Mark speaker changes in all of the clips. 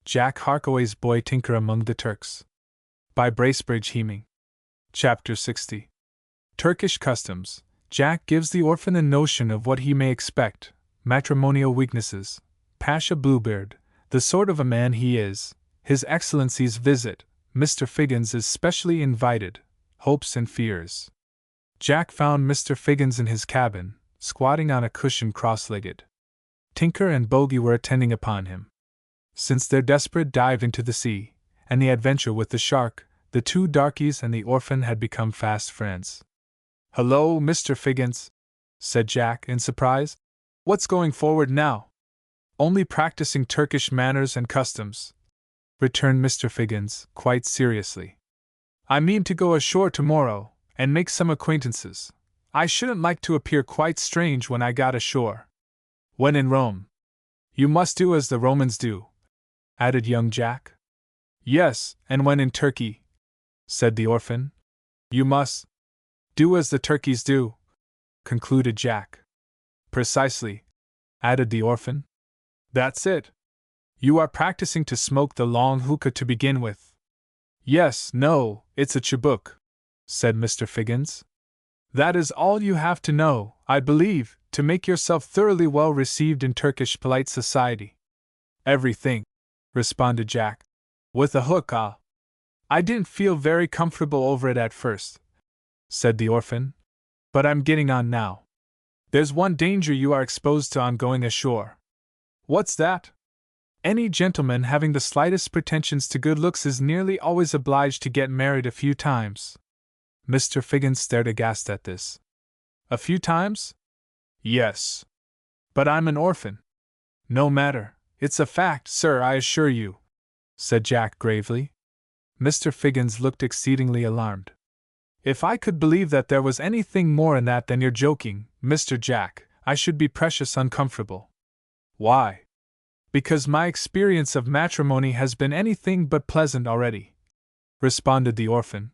Speaker 1: Jack Harkaway's Boy Tinker Among the Turks. By Bracebridge Heming. Chapter 60. Turkish Customs. Jack gives the orphan a notion of what he may expect, matrimonial weaknesses, Pasha Bluebeard, the sort of a man he is, His Excellency's visit, Mr. Figgins is specially invited, hopes and fears. Jack found Mr. Figgins in his cabin, squatting on a cushion cross-legged. Tinker and Bogey were attending upon him. Since their desperate dive into the sea, and the adventure with the shark, the two darkies and the orphan had become fast friends. "Hello, Mr. Figgins," said Jack in surprise. "What's going forward now?" "Only practicing Turkish manners and customs," returned Mr. Figgins, quite seriously. "I mean to go ashore tomorrow, and make some acquaintances. I shouldn't like to appear quite strange when I got ashore. When in Rome, you must do as the Romans do," added young Jack. "Yes, and when in Turkey," said the orphan, "you must do as the turkeys do," concluded Jack. "Precisely," added the orphan. "That's it. You are practicing to smoke the long hookah to begin with." "Yes, no, it's a chibuk," said Mr. Figgins. "That is all you have to know, I believe, to make yourself thoroughly well received in Turkish polite society." "Everything," responded Jack. "With a hookah. I didn't feel very comfortable over it at first," said the orphan, "but I'm getting on now. There's one danger you are exposed to on going ashore." "What's that?" "Any gentleman having the slightest pretensions to good looks is nearly always obliged to get married a few times." Mr. Figgins stared aghast at this. "A few times?" "Yes. But I'm an orphan." "No matter, it's a fact, sir, I assure you," said Jack gravely. Mr. Figgins looked exceedingly alarmed. "If I could believe that there was anything more in that than you're joking, Mr. Jack, I should be precious uncomfortable." "Why?" "Because my experience of matrimony has been anything but pleasant already," responded the orphan.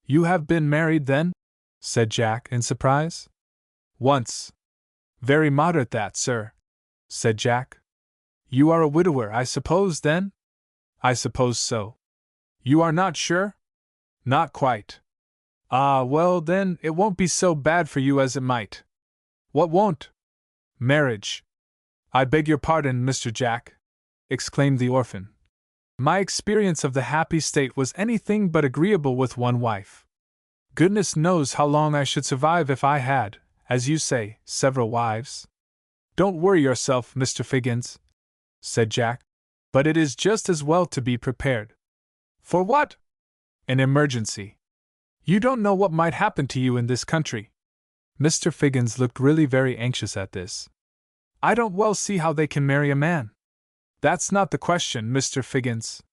Speaker 1: "You have been married, then?" said Jack in surprise. "Once." "Very moderate that, sir," said Jack. "You are a widower, I suppose, then?" "I suppose so." "You are not sure?" "Not quite." "Ah, well, then, it won't be so bad for you as it might." "What won't?" "Marriage." "I beg your pardon, Mr. Jack," exclaimed the orphan. "My experience of the happy state was anything but agreeable with one wife. Goodness knows how long I should survive if I had, as you say, several wives." "Don't worry yourself, Mr. Figgins," said Jack, "but it is just as well to be prepared." "For what?" "An emergency. You don't know what might happen to you in this country." Mr. Figgins looked really very anxious at this. "I don't well see how they can marry a man." "That's not the question, Mr. Figgins.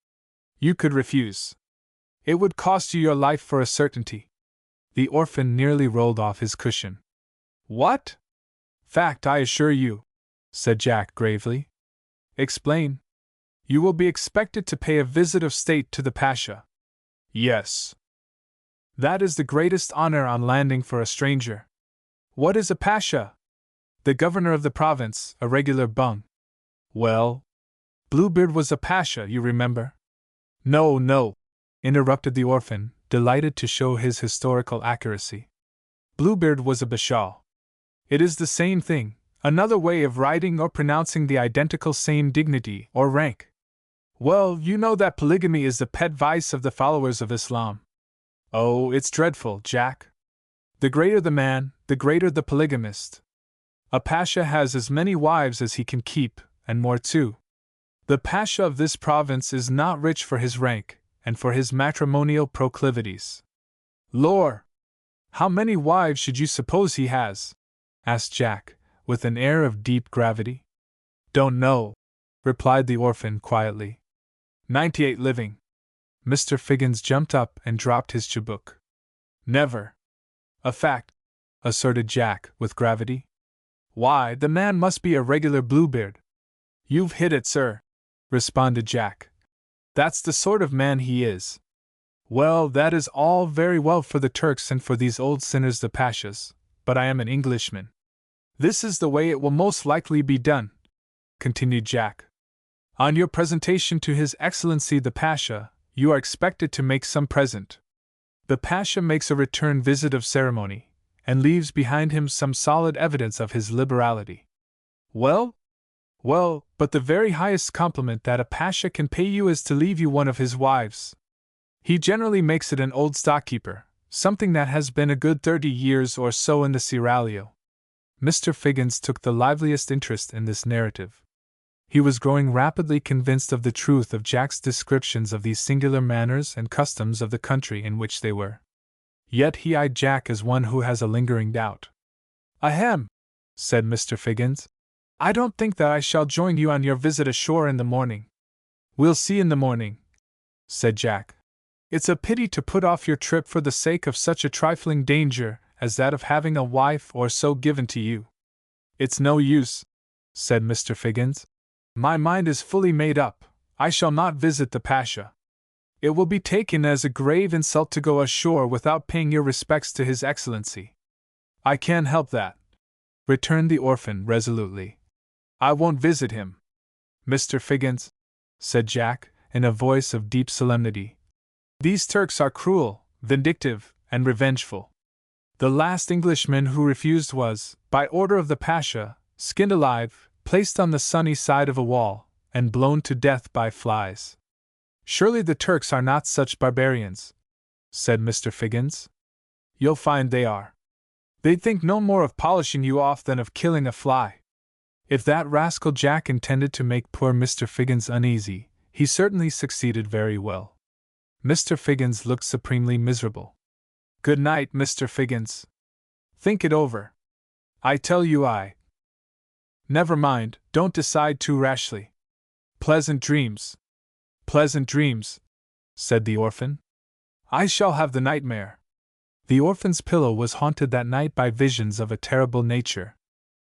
Speaker 1: You could refuse. It would cost you your life for a certainty." The orphan nearly rolled off his cushion. "What?" "Fact, I assure you," said Jack gravely. "Explain." "You will be expected to pay a visit of state to the Pasha." "Yes." "That is the greatest honor on landing for a stranger." "What is a Pasha?" "The governor of the province, a regular bung." "Well?" "Bluebeard was a Pasha, you remember." "No, no," interrupted the orphan, delighted to show his historical accuracy. "Bluebeard was a Bashaw. It is the same thing, another way of writing or pronouncing the identical same dignity or rank. Well, you know that polygamy is the pet vice of the followers of Islam." "Oh, it's dreadful, Jack. The greater the man, the greater the polygamist. A Pasha has as many wives as he can keep, and more too. The Pasha of this province is not rich for his rank, and for his matrimonial proclivities." "Lor! How many wives should you suppose he has?" asked Jack, with an air of deep gravity. "Don't know," replied the orphan quietly. 98 living." Mr. Figgins jumped up and dropped his chibuk. "Never." "A fact," asserted Jack, with gravity. "Why, the man must be a regular Bluebeard." "You've hit it, sir," responded Jack. "That's the sort of man he is." "Well, that is all very well for the Turks and for these old sinners the Pashas, but I am an Englishman. This is the way it will most likely be done," continued Jack. On your presentation to His Excellency the Pasha, you are expected to make some present. The Pasha makes a return visit of ceremony, and leaves behind him some solid evidence of his liberality. Well, but the very highest compliment that a Pasha can pay you is to leave you one of his wives. He generally makes it an old stockkeeper, something that has been a good 30 years or so in the seraglio. Mr. Figgins took the liveliest interest in this narrative. He was growing rapidly convinced of the truth of Jack's descriptions of these singular manners and customs of the country in which they were. Yet he eyed Jack as one who has a lingering doubt. "Ahem," said Mr. Figgins. "I don't think that I shall join you on your visit ashore in the morning." "We'll see in the morning," said Jack. "It's a pity to put off your trip for the sake of such a trifling danger as that of having a wife or so given to you." "It's no use," said Mr. Figgins. "My mind is fully made up. I shall not visit the Pasha. It will be taken as a grave insult to go ashore without paying your respects to His Excellency." "I can't help that," returned the orphan resolutely. "I won't visit him." "Mr. Figgins," said Jack, in a voice of deep solemnity, "these Turks are cruel, vindictive, and revengeful. The last Englishman who refused was, by order of the Pasha, skinned alive, placed on the sunny side of a wall, and blown to death by flies." "Surely the Turks are not such barbarians," said Mr. Figgins. "You'll find they are. They'd think no more of polishing you off than of killing a fly." If that rascal Jack intended to make poor Mr. Figgins uneasy, he certainly succeeded very well. Mr. Figgins looked supremely miserable. "Good night, Mr. Figgins. Think it over. I tell you Never mind, don't decide too rashly. Pleasant dreams." "Pleasant dreams," said the orphan. "I shall have the nightmare." The orphan's pillow was haunted that night by visions of a terrible nature.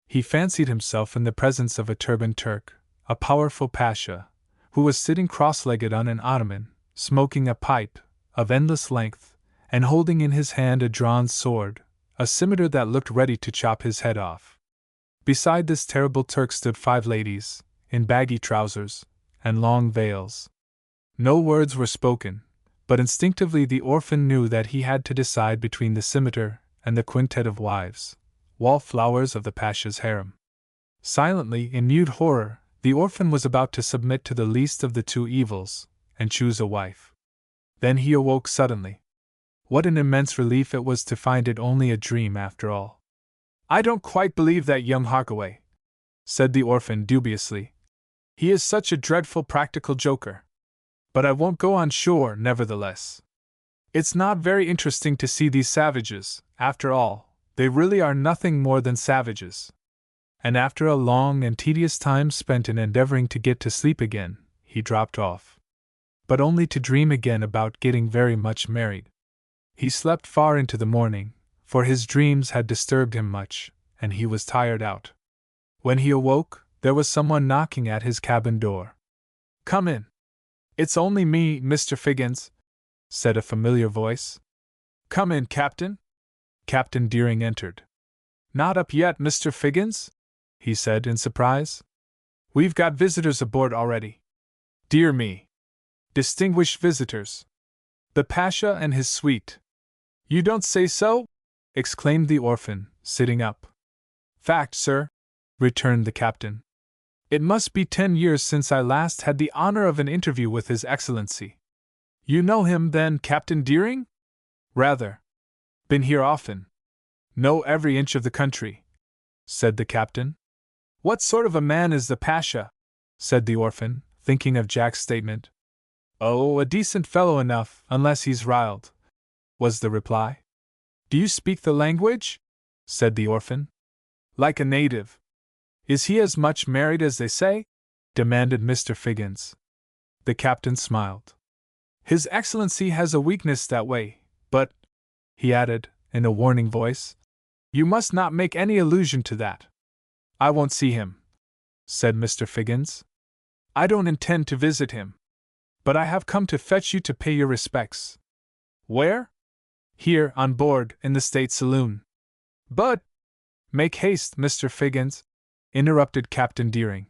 Speaker 1: He fancied himself in the presence of a turbaned Turk, a powerful Pasha, who was sitting cross-legged on an ottoman, smoking a pipe of endless length, and holding in his hand a drawn sword, a scimitar that looked ready to chop his head off. Beside this terrible Turk stood 5 ladies, in baggy trousers and long veils. No words were spoken, but instinctively the orphan knew that he had to decide between the scimitar and the quintet of wives, wallflowers of the Pasha's harem. Silently, in mute horror, the orphan was about to submit to the least of the 2 evils, and choose a wife. Then he awoke suddenly. What an immense relief it was to find it only a dream after all. "I don't quite believe that young Harkaway," said the orphan dubiously. "He is such a dreadful practical joker. But I won't go on shore, nevertheless. It's not very interesting to see these savages, after all, they really are nothing more than savages." And after a long and tedious time spent in endeavoring to get to sleep again, he dropped off. But only to dream again about getting very much married. He slept far into the morning, for his dreams had disturbed him much, and he was tired out. When he awoke, there was someone knocking at his cabin door. "Come in." "It's only me, Mr. Figgins," said a familiar voice. "Come in, Captain." Captain Deering entered. "Not up yet, Mr. Figgins?" he said in surprise. "We've got visitors aboard already." "Dear me. Distinguished visitors. The Pasha and his suite." "You don't say so?" exclaimed the orphan, sitting up. "Fact, sir," returned the captain. "It must be 10 years since I last had the honor of an interview with His Excellency." "You know him, then, Captain Deering?" "Rather. Been here often. Know every inch of the country," said the captain. "What sort of a man is the Pasha?" said the orphan, thinking of Jack's statement. "Oh, a decent fellow enough, unless he's riled," was the reply. "Do you speak the language?" said the orphan. "Like a native." "Is he as much married as they say?" demanded Mr. Figgins. The captain smiled. "His Excellency has a weakness that way, but," he added, in a warning voice, "you must not make any allusion to that." "I won't see him," said Mr. Figgins. "I don't intend to visit him. But I have come to fetch you to pay your respects." "Where?" "Here, on board, in the State Saloon." "But—" "Make haste, Mr. Figgins," interrupted Captain Deering.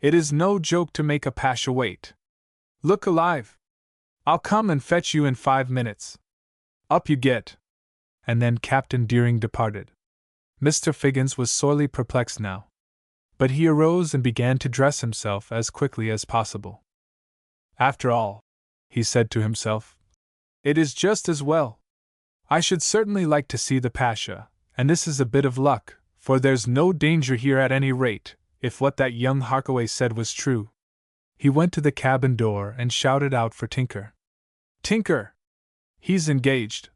Speaker 1: It is no joke to make a pasha wait. Look alive! I'll come and fetch you in 5 minutes. Up you get. And then Captain Deering departed. Mr. Figgins was sorely perplexed now. But he arose and began to dress himself as quickly as possible. After all, he said to himself, it is just as well. I should certainly like to see the pasha, and this is a bit of luck, for there's no danger here at any rate, if what that young Harkaway said was true. He went to the cabin door and shouted out for Tinker. Tinker! He's engaged,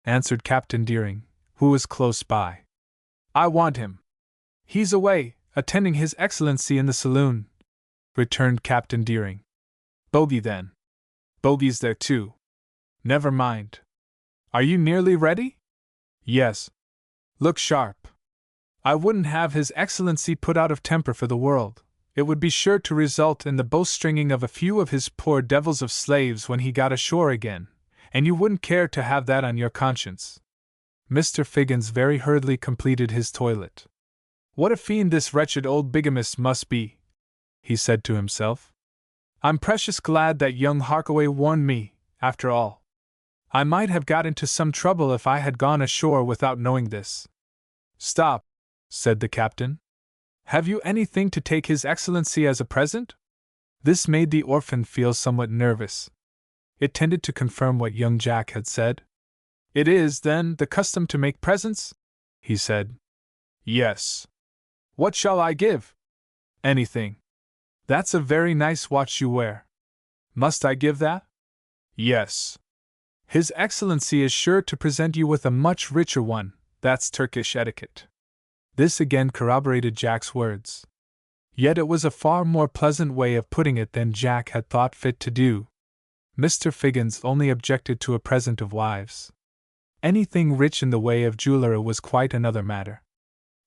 Speaker 1: answered Captain Deering, who was close by. I want him. He's away, attending His Excellency in the saloon, returned Captain Deering. Bogey then. Bogey's there too. Never mind. Are you nearly ready? Yes. Look sharp. I wouldn't have His Excellency put out of temper for the world. It would be sure to result in the bowstringing of a few of his poor devils of slaves when he got ashore again, and you wouldn't care to have that on your conscience. Mr. Figgins very hurriedly completed his toilet. What a fiend this wretched old bigamist must be, he said to himself. I'm precious glad that young Harkaway warned me, after all. I might have got into some trouble if I had gone ashore without knowing this. Stop, said the captain. Have you anything to take His Excellency as a present? This made the orphan feel somewhat nervous. It tended to confirm what young Jack had said. It is, then, the custom to make presents? He said. Yes. What shall I give? Anything. That's a very nice watch you wear. Must I give that? Yes. His Excellency is sure to present you with a much richer one, that's Turkish etiquette. This again corroborated Jack's words. Yet it was a far more pleasant way of putting it than Jack had thought fit to do. Mr. Figgins only objected to a present of wives. Anything rich in the way of jewellery was quite another matter.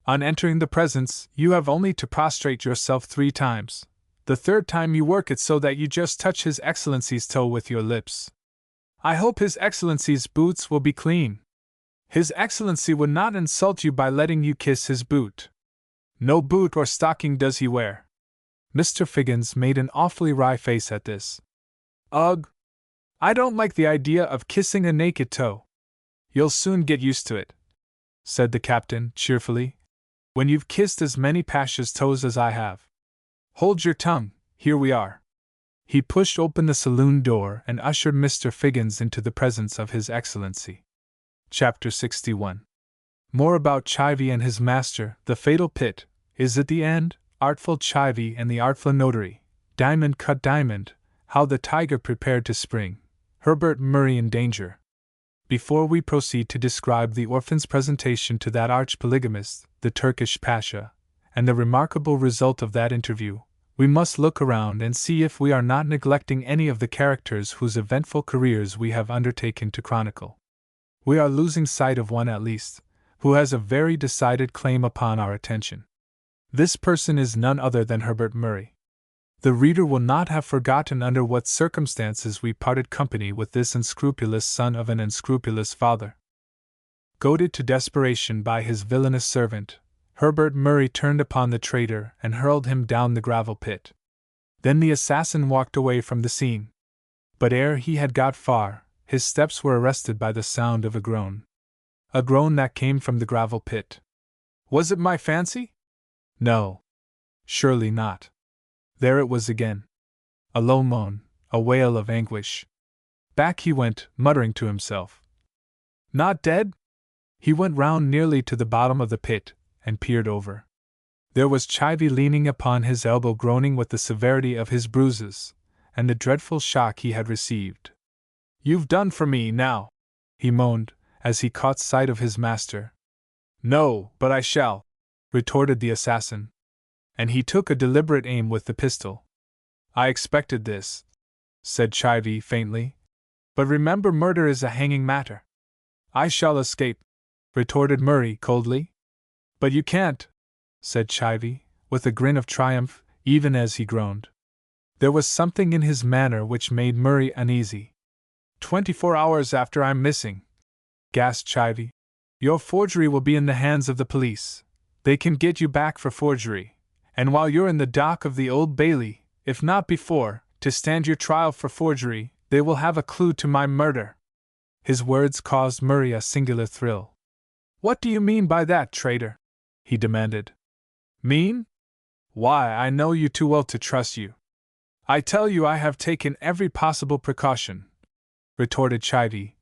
Speaker 1: On entering the presence, you have only to prostrate yourself 3 times. The 3rd time you work it so that you just touch His Excellency's toe with your lips. I hope His Excellency's boots will be clean. His Excellency would not insult you by letting you kiss his boot. No boot or stocking does he wear. Mr. Figgins made an awfully wry face at this. Ugh! I don't like the idea of kissing a naked toe. You'll soon get used to it, said the captain, cheerfully, when you've kissed as many pashas' toes as I have. Hold your tongue, here we are. He pushed open the saloon door and ushered Mr. Figgins into the presence of His Excellency. Chapter 61. More about Chivy and his master, the fatal pit, is at the end, artful Chivy and the artful notary, diamond cut diamond, how the tiger prepared to spring, Herbert Murray in danger. Before we proceed to describe the orphan's presentation to that arch-polygamist, the Turkish Pasha, and the remarkable result of that interview, we must look around and see if we are not neglecting any of the characters whose eventful careers we have undertaken to chronicle. We are losing sight of one at least, who has a very decided claim upon our attention. This person is none other than Herbert Murray. The reader will not have forgotten under what circumstances we parted company with this unscrupulous son of an unscrupulous father. Goaded to desperation by his villainous servant, Herbert Murray turned upon the traitor and hurled him down the gravel pit. Then the assassin walked away from the scene. But ere he had got far, his steps were arrested by the sound of a groan. A groan that came from the gravel pit. Was it my fancy? No. Surely not. There it was again. A low moan, a wail of anguish. Back he went, muttering to himself. Not dead? He went round nearly to the bottom of the pit, and peered over. There was Chivy leaning upon his elbow, groaning with the severity of his bruises, and the dreadful shock he had received. You've done for me now, he moaned, as he caught sight of his master. No, but I shall, retorted the assassin. And he took a deliberate aim with the pistol. I expected this, said Chivy faintly. But remember, murder is a hanging matter. I shall escape, retorted Murray coldly. But you can't, said Chivy, with a grin of triumph, even as he groaned. There was something in his manner which made Murray uneasy. 24 hours after I'm missing, gasped Chivy. Your forgery will be in the hands of the police. They can get you back for forgery, And while you're in the dock of the Old Bailey, if not before, to stand your trial for forgery, they will have a clue to my murder." His words caused Murray a singular thrill. "What do you mean by that, traitor?" he demanded. "Mean? Why, I know you too well to trust you. I tell you I have taken every possible precaution," retorted Chivy,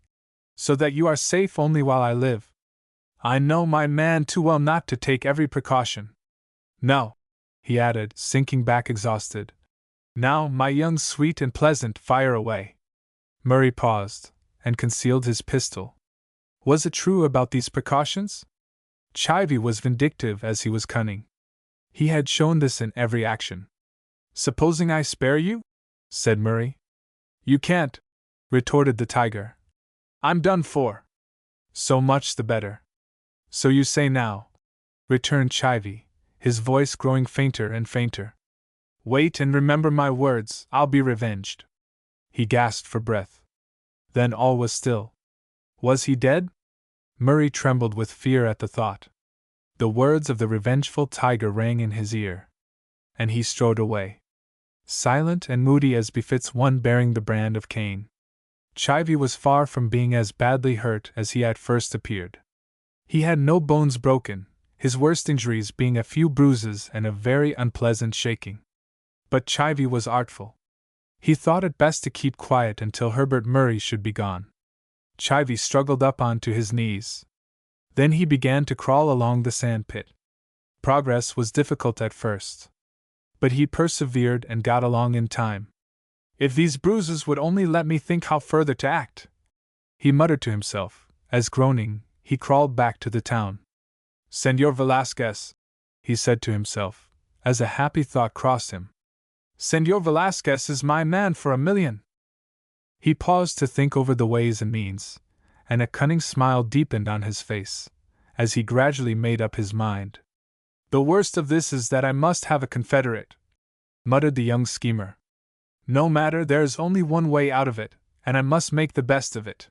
Speaker 1: "so that you are safe only while I live. I know my man too well not to take every precaution. No," he added, sinking back exhausted. "Now, my young sweet and pleasant, fire away." Murray paused, and concealed his pistol. Was it true about these precautions? Chivy was vindictive as he was cunning. He had shown this in every action. "Supposing I spare you?" said Murray. "You can't," retorted the tiger. "I'm done for." "So much the better." "So you say now," returned Chivy, his voice growing fainter and fainter. "Wait and remember my words, I'll be revenged." He gasped for breath. Then all was still. Was he dead? Murray trembled with fear at the thought. The words of the revengeful tiger rang in his ear. And he strode away, silent and moody as befits one bearing the brand of Cain. Chivy was far from being as badly hurt as he at first appeared. He had no bones broken, his worst injuries being a few bruises and a very unpleasant shaking. But Chivy was artful. He thought it best to keep quiet until Herbert Murray should be gone. Chivy struggled up onto his knees. Then he began to crawl along the sand pit. Progress was difficult at first, but he persevered and got along in time. "If these bruises would only let me think how further to act," he muttered to himself, as groaning, he crawled back to the town. "Señor Velasquez," he said to himself, as a happy thought crossed him. "Señor Velasquez is my man for $1,000,000. He paused to think over the ways and means, and a cunning smile deepened on his face, as he gradually made up his mind. "The worst of this is that I must have a confederate," muttered the young schemer. "No matter, there's only one way out of it, and I must make the best of it."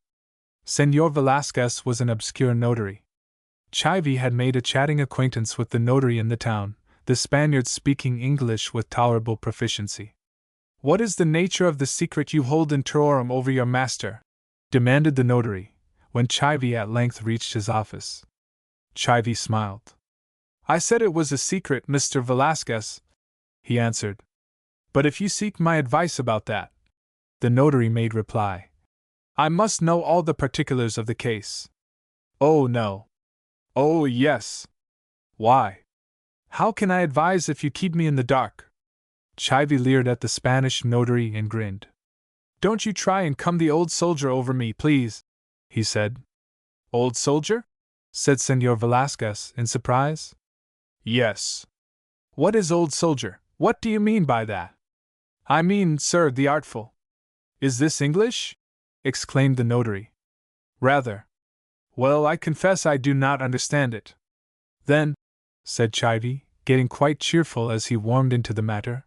Speaker 1: Señor Velasquez was an obscure notary. Chivy had made a chatting acquaintance with the notary in the town, the Spaniard speaking English with tolerable proficiency. "What is the nature of the secret you hold in terrorem over your master?" demanded the notary, when Chivy at length reached his office. Chivy smiled. "I said it was a secret, Mr. Velasquez," he answered. "But if you seek my advice about that," the notary made reply, "I must know all the particulars of the case." "Oh, no." "Oh, yes." "Why? How can I advise if you keep me in the dark?" Chivy leered at the Spanish notary and grinned. "Don't you try and come the old soldier over me, please," he said. "Old soldier?" said Señor Velasquez in surprise. "Yes." "What is old soldier? What do you mean by that?" "I mean, sir, the artful." "Is this English?" exclaimed the notary. "Rather." "Well, I confess I do not understand it." "Then," said Chivy, getting quite cheerful as he warmed into the matter,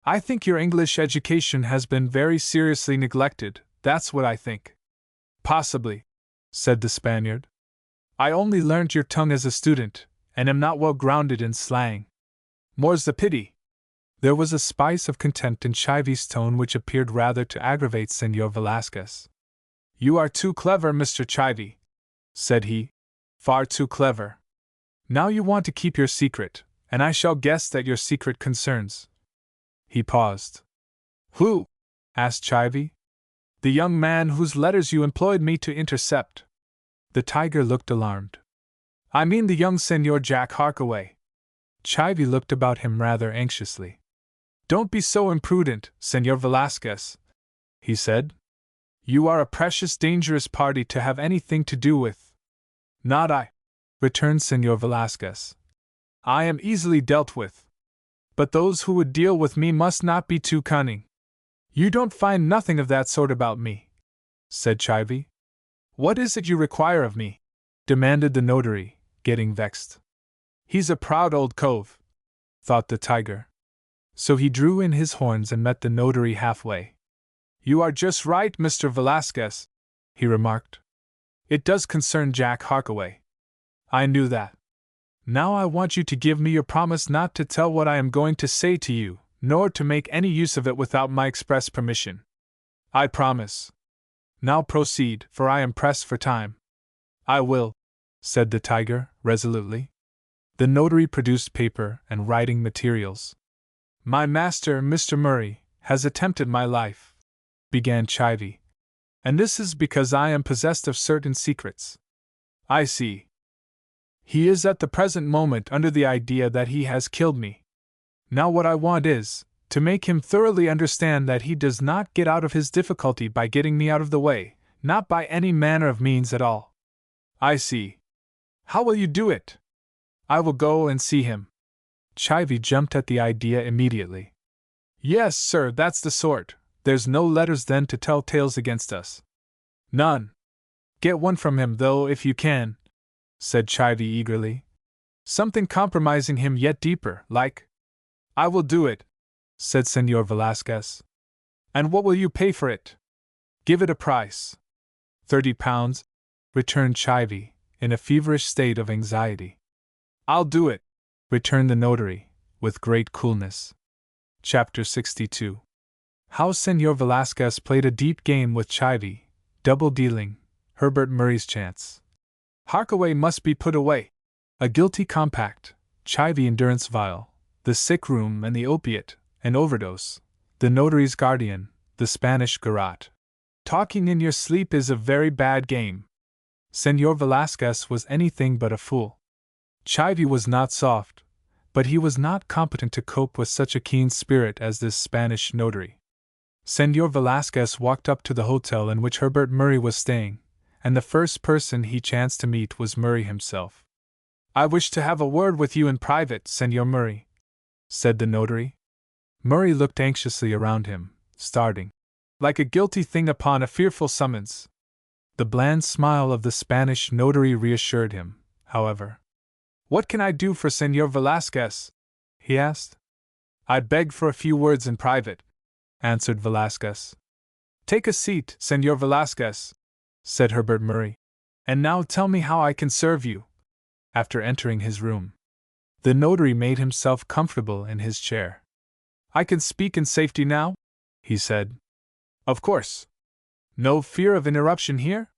Speaker 1: "I think your English education has been very seriously neglected, that's what I think." "Possibly," said the Spaniard. "I only learnt your tongue as a student, and am not well grounded in slang." "More's the pity." There was a spice of contempt in Chivy's tone which appeared rather to aggravate Señor Velasquez. "You are too clever, Mr. Chivy," said he. "Far too clever. Now you want to keep your secret, and I shall guess that your secret concerns—" He paused. "Who?" asked Chivy. "The young man whose letters you employed me to intercept." The tiger looked alarmed. "I mean the young Señor Jack Harkaway." Chivy looked about him rather anxiously. "Don't be so imprudent, Señor Velasquez," he said. "You are a precious dangerous party to have anything to do with." "Not I," returned Señor Velasquez. "I am easily dealt with. But those who would deal with me must not be too cunning." "You don't find nothing of that sort about me," said Chivy. "What is it you require of me?" demanded the notary, getting vexed. "He's a proud old cove," thought the tiger. So he drew in his horns and met the notary halfway. "You are just right, Mr. Velasquez," he remarked. "It does concern Jack Harkaway." "I knew that." Now I want you to give me your promise not to tell what I am going to say to you, nor to make any use of it without my express permission. I promise. Now proceed, for I am pressed for time. I will, said the tiger, resolutely. The notary produced paper and writing materials. My master, Mr. Murray, has attempted my life, began Chivy, and this is because I am possessed of certain secrets. I see. He is at the present moment under the idea that he has killed me. Now what I want is, to make him thoroughly understand that he does not get out of his difficulty by getting me out of the way, not by any manner of means at all. I see. How will you do it? I will go and see him. Chivy jumped at the idea immediately. Yes, sir, that's the sort. There's no letters then to tell tales against us. None. Get one from him, though, if you can, said Chivy eagerly. Something compromising him yet deeper, like. I will do it, said Señor Velasquez. And what will you pay for it? Give it a price. 30 pounds, returned Chivy, in a feverish state of anxiety. I'll do it, returned the notary, with great coolness. Chapter 62. How Señor Velasquez played a deep game with Chivy, double-dealing, Herbert Murray's chance. Harkaway must be put away. A guilty compact, Chivy in durance vile, the sick room and the opiate, an overdose, the notary's guardian, the Spanish garrote. Talking in your sleep is a very bad game. Señor Velasquez was anything but a fool. Chivy was not soft, but he was not competent to cope with such a keen spirit as this Spanish notary. Señor Velasquez walked up to the hotel in which Herbert Murray was staying, and the first person he chanced to meet was Murray himself. I wish to have a word with you in private, Señor Murray, said the notary. Murray looked anxiously around him, starting, like a guilty thing upon a fearful summons. The bland smile of the Spanish notary reassured him, however. What can I do for Señor Velasquez? He asked. I'd beg for a few words in private, answered Velasquez. Take a seat, Señor Velasquez, said Herbert Murray. And now tell me how I can serve you. After entering his room, the notary made himself comfortable in his chair. I can speak in safety now? He said. Of course. No fear of interruption here?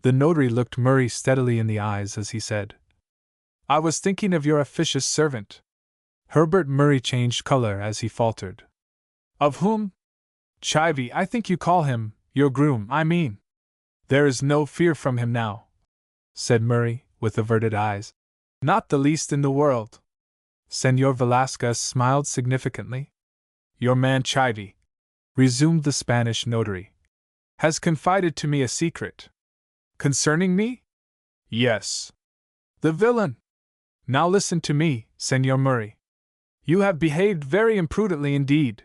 Speaker 1: The notary looked Murray steadily in the eyes as he said. I was thinking of your officious servant. Herbert Murray changed color as he faltered. Of whom? Chivy, I think you call him, your groom, I mean. There is no fear from him now, said Murray, with averted eyes. Not the least in the world. Señor Velasquez smiled significantly. Your man Chivy, resumed the Spanish notary, has confided to me a secret. Concerning me? Yes. The villain! Now listen to me, Señor Murray. You have behaved very imprudently indeed.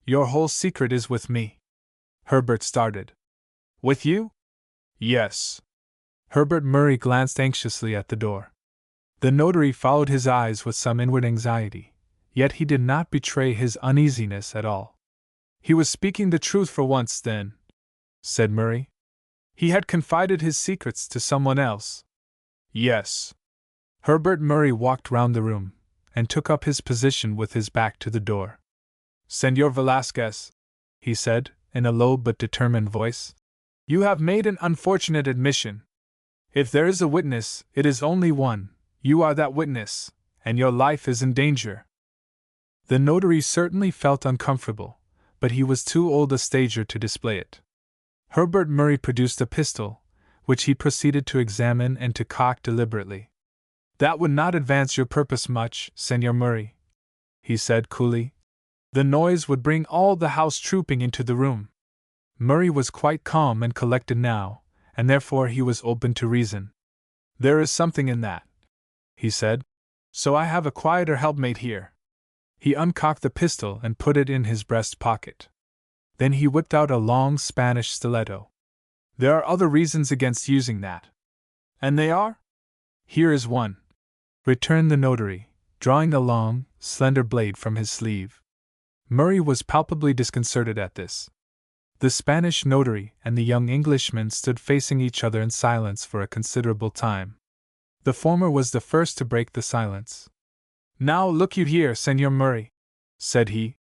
Speaker 1: Your whole secret is with me. Herbert started. With you? Yes. Herbert Murray glanced anxiously at the door. The notary followed his eyes with some inward anxiety, yet he did not betray his uneasiness at all. He was speaking the truth for once, then, said Murray. He had confided his secrets to someone else. Yes. Herbert Murray walked round the room, and took up his position with his back to the door. Señor Velasquez, he said, in a low but determined voice, you have made an unfortunate admission. If there is a witness, it is only one. You are that witness, and your life is in danger. The notary certainly felt uncomfortable, but he was too old a stager to display it. Herbert Murray produced a pistol, which he proceeded to examine and to cock deliberately. That would not advance your purpose much, Señor Murray, he said coolly. The noise would bring all the house trooping into the room. Murray was quite calm and collected now, and therefore he was open to reason. There is something in that, he said. So I have a quieter helpmate here. He uncocked the pistol and put it in his breast pocket. Then he whipped out a long Spanish stiletto. There are other reasons against using that. And they are? Here is one, returned the notary, drawing a long, slender blade from his sleeve. Murray was palpably disconcerted at this. The Spanish notary and the young Englishman stood facing each other in silence for a considerable time. The former was the first to break the silence. "Now look you here, Senor Murray," said he.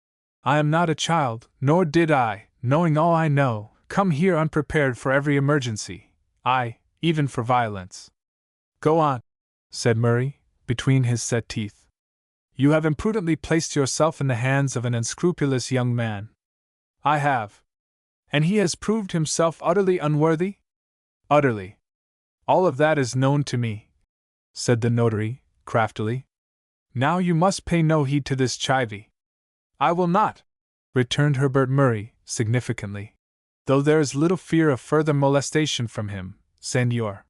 Speaker 1: "I am not a child, nor did I, knowing all I know, come here unprepared for every emergency, aye, even for violence." "Go on," said Murray, between his set teeth. "You have imprudently placed yourself in the hands of an unscrupulous young man." "I have." "And he has proved himself utterly unworthy?" "Utterly. All of that is known to me," said the notary, craftily. "Now you must pay no heed to this chivy." "I will not," returned Herbert Murray, significantly. "Though there is little fear of further molestation from him, Senor."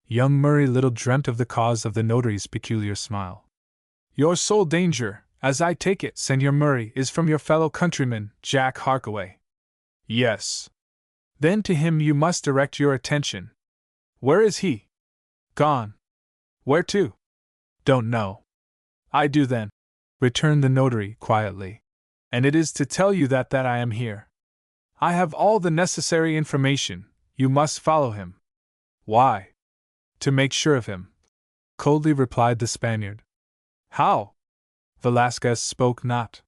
Speaker 1: Young Murray little dreamt of the cause of the notary's peculiar smile. "Your sole danger, as I take it, Senor Murray, is from your fellow countryman, Jack Harkaway." "Yes." "Then to him you must direct your attention." "Where is he?" "Gone." "Where to?" "Don't know." "I do then," returned the notary, quietly. "And it is to tell you that I am here. I have all the necessary information. You must follow him." "Why?" "To make sure of him," coldly replied the Spaniard. "How?" Velasquez spoke not.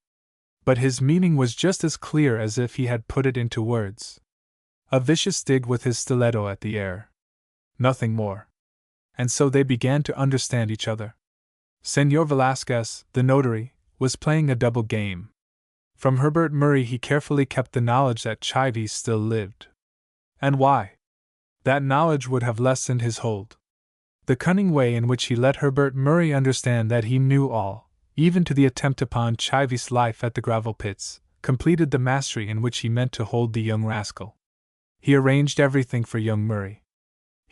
Speaker 1: But his meaning was just as clear as if he had put it into words. A vicious dig with his stiletto at the air. Nothing more. And so they began to understand each other. Senor Velasquez, the notary, was playing a double game. From Herbert Murray he carefully kept the knowledge that Chivy still lived. And why? That knowledge would have lessened his hold. The cunning way in which he let Herbert Murray understand that he knew all, even to the attempt upon Chivy's life at the gravel pits, completed the mastery in which he meant to hold the young rascal. He arranged everything for young Murray.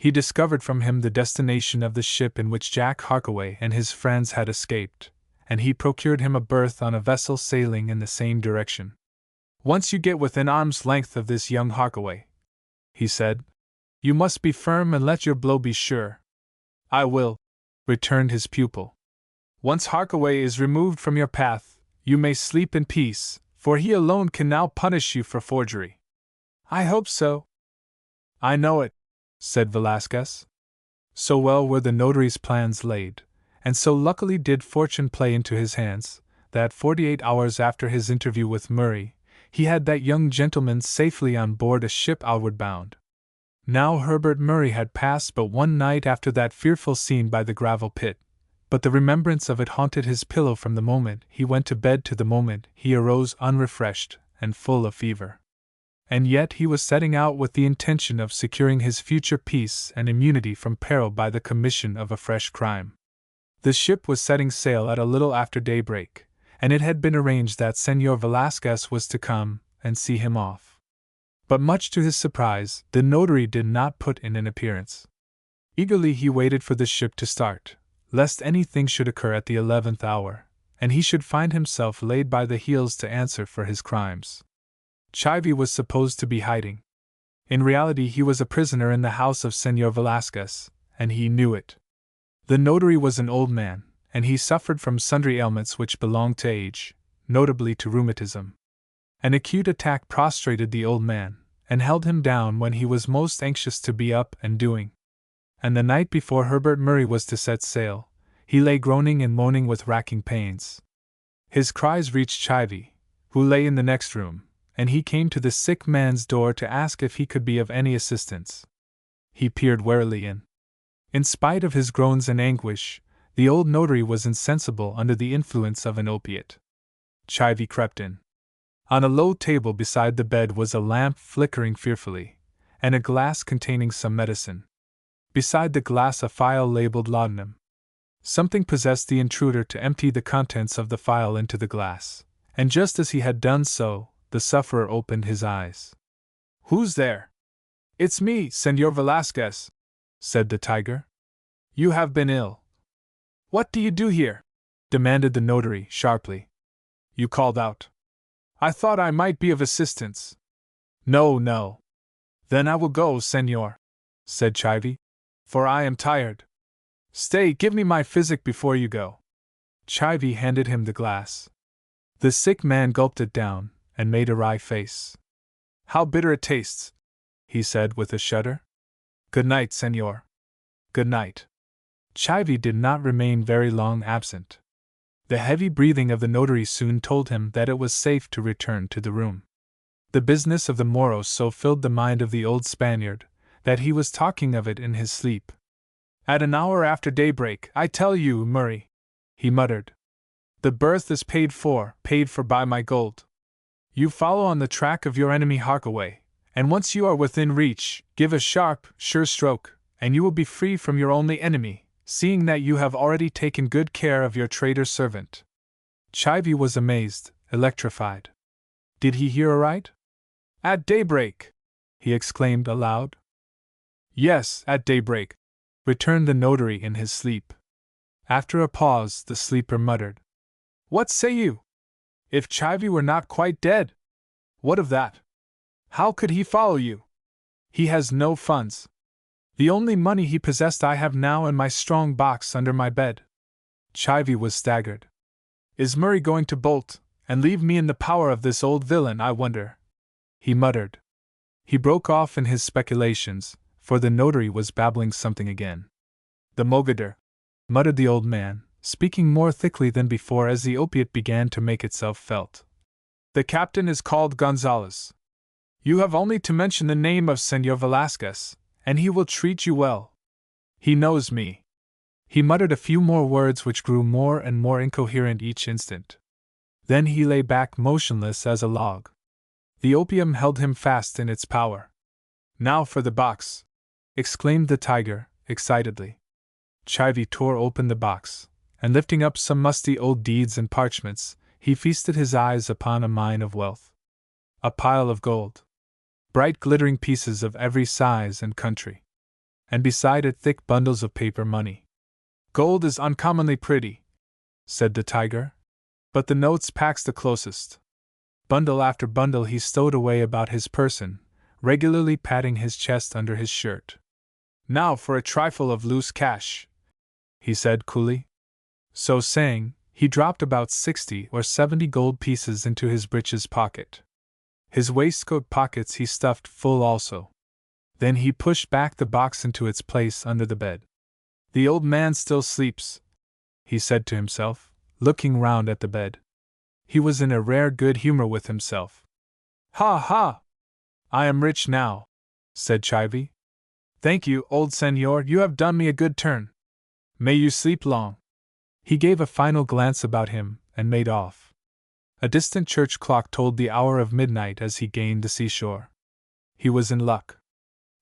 Speaker 1: He discovered from him the destination of the ship in which Jack Harkaway and his friends had escaped, and he procured him a berth on a vessel sailing in the same direction. "Once you get within arm's length of this young Harkaway," he said, "you must be firm and let your blow be sure." "I will," returned his pupil. "Once Harkaway is removed from your path, you may sleep in peace, for he alone can now punish you for forgery." "I hope so." "I know it," said Velasquez. So well were the notary's plans laid, and so luckily did fortune play into his hands, that 48 hours after his interview with Murray, he had that young gentleman safely on board a ship outward bound. Now Herbert Murray had passed but one night after that fearful scene by the gravel pit, but the remembrance of it haunted his pillow from the moment he went to bed to the moment he arose unrefreshed and full of fever. And yet he was setting out with the intention of securing his future peace and immunity from peril by the commission of a fresh crime. The ship was setting sail at a little after daybreak, and it had been arranged that Senor Velasquez was to come and see him off. But much to his surprise, the notary did not put in an appearance. Eagerly he waited for the ship to start, lest anything should occur at the 11th hour, and he should find himself laid by the heels to answer for his crimes. Chivy was supposed to be hiding. In reality he was a prisoner in the house of Senor Velasquez, and he knew it. The notary was an old man, and he suffered from sundry ailments which belonged to age, notably to rheumatism. An acute attack prostrated the old man, and held him down when he was most anxious to be up and doing. And the night before Herbert Murray was to set sail, he lay groaning and moaning with racking pains. His cries reached Chivy, who lay in the next room, and he came to the sick man's door to ask if he could be of any assistance. He peered warily in. In spite of his groans and anguish, the old notary was insensible under the influence of an opiate. Chivy crept in. On a low table beside the bed was a lamp flickering fearfully, and a glass containing some medicine. Beside the glass a phial labeled laudanum. Something possessed the intruder to empty the contents of the phial into the glass, and just as he had done so, the sufferer opened his eyes. "Who's there?" "It's me, Senor Velasquez," said the tiger. "You have been ill." "What do you do here?" demanded the notary, sharply. "You called out. I thought I might be of assistance." "No. Then I will go, senor," said Chivy, "for I am tired." "Stay, give me my physic before you go." Chivy handed him the glass. The sick man gulped it down, and made a wry face. "How bitter it tastes," he said with a shudder. "Good night, senor." "Good night." Chivy did not remain very long absent. The heavy breathing of the notary soon told him that it was safe to return to the room. The business of the Moros so filled the mind of the old Spaniard that he was talking of it in his sleep. "At an hour after daybreak, I tell you, Murray," he muttered. "The berth is paid for by my gold. You follow on the track of your enemy Harkaway, and once you are within reach, give a sharp, sure stroke, and you will be free from your only enemy, seeing that you have already taken good care of your traitor servant." Chivy was amazed, electrified. Did he hear aright? "At daybreak!" he exclaimed aloud. "Yes, at daybreak," returned the notary in his sleep. After a pause, the sleeper muttered, "What say you? If Chivy were not quite dead? What of that? How could he follow you? He has no funds. The only money he possessed I have now in my strong box under my bed." Chivy was staggered. "Is Murray going to bolt, and leave me in the power of this old villain, I wonder?" he muttered. He broke off in his speculations, for the notary was babbling something again. "The Mogador," muttered the old man, speaking more thickly than before as the opiate began to make itself felt. "The captain is called Gonzales. You have only to mention the name of Señor Velasquez, and he will treat you well. He knows me." He muttered a few more words which grew more and more incoherent each instant. Then he lay back motionless as a log. The opium held him fast in its power. "Now for the box!" exclaimed the tiger, excitedly. Chivy tore open the box, and lifting up some musty old deeds and parchments, he feasted his eyes upon a mine of wealth. A pile of gold. Bright glittering pieces of every size and country. And beside it thick bundles of paper money. "Gold is uncommonly pretty," said the tiger, "but the notes packs the closest." Bundle after bundle he stowed away about his person, regularly patting his chest under his shirt. "Now for a trifle of loose cash," he said coolly. So saying, he dropped about 60 or 70 gold pieces into his breeches pocket. His waistcoat pockets he stuffed full also. Then he pushed back the box into its place under the bed. "The old man still sleeps," he said to himself, looking round at the bed. He was in a rare good humor with himself. "Ha ha! I am rich now," said Chivy. "Thank you, old senor, you have done me a good turn. May you sleep long." He gave a final glance about him, and made off. A distant church clock told the hour of midnight as he gained the seashore. He was in luck.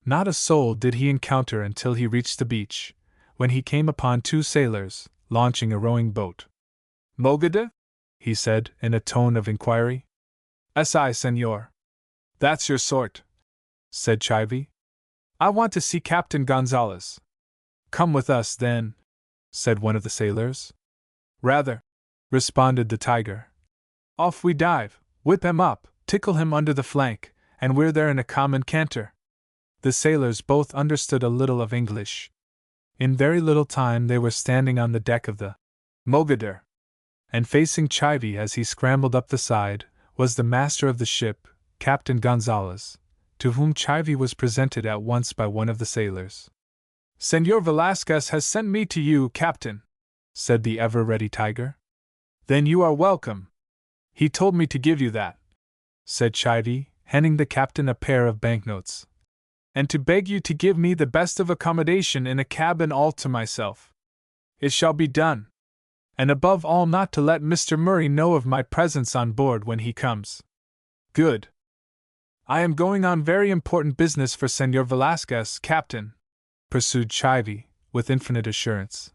Speaker 1: Not a soul did he encounter until he reached the beach, when he came upon two sailors, launching a rowing boat. "Mogador?" he said, in a tone of inquiry. "Si, senor." "That's your sort," said Chivy. "I want to see Captain Gonzales." "Come with us, then," said one of the sailors. "Rather," responded the tiger. "Off we dive, whip him up, tickle him under the flank, and we're there in a common canter." The sailors both understood a little of English. In very little time they were standing on the deck of the Mogador. And facing Chivy as he scrambled up the side, was the master of the ship, Captain Gonzales, to whom Chivy was presented at once by one of the sailors. "Señor Velasquez has sent me to you, Captain," said the ever-ready tiger. "Then you are welcome. He told me to give you that," said Chivy, handing the captain a pair of banknotes. "And to beg you to give me the best of accommodation in a cabin all to myself. It shall be done. And above all not to let Mr. Murray know of my presence on board when he comes." "Good. I am going on very important business for Señor Velasquez, Captain," pursued Chivy, with infinite assurance.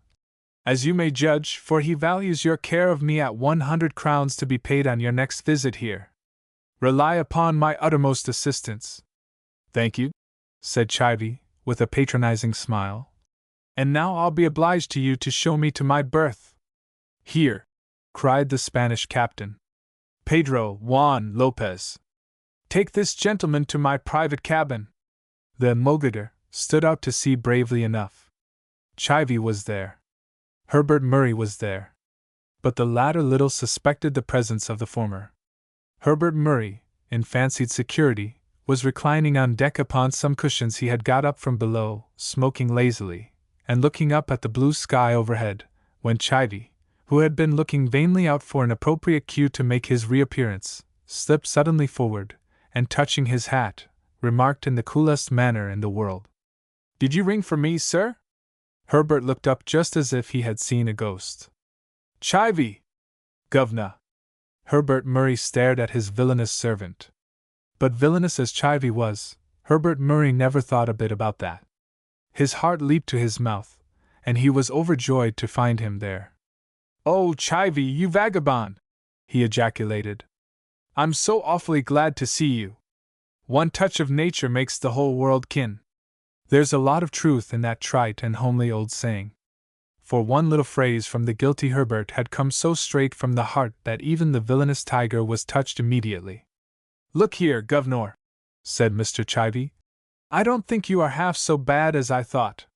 Speaker 1: "As you may judge, for he values your care of me at 100 crowns to be paid on your next visit here. Rely upon my uttermost assistance." "Thank you," said Chivy, with a patronizing smile. "And now I'll be obliged to you to show me to my berth." "Here!" cried the Spanish captain. "Pedro Juan Lopez. Take this gentleman to my private cabin." The Mogador stood out to sea bravely enough. Chivy was there. Herbert Murray was there. But the latter little suspected the presence of the former. Herbert Murray, in fancied security, was reclining on deck upon some cushions he had got up from below, smoking lazily, and looking up at the blue sky overhead, when Chivy, who had been looking vainly out for an appropriate cue to make his reappearance, slipped suddenly forward, and touching his hat, remarked in the coolest manner in the world, "Did you ring for me, sir?" Herbert looked up just as if he had seen a ghost. "Chivy! Guv'nor!" Herbert Murray stared at his villainous servant. But villainous as Chivy was, Herbert Murray never thought a bit about that. His heart leaped to his mouth, and he was overjoyed to find him there. "Oh, Chivy, you vagabond!" he ejaculated. "I'm so awfully glad to see you. One touch of nature makes the whole world kin." There's a lot of truth in that trite and homely old saying. For one little phrase from the guilty Herbert had come so straight from the heart that even the villainous tiger was touched immediately. "Look here, Guv'nor," said Mr. Chivy, "I don't think you are half so bad as I thought.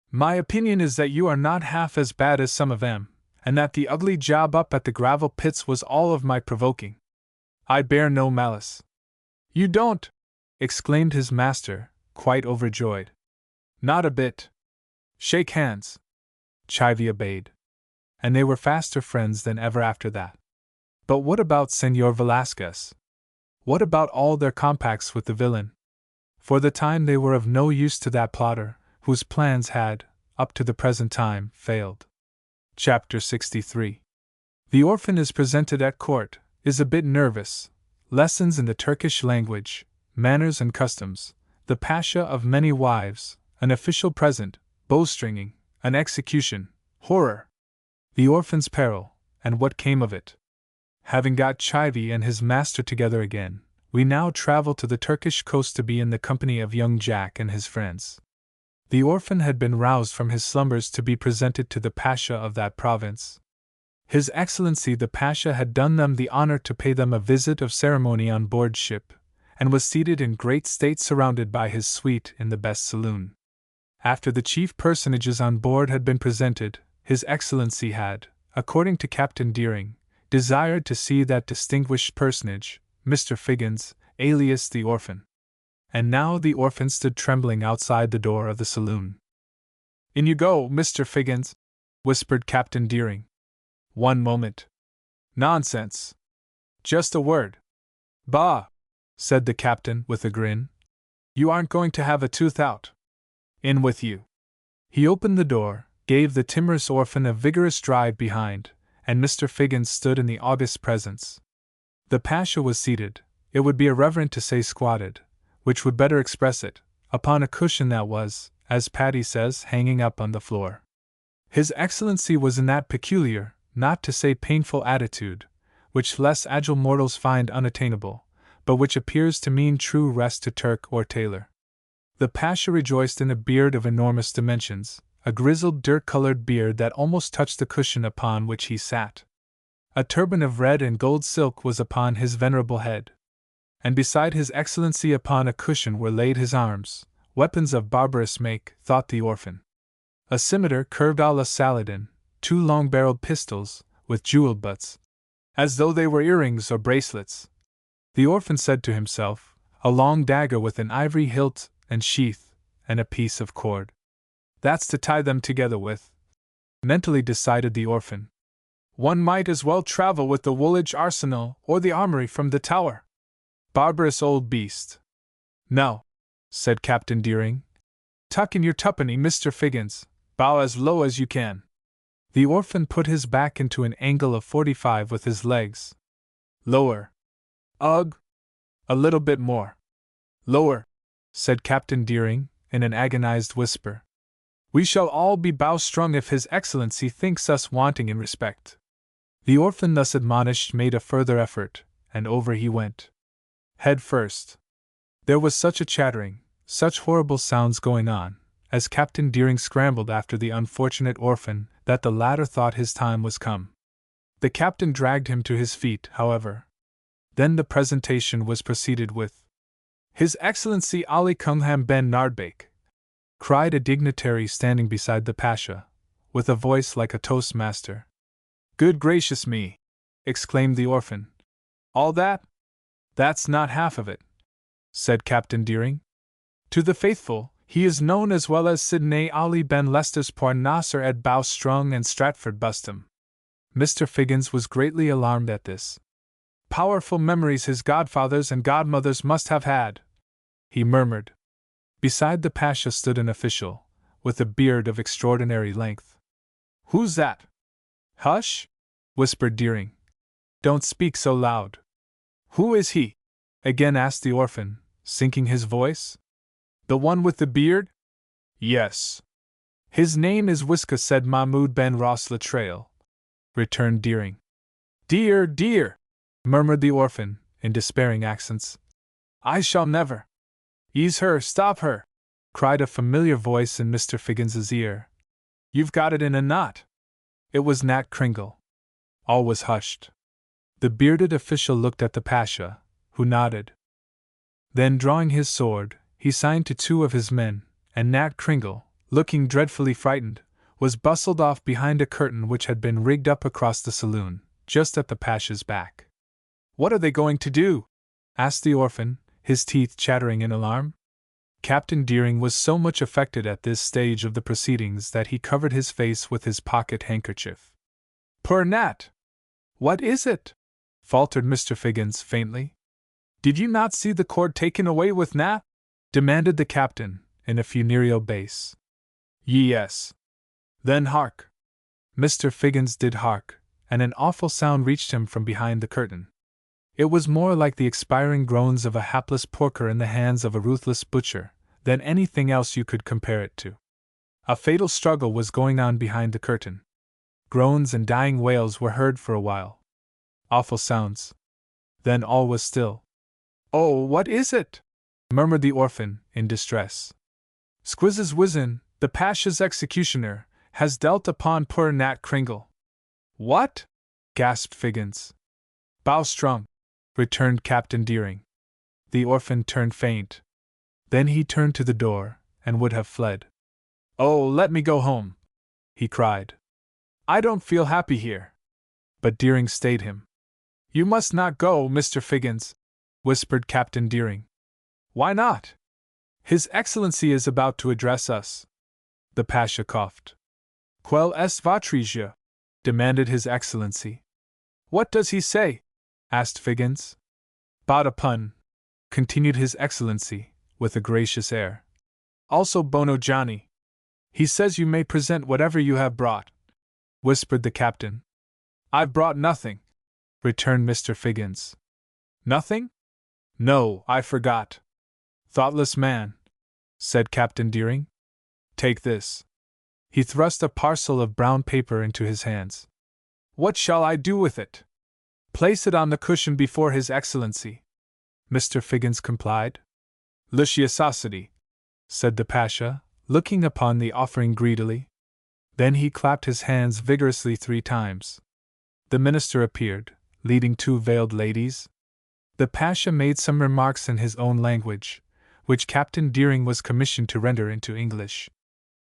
Speaker 1: My opinion is that you are not half as bad as some of them, and that the ugly job up at the gravel pits was all of my provoking. I bear no malice." "You don't?" exclaimed his master, quite overjoyed. "Not a bit. Shake hands." Chivy obeyed. And they were faster friends than ever after that. But what about Señor Velasquez? What about all their compacts with the villain? For the time they were of no use to that plotter, whose plans had, up to the present time, failed. Chapter 63. The orphan is presented at court, is a bit nervous, lessons in the Turkish language, manners and customs, the pasha of many wives, an official present, bowstringing, an execution, horror. The orphan's peril, and what came of it. Having got Chivy and his master together again, we now travel to the Turkish coast to be in the company of young Jack and his friends. The orphan had been roused from his slumbers to be presented to the Pasha of that province. His Excellency the Pasha had done them the honor to pay them a visit of ceremony on board ship, and was seated in great state surrounded by his suite in the best saloon. After the chief personages on board had been presented, His Excellency had, according to Captain Deering, desired to see that distinguished personage, Mr. Figgins, alias the orphan. And now the orphan stood trembling outside the door of the saloon. "In you go, Mr. Figgins," whispered Captain Deering. "One moment." "Nonsense. Just a word." "Bah!" said the captain with a grin. "You aren't going to have a tooth out. In with you." He opened the door, gave the timorous orphan a vigorous drive behind, and Mr. Figgins stood in the august presence. The Pasha was seated, it would be irreverent to say squatted, which would better express it, upon a cushion that was, as Paddy says, hanging up on the floor. His Excellency was in that peculiar, not to say painful attitude, which less agile mortals find unattainable, but which appears to mean true rest to Turk or tailor. The Pasha rejoiced in a beard of enormous dimensions, a grizzled dirt-colored beard that almost touched the cushion upon which he sat. A turban of red and gold silk was upon his venerable head. And beside His Excellency upon a cushion were laid his arms, weapons of barbarous make, thought the orphan. A scimitar curved a la Saladin, 2 long-barreled pistols, with jeweled butts, as though they were earrings or bracelets. The orphan said to himself, a long dagger with an ivory hilt and sheath, and a piece of cord. "That's to tie them together with," mentally decided the orphan. "One might as well travel with the Woolwich arsenal or the armory from the Tower. Barbarous old beast." "No," said Captain Deering. "Tuck in your tuppenny, Mr. Figgins. Bow as low as you can." The orphan put his back into an angle of 45 with his legs. "Lower." "Ugh! A little bit more." "Lower," said Captain Deering, in an agonized whisper. "We shall all be bowstrung if His Excellency thinks us wanting in respect." The orphan thus admonished made a further effort, and over he went. Head first. There was such a chattering, such horrible sounds going on, as Captain Deering scrambled after the unfortunate orphan, that the latter thought his time was come. The captain dragged him to his feet, however. Then the presentation was proceeded with. "His Excellency Ali Cungham ben Nardbake," cried a dignitary standing beside the Pasha, with a voice like a toastmaster. "Good gracious me!" exclaimed the orphan. "All that? That's not half of it," said Captain Deering. "To the faithful, He is known as well as Sidney Ali ben Leicester's Poor Nasser Ed Bowstrung and Stratford Bustham. Mr. Figgins was greatly alarmed at this. Powerful memories his godfathers and godmothers must have had, he murmured. Beside the Pasha stood an official, with a beard of extraordinary length. Who's that? Hush! Whispered Deering. Don't speak so loud. Who is he? Again asked the orphan, sinking his voice. The one with the beard? Yes. His name is Whiska, said Mahmoud ben Ross Latraille, returned Deering. Dear, dear, murmured the orphan, in despairing accents. I shall never. Ease her, stop her, cried a familiar voice in Mr. Figgins's ear. You've got it in a knot. It was Nat Kringle. All was hushed. The bearded official looked at the Pasha, who nodded. Then, drawing his sword, he signed to two of his men, and Nat Kringle, looking dreadfully frightened, was bustled off behind a curtain which had been rigged up across the saloon, just at the Pasha's back. What are they going to do? Asked the orphan, his teeth chattering in alarm. Captain Deering was so much affected at this stage of the proceedings that he covered his face with his pocket handkerchief. Poor Nat! What is it? Faltered Mr. Figgins faintly. Did you not see the cord taken away with Nat? Demanded the captain, in a funereal bass. Yes. Then hark. Mr. Figgins did hark, and an awful sound reached him from behind the curtain. It was more like the expiring groans of a hapless porker in the hands of a ruthless butcher than anything else you could compare it to. A fatal struggle was going on behind the curtain. Groans and dying wails were heard for a while. Awful sounds. Then all was still. Oh, what is it? Murmured the orphan, in distress. Squizzes Wizzin, the Pasha's executioner, has dealt upon poor Nat Kringle. What? Gasped Figgins. Bowstrung, returned Captain Deering. The orphan turned faint. Then he turned to the door, and would have fled. Oh, let me go home, he cried. I don't feel happy here. But Deering stayed him. You must not go, Mr. Figgins, whispered Captain Deering. Why not? His Excellency is about to address us. The Pasha coughed. Quelle est votre jeu? Demanded His Excellency. What does he say? Asked Figgins. Bada pun, continued His Excellency, with a gracious air. Also Bono Johnny. He says you may present whatever you have brought, whispered the captain. I've brought nothing, returned Mr. Figgins. Nothing? No, I forgot. Thoughtless man, said Captain Deering. Take this. He thrust a parcel of brown paper into his hands. What shall I do with it? Place it on the cushion before His Excellency. Mr. Figgins complied. Luciosity, said the Pasha, looking upon the offering greedily. Then he clapped his hands vigorously 3 times. The minister appeared, leading 2 veiled ladies. The Pasha made some remarks in his own language, which Captain Deering was commissioned to render into English.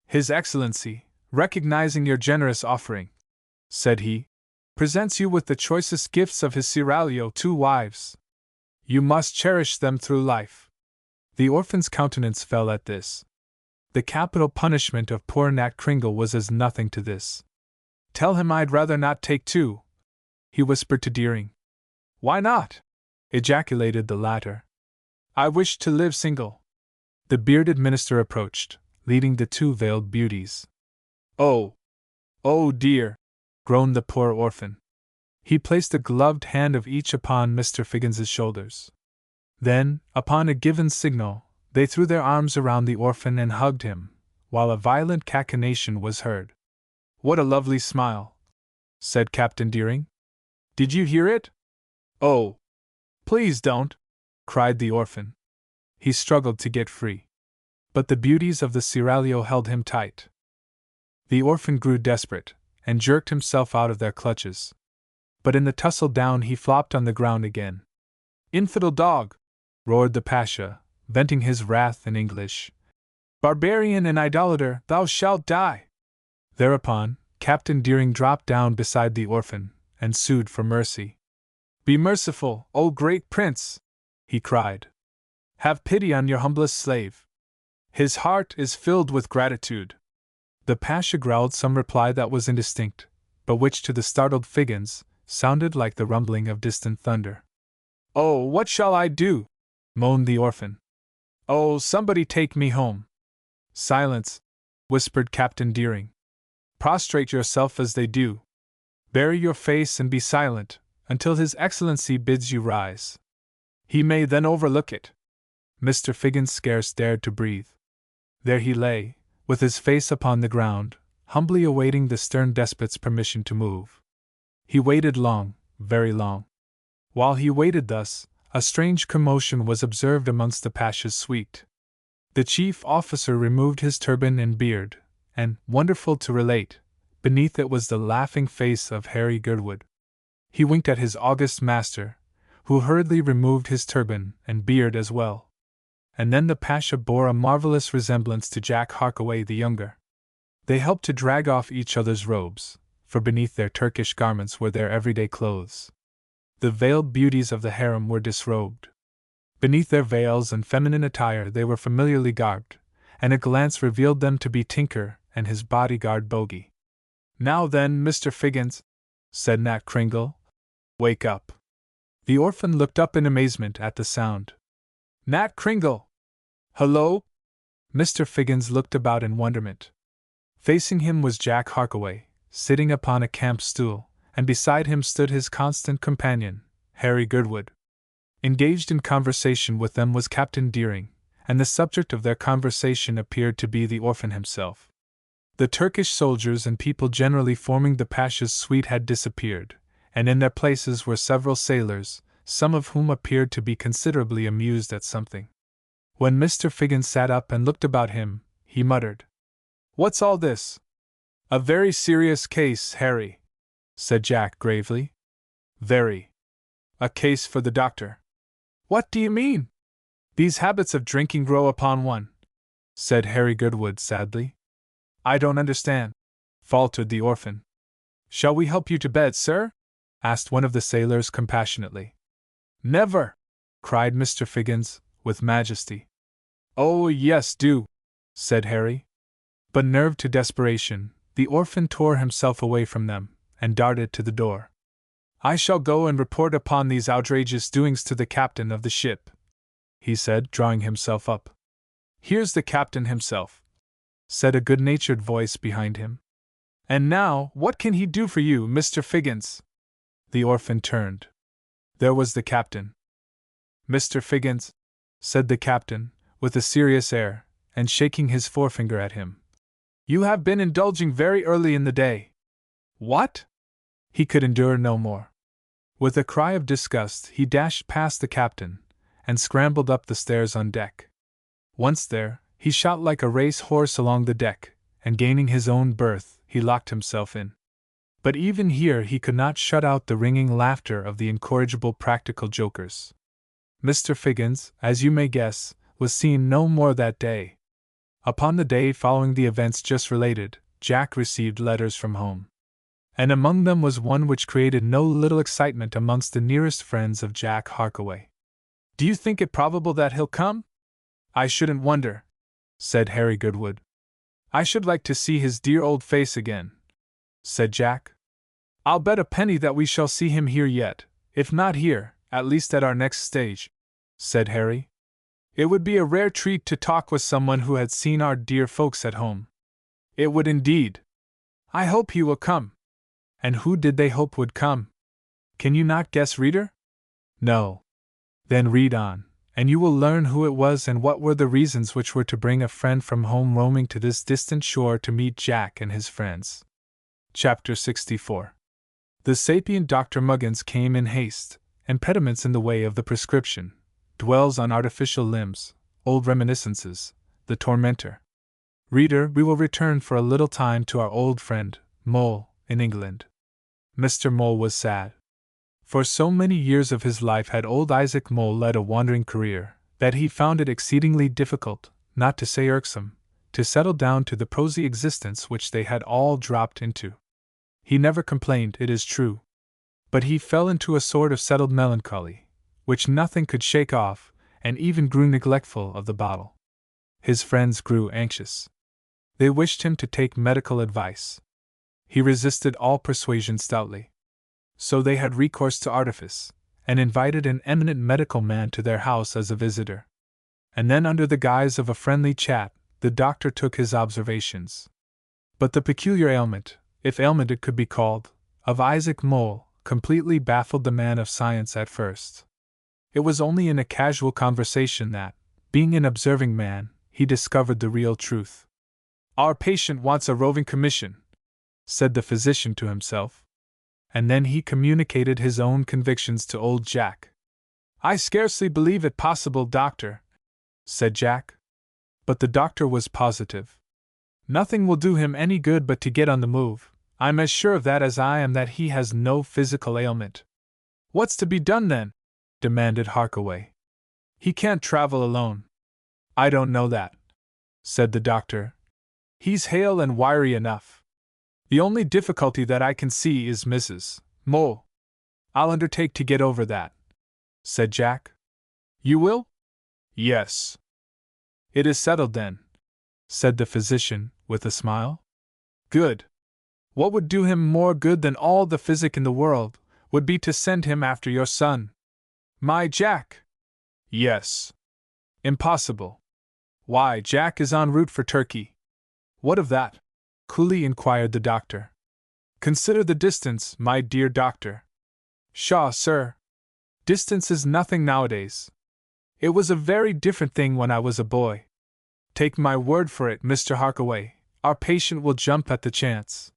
Speaker 1: His Excellency, recognizing your generous offering, said he, presents you with the choicest gifts of his seraglio 2 wives. You must cherish them through life. The orphan's countenance fell at this. The capital punishment of poor Nat Kringle was as nothing to this. Tell him I'd rather not take 2, he whispered to Deering. Why not? Ejaculated the latter. I wish to live single. The bearded minister approached, leading the 2 veiled beauties. Oh! Oh dear! Groaned the poor orphan. He placed a gloved hand of each upon Mr. Figgins's shoulders. Then, upon a given signal, they threw their arms around the orphan and hugged him, while a violent cachinnation was heard. What a lovely smile, said Captain Deering. Did you hear it? Oh! Please don't, cried the orphan. He struggled to get free. But the beauties of the seraglio held him tight. The orphan grew desperate, and jerked himself out of their clutches. But in the tussle down he flopped on the ground again. Infidel dog! Roared the Pasha, venting his wrath in English. Barbarian and idolater, thou shalt die! Thereupon, Captain Deering dropped down beside the orphan, and sued for mercy. Be merciful, O great prince! He cried. Have pity on your humblest slave. His heart is filled with gratitude. The Pasha growled some reply that was indistinct, but which to the startled Figgins sounded like the rumbling of distant thunder. "Oh, what shall I do?" moaned the orphan. "Oh, somebody take me home." "Silence," whispered Captain Deering. "Prostrate yourself as they do. Bury your face and be silent, until His Excellency bids you rise. He may then overlook it." Mr. Figgins scarce dared to breathe. There he lay, with his face upon the ground, humbly awaiting the stern despot's permission to move. He waited long, very long. While he waited thus, a strange commotion was observed amongst the Pasha's suite. The chief officer removed his turban and beard, and, wonderful to relate, beneath it was the laughing face of Harry Girdwood. He winked at his august master, who hurriedly removed his turban and beard as well. And then the Pasha bore a marvelous resemblance to Jack Harkaway the younger. They helped to drag off each other's robes, for beneath their Turkish garments were their everyday clothes. The veiled beauties of the harem were disrobed. Beneath their veils and feminine attire they were familiarly garbed, and a glance revealed them to be Tinker and his bodyguard Bogey. "Now then, Mr. Figgins," said Nat Kringle, "wake up." The orphan looked up in amazement at the sound. "Nat Kringle! Hello?" Mr. Figgins looked about in wonderment. Facing him was Jack Harkaway, sitting upon a camp stool, and beside him stood his constant companion, Harry Girdwood. Engaged in conversation with them was Captain Deering, and the subject of their conversation appeared to be the orphan himself. The Turkish soldiers and people generally forming the Pasha's suite had disappeared, and in their places were several sailors, some of whom appeared to be considerably amused at something. When Mr. Figgins sat up and looked about him, he muttered, "What's all this?" "A very serious case, Harry," said Jack gravely. "Very. A case for the doctor." "What do you mean?" "These habits of drinking grow upon one," said Harry Girdwood sadly. "I don't understand," faltered the orphan. "Shall we help you to bed, sir?" asked one of the sailors compassionately. "Never!" cried Mr. Figgins, with majesty. "Oh, yes, do," said Harry. But nerved to desperation, the orphan tore himself away from them, and darted to the door. "I shall go and report upon these outrageous doings to the captain of the ship," he said, drawing himself up. "Here's the captain himself," said a good-natured voice behind him. "And now, what can he do for you, Mr. Figgins?" The orphan turned. There was the captain. "Mr. Figgins," said the captain, with a serious air, and shaking his forefinger at him, "you have been indulging very early in the day." "What?" He could endure no more. With a cry of disgust, he dashed past the captain, and scrambled up the stairs on deck. Once there, he shot like a race horse along the deck, and gaining his own berth, he locked himself in. But even here he could not shut out the ringing laughter of the incorrigible practical jokers. Mr. Figgins, as you may guess, was seen no more that day. Upon the day following the events just related, Jack received letters from home. And among them was one which created no little excitement amongst the nearest friends of Jack Harkaway. "Do you think it probable that he'll come?" "I shouldn't wonder," said Harry Girdwood. "I should like to see his dear old face again," said Jack. "I'll bet a penny that we shall see him here yet, if not here, at least at our next stage," said Harry. "It would be a rare treat to talk with someone who had seen our dear folks at home." "It would indeed." "I hope he will come." And who did they hope would come? Can you not guess, reader? No. Then read on, and you will learn who it was and what were the reasons which were to bring a friend from home roaming to this distant shore to meet Jack and his friends. Chapter 64. The sapient Dr. Muggins came in haste, impediments in the way of the prescription, dwells on artificial limbs, old reminiscences, the tormentor. Reader, we will return for a little time to our old friend, Mole, in England. Mr. Mole was sad. For so many years of his life had old Isaac Mole led a wandering career, that he found it exceedingly difficult, not to say irksome, to settle down to the prosy existence which they had all dropped into. He never complained, it is true, but he fell into a sort of settled melancholy, which nothing could shake off, and even grew neglectful of the bottle. His friends grew anxious. They wished him to take medical advice. He resisted all persuasion stoutly. So they had recourse to artifice, and invited an eminent medical man to their house as a visitor. And then, under the guise of a friendly chat, the doctor took his observations. But the peculiar ailment, if ailment it could be called, of Isaac Mole, completely baffled the man of science at first. It was only in a casual conversation that, being an observing man, he discovered the real truth. "Our patient wants a roving commission," said the physician to himself. And then he communicated his own convictions to old Jack. "I scarcely believe it possible, doctor," said Jack. But the doctor was positive. "Nothing will do him any good but to get on the move. I'm as sure of that as I am that he has no physical ailment." "What's to be done then?" demanded Harkaway. "He can't travel alone." "I don't know that," said the doctor. "He's hale and wiry enough. The only difficulty that I can see is Mrs. Mole." "I'll undertake to get over that," said Jack. "You will?" "Yes." "It is settled then," said the physician, with a smile. "Good. What would do him more good than all the physic in the world would be to send him after your son." "My Jack!" "Yes." "Impossible." "Why, Jack is en route for Turkey." "What of that?" coolly inquired the doctor. "Consider the distance, my dear doctor." "Pshaw, sir! Distance is nothing nowadays. It was a very different thing when I was a boy. Take my word for it, Mr. Harkaway, our patient will jump at the chance.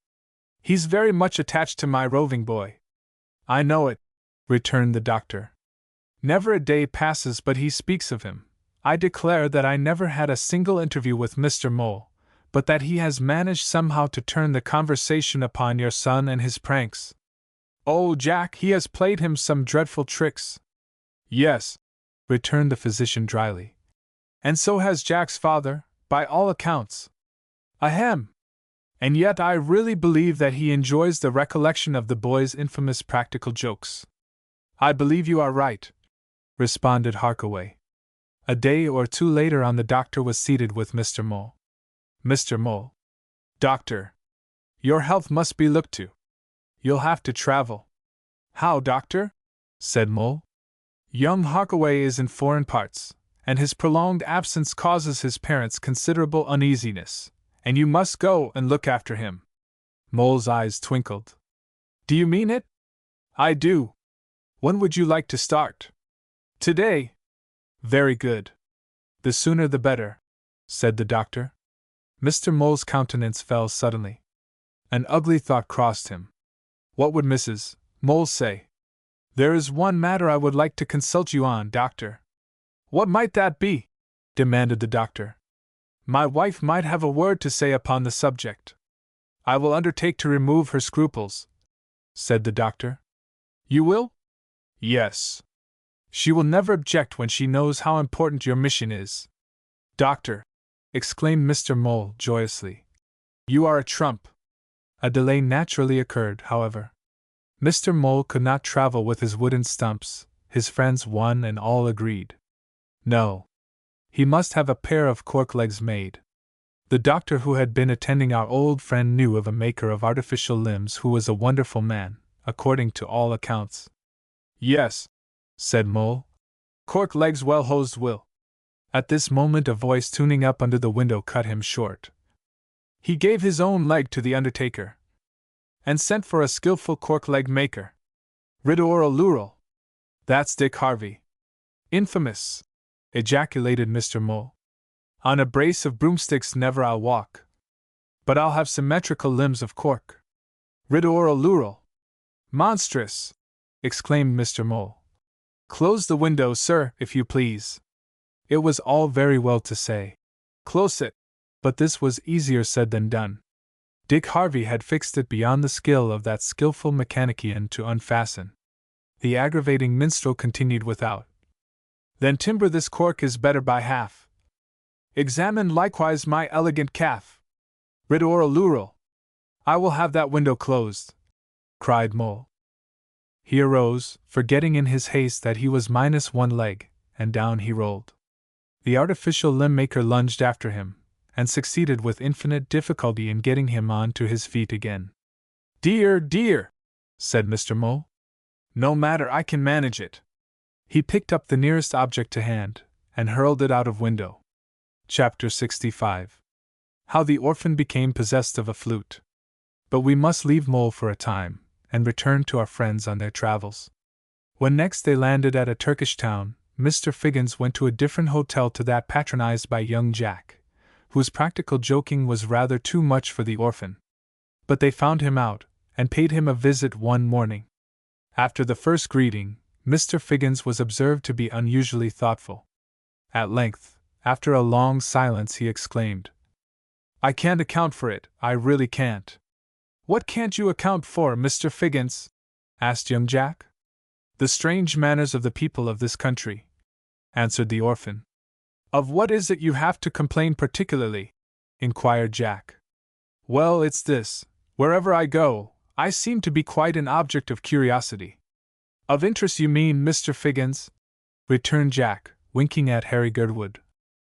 Speaker 1: He's very much attached to my roving boy." "I know it," returned the doctor. "Never a day passes but he speaks of him. I declare that I never had a single interview with Mr. Mole, but that he has managed somehow to turn the conversation upon your son and his pranks." "Oh, Jack, he has played him some dreadful tricks." "Yes," returned the physician dryly. "And so has Jack's father, by all accounts." "Ahem! And yet I really believe that he enjoys the recollection of the boy's infamous practical jokes." "I believe you are right," responded Harkaway. A day or two later on, the doctor was seated with Mr. Mole. "Mr. Mole. Doctor. Your health must be looked to. You'll have to travel." "How, doctor?" said Mole. "Young Harkaway is in foreign parts, and his prolonged absence causes his parents considerable uneasiness, and you must go and look after him." Mole's eyes twinkled. "Do you mean it?" "I do." "When would you like to start?" "Today." "Very good. The sooner the better," said the doctor. Mr. Mole's countenance fell suddenly. An ugly thought crossed him. What would Mrs. Mole say? "There is one matter I would like to consult you on, doctor." "What might that be?" demanded the doctor. "My wife might have a word to say upon the subject." "I will undertake to remove her scruples," said the doctor. "You will?" "Yes." "She will never object when she knows how important your mission is." "Doctor," exclaimed Mr. Mole joyously, "you are a trump." A delay naturally occurred, however. Mr. Mole could not travel with his wooden stumps, his friends one and all agreed. No. He must have a pair of cork legs made. The doctor who had been attending our old friend knew of a maker of artificial limbs who was a wonderful man, according to all accounts. "Yes," said Mole. "Cork legs well hosed will." At this moment a voice tuning up under the window cut him short. He gave his own leg to the undertaker, and sent for a skilful cork-leg maker. Ridorolural. That's Dick Harvey. "Infamous!" ejaculated Mr. Mole. "On a brace of broomsticks never I'll walk. But I'll have symmetrical limbs of cork." "Ridorolural! Monstrous!" exclaimed Mr. Mole. "Close the window, sir, if you please." It was all very well to say, "Close it," but this was easier said than done. Dick Harvey had fixed it beyond the skill of that skillful mechanician to unfasten. The aggravating minstrel continued without. "Then timber this cork is better by half. Examine likewise my elegant calf. Ridorolural! I will have that window closed," cried Mole. He arose, forgetting in his haste that he was minus one leg, and down he rolled. The artificial limb maker lunged after him, and succeeded with infinite difficulty in getting him on to his feet again. Dear, dear, said Mr. Mole. No matter, I can manage it. He picked up the nearest object to hand, and hurled it out of window. Chapter 65. How the orphan became possessed of a flute. But we must leave Mole for a time, and return to our friends on their travels. When next they landed at a Turkish town, Mr. Figgins went to a different hotel to that patronized by young Jack, whose practical joking was rather too much for the orphan. But they found him out, and paid him a visit one morning. After the first greeting, Mr. Figgins was observed to be unusually thoughtful. At length, after a long silence, he exclaimed, I can't account for it, I really can't. What can't you account for, Mr. Figgins? Asked young Jack. The strange manners of the people of this country, answered the orphan. Of what is it you have to complain particularly? Inquired Jack. Well, it's this: wherever I go, I seem to be quite an object of curiosity. Of interest, you mean, Mr. Figgins? Returned Jack, winking at Harry Girdwood.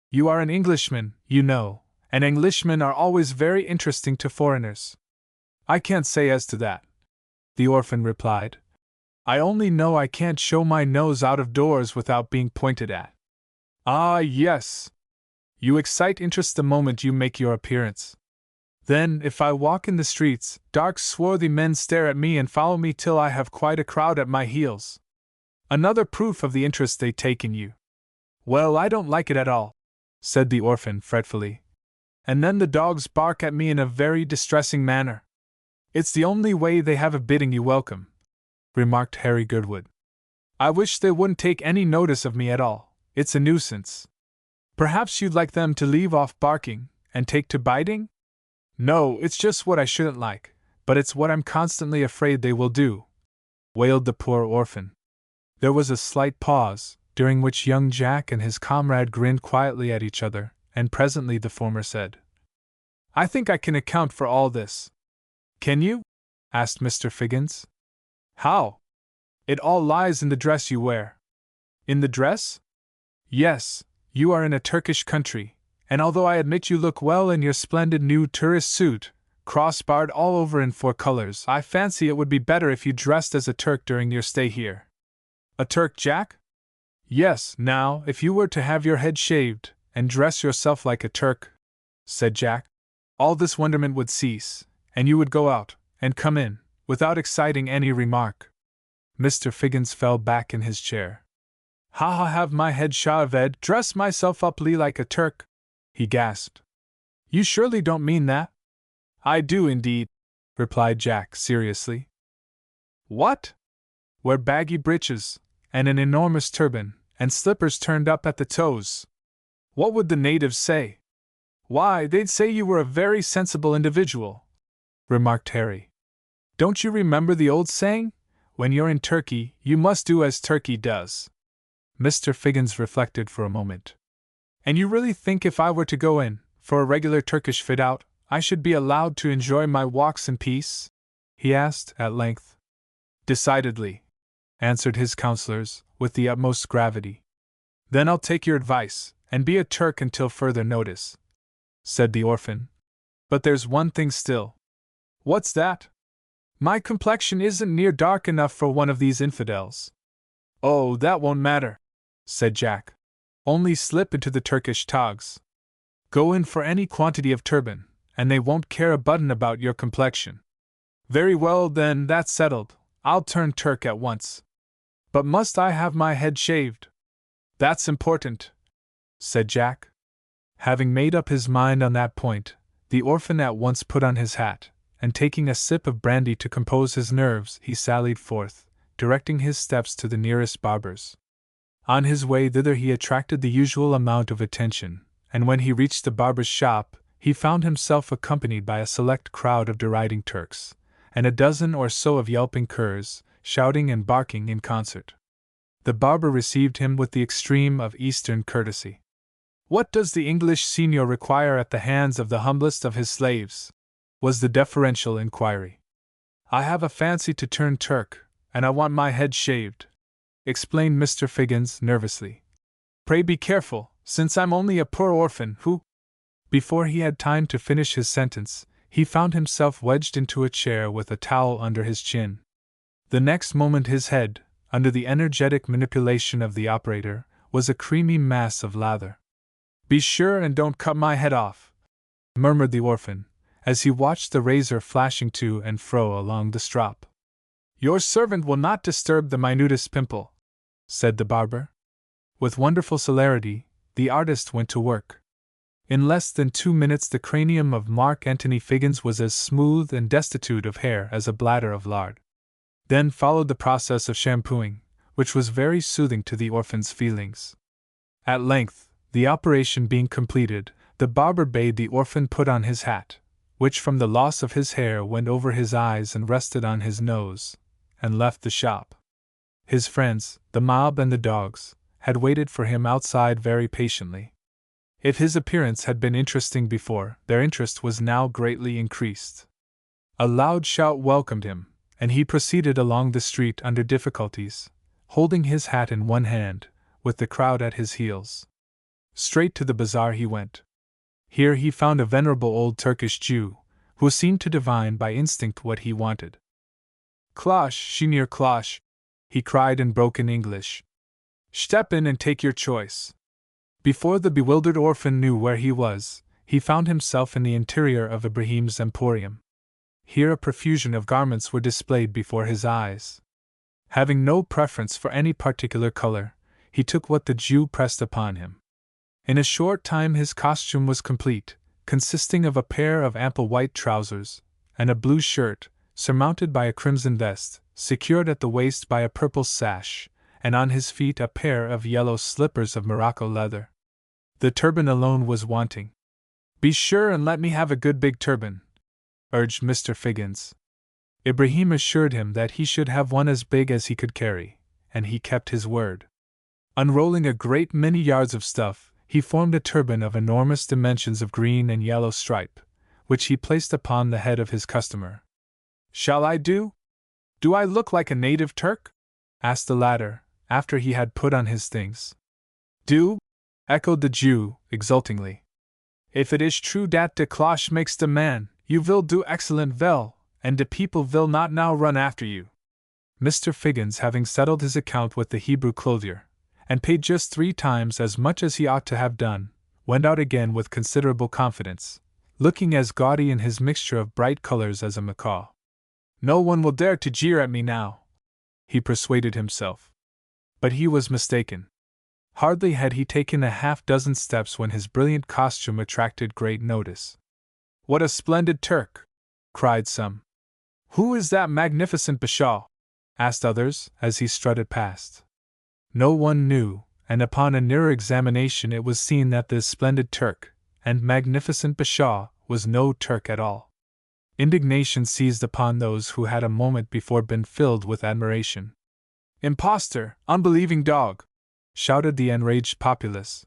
Speaker 1: You are an Englishman, you know, and Englishmen are always very interesting to foreigners. I can't say as to that, the orphan replied. I only know I can't show my nose out of doors without being pointed at. Ah, yes. You excite interest the moment you make your appearance. Then, if I walk in the streets, dark swarthy men stare at me and follow me till I have quite a crowd at my heels. Another proof of the interest they take in you. Well, I don't like it at all, said the orphan fretfully. And then the dogs bark at me in a very distressing manner. It's the only way they have of bidding you welcome, remarked Harry Girdwood. I wish they wouldn't take any notice of me at all. It's a nuisance. Perhaps you'd like them to leave off barking, and take to biting? No, it's just what I shouldn't like, but it's what I'm constantly afraid they will do, wailed the poor orphan. There was a slight pause, during which young Jack and his comrade grinned quietly at each other, and presently the former said, I think I can account for all this. Can you? Asked Mr. Figgins. How? It all lies in the dress you wear. In the dress? Yes, you are in a Turkish country, and although I admit you look well in your splendid new tourist suit, cross-barred all over in 4 colors, I fancy it would be better if you dressed as a Turk during your stay here. A Turk, Jack? Yes, now, if you were to have your head shaved, and dress yourself like a Turk, said Jack, all this wonderment would cease, and you would go out, and come in, without exciting any remark. Mr. Figgins fell back in his chair. Ha, have my head shaved, dress myself up like a Turk, he gasped. You surely don't mean that? I do indeed, replied Jack seriously. What? Wear baggy breeches, and an enormous turban, and slippers turned up at the toes. What would the natives say? Why, they'd say you were a very sensible individual, remarked Harry. Don't you remember the old saying? When you're in Turkey, you must do as Turkey does. Mr. Figgins reflected for a moment. And you really think if I were to go in, for a regular Turkish fit-out, I should be allowed to enjoy my walks in peace? He asked, at length. Decidedly, answered his counselors, with the utmost gravity. Then I'll take your advice, and be a Turk until further notice, said the orphan. But there's one thing still. What's that? My complexion isn't near dark enough for one of these infidels. Oh, that won't matter, said Jack. Only slip into the Turkish togs. Go in for any quantity of turban, and they won't care a button about your complexion. Very well, then, that's settled. I'll turn Turk at once. But must I have my head shaved? That's important, said Jack. Having made up his mind on that point, the orphan at once put on his hat, and taking a sip of brandy to compose his nerves, he sallied forth, directing his steps to the nearest barber's. On his way thither he attracted the usual amount of attention, and when he reached the barber's shop, he found himself accompanied by a select crowd of deriding Turks, and a dozen or so of yelping curs, shouting and barking in concert. The barber received him with the extreme of Eastern courtesy. What does the English senior require at the hands of the humblest of his slaves? Was the deferential inquiry. I have a fancy to turn Turk, and I want my head shaved, explained Mr. Figgins nervously. Pray be careful, since I'm only a poor orphan who—" Before he had time to finish his sentence, he found himself wedged into a chair with a towel under his chin. The next moment his head, under the energetic manipulation of the operator, was a creamy mass of lather. "Be sure and don't cut my head off," murmured the orphan, as he watched the razor flashing to and fro along the strop. "Your servant will not disturb the minutest pimple," said the barber. With wonderful celerity, the artist went to work. In less than 2 minutes the cranium of Mark Antony Figgins was as smooth and destitute of hair as a bladder of lard. Then followed the process of shampooing, which was very soothing to the orphan's feelings. At length, the operation being completed, the barber bade the orphan put on his hat, which from the loss of his hair went over his eyes and rested on his nose, and left the shop. His friends, the mob and the dogs, had waited for him outside very patiently. If his appearance had been interesting before, their interest was now greatly increased. A loud shout welcomed him, and he proceeded along the street under difficulties, holding his hat in one hand, with the crowd at his heels. Straight to the bazaar he went. Here he found a venerable old Turkish Jew, who seemed to divine by instinct what he wanted. "Klosh, Shinir Klosh," he cried in broken English. "Step in and take your choice." Before the bewildered orphan knew where he was, he found himself in the interior of Ibrahim's emporium. Here a profusion of garments were displayed before his eyes. Having no preference for any particular color, he took what the Jew pressed upon him. In a short time his costume was complete, consisting of a pair of ample white trousers, and a blue shirt, surmounted by a crimson vest, secured at the waist by a purple sash, and on his feet a pair of yellow slippers of Morocco leather. The turban alone was wanting. "Be sure and let me have a good big turban," urged Mr. Figgins. Ibrahim assured him that he should have one as big as he could carry, and he kept his word. Unrolling a great many yards of stuff, he formed a turban of enormous dimensions of green and yellow stripe, which he placed upon the head of his customer. "Shall I do? Do I look like a native Turk?" asked the latter, after he had put on his things. "Do?" echoed the Jew, exultingly. "If it is true dat de cloche makes de man, you will do excellent vel, and de people will not now run after you." Mr. Figgins, having settled his account with the Hebrew clothier, and paid just 3 times as much as he ought to have done, went out again with considerable confidence, looking as gaudy in his mixture of bright colors as a macaw. "No one will dare to jeer at me now," he persuaded himself. But he was mistaken. Hardly had he taken a half-dozen steps when his brilliant costume attracted great notice. "What a splendid Turk!" cried some. "Who is that magnificent bashaw?" asked others, as he strutted past. No one knew, and upon a nearer examination it was seen that this splendid Turk and magnificent bashaw was no Turk at all. Indignation seized upon those who had a moment before been filled with admiration. "Impostor, unbelieving dog!" shouted the enraged populace.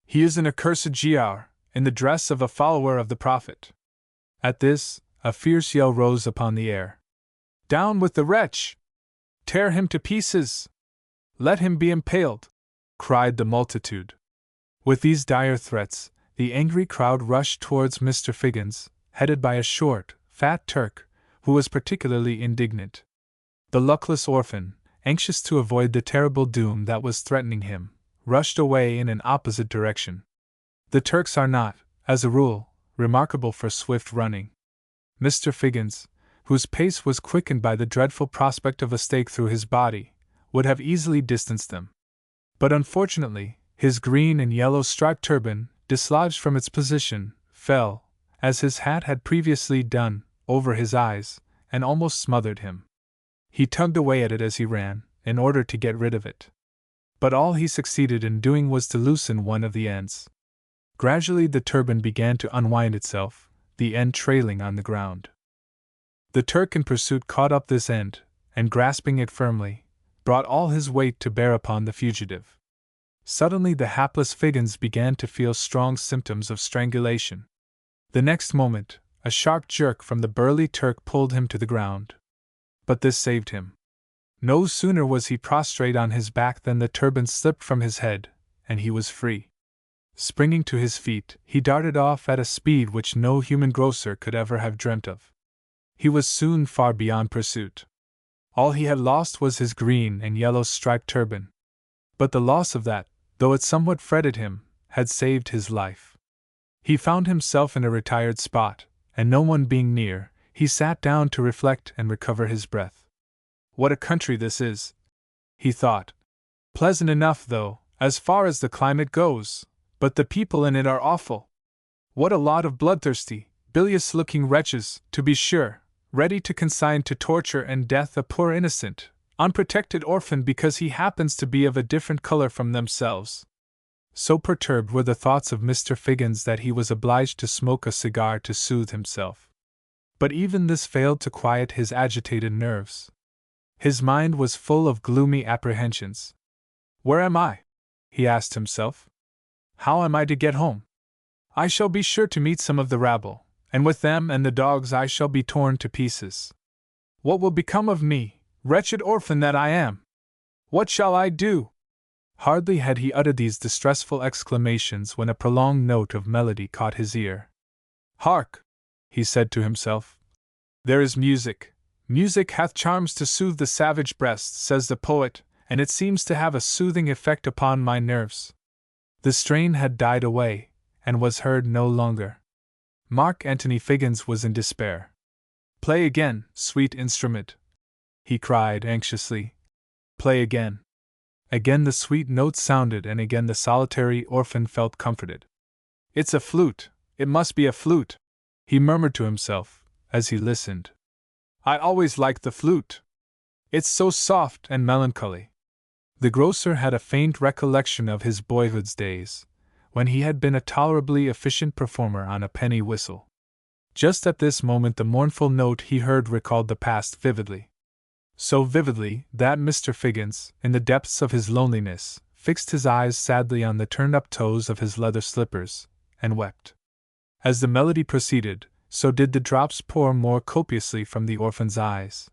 Speaker 1: "He is an accursed Giaour, in the dress of a follower of the Prophet." At this, a fierce yell rose upon the air. "Down with the wretch! Tear him to pieces! Let him be impaled!" cried the multitude. With these dire threats, the angry crowd rushed towards Mr. Figgins, headed by a short, fat Turk, who was particularly indignant. The luckless orphan, anxious to avoid the terrible doom that was threatening him, rushed away in an opposite direction. The Turks are not, as a rule, remarkable for swift running. Mr. Figgins, whose pace was quickened by the dreadful prospect of a stake through his body, would have easily distanced them. But unfortunately, his green and yellow striped turban, dislodged from its position, fell, as his hat had previously done, over his eyes, and almost smothered him. He tugged away at it as he ran, in order to get rid of it. But all he succeeded in doing was to loosen one of the ends. Gradually the turban began to unwind itself, the end trailing on the ground. The Turk in pursuit caught up this end, and grasping it firmly, brought all his weight to bear upon the fugitive. Suddenly the hapless Figgins began to feel strong symptoms of strangulation. The next moment, a sharp jerk from the burly Turk pulled him to the ground. But this saved him. No sooner was he prostrate on his back than the turban slipped from his head, and he was free. Springing to his feet, he darted off at a speed which no human grocer could ever have dreamt of. He was soon far beyond pursuit. All he had lost was his green and yellow striped turban. But the loss of that, though it somewhat fretted him, had saved his life. He found himself in a retired spot, and no one being near, he sat down to reflect and recover his breath. What a country this is, he thought. Pleasant enough, though, as far as the climate goes, but the people in it are awful. What a lot of bloodthirsty, bilious-looking wretches, to be sure, ready to consign to torture and death a poor innocent, unprotected orphan because he happens to be of a different color from themselves. So perturbed were the thoughts of Mr. Figgins that he was obliged to smoke a cigar to soothe himself. But even this failed to quiet his agitated nerves. His mind was full of gloomy apprehensions. Where am I? He asked himself. How am I to get home? I shall be sure to meet some of the rabble, and with them and the dogs I shall be torn to pieces. What will become of me, wretched orphan that I am? What shall I do? Hardly had he uttered these distressful exclamations when a prolonged note of melody caught his ear. Hark! He said to himself. There is music. Music hath charms to soothe the savage breast, says the poet, and it seems to have a soothing effect upon my nerves. The strain had died away, and was heard no longer. Mark Antony Figgins was in despair. Play again, sweet instrument, he cried anxiously. Play again. Again the sweet notes sounded, and again the solitary orphan felt comforted. It's a flute, it must be a flute, he murmured to himself, as he listened. I always liked the flute. It's so soft and melancholy. The grocer had a faint recollection of his boyhood's days, when he had been a tolerably efficient performer on a penny whistle. Just at this moment the mournful note he heard recalled the past vividly. So vividly that Mr. Figgins, in the depths of his loneliness, fixed his eyes sadly on the turned-up toes of his leather slippers, and wept. As the melody proceeded, so did the drops pour more copiously from the orphan's eyes.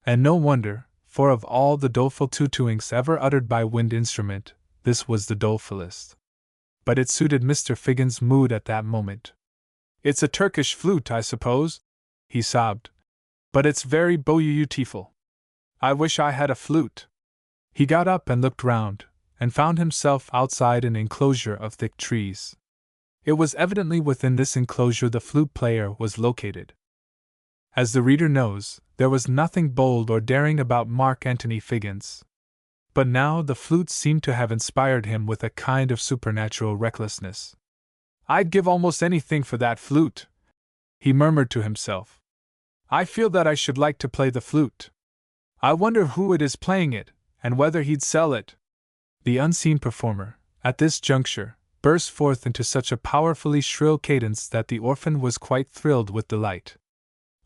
Speaker 1: And no wonder, for of all the doleful tootooings ever uttered by wind instrument, this was the dolefulest. But it suited Mr. Figgins' mood at that moment. It's a Turkish flute, I suppose, he sobbed. But it's very beautiful. I wish I had a flute. He got up and looked round, and found himself outside an enclosure of thick trees. It was evidently within this enclosure the flute player was located. As the reader knows, there was nothing bold or daring about Mark Antony Figgins. But now the flute seemed to have inspired him with a kind of supernatural recklessness. I'd give almost anything for that flute, he murmured to himself. I feel that I should like to play the flute. I wonder who it is playing it, and whether he'd sell it. The unseen performer, at this juncture, burst forth into such a powerfully shrill cadence that the orphan was quite thrilled with delight.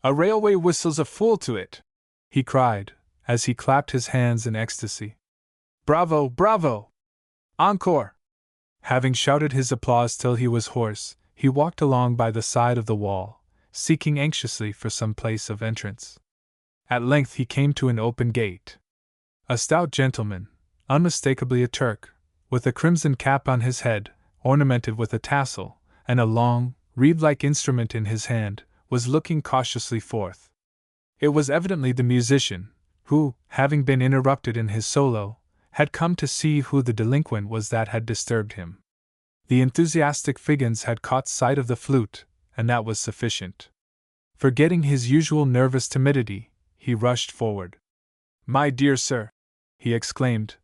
Speaker 1: A railway whistle's a fool to it, he cried, as he clapped his hands in ecstasy. Bravo, bravo! Encore! Having shouted his applause till he was hoarse, he walked along by the side of the wall, seeking anxiously for some place of entrance. At length he came to an open gate. A stout gentleman, unmistakably a Turk, with a crimson cap on his head, ornamented with a tassel, and a long, reed-like instrument in his hand, was looking cautiously forth. It was evidently the musician, who, having been interrupted in his solo, had come to see who the delinquent was that had disturbed him. The enthusiastic Figgins had caught sight of the flute, and that was sufficient. Forgetting his usual nervous timidity, he rushed forward. My dear sir, he exclaimed,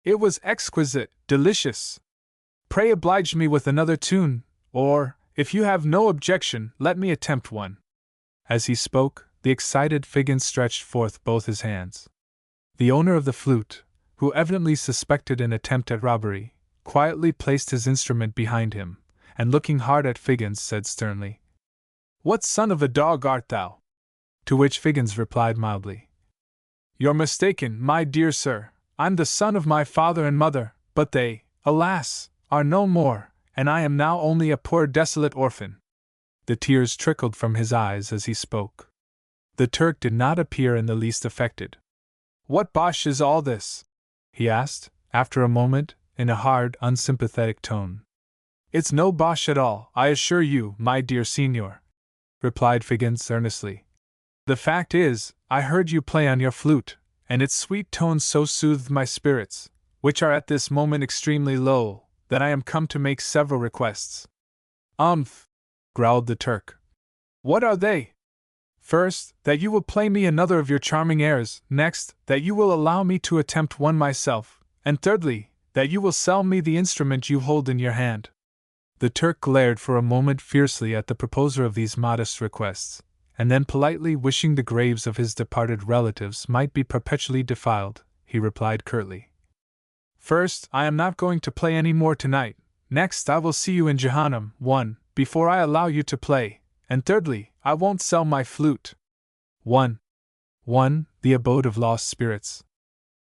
Speaker 1: it was exquisite, delicious. Pray oblige me with another tune, or, if you have no objection, let me attempt one. As he spoke, the excited Figgins stretched forth both his hands. The owner of the flute, who evidently suspected an attempt at robbery, quietly placed his instrument behind him, and looking hard at Figgins said sternly, What son of a dog art thou? To which Figgins replied mildly, You're mistaken, my dear sir, I'm the son of my father and mother, but they, alas, are no more, and I am now only a poor desolate orphan. The tears trickled from his eyes as he spoke. The Turk did not appear in the least affected. What bosh is all this? He asked, after a moment, in a hard, unsympathetic tone. It's no bosh at all, I assure you, my dear Signor, replied Figgins earnestly. The fact is, I heard you play on your flute, and its sweet tones so soothed my spirits, which are at this moment extremely low, that I am come to make several requests. Growled the Turk. What are they? First, that you will play me another of your charming airs, next, that you will allow me to attempt one myself, and thirdly, that you will sell me the instrument you hold in your hand. The Turk glared for a moment fiercely at the proposer of these modest requests, and then politely wishing the graves of his departed relatives might be perpetually defiled, he replied curtly. First, I am not going to play any more tonight. Next, I will see you in Jehannam, before I allow you to play, and thirdly, I won't sell my flute. 1. The abode of lost spirits.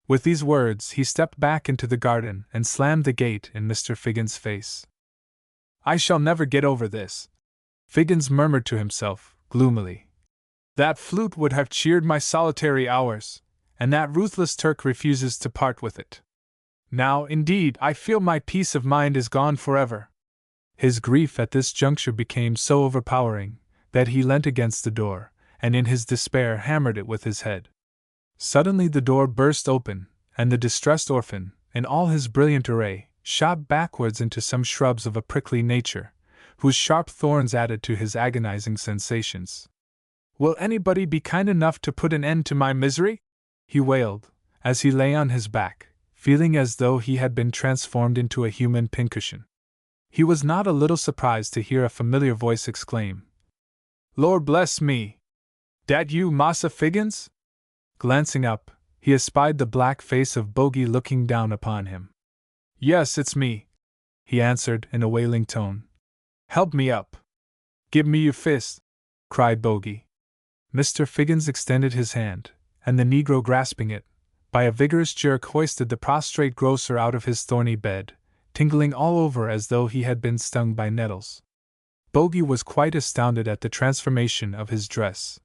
Speaker 1: With these words, he stepped back into the garden and slammed the gate in Mr. Figgins' face. I shall never get over this, Figgins murmured to himself, gloomily. That flute would have cheered my solitary hours, and that ruthless Turk refuses to part with it. Now, indeed, I feel my peace of mind is gone forever. His grief at this juncture became so overpowering that he leant against the door, and in his despair hammered it with his head. Suddenly the door burst open, and the distressed orphan, in all his brilliant array, shot backwards into some shrubs of a prickly nature, whose sharp thorns added to his agonizing sensations. Will anybody be kind enough to put an end to my misery? He wailed, as he lay on his back, feeling as though he had been transformed into a human pincushion. He was not a little surprised to hear a familiar voice exclaim, Lord bless me! Dat you, Massa Figgins? Glancing up, he espied the black face of Bogey looking down upon him. Yes, it's me, he answered in a wailing tone. Help me up. Give me your fist, cried Bogey. Mr. Figgins extended his hand, and the negro grasping it, by a vigorous jerk hoisted the prostrate grocer out of his thorny bed, tingling all over as though he had been stung by nettles. Bogey was quite astounded at the transformation of his dress.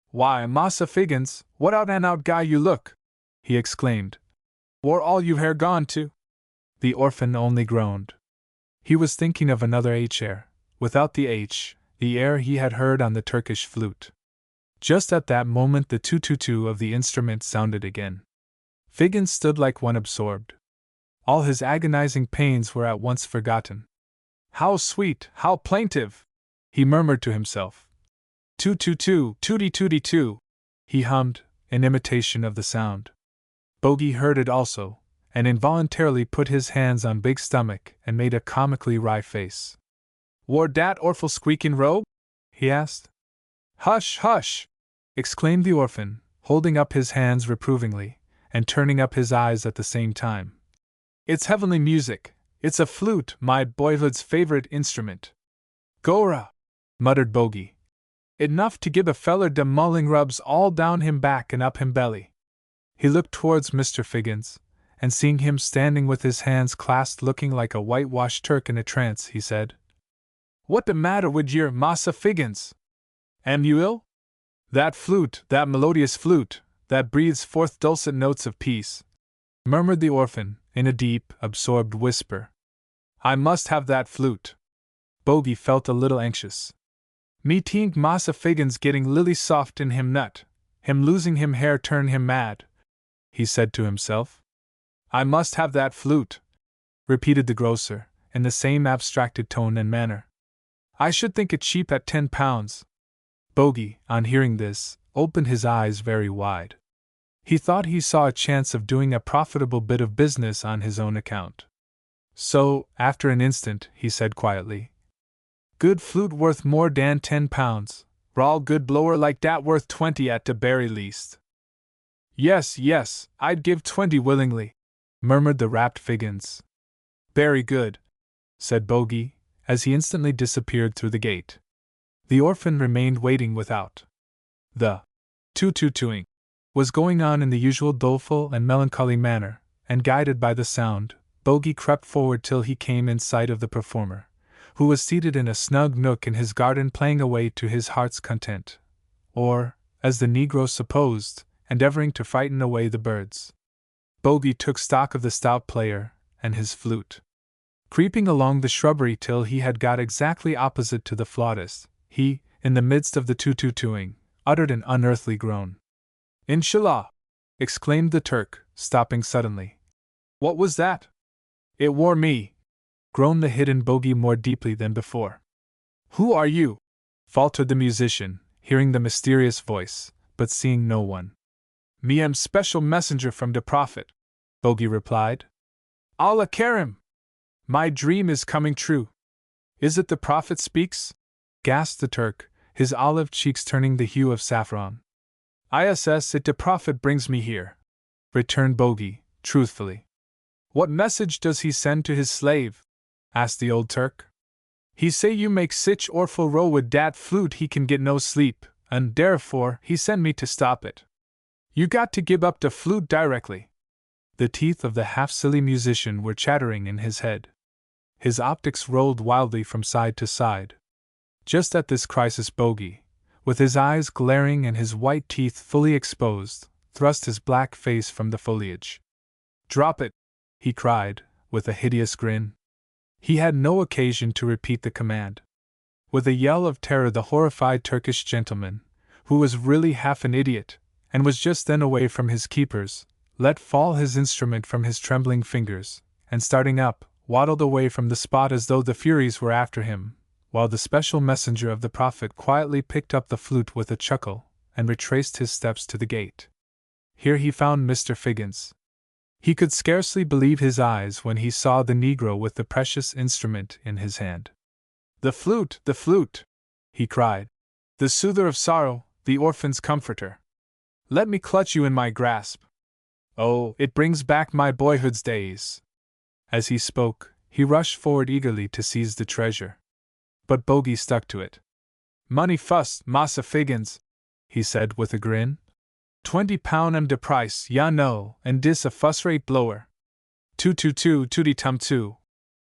Speaker 1: Why, Massa Figgins, what out and out guy you look! He exclaimed. Where all you hair gone to? The orphan only groaned. He was thinking of another H air, without the H, the air he had heard on the Turkish flute. Just at that moment the tu-tu-tu of the instrument sounded again. Figgins stood like one absorbed. All his agonizing pains were at once forgotten. How sweet, how plaintive! He murmured to himself. Tu-tu-tu, tooty-tooty-too, he hummed, in imitation of the sound. Bogey heard it also, and involuntarily put his hands on Big Stomach and made a comically wry face. War dat orful squeakin' rogue? He asked. Hush, hush! Exclaimed the orphan, holding up his hands reprovingly, and turning up his eyes at the same time. It's heavenly music. It's a flute, my boyhood's favorite instrument. Gora! Muttered Bogey. Enough to give a feller dem mulling rubs all down him back and up him belly. He looked towards Mr. Figgins, and seeing him standing with his hands clasped looking like a whitewashed Turk in a trance, he said, What the matter wid yer, Massa Figgins? Am you ill? That flute, that melodious flute, that breathes forth dulcet notes of peace, murmured the orphan, in a deep, absorbed whisper. I must have that flute. Bogey felt a little anxious. Me tink Massa Figgins getting lily soft in him nut, him losing him hair turn him mad, he said to himself. I must have that flute, repeated the grocer, in the same abstracted tone and manner. I should think it cheap at £10. Bogey, on hearing this, opened his eyes very wide. He thought he saw a chance of doing a profitable bit of business on his own account. So, after an instant, he said quietly, Good flute worth more dan £10, rawl good blower like dat worth 20 at de berry least. Yes, I'd give 20 willingly, murmured the rapt Figgins. Very good, said Bogey, as he instantly disappeared through the gate. The orphan remained waiting without. The tu-tu-tuing was going on in the usual doleful and melancholy manner, and guided by the sound, Bogey crept forward till he came in sight of the performer, who was seated in a snug nook in his garden playing away to his heart's content, or, as the negro supposed, endeavoring to frighten away the birds. Bogey took stock of the stout player and his flute. Creeping along the shrubbery till he had got exactly opposite to the flautist, he, in the midst of the tutu-tuing, uttered an unearthly groan. "Inshallah!" exclaimed the Turk, stopping suddenly. "What was that?" "It wore me," groaned the hidden bogey more deeply than before. "Who are you?" faltered the musician, hearing the mysterious voice, but seeing no one. "Me am special messenger from the Prophet," Bogey replied. "Allah Karim! My dream is coming true." "Is it the Prophet speaks?" gasped the Turk, his olive cheeks turning the hue of saffron. "Iss, it the Prophet brings me here," returned Bogey, truthfully. "What message does he send to his slave?" asked the old Turk. "He say you make sich orful row with dat flute he can get no sleep, and therefore he send me to stop it. You got to give up the flute directly." The teeth of the half-silly musician were chattering in his head. His optics rolled wildly from side to side. Just at this crisis Bogey, with his eyes glaring and his white teeth fully exposed, thrust his black face from the foliage. "Drop it!" he cried, with a hideous grin. He had no occasion to repeat the command. With a yell of terror the horrified Turkish gentleman, who was really half an idiot, and was just then away from his keepers, let fall his instrument from his trembling fingers, and starting up, waddled away from the spot as though the Furies were after him, while the special messenger of the Prophet quietly picked up the flute with a chuckle, and retraced his steps to the gate. Here he found Mr. Figgins. He could scarcely believe his eyes when he saw the Negro with the precious instrument in his hand. The flute, he cried. "The soother of sorrow, the orphan's comforter. Let me clutch you in my grasp. Oh, it brings back my boyhood's days." As he spoke, he rushed forward eagerly to seize the treasure. But Bogey stuck to it. "Money fust, Massa Figgins," he said with a grin. £20 am de price, ya know, and dis a fuss-rate blower. Tooty tum too.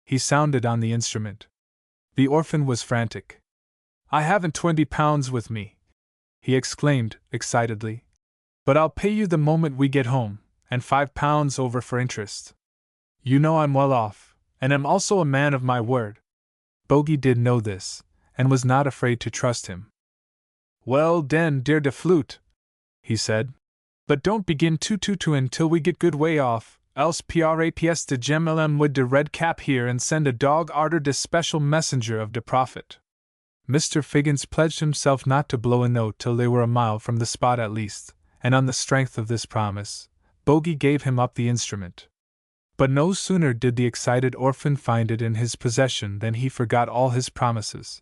Speaker 1: He sounded on the instrument. The orphan was frantic. "I haven't £20 with me," he exclaimed, excitedly. "But I'll pay you the moment we get home, and £5 over for interest. You know I'm well off, and am also a man of my word." Bogey did know this, and was not afraid to trust him. "Well, den, dear de flute," he said. "But don't begin to until we get good way off, else praps de gemlm with de red cap here and send a dog arter de special messenger of de Prophet." Mr. Figgins pledged himself not to blow a note till they were a mile from the spot at least, and on the strength of this promise, Bogey gave him up the instrument. But no sooner did the excited orphan find it in his possession than he forgot all his promises,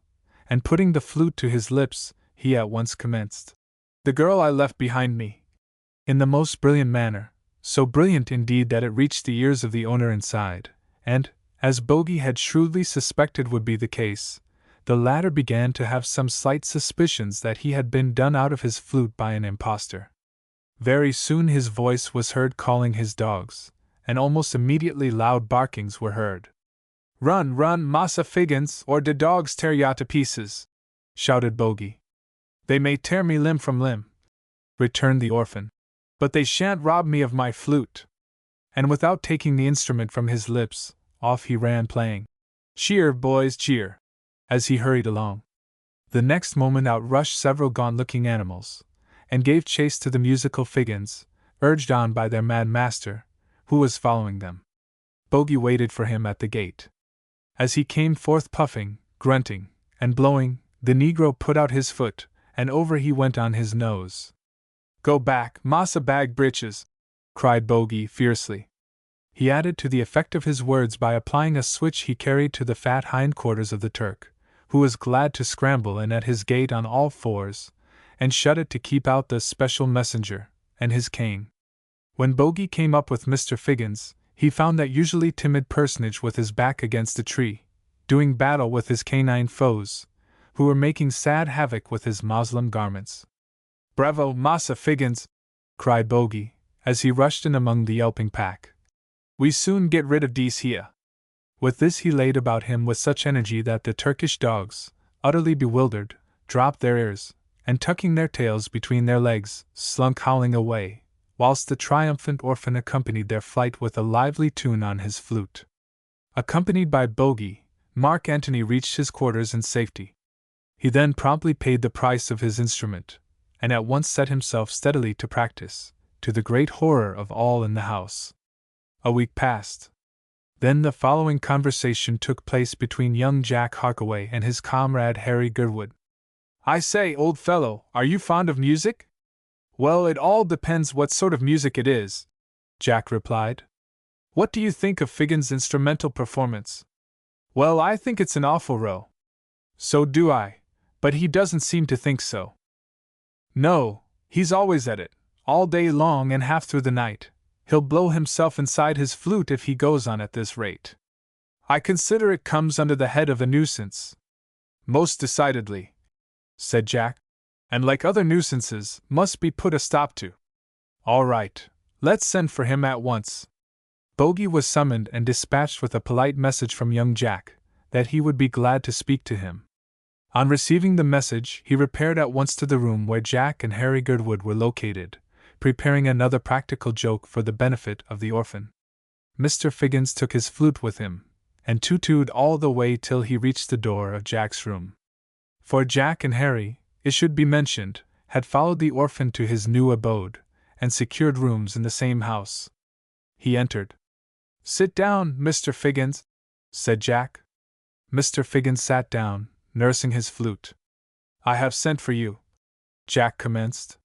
Speaker 1: and putting the flute to his lips, he at once commenced. "The girl I left behind me," in the most brilliant manner, so brilliant indeed that it reached the ears of the owner inside, and, as Bogey had shrewdly suspected would be the case, the latter began to have some slight suspicions that he had been done out of his flute by an impostor. Very soon his voice was heard calling his dogs, and almost immediately loud barkings were heard. "Run, Massa Figgins, or de dogs tear ya to pieces!" shouted Bogey. "They may tear me limb from limb," returned the orphan, "but they shan't rob me of my flute." And without taking the instrument from his lips, off he ran playing, "Cheer, boys, cheer," as he hurried along. The next moment out rushed several gaunt-looking animals, and gave chase to the musical Figgins, urged on by their mad master, who was following them. Bogey waited for him at the gate. As he came forth puffing, grunting, and blowing, the Negro put out his foot, and over he went on his nose. "Go back, Massa Bag Britches!" cried Bogey fiercely. He added to the effect of his words by applying a switch he carried to the fat hindquarters of the Turk, who was glad to scramble in at his gate on all fours, and shut it to keep out the special messenger, and his cane. When Bogey came up with Mr. Figgins, he found that usually timid personage with his back against a tree, doing battle with his canine foes, who were making sad havoc with his Moslem garments. "Bravo, Massa Figgins!" cried Bogey, as he rushed in among the yelping pack. "We soon get rid of dese here." With this he laid about him with such energy that the Turkish dogs, utterly bewildered, dropped their ears, and tucking their tails between their legs, slunk howling away, whilst the triumphant orphan accompanied their flight with a lively tune on his flute. Accompanied by Bogey, Mark Antony reached his quarters in safety. He then promptly paid the price of his instrument, and at once set himself steadily to practice, to the great horror of all in the house. A week passed. Then the following conversation took place between young Jack Harkaway and his comrade Harry Goodwood. "I say, old fellow, are you fond of music?" "Well, it all depends what sort of music it is," Jack replied. "What do you think of Figgins' instrumental performance?" "Well, I think it's an awful row." "So do I, but he doesn't seem to think so." "No, he's always at it, all day long and half through the night. He'll blow himself inside his flute if he goes on at this rate. I consider it comes under the head of a nuisance." "Most decidedly," said Jack, "and like other nuisances, must be put a stop to." "All right, let's send for him at once." Bogey was summoned and dispatched with a polite message from young Jack, that he would be glad to speak to him. On receiving the message, he repaired at once to the room where Jack and Harry Goodwood were located, preparing another practical joke for the benefit of the orphan. Mr. Figgins took his flute with him, and tooted all the way till he reached the door of Jack's room. For Jack and Harry, it should be mentioned, had followed the orphan to his new abode, and secured rooms in the same house. He entered. "Sit down, Mr. Figgins," said Jack. Mr. Figgins sat down, nursing his flute. "I have sent for you," Jack commenced.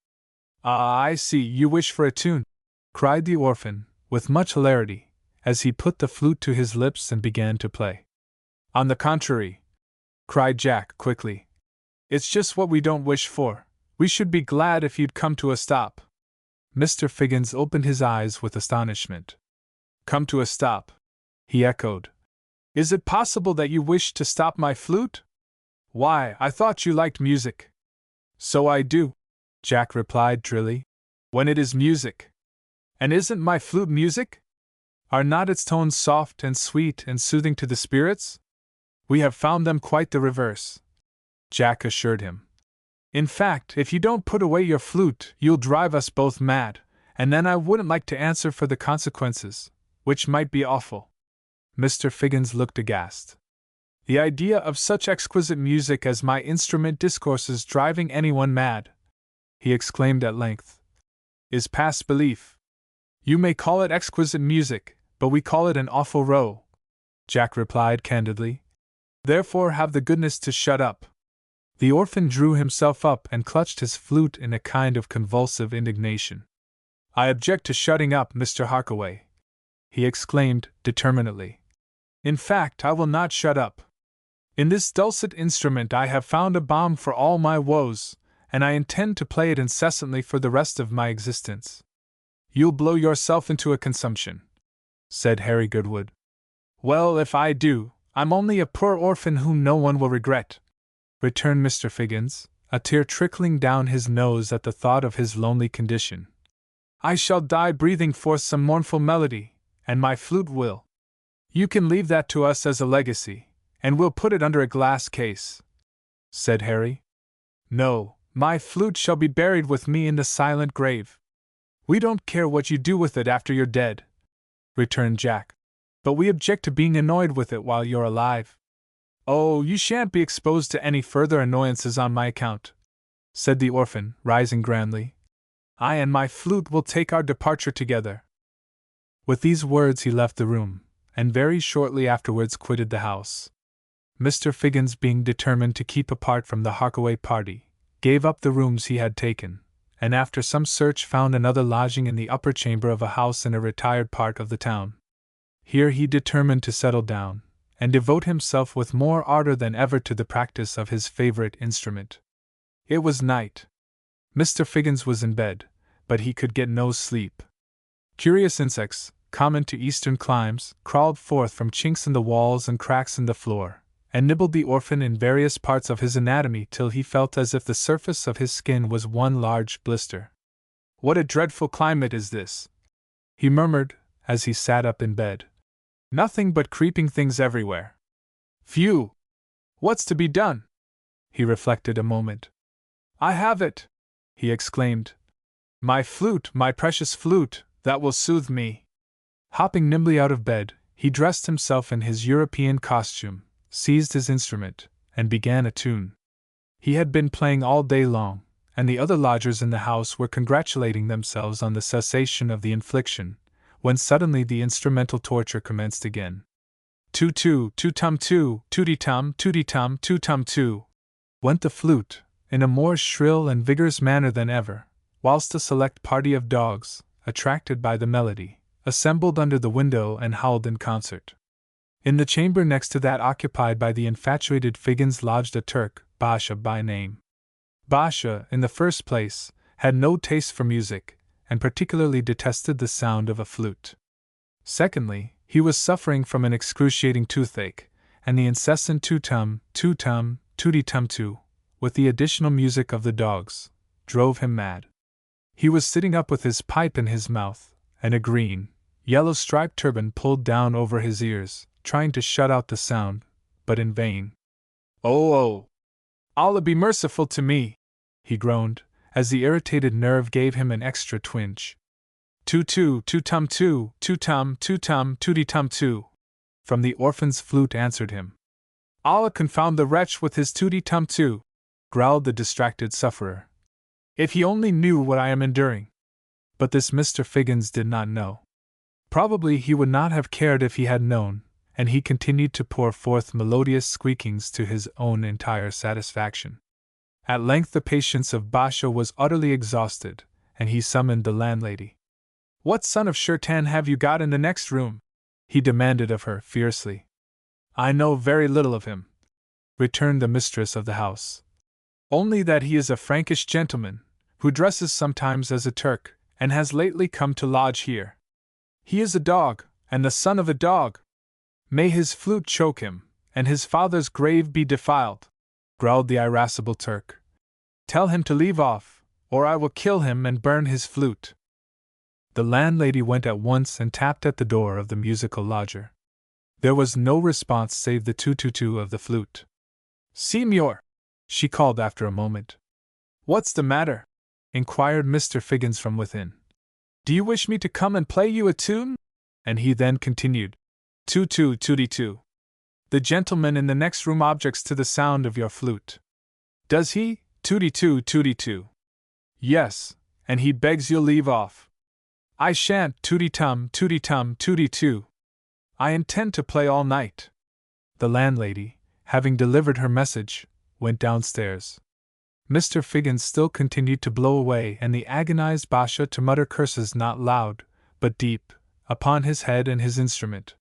Speaker 1: "Ah, I see, you wish for a tune," cried the orphan, with much hilarity, as he put the flute to his lips and began to play. "On the contrary," cried Jack quickly, "it's just what we don't wish for. We should be glad if you'd come to a stop." Mr. Figgins opened his eyes with astonishment. "Come to a stop," he echoed. "Is it possible that you wish to stop my flute? Why, I thought you liked music." "So I do," Jack replied drily, "when it is music. And isn't my flute music? Are not its tones soft and sweet and soothing to the spirits?" "We have found them quite the reverse," Jack assured him. "In fact, if you don't put away your flute, you'll drive us both mad, and then I wouldn't like to answer for the consequences, which might be awful." Mr. Figgins looked aghast. "The idea of such exquisite music as my instrument discourses driving anyone mad," he exclaimed at length, "is past belief. You may call it exquisite music, but we call it an awful row," Jack replied candidly. "Therefore have the goodness to shut up." The orphan drew himself up and clutched his flute in a kind of convulsive indignation. "I object to shutting up, Mr. Harkaway," he exclaimed determinedly. "In fact, I will not shut up. In this dulcet instrument I have found a balm for all my woes, and I intend to play it incessantly for the rest of my existence." "You'll blow yourself into a consumption," said Harry Goodwood. "Well, if I do, I'm only a poor orphan whom no one will regret," returned Mr. Figgins, a tear trickling down his nose at the thought of his lonely condition. "I shall die breathing forth some mournful melody, and my flute will. You can leave that to us as a legacy, and we'll put it under a glass case," said Harry. "No, my flute shall be buried with me in the silent grave." "We don't care what you do with it after you're dead," returned Jack, "but we object to being annoyed with it while you're alive." "Oh, you shan't be exposed to any further annoyances on my account," said the orphan, rising grandly. "I and my flute will take our departure together." With these words he left the room, and very shortly afterwards quitted the house. Mr. Figgins, being determined to keep apart from the Harkaway party, gave up the rooms he had taken, and after some search found another lodging in the upper chamber of a house in a retired part of the town. Here he determined to settle down, and devote himself with more ardor than ever to the practice of his favorite instrument. It was night. Mr. Figgins was in bed, but he could get no sleep. Curious insects, common to eastern climes, crawled forth from chinks in the walls and cracks in the floor, and nibbled the orphan in various parts of his anatomy till he felt as if the surface of his skin was one large blister. "What a dreadful climate is this!" he murmured, as he sat up in bed. "Nothing but creeping things everywhere. Phew! What's to be done?" He reflected a moment. "I have it!" he exclaimed. "My flute, my precious flute, that will soothe me." Hopping nimbly out of bed, he dressed himself in his European costume, seized his instrument, and began a tune. He had been playing all day long, and the other lodgers in the house were congratulating themselves on the cessation of the infliction, when suddenly the instrumental torture commenced again. Too, tooty-tum, too, went the flute, in a more shrill and vigorous manner than ever, whilst a select party of dogs, attracted by the melody, assembled under the window and howled in concert. In the chamber next to that occupied by the infatuated Figgins lodged a Turk, Basha by name. Basha, in the first place, had no taste for music, and particularly detested the sound of a flute. Secondly, he was suffering from an excruciating toothache, and the incessant tooty-tum, tooty-tum, with the additional music of the dogs, drove him mad. He was sitting up with his pipe in his mouth, and a green, yellow striped turban pulled down over his ears, trying to shut out the sound, but in vain. Oh! Allah be merciful to me, he groaned, as the irritated nerve gave him an extra twinge. Tooty-tum, tooty-tum, from the orphan's flute answered him. Allah confound the wretch with his tooty-tum, growled the distracted sufferer. If he only knew what I am enduring. But this Mr. Figgins did not know. Probably he would not have cared if he had known, and he continued to pour forth melodious squeakings to his own entire satisfaction. At length the patience of Basha was utterly exhausted, and he summoned the landlady. "What son of Shaitan have you got in the next room?" he demanded of her fiercely. "I know very little of him," returned the mistress of the house. "Only that he is a Frankish gentleman, who dresses sometimes as a Turk, and has lately come to lodge here. He is a dog, and the son of a dog. May his flute choke him, and his father's grave be defiled," growled the irascible Turk. "Tell him to leave off, or I will kill him and burn his flute." The landlady went at once and tapped at the door of the musical lodger. There was no response save the too-too-too of the flute. "Signor," she called after a moment. "What's the matter?" inquired Mr. Figgins from within. "Do you wish me to come and play you a tune?" And he then continued, "Too-too-tooty-too. The gentleman in the next room objects to the sound of your flute." "Does he? Tooty-too-tooty-too." "Yes, and he begs you'll leave off." "I shan't, tooty-tum, tooty-tum, I intend to play all night." The landlady, having delivered her message, went downstairs. Mr. Figgins still continued to blow away and the agonized Basha to mutter curses not loud, but deep, upon his head and his instrument.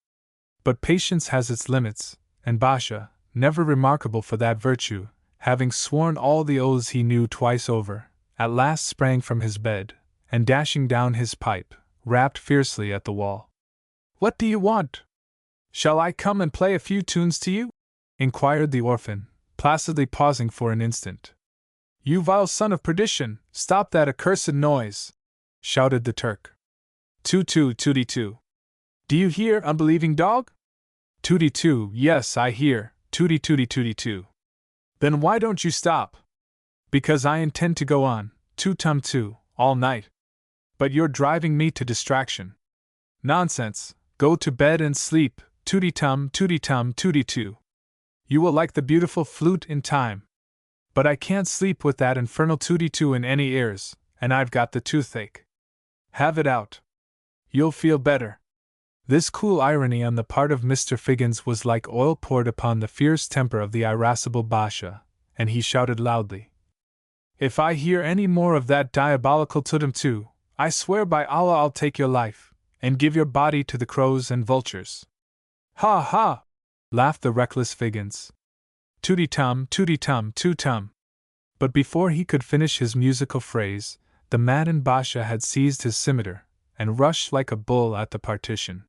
Speaker 1: But patience has its limits, and Basha, never remarkable for that virtue, having sworn all the oaths he knew twice over, at last sprang from his bed, and dashing down his pipe, rapped fiercely at the wall. "What do you want? Shall I come and play a few tunes to you?" inquired the orphan, placidly pausing for an instant. "You vile son of perdition, stop that accursed noise!" shouted the Turk. Too-too-tooty-too. "Do you hear, unbelieving dog?" "Tooty-too, yes, I hear, tooty-tooty-tooty-too." "Then why don't you stop?" "Because I intend to go on, too-tum-too, all night." "But you're driving me to distraction." "Nonsense, go to bed and sleep, tooty-tum, tooty-tum, You will like the beautiful flute in time." "But I can't sleep with that infernal tooty-too in any ears, and I've got the toothache." "Have it out. You'll feel better." This cool irony on the part of Mr. Figgins was like oil poured upon the fierce temper of the irascible Basha, and he shouted loudly, "If I hear any more of that diabolical tootum-too, I swear by Allah I'll take your life, and give your body to the crows and vultures." "Ha ha!" laughed the reckless Figgins. "Tooty-tum, tooty-tum, too-tum." But before he could finish his musical phrase, the maddened Basha had seized his scimitar, and rushed like a bull at the partition.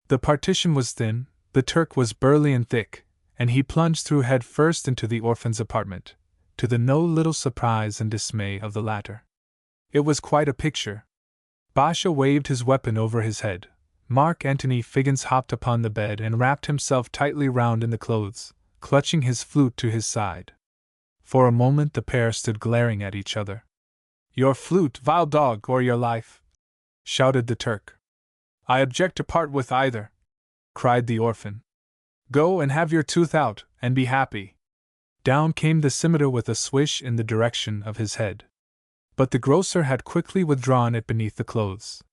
Speaker 1: The partition was thin, the Turk was burly and thick, and he plunged through head first into the orphan's apartment, to the no little surprise and dismay of the latter. It was quite a picture. Basha waved his weapon over his head. Mark Antony Figgins hopped upon the bed and wrapped himself tightly round in the clothes, clutching his flute to his side. For a moment the pair stood glaring at each other. "Your flute, vile dog, or your life!" shouted the Turk. "I object to part with either," cried the orphan. Go and have your tooth out, and be happy. Down came the scimitar with a swish in the direction of his head. But the grocer had quickly withdrawn it beneath the clothes.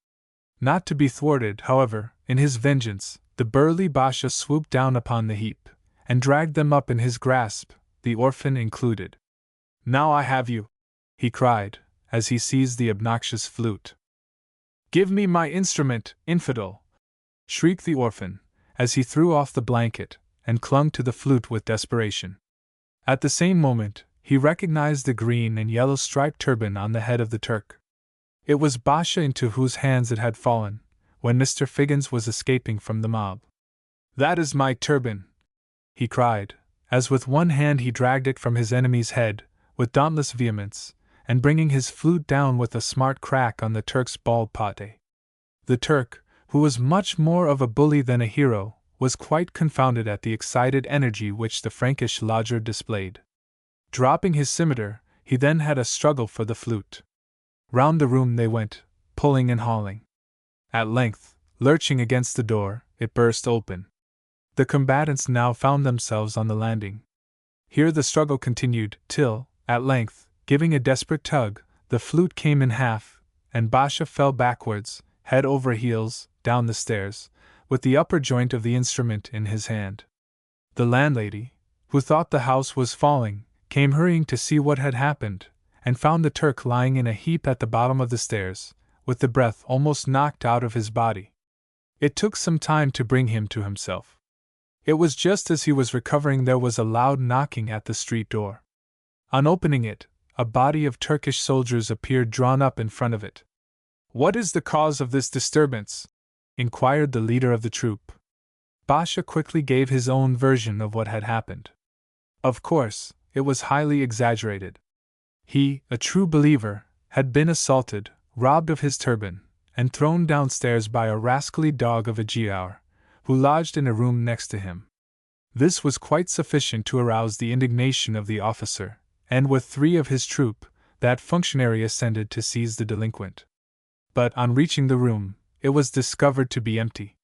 Speaker 1: Not to be thwarted, however, in his vengeance, the burly Basha swooped down upon the heap, and dragged them up in his grasp, the orphan included. Now I have you, he cried, as he seized the obnoxious flute. Give me my instrument, infidel! Shrieked the orphan, as he threw off the blanket, and clung to the flute with desperation. At the same moment, he recognized the green and yellow striped turban on the head of the Turk. It was Basha into whose hands it had fallen, when Mr. Figgins was escaping from the mob. That is my turban, he cried, as with one hand he dragged it from his enemy's head, with dauntless vehemence, and bringing his flute down with a smart crack on the Turk's bald pate. The Turk, who was much more of a bully than a hero, was quite confounded at the excited energy which the Frankish lodger displayed. Dropping his scimitar, he then had a struggle for the flute. Round the room they went, pulling and hauling. At length, lurching against the door, it burst open. The combatants now found themselves on the landing. Here the struggle continued, till, at length, giving a desperate tug, the flute came in half, and Basha fell backwards, head over heels, down the stairs, with the upper joint of the instrument in his hand. The landlady, who thought the house was falling, came hurrying to see what had happened, and found the Turk lying in a heap at the bottom of the stairs, with the breath almost knocked out of his body. It took some time to bring him to himself. It was just as he was recovering there was a loud knocking at the street door. On opening it, a body of Turkish soldiers appeared drawn up in front of it. What is the cause of this disturbance? Inquired the leader of the troop. Basha quickly gave his own version of what had happened. Of course, it was highly exaggerated. He, a true believer, had been assaulted, robbed of his turban, and thrown downstairs by a rascally dog of a Giaour, who lodged in a room next to him. This was quite sufficient to arouse the indignation of the officer, and with 3 of his troop, that functionary ascended to seize the delinquent. But on reaching the room, it was discovered to be empty.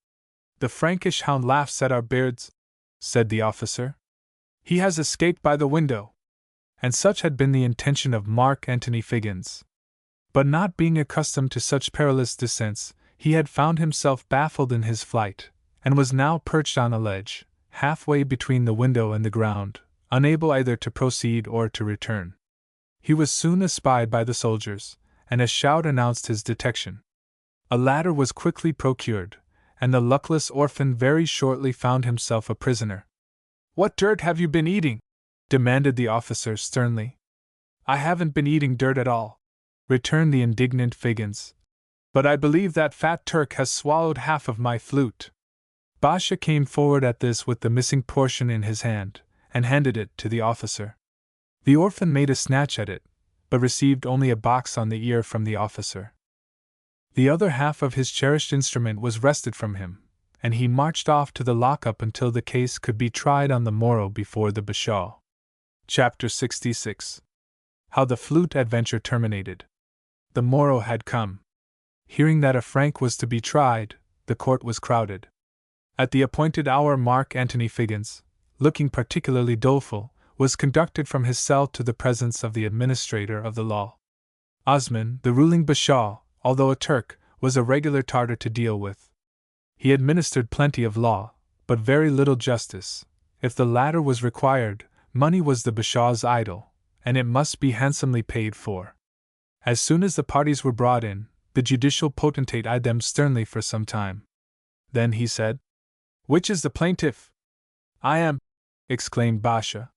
Speaker 1: The Frankish hound laughs at our beards, said the officer. He has escaped by the window. And such had been the intention of Mark Antony Figgins. But not being accustomed to such perilous descents, he had found himself baffled in his flight, and was now perched on a ledge, halfway between the window and the ground, unable either to proceed or to return. He was soon espied by the soldiers, and a shout announced his detection. A ladder was quickly procured, and the luckless orphan very shortly found himself a prisoner. What dirt have you been eating? Demanded the officer sternly. I haven't been eating dirt at all, returned the indignant Figgins. But I believe that fat Turk has swallowed half of my flute. Basha came forward at this with the missing portion in his hand, and handed it to the officer. The orphan made a snatch at it, but received only a box on the ear from the officer. The other half of his cherished instrument was wrested from him, and he marched off to the lockup until the case could be tried on the morrow before the Bashaw. Chapter 66. How the Flute Adventure Terminated. The morrow had come. Hearing that a Frank was to be tried, the court was crowded. At the appointed hour Mark Antony Figgins, looking particularly doleful, was conducted from his cell to the presence of the administrator of the law. Osman, the ruling Bashaw, although a Turk, was a regular Tartar to deal with. He administered plenty of law, but very little justice. If the latter was required, money was the Bashaw's idol, and it must be handsomely paid for. As soon as the parties were brought in, the judicial potentate eyed them sternly for some time. Then he said, "Which is the plaintiff?" "I am," exclaimed Basha.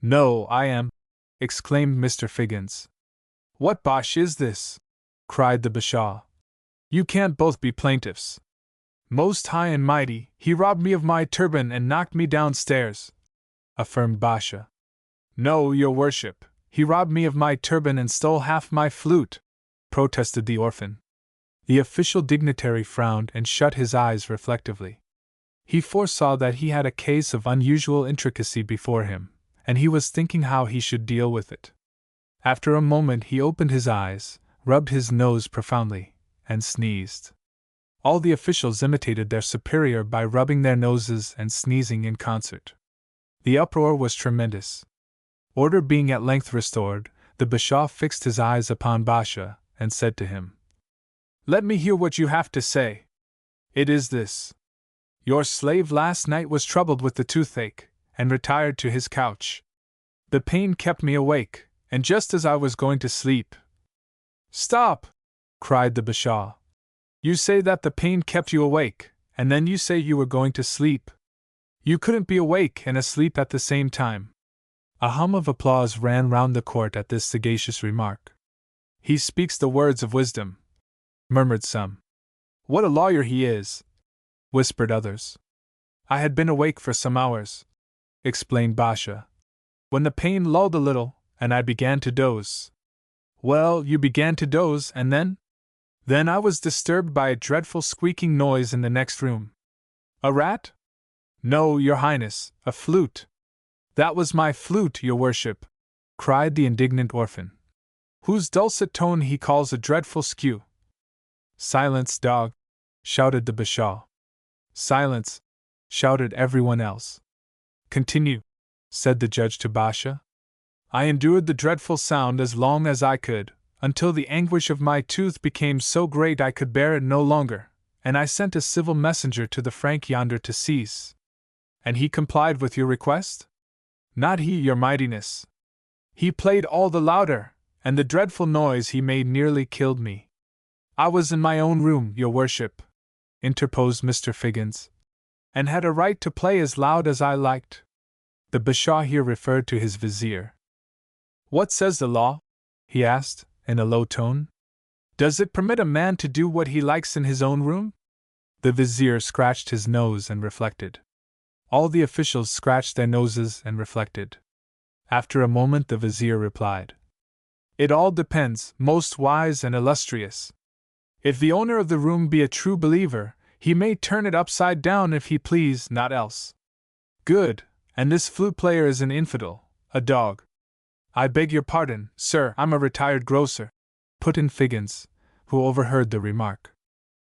Speaker 1: "No, I am," exclaimed Mr. Figgins. "What bosh is this?" cried the Bashaw. "You can't both be plaintiffs." "Most high and mighty, he robbed me of my turban and knocked me downstairs," affirmed Basha. "No, your worship, he robbed me of my turban and stole half my flute," protested the orphan. The official dignitary frowned and shut his eyes reflectively. He foresaw that he had a case of unusual intricacy before him, and he was thinking how he should deal with it. After a moment he opened his eyes, rubbed his nose profoundly, and sneezed. All the officials imitated their superior by rubbing their noses and sneezing in concert. The uproar was tremendous. Order being at length restored, the Bashaw fixed his eyes upon Basha and said to him, "Let me hear what you have to say. It is this. Your slave last night was troubled with the toothache, and retired to his couch. The pain kept me awake, and just as I was going to sleep—" "Stop!" cried the Bashaw. "You say that the pain kept you awake, and then you say you were going to sleep. You couldn't be awake and asleep at the same time." A hum of applause ran round the court at this sagacious remark. "He speaks the words of wisdom," murmured some. "What a lawyer he is!" whispered others. "I had been awake for some hours," explained Basha, "when the pain lulled a little, and I began to doze." "Well, you began to doze, and then?" "Then I was disturbed by a dreadful squeaking noise in the next room." "A rat?" "No, your Highness, a flute." "That was my flute, your worship," cried the indignant orphan, "whose dulcet tone he calls a dreadful skew." "Silence, dog!" shouted the Bashaw. "Silence!" shouted everyone else. "Continue," said the judge to Basha. "I endured the dreadful sound as long as I could, until the anguish of my tooth became so great I could bear it no longer, and I sent a civil messenger to the Frank yonder to cease." "And he complied with your request?" "Not he, your mightiness. He played all the louder, and the dreadful noise he made nearly killed me." "I was in my own room, your worship," interposed Mr. Figgins, "and had a right to play as loud as I liked." The Bashaw here referred to his vizier. "What says the law?" he asked, in a low tone. "Does it permit a man to do what he likes in his own room?" The vizier scratched his nose and reflected. All the officials scratched their noses and reflected. After a moment the vizier replied, "It all depends, most wise and illustrious. If the owner of the room be a true believer, he may turn it upside down if he please, not else." "Good, and this flute player is an infidel, a dog." "I beg your pardon, sir, I'm a retired grocer," put in Figgins, who overheard the remark.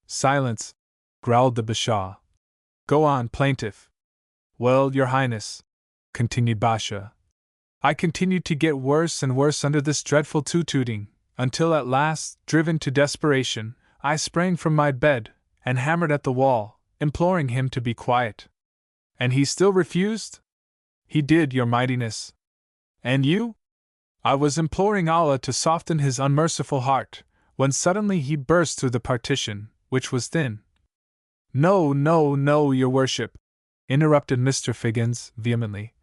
Speaker 1: "Silence!" growled the Bashaw. "Go on, plaintiff." "Well, your Highness," continued Basha, "I continued to get worse and worse under this dreadful tooting, until at last, driven to desperation, I sprang from my bed, and hammered at the wall, imploring him to be quiet." "And he still refused?" "He did, your mightiness." "And you?" "I was imploring Allah to soften his unmerciful heart, when suddenly he burst through the partition, which was thin." "No, no, no, your worship," interrupted Mr. Figgins vehemently.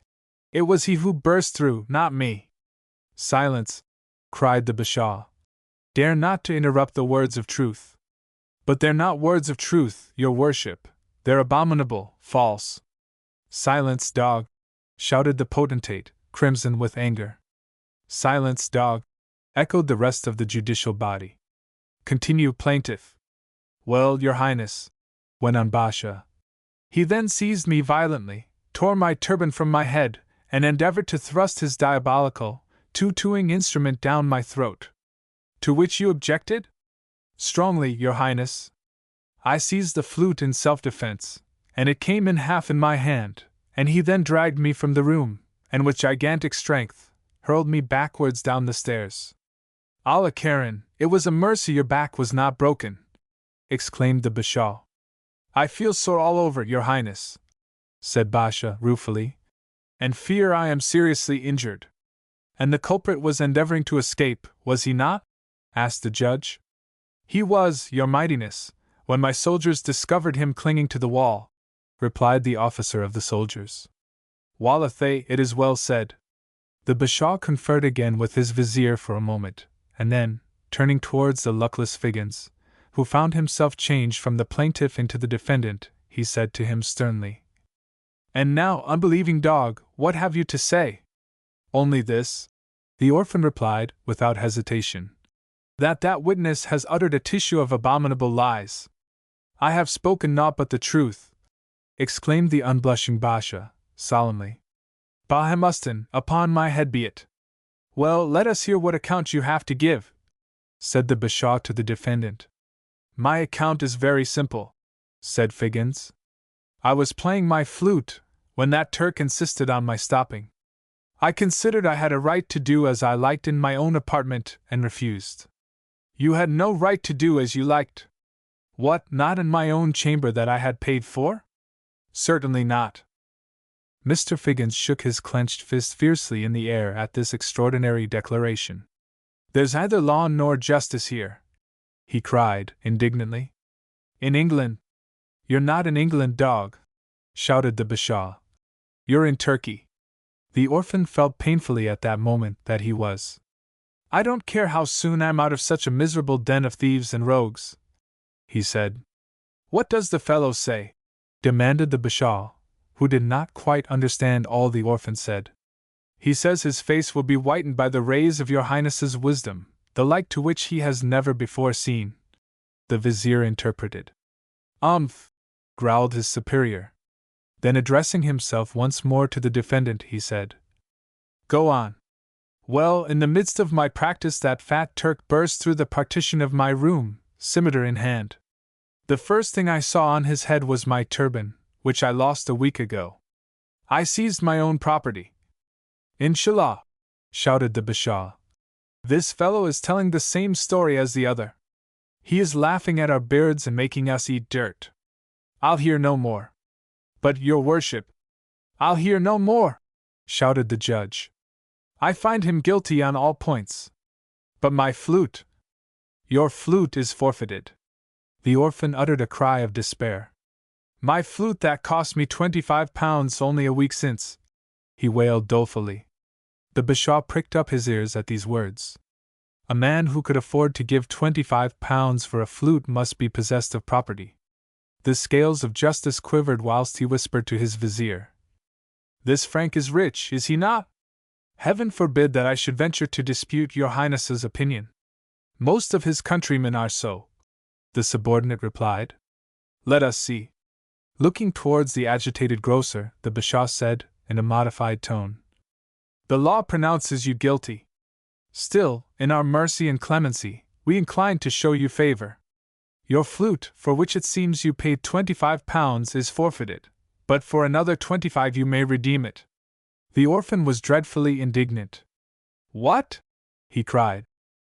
Speaker 1: "It was he who burst through, not me." "Silence!" cried the Bashaw. "Dare not to interrupt the words of truth." "But they're not words of truth, your worship. They're abominable, false." "Silence, dog!" shouted the potentate, crimson with anger. "Silence, dog!" echoed the rest of the judicial body. "Continue, plaintiff." "Well, your Highness," went on Basha, "he then seized me violently, tore my turban from my head, and endeavored to thrust his diabolical, tattooing instrument down my throat." "To which you objected?" "Strongly, your Highness. I seized the flute in self-defense, and it came in half in my hand, and he then dragged me from the room, and with gigantic strength, hurled me backwards down the stairs." "Allah Karim, it was a mercy your back was not broken!" exclaimed the Bashaw. "I feel sore all over, your Highness," said Basha ruefully, "and fear I am seriously injured." "And the culprit was endeavoring to escape, was he not?" asked the judge. "He was, your mightiness, when my soldiers discovered him clinging to the wall," replied the officer of the soldiers. "Wallahi, it is well said." The Bashaw conferred again with his vizier for a moment, and then, turning towards the luckless Figgins, who found himself changed from the plaintiff into the defendant, he said to him sternly, "And now, unbelieving dog, what have you to say?" "Only this," the orphan replied, without hesitation, that witness has uttered a tissue of abominable lies." "I have spoken naught but the truth," exclaimed the unblushing Basha, solemnly. "Bahamustan, upon my head be it." "Well, let us hear what account you have to give," said the Bashaw to the defendant. My account is very simple, said Figgins. I was playing my flute when that Turk insisted on my stopping. I considered I had a right to do as I liked in my own apartment and refused. You had no right to do as you liked. What, not in my own chamber that I had paid for? Certainly not. Mr. Figgins shook his clenched fist fiercely in the air at this extraordinary declaration. There's neither law nor justice here, he cried, indignantly. In England? You're not in England, dog, shouted the Bashaw. You're in Turkey. The orphan felt painfully at that moment that he was. I don't care how soon I'm out of such a miserable den of thieves and rogues, he said. What does the fellow say? Demanded the Bashaw, who did not quite understand all the orphan said. He says his face will be whitened by the rays of your Highness's wisdom, the like to which he has never before seen, the vizier interpreted. Growled his superior. Then addressing himself once more to the defendant, he said, Go on. Well, in the midst of my practice that fat Turk burst through the partition of my room, scimitar in hand. The first thing I saw on his head was my turban, which I lost a week ago. I seized my own property. Inshallah, shouted the Bashaw. This fellow is telling the same story as the other. He is laughing at our beards and making us eat dirt. I'll hear no more. But, your worship, I'll hear no more, shouted the judge. I find him guilty on all points. But my flute. Your flute is forfeited. The orphan uttered a cry of despair. My flute that cost me £25 only a week since, he wailed dolefully. The Bashaw pricked up his ears at these words. A man who could afford to give £25 for a flute must be possessed of property. The scales of justice quivered whilst he whispered to his vizier. This Frank is rich, is he not? Heaven forbid that I should venture to dispute your Highness's opinion. Most of his countrymen are so, the subordinate replied. Let us see. Looking towards the agitated grocer, the Bashaw said, in a modified tone. The law pronounces you guilty. Still, in our mercy and clemency, we incline to show you favor. Your flute, for which it seems you paid £25, is forfeited, but for another 25 you may redeem it. The orphan was dreadfully indignant. What? He cried.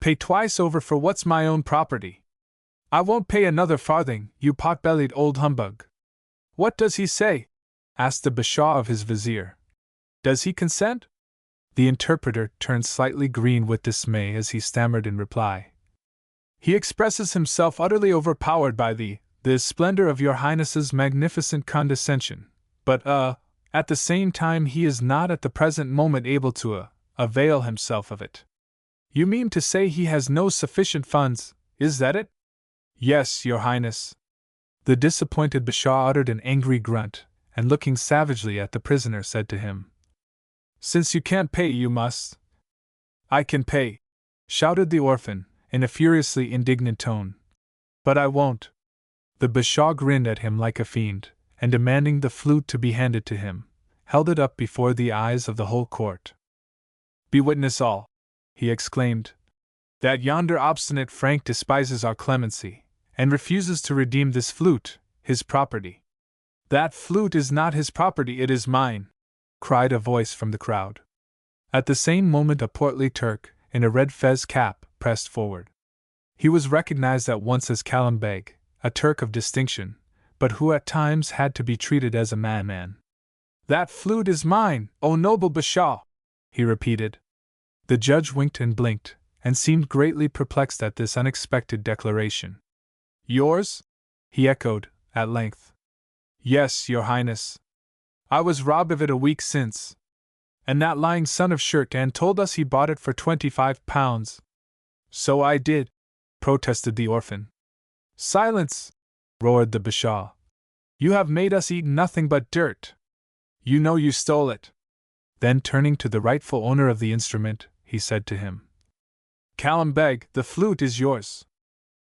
Speaker 1: Pay twice over for what's my own property. I won't pay another farthing, you pot-bellied old humbug. What does he say? Asked the Bashaw of his vizier. Does he consent? The interpreter turned slightly green with dismay as he stammered in reply. He expresses himself utterly overpowered by the splendor of your Highness's magnificent condescension, but, at the same time he is not at the present moment able to, avail himself of it. You mean to say he has no sufficient funds, is that it? Yes, your Highness. The disappointed Bashaw uttered an angry grunt, and looking savagely at the prisoner said to him, Since you can't pay, you must. I can pay, shouted the orphan, in a furiously indignant tone. But I won't. The Bashaw grinned at him like a fiend, and demanding the flute to be handed to him, held it up before the eyes of the whole court. Be witness all, he exclaimed, that yonder obstinate Frank despises our clemency, and refuses to redeem this flute, his property. That flute is not his property, it is mine, cried a voice from the crowd. At the same moment a portly Turk, in a red fez cap, pressed forward. He was recognized at once as Kalam Beg, a Turk of distinction, but who at times had to be treated as a madman. That flute is mine, O noble Bashaw, he repeated. The judge winked and blinked, and seemed greatly perplexed at this unexpected declaration. Yours? He echoed, at length. Yes, your Highness. I was robbed of it a week since. And that lying son of Shirtan told us he bought it for £25. So I did, protested the orphan. Silence! Roared the Bashaw. You have made us eat nothing but dirt. You know you stole it. Then turning to the rightful owner of the instrument, he said to him, Kalam Beg, the flute is yours.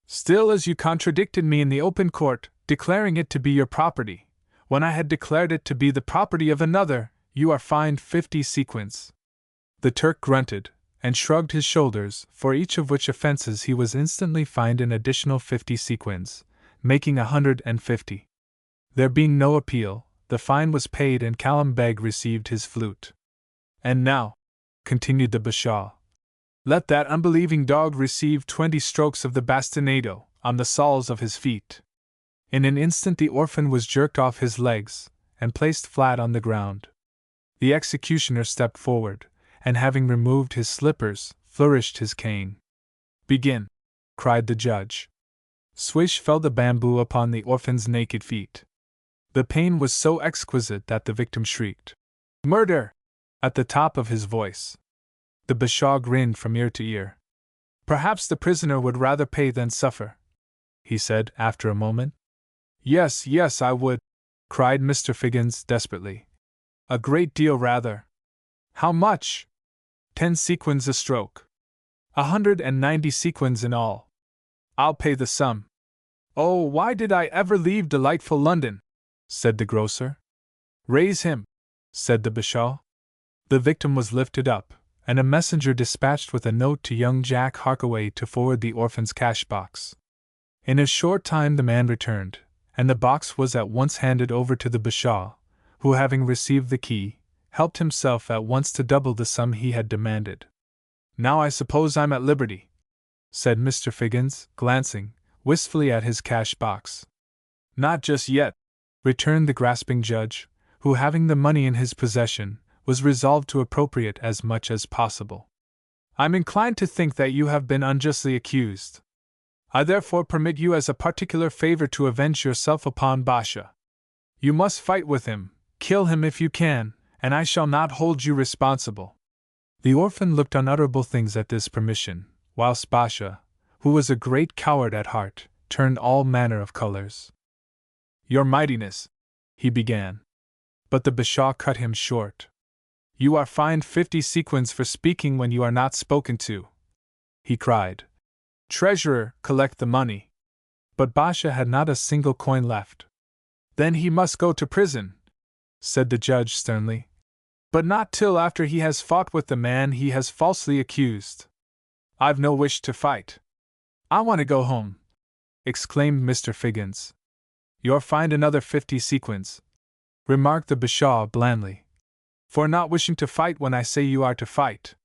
Speaker 1: Still, as you contradicted me in the open court, declaring it to be your property, when I had declared it to be the property of another, you are fined 50 sequins. The Turk grunted, and shrugged his shoulders, for each of which offenses he was instantly fined an additional 50 sequins, making 150. There being no appeal, the fine was paid and Callum Beg received his flute. And now, continued the Bashaw, let that unbelieving dog receive 20 strokes of the bastinado on the soles of his feet. In an instant the orphan was jerked off his legs and placed flat on the ground. The executioner stepped forward, and having removed his slippers, flourished his cane. Begin, cried the judge. Swish fell the bamboo upon the orphan's naked feet. The pain was so exquisite that the victim shrieked, "Murder!" at the top of his voice. The Bashaw grinned from ear to ear. Perhaps the prisoner would rather pay than suffer, he said after a moment. Yes, yes, I would, cried Mr. Figgins desperately. A great deal rather. How much? 10 sequins a stroke. 190 sequins in all. I'll pay the sum. Oh, why did I ever leave delightful London? Said the grocer. Raise him, said the Bashaw. The victim was lifted up, and a messenger dispatched with a note to young Jack Harkaway to forward the orphan's cash box. In a short time the man returned, and the box was at once handed over to the Bashaw, who, having received the key, helped himself at once to double the sum he had demanded. Now I suppose I'm at liberty, said Mr. Figgins, glancing wistfully at his cash box. Not just yet, returned the grasping judge, who, having the money in his possession, was resolved to appropriate as much as possible. I'm inclined to think that you have been unjustly accused. I therefore permit you as a particular favor to avenge yourself upon Basha. You must fight with him, kill him if you can, and I shall not hold you responsible. The orphan looked unutterable things at this permission, whilst Basha, who was a great coward at heart, turned all manner of colors. Your Mightiness, he began. But the Bashaw cut him short. You are fined 50 sequins for speaking when you are not spoken to, he cried. Treasurer, collect the money. But Basha had not a single coin left. Then he must go to prison, said the judge sternly. But not till after he has fought with the man he has falsely accused. I've no wish to fight. I want to go home, exclaimed Mr. Figgins. You're fined another 50 sequins, remarked the Bashaw blandly, for not wishing to fight when I say you are to fight.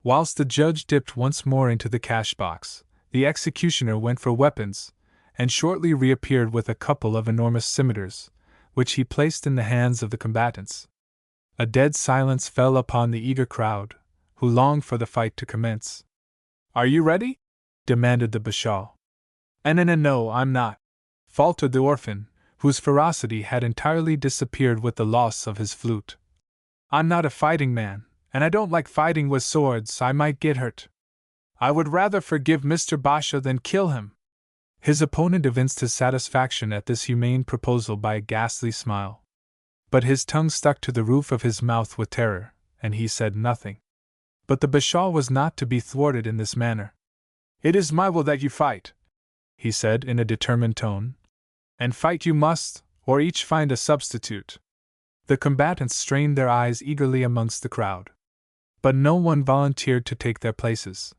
Speaker 1: Whilst the judge dipped once more into the cash box, the executioner went for weapons, and shortly reappeared with a couple of enormous scimitars, which he placed in the hands of the combatants. A dead silence fell upon the eager crowd, who longed for the fight to commence. Are you ready? Demanded the Bashaw. No, I'm not, faltered the orphan, whose ferocity had entirely disappeared with the loss of his flute. I'm not a fighting man, and I don't like fighting with swords. I might get hurt. I would rather forgive Mr. Basha than kill him. His opponent evinced his satisfaction at this humane proposal by a ghastly smile. But his tongue stuck to the roof of his mouth with terror, and he said nothing. But the Bashaw was not to be thwarted in this manner. It is my will that you fight, he said in a determined tone. And fight you must, or each find a substitute. The combatants strained their eyes eagerly amongst the crowd. But no one volunteered to take their places.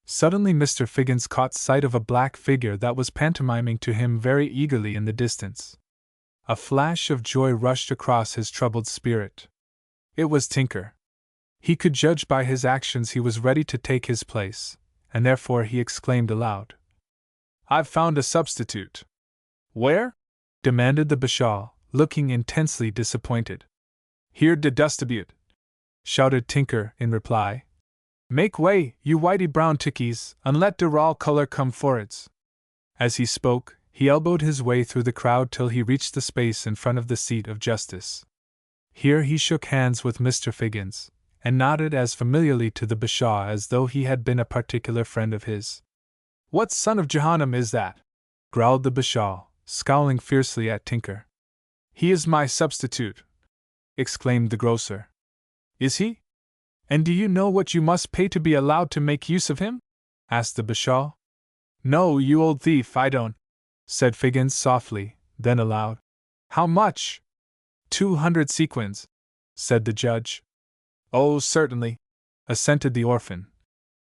Speaker 1: Suddenly Mr. Figgins caught sight of a black figure that was pantomiming to him very eagerly in the distance. A flash of joy rushed across his troubled spirit. It was Tinker. He could judge by his actions he was ready to take his place, and therefore he exclaimed aloud, I've found a substitute. Where? Demanded the Bashaw, looking intensely disappointed. Here de dustabute, shouted Tinker in reply. Make way, you whitey brown tickies, and let de raw color come forwards. As he spoke, he elbowed his way through the crowd till he reached the space in front of the seat of justice. Here he shook hands with Mr. Figgins, and nodded as familiarly to the Bashaw as though he had been a particular friend of his. What son of Jahannam is that? Growled the Bashaw, scowling fiercely at Tinker. He is my substitute, exclaimed the grocer. Is he? And do you know what you must pay to be allowed to make use of him? Asked the Bashaw. No, you old thief, I don't, said Figgins softly, then aloud. How much? 200 sequins, said the judge. Oh, certainly, assented the orphan,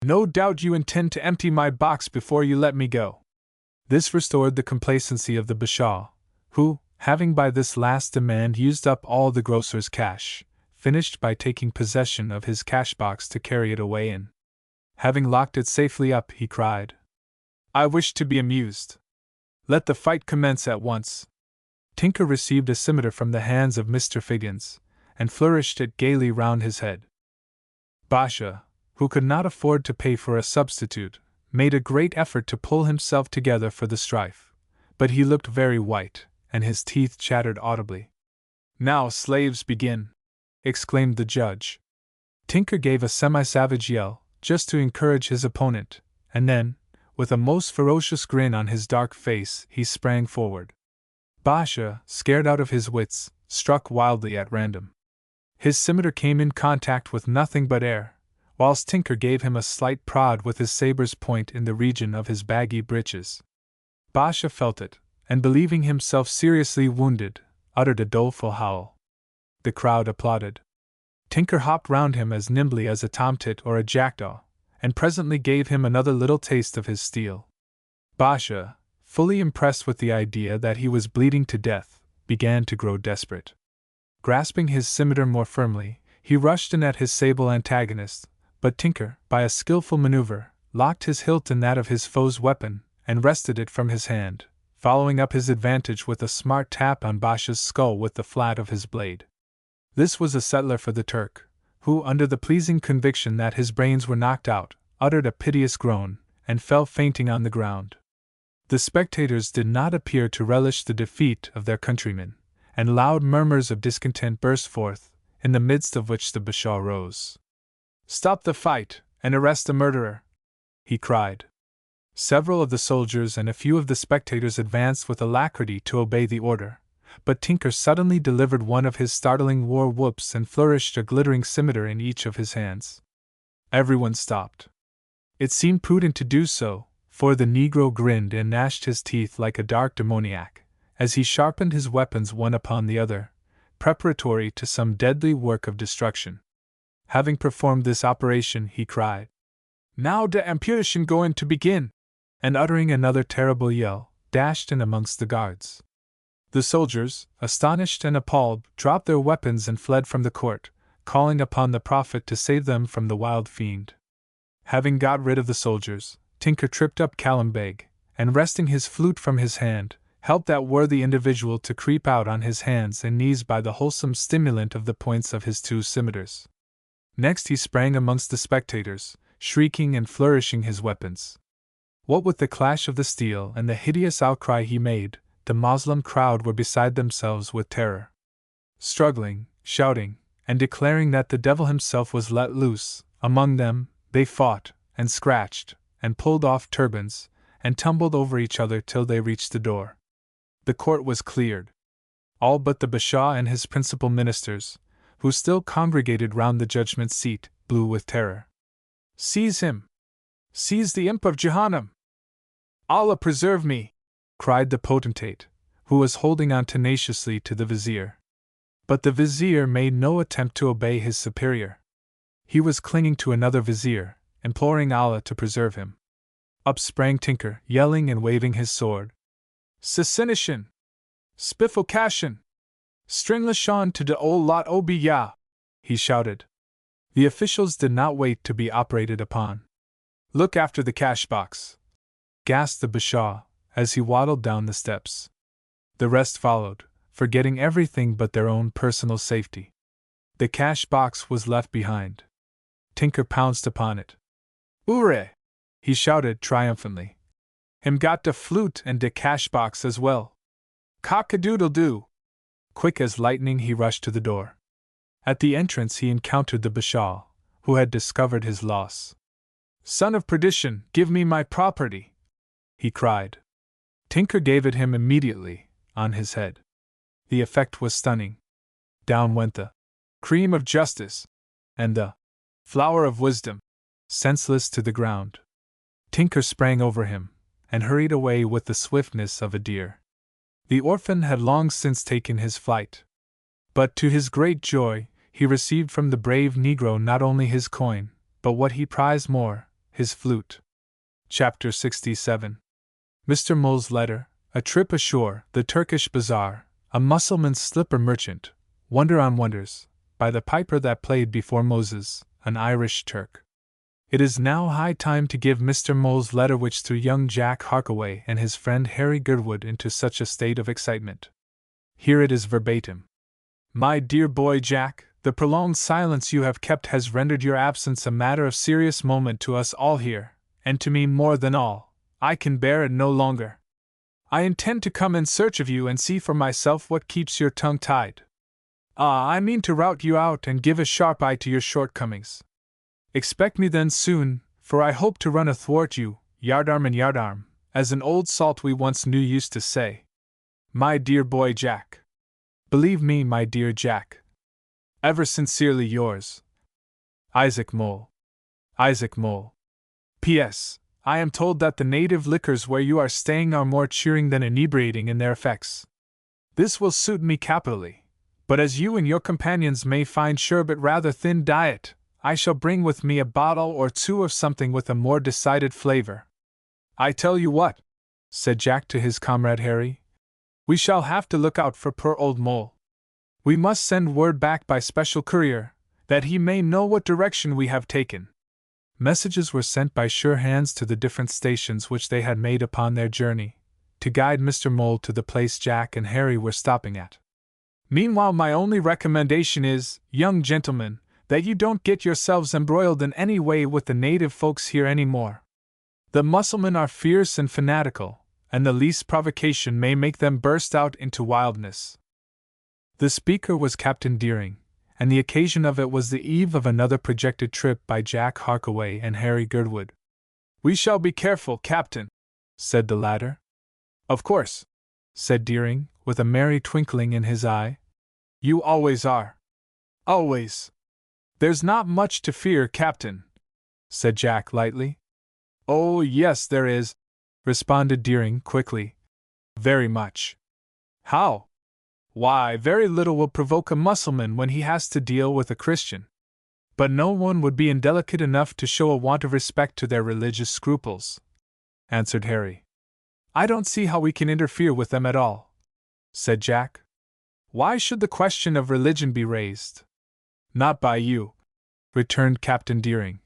Speaker 1: No doubt you intend to empty my box before you let me go." This restored the complacency of the bashaw, who, having by this last demand used up all the grocer's cash, finished by taking possession of his cash box to carry it away in. Having locked it safely up, he cried, "I wish to be amused. Let the fight commence at once." Tinker received a scimitar from the hands of Mr. Figgins, and flourished it gaily round his head. Basha, who could not afford to pay for a substitute, made a great effort to pull himself together for the strife, but he looked very white, and his teeth chattered audibly. "Now, slaves, begin!" exclaimed the judge. Tinker gave a semi-savage yell, just to encourage his opponent, and then, with a most ferocious grin on his dark face, he sprang forward. Basha, scared out of his wits, struck wildly at random. His scimitar came in contact with nothing but air, whilst Tinker gave him a slight prod with his saber's point in the region of his baggy breeches. Basha felt it, and believing himself seriously wounded, uttered a doleful howl. The crowd applauded. Tinker hopped round him as nimbly as a tomtit or a jackdaw, and presently gave him another little taste of his steel. Basha, fully impressed with the idea that he was bleeding to death, began to grow desperate. Grasping his scimitar more firmly, he rushed in at his sable antagonist, but Tinker, by a skillful maneuver, locked his hilt in that of his foe's weapon, and wrested it from his hand, following up his advantage with a smart tap on Basha's skull with the flat of his blade. This was a settler for the Turk, who, under the pleasing conviction that his brains were knocked out, uttered a piteous groan, and fell fainting on the ground. The spectators did not appear to relish the defeat of their countrymen, and loud murmurs of discontent burst forth, in the midst of which the bashaw rose. "Stop the fight, and arrest the murderer!" he cried. Several of the soldiers and a few of the spectators advanced with alacrity to obey the order, but Tinker suddenly delivered one of his startling war whoops and flourished a glittering scimitar in each of his hands. Everyone stopped. It seemed prudent to do so, for the negro grinned and gnashed his teeth like a dark demoniac, as he sharpened his weapons one upon the other, preparatory to some deadly work of destruction. Having performed this operation, he cried, "Now the amputation going to begin!" and uttering another terrible yell, dashed in amongst the guards. The soldiers, astonished and appalled, dropped their weapons and fled from the court, calling upon the prophet to save them from the wild fiend. Having got rid of the soldiers, Tinker tripped up Callum Beg, and wresting his flute from his hand, helped that worthy individual to creep out on his hands and knees by the wholesome stimulant of the points of his two scimitars. Next he sprang amongst the spectators, shrieking and flourishing his weapons. What with the clash of the steel and the hideous outcry he made, the Moslem crowd were beside themselves with terror. Struggling, shouting, and declaring that the devil himself was let loose among them, they fought, and scratched, and pulled off turbans, and tumbled over each other till they reached the door. The court was cleared. All but the bashaw and his principal ministers, who still congregated round the judgment seat, blew with terror. "Seize him! Seize the imp of Jahannam! Allah preserve me!" cried the potentate, who was holding on tenaciously to the vizier. But the vizier made no attempt to obey his superior. He was clinging to another vizier, imploring Allah to preserve him. Up sprang Tinker, yelling and waving his sword. "Sasinishin! Spiffocashin! Stringlashan to de ol lot obi ya!" he shouted. The officials did not wait to be operated upon. "Look after the cash box," gasped the bashaw, as he waddled down the steps. The rest followed, forgetting everything but their own personal safety. The cash box was left behind. Tinker pounced upon it. "Ooreh!" he shouted triumphantly. "Him got de flute and de cash box as well. Cock-a-doodle-doo!" Quick as lightning he rushed to the door. At the entrance he encountered the bashaw, who had discovered his loss. "Son of perdition, give me my property!" he cried. Tinker gave it him immediately, on his head. The effect was stunning. Down went the cream of justice, and the flower of wisdom, senseless to the ground. Tinker sprang over him, and hurried away with the swiftness of a deer. The orphan had long since taken his flight. But to his great joy, he received from the brave negro not only his coin, but what he prized more, his flute. Chapter 67. Mr. Mole's Letter, A Trip Ashore, The Turkish Bazaar, A Mussulman's Slipper Merchant, Wonder on Wonders, by the piper that played before Moses, an Irish Turk. It is now high time to give Mr. Mole's letter which threw young Jack Harkaway and his friend Harry Goodwood into such a state of excitement. Here it is verbatim. My dear boy Jack, the prolonged silence you have kept has rendered your absence a matter of serious moment to us all here, and to me more than all. I can bear it no longer. I intend to come in search of you and see for myself what keeps your tongue tied. I mean to rout you out and give a sharp eye to your shortcomings. Expect me then soon, for I hope to run athwart you, yardarm and yardarm, as an old salt we once knew used to say. My dear boy Jack. Believe me, my dear Jack. Ever sincerely yours, Isaac Mole. Isaac Mole. P.S. I am told that the native liquors where you are staying are more cheering than inebriating in their effects. This will suit me capitally, but as you and your companions may find sherbet rather thin diet, I shall bring with me a bottle or two of something with a more decided flavor. I tell you what, said Jack to his comrade Harry, we shall have to look out for poor old Mole. We must send word back by special courier, that he may know what direction we have taken. Messages were sent by sure hands to the different stations which they had made upon their journey, to guide Mr. Mole to the place Jack and Harry were stopping at. Meanwhile, my only recommendation is, young gentlemen, that you don't get yourselves embroiled in any way with the native folks here any more. The Mussulmen are fierce and fanatical, and the least provocation may make them burst out into wildness. The speaker was Captain Deering, and the occasion of it was the eve of another projected trip by Jack Harkaway and Harry Goodwood. We shall be careful, Captain, said the latter. Of course, said Deering, with a merry twinkling in his eye. You always are. Always. There's not much to fear, Captain, said Jack lightly. Oh, yes, there is, responded Deering quickly. Very much. How? Why, very little will provoke a Mussulman when he has to deal with a Christian. But no one would be indelicate enough to show a want of respect to their religious scruples, answered Harry. I don't see how we can interfere with them at all, said Jack. Why should the question of religion be raised? Not by you, returned Captain Deering,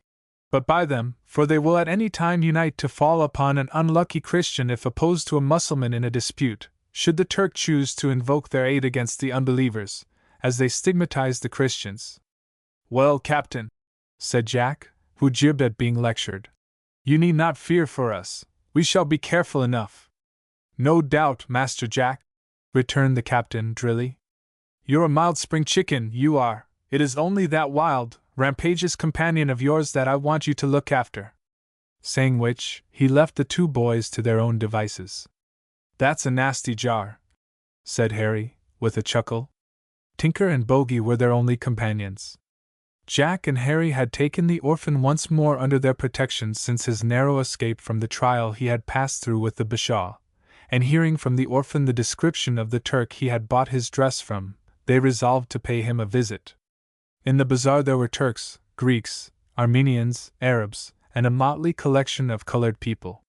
Speaker 1: but by them, for they will at any time unite to fall upon an unlucky Christian if opposed to a Mussulman in a dispute, should the Turk choose to invoke their aid against the unbelievers, as they stigmatize the Christians. Well, Captain, said Jack, who jibbed at being lectured, you need not fear for us, we shall be careful enough. No doubt, Master Jack, returned the captain drily. You're a mild spring chicken, you are. It is only that wild, rampageous companion of yours that I want you to look after. Saying which, he left the two boys to their own devices. That's a nasty jar, said Harry, with a chuckle. Tinker and Bogey were their only companions. Jack and Harry had taken the orphan once more under their protection since his narrow escape from the trial he had passed through with the Bashaw, and hearing from the orphan the description of the Turk he had bought his dress from, they resolved to pay him a visit. In the bazaar there were Turks, Greeks, Armenians, Arabs, and a motley collection of colored people.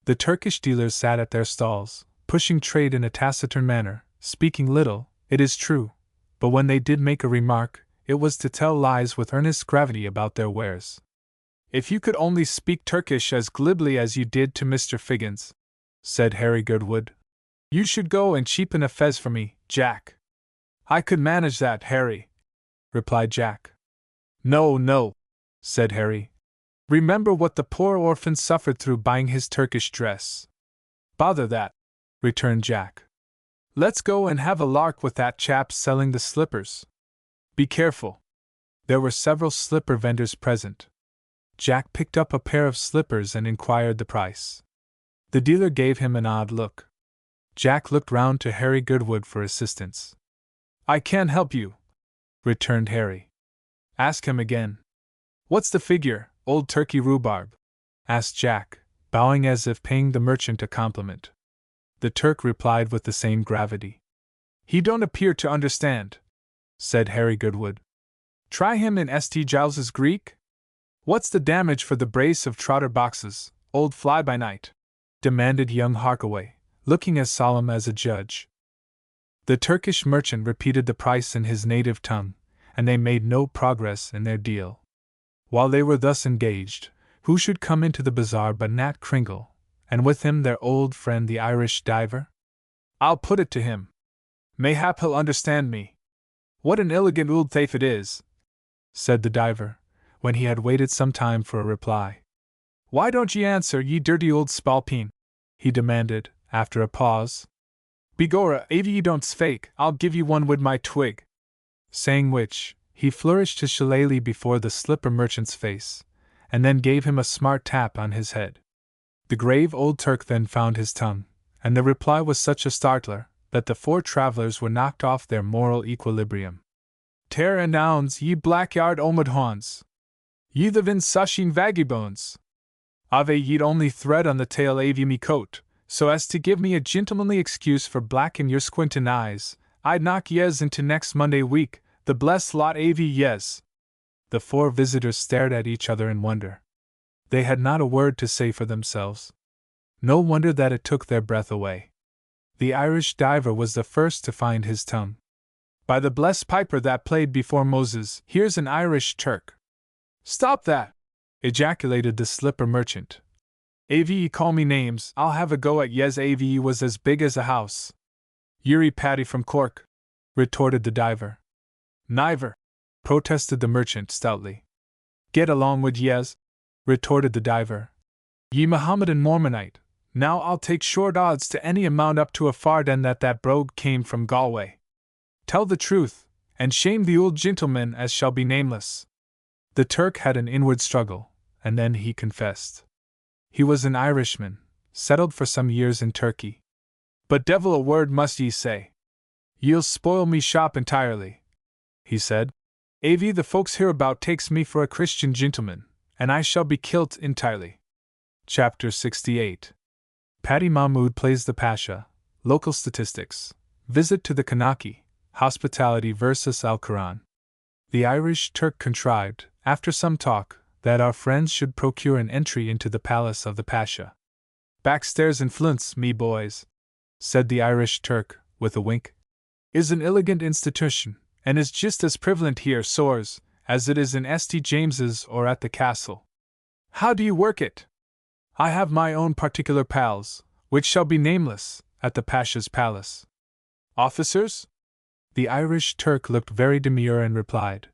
Speaker 1: The Turkish dealers sat at their stalls, pushing trade in a taciturn manner, speaking little, it is true, but when they did make a remark, it was to tell lies with earnest gravity about their wares. If you could only speak Turkish as glibly as you did to Mr. Figgins, said Harry Goodwood, you should go and cheapen a fez for me, Jack. I could manage that, Harry, replied Jack. No, no, said Harry. Remember what the poor orphan suffered through buying his Turkish dress. Bother that, returned Jack. Let's go and have a lark with that chap selling the slippers. Be careful. There were several slipper vendors present. Jack picked up a pair of slippers and inquired the price. The dealer gave him an odd look. Jack looked round to Harry Goodwood for assistance. I can't help you, returned Harry. Ask him again. What's the figure, old turkey rhubarb? Asked Jack, bowing as if paying the merchant a compliment. The Turk replied with the same gravity. He don't appear to understand, said Harry Goodwood. Try him in St. Giles's Greek? What's the damage for the brace of trotter boxes, old fly-by-night? Demanded young Harkaway, looking as solemn as a judge. The Turkish merchant repeated the price in his native tongue, and they made no progress in their deal. While they were thus engaged, who should come into the bazaar but Nat Kringle, and with him their old friend the Irish diver? I'll put it to him. Mayhap he'll understand me. What an elegant old thief it is, said the diver, when he had waited some time for a reply. Why don't ye answer, ye dirty old spalpeen? He demanded, after a pause. Begorra, av ye don't spake, I'll give ye one wid my twig. Saying which, he flourished his shillelagh before the slipper merchant's face, and then gave him a smart tap on his head. The grave old Turk then found his tongue, and the reply was such a startler, that the four travellers were knocked off their moral equilibrium. Tear and nouns, ye blackyard omudhawns! Ye the vinsushin vagabonds! Ave ye'd only thread on the tail av me coat, so as to give me a gentlemanly excuse for blackin' your squintin' eyes, I'd knock yez into next Monday week, the blessed lot av yez. The four visitors stared at each other in wonder. They had not a word to say for themselves. No wonder that it took their breath away. The Irish diver was the first to find his tongue. By the blessed piper that played before Moses, here's an Irish Turk. Stop that! Ejaculated the slipper merchant. Ave call me names, I'll have a go at yez. Ave was as big as a house. Yuri Paddy from Cork, retorted the diver. Niver, protested the merchant stoutly. Get along wid yez, retorted the diver. Ye Mohammedan Mormonite, now I'll take short odds to any amount up to a farden that brogue came from Galway. Tell the truth, and shame the old gentleman as shall be nameless. The Turk had an inward struggle, and then he confessed. He was an Irishman, settled for some years in Turkey. But devil a word must ye say. Ye'll spoil me shop entirely, he said. Av the folks hereabout takes me for a Christian gentleman, and I shall be kilt entirely. Chapter 68. Paddy Mahmood plays the Pasha, local statistics, visit to the Kanaki, hospitality versus Al-Quran. The Irish Turk contrived, after some talk, that our friends should procure an entry into the palace of the Pasha. Backstairs influence, me boys, said the Irish Turk, with a wink. Is an elegant institution, and is just as prevalent here, soars, as it is in St. James's or at the castle. How do you work it? I have my own particular pals, which shall be nameless, at the Pasha's palace. Officers? The Irish Turk looked very demure and replied.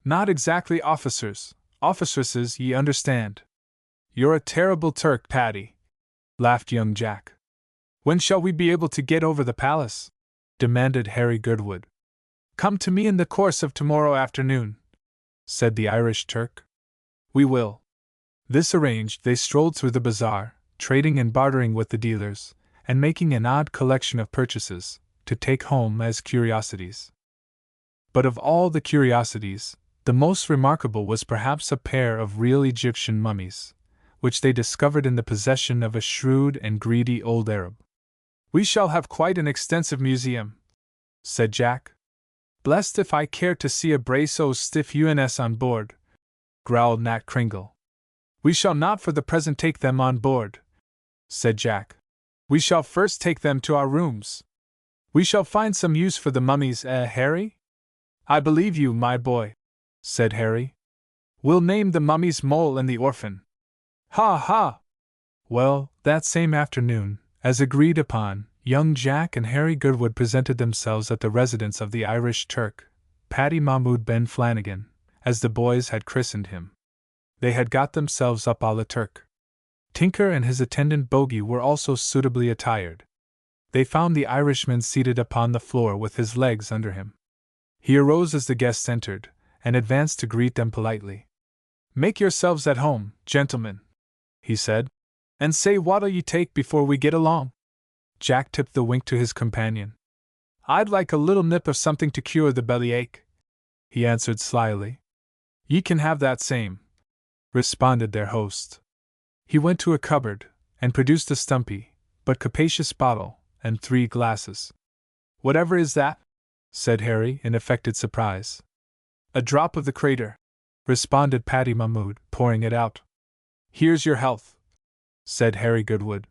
Speaker 1: Not exactly officers, officeresses, ye understand. You're a terrible Turk, Paddy, laughed young Jack. When shall we be able to get over the palace? Demanded Harry Goodwood. Come to me in the course of tomorrow afternoon, said the Irish Turk. We will. This arranged, they strolled through the bazaar, trading and bartering with the dealers, and making an odd collection of purchases, to take home as curiosities. But of all the curiosities, the most remarkable was perhaps a pair of real Egyptian mummies, which they discovered in the possession of a shrewd and greedy old Arab. We shall have quite an extensive museum, said Jack. Blessed if I care to see a brace o' stiff UNS on board, growled Nat Kringle. We shall not for the present take them on board, said Jack. We shall first take them to our rooms. We shall find some use for the mummies, Harry? I believe you, my boy, said Harry. We'll name the mummies Mole and the Orphan. Ha ha! Well, that same afternoon, as agreed upon, young Jack and Harry Goodwood presented themselves at the residence of the Irish Turk, Paddy Mahmood Ben Flanagan, as the boys had christened him. They had got themselves up a la Turk. Tinker and his attendant Bogey were also suitably attired. They found the Irishman seated upon the floor with his legs under him. He arose as the guests entered, and advanced to greet them politely. Make yourselves at home, gentlemen, he said, and say what'll ye take before we get along? Jack tipped the wink to his companion. I'd like a little nip of something to cure the bellyache, he answered slyly. Ye can have that same, responded their host. He went to a cupboard, and produced a stumpy, but capacious bottle, and 3 glasses. Whatever is that? Said Harry in affected surprise. A drop of the crater, responded Paddy Mahmood, pouring it out. Here's your health, said Harry Goodwood.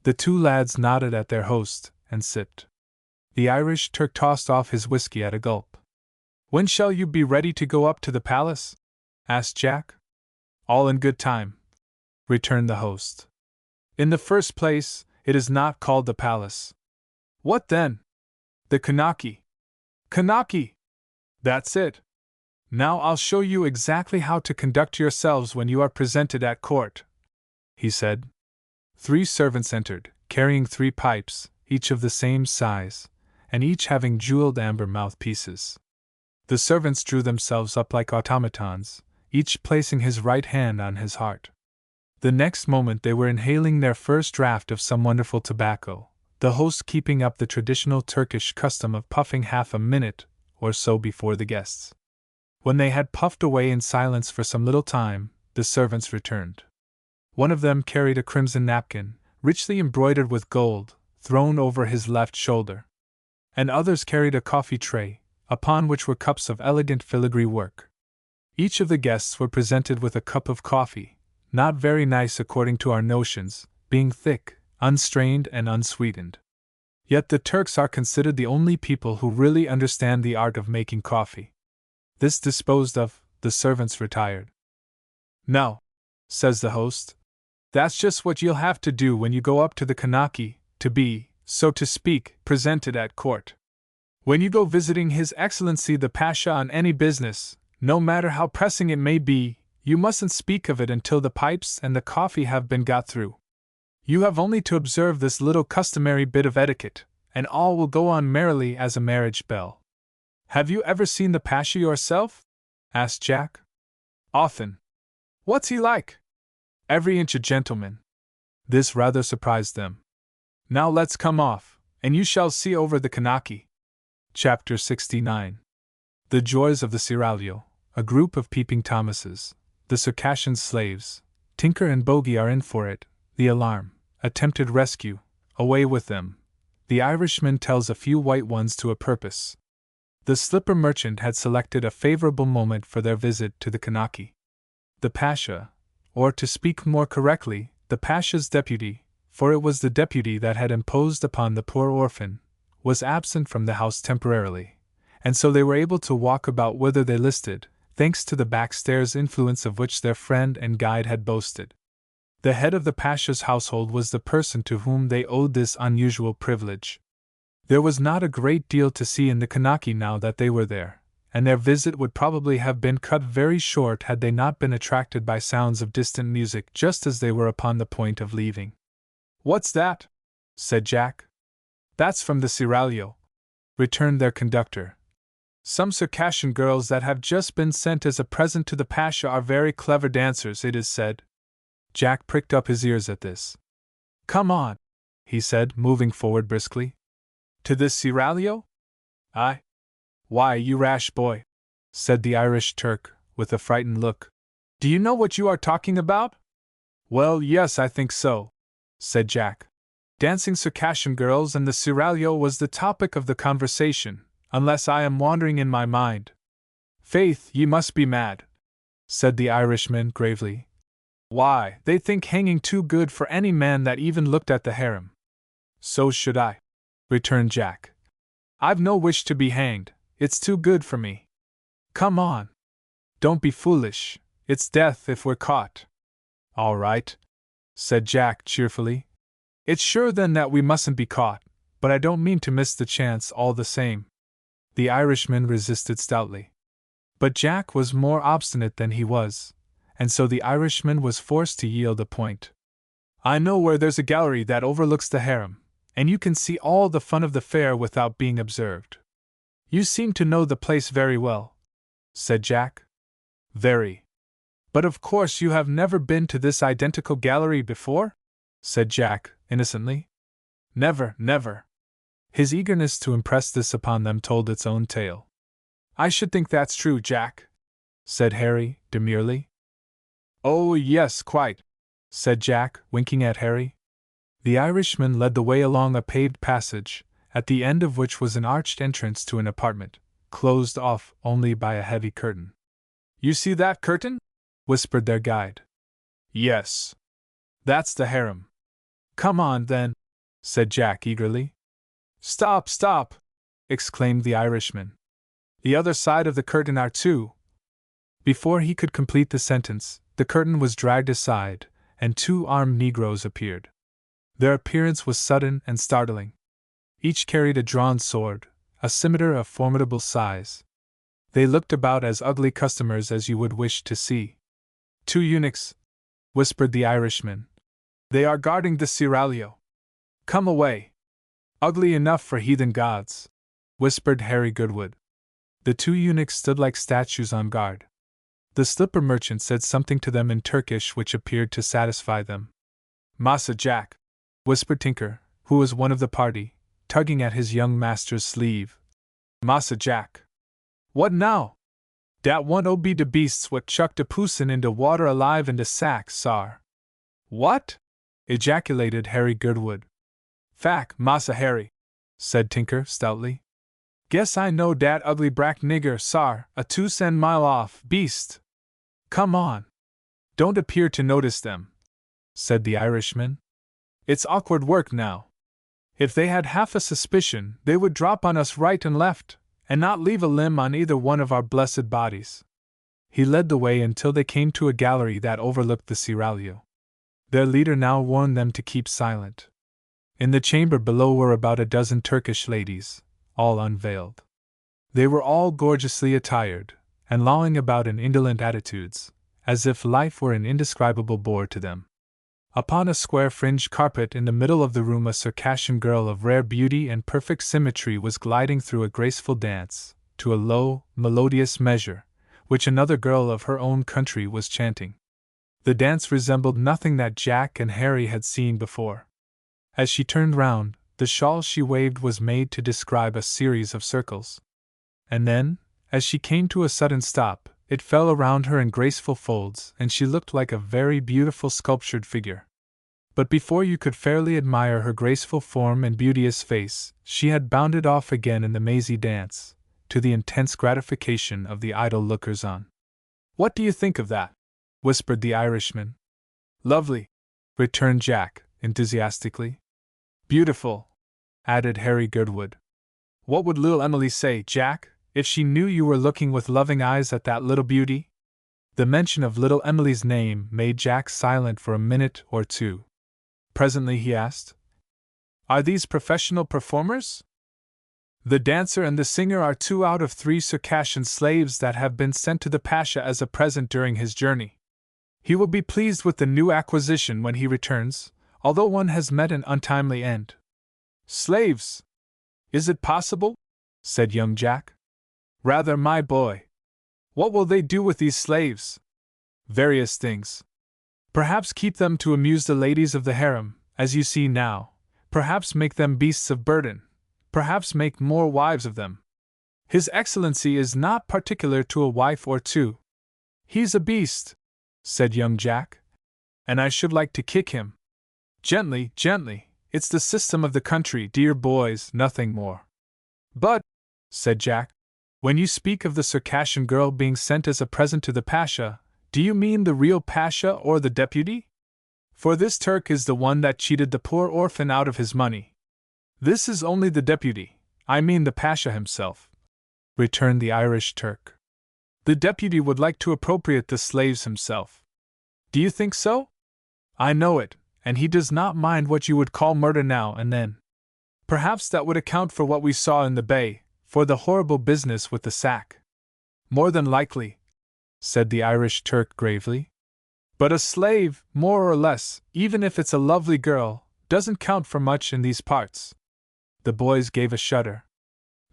Speaker 1: The two lads nodded at their host and sipped. The Irish Turk tossed off his whiskey at a gulp. When shall you be ready to go up to the palace? Asked Jack. All in good time, returned the host. In the first place, it is not called the palace. What then? The Kanaki. Kanaki! That's it. Now I'll show you exactly how to conduct yourselves when you are presented at court, he said. 3 servants entered, carrying 3 pipes, each of the same size, and each having jeweled amber mouthpieces. The servants drew themselves up like automatons, each placing his right hand on his heart. The next moment they were inhaling their first draught of some wonderful tobacco, the host keeping up the traditional Turkish custom of puffing half a minute or so before the guests. When they had puffed away in silence for some little time, the servants returned. One of them carried a crimson napkin, richly embroidered with gold, thrown over his left shoulder. And others carried a coffee tray, upon which were cups of elegant filigree work. Each of the guests were presented with a cup of coffee, not very nice according to our notions, being thick, unstrained, and unsweetened. Yet the Turks are considered the only people who really understand the art of making coffee. This disposed of, the servants retired. Now, says the host, that's just what you'll have to do when you go up to the Kanaki, to be, so to speak, presented at court. When you go visiting His Excellency the Pasha on any business, no matter how pressing it may be, you mustn't speak of it until the pipes and the coffee have been got through. You have only to observe this little customary bit of etiquette, and all will go on merrily as a marriage bell. Have you ever seen the Pasha yourself? Asked Jack. Often. What's he like? Every inch a gentleman. This rather surprised them. Now let's come off, and you shall see over the Kanaki. Chapter 69. The joys of the Seraglio, a group of peeping Thomases, the Circassian slaves, Tinker and Bogey are in for it, the alarm, attempted rescue, away with them. The Irishman tells a few white ones to a purpose. The slipper merchant had selected a favorable moment for their visit to the Kanaki. The Pasha, or to speak more correctly, the Pasha's deputy, for it was the deputy that had imposed upon the poor orphan, was absent from the house temporarily, and so they were able to walk about whither they listed, thanks to the backstairs influence of which their friend and guide had boasted. The head of the Pasha's household was the person to whom they owed this unusual privilege. There was not a great deal to see in the Kanaki now that they were there, and their visit would probably have been cut very short had they not been attracted by sounds of distant music just as they were upon the point of leaving. What's that? Said Jack. That's from the Seraglio, returned their conductor. Some Circassian girls that have just been sent as a present to the Pasha are very clever dancers, it is said. Jack pricked up his ears at this. Come on, he said, moving forward briskly. To this Seraglio? Aye. Why, you rash boy, said the Irish Turk, with a frightened look. Do you know what you are talking about? Well, yes, I think so, said Jack. Dancing Circassian girls and the Seraglio was the topic of the conversation, unless I am wandering in my mind. Faith, ye must be mad, said the Irishman gravely. Why, they think hanging too good for any man that even looked at the harem. So should I, returned Jack. I've no wish to be hanged, it's too good for me. Come on. Don't be foolish, it's death if we're caught. All right, said Jack cheerfully. It's sure then that we mustn't be caught, but I don't mean to miss the chance all the same. The Irishman resisted stoutly. But Jack was more obstinate than he was, and so the Irishman was forced to yield a point. I know where there's a gallery that overlooks the harem, and you can see all the fun of the fair without being observed. You seem to know the place very well, said Jack. Very. But of course you have never been to this identical gallery before? Said Jack, innocently. Never, never. His eagerness to impress this upon them told its own tale. I should think that's true, Jack, said Harry, demurely. Oh, yes, quite, said Jack, winking at Harry. The Irishman led the way along a paved passage, at the end of which was an arched entrance to an apartment, closed off only by a heavy curtain. You see that curtain? Whispered their guide. Yes. That's the harem. Come on, then, said Jack eagerly. Stop, stop! Exclaimed the Irishman. The other side of the curtain are two. Before he could complete the sentence, the curtain was dragged aside, and two armed Negroes appeared. Their appearance was sudden and startling. Each carried a drawn sword, a scimitar of formidable size. They looked about as ugly customers as you would wish to see. 2 eunuchs, whispered the Irishman. They are guarding the seraglio. Come away. Ugly enough for heathen gods, whispered Harry Goodwood. The 2 eunuchs stood like statues on guard. The slipper merchant said something to them in Turkish which appeared to satisfy them. Massa Jack, whispered Tinker, who was one of the party, tugging at his young master's sleeve. Massa Jack. What now? Dat one be de beasts what chucked a pussin into water alive in de sack, sar. What? Ejaculated Harry Goodwood. Fack, Massa Harry, said Tinker stoutly. Guess I know dat ugly brack nigger, sar, a 2 mile off, beast. Come on. Don't appear to notice them, said the Irishman. It's awkward work now. If they had half a suspicion, they would drop on us right and left, and not leave a limb on either one of our blessed bodies. He led the way until they came to a gallery that overlooked the seraglio. Their leader now warned them to keep silent. In the chamber below were about a dozen Turkish ladies, all unveiled. They were all gorgeously attired, and lolling about in indolent attitudes, as if life were an indescribable bore to them. Upon a square fringed carpet in the middle of the room a Circassian girl of rare beauty and perfect symmetry was gliding through a graceful dance, to a low, melodious measure, which another girl of her own country was chanting. The dance resembled nothing that Jack and Harry had seen before. As she turned round, the shawl she waved was made to describe a series of circles. And then, as she came to a sudden stop, it fell around her in graceful folds, and she looked like a very beautiful sculptured figure. But before you could fairly admire her graceful form and beauteous face, she had bounded off again in the mazy dance, to the intense gratification of the idle lookers-on. What do you think of that? Whispered the Irishman. Lovely, returned Jack, enthusiastically. Beautiful, added Harry Goodwood. What would little Emily say, Jack, if she knew you were looking with loving eyes at that little beauty? The mention of little Emily's name made Jack silent for a minute or two. Presently he asked, Are these professional performers? The dancer and the singer are 2 out of 3 Circassian slaves that have been sent to the Pasha as a present during his journey. He will be pleased with the new acquisition when he returns, although one has met an untimely end. Slaves! Is it possible? Said young Jack. Rather, my boy. What will they do with these slaves? Various things. Perhaps keep them to amuse the ladies of the harem, as you see now. Perhaps make them beasts of burden. Perhaps make more wives of them. His Excellency is not particular to a wife or 2. He's a beast, said young Jack, and I should like to kick him. Gently, gently, it's the system of the country, dear boys, nothing more. But, said Jack, when you speak of the Circassian girl being sent as a present to the Pasha, do you mean the real Pasha or the deputy? For this Turk is the one that cheated the poor orphan out of his money. This is only the deputy, I mean the Pasha himself, returned the Irish Turk. The deputy would like to appropriate the slaves himself. Do you think so? I know it, and he does not mind what you would call murder now and then. Perhaps that would account for what we saw in the bay, for the horrible business with the sack. More than likely, said the Irish Turk gravely. But a slave, more or less, even if it's a lovely girl, doesn't count for much in these parts. The boys gave a shudder.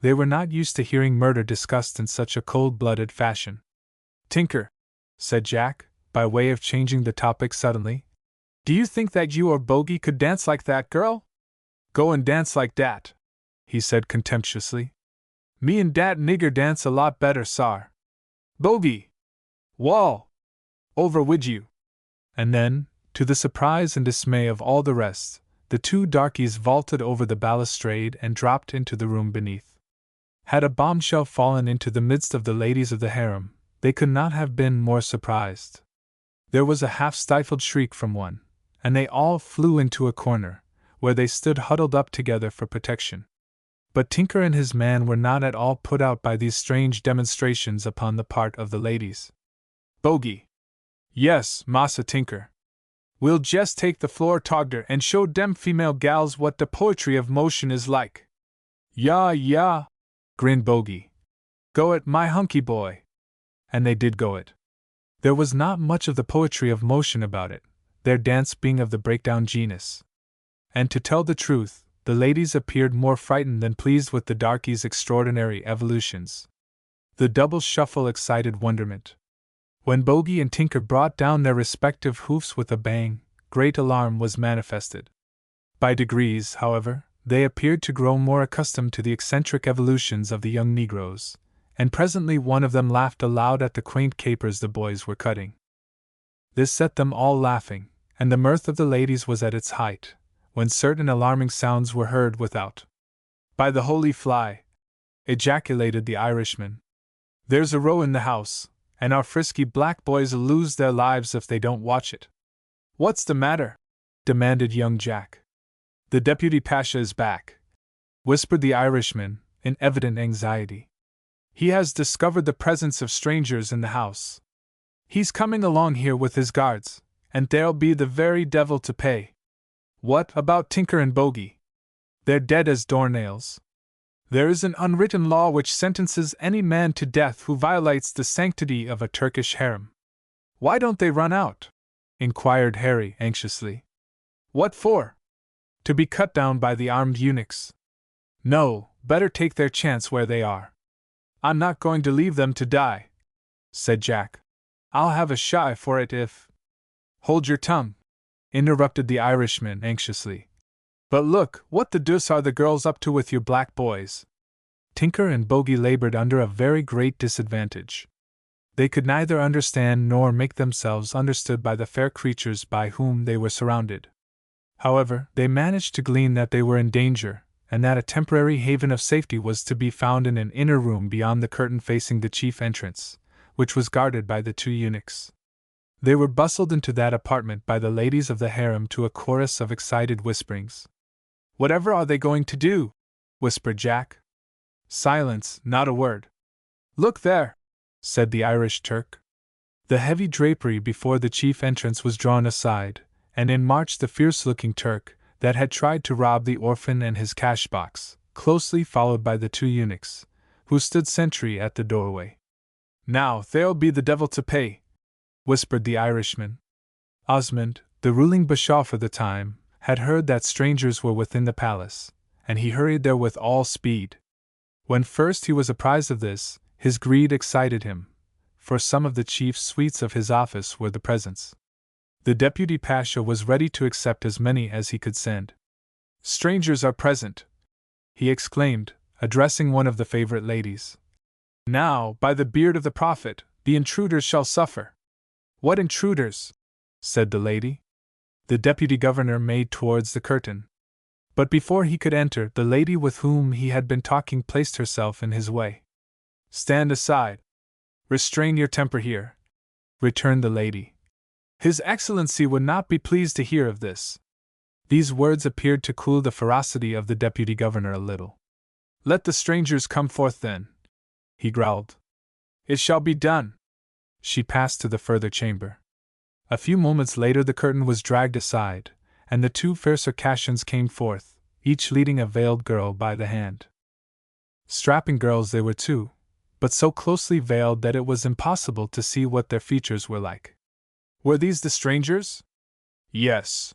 Speaker 1: They were not used to hearing murder discussed in such a cold-blooded fashion. Tinker, said Jack, by way of changing the topic suddenly, do you think that you or Bogey could dance like that girl? Go and dance like dat, he said contemptuously. Me and dat nigger dance a lot better, sar. Bogey! Wall! Over wid you! And then, to the surprise and dismay of all the rest, the 2 darkies vaulted over the balustrade and dropped into the room beneath. Had a bombshell fallen into the midst of the ladies of the harem, They could not have been more surprised. There was a half-stifled shriek from one, and they all flew into a corner, where they stood huddled up together for protection. But Tinker and his man were not at all put out by these strange demonstrations upon the part of the ladies. "Bogey." "Yes, Massa Tinker. We'll jest take the floor togder and show dem female gals what the poetry of motion is like." "Ya, ya," grinned Bogey. "Go it, my hunky boy." And they did go it. There was not much of the poetry of motion about it, their dance being of the breakdown genus. And to tell the truth, the ladies appeared more frightened than pleased with the darkie's extraordinary evolutions. The double shuffle excited wonderment. When Bogey and Tinker brought down their respective hoofs with a bang, great alarm was manifested. By degrees, however, they appeared to grow more accustomed to the eccentric evolutions of the young negroes, and presently one of them laughed aloud at the quaint capers the boys were cutting. This set them all laughing, and the mirth of the ladies was at its height, when certain alarming sounds were heard without. "By the holy fly!" ejaculated the Irishman. "There's a row in the house, and our frisky black boys'll lose their lives if they don't watch it." "What's the matter?" demanded young Jack. "The Deputy Pasha is back," whispered the Irishman, in evident anxiety. "He has discovered the presence of strangers in the house. He's coming along here with his guards, and there'll be the very devil to pay." "What about Tinker and Bogey?" "They're dead as doornails. There is an unwritten law which sentences any man to death who violates the sanctity of a Turkish harem." "Why don't they run out?" inquired Harry anxiously. "What for?" "To be cut down by the armed eunuchs." "No, better take their chance where they are." "I'm not going to leave them to die," said Jack. "I'll have a shy for it if—" "Hold your tongue," interrupted the Irishman anxiously. "But look, what the deuce are the girls up to with your black boys?" Tinker and Bogey labored under a very great disadvantage. They could neither understand nor make themselves understood by the fair creatures by whom they were surrounded. However, they managed to glean that they were in danger, and that a temporary haven of safety was to be found in an inner room beyond the curtain facing the chief entrance, which was guarded by the two eunuchs. They were bustled into that apartment by the ladies of the harem to a chorus of excited whisperings. "Whatever are they going to do?" whispered Jack. "Silence, not a word." "Look there," said the Irish Turk. The heavy drapery before the chief entrance was drawn aside, and in marched the fierce-looking Turk that had tried to rob the orphan and his cash-box, closely followed by the two eunuchs, who stood sentry at the doorway. "Now there'll be the devil to pay," whispered the Irishman. Osmond, the ruling bashaw for the time, had heard that strangers were within the palace, and he hurried there with all speed. When first he was apprised of this, his greed excited him, for some of the chief suites of his office were the presents. The Deputy Pasha was ready to accept as many as he could send. "Strangers are present," he exclaimed, addressing one of the favorite ladies. "Now, by the beard of the Prophet, the intruders shall suffer." "What intruders?" said the lady. The Deputy Governor made towards the curtain. But before he could enter, the lady with whom he had been talking placed herself in his way. "Stand aside. Restrain your temper here," returned the lady. "His Excellency would not be pleased to hear of this." These words appeared to cool the ferocity of the Deputy Governor a little. "Let the strangers come forth then," he growled. "It shall be done." She passed to the further chamber. A few moments later the curtain was dragged aside, and the two fair Circassians came forth, each leading a veiled girl by the hand. Strapping girls they were too, but so closely veiled that it was impossible to see what their features were like. "Were these the strangers?" "Yes."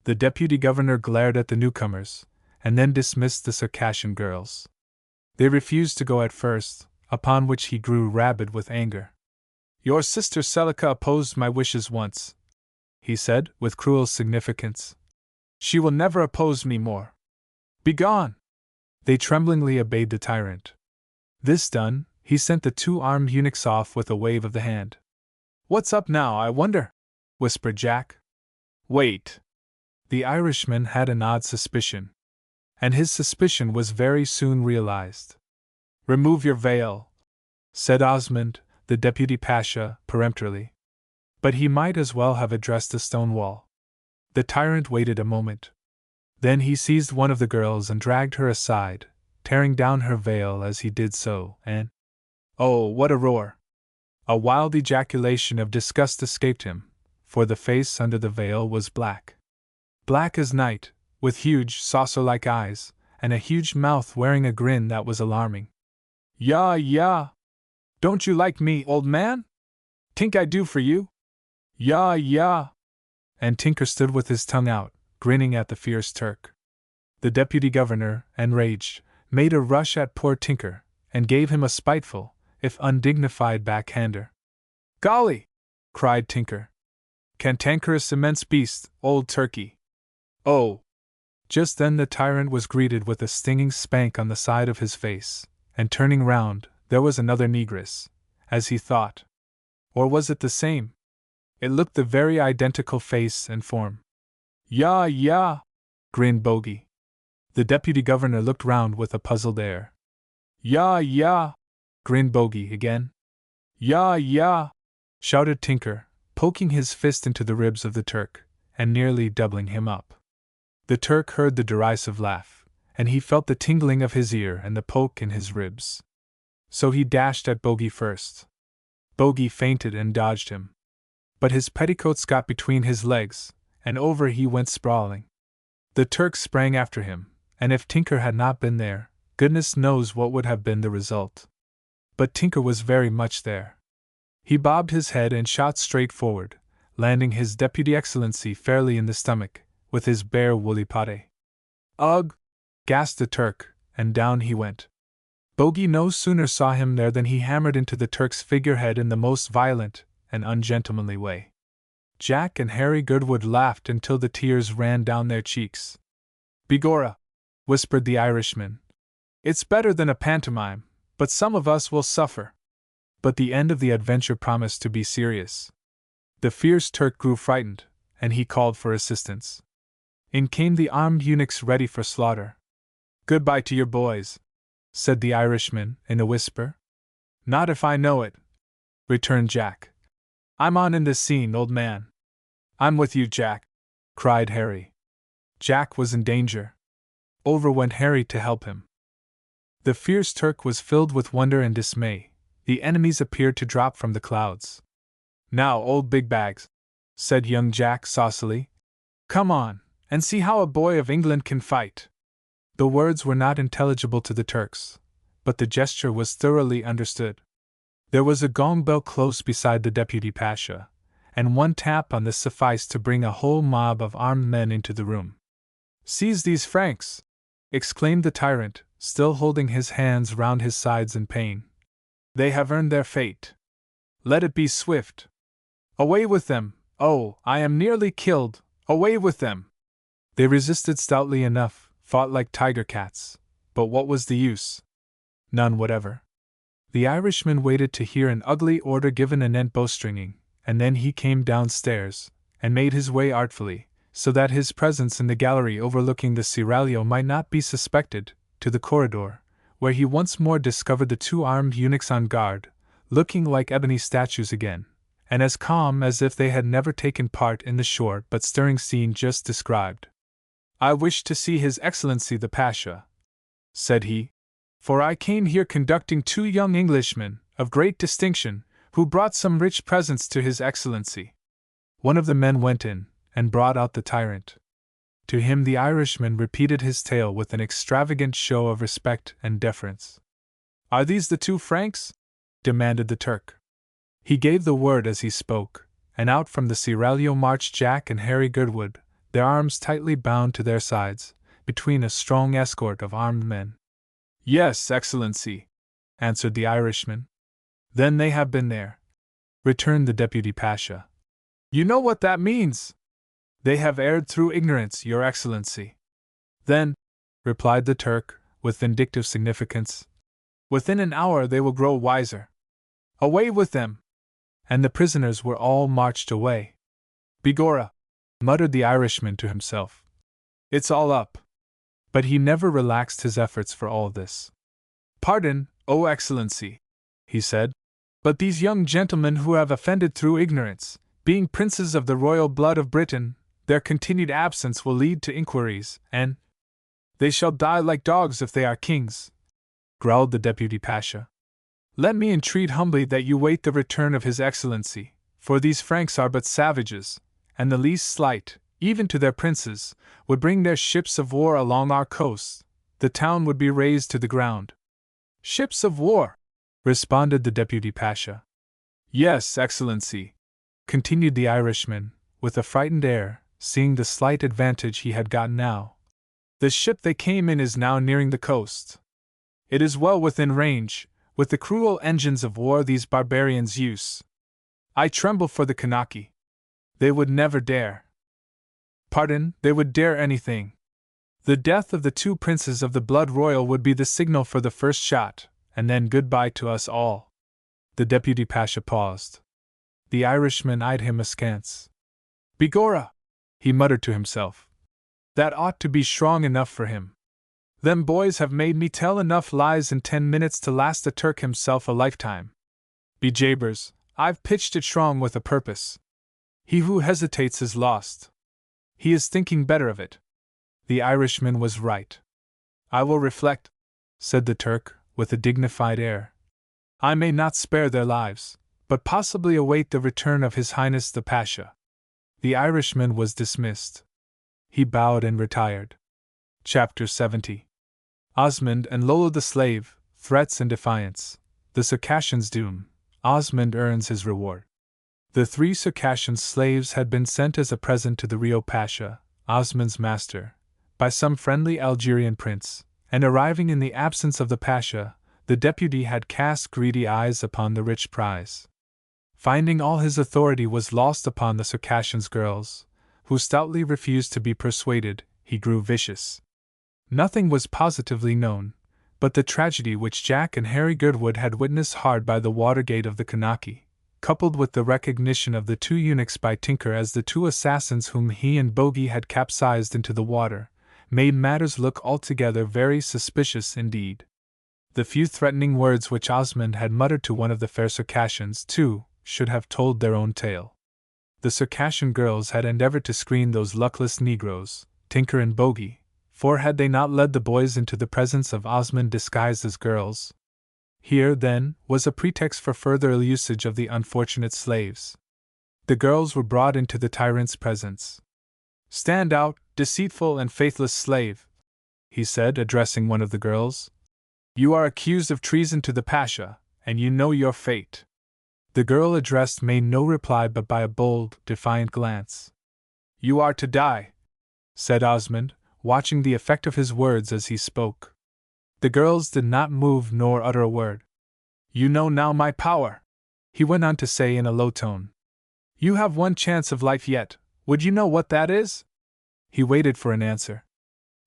Speaker 1: The Deputy Governor glared at the newcomers, and then dismissed the Circassian girls. They refused to go at first, upon which he grew rabid with anger. "Your sister Selika opposed my wishes once," he said, with cruel significance. "She will never oppose me more. Begone!" They tremblingly obeyed the tyrant. This done, he sent the two armed eunuchs off with a wave of the hand. "What's up now, I wonder?" whispered Jack. "Wait." The Irishman had an odd suspicion. And his suspicion was very soon realized. "Remove your veil," said Osmond, the deputy pasha, peremptorily. But he might as well have addressed a stone wall. The tyrant waited a moment. Then he seized one of the girls and dragged her aside, tearing down her veil as he did so, and— oh, what a roar! A wild ejaculation of disgust escaped him, for the face under the veil was black. Black as night, with huge, saucer-like eyes, and a huge mouth wearing a grin that was alarming. "Yah, yah! Don't you like me, old man? Tink I do for you? Yah, yah!" And Tinker stood with his tongue out, grinning at the fierce Turk. The deputy governor, enraged, made a rush at poor Tinker, and gave him a spiteful, if undignified backhander. "Golly!" cried Tinker. "Cantankerous immense beast, old turkey! Oh!" Just then the tyrant was greeted with a stinging spank on the side of his face, and turning round, there was another negress, as he thought. Or was it the same? It looked the very identical face and form. "Yah, yah!" grinned Bogey. The deputy governor looked round with a puzzled air. "Yah, yah!" grinned Bogey again. "Yah, yah!" shouted Tinker, poking his fist into the ribs of the Turk, and nearly doubling him up. The Turk heard the derisive laugh, and he felt the tingling of his ear and the poke in his ribs. So he dashed at Bogey first. Bogey feinted and dodged him. But his petticoats got between his legs, and over he went sprawling. The Turk sprang after him, and if Tinker had not been there, goodness knows what would have been the result. But Tinker was very much there. He bobbed his head and shot straight forward, landing his deputy excellency fairly in the stomach, with his bare woolly pate. "Ugh!" gasped the Turk, and down he went. Bogey no sooner saw him there than he hammered into the Turk's figurehead in the most violent and ungentlemanly way. Jack and Harry Goodwood laughed until the tears ran down their cheeks. "Begorra," whispered the Irishman, "it's better than a pantomime, but some of us will suffer." But the end of the adventure promised to be serious. The fierce Turk grew frightened, and he called for assistance. In came the armed eunuchs ready for slaughter. "Goodbye to your boys," said the Irishman, in a whisper. "Not if I know it," returned Jack. "I'm on in this scene, old man." "I'm with you, Jack," cried Harry. Jack was in danger. Over went Harry to help him. The fierce Turk was filled with wonder and dismay. The enemies appeared to drop from the clouds. "Now, old big bags," said young Jack saucily, "come on, and see how a boy of England can fight." The words were not intelligible to the Turks, but the gesture was thoroughly understood. There was a gong bell close beside the deputy pasha, and one tap on this sufficed to bring a whole mob of armed men into the room. "Seize these Franks!" exclaimed the tyrant, still holding his hands round his sides in pain. "They have earned their fate. Let it be swift. Away with them! Oh, I am nearly killed! Away with them!" They resisted stoutly enough, fought like tiger cats, but what was the use? None whatever. The Irishman waited to hear an ugly order given anent bowstringing, and then he came downstairs, and made his way artfully, so that his presence in the gallery overlooking the seraglio might not be suspected, to the corridor, where he once more discovered the two armed eunuchs on guard, looking like ebony statues again, and as calm as if they had never taken part in the short but stirring scene just described. "I wish to see His Excellency the Pasha," said he, "for I came here conducting two young Englishmen, of great distinction, who brought some rich presents to His Excellency." One of the men went in, and brought out the tyrant. To him the Irishman repeated his tale with an extravagant show of respect and deference. "Are these the two Franks?" demanded the Turk. He gave the word as he spoke, and out from the seraglio marched Jack and Harry Goodwood, their arms tightly bound to their sides, between a strong escort of armed men. "Yes, Excellency," answered the Irishman. "Then they have been there," returned the deputy pasha. "You know what that means? They have erred through ignorance, Your Excellency." "Then," replied the Turk, with vindictive significance, "within an hour they will grow wiser. Away with them!" And the prisoners were all marched away. "Begorra," muttered the Irishman to himself, "it's all up." But he never relaxed his efforts for all this. "Pardon, O Excellency," he said. But these young gentlemen who have offended through ignorance, being princes of the royal blood of Britain, their continued absence will lead to inquiries, and they shall die like dogs if they are kings, growled the Deputy Pasha. Let me entreat humbly that you wait the return of His Excellency, for these Franks are but savages, and the least slight, even to their princes, would bring their ships of war along our coasts. The town would be razed to the ground. Ships of war, responded the Deputy Pasha. Yes, Excellency, continued the Irishman, with a frightened air, seeing the slight advantage he had got now. The ship they came in is now nearing the coast. It is well within range, with the cruel engines of war these barbarians use. I tremble for the Kanaki. They would never dare. Pardon, they would dare anything. The death of the two princes of the blood royal would be the signal for the first shot, and then goodbye to us all. The Deputy Pasha paused. The Irishman eyed him askance. Begorra, he muttered to himself. That ought to be strong enough for him. Them boys have made me tell enough lies in 10 minutes to last the Turk himself a lifetime. Be jabers, I've pitched it strong with a purpose. He who hesitates is lost. He is thinking better of it. The Irishman was right. I will reflect, said the Turk, with a dignified air. I may not spare their lives, but possibly await the return of His Highness the Pasha. The Irishman was dismissed. He bowed and retired. Chapter 70. Osmond and Lolo the Slave, Threats and Defiance. The Circassian's Doom. Osmond earns his reward. The 3 Circassian slaves had been sent as a present to the Rio Pasha, Osmond's master, by some friendly Algerian prince, and arriving in the absence of the Pasha, the deputy had cast greedy eyes upon the rich prize. Finding all his authority was lost upon the Circassian's girls, who stoutly refused to be persuaded, he grew vicious. Nothing was positively known, but the tragedy which Jack and Harry Goodwood had witnessed hard by the watergate of the Kanaki, coupled with the recognition of the 2 eunuchs by Tinker as the 2 assassins whom he and Bogey had capsized into the water, made matters look altogether very suspicious indeed. The few threatening words which Osmond had muttered to one of the fair Circassians, too, should have told their own tale. The Circassian girls had endeavored to screen those luckless Negroes, Tinker and Bogey, for had they not led the boys into the presence of Osmond disguised as girls? Here, then, was a pretext for further ill usage of the unfortunate slaves. The girls were brought into the tyrant's presence. Stand out, deceitful and faithless slave, he said, addressing one of the girls. You are accused of treason to the Pasha, and you know your fate. The girl addressed made no reply but by a bold, defiant glance. You are to die, said Osmond, watching the effect of his words as he spoke. The girls did not move nor utter a word. You know now my power, he went on to say in a low tone. You have one chance of life yet, would you know what that is? He waited for an answer.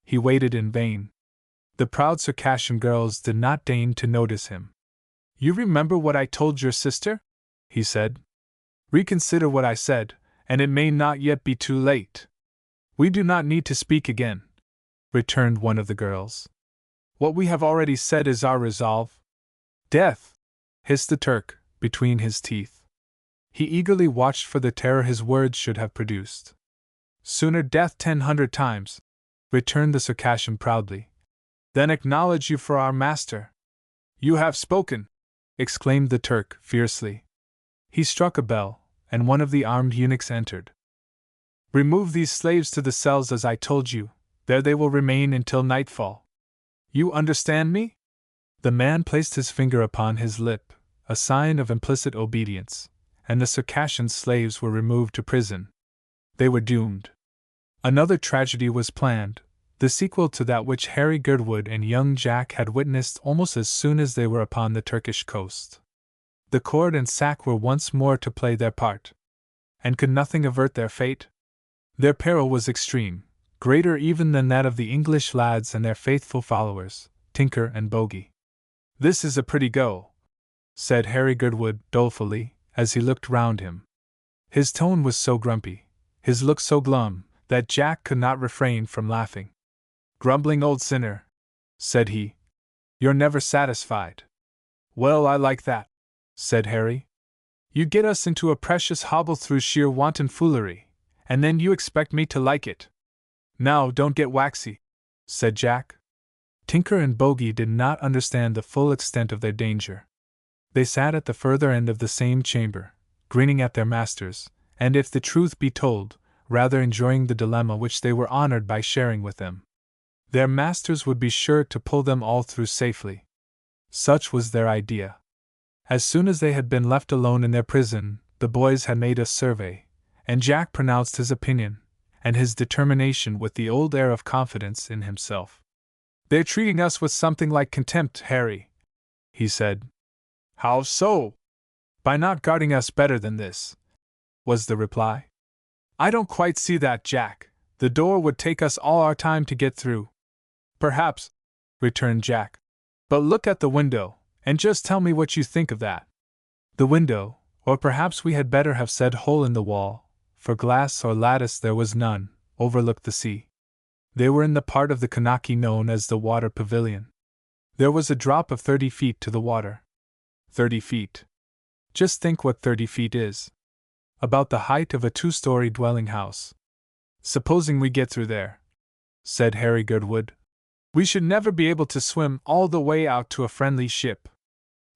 Speaker 1: He waited in vain. The proud Circassian girls did not deign to notice him. You remember what I told your sister? He said. Reconsider what I said, and it may not yet be too late. We do not need to speak again, returned one of the girls. What we have already said is our resolve. Death, hissed the Turk, between his teeth. He eagerly watched for the terror his words should have produced. Sooner death 100 times, returned the Circassian proudly, than acknowledge you for our master. You have spoken, exclaimed the Turk fiercely. He struck a bell, and one of the armed eunuchs entered. Remove these slaves to the cells as I told you, there they will remain until nightfall. You understand me? The man placed his finger upon his lip, a sign of implicit obedience, and the Circassian slaves were removed to prison. They were doomed. Another tragedy was planned, the sequel to that which Harry Goodwood and young Jack had witnessed almost as soon as they were upon the Turkish coast. The cord and sack were once more to play their part. And could nothing avert their fate? Their peril was extreme, greater even than that of the English lads and their faithful followers, Tinker and Bogey. This is a pretty go, said Harry Goodwood dolefully, as he looked round him. His tone was so grumpy, his look so glum, that Jack could not refrain from laughing. Grumbling old sinner, said he. You're never satisfied. Well, I like that, said Harry. "You get us into a precious hobble through sheer wanton foolery, and then you expect me to like it." "Now, don't get waxy," said Jack. Tinker and Bogey did not understand the full extent of their danger. They sat at the further end of the same chamber, grinning at their masters, and if the truth be told, rather enjoying the dilemma which they were honored by sharing with them. Their masters would be sure to pull them all through safely. Such was their idea. As soon as they had been left alone in their prison, the boys had made a survey, and Jack pronounced his opinion and his determination with the old air of confidence in himself. "They're treating us with something like contempt, Harry," he said. "How so?" "By not guarding us better than this," was the reply. "I don't quite see that, Jack. The door would take us all our time to get through." "Perhaps," returned Jack. "But look at the window, and just tell me what you think of that." The window, or perhaps we had better have said hole in the wall, for glass or lattice there was none, overlooked the sea. They were in the part of the Kanaki known as the water pavilion. There was a drop of 30 feet to the water. 30 feet. Just think what 30 feet is. About the height of a 2-story dwelling house. "Supposing we get through there," said Harry Goodwood, "we should never be able to swim all the way out to a friendly ship."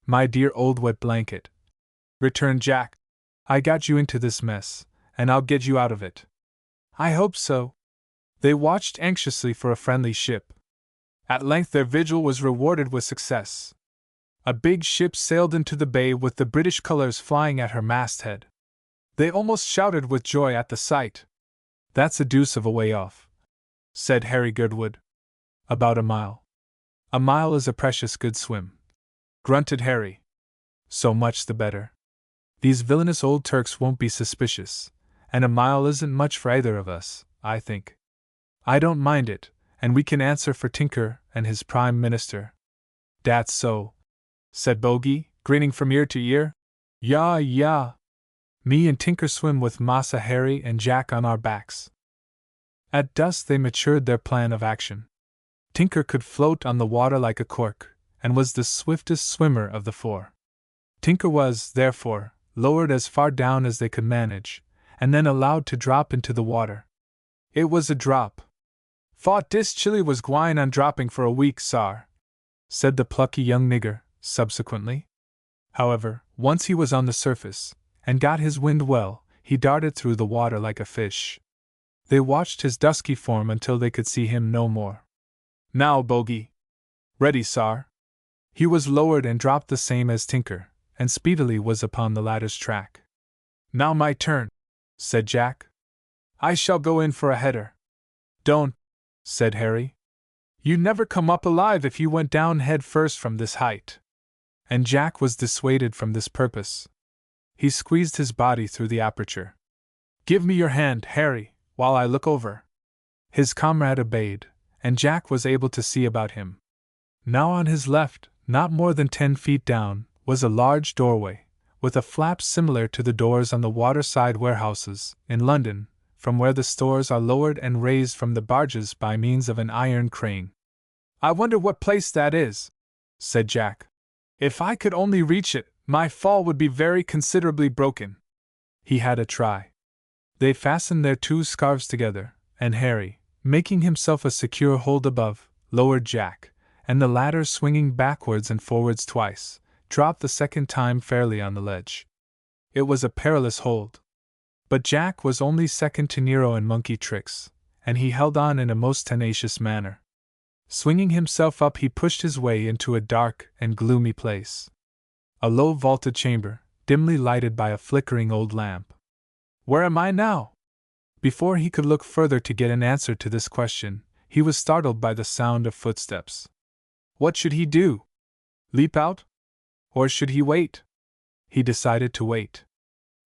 Speaker 1: "My dear old wet blanket," returned Jack, "I got you into this mess, and I'll get you out of it." "I hope so." They watched anxiously for a friendly ship. At length their vigil was rewarded with success. A big ship sailed into the bay with the British colors flying at her masthead. They almost shouted with joy at the sight. "That's a deuce of a way off," said Harry Goodwood. "About a mile." "A mile is a precious good swim," grunted Harry. "So much the better. These villainous old Turks won't be suspicious, and a mile isn't much for either of us, I think. I don't mind it, and we can answer for Tinker and his Prime Minister." "That's so," said Bogey, grinning from ear to ear. "Ya, ya. Me and Tinker swim with Massa Harry and Jack on our backs." At dusk they matured their plan of action. Tinker could float on the water like a cork, and was the swiftest swimmer of the four. Tinker was, therefore, lowered as far down as they could manage, and then allowed to drop into the water. It was a drop. "Thought dis chili was gwine on dropping for a week, sar," said the plucky young nigger, subsequently. However, once he was on the surface, and got his wind well, he darted through the water like a fish. They watched his dusky form until they could see him no more. "Now, Bogey." "Ready, sar." He was lowered and dropped the same as Tinker, and speedily was upon the latter's track. "Now my turn," said Jack. "I shall go in for a header." "Don't," said Harry. "You never come up alive if you went down head first from this height." And Jack was dissuaded from this purpose. He squeezed his body through the aperture. "Give me your hand, Harry, while I look over." His comrade obeyed, and Jack was able to see about him. Now on his left, not more than 10 feet down, was a large doorway, with a flap similar to the doors on the waterside warehouses in London, from where the stores are lowered and raised from the barges by means of an iron crane. "I wonder what place that is," said Jack. "If I could only reach it, my fall would be very considerably broken." He had a try. They fastened their 2 scarves together, and Harry, making himself a secure hold above, lowered Jack, and the latter, swinging backwards and forwards twice, dropped the second time fairly on the ledge. It was a perilous hold. But Jack was only second to Nero in monkey tricks, and he held on in a most tenacious manner. Swinging himself up, he pushed his way into a dark and gloomy place. A low vaulted chamber, dimly lighted by a flickering old lamp. "Where am I now?" Before he could look further to get an answer to this question, he was startled by the sound of footsteps. What should he do? Leap out? Or should he wait? He decided to wait.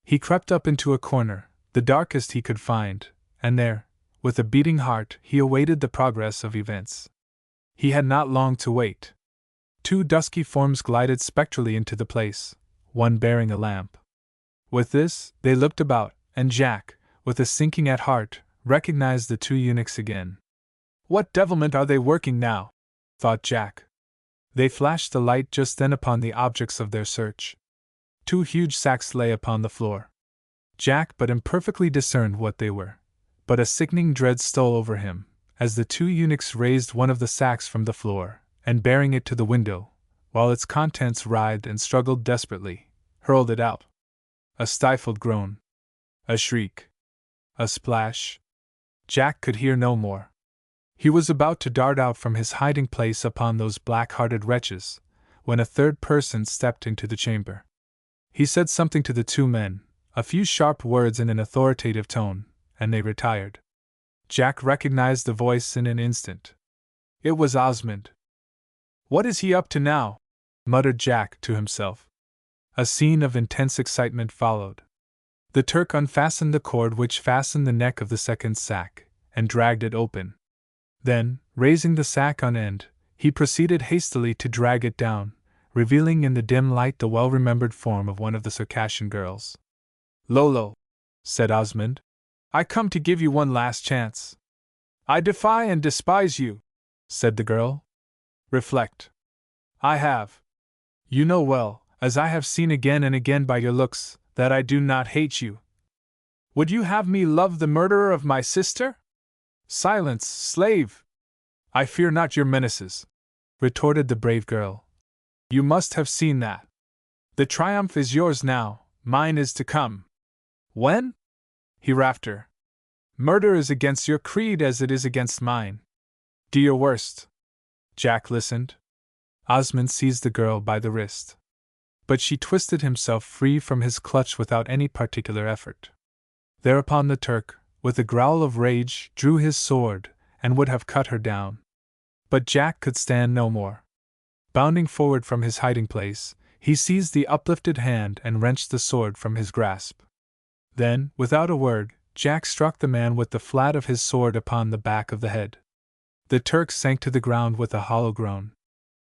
Speaker 1: He crept up into a corner, the darkest he could find, and there, with a beating heart, he awaited the progress of events. He had not long to wait. 2 dusky forms glided spectrally into the place, one bearing a lamp. With this, they looked about, and Jack, with a sinking at heart, recognized the 2 eunuchs again. "What devilment are they working now?" thought Jack. They flashed the light just then upon the objects of their search. 2 huge sacks lay upon the floor. Jack but imperfectly discerned what they were, but a sickening dread stole over him, as the 2 eunuchs raised one of the sacks from the floor, and bearing it to the window, while its contents writhed and struggled desperately, hurled it out. A stifled groan. A shriek. A splash. Jack could hear no more. He was about to dart out from his hiding place upon those black-hearted wretches, when a third person stepped into the chamber. He said something to the 2 men, a few sharp words in an authoritative tone, and they retired. Jack recognized the voice in an instant. It was Osmond. "What is he up to now?" muttered Jack to himself. A scene of intense excitement followed. The Turk unfastened the cord which fastened the neck of the second sack, and dragged it open. Then, raising the sack on end, he proceeded hastily to drag it down, revealing in the dim light the well-remembered form of one of the Circassian girls. "Lolo," said Osmond, "I come to give you one last chance." "I defy and despise you," said the girl. "Reflect." "I have. You know well, as I have seen again and again by your looks, that I do not hate you. Would you have me love the murderer of my sister?" "Silence, slave! I fear not your menaces," retorted the brave girl. "You must have seen that. The triumph is yours now, mine is to come." "When?" "Hereafter. Murder is against your creed as it is against mine. Do your worst." Jack listened. Osmond seized the girl by the wrist. But she twisted himself free from his clutch without any particular effort. Thereupon the Turk, with a growl of rage, drew his sword, and would have cut her down. But Jack could stand no more. Bounding forward from his hiding place, he seized the uplifted hand and wrenched the sword from his grasp. Then, without a word, Jack struck the man with the flat of his sword upon the back of the head. The Turk sank to the ground with a hollow groan.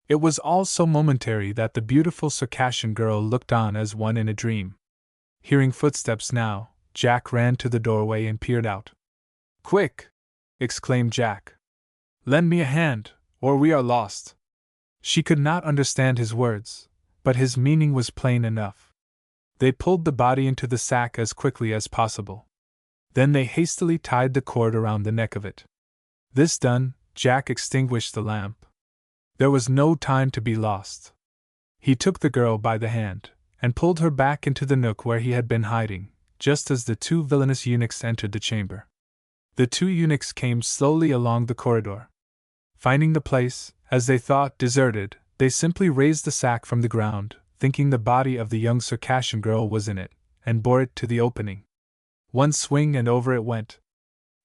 Speaker 1: It was all so momentary that the beautiful Circassian girl looked on as one in a dream. Hearing footsteps now, Jack ran to the doorway and peered out. "Quick!" exclaimed Jack. "Lend me a hand, or we are lost." She could not understand his words, but his meaning was plain enough. They pulled the body into the sack as quickly as possible. Then they hastily tied the cord around the neck of it. This done, Jack extinguished the lamp. There was no time to be lost. He took the girl by the hand, and pulled her back into the nook where he had been hiding, just as the 2 villainous eunuchs entered the chamber. The 2 eunuchs came slowly along the corridor. Finding the place, as they thought, deserted, they simply raised the sack from the ground, thinking the body of the young Circassian girl was in it, and bore it to the opening. One swing and over it went.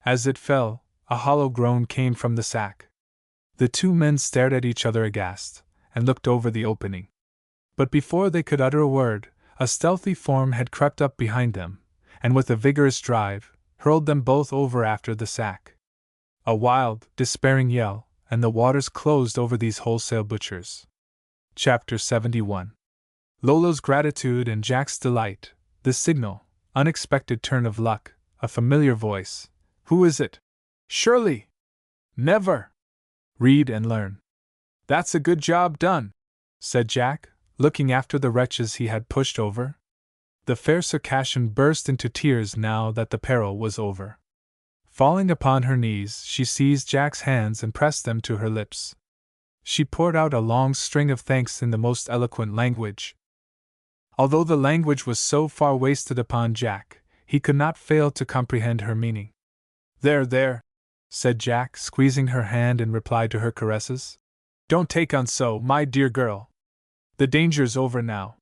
Speaker 1: As it fell, a hollow groan came from the sack. The 2 men stared at each other aghast, and looked over the opening. But before they could utter a word, a stealthy form had crept up behind them, and with a vigorous drive, hurled them both over after the sack. A wild, despairing yell, and the waters closed over these wholesale butchers. Chapter 71. Lolo's gratitude and Jack's delight, the signal, unexpected turn of luck, a familiar voice. "Who is it?" "Surely!" "Never!" "Read and learn." "That's a good job done," said Jack, looking after the wretches he had pushed over. The fair Circassian burst into tears now that the peril was over. Falling upon her knees, she seized Jack's hands and pressed them to her lips. She poured out a long string of thanks in the most eloquent language. Although the language was so far wasted upon Jack, he could not fail to comprehend her meaning. "There, there," said Jack, squeezing her hand in reply to her caresses. "Don't take on so, my dear girl. The danger's over now."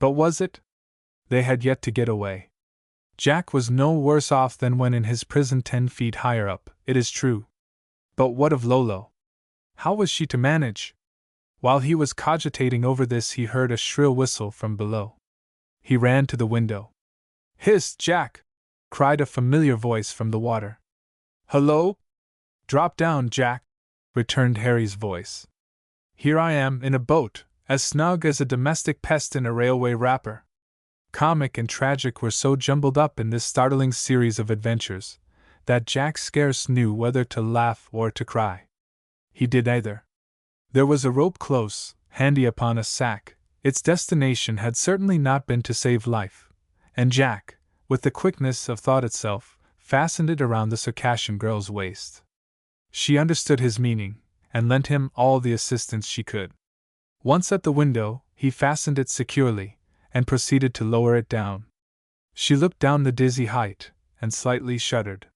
Speaker 1: But was it? They had yet to get away. Jack was no worse off than when in his prison 10 feet higher up, it is true. But what of Lolo? How was she to manage? While he was cogitating over this, he heard a shrill whistle from below. He ran to the window. "Hist, Jack!" cried a familiar voice from the water. "Hullo!" "Drop down, Jack," returned Harry's voice. "Here I am, in a boat, as snug as a domestic pest in a railway wrapper." Comic and tragic were so jumbled up in this startling series of adventures, that Jack scarce knew whether to laugh or to cry. He did neither. There was a rope close, handy upon a sack. Its destination had certainly not been to save life, and Jack, with the quickness of thought itself, fastened it around the Circassian girl's waist. She understood his meaning, and lent him all the assistance she could. Once at the window, he fastened it securely, and proceeded to lower it down. She looked down the dizzy height, and slightly shuddered.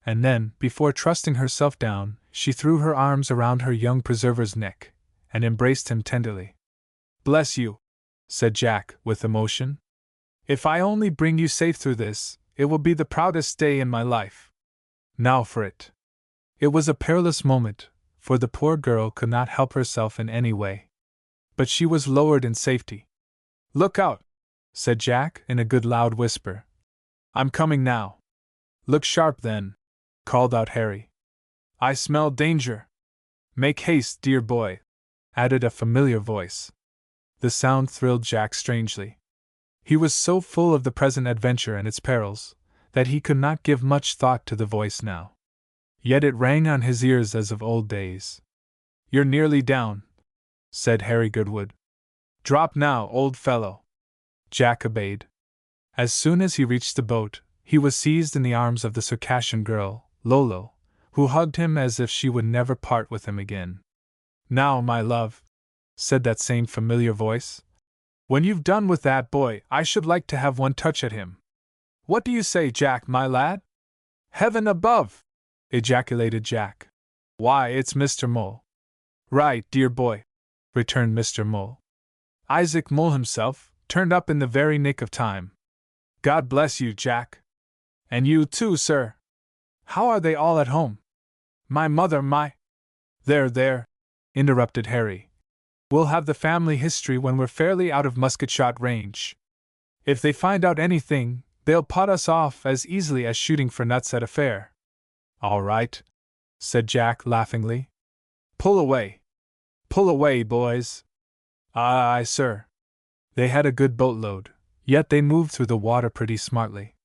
Speaker 1: And then, before trusting herself down, she threw her arms around her young preserver's neck, and embraced him tenderly. "Bless you," said Jack, with emotion. "If I only bring you safe through this, it will be the proudest day in my life. Now for it." It was a perilous moment, for the poor girl could not help herself in any way. But she was lowered in safety. "Look out," said Jack, in a good loud whisper. "I'm coming now." "Look sharp, then," called out Harry. "I smell danger." "Make haste, dear boy," added a familiar voice. The sound thrilled Jack strangely. He was so full of the present adventure and its perils, that he could not give much thought to the voice now. Yet it rang on his ears as of old days. "You're nearly down," said Harry Goodwood. "Drop now, old fellow." Jack obeyed. As soon as he reached the boat, he was seized in the arms of the Circassian girl, Lolo, who hugged him as if she would never part with him again. "Now, my love," said that same familiar voice, "when you've done with that boy, I should like to have one touch at him. What do you say, Jack, my lad?" "Heaven above!" ejaculated Jack. "Why, it's Mr. Mole." "Right, dear boy," returned Mr. Mole. "Isaac Mole himself, turned up in the very nick of time. God bless you, Jack. And you too, sir. How are they all at home? My mother, my—" There, interrupted Harry. "We'll have the family history when we're fairly out of musket-shot range. If they find out anything, they'll pot us off as easily as shooting for nuts at a fair." "All right," said Jack laughingly. Pull away, boys." "Aye, sir." They had a good boatload, yet they moved through the water pretty smartly.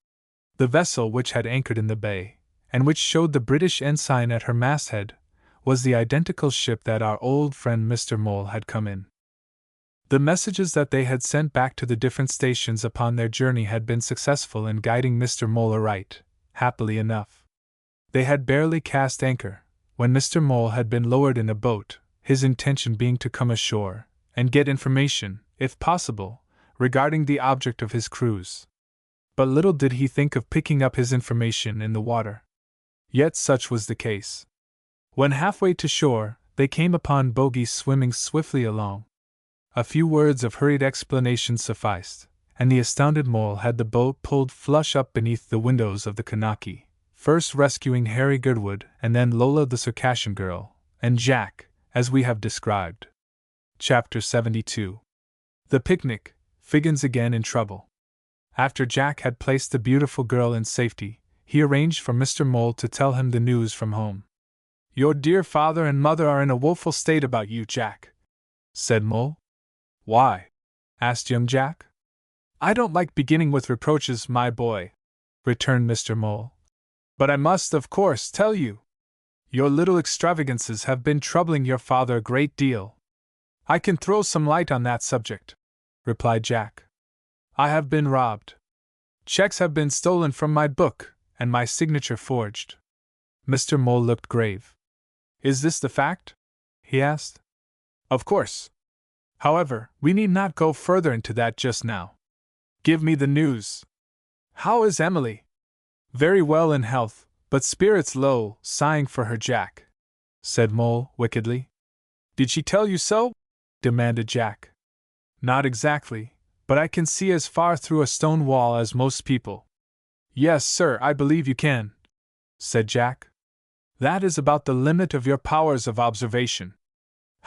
Speaker 1: The vessel which had anchored in the bay, and which showed the British ensign at her masthead, was the identical ship that our old friend Mr. Mole had come in. The messages that they had sent back to the different stations upon their journey had been successful in guiding Mr. Mole aright, happily enough. They had barely cast anchor, when Mr. Mole had been lowered in a boat, his intention being to come ashore, and get information, if possible, regarding the object of his cruise. But little did he think of picking up his information in the water. Yet such was the case. When halfway to shore, they came upon bogies swimming swiftly along. A few words of hurried explanation sufficed, and the astounded Mole had the boat pulled flush up beneath the windows of the Kanaki, first rescuing Harry Goodwood and then Lola the Circassian girl, and Jack, as we have described. Chapter 72. The Picnic, Figgins again in trouble. After Jack had placed the beautiful girl in safety, he arranged for Mr. Mole to tell him the news from home. "Your dear father and mother are in a woeful state about you, Jack," said Mole. "Why?" asked young Jack. "I don't like beginning with reproaches, my boy," returned Mr. Mole. "But I must, of course, tell you. Your little extravagances have been troubling your father a great deal." "I can throw some light on that subject," replied Jack. "I have been robbed. Checks have been stolen from my book, and my signature forged." Mr. Mole looked grave. "Is this the fact?" he asked. "Of course. However, we need not go further into that just now. Give me the news. How is Emily?" "Very well in health, but spirits low, sighing for her Jack," said Mole, wickedly. "Did she tell you so?" demanded Jack. "Not exactly, but I can see as far through a stone wall as most people." "Yes, sir, I believe you can," said Jack. "That is about the limit of your powers of observation."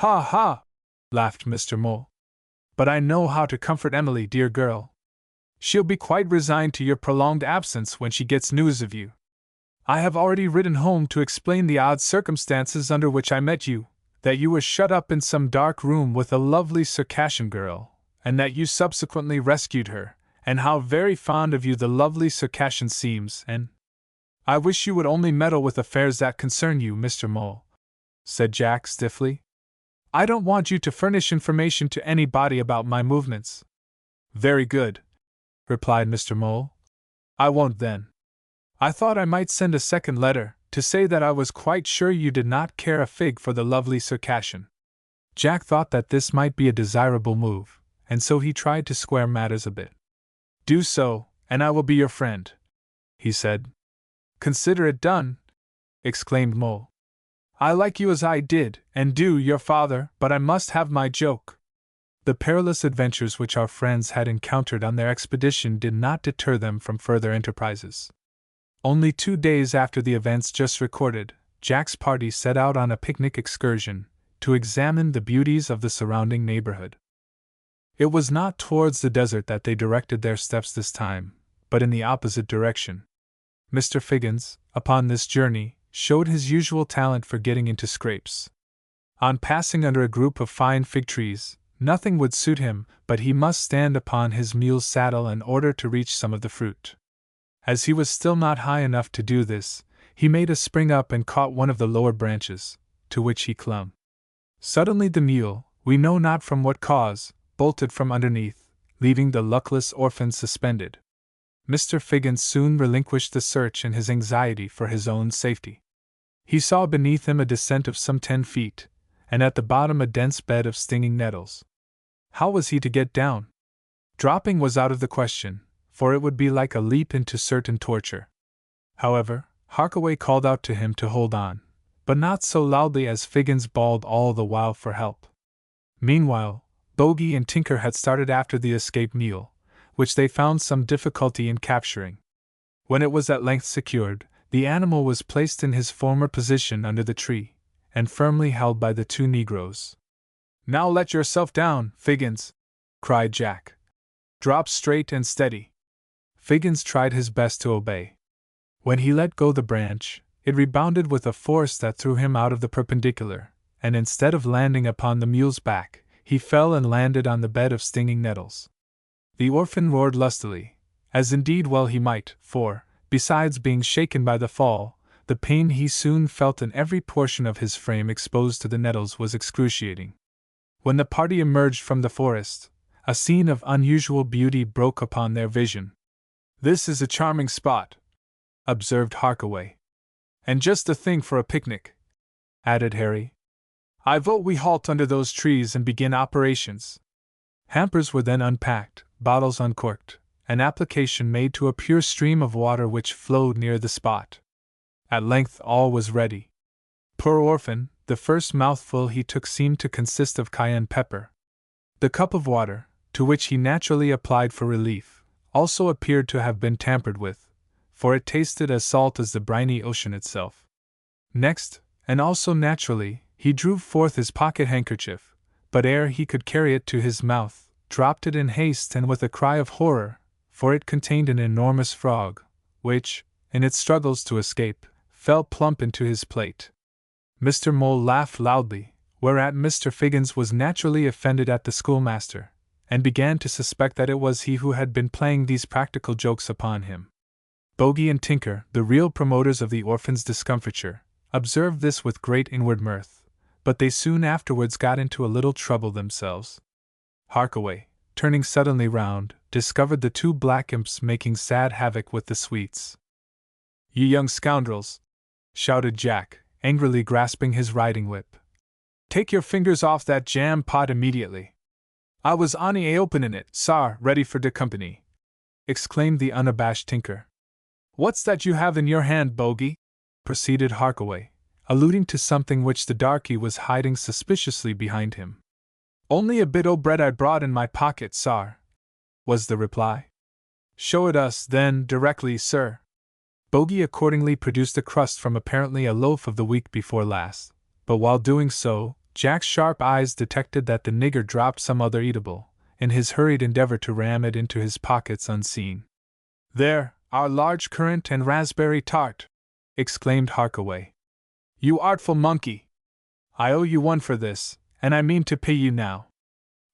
Speaker 1: "Ha ha!" laughed Mr. Mole. "But I know how to comfort Emily, dear girl. She'll be quite resigned to your prolonged absence when she gets news of you. I have already written home to explain the odd circumstances under which I met you, that you were shut up in some dark room with a lovely Circassian girl, and that you subsequently rescued her, and how very fond of you the lovely Circassian seems, and—" "I wish you would only meddle with affairs that concern you, Mr. Mole," said Jack stiffly. I don't want you to furnish information to anybody about my movements. Very good, replied Mr. Mole. I won't then. I thought I might send a second letter, to say that I was quite sure you did not care a fig for the lovely Circassian. Jack thought that this might be a desirable move, and so he tried to square matters a bit. Do so, and I will be your friend, he said. Consider it done, exclaimed Mole. I like you as I did, and do, your father, but I must have my joke. The perilous adventures which our friends had encountered on their expedition did not deter them from further enterprises. Only 2 days after the events just recorded, Jack's party set out on a picnic excursion to examine the beauties of the surrounding neighborhood. It was not towards the desert that they directed their steps this time, but in the opposite direction. Mr. Figgins, upon this journey, showed his usual talent for getting into scrapes. On passing under a group of fine fig trees, nothing would suit him but he must stand upon his mule's saddle in order to reach some of the fruit. As he was still not high enough to do this, he made a spring up and caught one of the lower branches, to which he clung. Suddenly the mule, we know not from what cause, bolted from underneath, leaving the luckless orphan suspended. Mr. Figgins soon relinquished the search in his anxiety for his own safety. He saw beneath him a descent of some 10 feet, and at the bottom a dense bed of stinging nettles. How was he to get down? Dropping was out of the question, for it would be like a leap into certain torture. However, Harkaway called out to him to hold on, but not so loudly as Figgins bawled all the while for help. Meanwhile, Bogey and Tinker had started after the escaped mule, which they found some difficulty in capturing. When it was at length secured, the animal was placed in his former position under the tree, and firmly held by the 2 negroes. Now let yourself down, Figgins, cried Jack. Drop straight and steady. Figgins tried his best to obey. When he let go the branch, it rebounded with a force that threw him out of the perpendicular, and instead of landing upon the mule's back, he fell and landed on the bed of stinging nettles. The orphan roared lustily, as indeed well he might, for, besides being shaken by the fall, the pain he soon felt in every portion of his frame exposed to the nettles was excruciating. When the party emerged from the forest, a scene of unusual beauty broke upon their vision. This is a charming spot, observed Harkaway. And just the thing for a picnic, added Harry. I vote we halt under those trees and begin operations. Hampers were then unpacked, bottles uncorked, and application made to a pure stream of water which flowed near the spot. At length all was ready. Poor orphan, the first mouthful he took seemed to consist of cayenne pepper. The cup of water, to which he naturally applied for relief, also appeared to have been tampered with, for it tasted as salt as the briny ocean itself. Next, and also naturally, he drew forth his pocket-handkerchief, but ere he could carry it to his mouth, dropped it in haste and with a cry of horror, for it contained an enormous frog, which, in its struggles to escape, fell plump into his plate. Mr. Mole laughed loudly, whereat Mr. Figgins was naturally offended at the schoolmaster, and began to suspect that it was he who had been playing these practical jokes upon him. Bogey and Tinker, the real promoters of the orphan's discomfiture, observed this with great inward mirth, but they soon afterwards got into a little trouble themselves. Harkaway, turning suddenly round, discovered the 2 black imps making sad havoc with the sweets. "You young scoundrels!" shouted Jack, angrily grasping his riding-whip. "Take your fingers off that jam pot immediately." "I was on'y a-openin' it, sar, ready for de company," exclaimed the unabashed Tinker. "What's that you have in your hand, Bogey?" proceeded Harkaway, alluding to something which the darky was hiding suspiciously behind him. "Only a bit o' bread I brought in my pocket, sar," was the reply. "Show it us, then, directly, sir." Bogey accordingly produced a crust from apparently a loaf of the week before last, but while doing so, Jack's sharp eyes detected that the nigger dropped some other eatable, in his hurried endeavor to ram it into his pockets unseen. "There, our large currant and raspberry tart!" exclaimed Harkaway. "You artful monkey! I owe you one for this, and I mean to pay you now."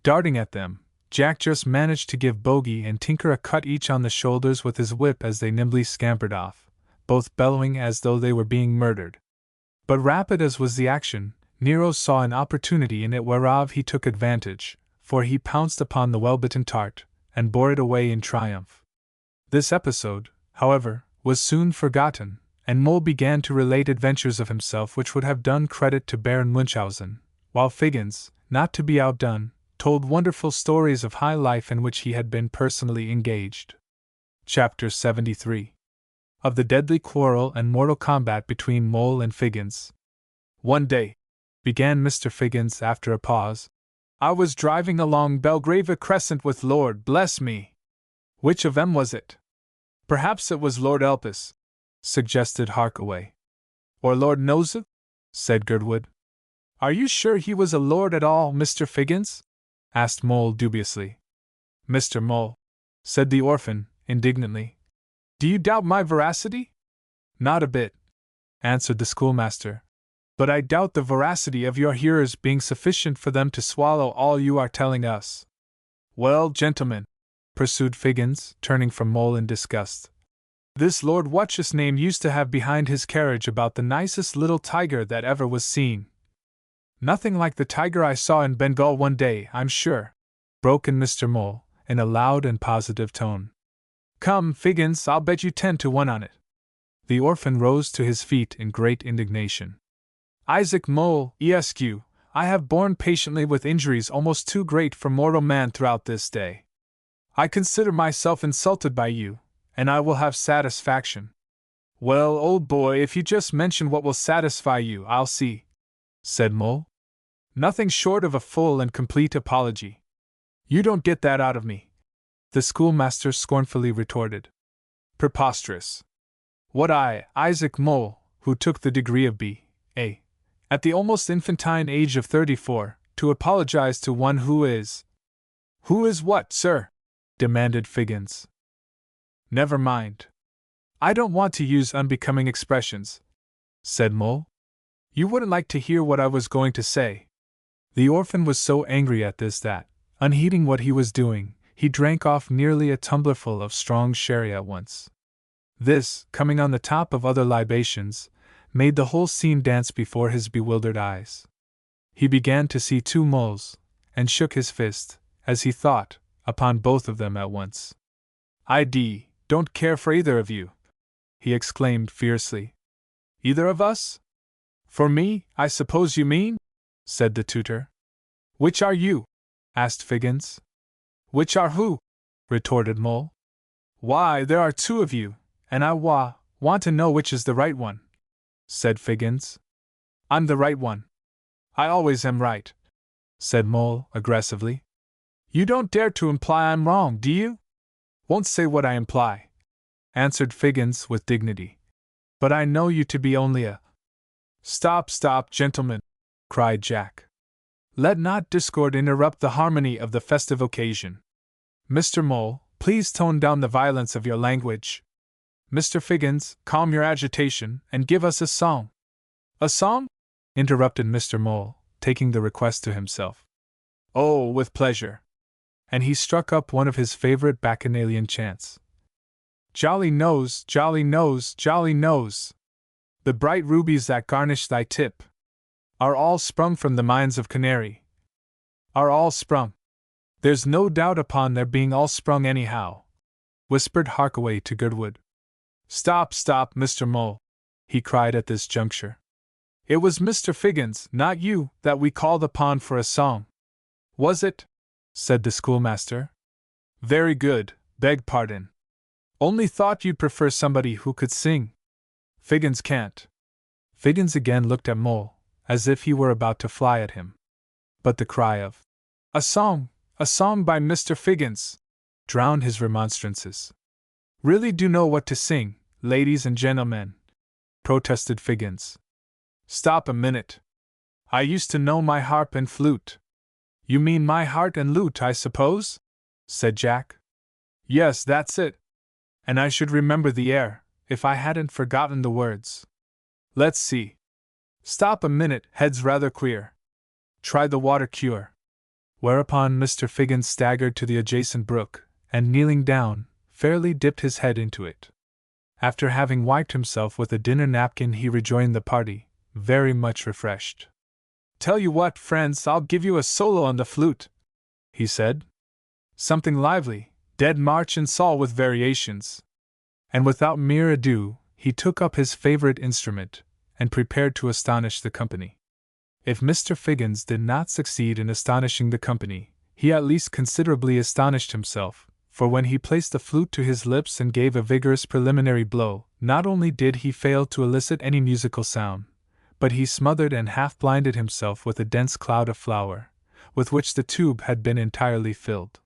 Speaker 1: Darting at them, Jack just managed to give Bogey and Tinker a cut each on the shoulders with his whip as they nimbly scampered off, both bellowing as though they were being murdered. But rapid as was the action, Nero saw an opportunity in it whereof he took advantage, for he pounced upon the well-bitten tart, and bore it away in triumph. This episode, however, was soon forgotten, and Mole began to relate adventures of himself which would have done credit to Baron Munchausen, while Figgins, not to be outdone, told wonderful stories of high life in which he had been personally engaged. Chapter 73. Of the deadly quarrel and mortal combat between Mole and Figgins. One day, began Mr. Figgins after a pause, I was driving along Belgrave Crescent with Lord bless me. Which of 'em was it? Perhaps it was Lord Elpis, suggested Harkaway. Or Lord Noseth? Said Girdwood. Are you sure he was a lord at all, Mr. Figgins? Asked Mole dubiously. Mr. Mole, said the orphan, indignantly. Do you doubt my veracity? Not a bit, answered the schoolmaster. But I doubt the veracity of your hearers being sufficient for them to swallow all you are telling us. Well, gentlemen, pursued Figgins, turning from Mole in disgust, this Lord What's name used to have behind his carriage about the nicest little tiger that ever was seen. Nothing like the tiger I saw in Bengal one day, I'm sure, broke in Mr. Mole, in a loud and positive tone. Come, Figgins, I'll bet you 10 to 1 on it. The orphan rose to his feet in great indignation. Isaac Mole, esq., I have borne patiently with injuries almost too great for mortal man throughout this day. I consider myself insulted by you, and I will have satisfaction. Well, old boy, if you just mention what will satisfy you, I'll see, said Mole. Nothing short of a full and complete apology. You don't get that out of me, the schoolmaster scornfully retorted. Preposterous. What Isaac Mole, who took the degree of B.A. at the almost infantine age of 34, to apologize to one who is— Who is what, sir? Demanded Figgins. Never mind. I don't want to use unbecoming expressions, said Mole. You wouldn't like to hear what I was going to say. The orphan was so angry at this that, unheeding what he was doing, he drank off nearly a tumblerful of strong sherry at once. This, coming on the top of other libations, made the whole scene dance before his bewildered eyes. He began to see 2 moles, and shook his fist, as he thought, upon both of them at once. I don't care for either of you, he exclaimed fiercely. Either of us? For me, I suppose you mean? Said the tutor. Which are you? Asked Figgins. Which are who? Retorted Mole. Why, there are 2 of you, and I want to know which is the right one, said Figgins. I'm the right one. I always am right, said Mole aggressively. You don't dare to imply I'm wrong, do you? Won't say what I imply, answered Figgins with dignity. But I know you to be only a— Stop, gentlemen, cried Jack. Let not discord interrupt the harmony of the festive occasion. Mr. Mole, please tone down the violence of your language. Mr. Figgins, calm your agitation, and give us a song. A song? Interrupted Mr. Mole, taking the request to himself. Oh, with pleasure. And he struck up one of his favorite bacchanalian chants. Jolly nose, jolly nose, jolly nose. The bright rubies that garnish thy tip are all sprung from the mines of Canary. Are all sprung. There's no doubt upon their being all sprung anyhow, whispered Harkaway to Girdwood. Stop, Mr. Mole, he cried at this juncture. It was Mr. Figgins, not you, that we called upon for a song. Was it? Said the schoolmaster. Very good, beg pardon. Only thought you'd prefer somebody who could sing. Figgins can't. Figgins again looked at Mole, as if he were about to fly at him. But the cry of, A song by Mr. Figgins, drowned his remonstrances. Really do know what to sing, ladies and gentlemen, protested Figgins. Stop a minute. I used to know my harp and flute. You mean my heart and lute, I suppose? Said Jack. Yes, that's it. And I should remember the air, if I hadn't forgotten the words. Let's see. Stop a minute, head's rather queer. Try the water cure. Whereupon Mr. Figgins staggered to the adjacent brook, and kneeling down, fairly dipped his head into it. After having wiped himself with a dinner napkin, he rejoined the party, very much refreshed. "Tell you what, friends, I'll give you a solo on the flute," he said. "Something lively, Dead March in Sol with variations." And without mere ado, he took up his favorite instrument, and prepared to astonish the company. If Mr. Figgins did not succeed in astonishing the company, he at least considerably astonished himself, for when he placed the flute to his lips and gave a vigorous preliminary blow, not only did he fail to elicit any musical sound, but he smothered and half-blinded himself with a dense cloud of flour, with which the tube had been entirely filled.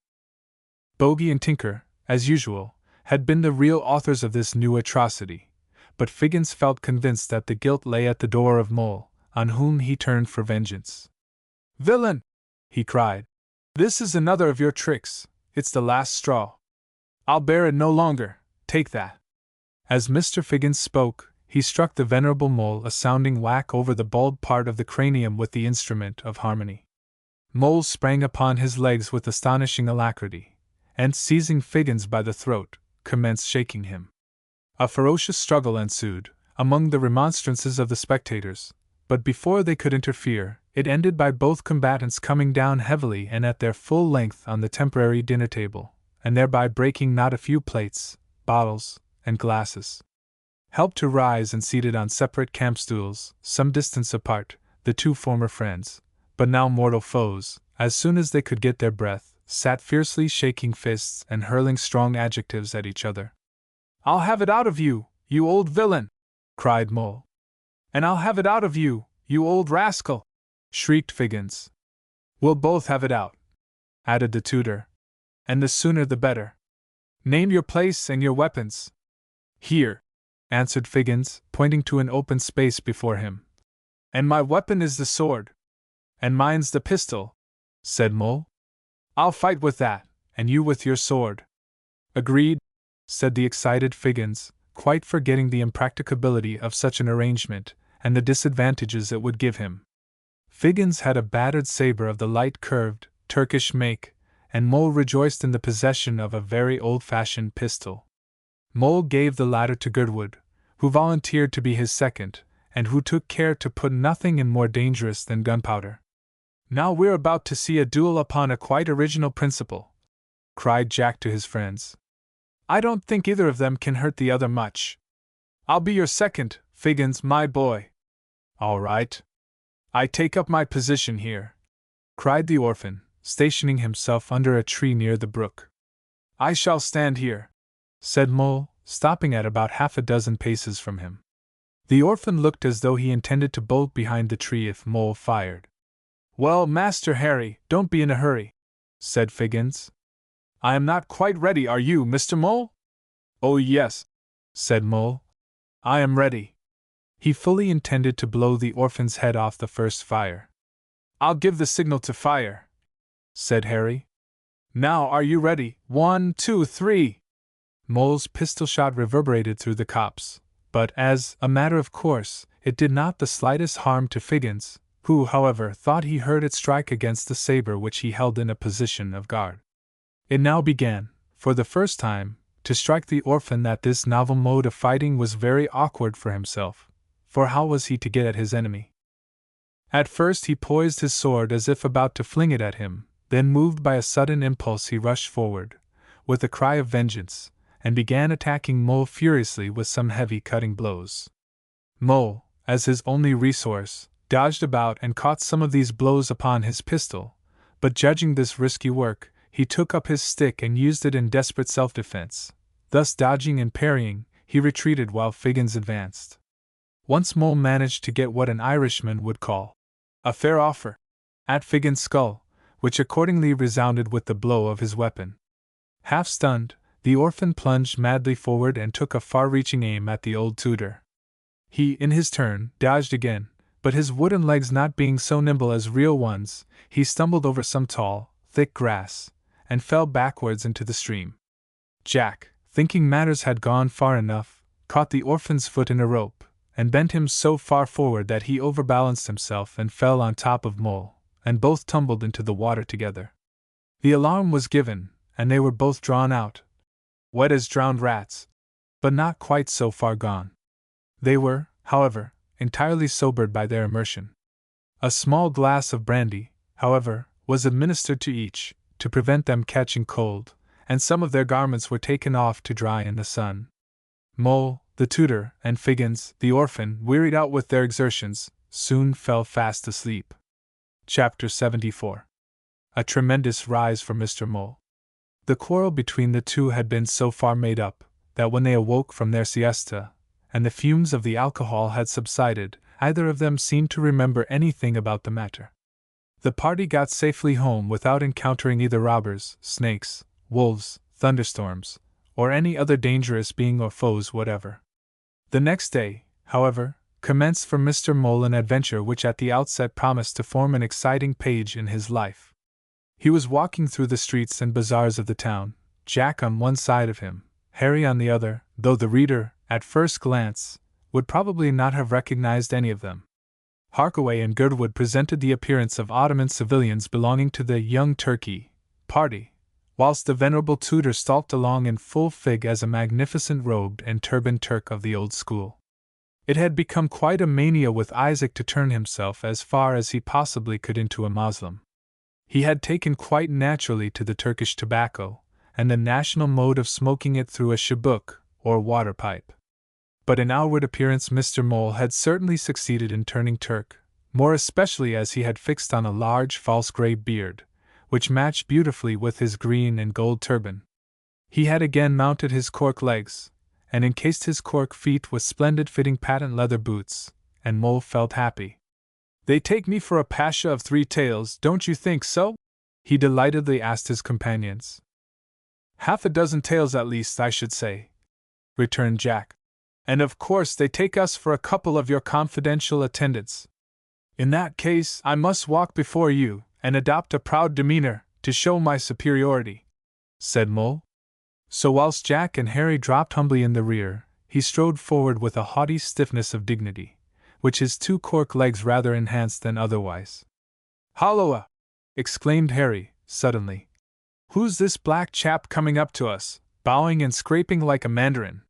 Speaker 1: Bogey and Tinker, as usual, had been the real authors of this new atrocity, but Figgins felt convinced that the guilt lay at the door of Mole, on whom he turned for vengeance. "Villain!" he cried. "This is another of your tricks. It's the last straw. I'll bear it no longer. Take that." As Mr. Figgins spoke, he struck the venerable Mole a sounding whack over the bald part of the cranium with the instrument of harmony. Mole sprang upon his legs with astonishing alacrity, and seizing Figgins by the throat, commenced shaking him. A ferocious struggle ensued, among the remonstrances of the spectators, but before they could interfere, it ended by both combatants coming down heavily and at their full length on the temporary dinner table, and thereby breaking not a few plates, bottles, and glasses. Helped to rise and seated on separate camp stools, some distance apart, the two former friends, but now mortal foes, as soon as they could get their breath, sat fiercely shaking fists and hurling strong adjectives at each other. "I'll have it out of you, you old villain!" cried Mole. "And I'll have it out of you, you old rascal!" shrieked Figgins. "We'll both have it out," added the tutor. "And the sooner the better. Name your place and your weapons." "Here," answered Figgins, pointing to an open space before him. "And my weapon is the sword." "And mine's the pistol," said Mole. "I'll fight with that, and you with your sword." "Agreed," said the excited Figgins, quite forgetting the impracticability of such an arrangement, and the disadvantages it would give him. Figgins had a battered saber of the light-curved, Turkish make, and Mole rejoiced in the possession of a very old-fashioned pistol. Mole gave the latter to Girdwood, who volunteered to be his second, and who took care to put nothing in more dangerous than gunpowder. "Now we're about to see a duel upon a quite original principle," cried Jack to his friends. "I don't think either of them can hurt the other much. I'll be your second, Figgins, my boy." "All right. I take up my position here," cried the orphan, stationing himself under a tree near the brook. "I shall stand here," said Mole, stopping at about half a dozen paces from him. The orphan looked as though he intended to bolt behind the tree if Mole fired. "Well, Master Harry, don't be in a hurry," said Figgins. "I am not quite ready, are you, Mr. Mole?" "Oh, yes," said Mole. "I am ready." He fully intended to blow the orphan's head off the first fire. "I'll give the signal to fire," said Harry. "Now are you ready? 1, 2, 3. Mole's pistol shot reverberated through the copse, but, as a matter of course, it did not the slightest harm to Figgins, who, however, thought he heard it strike against the saber which he held in a position of guard. It now began, for the first time, to strike the orphan that this novel mode of fighting was very awkward for himself, for how was he to get at his enemy? At first he poised his sword as if about to fling it at him, then moved by a sudden impulse he rushed forward, with a cry of vengeance, and began attacking Mole furiously with some heavy cutting blows. Mole, as his only resource, dodged about and caught some of these blows upon his pistol, but judging this risky work, he took up his stick and used it in desperate self-defense. Thus dodging and parrying, he retreated while Figgins advanced. Once Mole managed to get what an Irishman would call a fair offer at Figgins' skull, which accordingly resounded with the blow of his weapon. Half stunned, the orphan plunged madly forward and took a far-reaching aim at the old tutor. He, in his turn, dodged again, but his wooden legs not being so nimble as real ones, he stumbled over some tall, thick grass, and fell backwards into the stream. Jack, thinking matters had gone far enough, caught the orphan's foot in a rope, and bent him so far forward that he overbalanced himself and fell on top of Mole, and both tumbled into the water together. The alarm was given, and they were both drawn out, wet as drowned rats, but not quite so far gone. They were, however, entirely sobered by their immersion. A small glass of brandy, however, was administered to each, to prevent them catching cold, and some of their garments were taken off to dry in the sun. Mole, the tutor, and Figgins, the orphan, wearied out with their exertions, soon fell fast asleep. Chapter 74. A tremendous rise for Mr. Mole. The quarrel between the two had been so far made up, that when they awoke from their siesta, and the fumes of the alcohol had subsided, either of them seemed to remember anything about the matter. The party got safely home without encountering either robbers, snakes, wolves, thunderstorms, or any other dangerous being or foes whatever. The next day, however, commenced for Mr. Mole an adventure which at the outset promised to form an exciting page in his life. He was walking through the streets and bazaars of the town, Jack on one side of him, Harry on the other, though the reader, at first glance, would probably not have recognized any of them. Harkaway and Girdwood presented the appearance of Ottoman civilians belonging to the Young Turkey party, whilst the venerable tutor stalked along in full fig as a magnificent robed and turbaned Turk of the old school. It had become quite a mania with Isaac to turn himself as far as he possibly could into a Moslem. He had taken quite naturally to the Turkish tobacco, and the national mode of smoking it through a shabuk, or water pipe. But in outward appearance Mr. Mole had certainly succeeded in turning Turk, more especially as he had fixed on a large false grey beard, which matched beautifully with his green and gold turban. He had again mounted his cork legs, and encased his cork feet with splendid fitting patent leather boots, and Mole felt happy. "They take me for a pasha of 3 tails, don't you think so?" he delightedly asked his companions. "Half a dozen tails at least, I should say," returned Jack. "And of course they take us for a couple of your confidential attendants. In that case, I must walk before you, and adopt a proud demeanor, to show my superiority," said Mole. So whilst Jack and Harry dropped humbly in the rear, he strode forward with a haughty stiffness of dignity, which his 2 cork legs rather enhanced than otherwise. "Holloa!" exclaimed Harry, suddenly. "Who's this black chap coming up to us, bowing and scraping like a mandarin?"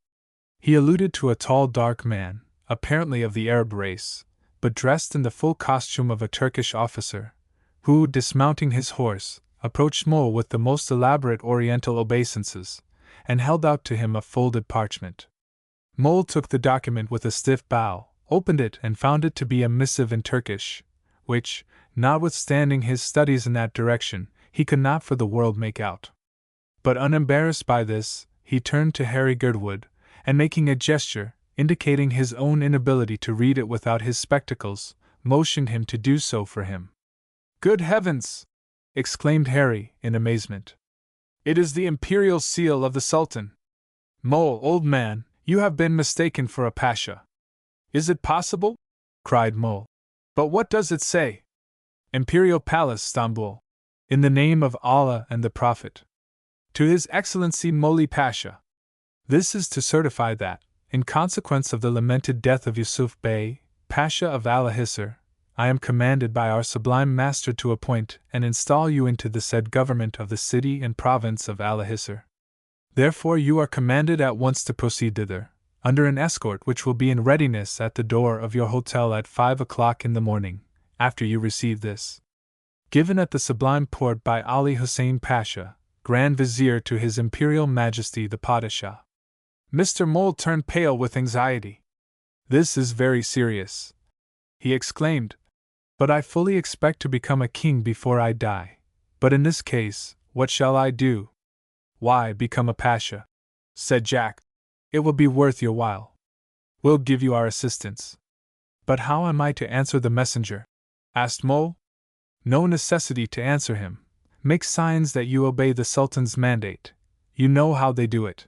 Speaker 1: He alluded to a tall dark man, apparently of the Arab race, but dressed in the full costume of a Turkish officer, who, dismounting his horse, approached Mole with the most elaborate oriental obeisances, and held out to him a folded parchment. Mole took the document with a stiff bow, opened it and found it to be a missive in Turkish, which, notwithstanding his studies in that direction, he could not for the world make out. But unembarrassed by this, he turned to Harry Girdwood, and making a gesture, indicating his own inability to read it without his spectacles, motioned him to do so for him. "Good heavens!" exclaimed Harry, in amazement. "It is the imperial seal of the Sultan. Mole, old man, you have been mistaken for a pasha." "Is it possible?" cried Mole. "But what does it say?" "Imperial Palace, Stamboul. In the name of Allah and the Prophet. To His Excellency Moli Pasha. This is to certify that, in consequence of the lamented death of Yusuf Bey, Pasha of Alahisar, I am commanded by our sublime master to appoint and install you into the said government of the city and province of Alahisar. Therefore you are commanded at once to proceed thither, under an escort which will be in readiness at the door of your hotel at 5 o'clock in the morning, after you receive this. Given at the Sublime Port by Ali Hussein Pasha, Grand Vizier to His Imperial Majesty the Padishah." Mr. Mole turned pale with anxiety. "This is very serious," he exclaimed. "But I fully expect to become a king before I die. But in this case, what shall I do?" "Why, become a pasha," said Jack. "It will be worth your while. We'll give you our assistance." "But how am I to answer the messenger?" asked Mole. "No necessity to answer him. Make signs that you obey the Sultan's mandate. You know how they do it."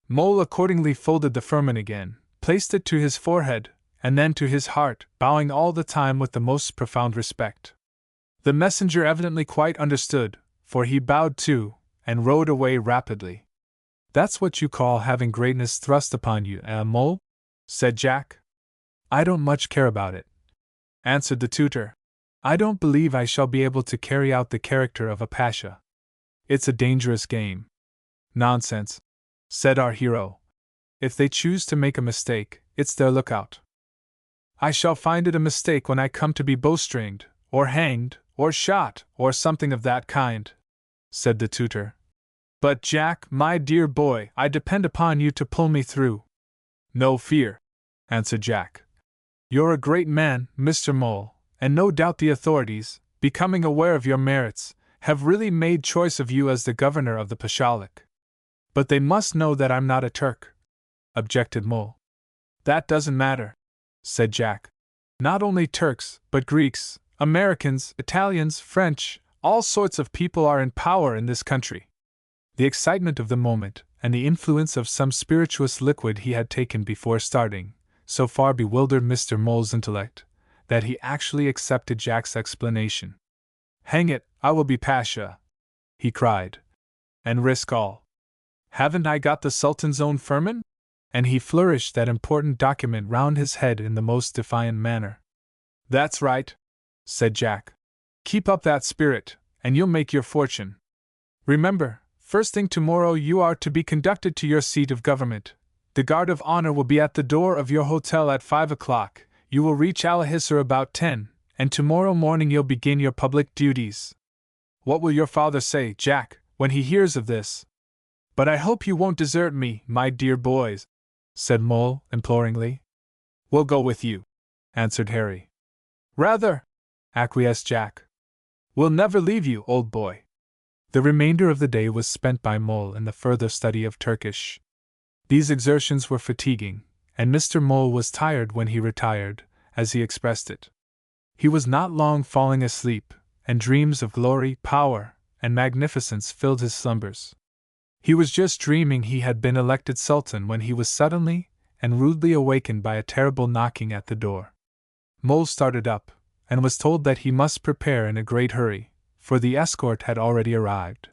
Speaker 1: Mole accordingly folded the firman again, placed it to his forehead, and then to his heart, bowing all the time with the most profound respect. The messenger evidently quite understood, for he bowed too, and rode away rapidly. "That's what you call having greatness thrust upon you, Mole?" said Jack. "I don't much care about it," answered the tutor. "I don't believe I shall be able to carry out the character of a pasha. It's a dangerous game." "Nonsense," said our hero. "If they choose to make a mistake, it's their lookout." I shall find it a mistake when I come to be bowstringed, or hanged, or shot, or something of that kind," said the tutor. "But Jack, my dear boy, I depend upon you to pull me through." "No fear," answered Jack. "You're a great man, Mr. Mole, and no doubt the authorities, becoming aware of your merits, have really made choice of you as the governor of the Pashalik." "But they must know that I'm not a Turk," objected Mole. "That doesn't matter," said Jack. "Not only Turks, but Greeks, Americans, Italians, French, all sorts of people are in power in this country." The excitement of the moment, and the influence of some spirituous liquid he had taken before starting, so far bewildered Mr. Mole's intellect, that he actually accepted Jack's explanation. "Hang it, I will be Pasha," he cried, "and risk all. Haven't I got the Sultan's own firman?" And he flourished that important document round his head in the most defiant manner. "That's right," said Jack. "Keep up that spirit, and you'll make your fortune. Remember, first thing tomorrow you are to be conducted to your seat of government. The guard of honor will be at the door of your hotel at 5 o'clock, you will reach Alahisar about 10, and tomorrow morning you'll begin your public duties. What will your father say, Jack, when he hears of this? But I hope you won't desert me, my dear boys," said Mole imploringly. "We'll go with you," answered Harry. "Rather," acquiesced Jack. "We'll never leave you, old boy." The remainder of the day was spent by Mole in the further study of Turkish. These exertions were fatiguing, and Mr. Mole was tired when he retired, as he expressed it. He was not long falling asleep, and dreams of glory, power, and magnificence filled his slumbers. He was just dreaming he had been elected Sultan when he was suddenly and rudely awakened by a terrible knocking at the door. Mole started up, and was told that he must prepare in a great hurry, for the escort had already arrived.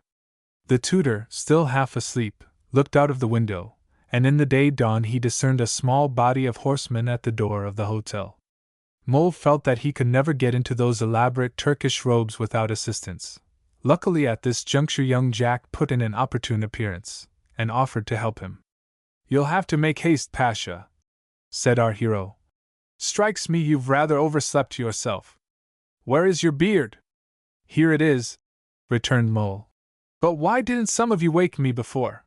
Speaker 1: The tutor, still half asleep, looked out of the window, and in the day dawn he discerned a small body of horsemen at the door of the hotel. Mole felt that he could never get into those elaborate Turkish robes without assistance. Luckily at this juncture young Jack put in an opportune appearance, and offered to help him. "You'll have to make haste, Pasha," said our hero. "Strikes me you've rather overslept yourself. Where is your beard?" "Here it is," returned Mole. "But why didn't some of you wake me before?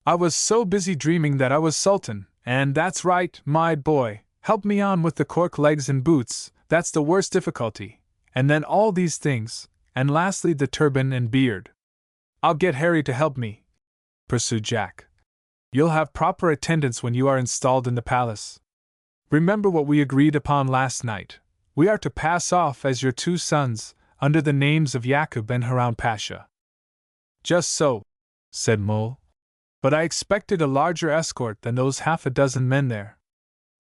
Speaker 1: I was so busy dreaming that I was Sultan, and that's right, my boy, help me on with the cork legs and boots, that's the worst difficulty, and then all these things, and lastly the turban and beard." "I'll get Harry to help me," pursued Jack. "You'll have proper attendance when you are installed in the palace. Remember what we agreed upon last night. We are to pass off as your two sons, under the names of Yakub and Harun Pasha." "Just so," said Mole. "But I expected a larger escort than those half a dozen men there.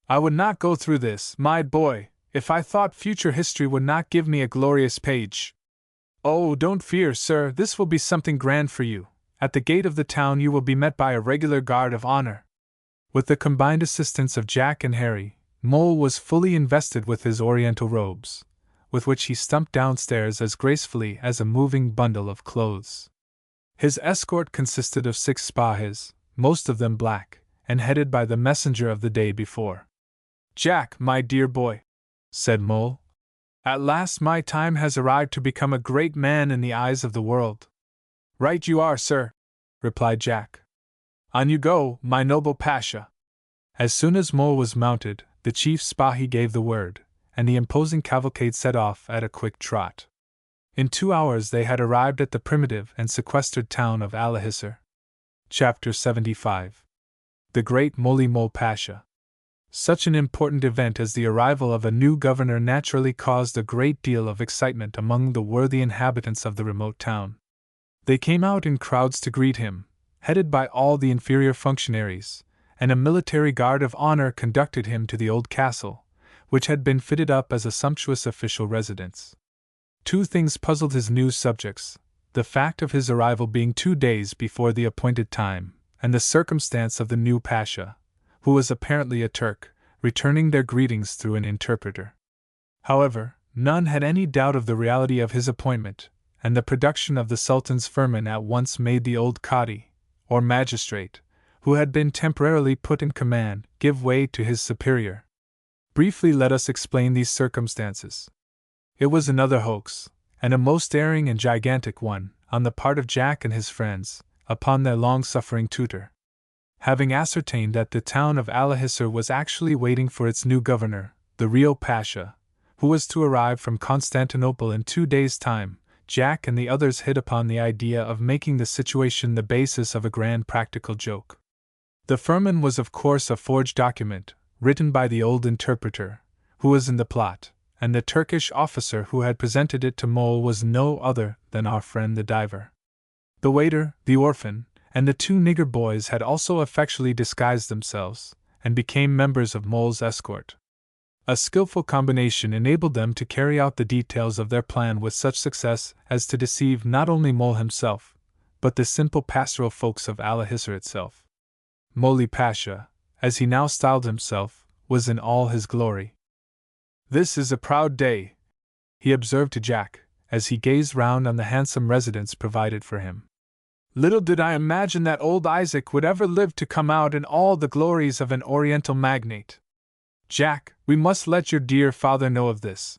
Speaker 1: I would not go through this, my boy, if I thought future history would not give me a glorious page." "Oh, don't fear, sir, this will be something grand for you. At the gate of the town you will be met by a regular guard of honor." With the combined assistance of Jack and Harry, Mole was fully invested with his oriental robes, with which he stumped downstairs as gracefully as a moving bundle of clothes. His escort consisted of 6 Spahis, most of them black, and headed by the messenger of the day before. "Jack, my dear boy," said Mole, "at last my time has arrived to become a great man in the eyes of the world." "Right you are, sir," replied Jack. "On you go, my noble Pasha." As soon as Mole was mounted, the chief Spahi gave the word, and the imposing cavalcade set off at a quick trot. In 2 hours they had arrived at the primitive and sequestered town of Alahisar. Chapter 75. The Great Moli Mole Pasha. Such an important event as the arrival of a new governor naturally caused a great deal of excitement among the worthy inhabitants of the remote town. They came out in crowds to greet him, headed by all the inferior functionaries, and a military guard of honor conducted him to the old castle, which had been fitted up as a sumptuous official residence. 2 things puzzled his new subjects: the fact of his arrival being 2 days before the appointed time, and the circumstance of the new Pasha, who was apparently a Turk, returning their greetings through an interpreter. However, none had any doubt of the reality of his appointment, and the production of the Sultan's firman at once made the old Qadi, or magistrate, who had been temporarily put in command, give way to his superior. Briefly let us explain these circumstances. It was another hoax, and a most daring and gigantic one, on the part of Jack and his friends, upon their long-suffering tutor. Having ascertained that the town of Alahisar was actually waiting for its new governor, the real Pasha, who was to arrive from Constantinople in 2 days' time, Jack and the others hit upon the idea of making the situation the basis of a grand practical joke. The firman was of course a forged document, written by the old interpreter, who was in the plot, and the Turkish officer who had presented it to Mole was no other than our friend the diver. The waiter, the orphan, and the 2 nigger boys had also effectually disguised themselves, and became members of Mole's escort. A skillful combination enabled them to carry out the details of their plan with such success as to deceive not only Mole himself, but the simple pastoral folks of Alahisar itself. Moli Pasha, as he now styled himself, was in all his glory. "This is a proud day," he observed to Jack, as he gazed round on the handsome residence provided for him. "Little did I imagine that old Isaac would ever live to come out in all the glories of an Oriental magnate. Jack, we must let your dear father know of this."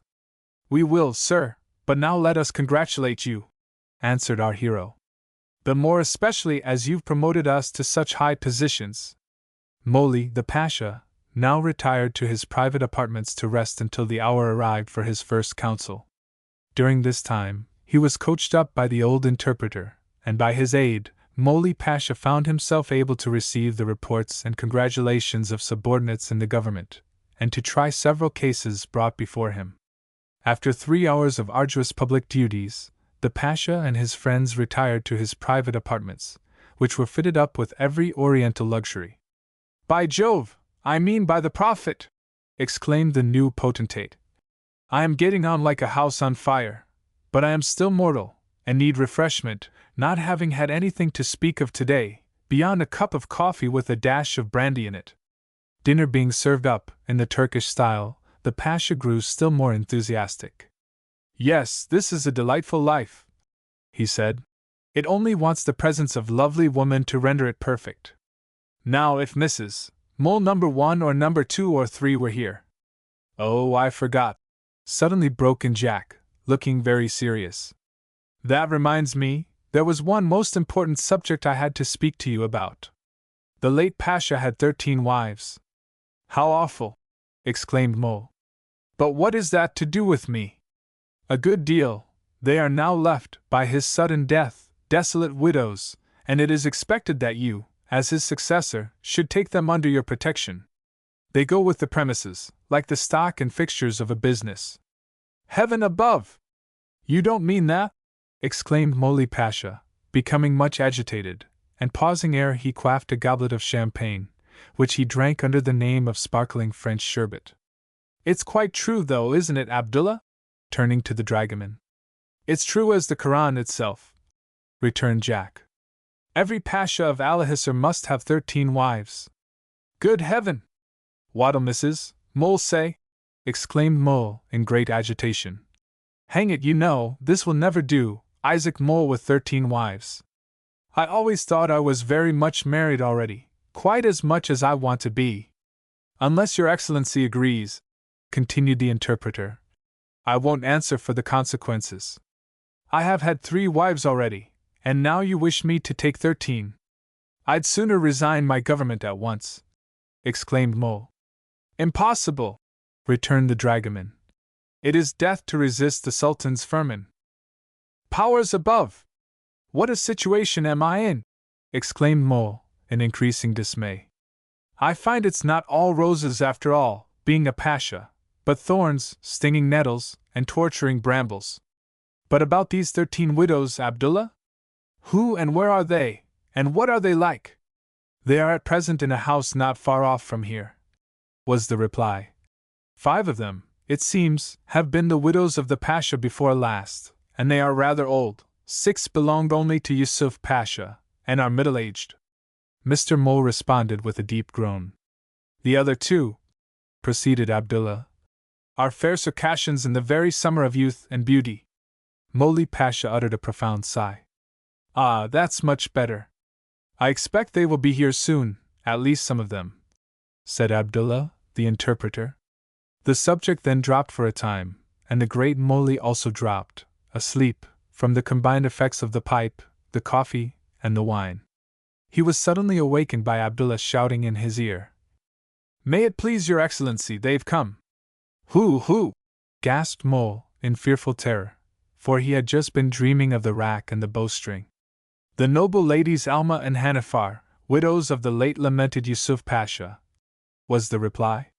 Speaker 1: "We will, sir, but now let us congratulate you," answered our hero. "The more especially as you've promoted us to such high positions." Moli, the Pasha, now retired to his private apartments to rest until the hour arrived for his first council. During this time, he was coached up by the old interpreter, and by his aid, Moli Pasha found himself able to receive the reports and congratulations of subordinates in the government, and to try several cases brought before him. After 3 hours of arduous public duties, the Pasha and his friends retired to his private apartments, which were fitted up with every Oriental luxury. "By Jove, I mean by the Prophet!" exclaimed the new potentate. "I am getting on like a house on fire, but I am still mortal, and need refreshment, not having had anything to speak of today, beyond a cup of coffee with a dash of brandy in it." Dinner being served up, in the Turkish style, the Pasha grew still more enthusiastic. "Yes, this is a delightful life," he said. "It only wants the presence of lovely woman to render it perfect. Now if Mrs. Mole number 1 or number 2 or 3 were here—" "Oh, I forgot," suddenly broke in Jack, looking very serious. "That reminds me, there was one most important subject I had to speak to you about. The late Pasha had 13 wives." "How awful!" exclaimed Mole. "But what is that to do with me?" "A good deal. They are now left, by his sudden death, desolate widows, and it is expected that you, as his successor, should take them under your protection. They go with the premises, like the stock and fixtures of a business." "Heaven above! You don't mean that?" exclaimed Moli Pasha, becoming much agitated, and pausing ere he quaffed a goblet of champagne, which he drank under the name of sparkling French sherbet. "It's quite true though, isn't it, Abdullah?" turning to the dragoman. "It's true as the Koran itself," returned Jack. "Every Pasha of Alahisar must have 13 wives." "Good heaven! What'll Mrs. Mole say?" exclaimed Mole, in great agitation. "Hang it, you know, this will never do, Isaac Mole with 13 wives. I always thought I was very much married already, quite as much as I want to be. Unless your Excellency agrees," continued the interpreter, "I won't answer for the consequences. I have had 3 wives already, and now you wish me to take 13. I'd sooner resign my government at once," exclaimed Mole. "Impossible," returned the dragoman. "It is death to resist the Sultan's firman." "Powers above! What a situation am I in!" exclaimed Mole, in increasing dismay. "I find it's not all roses after all, being a Pasha, but thorns, stinging nettles, and torturing brambles. But about these 13 widows, Abdullah? Who and where are they, and what are they like?" "They are at present in a house not far off from here," was the reply. 5 of them, it seems, have been the widows of the Pasha before last, and they are rather old. 6 belonged only to Yusuf Pasha, and are middle-aged." Mr. Mole responded with a deep groan. "The other 2," proceeded Abdullah, "are fair Circassians in the very summer of youth and beauty." Moli Pasha uttered a profound sigh. "Ah, that's much better. I expect they will be here soon, at least some of them," said Abdullah, the interpreter. The subject then dropped for a time, and the great Molly also dropped, asleep, from the combined effects of the pipe, the coffee, and the wine. He was suddenly awakened by Abdullah shouting in his ear, "May it please your Excellency, they've come!" Who? Gasped Mole, in fearful terror, for he had just been dreaming of the rack and the bowstring. "The noble ladies Alma and Hanifar, widows of the late lamented Yusuf Pasha," was the reply.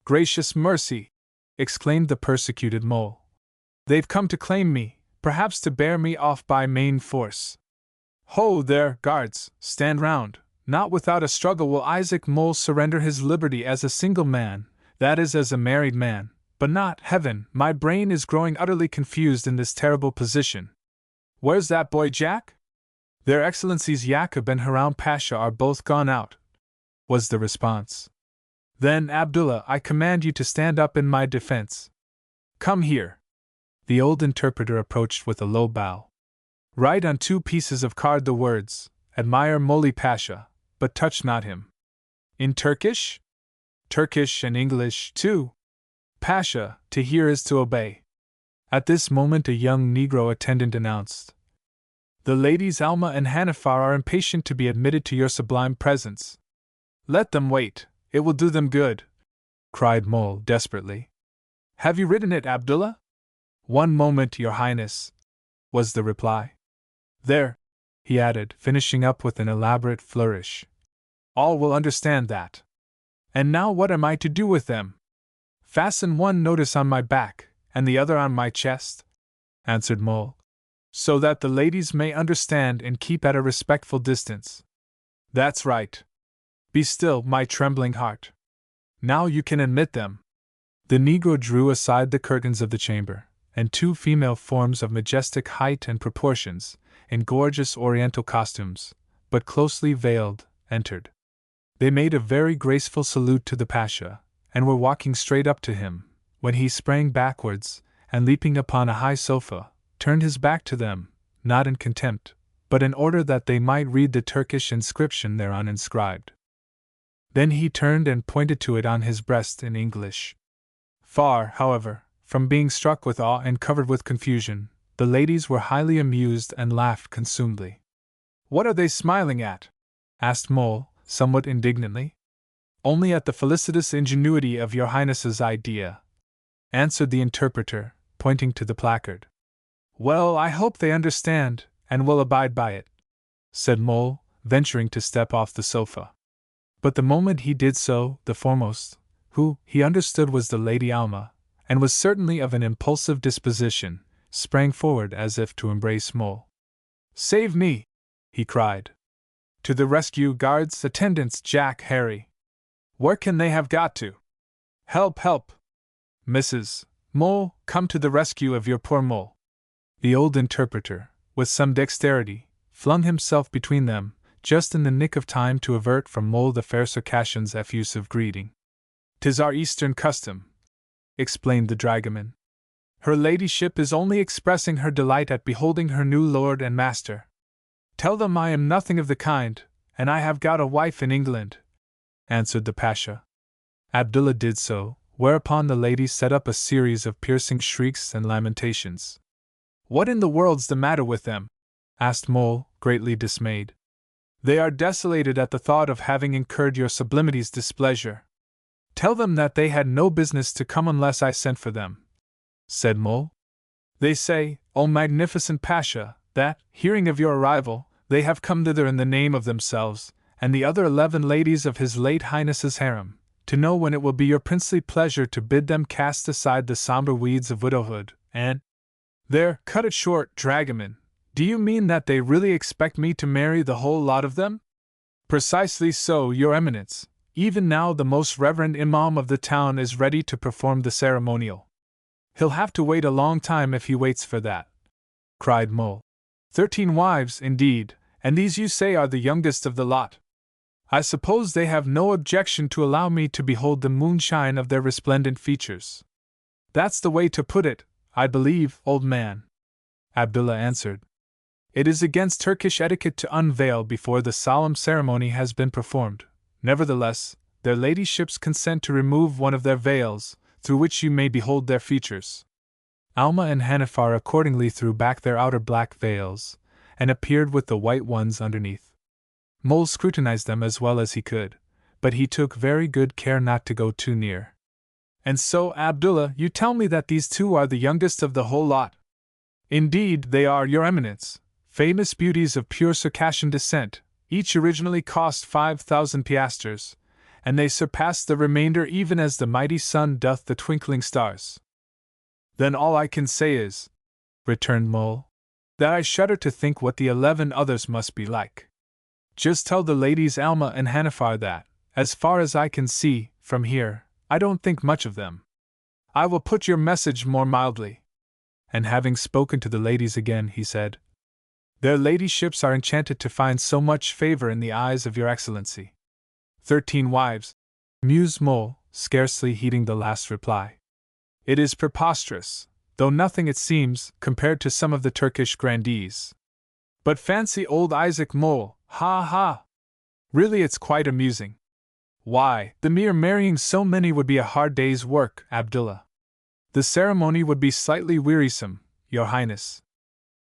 Speaker 1: "Gracious mercy!" exclaimed the persecuted Mole. "They've come to claim me, perhaps to bear me off by main force." "Ho there, guards, stand round! Not without a struggle will Isaac Mole surrender his liberty as a single man, that is as a married man, but not, heaven, my brain is growing utterly confused in this terrible position. Where's that boy Jack?" "Their Excellencies Yaqub and Haram Pasha are both gone out," was the response. "Then, Abdullah, I command you to stand up in my defense. Come here." The old interpreter approached with a low bow. "Write on 2 pieces of card the words, 'Admire Moli Pasha, but touch not him.' In Turkish?" "Turkish and English, too. Pasha, to hear is to obey." At this moment a young Negro attendant announced, "The ladies Alma and Hanifar are impatient to be admitted to your sublime presence." "Let them wait, it will do them good," cried Mole desperately. "Have you written it, Abdullah?" "One moment, your Highness," was the reply. "There," he added, finishing up with an elaborate flourish. "All will understand that. And now what am I to do with them?" "Fasten one notice on my back, and the other on my chest," answered Mole, "so that the ladies may understand and keep at a respectful distance." "That's right. Be still, my trembling heart. Now you can admit them." The Negro drew aside the curtains of the chamber, and 2 female forms of majestic height and proportions, in gorgeous oriental costumes, but closely veiled, entered. They made a very graceful salute to the Pasha, and were walking straight up to him, when he sprang backwards, and leaping upon a high sofa, turned his back to them, not in contempt, but in order that they might read the Turkish inscription thereon inscribed. Then he turned and pointed to it on his breast in English. Far, however, from being struck with awe and covered with confusion, the ladies were highly amused and laughed consumedly. "What are they smiling at?" asked Mole, somewhat indignantly. "Only at the felicitous ingenuity of your Highness's idea," answered the interpreter, pointing to the placard. "Well, I hope they understand, and will abide by it," said Mole, venturing to step off the sofa. But the moment he did so, the foremost, who, he understood, was the Lady Alma, and was certainly of an impulsive disposition, sprang forward as if to embrace Mole. "Save me!" he cried. "To the rescue, guards, attendants, Jack, Harry! Where can they have got to? Help, help! Mrs. Mole, come to the rescue of your poor Mole!" The old interpreter, with some dexterity, flung himself between them, just in the nick of time to avert from Mole the fair Circassian's effusive greeting. "'Tis our Eastern custom," explained the dragoman. "Her ladyship is only expressing her delight at beholding her new lord and master. Tell them I am nothing of the kind, and I have got a wife in England," answered the Pasha. Abdullah did so, whereupon the ladies set up a series of piercing shrieks and lamentations. "What in the world's the matter with them?" asked Mole, greatly dismayed. "They are desolated at the thought of having incurred your sublimity's displeasure." "Tell them that they had no business to come unless I sent for them," said Mole. "They say, O magnificent Pasha, that, hearing of your arrival, they have come thither in the name of themselves, and the other 11 ladies of his late Highness's harem, to know when it will be your princely pleasure to bid them cast aside the somber weeds of widowhood, and— There, cut it short, dragoman. Do you mean that they really expect me to marry the whole lot of them?" "Precisely so, your eminence. Even now the most reverend imam of the town is ready to perform the ceremonial." "He'll have to wait a long time if he waits for that," cried Mole. 13 wives, indeed, and these you say are the youngest of the lot. I suppose they have no objection to allow me to behold the moonshine of their resplendent features." "That's the way to put it, I believe, old man," Abdullah answered. "It is against Turkish etiquette to unveil before the solemn ceremony has been performed. Nevertheless, their ladyships consent to remove one of their veils, through which you may behold their features. Alma and Hanifar accordingly threw back their outer black veils, and appeared with the white ones underneath. Mole scrutinized them as well as he could, but he took very good care not to go too near. And so, Abdullah, you tell me that these two are the youngest of the whole lot? Indeed, they are, Your Eminence, famous beauties of pure Circassian descent. Each originally cost 5,000 piastres, and they surpass the remainder even as the mighty sun doth the twinkling stars. Then all I can say is, returned Mole, that I shudder to think what the 11 others must be like. Just tell the ladies Alma and Hanifar that, as far as I can see, from here, I don't think much of them. I will put your message more mildly. And having spoken to the ladies again, he said, Their ladyships are enchanted to find so much favor in the eyes of your Excellency. 13 wives, mused Mole, scarcely heeding the last reply. It is preposterous, though nothing it seems, compared to some of the Turkish grandees. But fancy old Isaac Mole, ha ha! Really it's quite amusing. Why, the mere marrying so many would be a hard day's work, Abdullah. The ceremony would be slightly wearisome, Your Highness.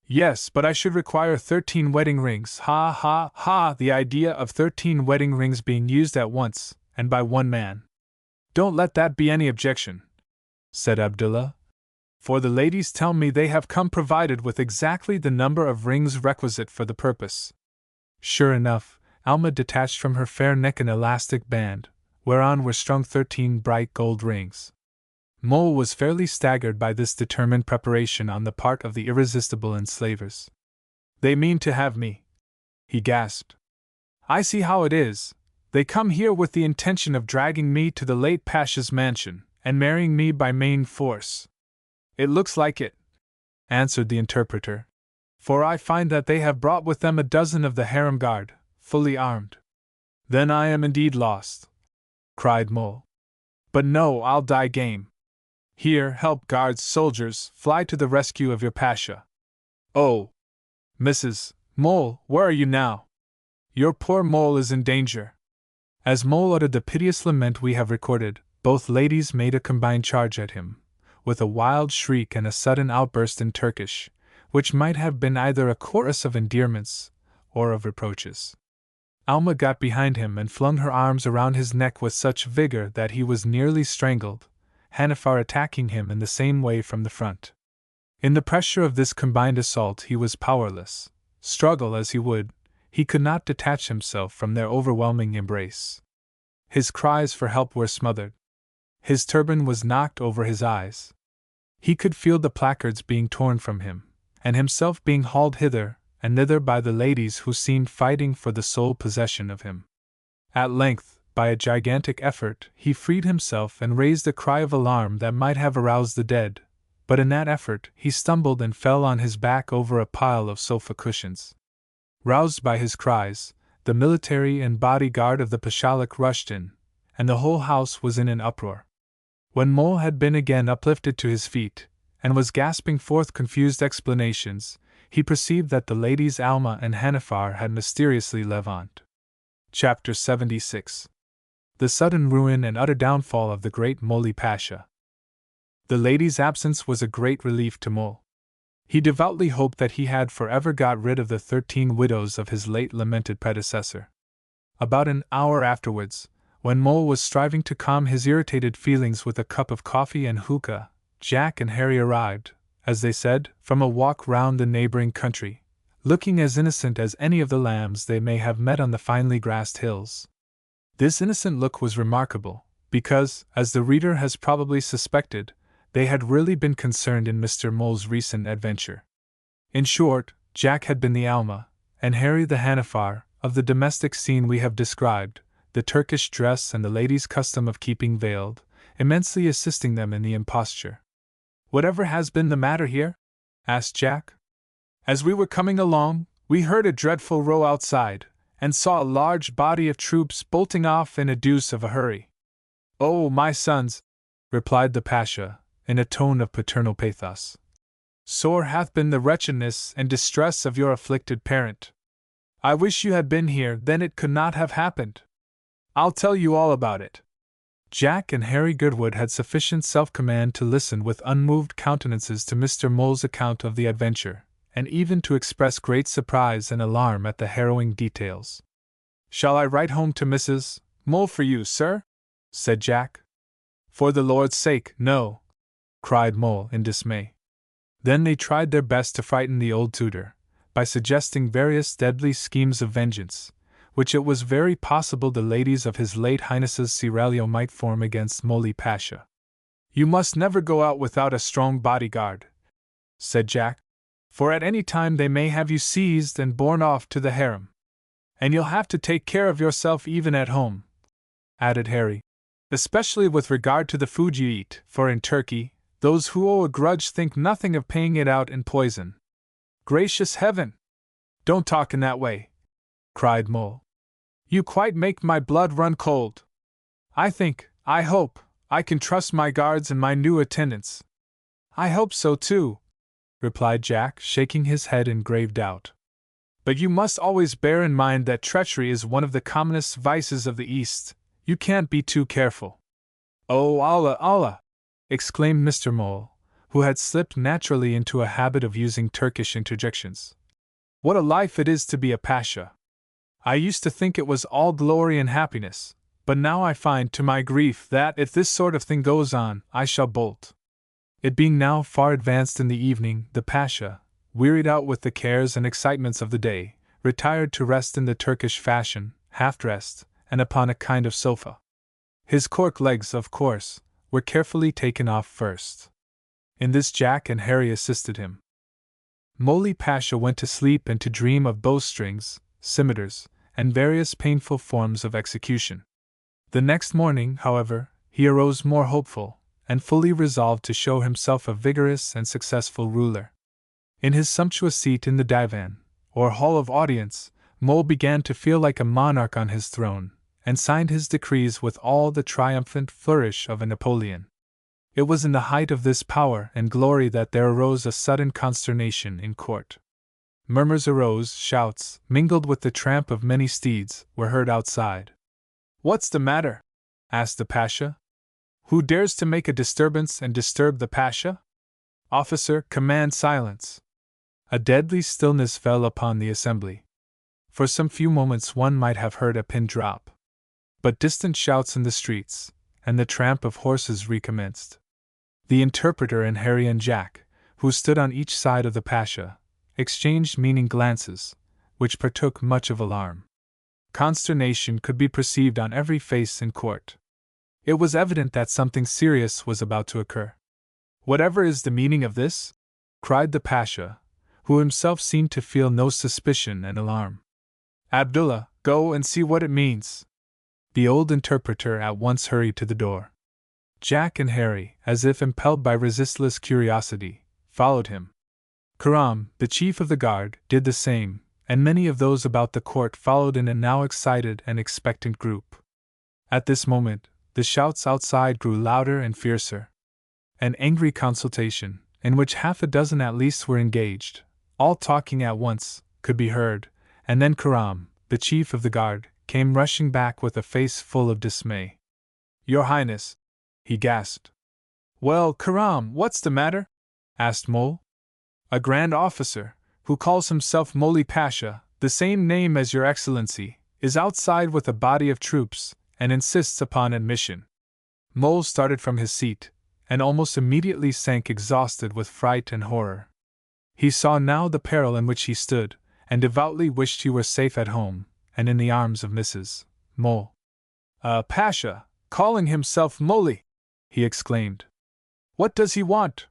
Speaker 1: Yes, but I should require 13 wedding rings, ha ha ha! The idea of 13 wedding rings being used at once, and by one man. Don't let that be any objection, said Abdullah, for the ladies tell me they have come provided with exactly the number of rings requisite for the purpose. Sure enough, Alma detached from her fair neck an elastic band, whereon were strung 13 bright gold rings. Mole was fairly staggered by this determined preparation on the part of the irresistible enslavers. They mean to have me, he gasped. I see how it is. They come here with the intention of dragging me to the late Pasha's mansion, and marrying me by main force. It looks like it, answered the interpreter, for I find that they have brought with them a dozen of the harem guard, fully armed. Then I am indeed lost, cried Mole. But no, I'll die game. Here, help, guards, soldiers, fly to the rescue of your Pasha. Oh, Mrs. Mole, where are you now? Your poor Mole is in danger. As Mole uttered the piteous lament we have recorded, both ladies made a combined charge at him, with a wild shriek and a sudden outburst in Turkish, which might have been either a chorus of endearments or of reproaches. Alma got behind him and flung her arms around his neck with such vigor that he was nearly strangled, Hanifar attacking him in the same way from the front. In the pressure of this combined assault he was powerless. Struggle as he would, he could not detach himself from their overwhelming embrace. His cries for help were smothered. His turban was knocked over his eyes. He could feel the placards being torn from him, and himself being hauled hither and thither by the ladies who seemed fighting for the sole possession of him. At length, by a gigantic effort, he freed himself and raised a cry of alarm that might have aroused the dead, but in that effort he stumbled and fell on his back over a pile of sofa cushions. Roused by his cries, the military and bodyguard of the Pashalik rushed in, and the whole house was in an uproar. When Mole had been again uplifted to his feet, and was gasping forth confused explanations, he perceived that the ladies Alma and Hanifar had mysteriously levant. Chapter 76. The sudden ruin and utter downfall of the great Moli Pasha. The lady's absence was a great relief to Mole. He devoutly hoped that he had forever got rid of the 13 widows of his late lamented predecessor. About an hour afterwards, when Mole was striving to calm his irritated feelings with a cup of coffee and hookah, Jack and Harry arrived, as they said, from a walk round the neighboring country, looking as innocent as any of the lambs they may have met on the finely grassed hills. This innocent look was remarkable, because, as the reader has probably suspected, they had really been concerned in Mr. Mole's recent adventure. In short, Jack had been the Alma, and Harry the Hanifar, of the domestic scene we have described, the Turkish dress and the ladies' custom of keeping veiled, immensely assisting them in the imposture. Whatever has been the matter here? Asked Jack. As we were coming along, we heard a dreadful row outside, and saw a large body of troops bolting off in a deuce of a hurry. Oh, my sons, replied the Pasha, in a tone of paternal pathos. Sore hath been the wretchedness and distress of your afflicted parent. I wish you had been here, then it could not have happened. I'll tell you all about it. Jack and Harry Goodwood had sufficient self-command to listen with unmoved countenances to Mr. Mole's account of the adventure, and even to express great surprise and alarm at the harrowing details. "Shall I write home to Mrs. Mole for you, sir?" said Jack. "For the Lord's sake, no!" cried Mole in dismay. Then they tried their best to frighten the old tutor, by suggesting various deadly schemes of vengeance, which it was very possible the ladies of His late Highness's seraglio might form against Mole Pasha. "You must never go out without a strong bodyguard," said Jack, "for at any time they may have you seized and borne off to the harem. And you'll have to take care of yourself even at home," added Harry, "especially with regard to the food you eat, for in Turkey, those who owe a grudge think nothing of paying it out in poison." "Gracious heaven! Don't talk in that way," cried Mole. "You quite make my blood run cold. I hope, I can trust my guards and my new attendants." "I hope so too," replied Jack, shaking his head in grave doubt. "But you must always bear in mind that treachery is one of the commonest vices of the East. You can't be too careful." "Oh, Allah, Allah!" exclaimed Mr. Mole, who had slipped naturally into a habit of using Turkish interjections. "What a life it is to be a pasha! I used to think it was all glory and happiness, but now I find to my grief that if this sort of thing goes on, I shall bolt." It being now far advanced in the evening, the pasha, wearied out with the cares and excitements of the day, retired to rest in the Turkish fashion, half-dressed, and upon a kind of sofa. His cork legs, of course, were carefully taken off first. In this Jack and Harry assisted him. Mole Pasha went to sleep and to dream of bowstrings, scimitars, and various painful forms of execution. The next morning, however, he arose more hopeful, and fully resolved to show himself a vigorous and successful ruler. In his sumptuous seat in the divan, or hall of audience, Mole began to feel like a monarch on his throne, and signed his decrees with all the triumphant flourish of a Napoleon. It was in the height of this power and glory that there arose a sudden consternation in court. Murmurs arose, shouts, mingled with the tramp of many steeds, were heard outside. "What's the matter?" asked the Pasha. "Who dares to make a disturbance and disturb the Pasha? Officer, command silence." A deadly stillness fell upon the assembly. For some few moments one might have heard a pin drop. But distant shouts in the streets, and the tramp of horses recommenced. The interpreter and Harry and Jack, who stood on each side of the Pasha, exchanged meaning glances, which partook much of alarm. Consternation could be perceived on every face in court. It was evident that something serious was about to occur. "Whatever is the meaning of this?" cried the Pasha, who himself seemed to feel no suspicion and alarm. "Abdullah, go and see what it means." The old interpreter at once hurried to the door. Jack and Harry, as if impelled by resistless curiosity, followed him. Karam, the chief of the guard, did the same, and many of those about the court followed in a now excited and expectant group. At this moment, the shouts outside grew louder and fiercer. An angry consultation, in which half a dozen at least were engaged, all talking at once, could be heard, and then Karam, the chief of the guard, came rushing back with a face full of dismay. "Your Highness," he gasped. "Well, Karam, what's the matter?" asked Mole. "A grand officer, who calls himself Mole Pasha, the same name as your Excellency, is outside with a body of troops, and insists upon admission." Mole started from his seat, and almost immediately sank exhausted with fright and horror. He saw now the peril in which he stood, and devoutly wished he were safe at home, and in the arms of Mrs. Mole. "A Pasha, calling himself Mole!" he exclaimed. "What does he want?"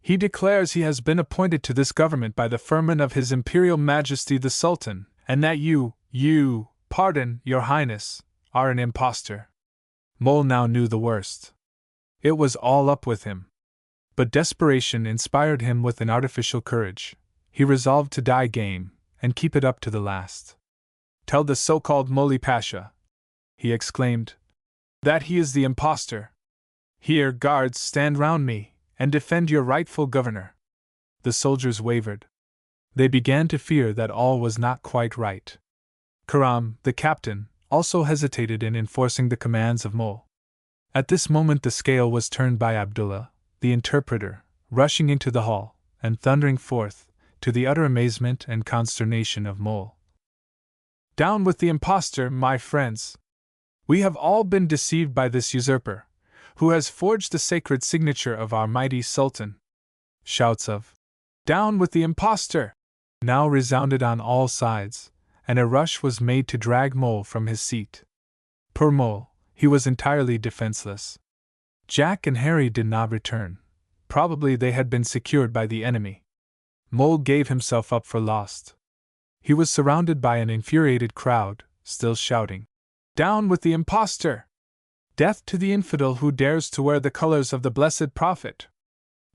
Speaker 1: "He declares he has been appointed to this government by the firman of His Imperial Majesty the Sultan, and that pardon, Your Highness, are an impostor." Mole now knew the worst. It was all up with him. But desperation inspired him with an artificial courage. He resolved to die game, and keep it up to the last. "Tell the so-called Mole Pasha," he exclaimed, "that he is the impostor. Here, guards, stand round me, and defend your rightful governor." The soldiers wavered. They began to fear that all was not quite right. Karam, the captain, also hesitated in enforcing the commands of Mole. At this moment the scale was turned by Abdullah, the interpreter, rushing into the hall, and thundering forth, to the utter amazement and consternation of Mole. "Down with the impostor, my friends! We have all been deceived by this usurper, who has forged the sacred signature of our mighty Sultan." Shouts of "Down with the impostor!" now resounded on all sides, and a rush was made to drag Mole from his seat. Poor Mole, he was entirely defenseless. Jack and Harry did not return. Probably they had been secured by the enemy. Mole gave himself up for lost. He was surrounded by an infuriated crowd, still shouting, "Down with the impostor! Death to the infidel who dares to wear the colors of the blessed Prophet!"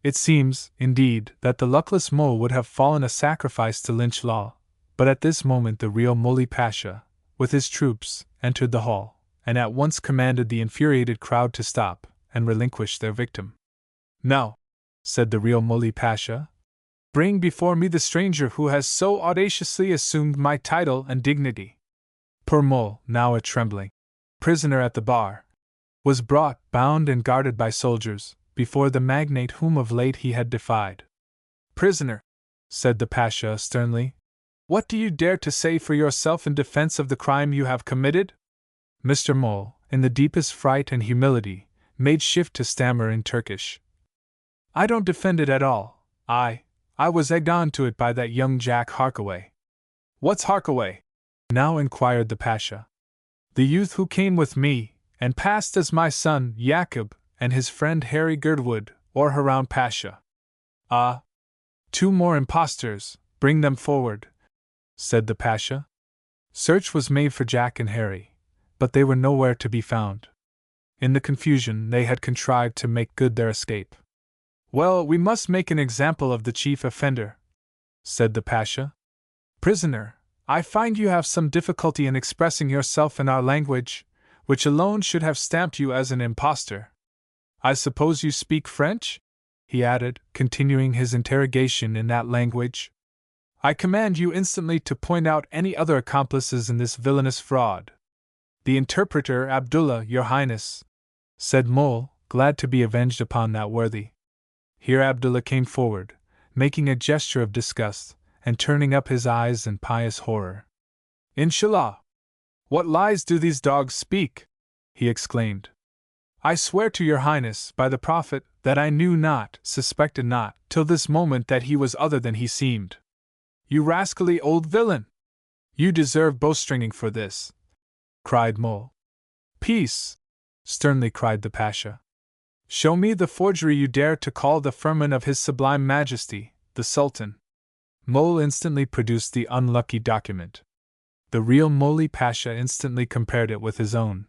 Speaker 1: It seems, indeed, that the luckless Mole would have fallen a sacrifice to lynch law, but at this moment the real Moli Pasha, with his troops, entered the hall, and at once commanded the infuriated crowd to stop, and relinquish their victim. "Now," said the real Moli Pasha, "bring before me the stranger who has so audaciously assumed my title and dignity." Poor Mole, now a trembling prisoner at the bar, was brought, bound and guarded by soldiers, before the magnate whom of late he had defied. "Prisoner," said the Pasha sternly, "what do you dare to say for yourself in defense of the crime you have committed?" Mr. Mole, in the deepest fright and humility, made shift to stammer in Turkish. "I don't defend it at all. I was egged on to it by that young Jack Harkaway." "What's Harkaway?" now inquired the Pasha. "The youth who came with me, and passed as my son, Yakub, and his friend Harry Girdwood, or Haroun Pasha." "Ah! 2 more impostors, bring them forward," said the Pasha. Search was made for Jack and Harry, but they were nowhere to be found. In the confusion, they had contrived to make good their escape. "Well, we must make an example of the chief offender," said the Pasha. "Prisoner, I find you have some difficulty in expressing yourself in our language, which alone should have stamped you as an impostor. I suppose you speak French?" he added, continuing his interrogation in that language. "I command you instantly to point out any other accomplices in this villainous fraud." "The interpreter Abdullah, your Highness," said Mole, glad to be avenged upon that worthy. Here Abdullah came forward, making a gesture of disgust, and turning up his eyes in pious horror. "Inshallah! What lies do these dogs speak?" he exclaimed. "I swear to your Highness, by the Prophet, that I knew not, suspected not, till this moment that he was other than he seemed." "You rascally old villain! You deserve bowstringing for this!" cried Mole. "Peace!" sternly cried the Pasha. "Show me the forgery you dare to call the firman of His Sublime Majesty, the Sultan." Mole instantly produced the unlucky document. The real Moli Pasha instantly compared it with his own.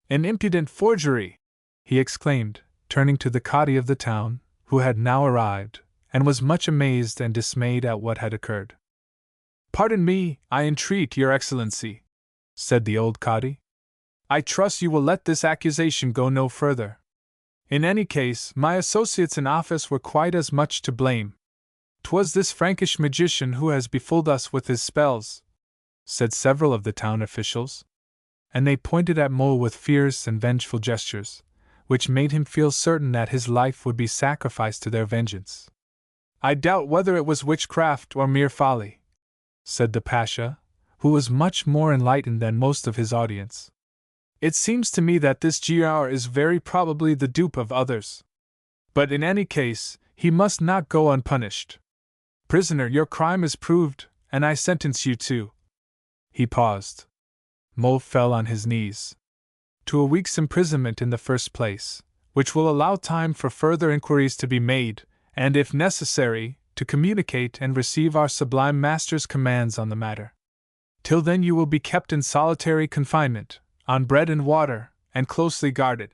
Speaker 1: "An impudent forgery!" he exclaimed, turning to the Cadi of the town, who had now arrived, and was much amazed and dismayed at what had occurred. "Pardon me, I entreat your Excellency," said the old Cadi. "I trust you will let this accusation go no further. In any case, my associates in office were quite as much to blame. 'Twas this Frankish magician who has befooled us with his spells," said several of the town officials. And they pointed at Mole with fierce and vengeful gestures, which made him feel certain that his life would be sacrificed to their vengeance. "I doubt whether it was witchcraft or mere folly," said the Pasha, who was much more enlightened than most of his audience. "It seems to me that this Giaour is very probably the dupe of others. But in any case, he must not go unpunished. Prisoner, your crime is proved, and I sentence you to—" He paused. Mole fell on his knees. "To a week's imprisonment in the first place, which will allow time for further inquiries to be made, and, if necessary, to communicate and receive our sublime master's commands on the matter. Till then you will be kept in solitary confinement, on bread and water, and closely guarded."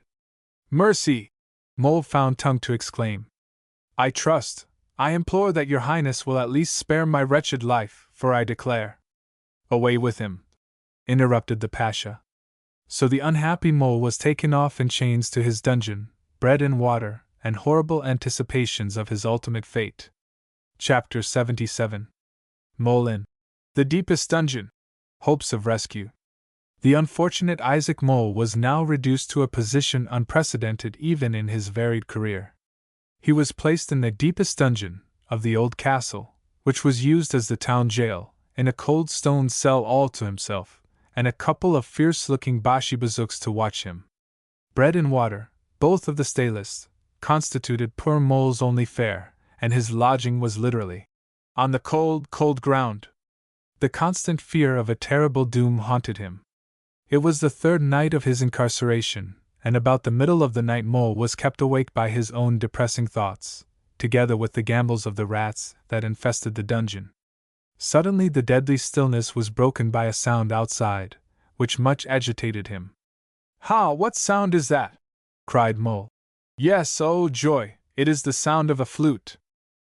Speaker 1: "Mercy!" Mole found tongue to exclaim. "I trust, I implore that your Highness will at least spare my wretched life, for I declare—" "Away with him!" interrupted the Pasha. So the unhappy Mole was taken off in chains to his dungeon, bread and water, and horrible anticipations of his ultimate fate. Chapter 77. Mole in the deepest dungeon. Hopes of rescue. The unfortunate Isaac Mole was now reduced to a position unprecedented even in his varied career. He was placed in the deepest dungeon of the old castle, which was used as the town jail, in a cold stone cell all to himself, and a couple of fierce-looking Bashi-bazooks to watch him. Bread and water, both of the stalest, constituted poor Mole's only fare, and his lodging was literally on the cold, cold ground. The constant fear of a terrible doom haunted him. It was the third night of his incarceration, and about the middle of the night Mole was kept awake by his own depressing thoughts, together with the gambols of the rats that infested the dungeon. Suddenly the deadly stillness was broken by a sound outside, which much agitated him. "Ha! What sound is that?" cried Mole. "Yes, oh joy, it is the sound of a flute."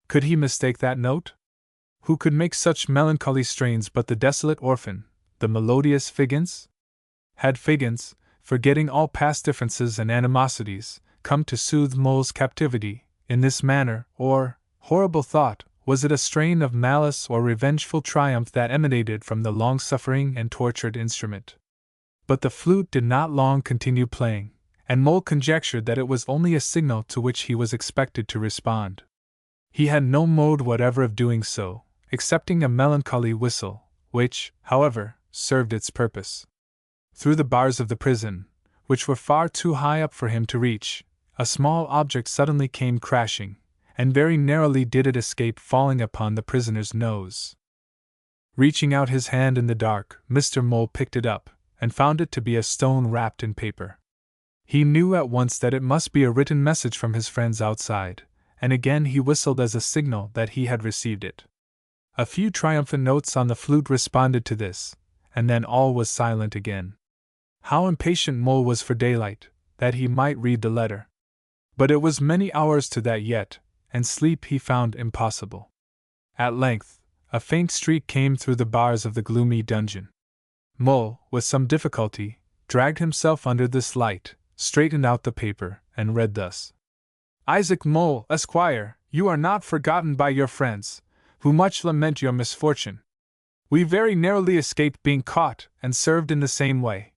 Speaker 1: Could he mistake that note? Who could make such melancholy strains but the desolate orphan, the melodious Figgins? Had Figgins, forgetting all past differences and animosities, come to soothe Mole's captivity in this manner, or, horrible thought, was it a strain of malice or revengeful triumph that emanated from the long-suffering and tortured instrument? But the flute did not long continue playing, and Mole conjectured that it was only a signal to which he was expected to respond. He had no mode whatever of doing so, excepting a melancholy whistle, which, however, served its purpose. Through the bars of the prison, which were far too high up for him to reach, a small object suddenly came crashing, and very narrowly did it escape falling upon the prisoner's nose. Reaching out his hand in the dark, Mr. Mole picked it up, and found it to be a stone wrapped in paper. He knew at once that it must be a written message from his friends outside, and again he whistled as a signal that he had received it. A few triumphant notes on the flute responded to this, and then all was silent again. How impatient Mole was for daylight, that he might read the letter. But it was many hours to that yet, and sleep he found impossible. At length, a faint streak came through the bars of the gloomy dungeon. Mole, with some difficulty, dragged himself under this light, straightened out the paper, and read thus: "Isaac Mole, Esquire, you are not forgotten by your friends, who much lament your misfortune. We very narrowly escaped being caught and served in the same way.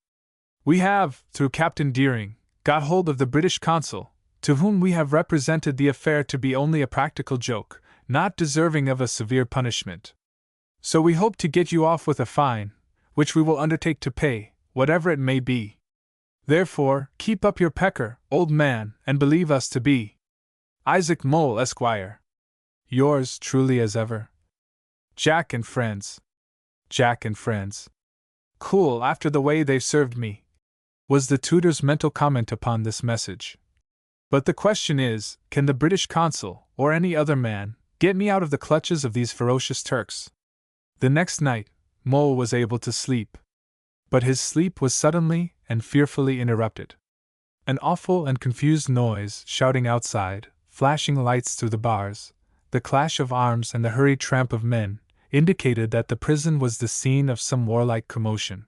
Speaker 1: We have, through Captain Deering, got hold of the British consul, to whom we have represented the affair to be only a practical joke, not deserving of a severe punishment. So we hope to get you off with a fine, which we will undertake to pay, whatever it may be. Therefore, keep up your pecker, old man, and believe us to be Isaac Mole, Esquire. Yours truly as ever, Jack and Friends. Jack and Friends. Cool after the way they've served me," was the tutor's mental comment upon this message. "But the question is, can the British consul, or any other man, get me out of the clutches of these ferocious Turks?" The next night, Mole was able to sleep. But his sleep was suddenly and fearfully interrupted. An awful and confused noise shouting outside, flashing lights through the bars, the clash of arms and the hurried tramp of men, indicated that the prison was the scene of some warlike commotion.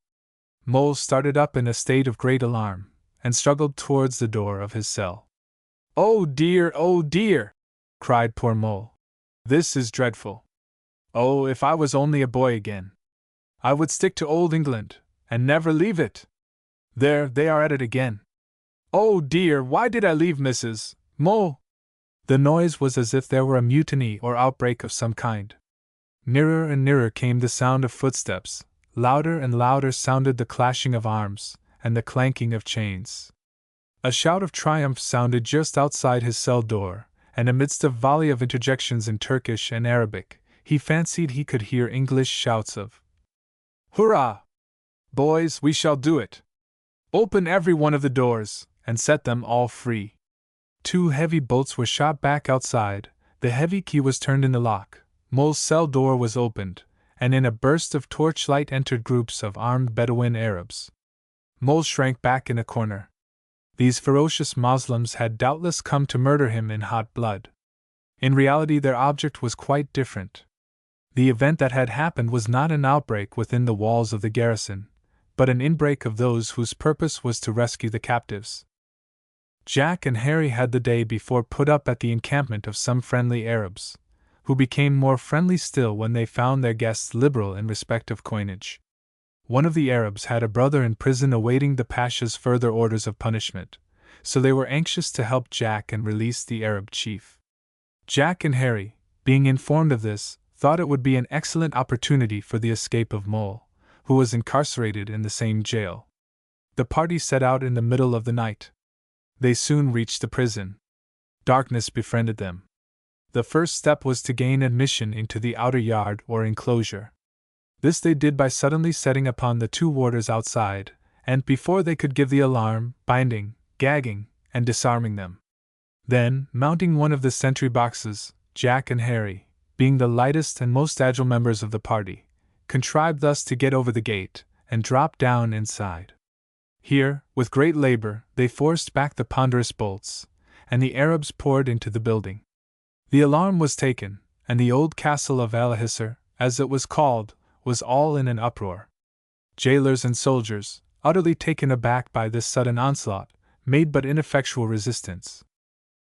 Speaker 1: Mole started up in a state of great alarm, and struggled towards the door of his cell. "Oh dear!" cried poor Mole. "This is dreadful. Oh, if I was only a boy again! I would stick to old England, and never leave it. There, they are at it again. Oh dear, why did I leave Mrs. Mole?" The noise was as if there were a mutiny or outbreak of some kind. Nearer and nearer came the sound of footsteps, louder and louder sounded the clashing of arms, and the clanking of chains. A shout of triumph sounded just outside his cell door, and amidst a volley of interjections in Turkish and Arabic, he fancied he could hear English shouts of "Hurrah! Boys, we shall do it! Open every one of the doors, and set them all free!" 2 heavy bolts were shot back outside, the heavy key was turned in the lock, Mole's cell door was opened, and in a burst of torchlight entered groups of armed Bedouin Arabs. Mole shrank back in a corner. These ferocious Moslems had doubtless come to murder him in hot blood. In reality their object was quite different. The event that had happened was not an outbreak within the walls of the garrison, but an inbreak of those whose purpose was to rescue the captives. Jack and Harry had the day before put up at the encampment of some friendly Arabs, who became more friendly still when they found their guests liberal in respect of coinage. One of the Arabs had a brother in prison awaiting the Pasha's further orders of punishment, so they were anxious to help Jack and release the Arab chief. Jack and Harry, being informed of this, thought it would be an excellent opportunity for the escape of Mole, who was incarcerated in the same jail. The party set out in the middle of the night. They soon reached the prison. Darkness befriended them. The first step was to gain admission into the outer yard or enclosure. This they did by suddenly setting upon the two warders outside, and before they could give the alarm, binding, gagging, and disarming them. Then, mounting one of the sentry boxes, Jack and Harry, being the lightest and most agile members of the party, contrived thus to get over the gate and drop down inside. Here, with great labor, they forced back the ponderous bolts, and the Arabs poured into the building. The alarm was taken, and the old castle of Al-Hisr, as it was called, was all in an uproar. Jailers and soldiers, utterly taken aback by this sudden onslaught, made but ineffectual resistance.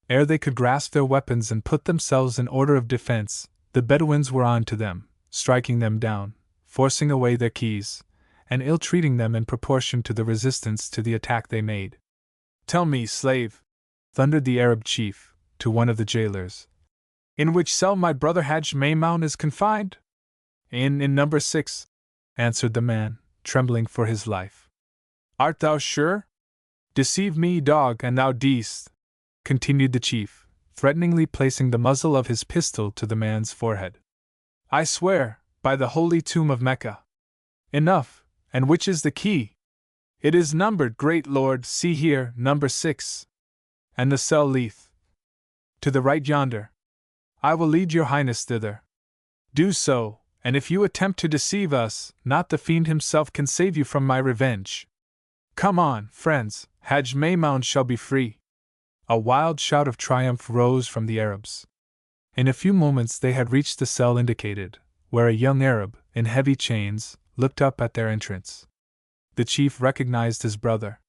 Speaker 1: Ere they could grasp their weapons and put themselves in order of defense, the Bedouins were on to them, striking them down, forcing away their keys, and ill-treating them in proportion to the resistance to the attack they made. "Tell me, slave," thundered the Arab chief, to one of the jailers, "in which cell my brother Hajj Maymoun is confined?" In number 6, answered the man, trembling for his life. "Art thou sure? Deceive me, dog, and thou deest," continued the chief, threateningly placing the muzzle of his pistol to the man's forehead. "I swear, by the holy tomb of Mecca." "Enough, and which is the key?" "It is numbered, great lord, see here, number 6. "And the cell Leith?" "To the right yonder." "I will lead your highness thither." "Do so, and if you attempt to deceive us, not the fiend himself can save you from my revenge. Come on, friends, Hajj Maymoun shall be free." A wild shout of triumph rose from the Arabs. In a few moments they had reached the cell indicated, where a young Arab, in heavy chains, looked up at their entrance. The chief recognized his brother.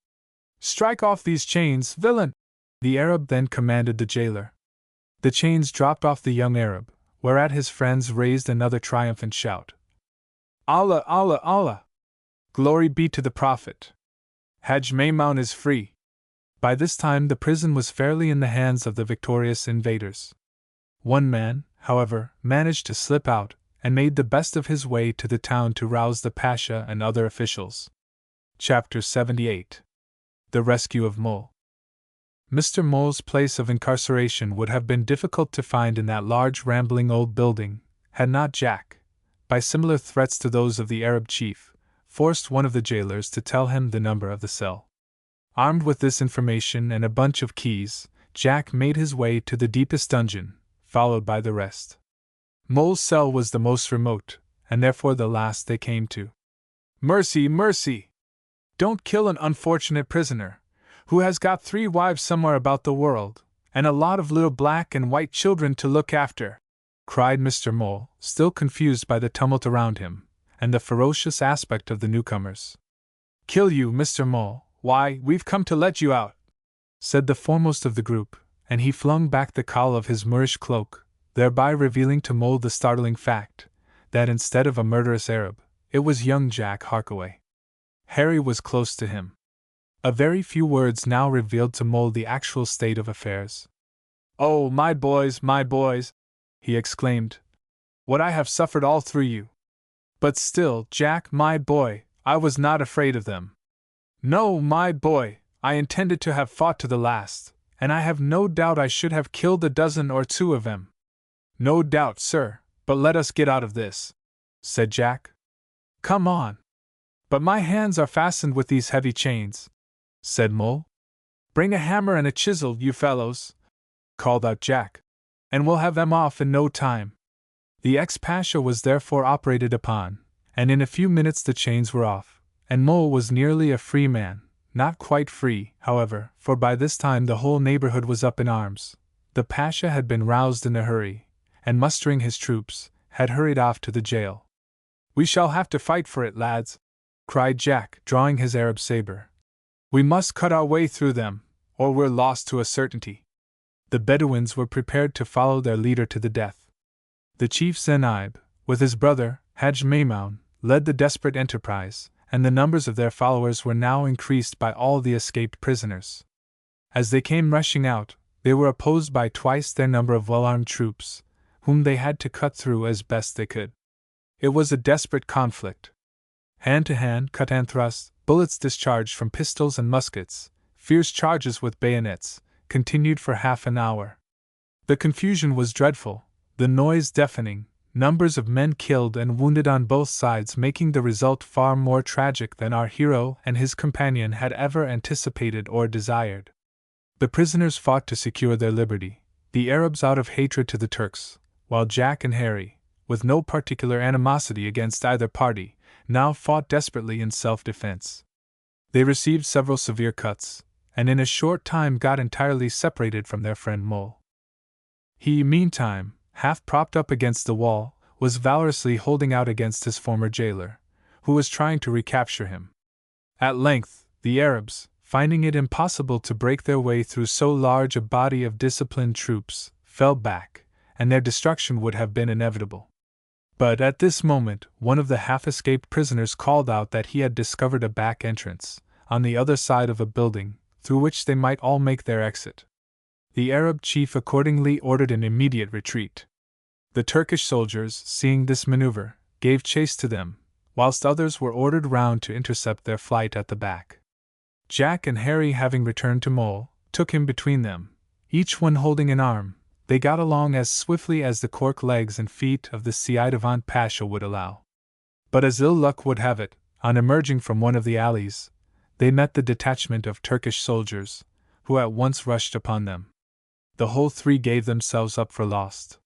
Speaker 1: "Strike off these chains, villain!" the Arab then commanded the jailer. The chains dropped off the young Arab, whereat his friends raised another triumphant shout. "Allah, Allah, Allah! Glory be to the Prophet! Hajj Maymoun is free!" By this time the prison was fairly in the hands of the victorious invaders. One man, however, managed to slip out, and made the best of his way to the town to rouse the Pasha and other officials. Chapter 78. The Rescue of Mole. Mr. Mole's place of incarceration would have been difficult to find in that large rambling old building, had not Jack, by similar threats to those of the Arab chief, forced one of the jailers to tell him the number of the cell. Armed with this information and a bunch of keys, Jack made his way to the deepest dungeon, followed by the rest. Mole's cell was the most remote, and therefore the last they came to. "Mercy, mercy! Don't kill an unfortunate prisoner, who has got 3 wives somewhere about the world, and a lot of little black and white children to look after," cried Mr. Mole, still confused by the tumult around him, and the ferocious aspect of the newcomers. "Kill you, Mr. Mole? Why, we've come to let you out," said the foremost of the group, and he flung back the collar of his Moorish cloak, thereby revealing to Mole the startling fact, that instead of a murderous Arab, it was young Jack Harkaway. Harry was close to him. A very few words now revealed to Mole the actual state of affairs. "Oh, my boys, he exclaimed. "What I have suffered all through you! But still, Jack, my boy, I was not afraid of them. No, my boy, I intended to have fought to the last, and I have no doubt I should have killed a dozen or 2 of them." "No doubt, sir, but let us get out of this," said Jack. "Come on." "But my hands are fastened with these heavy chains," said Mole. "Bring a hammer and a chisel, you fellows," called out Jack, "and we'll have them off in no time." The ex-Pasha was therefore operated upon, and in a few minutes the chains were off, and Mole was nearly a free man, not quite free, however, for by this time the whole neighborhood was up in arms. The Pasha had been roused in a hurry, and mustering his troops, had hurried off to the jail. "We shall have to fight for it, lads," cried Jack, drawing his Arab saber. "We must cut our way through them, or we're lost to a certainty." The Bedouins were prepared to follow their leader to the death. The chief Zenaib, with his brother, Hajj Maymoun, led the desperate enterprise, and the numbers of their followers were now increased by all the escaped prisoners. As they came rushing out, they were opposed by twice their number of well-armed troops, whom they had to cut through as best they could. It was a desperate conflict. Hand-to-hand cut and thrust, bullets discharged from pistols and muskets, fierce charges with bayonets, continued for half an hour. The confusion was dreadful, the noise deafening, numbers of men killed and wounded on both sides making the result far more tragic than our hero and his companion had ever anticipated or desired. The prisoners fought to secure their liberty, the Arabs out of hatred to the Turks, while Jack and Harry, with no particular animosity against either party, now fought desperately in self-defense. They received several severe cuts, and in a short time got entirely separated from their friend Mole. He, meantime, half propped up against the wall, was valorously holding out against his former jailer, who was trying to recapture him. At length, the Arabs, finding it impossible to break their way through so large a body of disciplined troops, fell back, and their destruction would have been inevitable. But at this moment, one of the half-escaped prisoners called out that he had discovered a back entrance, on the other side of a building, through which they might all make their exit. The Arab chief accordingly ordered an immediate retreat. The Turkish soldiers, seeing this maneuver, gave chase to them, whilst others were ordered round to intercept their flight at the back. Jack and Harry, having returned to Mole, took him between them, each one holding an arm. They got along as swiftly as the cork legs and feet of the ci-devant Pasha would allow. But as ill luck would have it, on emerging from one of the alleys, they met the detachment of Turkish soldiers, who at once rushed upon them. The whole three gave themselves up for lost.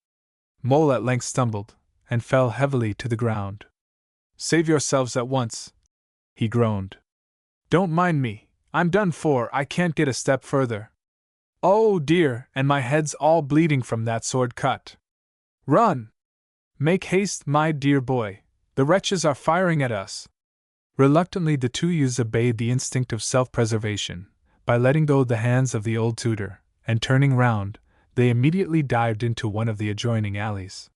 Speaker 1: Mole at length stumbled, and fell heavily to the ground. "Save yourselves at once," he groaned. "Don't mind me, I'm done for, I can't get a step further. Oh dear, and my head's all bleeding from that sword cut. Run! Make haste, my dear boy, the wretches are firing at us." Reluctantly the two youths obeyed the instinct of self-preservation, by letting go the hands of the old tutor, and turning round, they immediately dived into one of the adjoining alleys.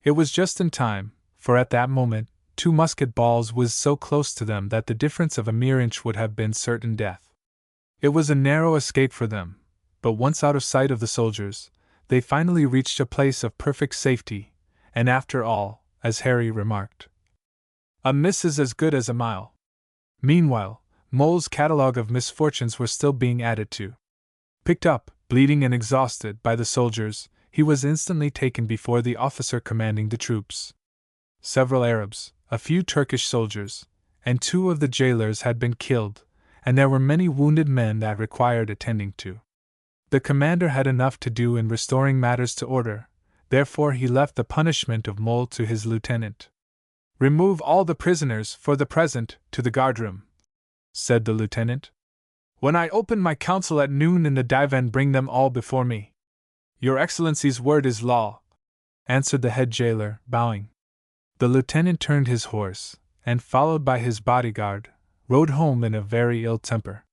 Speaker 1: It was just in time, for at that moment, 2 musket balls whizzed so close to them that the difference of a mere inch would have been certain death. It was a narrow escape for them, but once out of sight of the soldiers, they finally reached a place of perfect safety, and after all, as Harry remarked, "A miss is as good as a mile." Meanwhile, Mole's catalogue of misfortunes were still being added to. Picked up, bleeding and exhausted, by the soldiers, he was instantly taken before the officer commanding the troops. Several Arabs, a few Turkish soldiers, and 2 of the jailers had been killed, and there were many wounded men that required attending to. The commander had enough to do in restoring matters to order, therefore he left the punishment of Mole to his lieutenant. "Remove all the prisoners, for the present, to the guardroom," said the lieutenant. "When I open my council at noon in the divan, bring them all before me." "Your Excellency's word is law," answered the head jailer, bowing. The lieutenant turned his horse, and followed by his bodyguard, rode home in a very ill temper.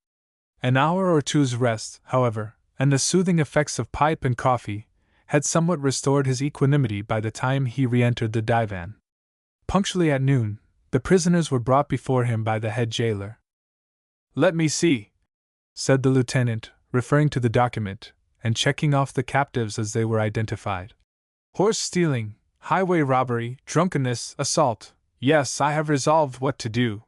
Speaker 1: An hour or two's rest, however, and the soothing effects of pipe and coffee, had somewhat restored his equanimity by the time he re-entered the divan. Punctually at noon, the prisoners were brought before him by the head jailer. "Let me see," said the lieutenant, referring to the document, and checking off the captives as they were identified. "Horse stealing, highway robbery, drunkenness, assault. Yes, I have resolved what to do.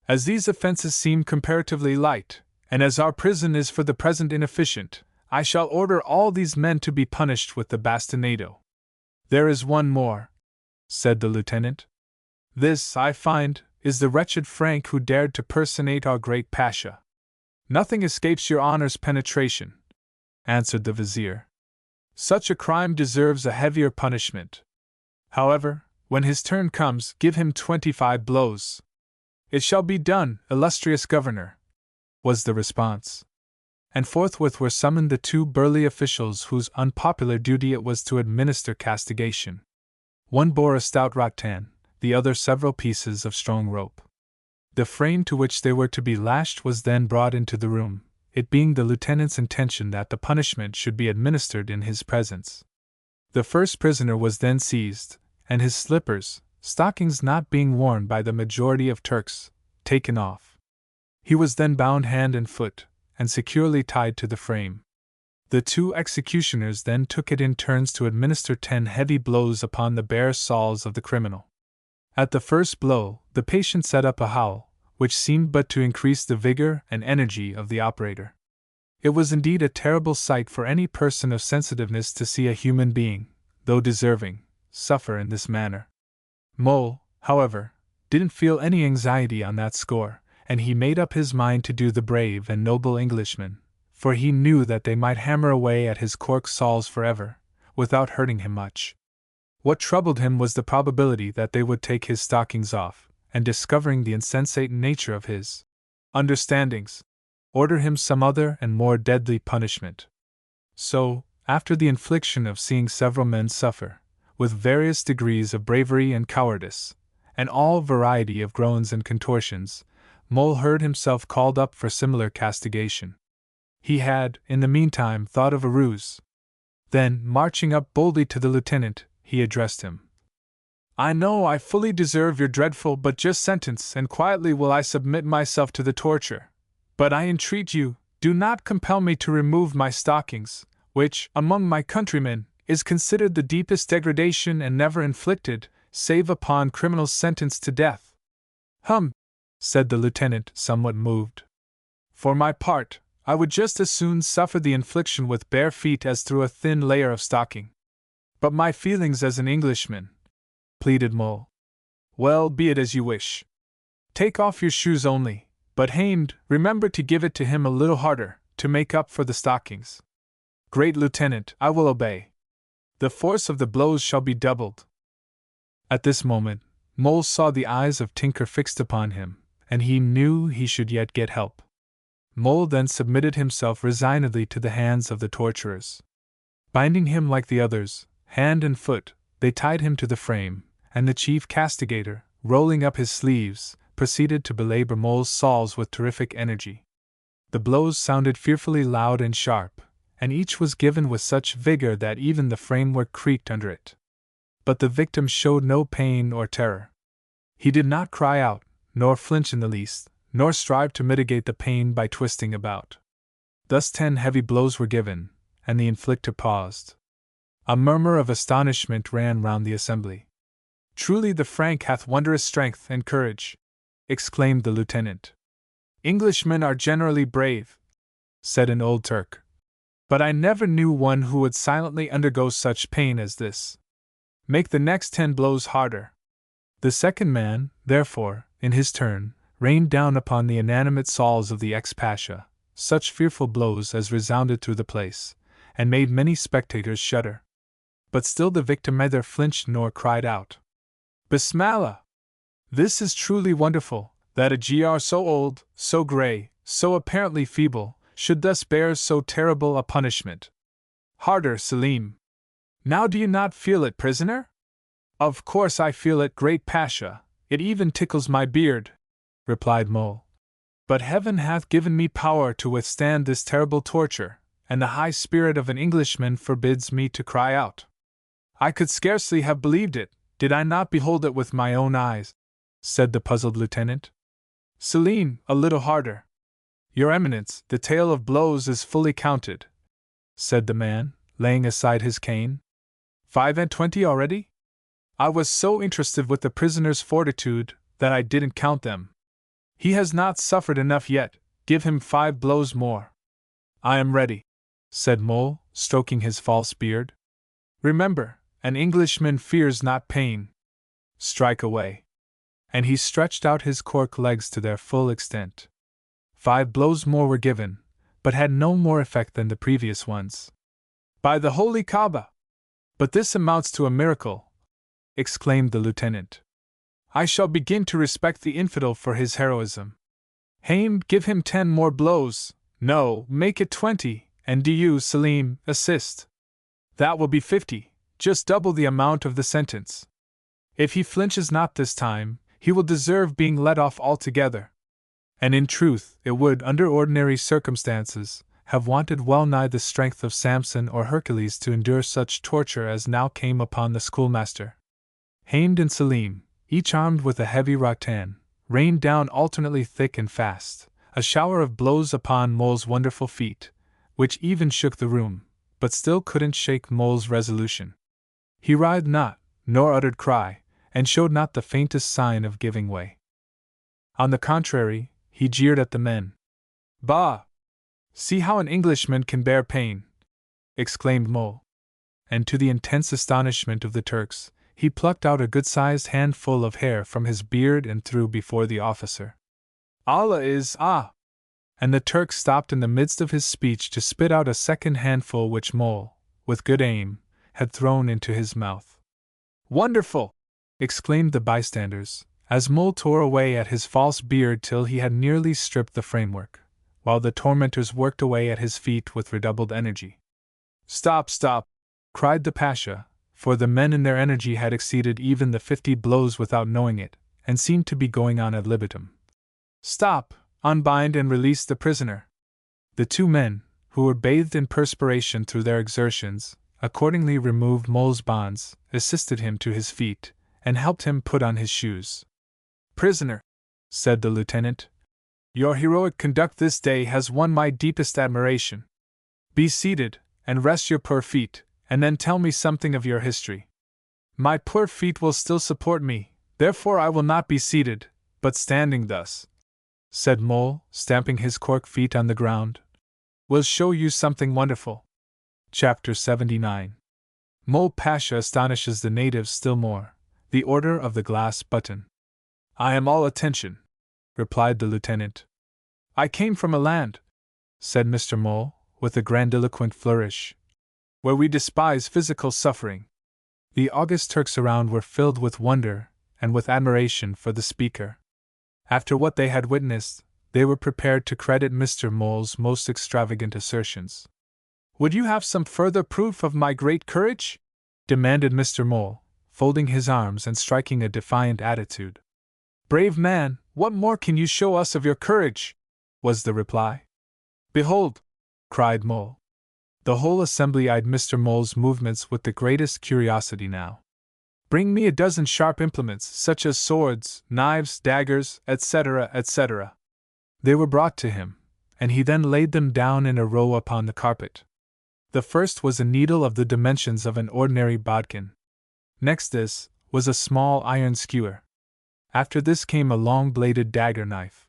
Speaker 1: As these offenses seem comparatively light, and as our prison is for the present inefficient, I shall order all these men to be punished with the bastinado. There is one more," said the lieutenant. "This, I find, is the wretched Frank who dared to personate our great Pasha." "Nothing escapes your honor's penetration," answered the vizier. "Such a crime deserves a heavier punishment. However, when his turn comes, give him 25 blows." "It shall be done, illustrious governor," was the response. And forthwith were summoned the 2 burly officials whose unpopular duty it was to administer castigation. One bore a stout rattan, the other several pieces of strong rope. The frame to which they were to be lashed was then brought into the room, it being the lieutenant's intention that the punishment should be administered in his presence. The first prisoner was then seized, and his slippers, stockings not being worn by the majority of Turks, taken off. He was then bound hand and foot, and securely tied to the frame. The two executioners then took it in turns to administer 10 heavy blows upon the bare soles of the criminal. At the first blow, the patient set up a howl, which seemed but to increase the vigor and energy of the operator. It was indeed a terrible sight for any person of sensitiveness to see a human being, though deserving, suffer in this manner. Mole, however, didn't feel any anxiety on that score, and he made up his mind to do the brave and noble Englishman, for he knew that they might hammer away at his cork soles forever, without hurting him much. What troubled him was the probability that they would take his stockings off, and discovering the insensate nature of his understandings, order him some other and more deadly punishment. So, after the infliction of seeing several men suffer, with various degrees of bravery and cowardice, and all variety of groans and contortions, Mole heard himself called up for similar castigation. He had, in the meantime, thought of a ruse. Then, marching up boldly to the lieutenant, he addressed him. "I know I fully deserve your dreadful but just sentence, and quietly will I submit myself to the torture. But I entreat you, do not compel me to remove my stockings, which, among my countrymen, is considered the deepest degradation and never inflicted, save upon criminals sentenced to death." "Hum," said the lieutenant, somewhat moved. "For my part, I would just as soon suffer the infliction with bare feet as through a thin layer of stocking." "But my feelings as an Englishman," pleaded Mole. "Well, be it as you wish. Take off your shoes only, but Hamed, remember to give it to him a little harder, to make up for the stockings." "Great Lieutenant, I will obey. The force of the blows shall be doubled." At this moment, Mole saw the eyes of Tinker fixed upon him, and he knew he should yet get help. Mole then submitted himself resignedly to the hands of the torturers. Binding him like the others, hand and foot, they tied him to the frame, and the chief castigator, rolling up his sleeves, proceeded to belabor Mole's soles with terrific energy. The blows sounded fearfully loud and sharp, and each was given with such vigor that even the framework creaked under it. But the victim showed no pain or terror. He did not cry out, nor flinch in the least, nor strive to mitigate the pain by twisting about. Thus 10 heavy blows were given, and the inflictor paused. A murmur of astonishment ran round the assembly. "Truly the Frank hath wondrous strength and courage," exclaimed the lieutenant. "Englishmen are generally brave," said an old Turk. "But I never knew one who would silently undergo such pain as this. Make the next 10 blows harder." The second man, therefore, in his turn, rained down upon the inanimate soles of the ex-pasha such fearful blows as resounded through the place, and made many spectators shudder. But still the victim neither flinched nor cried out. "Bismillah! This is truly wonderful, that a gr so old, so grey, so apparently feeble, should thus bear so terrible a punishment. Harder, Selim! Now do you not feel it, prisoner?" "Of course I feel it, great Pasha, it even tickles my beard," replied Mole. "But heaven hath given me power to withstand this terrible torture, and the high spirit of an Englishman forbids me to cry out. I could scarcely have believed it, did I not behold it with my own eyes," said the puzzled lieutenant. "Selim, a little harder." "Your Eminence, the tale of blows is fully counted," said the man, laying aside his cane. 25 already? I was so interested with the prisoner's fortitude that I didn't count them. He has not suffered enough yet, give him 5 blows more." "I am ready," said Mole, stroking his false beard. "Remember, an Englishman fears not pain. Strike away." And he stretched out his cork legs to their full extent. 5 blows more were given, but had no more effect than the previous ones. "By the holy Kaaba! But this amounts to a miracle," exclaimed the lieutenant. "I shall begin to respect the infidel for his heroism. Hamed, give him 10 more blows, no, make it 20, and do you, Selim, assist. That will be 50, just double the amount of the sentence. If he flinches not this time, he will deserve being let off altogether." And in truth, it would, under ordinary circumstances, have wanted well nigh the strength of Samson or Hercules to endure such torture as now came upon the schoolmaster. Hamed and Selim, each armed with a heavy rattan, rained down alternately thick and fast, a shower of blows upon Mole's wonderful feet, which even shook the room, but still couldn't shake Mole's resolution. He writhed not, nor uttered cry, and showed not the faintest sign of giving way. On the contrary, he jeered at the men. "Bah! See how an Englishman can bear pain!" exclaimed Mole. And to the intense astonishment of the Turks, he plucked out a good-sized handful of hair from his beard and threw before the officer. "Allah is ah!" And the Turk stopped in the midst of his speech to spit out a second handful which Mole, with good aim, had thrown into his mouth. "Wonderful!" exclaimed the bystanders, as Mole tore away at his false beard till he had nearly stripped the framework, while the tormentors worked away at his feet with redoubled energy. "Stop, stop!" cried the Pasha, for the men in their energy had exceeded even the 50 blows without knowing it, and seemed to be going on ad libitum. "Stop! Unbind and release the prisoner!" The two men, who were bathed in perspiration through their exertions, accordingly removed Mole's bonds, assisted him to his feet, and helped him put on his shoes. "Prisoner," said the lieutenant, "your heroic conduct this day has won my deepest admiration. Be seated, and rest your poor feet, and then tell me something of your history." "My poor feet will still support me, therefore I will not be seated, but standing thus," said Mole, stamping his cork feet on the ground. "Will show you something wonderful." Chapter 79. Mole Pasha astonishes the natives still more. The Order of the Glass Button. "I am all attention," replied the lieutenant. "I came from a land," said Mr. Mole, with a grandiloquent flourish, "where we despise physical suffering." The august Turks around were filled with wonder and with admiration for the speaker. After what they had witnessed, they were prepared to credit Mr. Mole's most extravagant assertions. "Would you have some further proof of my great courage?" demanded Mr. Mole, folding his arms and striking a defiant attitude. "Brave man, what more can you show us of your courage?" was the reply. "Behold!" cried Mole. The whole assembly eyed Mr. Mole's movements with the greatest curiosity now. "Bring me a dozen sharp implements, such as swords, knives, daggers, etc., etc." They were brought to him, and he then laid them down in a row upon the carpet. The first was a needle of the dimensions of an ordinary bodkin. Next this was a small iron skewer. After this came a long-bladed dagger knife.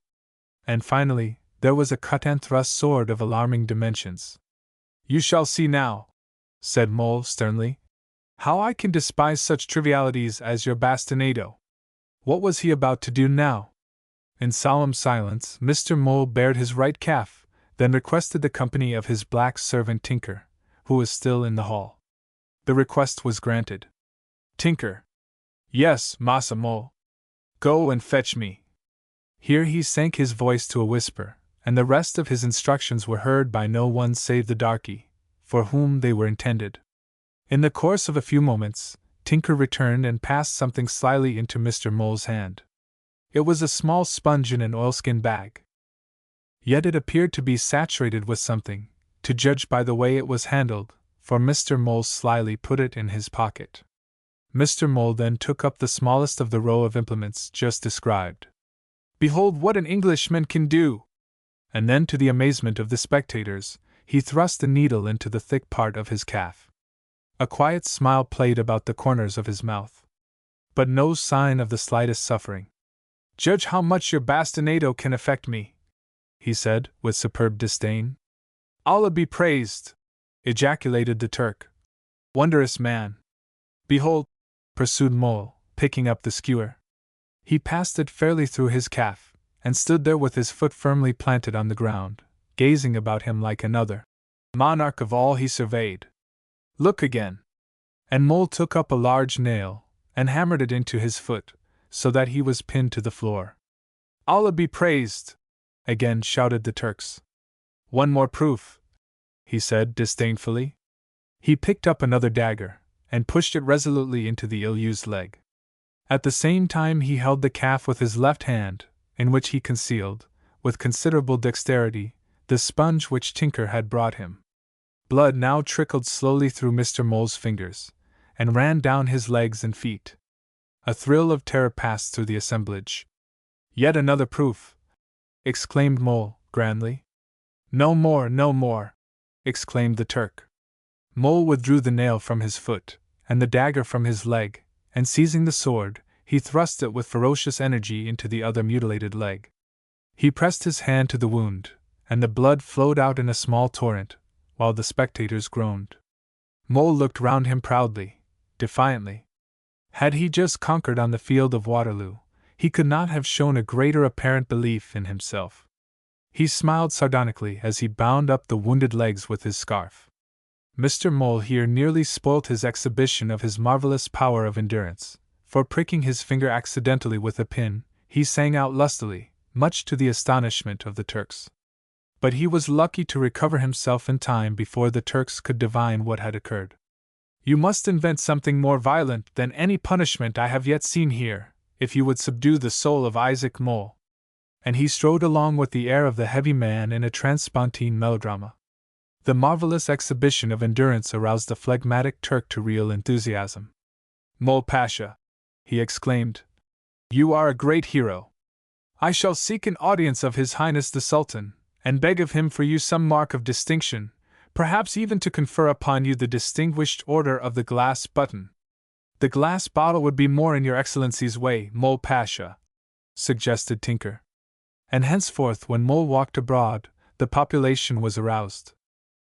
Speaker 1: And finally, there was a cut-and-thrust sword of alarming dimensions. "You shall see now," said Mole sternly, "how I can despise such trivialities as your bastinado." What was he about to do now? In solemn silence, Mr. Mole bared his right calf, then requested the company of his black servant Tinker, who was still in the hall. The request was granted. "Tinker." "Yes, Massa Mole." "Go and fetch me." Here he sank his voice to a whisper, and the rest of his instructions were heard by no one save the darky, for whom they were intended. In the course of a few moments, Tinker returned and passed something slyly into Mr. Mole's hand. It was a small sponge in an oilskin bag. Yet it appeared to be saturated with something, to judge by the way it was handled, for Mr. Mole slyly put it in his pocket. Mr. Mole then took up the smallest of the row of implements just described. "Behold what an Englishman can do!" And then, to the amazement of the spectators, he thrust the needle into the thick part of his calf. A quiet smile played about the corners of his mouth, but no sign of the slightest suffering. "Judge how much your bastinado can affect me," he said, with superb disdain. "Allah be praised!" ejaculated the Turk. "Wondrous man!" "Behold," pursued Mole, picking up the skewer. He passed it fairly through his calf, and stood there with his foot firmly planted on the ground, gazing about him like another monarch of all he surveyed. "Look again." And Mole took up a large nail, and hammered it into his foot, so that he was pinned to the floor. "Allah be praised!" again shouted the Turks. "One more proof," he said disdainfully. He picked up another dagger, and pushed it resolutely into the ill-used leg. At the same time he held the calf with his left hand, in which he concealed, with considerable dexterity, the sponge which Tinker had brought him. Blood now trickled slowly through Mr. Mole's fingers, and ran down his legs and feet. A thrill of terror passed through the assemblage. Yet another proof! Exclaimed Mole, grandly. No more, no more! Exclaimed the Turk. Mole withdrew the nail from his foot, and the dagger from his leg, and seizing the sword, he thrust it with ferocious energy into the other mutilated leg. He pressed his hand to the wound, and the blood flowed out in a small torrent, while the spectators groaned. Mole looked round him proudly, defiantly. Had he just conquered on the field of Waterloo, he could not have shown a greater apparent belief in himself. He smiled sardonically as he bound up the wounded legs with his scarf. Mr. Mole here nearly spoilt his exhibition of his marvelous power of endurance, for pricking his finger accidentally with a pin, he sang out lustily, much to the astonishment of the Turks. But he was lucky to recover himself in time before the Turks could divine what had occurred. You must invent something more violent than any punishment I have yet seen here, if you would subdue the soul of Isaac Mole. And he strode along with the air of the heavy man in a transpontine melodrama. The marvelous exhibition of endurance aroused the phlegmatic Turk to real enthusiasm. Mole Pasha, he exclaimed, you are a great hero. I shall seek an audience of His Highness the Sultan, and beg of him for you some mark of distinction, perhaps even to confer upon you the distinguished order of the glass button. The glass bottle would be more in your Excellency's way, Mole Pasha, suggested Tinker. And henceforth, when Mole walked abroad, the population was aroused.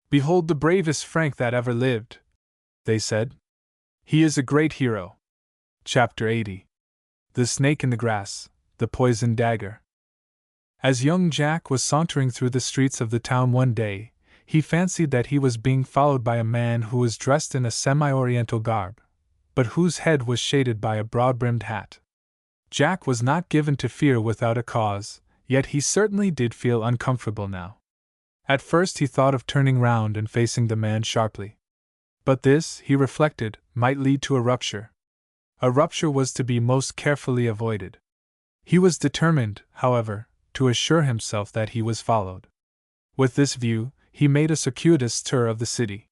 Speaker 1: Behold the bravest Frank that ever lived, they said. He is a great hero. Chapter 80. The Snake in the Grass, the Poisoned Dagger. As young Jack was sauntering through the streets of the town one day, he fancied that he was being followed by a man who was dressed in a semi-oriental garb, but whose head was shaded by a broad-brimmed hat. Jack was not given to fear without a cause, yet he certainly did feel uncomfortable now. At first he thought of turning round and facing the man sharply. But this, he reflected, might lead to a rupture. A rupture was to be most carefully avoided. He was determined, however, to assure himself that he was followed. With this view, he made a circuitous tour of the city.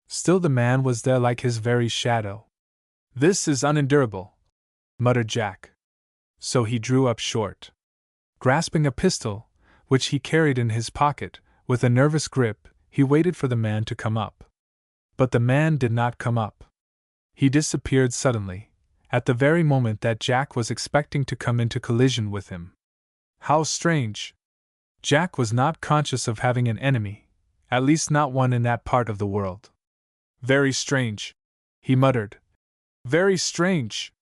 Speaker 1: Still the man was there like his very shadow. This is unendurable, muttered Jack. So he drew up short. Grasping a pistol, which he carried in his pocket, with a nervous grip, he waited for the man to come up. But the man did not come up. He disappeared suddenly, at the very moment that Jack was expecting to come into collision with him. How strange! Jack was not conscious of having an enemy, at least not one in that part of the world. Very strange, he muttered. Very strange!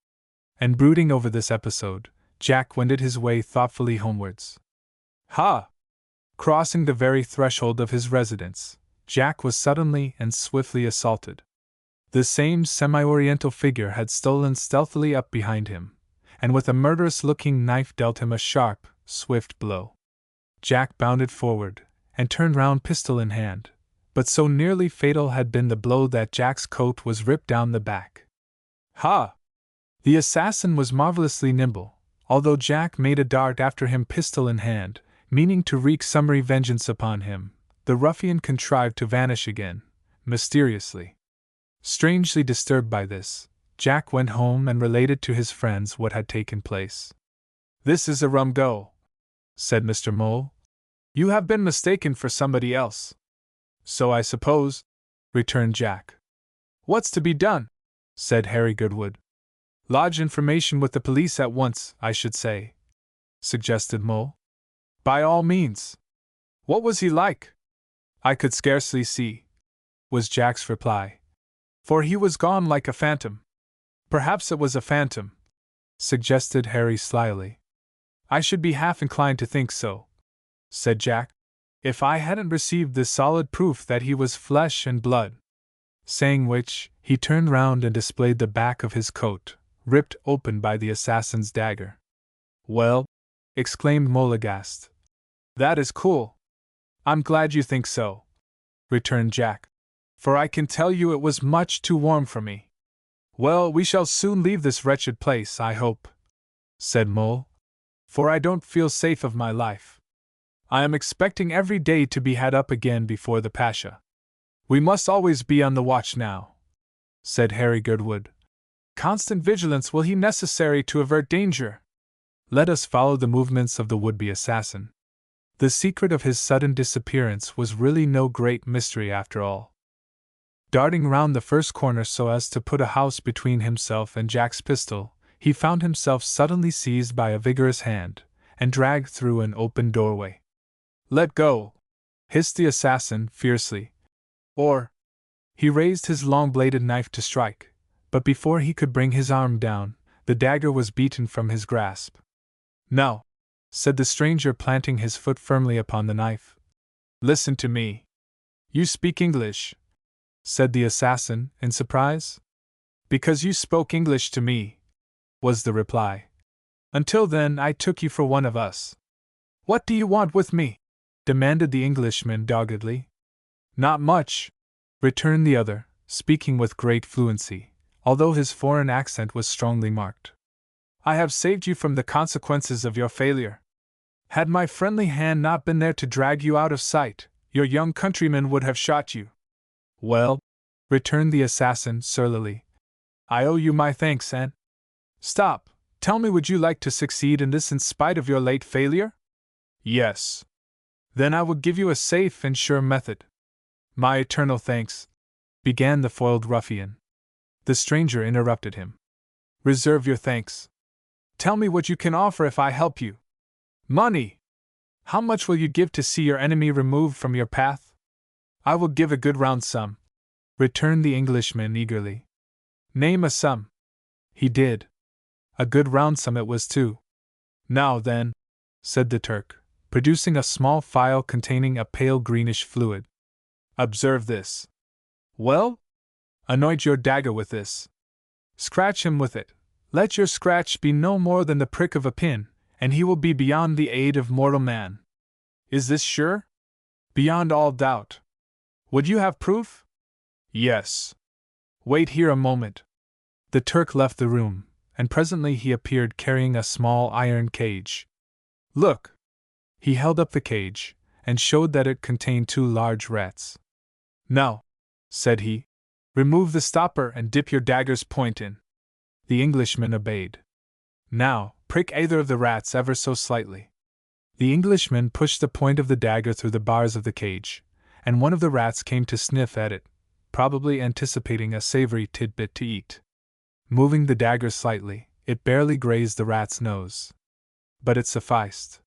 Speaker 1: And brooding over this episode, Jack wended his way thoughtfully homewards. Ha! Crossing the very threshold of his residence, Jack was suddenly and swiftly assaulted. The same semi-oriental figure had stolen stealthily up behind him, and with a murderous-looking knife dealt him a sharp, swift blow. Jack bounded forward, and turned round pistol in hand, but so nearly fatal had been the blow that Jack's coat was ripped down the back. Ha! The assassin was marvelously nimble, although Jack made a dart after him pistol in hand, meaning to wreak summary vengeance upon him. The ruffian contrived to vanish again, mysteriously. Strangely disturbed by this, Jack went home and related to his friends what had taken place. This is a rum go, said Mr. Mole. You have been mistaken for somebody else. So I suppose, returned Jack. What's to be done? Said Harry Goodwood. Lodge information with the police at once, I should say, suggested Mole. By all means. What was he like? I could scarcely see, was Jack's reply, for he was gone like a phantom. Perhaps it was a phantom, suggested Harry slyly. I should be half inclined to think so, said Jack, if I hadn't received this solid proof that he was flesh and blood. Saying which, he turned round and displayed the back of his coat, ripped open by the assassin's dagger. Well, exclaimed Mole aghast. That is cool. I'm glad you think so, returned Jack, for I can tell you it was much too warm for me. Well, we shall soon leave this wretched place, I hope, said Mole, for I don't feel safe of my life. I am expecting every day to be had up again before the Pasha. We must always be on the watch now, said Harry Goodwood. Constant vigilance will be necessary to avert danger. Let us follow the movements of the would-be assassin. The secret of his sudden disappearance was really no great mystery after all. Darting round the first corner so as to put a house between himself and Jack's pistol, he found himself suddenly seized by a vigorous hand, and dragged through an open doorway. "Let go!" hissed the assassin fiercely. "Or—" He raised his long-bladed knife to strike, but before he could bring his arm down, the dagger was beaten from his grasp. "Now," said the stranger, planting his foot firmly upon the knife. "Listen to me." "You speak English?" said the assassin, in surprise. "Because you spoke English to me," was the reply. "Until then, I took you for one of us." "What do you want with me?" demanded the Englishman doggedly. "Not much," returned the other, speaking with great fluency, although his foreign accent was strongly marked. "I have saved you from the consequences of your failure. Had my friendly hand not been there to drag you out of sight, your young countryman would have shot you." "Well," returned the assassin surlily, "I owe you my thanks and—" "Stop! Tell me, would you like to succeed in this in spite of your late failure?" "Yes." "Then I will give you a safe and sure method." "My eternal thanks," began the foiled ruffian. The stranger interrupted him. "Reserve your thanks. Tell me what you can offer if I help you." "Money! How much will you give to see your enemy removed from your path?" "I will give a good round sum," returned the Englishman eagerly. "Name a sum." He did. A good round sum it was too. "Now then," said the Turk, producing a small phial containing a pale greenish fluid. "Observe this. Well? Anoint your dagger with this. Scratch him with it. Let your scratch be no more than the prick of a pin, and he will be beyond the aid of mortal man. Is this sure?" "Beyond all doubt." "Would you have proof?" "Yes." "Wait here a moment." The Turk left the room, and presently he appeared carrying a small iron cage. "Look!" He held up the cage, and showed that it contained 2 large rats. "Now," said he, "remove the stopper and dip your dagger's point in." The Englishman obeyed. "Now, prick either of the rats ever so slightly." The Englishman pushed the point of the dagger through the bars of the cage, and one of the rats came to sniff at it, probably anticipating a savory tidbit to eat. Moving the dagger slightly, it barely grazed the rat's nose. But it sufficed.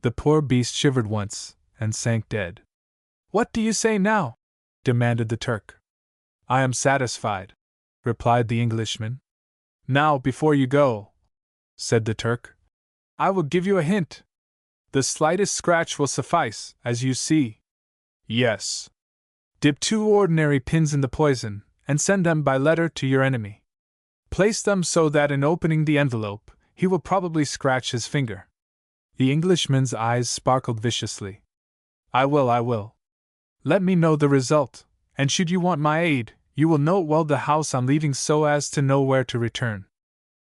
Speaker 1: The poor beast shivered once, and sank dead. "What do you say now?" demanded the Turk. "I am satisfied," replied the Englishman. "Now, before you go," said the Turk, "I will give you a hint. The slightest scratch will suffice, as you see." "Yes." "Dip 2 ordinary pins in the poison, and send them by letter to your enemy. Place them so that in opening the envelope, he will probably scratch his finger." The Englishman's eyes sparkled viciously. I will. Let me know the result, and should you want my aid, you will note well the house I'm leaving so as to know where to return."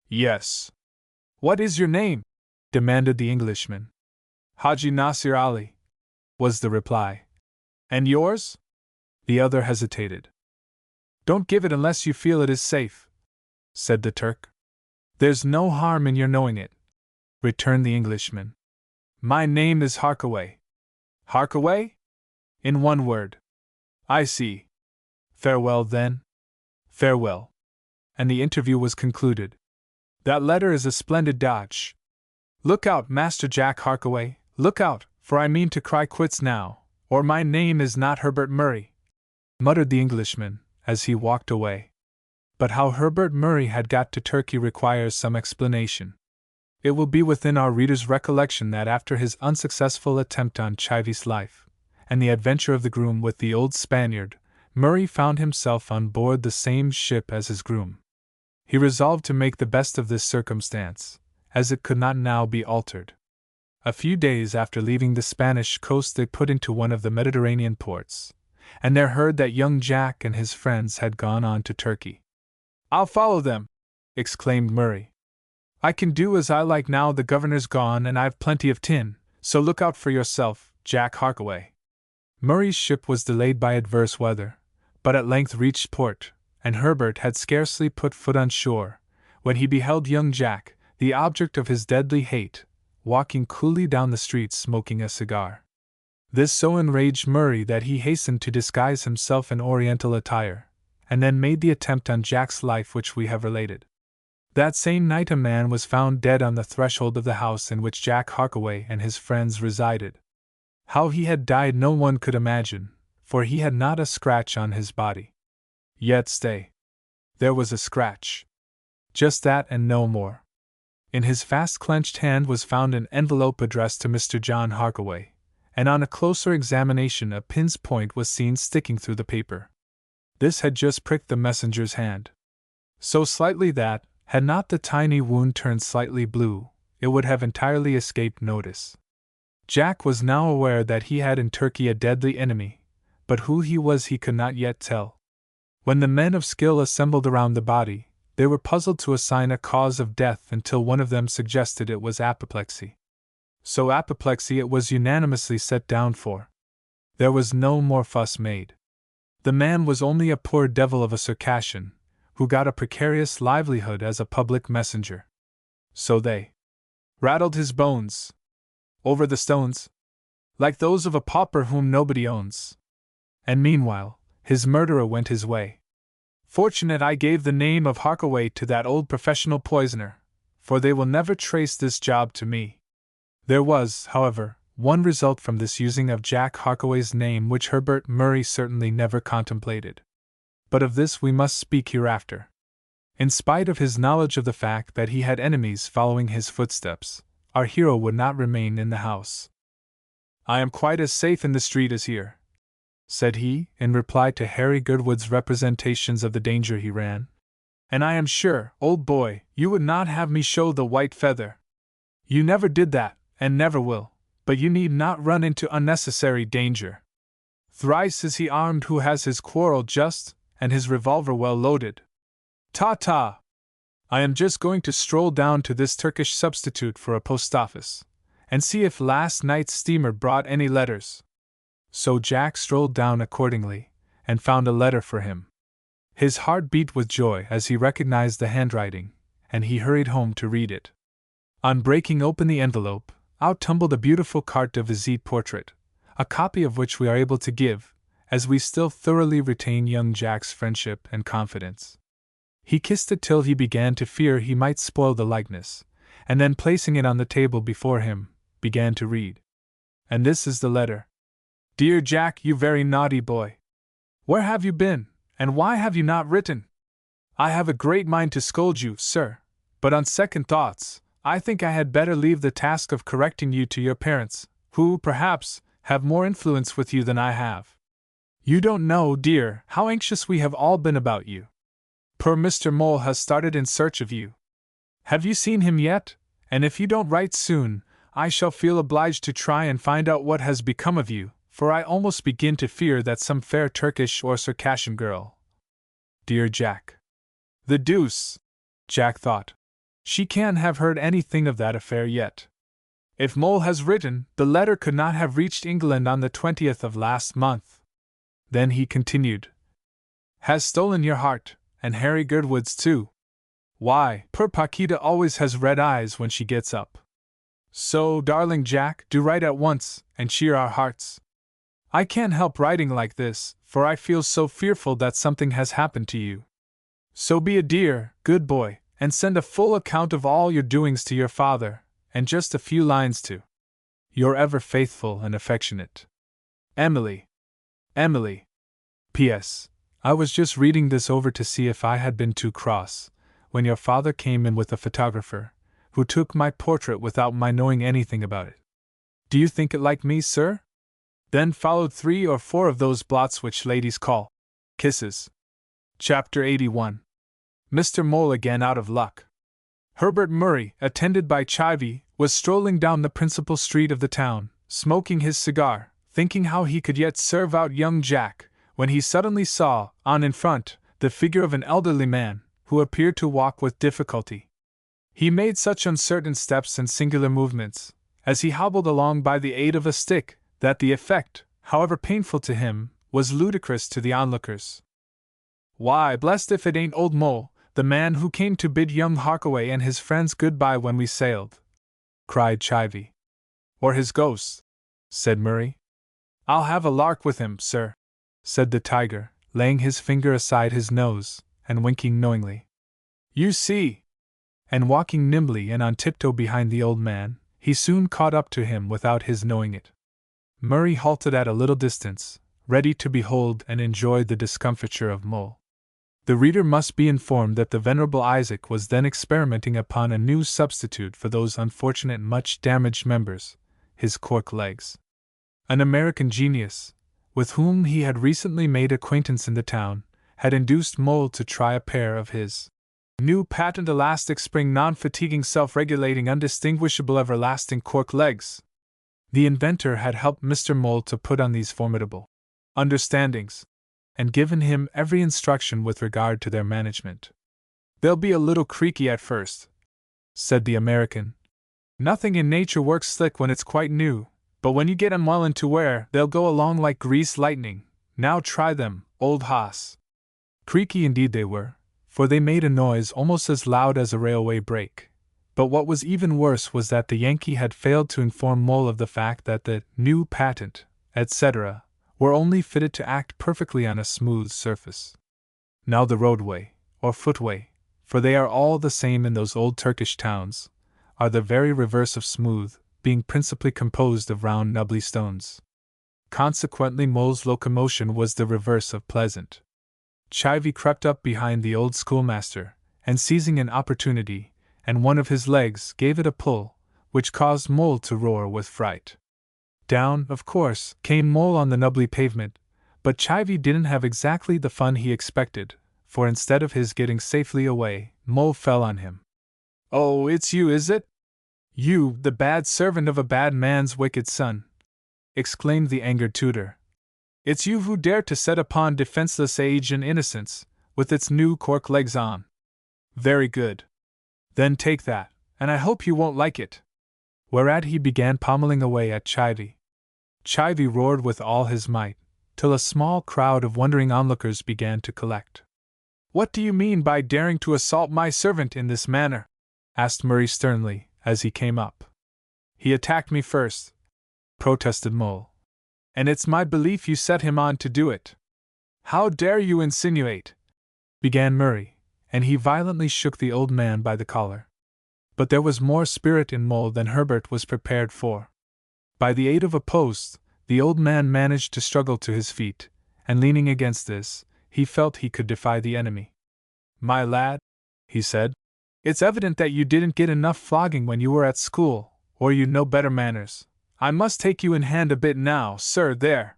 Speaker 1: "Yes." "What is your name?" demanded the Englishman. "Haji Nasir Ali," was the reply. "And yours?" The other hesitated. "Don't give it unless you feel it is safe," said the Turk. "There's no harm in your knowing it," returned the Englishman. "My name is Harkaway." "Harkaway?" "In one word." "I see. Farewell, then." "Farewell." And the interview was concluded. "That letter is a splendid dodge. Look out, Master Jack Harkaway, look out, for I mean to cry quits now, or my name is not Herbert Murray," muttered the Englishman, as he walked away. But how Herbert Murray had got to Turkey requires some explanation. It will be within our reader's recollection that after his unsuccessful attempt on Chivy's life, and the adventure of the groom with the old Spaniard, Murray found himself on board the same ship as his groom. He resolved to make the best of this circumstance, as it could not now be altered. A few days after leaving the Spanish coast they put into one of the Mediterranean ports, and there heard that young Jack and his friends had gone on to Turkey. "I'll follow them," exclaimed Murray. "I can do as I like now the governor's gone and I've plenty of tin, so look out for yourself, Jack Harkaway." Murray's ship was delayed by adverse weather, but at length reached port, and Herbert had scarcely put foot on shore, when he beheld young Jack, the object of his deadly hate, walking coolly down the street smoking a cigar. This so enraged Murray that he hastened to disguise himself in Oriental attire, and then made the attempt on Jack's life which we have related. That same night a man was found dead on the threshold of the house in which Jack Harkaway and his friends resided. How he had died no one could imagine, for he had not a scratch on his body. Yet stay. There was a scratch. Just that and no more. In his fast-clenched hand was found an envelope addressed to Mr. John Harkaway, and on a closer examination a pin's point was seen sticking through the paper. This had just pricked the messenger's hand. So slightly that, had not the tiny wound turned slightly blue, it would have entirely escaped notice. Jack was now aware that he had in Turkey a deadly enemy, but who he was he could not yet tell. When the men of skill assembled around the body, they were puzzled to assign a cause of death until one of them suggested it was apoplexy. So apoplexy it was unanimously set down for. There was no more fuss made. The man was only a poor devil of a Circassian, who got a precarious livelihood as a public messenger. So they rattled his bones over the stones, like those of a pauper whom nobody owns. And meanwhile, his murderer went his way. Fortunate I gave the name of Harkaway to that old professional poisoner, for they will never trace this job to me. There was, however, one result from this using of Jack Harkaway's name which Herbert Murray certainly never contemplated. But of this we must speak hereafter. In spite of his knowledge of the fact that he had enemies following his footsteps, our hero would not remain in the house. "I am quite as safe in the street as here," said he, in reply to Harry Goodwood's representations of the danger he ran. "And I am sure, old boy, you would not have me show the white feather. You never did that, and never will, but you need not run into unnecessary danger. Thrice is he armed who has his quarrel just, and his revolver well loaded. Ta-ta! I am just going to stroll down to this Turkish substitute for a post office, and see if last night's steamer brought any letters." So Jack strolled down accordingly, and found a letter for him. His heart beat with joy as he recognized the handwriting, and he hurried home to read it. On breaking open the envelope, out tumbled a beautiful carte de visite portrait, a copy of which we are able to give, as we still thoroughly retain young Jack's friendship and confidence. He kissed it till he began to fear he might spoil the likeness, and then placing it on the table before him, began to read. And this is the letter. "Dear Jack, you very naughty boy. Where have you been, and why have you not written? I have a great mind to scold you, sir, but on second thoughts, I think I had better leave the task of correcting you to your parents, who, perhaps, have more influence with you than I have. You don't know, dear, how anxious we have all been about you. Poor Mr. Mole has started in search of you. Have you seen him yet? And if you don't write soon, I shall feel obliged to try and find out what has become of you, for I almost begin to fear that some fair Turkish or Circassian girl. Dear Jack. The deuce, Jack thought. She can't have heard anything of that affair yet. If Mole has written, the letter could not have reached England on the 20th of last month. Then he continued. Has stolen your heart, and Harry Goodwood's too. Why, poor Paquita always has red eyes when she gets up. So, darling Jack, do write at once, and cheer our hearts. I can't help writing like this, for I feel so fearful that something has happened to you. So be a dear, good boy, and send a full account of all your doings to your father, and just a few lines to your ever faithful and affectionate Emily. Emily. P.S. I was just reading this over to see if I had been too cross, when your father came in with a photographer, who took my portrait without my knowing anything about it. Do you think it like me, sir? Then followed 3 or 4 of those blots which ladies call kisses. Chapter 81. Mr. Mole again out of luck. Herbert Murray, attended by Chivy, was strolling down the principal street of the town, smoking his cigar, thinking how he could yet serve out young Jack, when he suddenly saw, on in front, the figure of an elderly man, who appeared to walk with difficulty. He made such uncertain steps and singular movements, as he hobbled along by the aid of a stick, that the effect, however painful to him, was ludicrous to the onlookers. Why, blessed if it ain't old Mole, The man who came to bid young Harkaway and his friends good-bye when we sailed," cried Chivy. "Or his ghost," said Murray. "I'll have a lark with him, sir," said the tiger, laying his finger aside his nose, and winking knowingly. "You see!" And walking nimbly and on tiptoe behind the old man, he soon caught up to him without his knowing it. Murray halted at a little distance, ready to behold and enjoy the discomfiture of Mole. The reader must be informed that the venerable Isaac was then experimenting upon a new substitute for those unfortunate much damaged members, his cork legs. An American genius, with whom he had recently made acquaintance in the town, had induced Mole to try a pair of his new patent elastic spring non-fatiguing self-regulating undistinguishable everlasting cork legs. The inventor had helped Mr. Mole to put on these formidable understandings, and given him every instruction with regard to their management. "They'll be a little creaky at first," said the American. "Nothing in nature works slick when it's quite new, but when you get 'em well into wear, they'll go along like greased lightning. Now try them, old hoss." Creaky indeed they were, for they made a noise almost as loud as a railway brake. But what was even worse was that the Yankee had failed to inform Mole of the fact that the new patent, etc., were only fitted to act perfectly on a smooth surface. Now the roadway, or footway, for they are all the same in those old Turkish towns, are the very reverse of smooth, being principally composed of round nubbly stones. Consequently Mole's locomotion was the reverse of pleasant. Chivy crept up behind the old schoolmaster, and seizing an opportunity, and one of his legs gave it a pull, which caused Mole to roar with fright. Down, of course, came Mole on the nubbly pavement, but Chivy didn't have exactly the fun he expected, for instead of his getting safely away, Mole fell on him. "Oh, it's you, is it? You, the bad servant of a bad man's wicked son!" exclaimed the angered tutor. "It's you who dare to set upon defenseless age and innocence, with its new cork legs on. Very good. Then take that, and I hope you won't like it." Whereat he began pommeling away at Chivy. Chivy roared with all his might, till a small crowd of wondering onlookers began to collect. "What do you mean by daring to assault my servant in this manner?" asked Murray sternly, as he came up. "He attacked me first," protested Mole. "And it's my belief you set him on to do it." "How dare you insinuate?" began Murray, and he violently shook the old man by the collar. But there was more spirit in Mole than Herbert was prepared for. By the aid of a post, the old man managed to struggle to his feet, and leaning against this, he felt he could defy the enemy. "My lad," he said, "it's evident that you didn't get enough flogging when you were at school, or you know better manners. I must take you in hand a bit now, sir, there."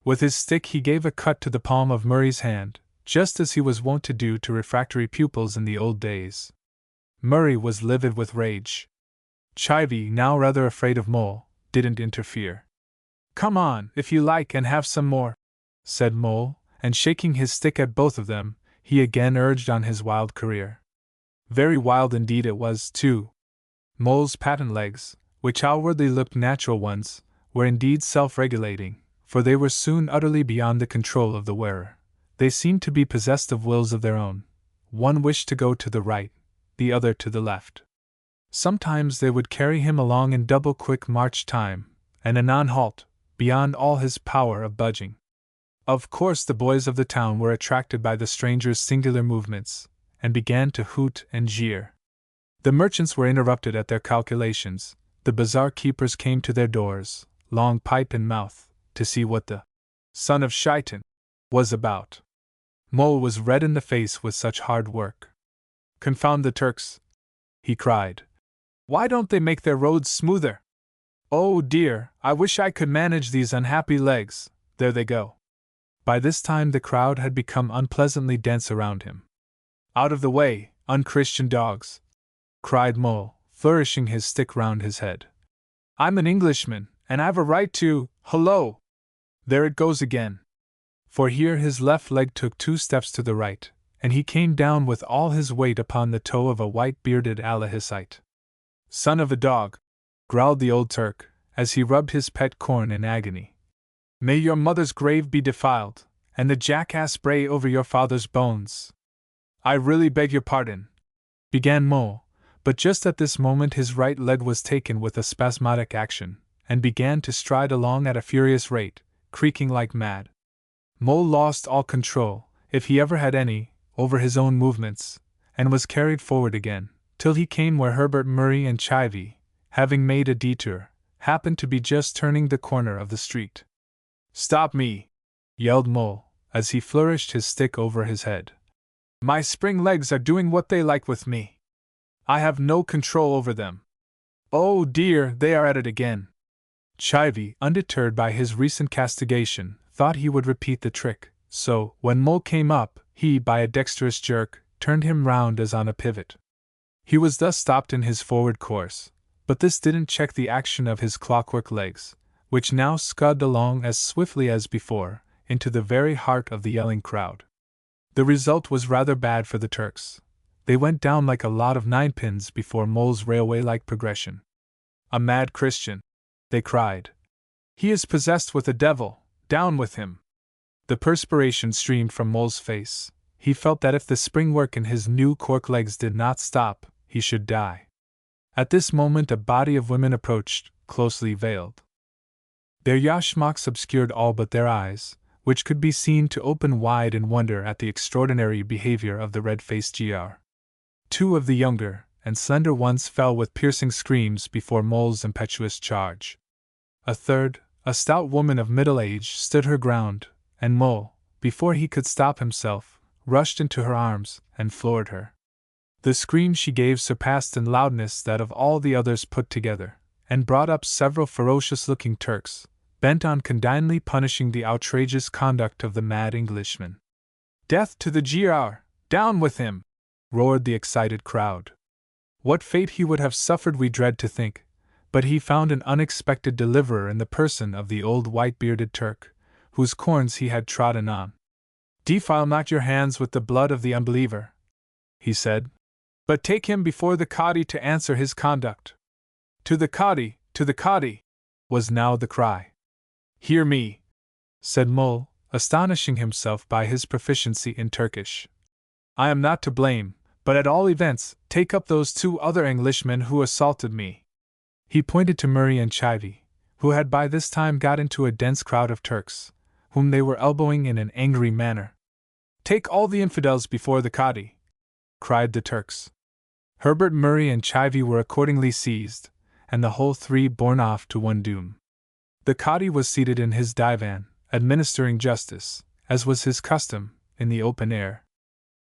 Speaker 1: With his stick he gave a cut to the palm of Murray's hand, just as he was wont to do to refractory pupils in the old days. Murray was livid with rage. Chivy, now rather afraid of Mole, didn't interfere. "Come on, if you like, and have some more," said Mole, and shaking his stick at both of them, he again urged on his wild career. Very wild indeed it was, too. Mole's patent legs, which outwardly looked natural ones, were indeed self-regulating, for they were soon utterly beyond the control of the wearer. They seemed to be possessed of wills of their own. One wished to go to the right, the other to the left. Sometimes they would carry him along in double-quick march time, and anon halt, beyond all his power of budging. Of course the boys of the town were attracted by the stranger's singular movements, and began to hoot and jeer. The merchants were interrupted at their calculations, the bazaar keepers came to their doors, long pipe in mouth, to see what the son of Shaitan was about. Mole was red in the face with such hard work. "Confound the Turks!" he cried. "Why don't they make their roads smoother? Oh dear, I wish I could manage these unhappy legs. There they go." By this time the crowd had become unpleasantly dense around him. "Out of the way, unchristian dogs!" cried Mole, flourishing his stick round his head. "I'm an Englishman, and I've a right to— Hullo! There it goes again." For here his left leg took 2 steps to the right, and he came down with all his weight upon the toe of a white-bearded Alahissite. "Son of a dog!" growled the old Turk, as he rubbed his pet corn in agony. "May your mother's grave be defiled, and the jackass bray over your father's bones." I really beg your pardon, began Mole, but just at this moment his right leg was taken with a spasmodic action, and began to stride along at a furious rate, creaking like mad. Mole lost all control, if he ever had any, over his own movements, and was carried forward again, till he came where Herbert Murray and Chivy, having made a detour, happened to be just turning the corner of the street. Stop me! Yelled Mole, as he flourished his stick over his head. My spring legs are doing what they like with me. I have no control over them. Oh dear, they are at it again. Chivy, undeterred by his recent castigation, thought he would repeat the trick, so, when Mole came up, he, by a dexterous jerk, turned him round as on a pivot. He was thus stopped in his forward course, but this didn't check the action of his clockwork legs, which now scudded along as swiftly as before, into the very heart of the yelling crowd. The result was rather bad for the Turks. They went down like a lot of ninepins before Mole's railway-like progression. A mad Christian! They cried. He is possessed with a devil, down with him! The perspiration streamed from Mole's face. He felt that if the spring work in his new cork legs did not stop, he should die. At this moment a body of women approached, closely veiled. Their yashmaks obscured all but their eyes, which could be seen to open wide in wonder at the extraordinary behavior of the red-faced GR. Two of the younger and slender ones fell with piercing screams before Mole's impetuous charge. A third, a stout woman of middle age, stood her ground, and Mole, before he could stop himself, rushed into her arms and floored her. The scream she gave surpassed in loudness that of all the others put together, and brought up several ferocious-looking Turks, bent on condignly punishing the outrageous conduct of the mad Englishman. "Death to the GR! Down with him!" roared the excited crowd. What fate he would have suffered we dread to think, but he found an unexpected deliverer in the person of the old white-bearded Turk, whose corns he had trodden on. "Defile not your hands with the blood of the unbeliever," he said, "but take him before the Cadi to answer his conduct." "To the Cadi, to the Cadi!" was now the cry. "Hear me," said Mole, astonishing himself by his proficiency in Turkish. "I am not to blame, but at all events, take up those two other Englishmen who assaulted me." He pointed to Murray and Chivy, who had by this time got into a dense crowd of Turks, whom they were elbowing in an angry manner. "Take all the infidels before the Cadi!" cried the Turks. Herbert Murray and Chivy were accordingly seized, and the whole three borne off to one doom. The Cadi was seated in his divan, administering justice, as was his custom, in the open air.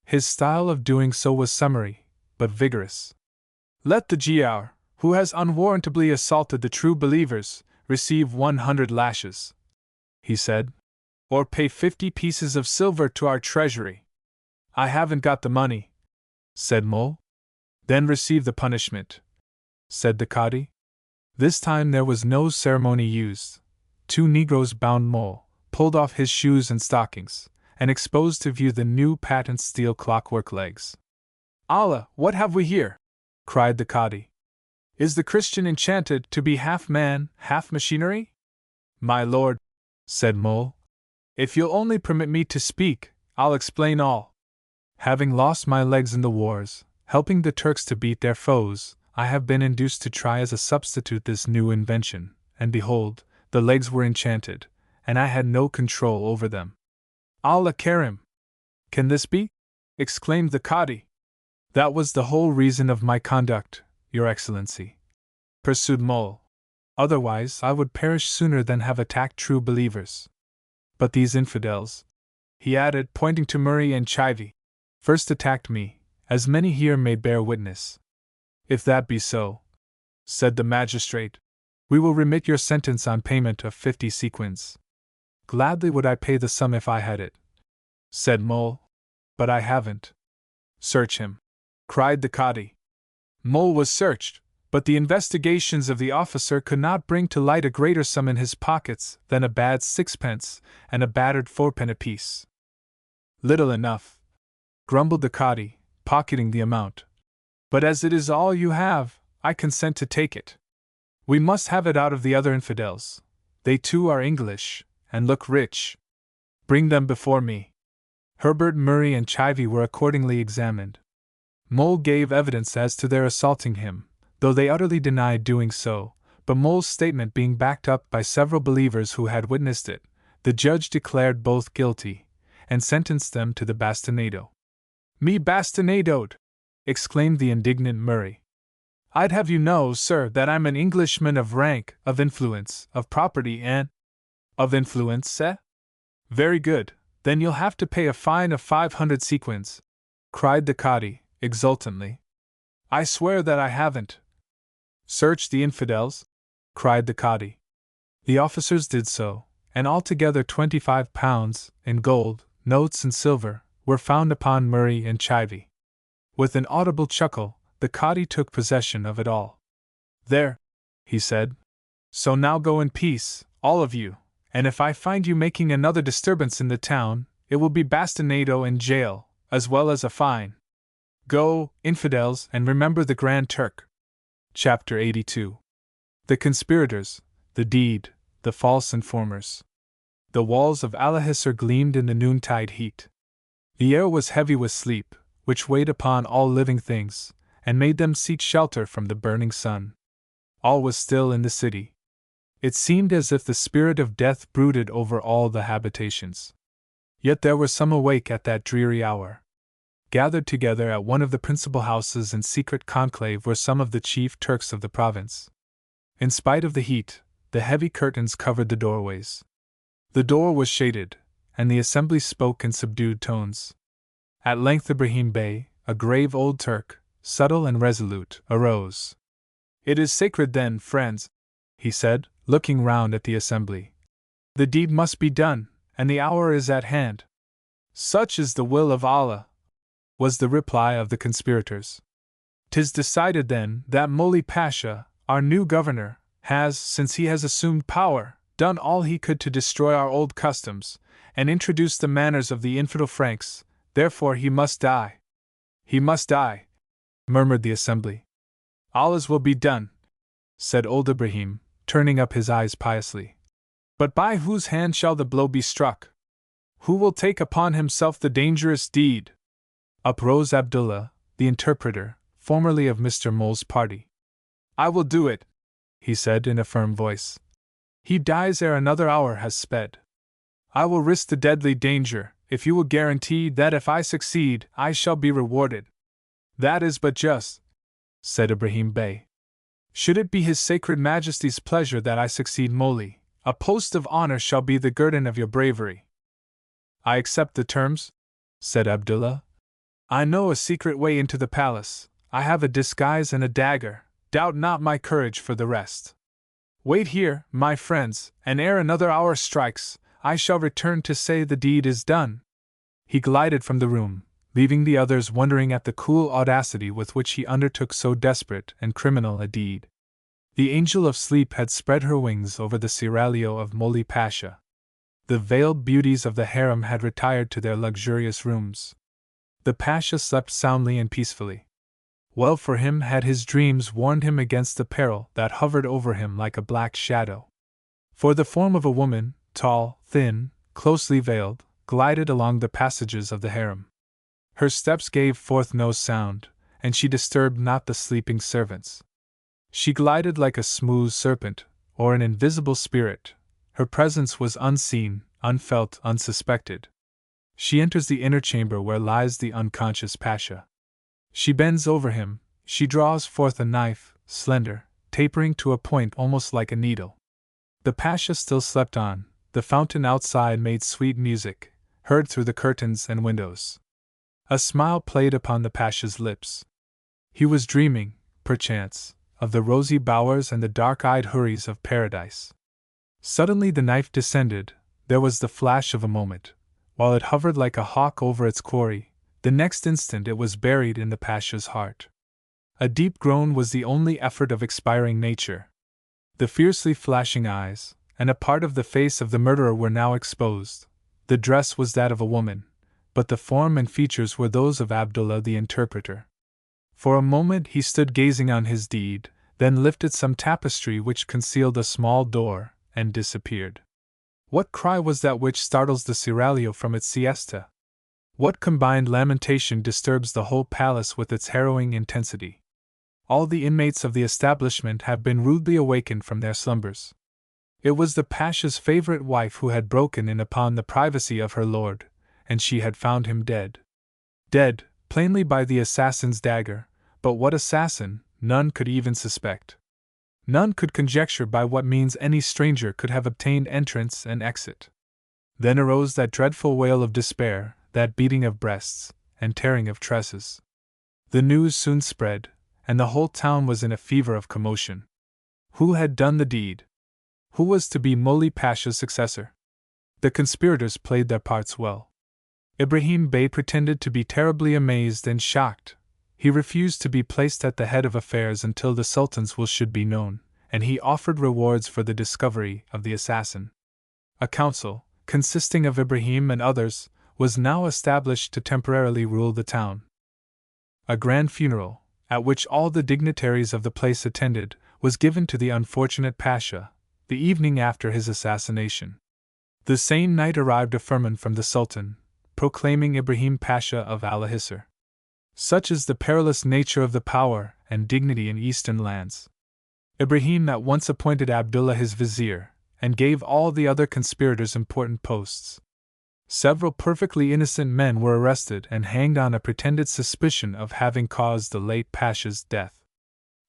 Speaker 1: His style of doing so was summary, but vigorous. "Let the GR, who has unwarrantably assaulted the true believers, receive 100 lashes," he said, "or pay 50 pieces of silver to our treasury." "I haven't got the money," said Mole. "Then receive the punishment," said the Cadi. This time there was no ceremony used. Two Negroes bound Mole, pulled off his shoes and stockings, and exposed to view the new patent steel clockwork legs. "Allah, what have we here?" cried the Cadi. "Is the Christian enchanted to be half man, half machinery?" "My lord," said Mole, "if you'll only permit me to speak, I'll explain all. Having lost my legs in the wars, helping the Turks to beat their foes, I have been induced to try as a substitute this new invention, and behold, the legs were enchanted, and I had no control over them." "Allah Karim! Can this be?" exclaimed the Cadi. "That was the whole reason of my conduct, Your Excellency," pursued Mole. "Otherwise I would perish sooner than have attacked true believers. But these infidels," he added, pointing to Murray and Chivy, "first attacked me, as many here may bear witness." "If that be so," said the magistrate, "we will remit your sentence on payment of 50 sequins." "Gladly would I pay the sum if I had it," said Mole, "but I haven't." "Search him," cried the Cadi. Mole was searched, but the investigations of the officer could not bring to light a greater sum in his pockets than a bad sixpence and a battered fourpenny piece. "Little enough," grumbled the Cadi, pocketing the amount. "But as it is all you have, I consent to take it. We must have it out of the other infidels. They too are English, and look rich. Bring them before me." Herbert, Murray, and Chivy were accordingly examined. Mole gave evidence as to their assaulting him, though they utterly denied doing so, but Mole's statement being backed up by several believers who had witnessed it, the judge declared both guilty, and sentenced them to the bastinado. "Me bastinadoed!" exclaimed the indignant Murray. "I'd have you know, sir, that I'm an Englishman of rank, of influence, of property, and—" "Of influence, eh? Very good, then you'll have to pay a fine of 500 sequins," cried the Cadi, exultantly. "I swear that I haven't." "Search the infidels," cried the Cadi. The officers did so, and altogether £25, in gold, notes, and silver, were found upon Murray and Chivy. With an audible chuckle, the Cadi took possession of it all. "There," he said. "So now go in peace, all of you, and if I find you making another disturbance in the town, it will be bastinado and jail, as well as a fine. Go, infidels, and remember the Grand Turk." Chapter 82. The conspirators, the deed, the false informers. The walls of Alahisar gleamed in the noontide heat. The air was heavy with sleep, which weighed upon all living things, and made them seek shelter from the burning sun. All was still in the city. It seemed as if the spirit of death brooded over all the habitations. Yet there were some awake at that dreary hour. Gathered together at one of the principal houses in secret conclave were some of the chief Turks of the province. In spite of the heat, the heavy curtains covered the doorways. The door was shaded, and the assembly spoke in subdued tones. At length Ibrahim Bey, a grave old Turk, subtle and resolute, arose. "It is sacred then, friends," he said, looking round at the assembly. "The deed must be done, and the hour is at hand." "Such is the will of Allah," was the reply of the conspirators. "'Tis decided then that Moli Pasha, our new governor, has, since he has assumed power, done all he could to destroy our old customs, and introduce the manners of the infidel Franks, therefore he must die." "He must die," murmured the assembly. "Allah's will be done," said old Ibrahim, turning up his eyes piously. "But by whose hand shall the blow be struck? Who will take upon himself the dangerous deed?" Up rose Abdullah, the interpreter, formerly of Mr. Mole's party. "I will do it," he said in a firm voice. "He dies ere another hour has sped. I will risk the deadly danger, if you will guarantee that if I succeed, I shall be rewarded." "That is but just," said Ibrahim Bey. "Should it be His Sacred Majesty's pleasure that I succeed Moli, a post of honor shall be the guerdon of your bravery." "I accept the terms," said Abdullah. "I know a secret way into the palace, I have a disguise and a dagger, doubt not my courage for the rest. Wait here, my friends, and ere another hour strikes, I shall return to say the deed is done." He glided from the room, leaving the others wondering at the cool audacity with which he undertook so desperate and criminal a deed. The angel of sleep had spread her wings over the seraglio of Moli Pasha. The veiled beauties of the harem had retired to their luxurious rooms. The Pasha slept soundly and peacefully. Well for him had his dreams warned him against the peril that hovered over him like a black shadow. For the form of a woman, tall, thin, closely veiled, glided along the passages of the harem. Her steps gave forth no sound, and she disturbed not the sleeping servants. She glided like a smooth serpent, or an invisible spirit. Her presence was unseen, unfelt, unsuspected. She enters the inner chamber where lies the unconscious Pasha. She bends over him, she draws forth a knife, slender, tapering to a point almost like a needle. The Pasha still slept on, the fountain outside made sweet music, heard through the curtains and windows. A smile played upon the Pasha's lips. He was dreaming, perchance, of the rosy bowers and the dark-eyed houris of paradise. Suddenly the knife descended, there was the flash of a moment, while it hovered like a hawk over its quarry, the next instant it was buried in the Pasha's heart. A deep groan was the only effort of expiring nature. The fiercely flashing eyes, and a part of the face of the murderer were now exposed. The dress was that of a woman, but the form and features were those of Abdullah the interpreter. For a moment he stood gazing on his deed, then lifted some tapestry which concealed a small door, and disappeared. What cry was that which startles the seraglio from its siesta? What combined lamentation disturbs the whole palace with its harrowing intensity? All the inmates of the establishment have been rudely awakened from their slumbers. It was the Pasha's favorite wife who had broken in upon the privacy of her lord, and she had found him dead. Dead, plainly by the assassin's dagger, but what assassin, none could even suspect. None could conjecture by what means any stranger could have obtained entrance and exit. Then arose that dreadful wail of despair, that beating of breasts, and tearing of tresses. The news soon spread, and the whole town was in a fever of commotion. Who had done the deed? Who was to be Muley Pasha's successor? The conspirators played their parts well. Ibrahim Bey pretended to be terribly amazed and shocked. He refused to be placed at the head of affairs until the Sultan's will should be known, and he offered rewards for the discovery of the assassin. A council, consisting of Ibrahim and others, was now established to temporarily rule the town. A grand funeral, at which all the dignitaries of the place attended, was given to the unfortunate Pasha, the evening after his assassination. The same night arrived a firman from the Sultan, proclaiming Ibrahim Pasha of Alahissar. Such is the perilous nature of the power and dignity in Eastern lands. Ibrahim at once appointed Abdullah his vizier, and gave all the other conspirators important posts. Several perfectly innocent men were arrested and hanged on a pretended suspicion of having caused the late Pasha's death.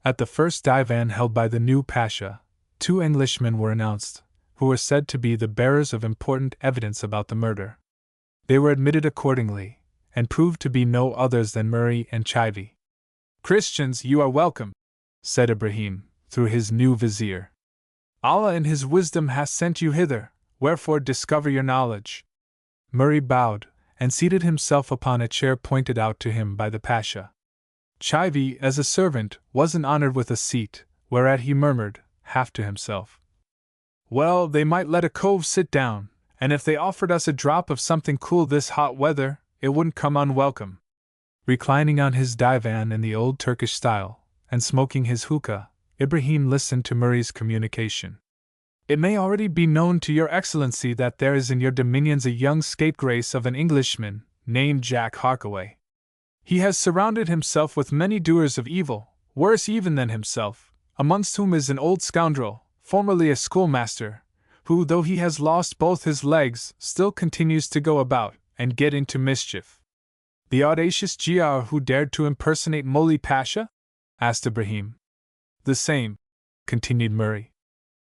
Speaker 1: At the first divan held by the new Pasha, 2 Englishmen were announced, who were said to be the bearers of important evidence about the murder. They were admitted accordingly, and proved to be no others than Murray and Chivy. "Christians, you are welcome," said Ibrahim, through his new vizier. "Allah in his wisdom hath sent you hither, wherefore discover your knowledge." Murray bowed, and seated himself upon a chair pointed out to him by the Pasha. Chivy, as a servant, wasn't honored with a seat, whereat he murmured, half to himself, "Well, they might let a cove sit down, and if they offered us a drop of something cool this hot weather, it wouldn't come unwelcome." Reclining on his divan in the old Turkish style, and smoking his hookah, Ibrahim listened to Murray's communication. "It may already be known to your Excellency that there is in your dominions a young scapegrace of an Englishman, named Jack Harkaway. He has surrounded himself with many doers of evil, worse even than himself, amongst whom is an old scoundrel, formerly a schoolmaster, who, though he has lost both his legs, still continues to go about and get into mischief." "The audacious Giaour who dared to impersonate Muley Pasha?" asked Ibrahim. "The same," continued Murray.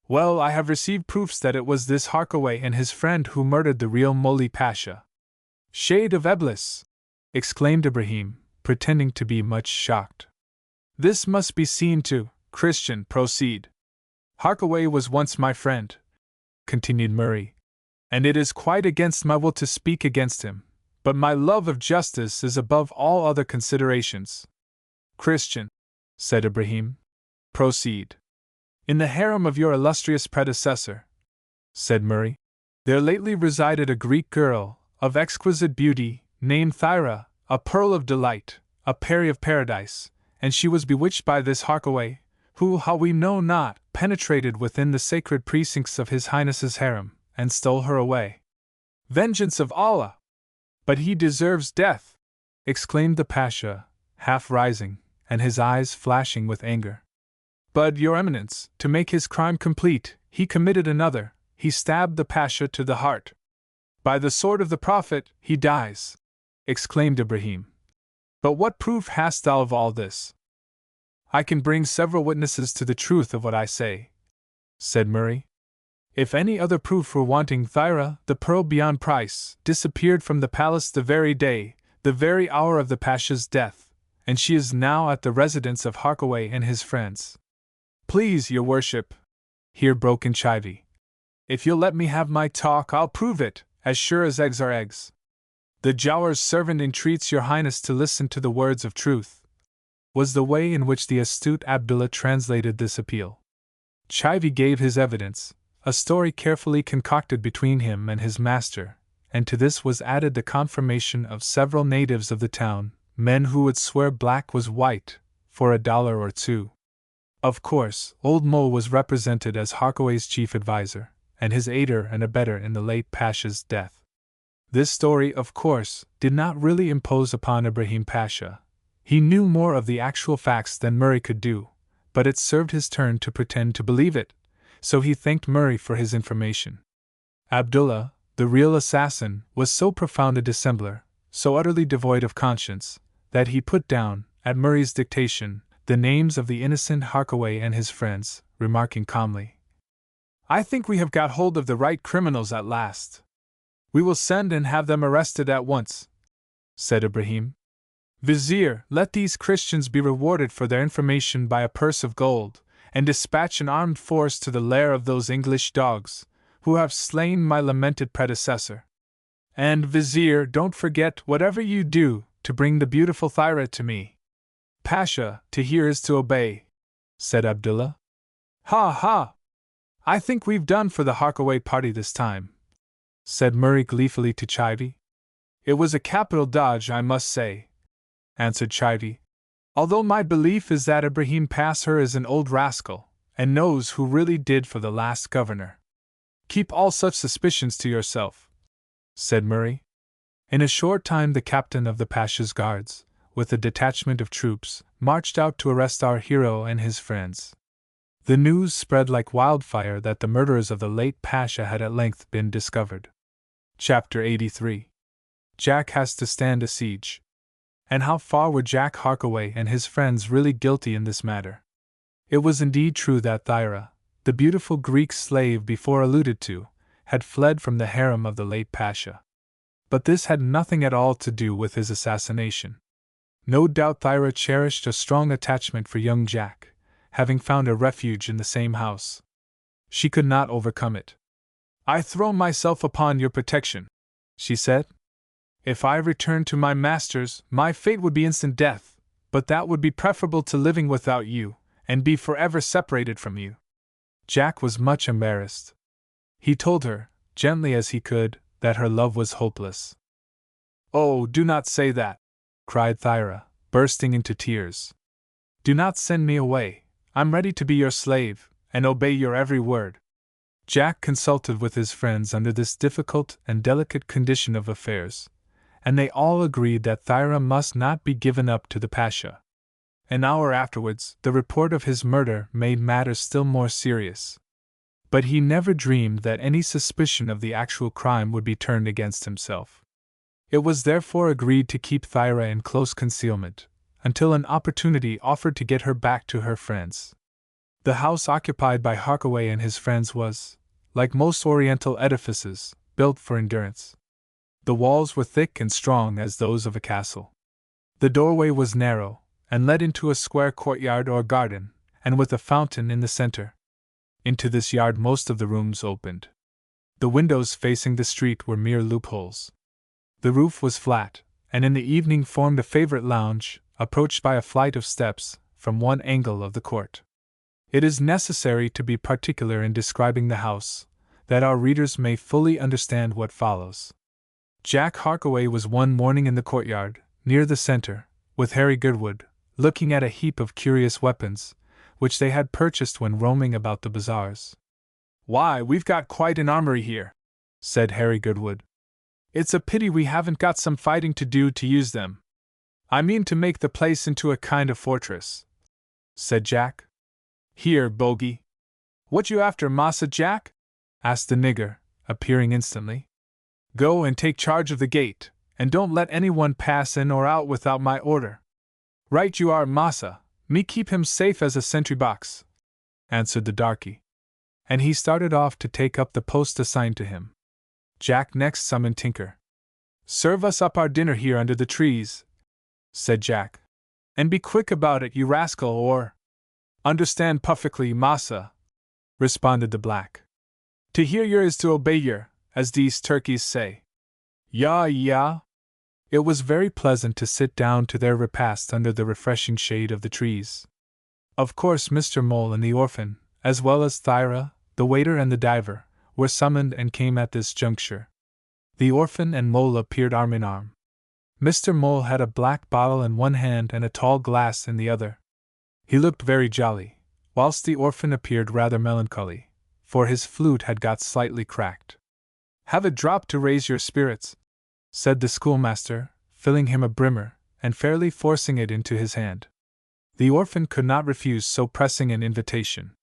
Speaker 1: "Well, I have received proofs that it was this Harkaway and his friend who murdered the real Muley Pasha." "Shade of Eblis!" exclaimed Ibrahim, pretending to be much shocked. "This must be seen to. Christian, proceed." "Harkaway was once my friend," continued Murray, "and it is quite against my will to speak against him, but my love of justice is above all other considerations." "Christian," said Ibrahim, "proceed." "In the harem of your illustrious predecessor," said Murray, "there lately resided a Greek girl, of exquisite beauty, named Thyra, a pearl of delight, a peri of paradise, and she was bewitched by this Harkaway, who, how we know not, penetrated within the sacred precincts of His Highness's harem, and stole her away." "Vengeance of Allah! But he deserves death!" exclaimed the Pasha, half rising, and his eyes flashing with anger. "But, Your Eminence, to make his crime complete, he committed another, he stabbed the Pasha to the heart." "By the sword of the Prophet, he dies!" exclaimed Ibrahim. "But what proof hast thou of all this?" "I can bring several witnesses to the truth of what I say," said Murray. "If any other proof were wanting, Thyra, the pearl beyond price, disappeared from the palace the very day, the very hour of the Pasha's death, and she is now at the residence of Harkaway and his friends." "Please, your worship," here broke in Chivy, "if you'll let me have my talk, I'll prove it, as sure as eggs are eggs." "The Giaour's servant entreats your highness to listen to the words of truth," was the way in which the astute Abdullah translated this appeal. Chivy gave his evidence, a story carefully concocted between him and his master, and to this was added the confirmation of several natives of the town, men who would swear black was white, for $1 or $2. Of course, Old Mole was represented as Harkaway's chief adviser, and his aider and abettor in the late Pasha's death. This story, of course, did not really impose upon Ibrahim Pasha. He knew more of the actual facts than Murray could do, but it served his turn to pretend to believe it, so he thanked Murray for his information. Abdullah, the real assassin, was so profound a dissembler, so utterly devoid of conscience, that he put down, at Murray's dictation, the names of the innocent Harkaway and his friends, remarking calmly, "I think we have got hold of the right criminals at last. We will send and have them arrested at once," said Ibrahim. "Vizier, let these Christians be rewarded for their information by a purse of gold, and dispatch an armed force to the lair of those English dogs, who have slain my lamented predecessor. And, Vizier, don't forget, whatever you do, to bring the beautiful Thyra to me." "Pasha, to hear is to obey," said Abdullah. "Ha ha! I think we've done for the Harkaway party this time," said Murray gleefully to Chivy. "It was a capital dodge, I must say," answered Chivy, "although my belief is that Ibrahim Pasha is an old rascal, and knows who really did for the last governor." "Keep all such suspicions to yourself," said Murray. In a short time the captain of the Pasha's guards, with a detachment of troops, marched out to arrest our hero and his friends. The news spread like wildfire that the murderers of the late Pasha had at length been discovered. Chapter 83. Jack has to stand a siege. And how far were Jack Harkaway and his friends really guilty in this matter? It was indeed true that Thyra, the beautiful Greek slave before alluded to, had fled from the harem of the late Pasha. But this had nothing at all to do with his assassination. No doubt Thyra cherished a strong attachment for young Jack, having found a refuge in the same house. She could not overcome it. "I throw myself upon your protection," she said. "If I returned to my masters, my fate would be instant death, but that would be preferable to living without you, and be forever separated from you." Jack was much embarrassed. He told her, gently as he could, that her love was hopeless. "Oh, do not say that!" cried Thyra, bursting into tears. "Do not send me away. I'm ready to be your slave, and obey your every word." Jack consulted with his friends under this difficult and delicate condition of affairs, and they all agreed that Thyra must not be given up to the Pasha. An hour afterwards, the report of his murder made matters still more serious. But he never dreamed that any suspicion of the actual crime would be turned against himself. It was therefore agreed to keep Thyra in close concealment, until an opportunity offered to get her back to her friends. The house occupied by Harkaway and his friends was, like most Oriental edifices, built for endurance. The walls were thick and strong as those of a castle. The doorway was narrow, and led into a square courtyard or garden, and with a fountain in the center. Into this yard most of the rooms opened. The windows facing the street were mere loopholes. The roof was flat, and in the evening formed a favorite lounge, approached by a flight of steps, from one angle of the court. It is necessary to be particular in describing the house, that our readers may fully understand what follows. Jack Harkaway was one morning in the courtyard, near the center, with Harry Goodwood, looking at a heap of curious weapons, which they had purchased when roaming about the bazaars. "Why, we've got quite an armory here," said Harry Goodwood. "It's a pity we haven't got some fighting to do to use them. I mean to make the place into a kind of fortress," said Jack. "Here, Bogey." "What you after, Massa Jack?" asked the nigger, appearing instantly. "Go and take charge of the gate, and don't let anyone pass in or out without my order." "Right you are, Massa. Me keep him safe as a sentry box," answered the darky. And he started off to take up the post assigned to him. Jack next summoned Tinker. "Serve us up our dinner here under the trees," said Jack. "And be quick about it, you rascal, or—" "Understand perfectly, Massa," responded the black. "To hear yer is to obey yer, as these turkeys say." "Ya, ya." It was very pleasant to sit down to their repast under the refreshing shade of the trees. Of course Mr. Mole and the orphan, as well as Thyra, the waiter and the diver, were summoned and came at this juncture. The orphan and Mole appeared arm in arm. Mr. Mole had a black bottle in one hand and a tall glass in the other. He looked very jolly, whilst the orphan appeared rather melancholy, for his flute had got slightly cracked. "Have a drop to raise your spirits," said the schoolmaster, filling him a brimmer, and fairly forcing it into his hand. The orphan could not refuse so pressing an invitation.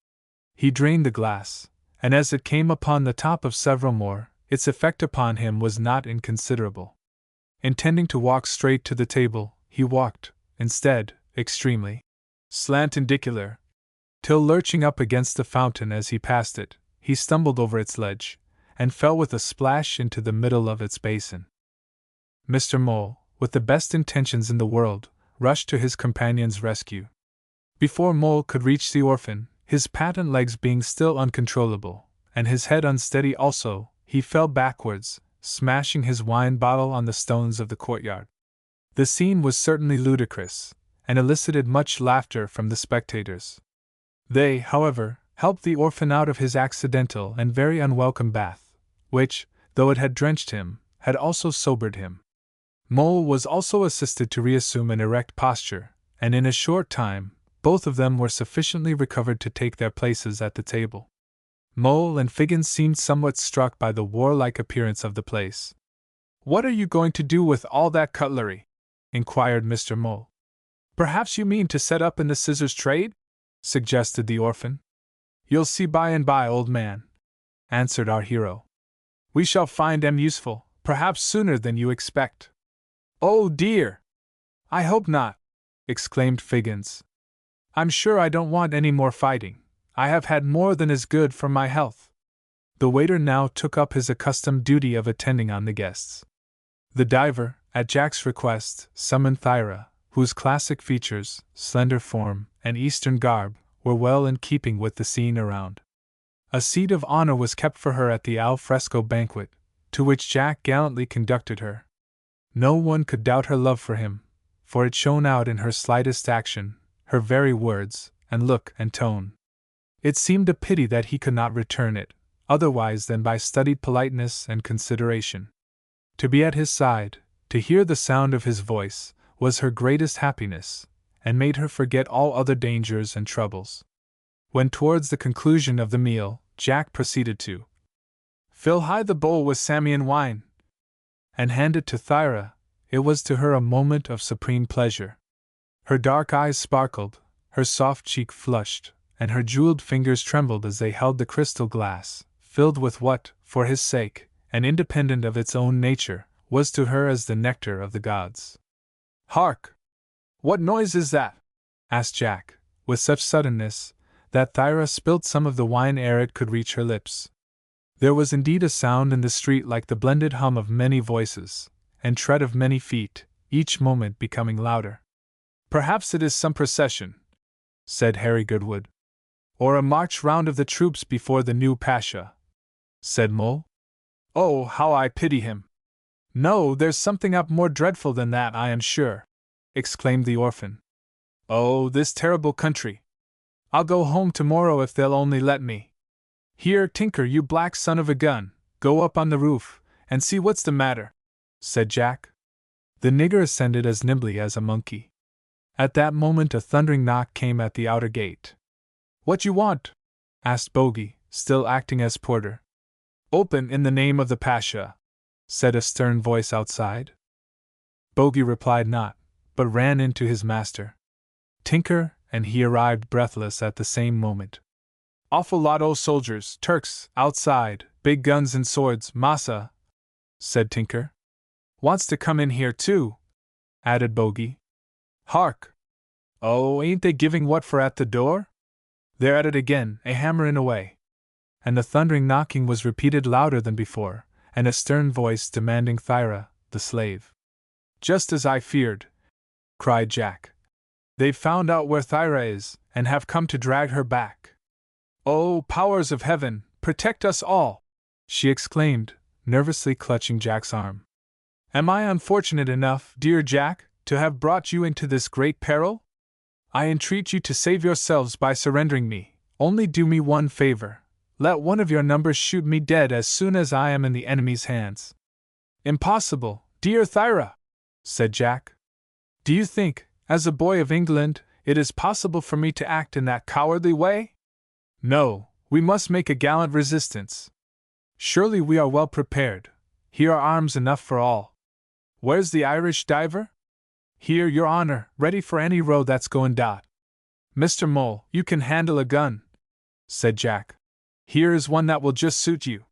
Speaker 1: He drained the glass, and as it came upon the top of several more, its effect upon him was not inconsiderable. Intending to walk straight to the table, he walked, instead, extremely slantindicular, till lurching up against the fountain as he passed it, he stumbled over its ledge, and fell with a splash into the middle of its basin. Mr. Mole, with the best intentions in the world, rushed to his companion's rescue. Before Mole could reach the orphan, his patent legs being still uncontrollable, and his head unsteady also, he fell backwards, smashing his wine bottle on the stones of the courtyard. The scene was certainly ludicrous, and elicited much laughter from the spectators. They, however, helped the orphan out of his accidental and very unwelcome bath, which, though it had drenched him, had also sobered him. Mole was also assisted to reassume an erect posture, and in a short time, both of them were sufficiently recovered to take their places at the table. Mole and Figgins seemed somewhat struck by the warlike appearance of the place. "What are you going to do with all that cutlery?" inquired Mr. Mole. "Perhaps you mean to set up in the scissors trade?" suggested the orphan. "You'll see by and by, old man," answered our hero. "We shall find 'em useful, perhaps sooner than you expect." "Oh dear! I hope not," exclaimed Figgins. "I'm sure I don't want any more fighting. I have had more than is good for my health." The waiter now took up his accustomed duty of attending on the guests. The diver, at Jack's request, summoned Thyra, whose classic features, slender form, and Eastern garb were well in keeping with the scene around. A seat of honor was kept for her at the al fresco banquet, to which Jack gallantly conducted her. No one could doubt her love for him, for it shone out in her slightest action, her very words, and look and tone. It seemed a pity that he could not return it, otherwise than by studied politeness and consideration. To be at his side, to hear the sound of his voice, was her greatest happiness, and made her forget all other dangers and troubles. When towards the conclusion of the meal, Jack proceeded to fill high the bowl with Samian wine, and hand it to Thyra, it was to her a moment of supreme pleasure. Her dark eyes sparkled, her soft cheek flushed, and her jeweled fingers trembled as they held the crystal glass, filled with what, for his sake, and independent of its own nature, was to her as the nectar of the gods. "Hark! What noise is that?" asked Jack, with such suddenness, that Thyra spilt some of the wine ere it could reach her lips. There was indeed a sound in the street like the blended hum of many voices, and tread of many feet, each moment becoming louder. "Perhaps it is some procession," said Harry Goodwood. "Or a march round of the troops before the new Pasha," said Mole. "Oh, how I pity him!" "No, there's something up more dreadful than that, I am sure," exclaimed the orphan. "Oh, this terrible country! I'll go home tomorrow if they'll only let me. Here, Tinker, you black son of a gun, go up on the roof, and see what's the matter," said Jack. The nigger ascended as nimbly as a monkey. At that moment a thundering knock came at the outer gate. "What you want?" asked Bogey, still acting as porter. "Open in the name of the Pasha," said a stern voice outside. Bogey replied not, but ran in to his master. Tinker and he arrived breathless at the same moment. "Awful lot o' soldiers, Turks, outside, big guns and swords, massa," said Tinker. "Wants to come in here too," added Bogey. "Hark! Oh, ain't they giving what for at the door? They're at it again, a hammerin' away." And the thundering knocking was repeated louder than before, and a stern voice demanding Thyra, the slave. "Just as I feared," cried Jack. "They've found out where Thyra is, and have come to drag her back. Oh, powers of heaven, protect us all!" she exclaimed, nervously clutching Jack's arm. "Am I unfortunate enough, dear Jack, to have brought you into this great peril? I entreat you to save yourselves by surrendering me. Only do me one favor. Let one of your number shoot me dead as soon as I am in the enemy's hands." "Impossible, dear Thyra," said Jack. "Do you think, as a boy of England, it is possible for me to act in that cowardly way? No, we must make a gallant resistance. Surely we are well prepared. Here are arms enough for all." Where's the Irish diver? Here, your honor, ready for any row that's goin' dot. Mr. Mole, you can handle a gun, said Jack. Here is one that will just suit you.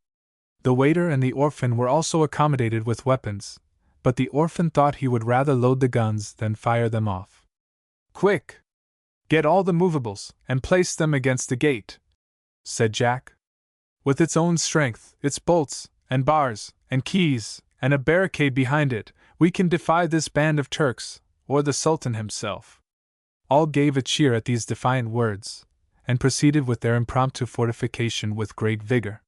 Speaker 1: The waiter and the orphan were also accommodated with weapons, but the orphan thought he would rather load the guns than fire them off. Quick! Get all the movables, and place them against the gate, said Jack. With its own strength, its bolts, and bars, and keys, and a barricade behind it, we can defy this band of Turks, or the Sultan himself. All gave a cheer at these defiant words, and proceeded with their impromptu fortification with great vigor.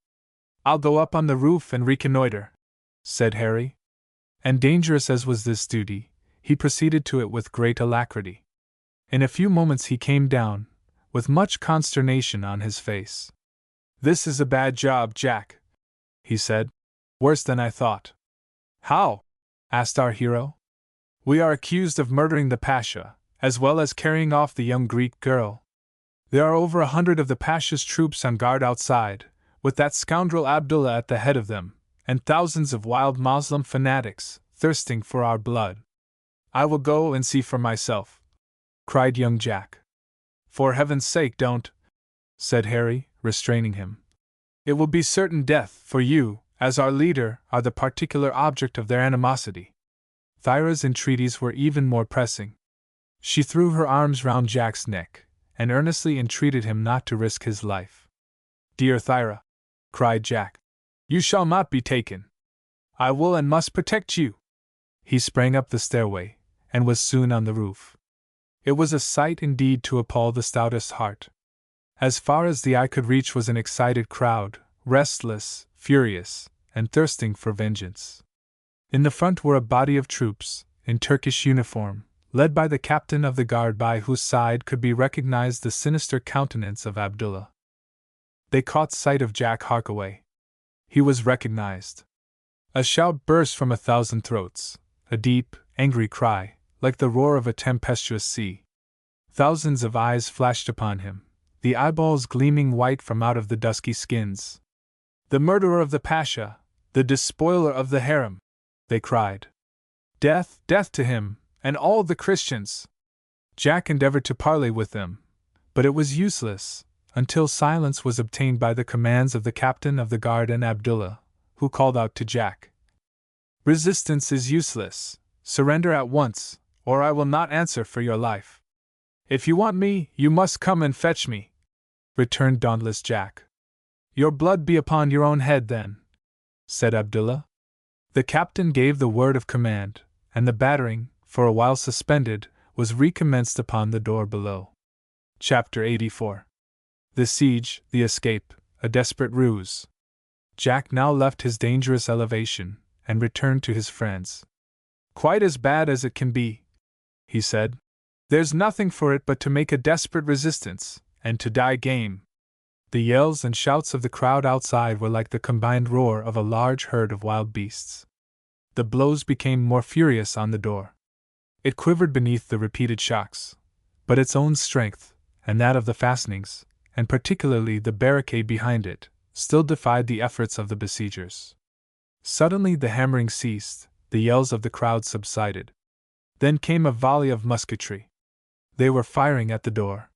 Speaker 1: I'll go up on the roof and reconnoiter, said Harry. And dangerous as was this duty, he proceeded to it with great alacrity. In a few moments he came down, with much consternation on his face. This is a bad job, Jack, he said. Worse than I thought. How? Asked our hero. We are accused of murdering the Pasha, as well as carrying off the young Greek girl. There are over 100 of the Pasha's troops on guard outside, with that scoundrel Abdullah at the head of them, and thousands of wild Moslem fanatics, thirsting for our blood. I will go and see for myself, cried young Jack. For heaven's sake, don't, said Harry, restraining him. It will be certain death, for you, as our leader, are the particular object of their animosity. Thyra's entreaties were even more pressing. She threw her arms round Jack's neck, and earnestly entreated him not to risk his life. Dear Thyra, cried Jack, you shall not be taken. I will and must protect you. He sprang up the stairway, and was soon on the roof. It was a sight indeed to appall the stoutest heart. As far as the eye could reach was an excited crowd, restless, furious, and thirsting for vengeance. In the front were a body of troops, in Turkish uniform, led by the captain of the guard by whose side could be recognized the sinister countenance of Abdullah. They caught sight of Jack Harkaway. He was recognized. A shout burst from 1,000 throats, a deep, angry cry, like the roar of a tempestuous sea. Thousands of eyes flashed upon him, the eyeballs gleaming white from out of the dusky skins. The murderer of the Pasha, the despoiler of the harem, they cried. Death, death to him, and all the Christians! Jack endeavored to parley with them, but it was useless, until silence was obtained by the commands of the captain of the guard and Abdullah, who called out to Jack. Resistance is useless. Surrender at once, or I will not answer for your life. If you want me, you must come and fetch me, returned dauntless Jack. Your blood be upon your own head, then, said Abdullah. The captain gave the word of command, and the battering, for a while suspended, was recommenced upon the door below. Chapter 84. The Siege, the Escape, a Desperate Ruse. Jack now left his dangerous elevation, and returned to his friends. Quite as bad as it can be, he said. There's nothing for it but to make a desperate resistance, and to die game. The yells and shouts of the crowd outside were like the combined roar of a large herd of wild beasts. The blows became more furious on the door. It quivered beneath the repeated shocks, but its own strength, and that of the fastenings, and particularly the barricade behind it, still defied the efforts of the besiegers. Suddenly the hammering ceased, the yells of the crowd subsided. Then came a volley of musketry. They were firing at the door.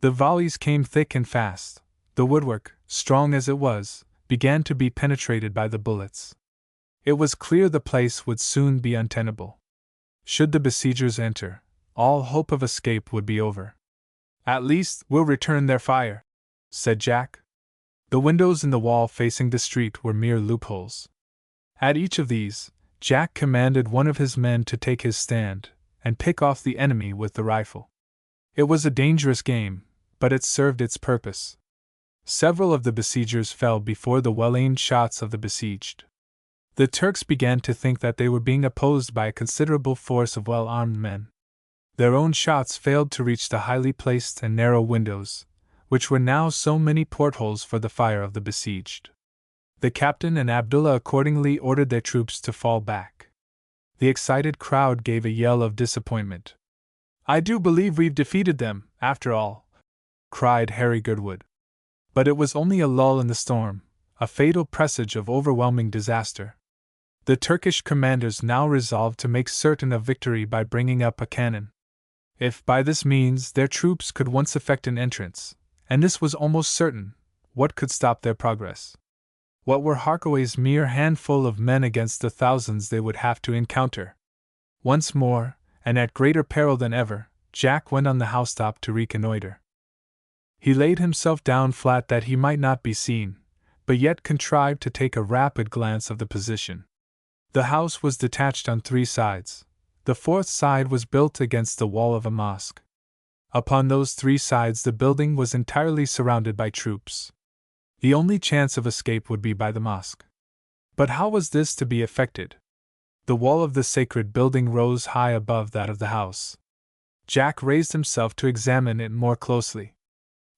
Speaker 1: The volleys came thick and fast. The woodwork, strong as it was, began to be penetrated by the bullets. It was clear the place would soon be untenable. Should the besiegers enter, all hope of escape would be over. At least, we'll return their fire, said Jack. The windows in the wall facing the street were mere loopholes. At each of these, Jack commanded one of his men to take his stand, and pick off the enemy with the rifle. It was a dangerous game, but it served its purpose. Several of the besiegers fell before the well-aimed shots of the besieged. The Turks began to think that they were being opposed by a considerable force of well-armed men. Their own shots failed to reach the highly placed and narrow windows, which were now so many portholes for the fire of the besieged. The captain and Abdullah accordingly ordered their troops to fall back. The excited crowd gave a yell of disappointment. I do believe we've defeated them, after all, cried Harry Goodwood. But it was only a lull in the storm, a fatal presage of overwhelming disaster. The Turkish commanders now resolved to make certain of victory by bringing up a cannon. If by this means their troops could once effect an entrance, and this was almost certain, what could stop their progress? What were Harkaway's mere handful of men against the thousands they would have to encounter? Once more, and at greater peril than ever, Jack went on the housetop to reconnoiter. He laid himself down flat that he might not be seen, but yet contrived to take a rapid glance of the position. The house was detached on 3 sides. The 4th side was built against the wall of a mosque. Upon those 3 sides the building was entirely surrounded by troops. The only chance of escape would be by the mosque. But how was this to be effected? The wall of the sacred building rose high above that of the house. Jack raised himself to examine it more closely.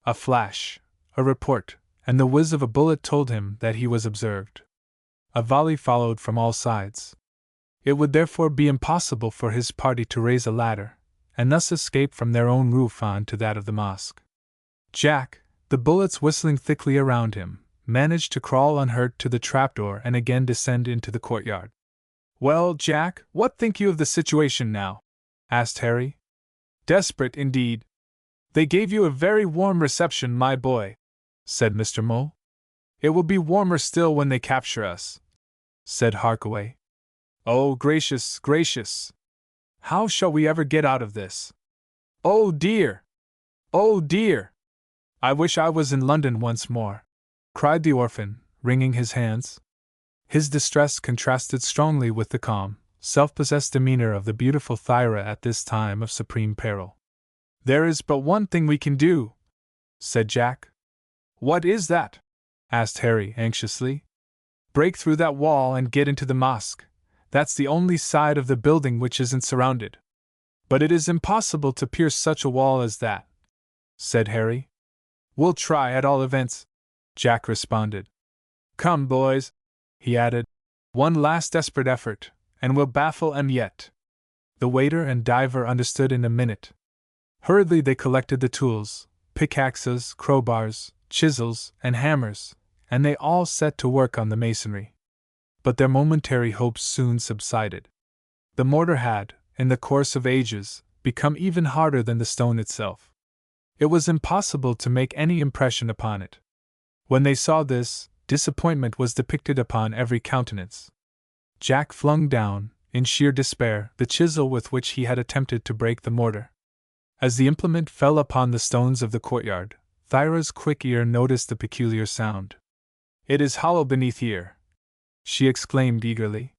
Speaker 1: A flash, a report, and the whiz of a bullet told him that he was observed. A volley followed from all sides. It would therefore be impossible for his party to raise a ladder, and thus escape from their own roof on to that of the mosque. Jack, the bullets whistling thickly around him, managed to crawl unhurt to the trapdoor and again descend into the courtyard. "Well, Jack, what think you of the situation now?" asked Harry. "Desperate, indeed." "They gave you a very warm reception, my boy," said Mr. Mole. "It will be warmer still when they capture us," said Harkaway. "Oh, gracious, gracious! How shall we ever get out of this? Oh dear! Oh dear! I wish I was in London once more," cried the orphan, wringing his hands. His distress contrasted strongly with the calm, self-possessed demeanor of the beautiful Thyra at this time of supreme peril. "There is but one thing we can do," said Jack. "What is that?" asked Harry anxiously. "Break through that wall and get into the mosque. That's the only side of the building which isn't surrounded." "But it is impossible to pierce such a wall as that," said Harry. "We'll try at all events," Jack responded. "Come, boys," he added. "One last desperate effort, and we'll baffle 'em yet." The waiter and diver understood in a minute. Hurriedly they collected the tools, pickaxes, crowbars, chisels, and hammers, and they all set to work on the masonry. But their momentary hopes soon subsided. The mortar had, in the course of ages, become even harder than the stone itself. It was impossible to make any impression upon it. When they saw this, disappointment was depicted upon every countenance. Jack flung down, in sheer despair, the chisel with which he had attempted to break the mortar. As the implement fell upon the stones of the courtyard, Thyra's quick ear noticed the peculiar sound. "It is hollow beneath here," she exclaimed eagerly.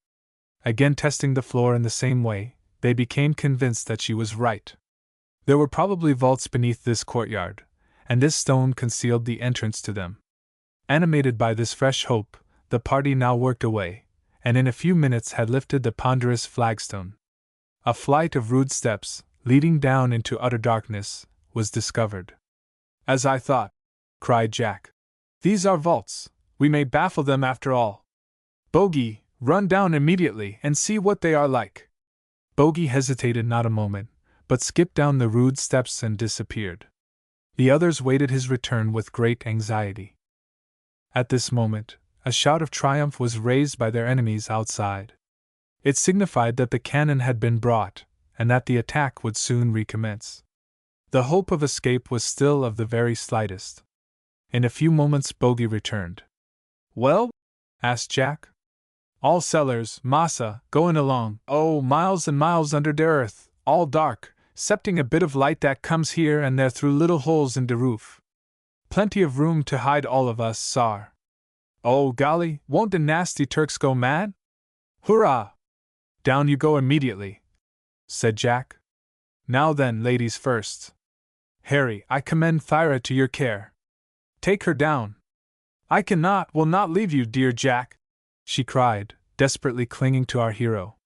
Speaker 1: Again testing the floor in the same way, they became convinced that she was right. There were probably vaults beneath this courtyard, and this stone concealed the entrance to them. Animated by this fresh hope, the party now worked away, and in a few minutes had lifted the ponderous flagstone. A flight of rude steps, leading down into utter darkness, was discovered. "As I thought," cried Jack. "These are vaults. We may baffle them after all. Bogey, run down immediately and see what they are like." Bogey hesitated not a moment, but skipped down the rude steps and disappeared. The others waited his return with great anxiety. At this moment, a shout of triumph was raised by their enemies outside. It signified that the cannon had been brought, and that the attack would soon recommence. The hope of escape was still of the very slightest. In a few moments Bogey returned. "Well?" asked Jack. "All cellars, massa, going along, oh, miles and miles under de earth, all dark, 'cepting a bit of light that comes here and there through little holes in de roof. Plenty of room to hide all of us, sar. Oh, golly, won't the nasty Turks go mad? Hurrah! Down you go immediately," said Jack. "Now then, ladies first. Harry, I commend Thyra to your care. Take her down." "I cannot, will not leave you, dear Jack," she cried, desperately clinging to our hero.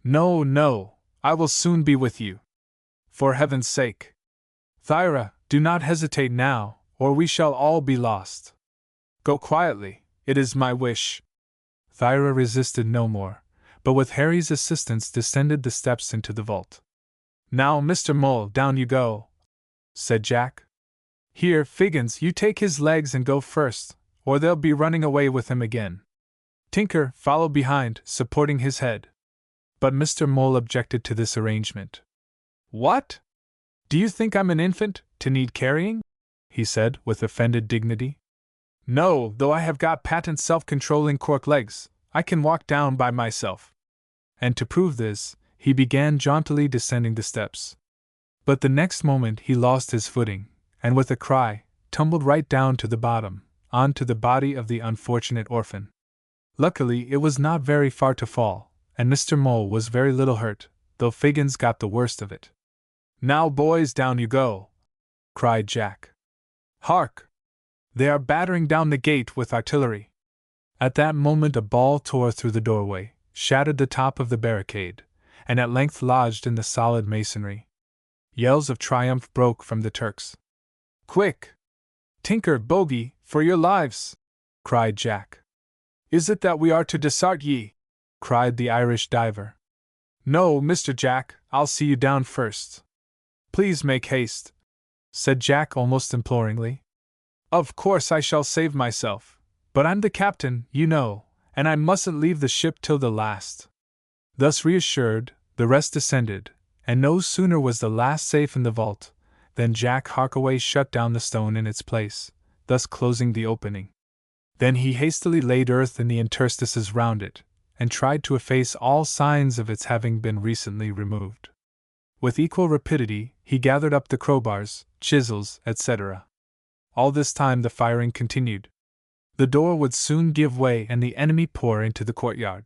Speaker 1: "No, no, I will soon be with you. For heaven's sake. Thyra, do not hesitate now, or we shall all be lost. Go quietly, it is my wish." Thyra resisted no more, but with Harry's assistance descended the steps into the vault. "Now, Mr. Mole, down you go," said Jack. "Here, Figgins, you take his legs and go first, or they'll be running away with him again. Tinker followed behind, supporting his head. But Mr. Mole objected to this arrangement. What? Do you think I'm an infant, to need carrying? He said, with offended dignity. No, though I have got patent self-controlling cork legs, I can walk down by myself. And to prove this, he began jauntily descending the steps. But the next moment he lost his footing, and with a cry, tumbled right down to the bottom, onto the body of the unfortunate orphan. Luckily, it was not very far to fall, and Mr. Mole was very little hurt, though Figgins got the worst of it. Now, boys, down you go! Cried Jack. Hark! They are battering down the gate with artillery. At that moment a ball tore through the doorway, shattered the top of the barricade, and at length lodged in the solid masonry. Yells of triumph broke from the Turks. Quick! Tinker, Bogey, for your lives! Cried Jack. Is it that we are to disart ye? Cried the Irish diver. No, Mr. Jack, I'll see you down first. Please make haste, said Jack almost imploringly. Of course I shall save myself, but I'm the captain, you know, and I mustn't leave the ship till the last. Thus reassured, the rest descended, and no sooner was the last safe in the vault than Jack Harkaway shut down the stone in its place, thus closing the opening. Then he hastily laid earth in the interstices round it, and tried to efface all signs of its having been recently removed. With equal rapidity, he gathered up the crowbars, chisels, etc. All this time the firing continued. The door would soon give way and the enemy pour into the courtyard.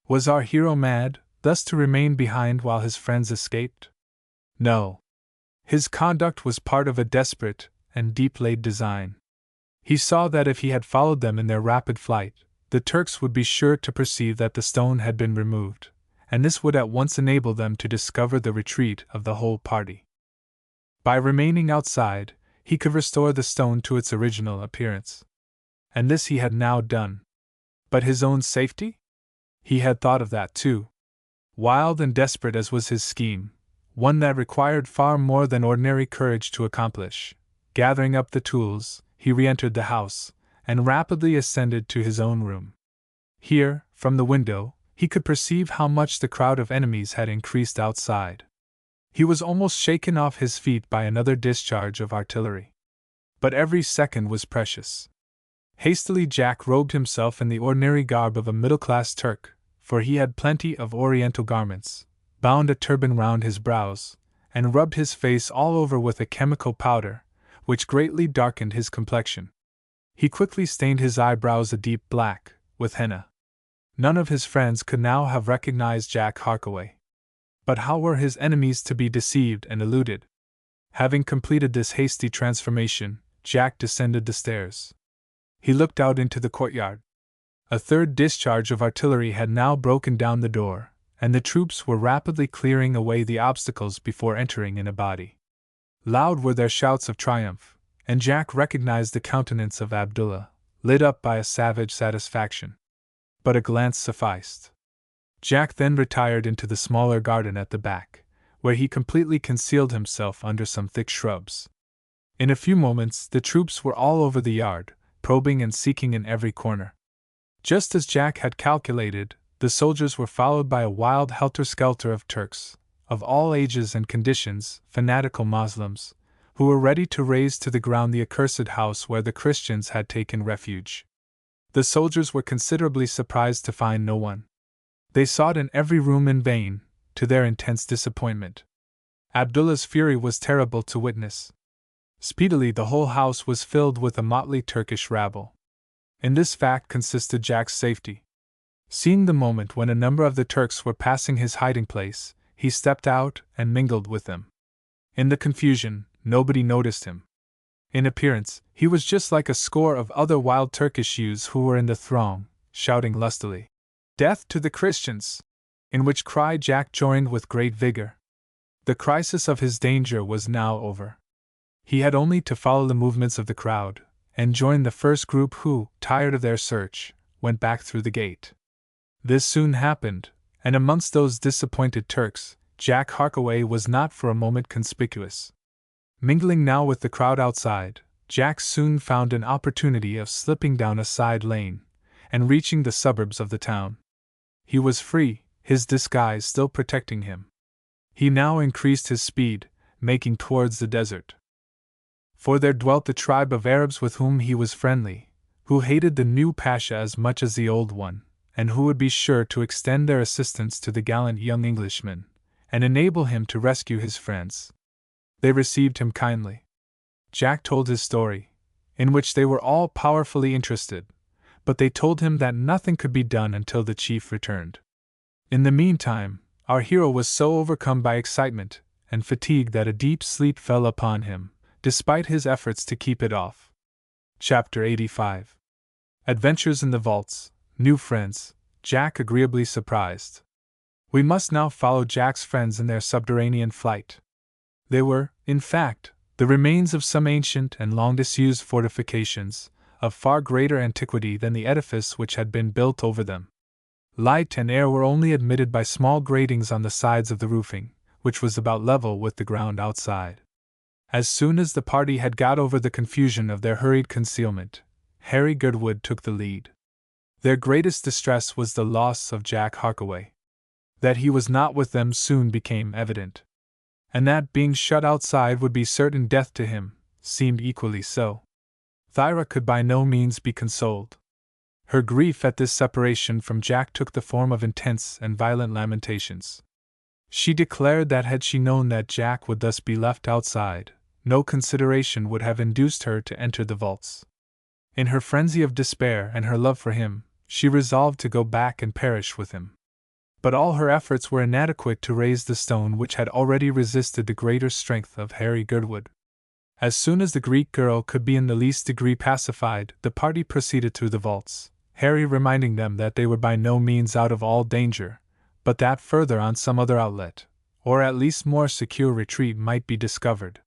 Speaker 1: Was our hero mad, thus to remain behind while his friends escaped? No. His conduct was part of a desperate and deep-laid design. He saw that if he had followed them in their rapid flight, the Turks would be sure to perceive that the stone had been removed, and this would at once enable them to discover the retreat of the whole party. By remaining outside, he could restore the stone to its original appearance. And this he had now done. But his own safety? He had thought of that too. Wild and desperate as was his scheme, one that required far more than ordinary courage to accomplish, gathering up the tools, he re-entered the house, and rapidly ascended to his own room. Here, from the window, he could perceive how much the crowd of enemies had increased outside. He was almost shaken off his feet by another discharge of artillery. But every second was precious. Hastily Jack robed himself in the ordinary garb of a middle-class Turk, for he had plenty of oriental garments, bound a turban round his brows, and rubbed his face all over with a chemical powder, which greatly darkened his complexion. He quickly stained his eyebrows a deep black, with henna. None of his friends could now have recognized Jack Harkaway. But how were his enemies to be deceived and eluded? Having completed this hasty transformation, Jack descended the stairs. He looked out into the courtyard. A third discharge of artillery had now broken down the door, and the troops were rapidly clearing away the obstacles before entering in a body. Loud were their shouts of triumph, and Jack recognized the countenance of Abdullah, lit up by a savage satisfaction. But a glance sufficed. Jack then retired into the smaller garden at the back, where he completely concealed himself under some thick shrubs. In a few moments the troops were all over the yard, probing and seeking in every corner. Just as Jack had calculated, the soldiers were followed by a wild helter-skelter of Turks, of all ages and conditions, fanatical Moslems, who were ready to raze to the ground the accursed house where the Christians had taken refuge. The soldiers were considerably surprised to find no one. They sought in every room in vain, to their intense disappointment. Abdullah's fury was terrible to witness. Speedily the whole house was filled with a motley Turkish rabble. In this fact consisted Jack's safety. Seeing the moment when a number of the Turks were passing his hiding place, he stepped out and mingled with them. In the confusion, nobody noticed him. In appearance, he was just like a score of other wild Turkish youths who were in the throng, shouting lustily, "Death to the Christians!" in which cry Jack joined with great vigor. The crisis of his danger was now over. He had only to follow the movements of the crowd, and join the first group who, tired of their search, went back through the gate. This soon happened, and amongst those disappointed Turks, Jack Harkaway was not for a moment conspicuous. Mingling now with the crowd outside, Jack soon found an opportunity of slipping down a side lane, and reaching the suburbs of the town. He was free, his disguise still protecting him. He now increased his speed, making towards the desert. For there dwelt the tribe of Arabs with whom he was friendly, who hated the new Pasha as much as the old one, and who would be sure to extend their assistance to the gallant young Englishman, and enable him to rescue his friends. They received him kindly. Jack told his story, in which they were all powerfully interested, but they told him that nothing could be done until the chief returned. In the meantime, our hero was so overcome by excitement and fatigue that a deep sleep fell upon him, despite his efforts to keep it off. Chapter 85. Adventures in the Vaults, New Friends, Jack agreeably surprised. We must now follow Jack's friends in their subterranean flight. They were, in fact, the remains of some ancient and long-disused fortifications, of far greater antiquity than the edifice which had been built over them. Light and air were only admitted by small gratings on the sides of the roofing, which was about level with the ground outside. As soon as the party had got over the confusion of their hurried concealment, Harry Goodwood took the lead. Their greatest distress was the loss of Jack Harkaway. That he was not with them soon became evident. And that being shut outside would be certain death to him, seemed equally so. Thyra could by no means be consoled. Her grief at this separation from Jack took the form of intense and violent lamentations. She declared that had she known that Jack would thus be left outside, no consideration would have induced her to enter the vaults. In her frenzy of despair and her love for him, she resolved to go back and perish with him. But all her efforts were inadequate to raise the stone which had already resisted the greater strength of Harry Goodwood. As soon as the Greek girl could be in the least degree pacified, the party proceeded through the vaults, Harry reminding them that they were by no means out of all danger, but that further on some other outlet, or at least more secure retreat, might be discovered.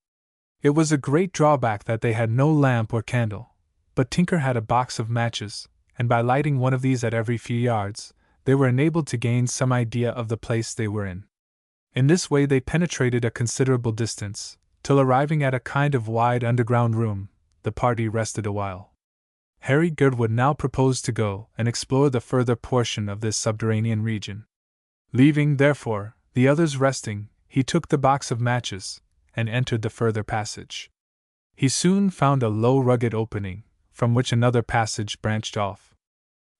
Speaker 1: It was a great drawback that they had no lamp or candle, but Tinker had a box of matches, and by lighting one of these at every few yards, they were enabled to gain some idea of the place they were in. In this way they penetrated a considerable distance, till arriving at a kind of wide underground room, the party rested awhile. Harry Goodwood now proposed to go and explore the further portion of this subterranean region. Leaving, therefore, the others resting, he took the box of matches, and entered the further passage. He soon found a low rugged opening, from which another passage branched off.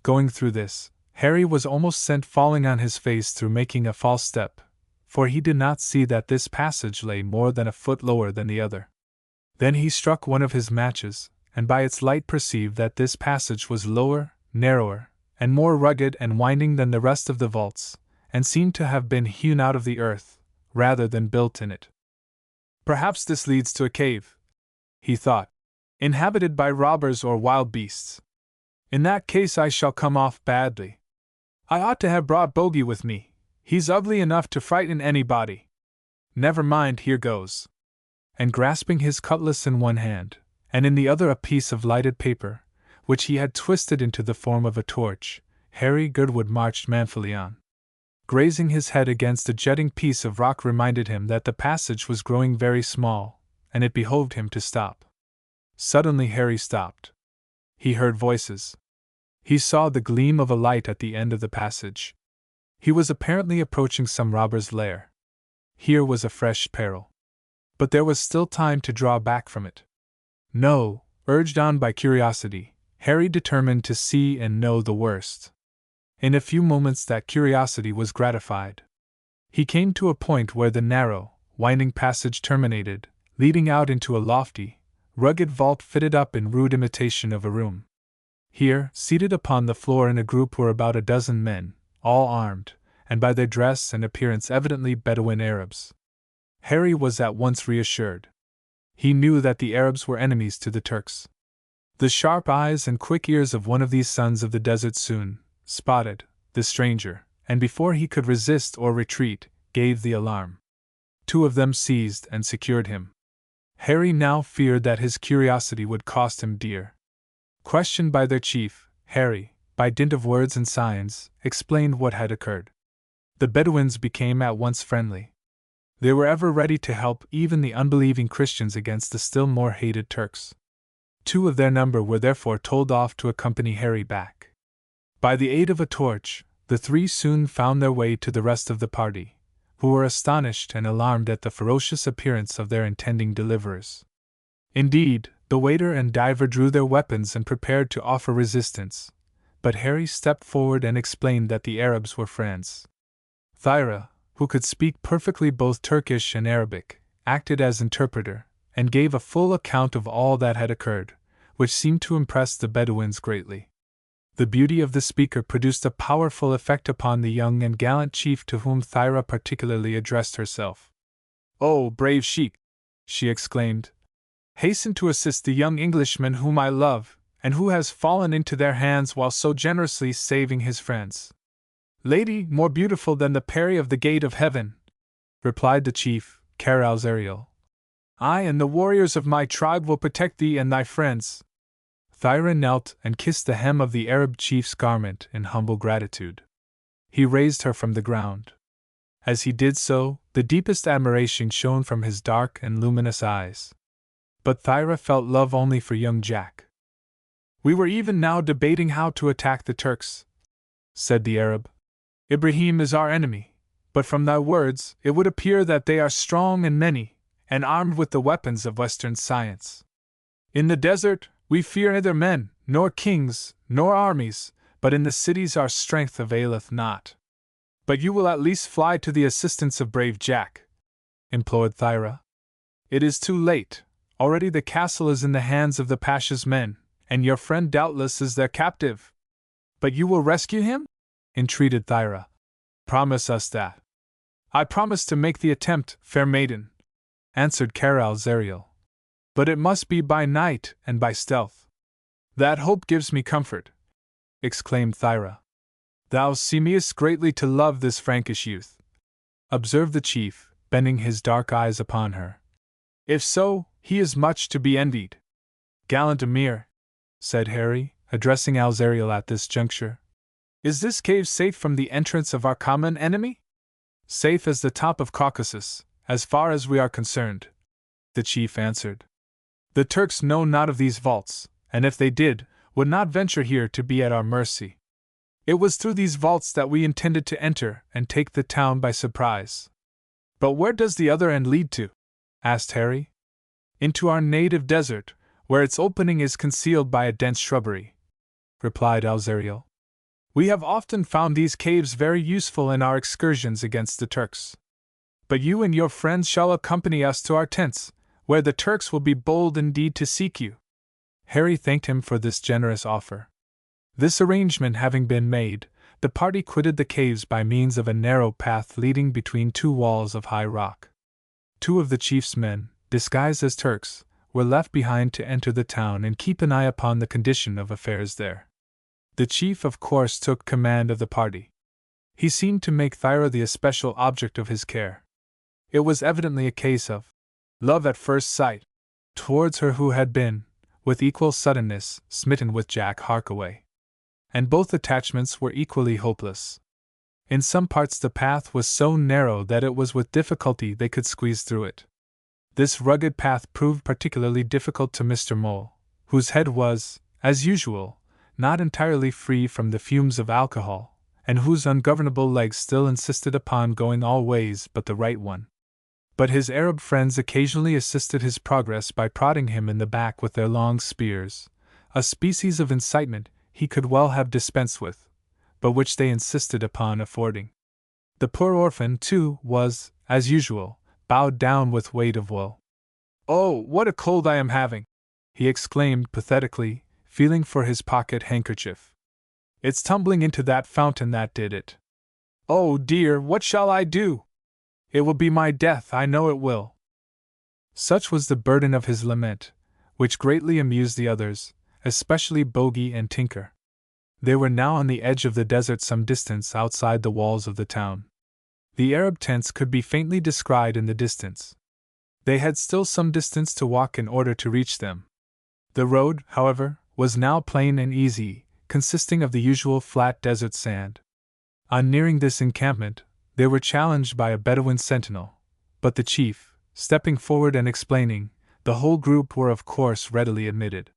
Speaker 1: Going through this, Harry was almost sent falling on his face through making a false step, for he did not see that this passage lay more than a foot lower than the other. Then he struck one of his matches, and by its light perceived that this passage was lower, narrower, and more rugged and winding than the rest of the vaults, and seemed to have been hewn out of the earth, rather than built in it. Perhaps this leads to a cave, he thought, inhabited by robbers or wild beasts. In that case I shall come off badly. I ought to have brought Bogey with me, he's ugly enough to frighten anybody. Never mind, here goes. And grasping his cutlass in one hand, and in the other a piece of lighted paper, which he had twisted into the form of a torch, Harry Goodwood marched manfully on. Grazing his head against a jutting piece of rock reminded him that the passage was growing very small, and it behoved him to stop. Suddenly Harry stopped. He heard voices. He saw the gleam of a light at the end of the passage. He was apparently approaching some robber's lair. Here was a fresh peril. But there was still time to draw back from it. No, urged on by curiosity, Harry determined to see and know the worst. In a few moments that curiosity was gratified. He came to a point where the narrow, winding passage terminated, leading out into a lofty, rugged vault fitted up in rude imitation of a room. Here, seated upon the floor in a group, were about a dozen men, all armed, and by their dress and appearance evidently Bedouin Arabs. Harry was at once reassured. He knew that the Arabs were enemies to the Turks. The sharp eyes and quick ears of one of these sons of the desert soon spotted the stranger, and before he could resist or retreat, gave the alarm. Two of them seized and secured him. Harry now feared that his curiosity would cost him dear. Questioned by their chief, Harry, by dint of words and signs, explained what had occurred. The Bedouins became at once friendly. They were ever ready to help even the unbelieving Christians against the still more hated Turks. Two of their number were therefore told off to accompany Harry back. By the aid of a torch, the three soon found their way to the rest of the party, who were astonished and alarmed at the ferocious appearance of their intending deliverers. Indeed, the waiter and diver drew their weapons and prepared to offer resistance, but Harry stepped forward and explained that the Arabs were friends. Thyra, who could speak perfectly both Turkish and Arabic, acted as interpreter, and gave a full account of all that had occurred, which seemed to impress the Bedouins greatly. The beauty of the speaker produced a powerful effect upon the young and gallant chief to whom Thyra particularly addressed herself. "Oh, brave sheik!" she exclaimed. "Hasten to assist the young Englishman whom I love, and who has fallen into their hands while so generously saving his friends." "Lady, more beautiful than the Peri of the Gate of Heaven," replied the chief, Caral-Zerial. "I and the warriors of my tribe will protect thee and thy friends." Thyra knelt and kissed the hem of the Arab chief's garment in humble gratitude. He raised her from the ground. As he did so, the deepest admiration shone from his dark and luminous eyes. But Thyra felt love only for young Jack. "We were even now debating how to attack the Turks," said the Arab. "Ibrahim is our enemy, but from thy words it would appear that they are strong and many, and armed with the weapons of Western science. In the desert, we fear neither men, nor kings, nor armies, but in the cities our strength availeth not." "But you will at least fly to the assistance of brave Jack," implored Thyra. "It is too late. Already the castle is in the hands of the Pasha's men, and your friend doubtless is their captive." "But you will rescue him?" entreated Thyra. "Promise us that." "I promise to make the attempt, fair maiden," answered Caral-Zerial. "But it must be by night and by stealth." "That hope gives me comfort," exclaimed Thyra. "Thou seemest greatly to love this Frankish youth," observed the chief, bending his dark eyes upon her. "If so, he is much to be envied." "Gallant Emir," said Harry, addressing Alzariel at this juncture, "is this cave safe from the entrance of our common enemy?" "Safe as the top of Caucasus, as far as we are concerned," the chief answered. "The Turks know not of these vaults, and if they did, would not venture here to be at our mercy. It was through these vaults that we intended to enter and take the town by surprise." "But where does the other end lead to?" asked Harry. "Into our native desert, where its opening is concealed by a dense shrubbery," replied Alzariel. "We have often found these caves very useful in our excursions against the Turks. But you and your friends shall accompany us to our tents, where the Turks will be bold indeed to seek you." Harry thanked him for this generous offer. This arrangement having been made, the party quitted the caves by means of a narrow path leading between two walls of high rock. Two of the chief's men, disguised as Turks, were left behind to enter the town and keep an eye upon the condition of affairs there. The chief, of course, took command of the party. He seemed to make Thyra the especial object of his care. It was evidently a case of love at first sight towards her who had been, with equal suddenness, smitten with Jack Harkaway. And both attachments were equally hopeless. In some parts the path was so narrow that it was with difficulty they could squeeze through it. This rugged path proved particularly difficult to Mr. Mole, whose head was, as usual, not entirely free from the fumes of alcohol, and whose ungovernable legs still insisted upon going all ways but the right one. But his Arab friends occasionally assisted his progress by prodding him in the back with their long spears, a species of incitement he could well have dispensed with, but which they insisted upon affording. The poor orphan, too, was, as usual, bowed down with weight of woe. "Oh, what a cold I am having!" he exclaimed pathetically, feeling for his pocket handkerchief. "It's tumbling into that fountain that did it. Oh dear, what shall I do? It will be my death, I know it will." Such was the burden of his lament, which greatly amused the others, especially Bogey and Tinker. They were now on the edge of the desert some distance outside the walls of the town. The Arab tents could be faintly descried in the distance. They had still some distance to walk in order to reach them. The road, however, was now plain and easy, consisting of the usual flat desert sand. On nearing this encampment, they were challenged by a Bedouin sentinel, but the chief, stepping forward and explaining, the whole group were of course readily admitted.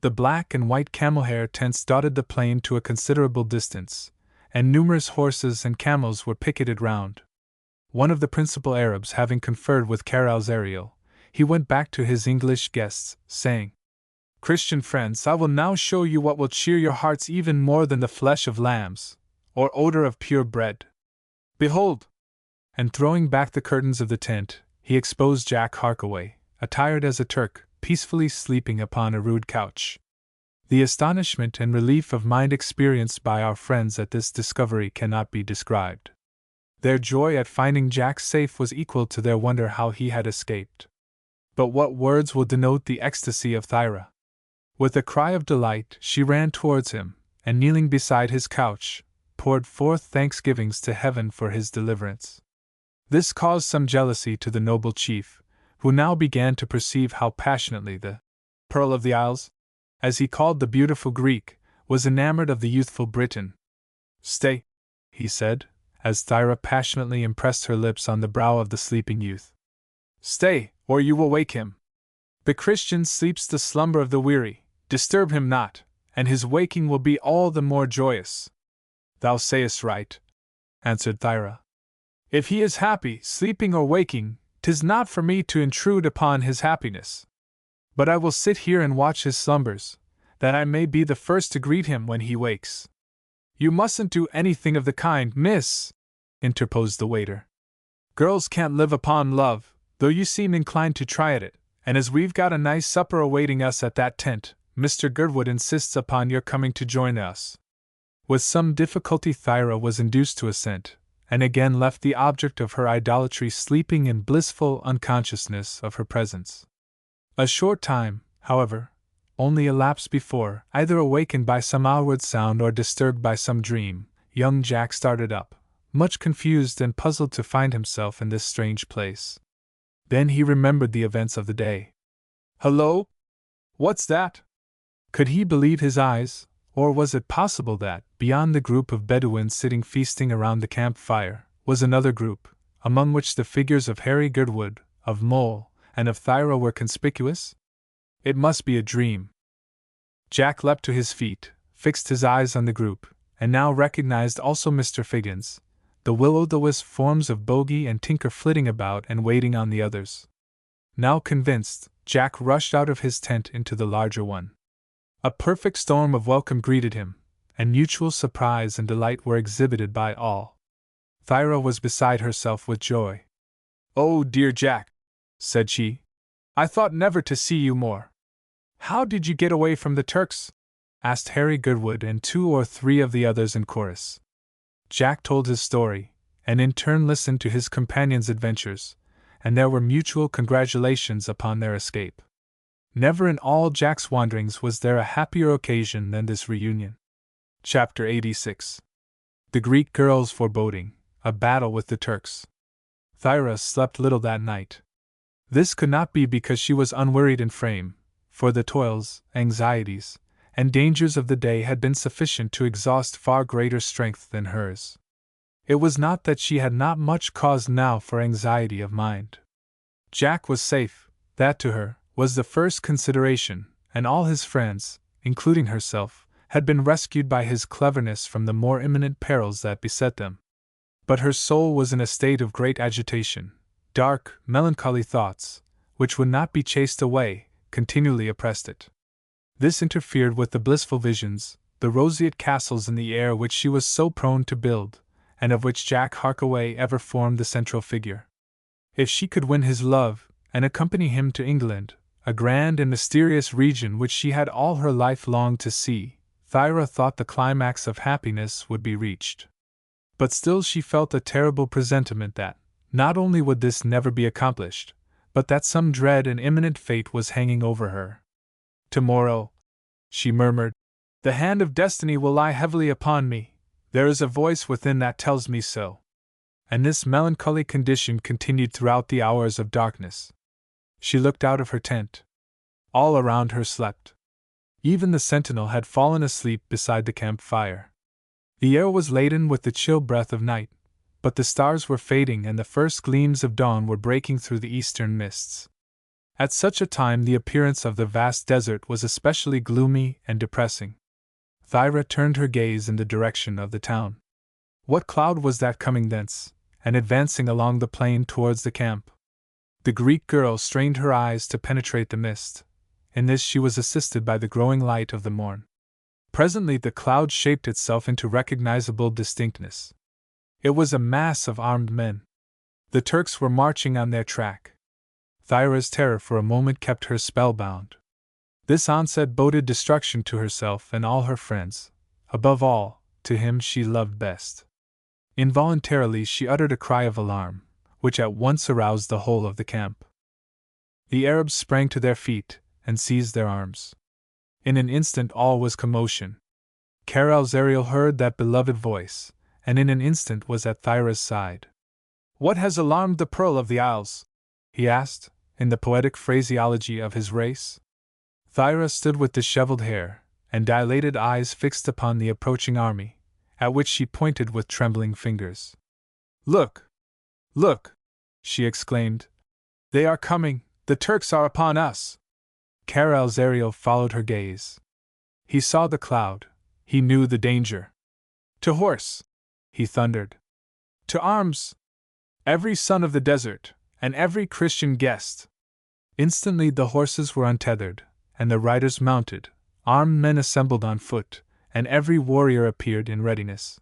Speaker 1: The black and white camel-hair tents dotted the plain to a considerable distance, and numerous horses and camels were picketed round. One of the principal Arabs having conferred with Karal's Ariel, he went back to his English guests, saying, "Christian friends, I will now show you what will cheer your hearts even more than the flesh of lambs, or odor of pure bread. Behold!" And throwing back the curtains of the tent, he exposed Jack Harkaway, attired as a Turk, peacefully sleeping upon a rude couch. The astonishment and relief of mind experienced by our friends at this discovery cannot be described. Their joy at finding Jack safe was equal to their wonder how he had escaped. But what words will denote the ecstasy of Thyra? With a cry of delight, she ran towards him, and kneeling beside his couch, poured forth thanksgivings to heaven for his deliverance. This caused some jealousy to the noble chief, who now began to perceive how passionately the Pearl of the Isles, as he called the beautiful Greek, was enamored of the youthful Briton. "Stay," he said, as Thyra passionately impressed her lips on the brow of the sleeping youth. "Stay, or you will wake him. The Christian sleeps the slumber of the weary, disturb him not, and his waking will be all the more joyous." "Thou sayest right," answered Thyra. "If he is happy, sleeping or waking, 'tis not for me to intrude upon his happiness. But I will sit here and watch his slumbers, that I may be the first to greet him when he wakes." "You mustn't do anything of the kind, miss," interposed the waiter. "Girls can't live upon love, though you seem inclined to try at it, and as we've got a nice supper awaiting us at that tent, Mr. Girdwood insists upon your coming to join us." With some difficulty Thyra was induced to assent, and again left the object of her idolatry sleeping in blissful unconsciousness of her presence. A short time, however, only elapsed before, either awakened by some outward sound or disturbed by some dream, young Jack started up, much confused and puzzled to find himself in this strange place. Then he remembered the events of the day. "Hullo! What's that?" Could he believe his eyes, or was it possible that, beyond the group of Bedouins sitting feasting around the camp-fire, was another group, among which the figures of Harry Girdwood, of Mole, and of Thyra were conspicuous? It must be a dream. Jack leapt to his feet, fixed his eyes on the group, and now recognized also Mr. Figgins, the will-o'-the-wisp forms of Bogey and Tinker flitting about and waiting on the others. Now convinced, Jack rushed out of his tent into the larger one. A perfect storm of welcome greeted him, and mutual surprise and delight were exhibited by all. Thyra was beside herself with joy. "Oh, dear Jack," said she, "I thought never to see you more." "How did you get away from the Turks?" asked Harry Girdwood and 2 or 3 of the others in chorus. Jack told his story, and in turn listened to his companion's adventures, and there were mutual congratulations upon their escape. Never in all Jack's wanderings was there a happier occasion than this reunion. Chapter 86. The Greek Girl's Foreboding, a Battle with the Turks. Thyra slept little that night. This could not be because she was unwearied in frame, for the toils, anxieties, and dangers of the day had been sufficient to exhaust far greater strength than hers. It was not that she had not much cause now for anxiety of mind. Jack was safe, that to her was the first consideration, and all his friends, including herself, had been rescued by his cleverness from the more imminent perils that beset them. But her soul was in a state of great agitation. Dark, melancholy thoughts, which would not be chased away, continually oppressed it. This interfered with the blissful visions, the roseate castles in the air which she was so prone to build, and of which Jack Harkaway ever formed the central figure. If she could win his love, and accompany him to England, a grand and mysterious region which she had all her life longed to see, Thyra thought the climax of happiness would be reached. But still she felt a terrible presentiment that, not only would this never be accomplished, but that some dread and imminent fate was hanging over her. "Tomorrow," she murmured, "the hand of destiny will lie heavily upon me. There is a voice within that tells me so." And this melancholy condition continued throughout the hours of darkness. She looked out of her tent. All around her slept. Even the sentinel had fallen asleep beside the camp-fire. The air was laden with the chill breath of night, but the stars were fading and the first gleams of dawn were breaking through the eastern mists. At such a time, the appearance of the vast desert was especially gloomy and depressing. Thyra turned her gaze in the direction of the town. What cloud was that coming thence, and advancing along the plain towards the camp? The Greek girl strained her eyes to penetrate the mist. In this she was assisted by the growing light of the morn. Presently the cloud shaped itself into recognizable distinctness. It was a mass of armed men. The Turks were marching on their track. Thyra's terror for a moment kept her spellbound. This onset boded destruction to herself and all her friends, above all, to him she loved best. Involuntarily she uttered a cry of alarm, which at once aroused the whole of the camp. The Arabs sprang to their feet and seized their arms. In an instant all was commotion. Caralzariel heard that beloved voice, and in an instant was at Thyra's side. "What has alarmed the Pearl of the Isles?" he asked, in the poetic phraseology of his race. Thyra stood with disheveled hair and dilated eyes fixed upon the approaching army, at which she pointed with trembling fingers. "Look! Look!" she exclaimed. "They are coming! The Turks are upon us!" Caralzariel followed her gaze. He saw the cloud. He knew the danger. "To horse!" he thundered. "To arms! Every son of the desert, and every Christian guest!" Instantly the horses were untethered, and the riders mounted, armed men assembled on foot, and every warrior appeared in readiness.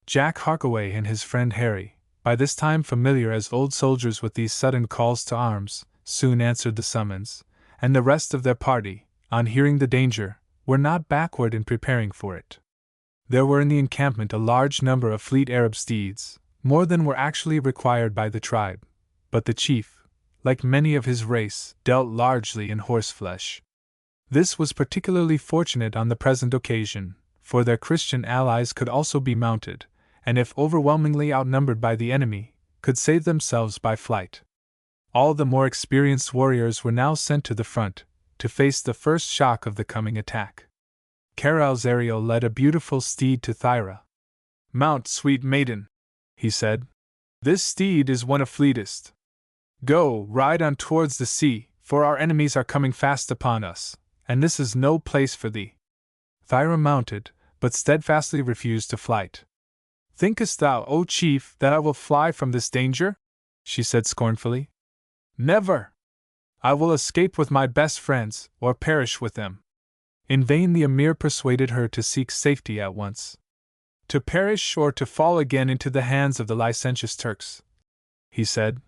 Speaker 1: Jack Harkaway and his friend Harry, by this time familiar as old soldiers with these sudden calls to arms, soon answered the summons, and the rest of their party, on hearing the danger, were not backward in preparing for it. There were in the encampment a large number of fleet Arab steeds, more than were actually required by the tribe, but the chief, like many of his race, dealt largely in horseflesh. This was particularly fortunate on the present occasion, for their Christian allies could also be mounted, and if overwhelmingly outnumbered by the enemy, could save themselves by flight. All the more experienced warriors were now sent to the front, to face the first shock of the coming attack. Caralzariel led a beautiful steed to Thyra. "Mount, sweet maiden," he said. "This steed is one of fleetest. Go, ride on towards the sea, for our enemies are coming fast upon us, and this is no place for thee." Thyra mounted, but steadfastly refused to flight. "Thinkest thou, O chief, that I will fly from this danger?" she said scornfully. "Never! I will escape with my best friends, or perish with them." In vain the emir persuaded her to seek safety at once. "To perish or to fall again into the hands of the licentious Turks," he said.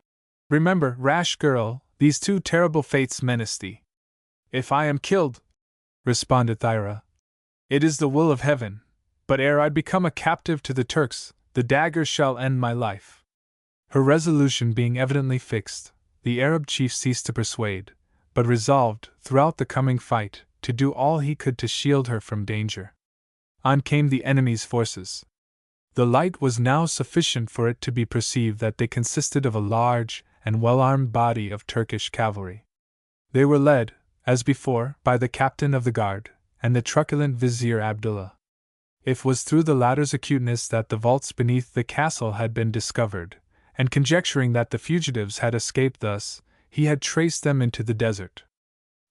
Speaker 1: "Remember, rash girl, these two terrible fates menace thee." "If I am killed," responded Thyra, "it is the will of heaven, but ere I become a captive to the Turks, the dagger shall end my life." Her resolution being evidently fixed, the Arab chief ceased to persuade, but resolved, throughout the coming fight, to do all he could to shield her from danger. On came the enemy's forces. The light was now sufficient for it to be perceived that they consisted of a large and well-armed body of Turkish cavalry. They were led, as before, by the captain of the guard, and the truculent vizier Abdullah. It was through the latter's acuteness that the vaults beneath the castle had been discovered, and conjecturing that the fugitives had escaped thus, he had traced them into the desert.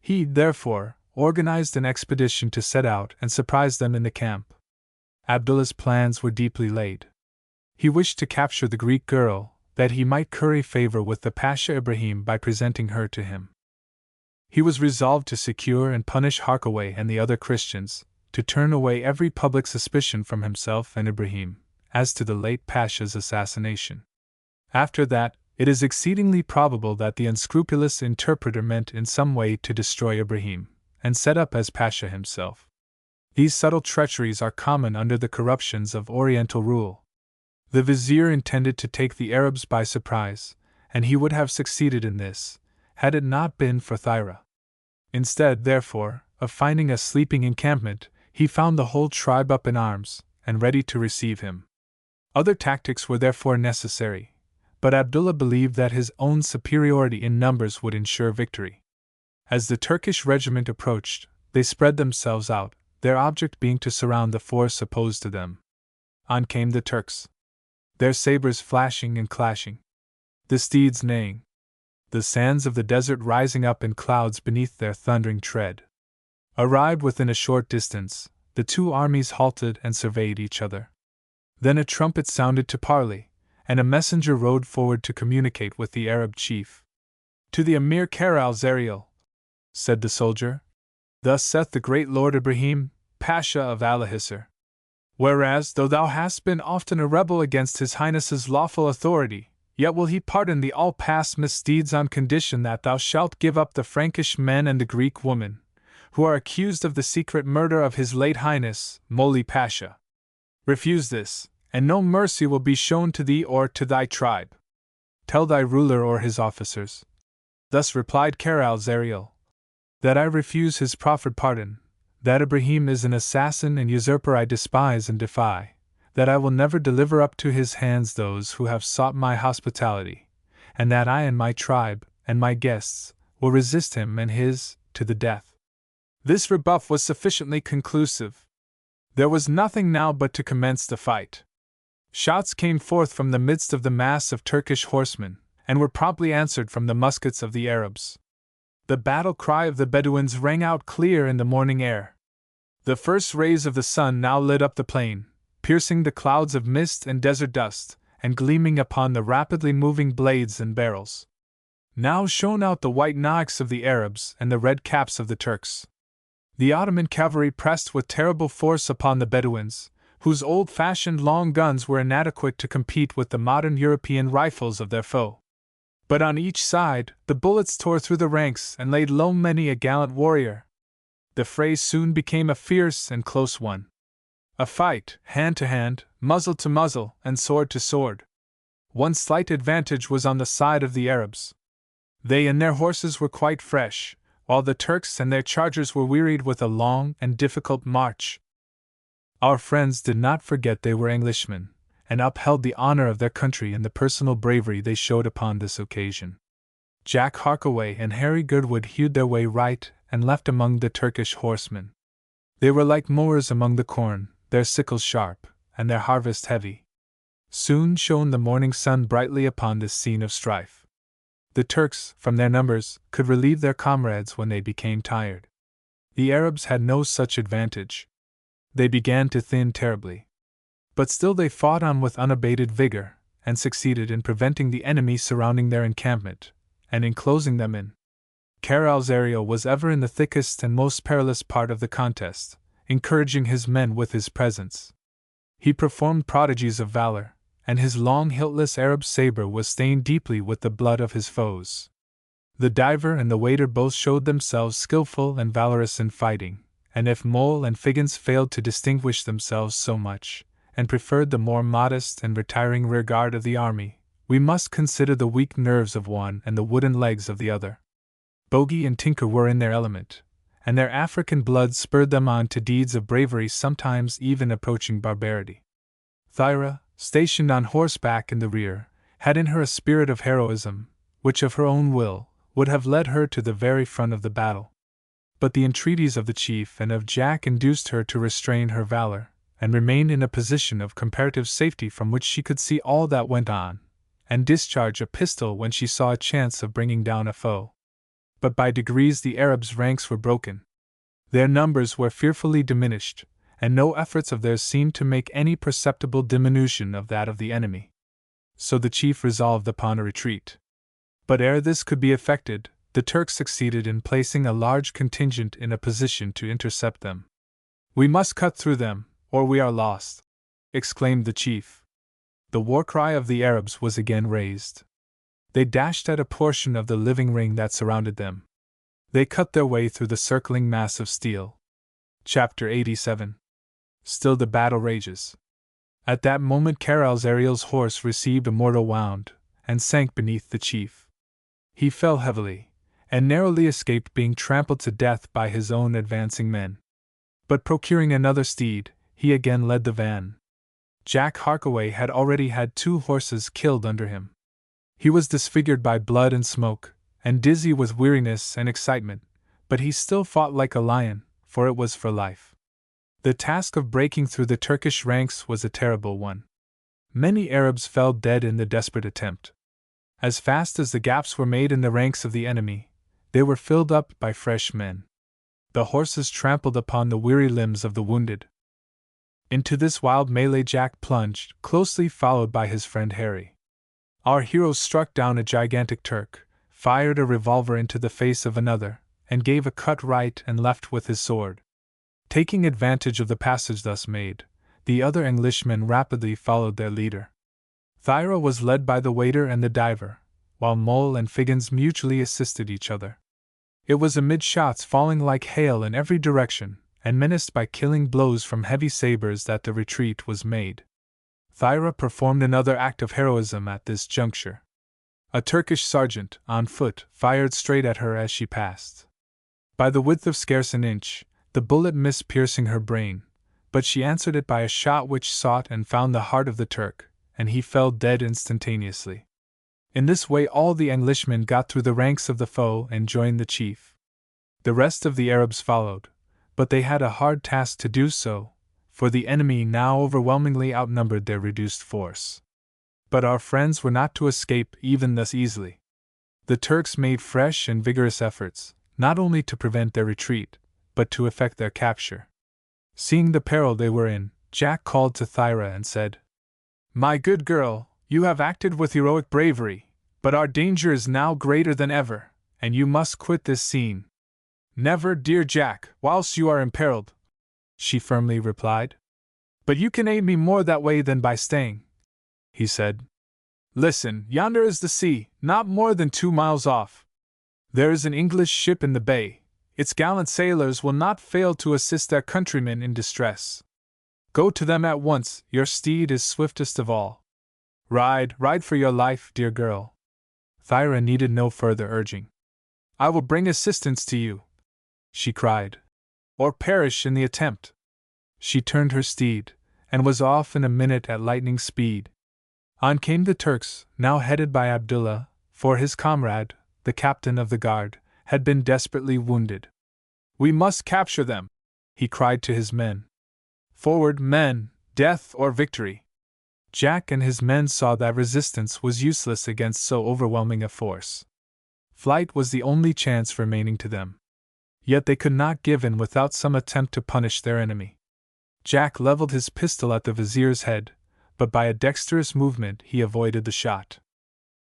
Speaker 1: He, therefore, organized an expedition to set out and surprise them in the camp. Abdullah's plans were deeply laid. He wished to capture the Greek girl, that he might curry favor with the Pasha Ibrahim by presenting her to him. He was resolved to secure and punish Harkaway and the other Christians, to turn away every public suspicion from himself and Ibrahim, as to the late Pasha's assassination. After that, it is exceedingly probable that the unscrupulous interpreter meant in some way to destroy Ibrahim, and set up as Pasha himself. These subtle treacheries are common under the corruptions of Oriental rule. The vizier intended to take the Arabs by surprise, and he would have succeeded in this, had it not been for Thyra. Instead, therefore, of finding a sleeping encampment, he found the whole tribe up in arms, and ready to receive him. Other tactics were therefore necessary, but Abdullah believed that his own superiority in numbers would ensure victory. As the Turkish regiment approached, they spread themselves out, their object being to surround the force opposed to them. On came the Turks, their sabers flashing and clashing, the steeds neighing. the sands of the desert rising up in clouds beneath their thundering tread. Arrived within a short distance, the two armies halted and surveyed each other. Then a trumpet sounded to parley, and a messenger rode forward to communicate with the Arab chief. "To the Emir Khar-al-Zariel," said the soldier, "thus saith the great Lord Ibrahim, Pasha of Alahisar. Whereas, though thou hast been often a rebel against His Highness's lawful authority, yet will he pardon thee all past misdeeds on condition that thou shalt give up the Frankish men and the Greek woman, who are accused of the secret murder of His late Highness, Moli Pasha. Refuse this, and no mercy will be shown to thee or to thy tribe. Tell thy ruler or his officers." Thus replied Khar-al-Zariel, "that I refuse his proffered pardon, that Ibrahim is an assassin and usurper I despise and defy, that I will never deliver up to his hands those who have sought my hospitality, and that I and my tribe, and my guests, will resist him and his, to the death." This rebuff was sufficiently conclusive. There was nothing now but to commence the fight. Shouts came forth from the midst of the mass of Turkish horsemen, and were promptly answered from the muskets of the Arabs. The battle cry of the Bedouins rang out clear in the morning air. The first rays of the sun now lit up the plain, piercing the clouds of mist and desert dust, and gleaming upon the rapidly moving blades and barrels. Now shone out the white naiks of the Arabs and the red caps of the Turks. The Ottoman cavalry pressed with terrible force upon the Bedouins, whose old-fashioned long guns were inadequate to compete with the modern European rifles of their foe. But on each side, the bullets tore through the ranks and laid low many a gallant warrior. The fray soon became a fierce and close one. A fight, hand to hand, muzzle to muzzle, and sword to sword. One slight advantage was on the side of the Arabs. They and their horses were quite fresh, while the Turks and their chargers were wearied with a long and difficult march. Our friends did not forget they were Englishmen, and upheld the honor of their country in the personal bravery they showed upon this occasion. Jack Harkaway and Harry Goodwood hewed their way right and left among the Turkish horsemen. They were like mowers among the corn, their sickles sharp, and their harvest heavy. Soon shone the morning sun brightly upon this scene of strife. The Turks, from their numbers, could relieve their comrades when they became tired. The Arabs had no such advantage. They began to thin terribly. But still they fought on with unabated vigor, and succeeded in preventing the enemy surrounding their encampment, and in closing them in. Khar-al-Zariel was ever in the thickest and most perilous part of the contest, encouraging his men with his presence. He performed prodigies of valor, and his long hiltless Arab saber was stained deeply with the blood of his foes. The diver and the waiter both showed themselves skillful and valorous in fighting, and if Mole and Figgins failed to distinguish themselves so much, and preferred the more modest and retiring rearguard of the army, we must consider the weak nerves of one and the wooden legs of the other. Bogey and Tinker were in their element, and their African blood spurred them on to deeds of bravery sometimes even approaching barbarity. Thyra, stationed on horseback in the rear, had in her a spirit of heroism, which of her own will would have led her to the very front of the battle. But the entreaties of the chief and of Jack induced her to restrain her valor, and remain in a position of comparative safety from which she could see all that went on, and discharge a pistol when she saw a chance of bringing down a foe. But by degrees the Arabs' ranks were broken. Their numbers were fearfully diminished, and no efforts of theirs seemed to make any perceptible diminution of that of the enemy. So the chief resolved upon a retreat. But ere this could be effected, the Turks succeeded in placing a large contingent in a position to intercept them. "We must cut through them, or we are lost," exclaimed the chief. The war cry of the Arabs was again raised. They dashed at a portion of the living ring that surrounded them. They cut their way through the circling mass of steel. Chapter 87. Still the battle rages. At that moment Khar-al-Zariel's horse received a mortal wound, and sank beneath the chief. He fell heavily, and narrowly escaped being trampled to death by his own advancing men. But procuring another steed, he again led the van. Jack Harkaway had already had 2 horses killed under him. He was disfigured by blood and smoke, and dizzy with weariness and excitement, but he still fought like a lion, for it was for life. The task of breaking through the Turkish ranks was a terrible one. Many Arabs fell dead in the desperate attempt. As fast as the gaps were made in the ranks of the enemy, they were filled up by fresh men. The horses trampled upon the weary limbs of the wounded. Into this wild melee Jack plunged, closely followed by his friend Harry. Our heroes struck down a gigantic Turk, fired a revolver into the face of another, and gave a cut right and left with his sword. Taking advantage of the passage thus made, the other Englishmen rapidly followed their leader. Thyra was led by the waiter and the diver, while Mole and Figgins mutually assisted each other. It was amid shots falling like hail in every direction, and menaced by killing blows from heavy sabers that the retreat was made. Thyra performed another act of heroism at this juncture. A Turkish sergeant, on foot, fired straight at her as she passed. By the width of scarce an inch, the bullet missed piercing her brain, but she answered it by a shot which sought and found the heart of the Turk, and he fell dead instantaneously. In this way all the Englishmen got through the ranks of the foe and joined the chief. The rest of the Arabs followed, but they had a hard task to do so, for the enemy now overwhelmingly outnumbered their reduced force. But our friends were not to escape even thus easily. The Turks made fresh and vigorous efforts, not only to prevent their retreat, but to effect their capture. Seeing the peril they were in, Jack called to Thyra and said, "My good girl, you have acted with heroic bravery, but our danger is now greater than ever, and you must quit this scene." "Never, dear Jack, whilst you are imperiled," she firmly replied. "But you can aid me more that way than by staying," he said. "Listen, yonder is the sea, not more than 2 miles off. There is an English ship in the bay. Its gallant sailors will not fail to assist their countrymen in distress. Go to them at once, your steed is swiftest of all. Ride for your life, dear girl." Thyra needed no further urging. "I will bring assistance to you," she cried, "or perish in the attempt." She turned her steed, and was off in a minute at lightning speed. On came the Turks, now headed by Abdullah, for his comrade, the captain of the guard, had been desperately wounded. "We must capture them," he cried to his men. "Forward, men, death or victory." Jack and his men saw that resistance was useless against so overwhelming a force. Flight was the only chance remaining to them. Yet they could not give in without some attempt to punish their enemy. Jack leveled his pistol at the vizier's head, but by a dexterous movement he avoided the shot.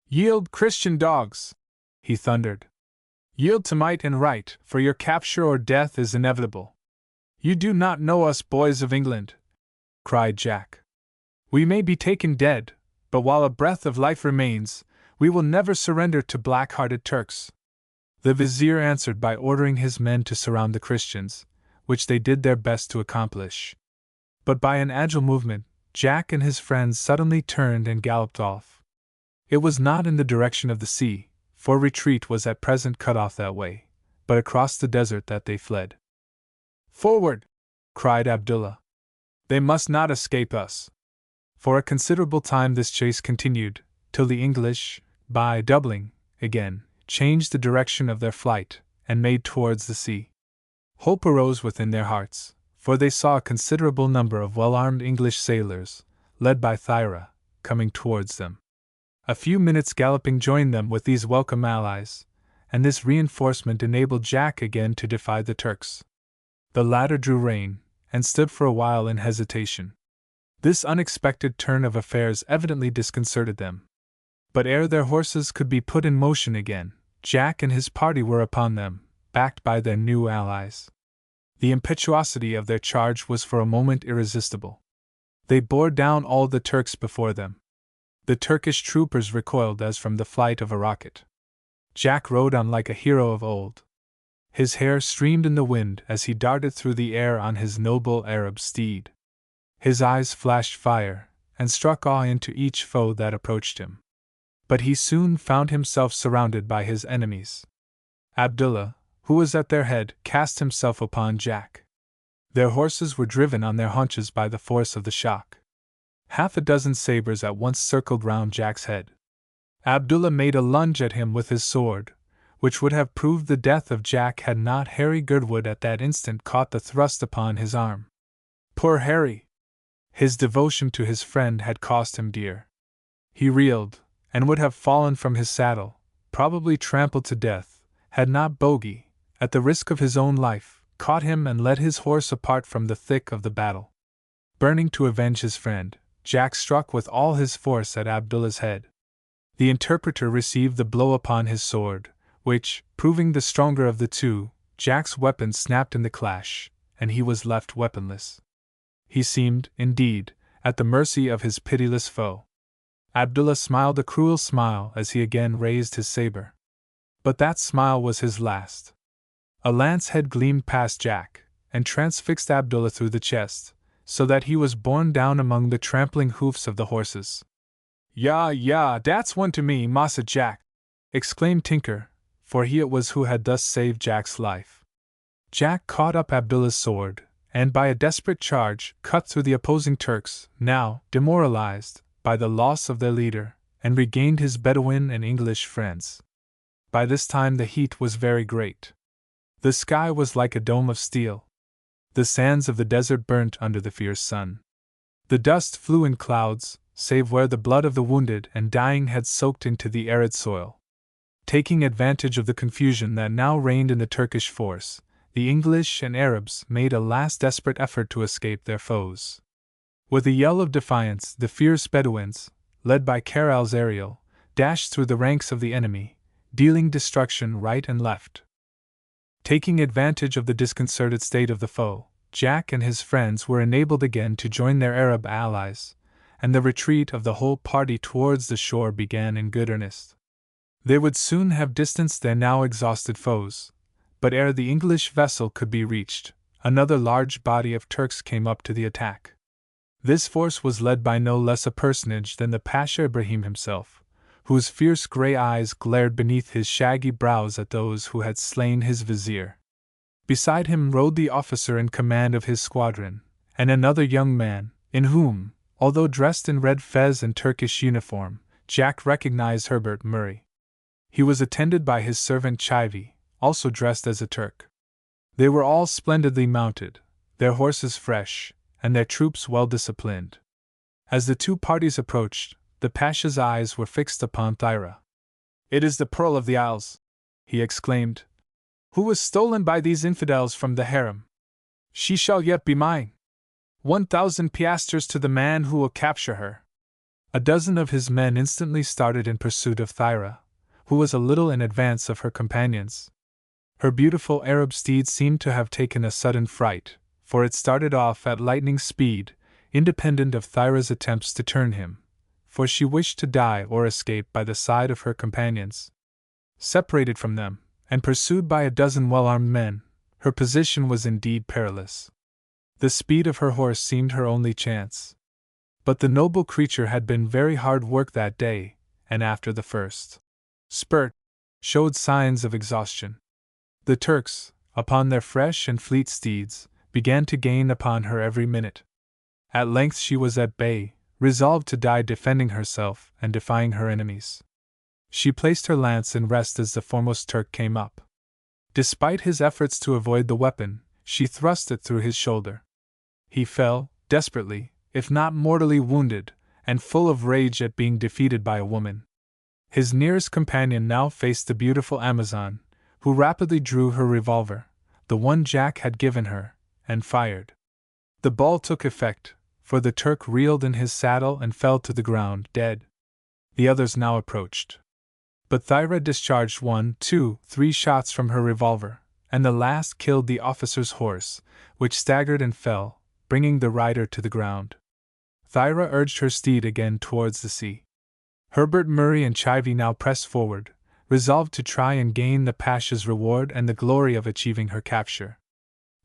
Speaker 1: "Yield, Christian dogs!" he thundered. "Yield to might and right, for your capture or death is inevitable." "You do not know us, boys of England," cried Jack. "We may be taken dead, but while a breath of life remains, we will never surrender to black-hearted Turks." The vizier answered by ordering his men to surround the Christians, which they did their best to accomplish. But by an agile movement, Jack and his friends suddenly turned and galloped off. It was not in the direction of the sea, for retreat was at present cut off that way, but across the desert that they fled. "Forward!" cried Abdullah. "They must not escape us." For a considerable time this chase continued, till the English, by doubling, again, changed the direction of their flight, and made towards the sea. Hope arose within their hearts, for they saw a considerable number of well-armed English sailors, led by Thyra, coming towards them. A few minutes' galloping joined them with these welcome allies, and this reinforcement enabled Jack again to defy the Turks. The latter drew rein, and stood for a while in hesitation. This unexpected turn of affairs evidently disconcerted them. But ere their horses could be put in motion again, Jack and his party were upon them, backed by their new allies. The impetuosity of their charge was for a moment irresistible. They bore down all the Turks before them. The Turkish troopers recoiled as from the flight of a rocket. Jack rode on like a hero of old. His hair streamed in the wind as he darted through the air on his noble Arab steed. His eyes flashed fire, and struck awe into each foe that approached him. But he soon found himself surrounded by his enemies. Abdullah, who was at their head, cast himself upon Jack. Their horses were driven on their haunches by the force of the shock. Half a dozen sabers at once circled round Jack's head. Abdullah made a lunge at him with his sword, which would have proved the death of Jack had not Harry Girdwood at that instant caught the thrust upon his arm. Poor Harry! His devotion to his friend had cost him dear. He reeled, and would have fallen from his saddle, probably trampled to death, had not Bogey, at the risk of his own life, caught him and led his horse apart from the thick of the battle. Burning to avenge his friend, Jack struck with all his force at Abdullah's head. The interpreter received the blow upon his sword, which, proving the stronger of the two, Jack's weapon snapped in the clash, and he was left weaponless. He seemed, indeed, at the mercy of his pitiless foe. Abdullah smiled a cruel smile as he again raised his saber. But that smile was his last. A lance head gleamed past Jack, and transfixed Abdullah through the chest, so that he was borne down among the trampling hoofs of the horses. "Ya, that's one to me, Massa Jack!" exclaimed Tinker, for he it was who had thus saved Jack's life. Jack caught up Abdullah's sword, and by a desperate charge cut through the opposing Turks, now demoralized by the loss of their leader, and regained his Bedouin and English friends. By this time the heat was very great. The sky was like a dome of steel. The sands of the desert burnt under the fierce sun. The dust flew in clouds, save where the blood of the wounded and dying had soaked into the arid soil. Taking advantage of the confusion that now reigned in the Turkish force, the English and Arabs made a last desperate effort to escape their foes. With a yell of defiance, the fierce Bedouins, led by Kher al-Zariel, dashed through the ranks of the enemy, dealing destruction right and left. Taking advantage of the disconcerted state of the foe, Jack and his friends were enabled again to join their Arab allies, and the retreat of the whole party towards the shore began in good earnest. They would soon have distanced their now exhausted foes, but ere the English vessel could be reached, another large body of Turks came up to the attack. This force was led by no less a personage than the Pasha Ibrahim himself, whose fierce grey eyes glared beneath his shaggy brows at those who had slain his vizier. Beside him rode the officer in command of his squadron, and another young man, in whom, although dressed in red fez and Turkish uniform, Jack recognized Herbert Murray. He was attended by his servant Chivy, also dressed as a Turk. They were all splendidly mounted, their horses fresh, and their troops well disciplined. As the two parties approached, the Pasha's eyes were fixed upon Thyra. "It is the Pearl of the Isles," he exclaimed, "who was stolen by these infidels from the harem. She shall yet be mine. 1,000 piastres to the man who will capture her." A dozen of his men instantly started in pursuit of Thyra, who was a little in advance of her companions. Her beautiful Arab steed seemed to have taken a sudden fright, for it started off at lightning speed, independent of Thyra's attempts to turn him, for she wished to die or escape by the side of her companions. Separated from them, and pursued by a dozen well-armed men, her position was indeed perilous. The speed of her horse seemed her only chance. But the noble creature had been very hard work that day, and after the first spurt, showed signs of exhaustion. The Turks, upon their fresh and fleet steeds, began to gain upon her every minute. At length she was at bay, resolved to die defending herself and defying her enemies. She placed her lance in rest as the foremost Turk came up. Despite his efforts to avoid the weapon, she thrust it through his shoulder. He fell, desperately, if not mortally wounded, and full of rage at being defeated by a woman. His nearest companion now faced the beautiful Amazon, who rapidly drew her revolver, the one Jack had given her, and fired. The ball took effect, for the Turk reeled in his saddle and fell to the ground dead. The others now approached. But Thyra discharged 1, 2, 3 shots from her revolver, and the last killed the officer's horse, which staggered and fell, bringing the rider to the ground. Thyra urged her steed again towards the sea. Herbert Murray and Chivy now pressed forward, resolved to try and gain the Pasha's reward and the glory of achieving her capture.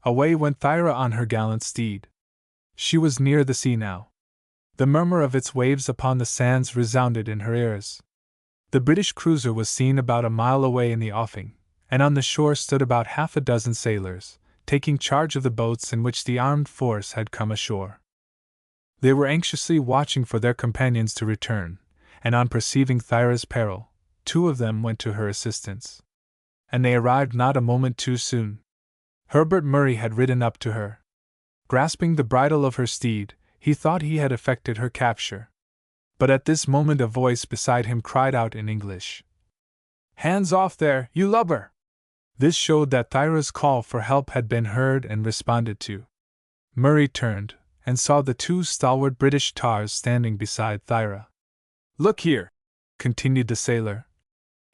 Speaker 1: Away went Thyra on her gallant steed. She was near the sea now. The murmur of its waves upon the sands resounded in her ears. The British cruiser was seen about a mile away in the offing, and on the shore stood about half a dozen sailors, taking charge of the boats in which the armed force had come ashore. They were anxiously watching for their companions to return, and on perceiving Thyra's peril, 2 of them went to her assistance. And they arrived not a moment too soon. Herbert Murray had ridden up to her. Grasping the bridle of her steed, he thought he had effected her capture. But at this moment a voice beside him cried out in English, "Hands off there, you lubber!" This showed that Thyra's call for help had been heard and responded to. Murray turned, and saw the two stalwart British tars standing beside Thyra. "Look here," continued the sailor.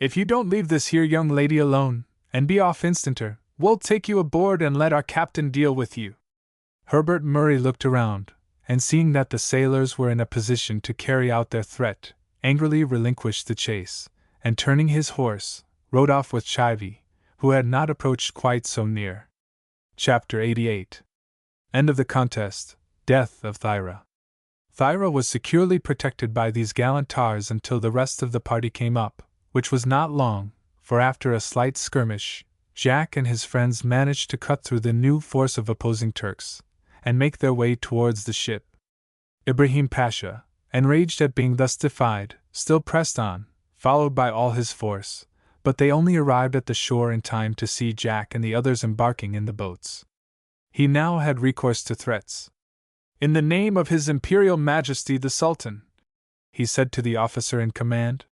Speaker 1: "If you don't leave this here young lady alone, and be off instanter, we'll take you aboard and let our captain deal with you." Herbert Murray looked around, and seeing that the sailors were in a position to carry out their threat, angrily relinquished the chase, and turning his horse, rode off with Chivy, who had not approached quite so near. Chapter 88. End of the contest. Death of Thyra. Thyra was securely protected by these gallant tars until the rest of the party came up, which was not long, for after a slight skirmish, Jack and his friends managed to cut through the new force of opposing Turks, and make their way towards the ship. Ibrahim Pasha, enraged at being thus defied, still pressed on, followed by all his force, but they only arrived at the shore in time to see Jack and the others embarking in the boats. He now had recourse to threats. "In the name of His Imperial Majesty the Sultan," he said to the officer in command,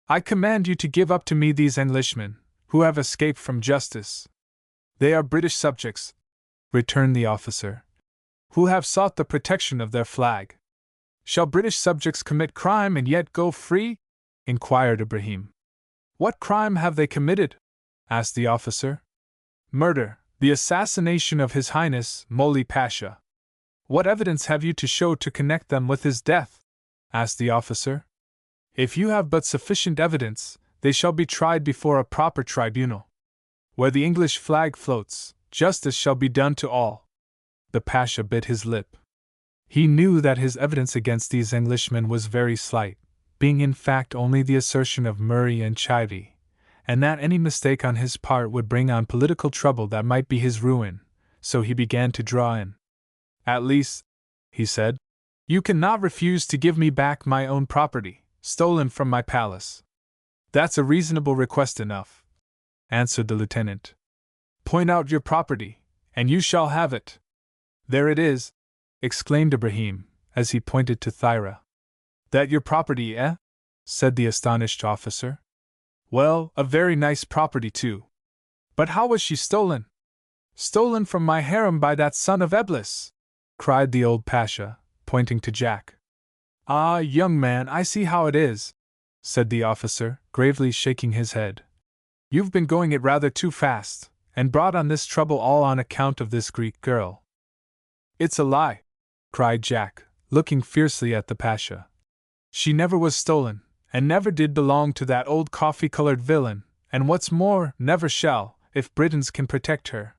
Speaker 1: "I command you to give up to me these Englishmen, who have escaped from justice." "They are British subjects," returned the officer, "who have sought the protection of their flag." "Shall British subjects commit crime and yet go free?" inquired Ibrahim. "What crime have they committed?" asked the officer. "Murder, the assassination of His Highness Moli Pasha." "What evidence have you to show to connect them with his death?" asked the officer. "If you have but sufficient evidence, they shall be tried before a proper tribunal. Where the English flag floats, justice shall be done to all." The Pasha bit his lip. He knew that his evidence against these Englishmen was very slight, being in fact only the assertion of Murray and Chivy, and that any mistake on his part would bring on political trouble that might be his ruin, so he began to draw in. "At least," he said, "you cannot refuse to give me back my own property, stolen from my palace." "That's a reasonable request enough," answered the lieutenant. "Point out your property, and you shall have it." "There it is," exclaimed Ibrahim, as he pointed to Thyra. "That your property, eh?" said the astonished officer. "Well, a very nice property too. But how was she stolen?" "Stolen from my harem by that son of Eblis," cried the old Pasha, pointing to Jack. "Ah, young man, I see how it is," said the officer, gravely shaking his head. "You've been going it rather too fast, and brought on this trouble all on account of this Greek girl." "It's a lie," cried Jack, looking fiercely at the Pasha. "She never was stolen, and never did belong to that old coffee-colored villain, and what's more, never shall, if Britons can protect her.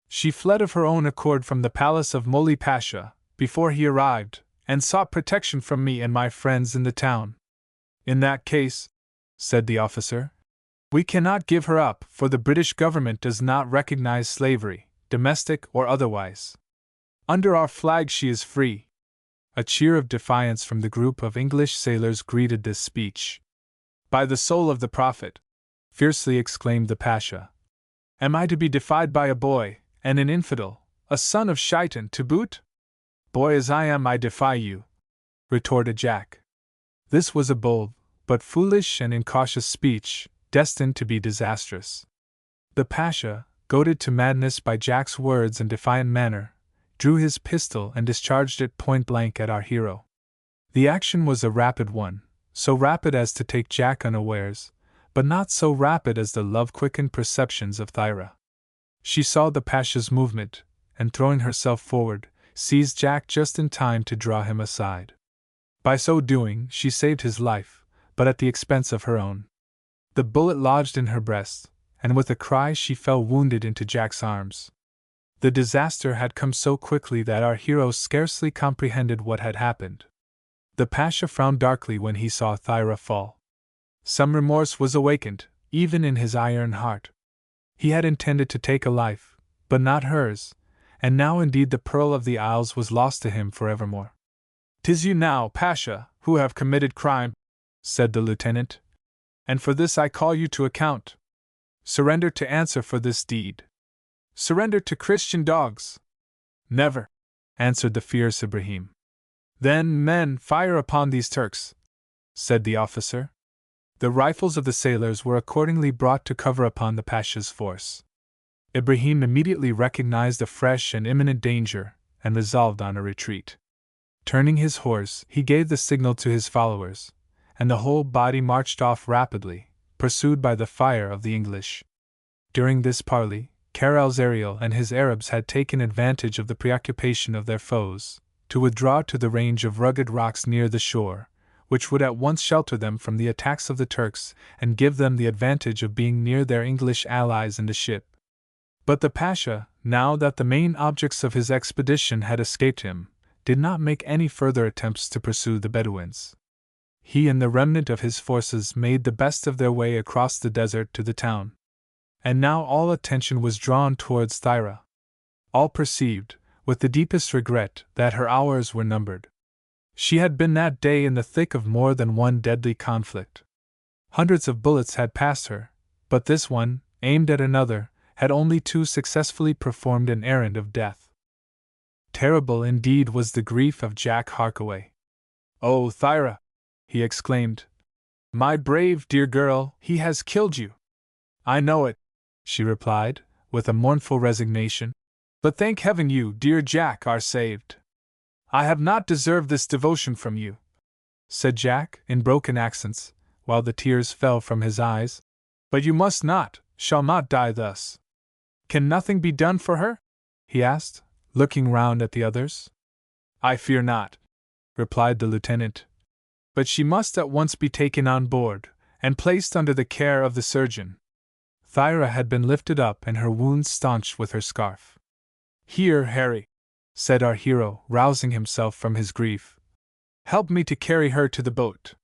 Speaker 1: She fled of her own accord from the palace of Moli Pasha, before he arrived, and sought protection from me and my friends in the town." "In that case," said the officer, "we cannot give her up, for the British government does not recognize slavery, domestic or otherwise. Under our flag she is free." A cheer of defiance from the group of English sailors greeted this speech. "By the soul of the Prophet," fiercely exclaimed the Pasha, "am I to be defied by a boy, and an infidel, a son of Shaitan to boot?" "Boy as I am, I defy you," retorted Jack. This was a bold, but foolish and incautious speech, destined to be disastrous. The Pasha, goaded to madness by Jack's words and defiant manner, drew his pistol and discharged it point-blank at our hero. The action was a rapid one, so rapid as to take Jack unawares, but not so rapid as the love-quickened perceptions of Thyra. She saw the Pasha's movement, and throwing herself forward, seized Jack just in time to draw him aside. By so doing, she saved his life, but at the expense of her own. The bullet lodged in her breast, and with a cry she fell wounded into Jack's arms. The disaster had come so quickly that our hero scarcely comprehended what had happened. The Pasha frowned darkly when he saw Thyra fall. Some remorse was awakened, even in his iron heart. He had intended to take a life, but not hers, and now indeed the Pearl of the Isles was lost to him forevermore. "'Tis you now, Pasha, who have committed crime," said the lieutenant, "and for this I call you to account. Surrender to answer for this deed. Surrender to Christian dogs." "Never," answered the fierce Ibrahim. "Then, men, fire upon these Turks," said the officer. The rifles of the sailors were accordingly brought to cover upon the Pasha's force. Ibrahim immediately recognized a fresh and imminent danger, and resolved on a retreat. Turning his horse, he gave the signal to his followers, and the whole body marched off rapidly, pursued by the fire of the English. During this parley, Khayr-el-Zariel and his Arabs had taken advantage of the preoccupation of their foes, to withdraw to the range of rugged rocks near the shore, which would at once shelter them from the attacks of the Turks and give them the advantage of being near their English allies in the ship. But the Pasha, now that the main objects of his expedition had escaped him, did not make any further attempts to pursue the Bedouins. He and the remnant of his forces made the best of their way across the desert to the town. And now all attention was drawn towards Thyra. All perceived, with the deepest regret, that her hours were numbered. She had been that day in the thick of more than one deadly conflict. Hundreds of bullets had passed her, but this one, aimed at another, had only too successfully performed an errand of death. Terrible indeed was the grief of Jack Harkaway. "Oh, Thyra!" he exclaimed. "My brave dear girl, he has killed you." "I know it," she replied, with a mournful resignation. "But thank heaven you, dear Jack, are saved." "I have not deserved this devotion from you," said Jack, in broken accents, while the tears fell from his eyes. "But you must not, shall not die thus." "Can nothing be done for her?" he asked, looking round at the others. "I fear not," replied the lieutenant. "But she must at once be taken on board, and placed under the care of the surgeon." Thyra had been lifted up and her wounds staunched with her scarf. "Here, Harry," said our hero, rousing himself from his grief. "Help me to carry her to the boat."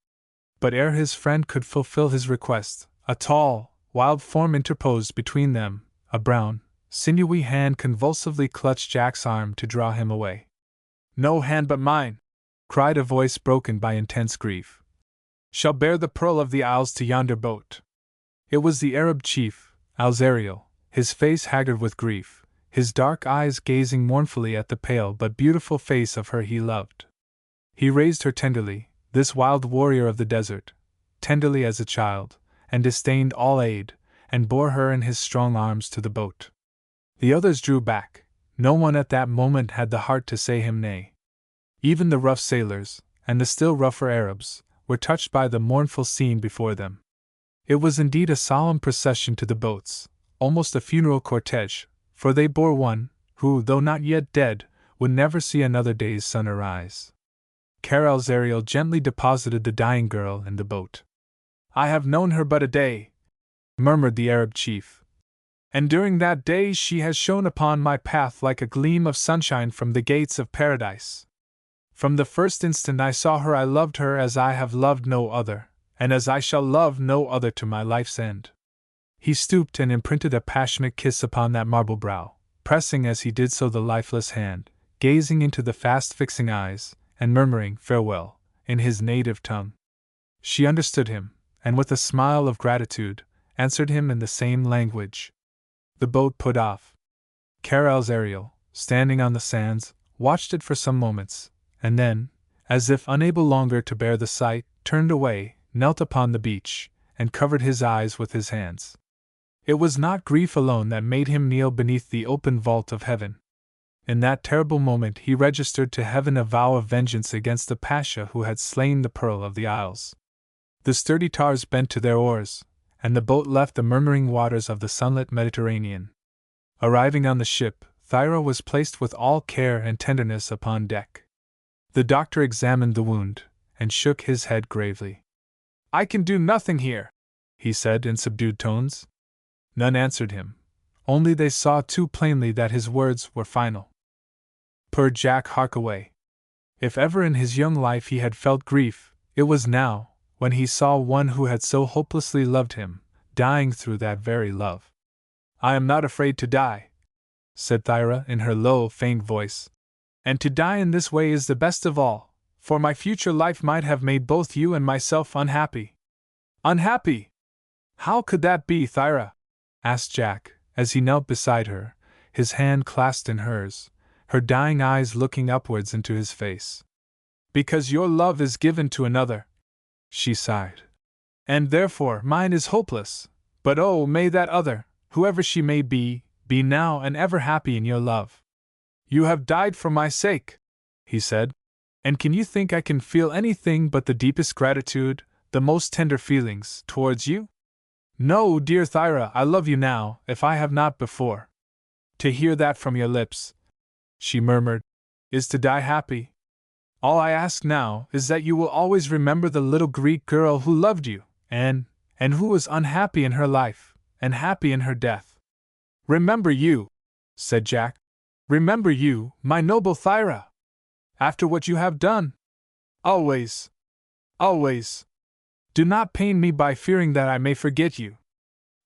Speaker 1: But ere his friend could fulfill his request, a tall, wild form interposed between them. A brown, sinewy hand convulsively clutched Jack's arm to draw him away. "No hand but mine," cried a voice broken by intense grief, "shall bear the pearl of the Isles to yonder boat." It was the Arab chief, el-Zariel, his face haggard with grief, his dark eyes gazing mournfully at the pale but beautiful face of her he loved. He raised her tenderly, this wild warrior of the desert, tenderly as a child, and disdained all aid, and bore her in his strong arms to the boat. The others drew back. No one at that moment had the heart to say him nay. Even the rough sailors, and the still rougher Arabs, were touched by the mournful scene before them. It was indeed a solemn procession to the boats, almost a funeral cortege, for they bore one, who, though not yet dead, would never see another day's sun arise. Khayr-el-Zariel gently deposited the dying girl in the boat. "I have known her but a day," murmured the Arab chief, "and during that day she has shone upon my path like a gleam of sunshine from the gates of paradise. From the first instant I saw her I loved her as I have loved no other, and as I shall love no other to my life's end." He stooped and imprinted a passionate kiss upon that marble brow, pressing as he did so the lifeless hand, gazing into the fast-fixing eyes, and murmuring farewell, in his native tongue. She understood him, and with a smile of gratitude, answered him in the same language. The boat put off. Khayr-el-Zariel, standing on the sands, watched it for some moments, and then, as if unable longer to bear the sight, turned away, knelt upon the beach, and covered his eyes with his hands. It was not grief alone that made him kneel beneath the open vault of heaven. In that terrible moment he registered to heaven a vow of vengeance against the Pasha who had slain the Pearl of the Isles. The sturdy tars bent to their oars, and the boat left the murmuring waters of the sunlit Mediterranean. Arriving on the ship, Thyra was placed with all care and tenderness upon deck. The doctor examined the wound, and shook his head gravely. "I can do nothing here," he said in subdued tones. None answered him, only they saw too plainly that his words were final. Poor Jack Harkaway! If ever in his young life he had felt grief, it was now, when he saw one who had so hopelessly loved him, dying through that very love. "I am not afraid to die," said Thyra in her low, faint voice. "And to die in this way is the best of all, for my future life might have made both you and myself unhappy." "Unhappy? How could that be, Thyra?" asked Jack, as he knelt beside her, his hand clasped in hers, her dying eyes looking upwards into his face. "Because your love is given to another," she sighed. And therefore mine is hopeless. But oh, may that other, whoever she may be now and ever happy in your love. You have died for my sake, he said. And can you think I can feel anything but the deepest gratitude, the most tender feelings, towards you? No, dear Thyra, I love you now, if I have not before. To hear that from your lips, she murmured, is to die happy. All I ask now is that you will always remember the little Greek girl who loved you, and who was unhappy in her life, and happy in her death. Remember you, said Jack. Remember you, my noble Thyra. After what you have done. Always. Always. Do not pain me by fearing that I may forget you.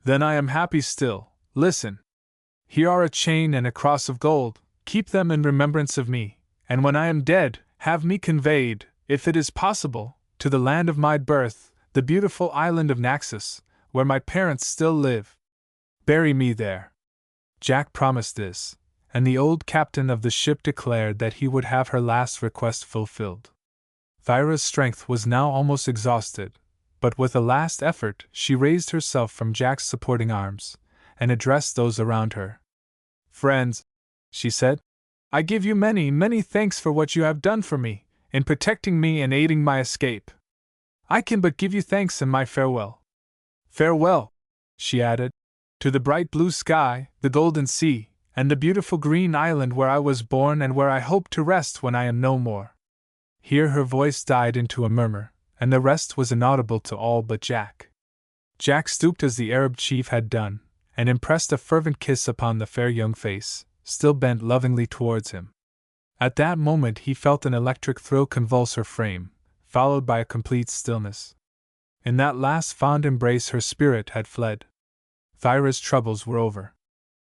Speaker 1: Then I am happy still. Listen. Here are a chain and a cross of gold. Keep them in remembrance of me, and when I am dead, have me conveyed, if it is possible, to the land of my birth, the beautiful island of Naxos, where my parents still live. Bury me there. Jack promised this, and the old captain of the ship declared that he would have her last request fulfilled. Thyra's strength was now almost exhausted, but with a last effort she raised herself from Jack's supporting arms, and addressed those around her. Friends, she said, I give you many, many thanks for what you have done for me, in protecting me and aiding my escape. I can but give you thanks in my farewell. Farewell, she added, to the bright blue sky, the golden sea, and the beautiful green island where I was born and where I hope to rest when I am no more. Here her voice died into a murmur, and the rest was inaudible to all but Jack. Jack stooped as the Arab chief had done, and impressed a fervent kiss upon the fair young face, still bent lovingly towards him. At that moment he felt an electric thrill convulse her frame, followed by a complete stillness. In that last fond embrace her spirit had fled. Thyra's troubles were over.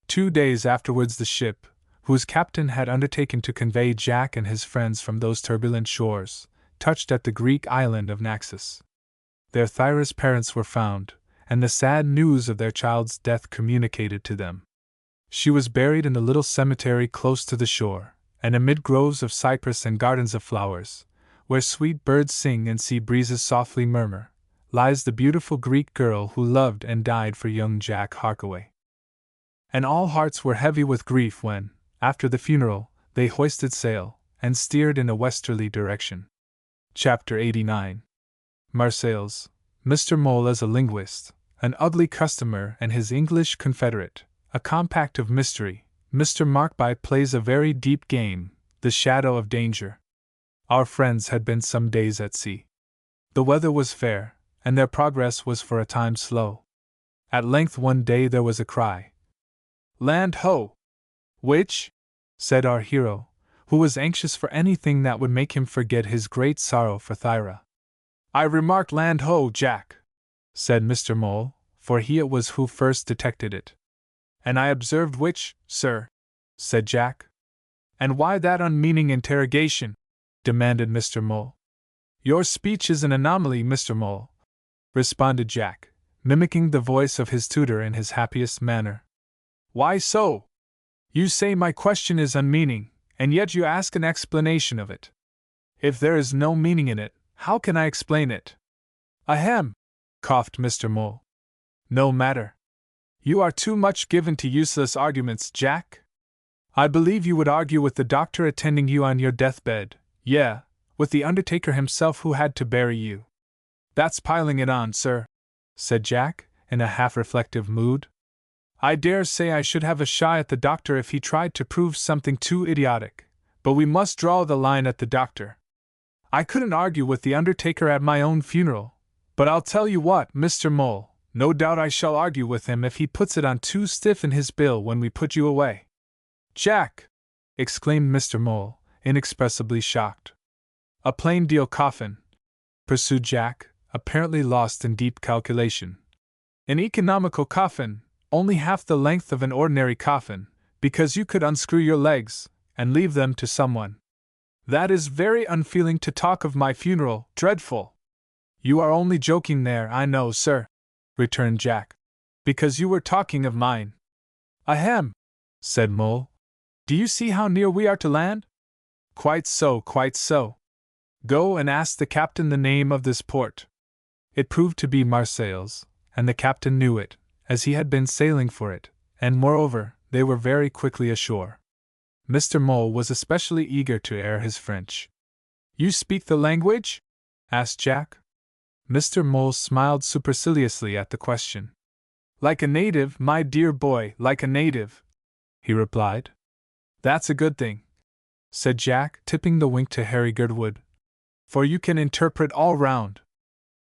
Speaker 1: 2 days afterwards the ship, whose captain had undertaken to convey Jack and his friends from those turbulent shores, touched at the Greek island of Naxos. There Thyra's parents were found, and the sad news of their child's death communicated to them. She was buried in the little cemetery close to the shore, and amid groves of cypress and gardens of flowers, where sweet birds sing and sea breezes softly murmur, lies the beautiful Greek girl who loved and died for young Jack Harkaway. And all hearts were heavy with grief when, after the funeral, they hoisted sail, and steered in a westerly direction. Chapter 89. Marseilles. Mr. Mole as a linguist, an ugly customer and his English confederate, a compact of mystery. Mr. Markby plays a very deep game, the shadow of danger. Our friends had been some days at sea. The weather was fair, and their progress was for a time slow. At length one day there was a cry. Land ho! Which? Said our hero, who was anxious for anything that would make him forget his great sorrow for Thyra. I remarked land ho, Jack, said Mr. Mole, for he it was who first detected it. And I observed which, sir, said Jack. And why that unmeaning interrogation? Demanded Mr. Mole. Your speech is an anomaly, Mr. Mole, responded Jack, mimicking the voice of his tutor in his happiest manner. Why so? You say my question is unmeaning, and yet you ask an explanation of it. If there is no meaning in it, how can I explain it? Ahem! Coughed Mr. Mole. No matter. You are too much given to useless arguments, Jack. I believe you would argue with the doctor attending you on your deathbed, with the undertaker himself who had to bury you. That's piling it on, sir, said Jack, in a half-reflective mood. I dare say I should have a shy at the doctor if he tried to prove something too idiotic, but we must draw the line at the doctor. I couldn't argue with the undertaker at my own funeral, but I'll tell you what, Mr. Mole, no doubt I shall argue with him if he puts it on too stiff in his bill when we put you away. Jack! Exclaimed Mr. Mole, inexpressibly shocked. A plain deal coffin, pursued Jack, apparently lost in deep calculation. An economical coffin, only half the length of an ordinary coffin, because you could unscrew your legs, and leave them to someone. That is very unfeeling to talk of my funeral, dreadful. You are only joking there, I know, sir, returned Jack, because you were talking of mine. Ahem, said Mole. Do you see how near we are to land? Quite so, quite so. Go and ask the captain the name of this port. It proved to be Marseilles, and the captain knew it, as he had been sailing for it, and moreover, they were very quickly ashore. Mr. Mole was especially eager to air his French. "You speak the language?" asked Jack. Mr. Mole smiled superciliously at the question. "Like a native, my dear boy, like a native," he replied. "That's a good thing," said Jack, tipping the wink to Harry Girdwood, "for you can interpret all round."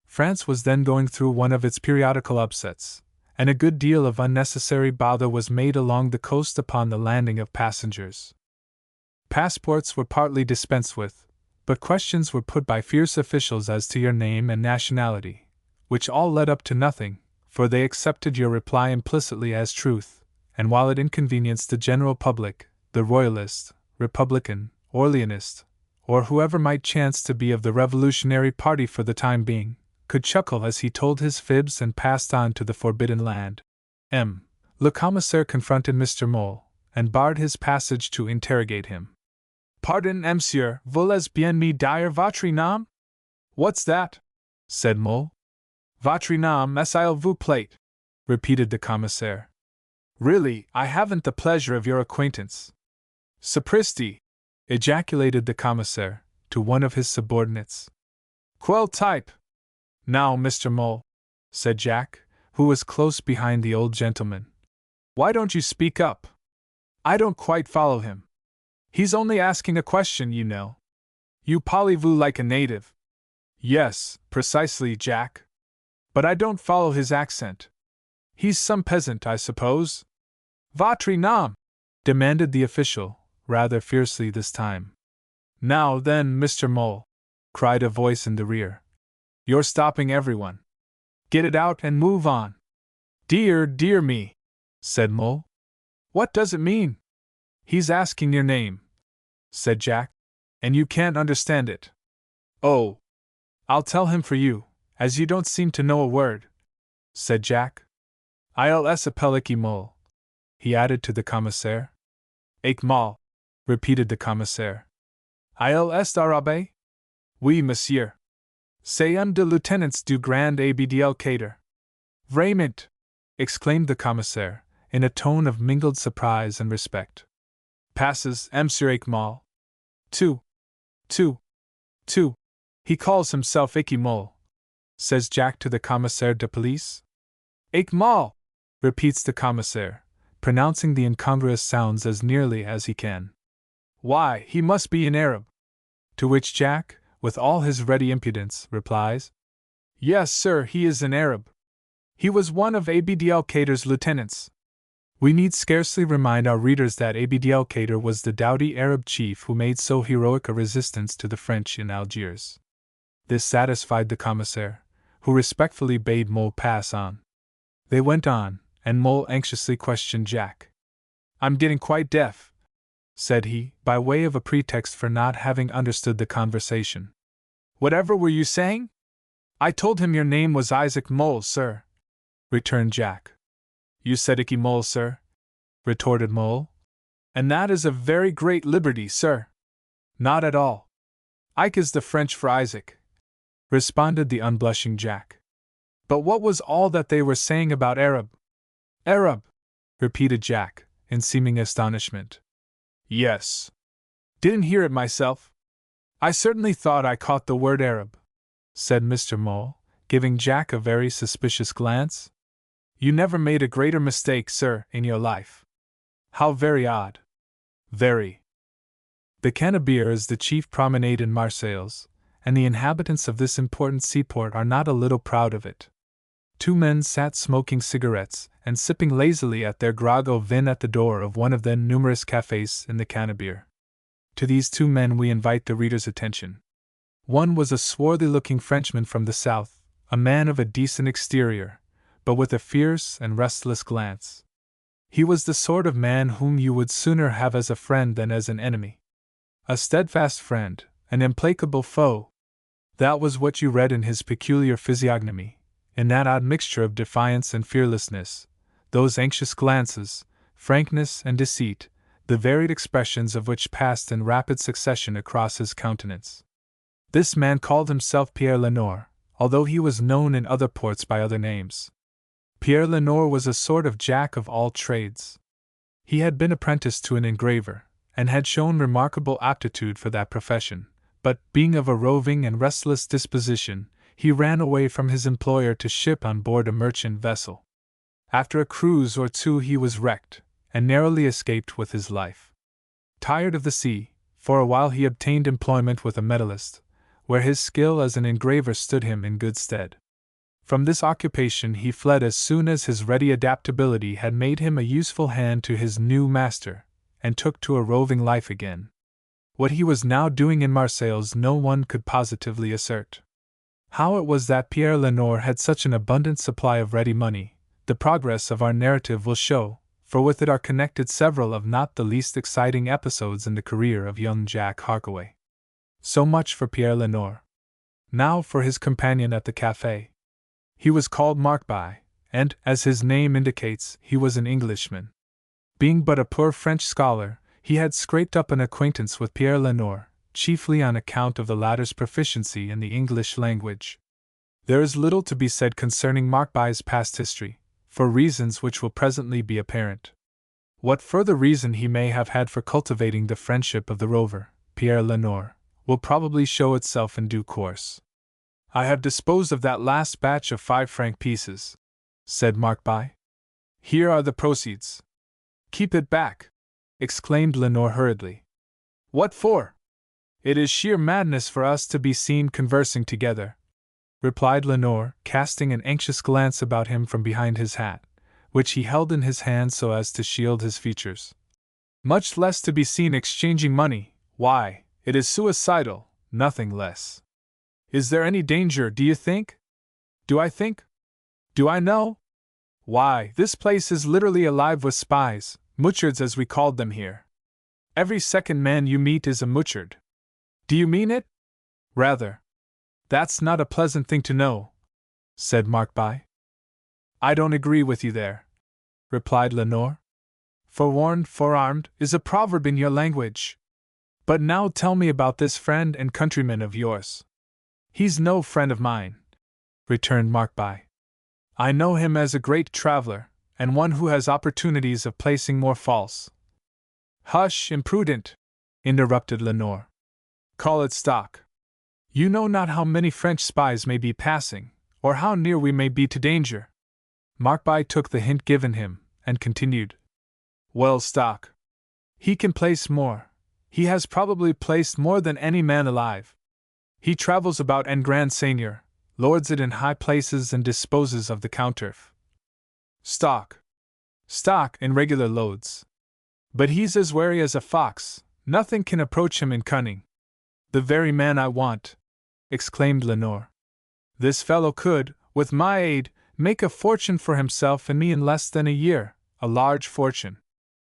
Speaker 1: France was then going through one of its periodical upsets, and a good deal of unnecessary bother was made along the coast upon the landing of passengers. Passports were partly dispensed with, but questions were put by fierce officials as to your name and nationality, which all led up to nothing, for they accepted your reply implicitly as truth, and while it inconvenienced the general public, the Royalist, Republican, Orleanist, or whoever might chance to be of the Revolutionary party for the time being, could chuckle as he told his fibs and passed on to the forbidden land. Le Commissaire confronted Mr. Mole, and barred his passage to interrogate him. "Pardon, monsieur, voulez bien me dire votre nom?" "What's that?" said Mole. "Votre nom, s'il vous plaît," repeated the commissaire. "Really, I haven't the pleasure of your acquaintance." "Sapristi!" ejaculated the commissaire, to one of his subordinates. "Quel type!" "Now, Mr. Mole," said Jack, who was close behind the old gentleman, "why don't you speak up? I don't quite follow him. He's only asking a question, you know. You parlez-vous like a native?" "Yes, precisely, Jack. But I don't follow his accent. He's some peasant, I suppose." "Votre nom?" demanded the official, rather fiercely this time. "Now then, Mr. Mole," cried a voice in the rear. "You're stopping everyone. Get it out and move on." "Dear, dear me," said Mole. "What does it mean?" "He's asking your name," said Jack, "and you can't understand it." "Oh, I'll tell him for you, as you don't seem to know a word," said Jack. "Il s'appelle Mole," he added to the commissaire. "Mal," repeated the commissaire. "Il est arabe?" "Oui, monsieur. C'est un des lieutenants du Grand Abdel Kader." "Vraiment!" exclaimed the commissaire, in a tone of mingled surprise and respect. "Passes, monsieur Mal. Two. He calls himself Mole," says Jack to the commissaire de police. "Mal," repeats the commissaire, pronouncing the incongruous sounds as nearly as he can. "Why, he must be an Arab." To which Jack, with all his ready impudence, replies, "Yes, sir, he is an Arab. He was one of Abdel Kader's lieutenants." We need scarcely remind our readers that Abdel Kader was the doughty Arab chief who made so heroic a resistance to the French in Algiers. This satisfied the commissaire, who respectfully bade Mole pass on. They went on, and Mole anxiously questioned Jack. "I'm getting quite deaf," said he, by way of a pretext for not having understood the conversation. "Whatever were you saying?" "I told him your name was Isaac Mole, sir," returned Jack. "You said Icky Mole, sir?" retorted Mole. "And that is a very great liberty, sir." "Not at all. Ike is the French for Isaac," responded the unblushing Jack. "But what was all that they were saying about Arab?" "Arab!" repeated Jack, in seeming astonishment. "Yes. Didn't hear it myself. I certainly thought I caught the word Arab," said Mr. Mole, giving Jack a very suspicious glance. "You never made a greater mistake, sir, in your life." "How very odd." "Very." The Cannebière is the chief promenade in Marseilles, and the inhabitants of this important seaport are not a little proud of it. Two men sat smoking cigarettes and sipping lazily at their grog au vin at the door of one of the numerous cafés in the Cannebière. To these two men we invite the reader's attention. One was a swarthy-looking Frenchman from the south, a man of a decent exterior, but with a fierce and restless glance. He was the sort of man whom you would sooner have as a friend than as an enemy. A steadfast friend, an implacable foe. That was what you read in his peculiar physiognomy, in that odd mixture of defiance and fearlessness, those anxious glances, frankness and deceit, the varied expressions of which passed in rapid succession across his countenance. This man called himself Pierre Lenoir, although he was known in other ports by other names. Pierre Lenoir was a sort of jack of all trades. He had been apprenticed to an engraver, and had shown remarkable aptitude for that profession, but, being of a roving and restless disposition, he ran away from his employer to ship on board a merchant vessel. After a cruise or two he was wrecked, and narrowly escaped with his life. Tired of the sea, for a while he obtained employment with a medallist, where his skill as an engraver stood him in good stead. From this occupation he fled as soon as his ready adaptability had made him a useful hand to his new master, and took to a roving life again. What he was now doing in Marseilles no one could positively assert. How it was that Pierre Lenoir had such an abundant supply of ready money, the progress of our narrative will show, for with it are connected several of not the least exciting episodes in the career of young Jack Harkaway. So much for Pierre Lenoir. Now for his companion at the café. He was called Markby, and, as his name indicates, he was an Englishman. Being but a poor French scholar, he had scraped up an acquaintance with Pierre Lenoir, chiefly on account of the latter's proficiency in the English language. There is little to be said concerning Markby's past history, for reasons which will presently be apparent. What further reason he may have had for cultivating the friendship of the rover, Pierre Lenoir, will probably show itself in due course. "I have disposed of that last batch of 5-franc pieces," said Markby. "Here are the proceeds." "Keep it back!" exclaimed Lenoir hurriedly. "What for?" "It is sheer madness for us to be seen conversing together," replied Lenoir, casting an anxious glance about him from behind his hat, which he held in his hand so as to shield his features. "Much less to be seen exchanging money. Why, it is suicidal, nothing less. Is there any danger, do you think? Do I think? Do I know? Why, this place is literally alive with spies, mouchards as we called them here. Every second man you meet is a mouchard. Do you mean it? Rather. That's not a pleasant thing to know," said Markby. "I don't agree with you there," replied Lenoir. "Forewarned, forearmed is a proverb in your language. But now tell me about this friend and countryman of yours." "He's no friend of mine," returned Markby. "I know him as a great traveler, and one who has opportunities of placing more false—" "Hush, imprudent!" interrupted Lenoir. "Call it stock. You know not how many French spies may be passing, or how near we may be to danger." Markby took the hint given him, and continued. "Well, stock. He can place more. He has probably placed more than any man alive. He travels about en grand seigneur, lords it in high places and disposes of the counterf. Stock. Stock in regular loads. But he's as wary as a fox, nothing can approach him in cunning." "The very man I want," exclaimed Lenoir. "This fellow could, with my aid, make a fortune for himself and me in less than a year, a large fortune."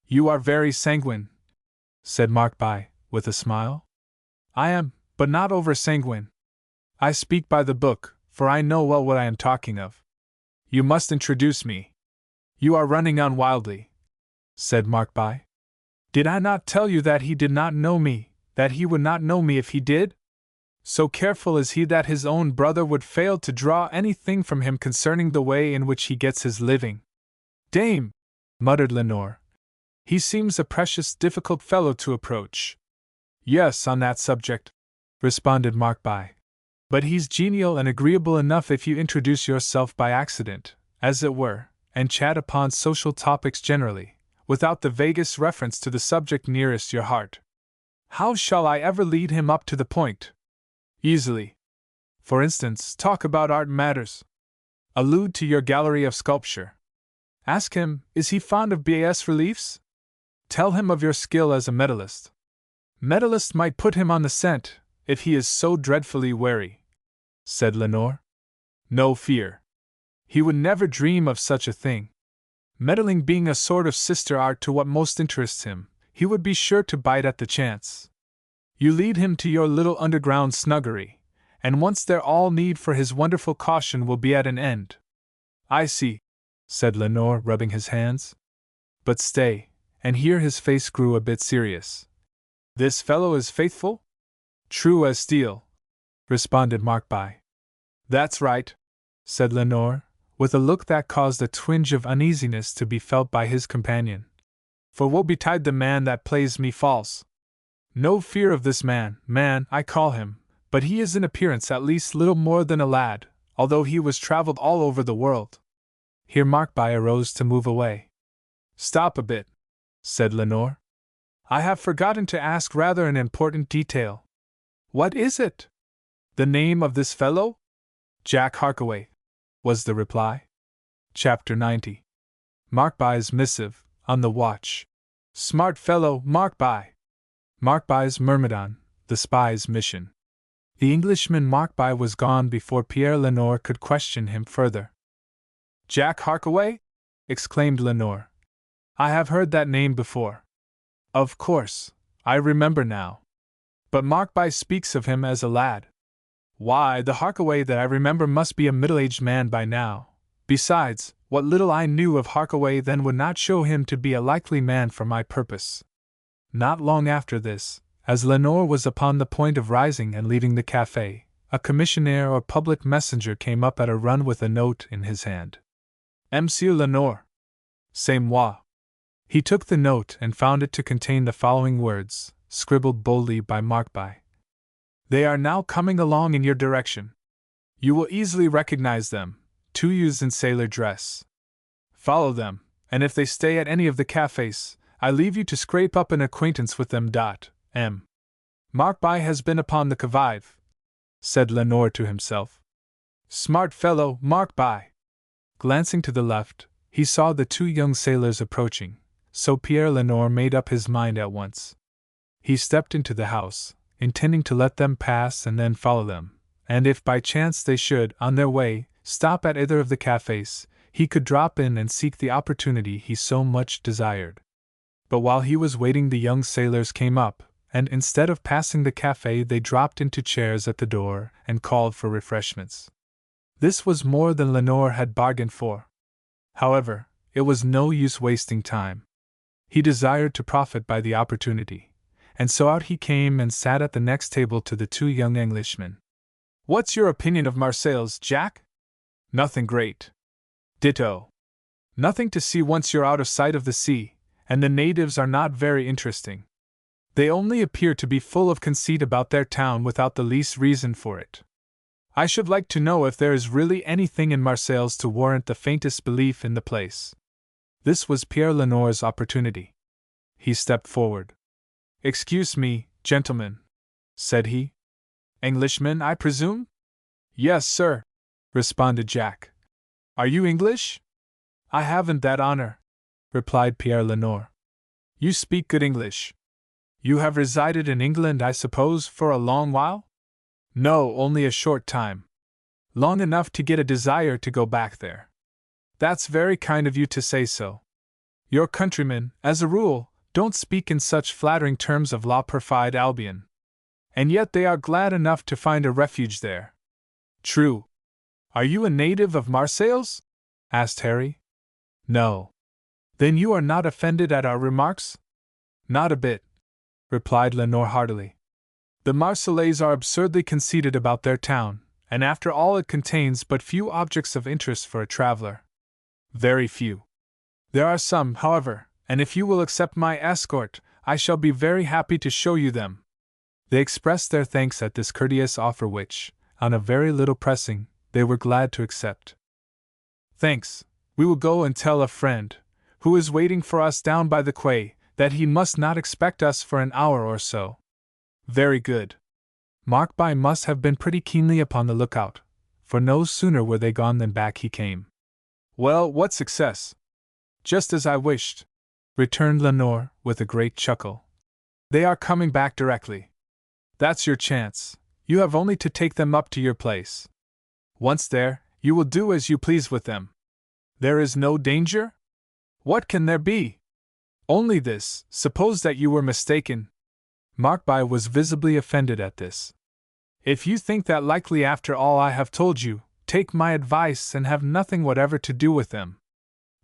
Speaker 1: "You are very sanguine," said Markby, with a smile. "I am, but not over sanguine. I speak by the book, for I know well what I am talking of. You must introduce me." "You are running on wildly," said Markby. "Did I not tell you that he did not know me, that he would not know me if he did? So careful is he that his own brother would fail to draw anything from him concerning the way in which he gets his living." "Dame!" muttered Lenoir. "He seems a precious difficult fellow to approach." "Yes, on that subject," responded Markby. "But he's genial and agreeable enough if you introduce yourself by accident, as it were, and chat upon social topics generally, without the vaguest reference to the subject nearest your heart." "How shall I ever lead him up to the point?" "Easily. For instance, talk about art matters. Allude to your gallery of sculpture. Ask him, is he fond of bas reliefs? Tell him of your skill as a medallist. Medallist might put him on the scent, if he is so dreadfully wary," said Lenoir. "No fear. He would never dream of such a thing. Meddling being a sort of sister art to what most interests him, he would be sure to bite at the chance. You lead him to your little underground snuggery, and once there all need for his wonderful caution will be at an end." "I see," said Lenoir, rubbing his hands. "But stay," and here his face grew a bit serious. "This fellow is faithful?" "True as steel," responded Markby. That's right, said Lenore, with a look that caused a twinge of uneasiness to be felt by his companion. For woe betide the man that plays me false. No fear of this man, I call him, but he is in appearance at least little more than a lad, although he was travelled all over the world. Here Markby arose to move away. Stop a bit, said Lenore. I have forgotten to ask rather an important detail. What is it? The name of this fellow? Jack Harkaway, was the reply. Chapter 90. Markby's missive, on the watch. Smart fellow, Markby. Markby's myrmidon, the spy's mission. The Englishman Markby was gone before Pierre Lenore could question him further. Jack Harkaway? Exclaimed Lenore. I have heard that name before. Of course, I remember now. But Markby speaks of him as a lad. Why, the Harkaway that I remember must be a middle-aged man by now. Besides, what little I knew of Harkaway then would not show him to be a likely man for my purpose. Not long after this, as Lenore was upon the point of rising and leaving the café, a commissionaire or public messenger came up at a run with a note in his hand. Monsieur Lenore. C'est moi. He took the note and found it to contain the following words, scribbled boldly by Markby. They are now coming along in your direction. You will easily recognize them, 2 youths in sailor dress. Follow them, and if they stay at any of the cafes, I leave you to scrape up an acquaintance with them. M. Markby has been upon the qui-vive, said Lenore to himself. Smart fellow, Markby. Glancing to the left, he saw the 2 young sailors approaching, so Pierre Lenore made up his mind at once. He stepped into the house, intending to let them pass and then follow them, and if by chance they should, on their way, stop at either of the cafes, he could drop in and seek the opportunity he so much desired. But while he was waiting, the young sailors came up, and instead of passing the café, they dropped into chairs at the door and called for refreshments. This was more than Lenore had bargained for. However, it was no use wasting time. He desired to profit by the opportunity, and so out he came and sat at the next table to the 2 young Englishmen. What's your opinion of Marseilles, Jack? Nothing great. Ditto. Nothing to see once you're out of sight of the sea, and the natives are not very interesting. They only appear to be full of conceit about their town without the least reason for it. I should like to know if there is really anything in Marseilles to warrant the faintest belief in the place. This was Pierre Lenore's opportunity. He stepped forward. Excuse me, gentlemen, said he. Englishmen, I presume? Yes, sir, responded Jack. Are you English? I haven't that honor, replied Pierre Lenore. You speak good English. You have resided in England, I suppose, for a long while? No, only a short time. Long enough to get a desire to go back there. That's very kind of you to say so. Your countrymen, as a rule, don't speak in such flattering terms of La Perfide Albion. And yet they are glad enough to find a refuge there. True. Are you a native of Marseilles? Asked Harry. No. Then you are not offended at our remarks? Not a bit, replied Lenore heartily. The Marseillais are absurdly conceited about their town, and after all it contains but few objects of interest for a traveler. Very few. There are some, however, and if you will accept my escort, I shall be very happy to show you them. They expressed their thanks at this courteous offer which, on a very little pressing, they were glad to accept. Thanks, we will go and tell a friend, who is waiting for us down by the quay, that he must not expect us for an hour or so. Very good. Markby must have been pretty keenly upon the lookout, for no sooner were they gone than back he came. Well, what success? Just as I wished, returned Lenore, with a great chuckle. They are coming back directly. That's your chance. You have only to take them up to your place. Once there, you will do as you please with them. There is no danger? What can there be? Only this, suppose that you were mistaken. Markby was visibly offended at this. If you think that likely after all I have told you, take my advice and have nothing whatever to do with them.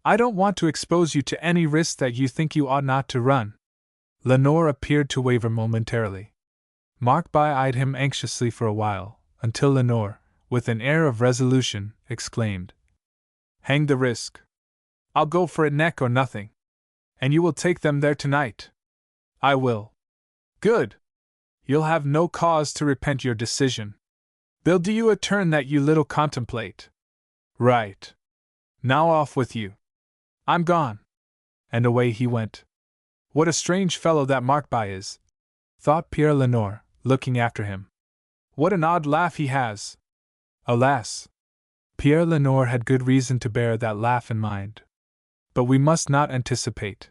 Speaker 1: I don't want to expose you to any risk that you think you ought not to run. Lenore appeared to waver momentarily. Markby eyed him anxiously for a while, until Lenore, with an air of resolution, exclaimed, "Hang the risk! I'll go for it neck or nothing. And you will take them there tonight?" "I will." "Good! You'll have no cause to repent your decision. They'll do you a turn that you little contemplate." "Right. Now off with you. I'm gone." And away he went. "What a strange fellow that Markby is," thought Pierre Lenore, looking after him. "What an odd laugh he has!" Alas! Pierre Lenore had good reason to bear that laugh in mind. But we must not anticipate.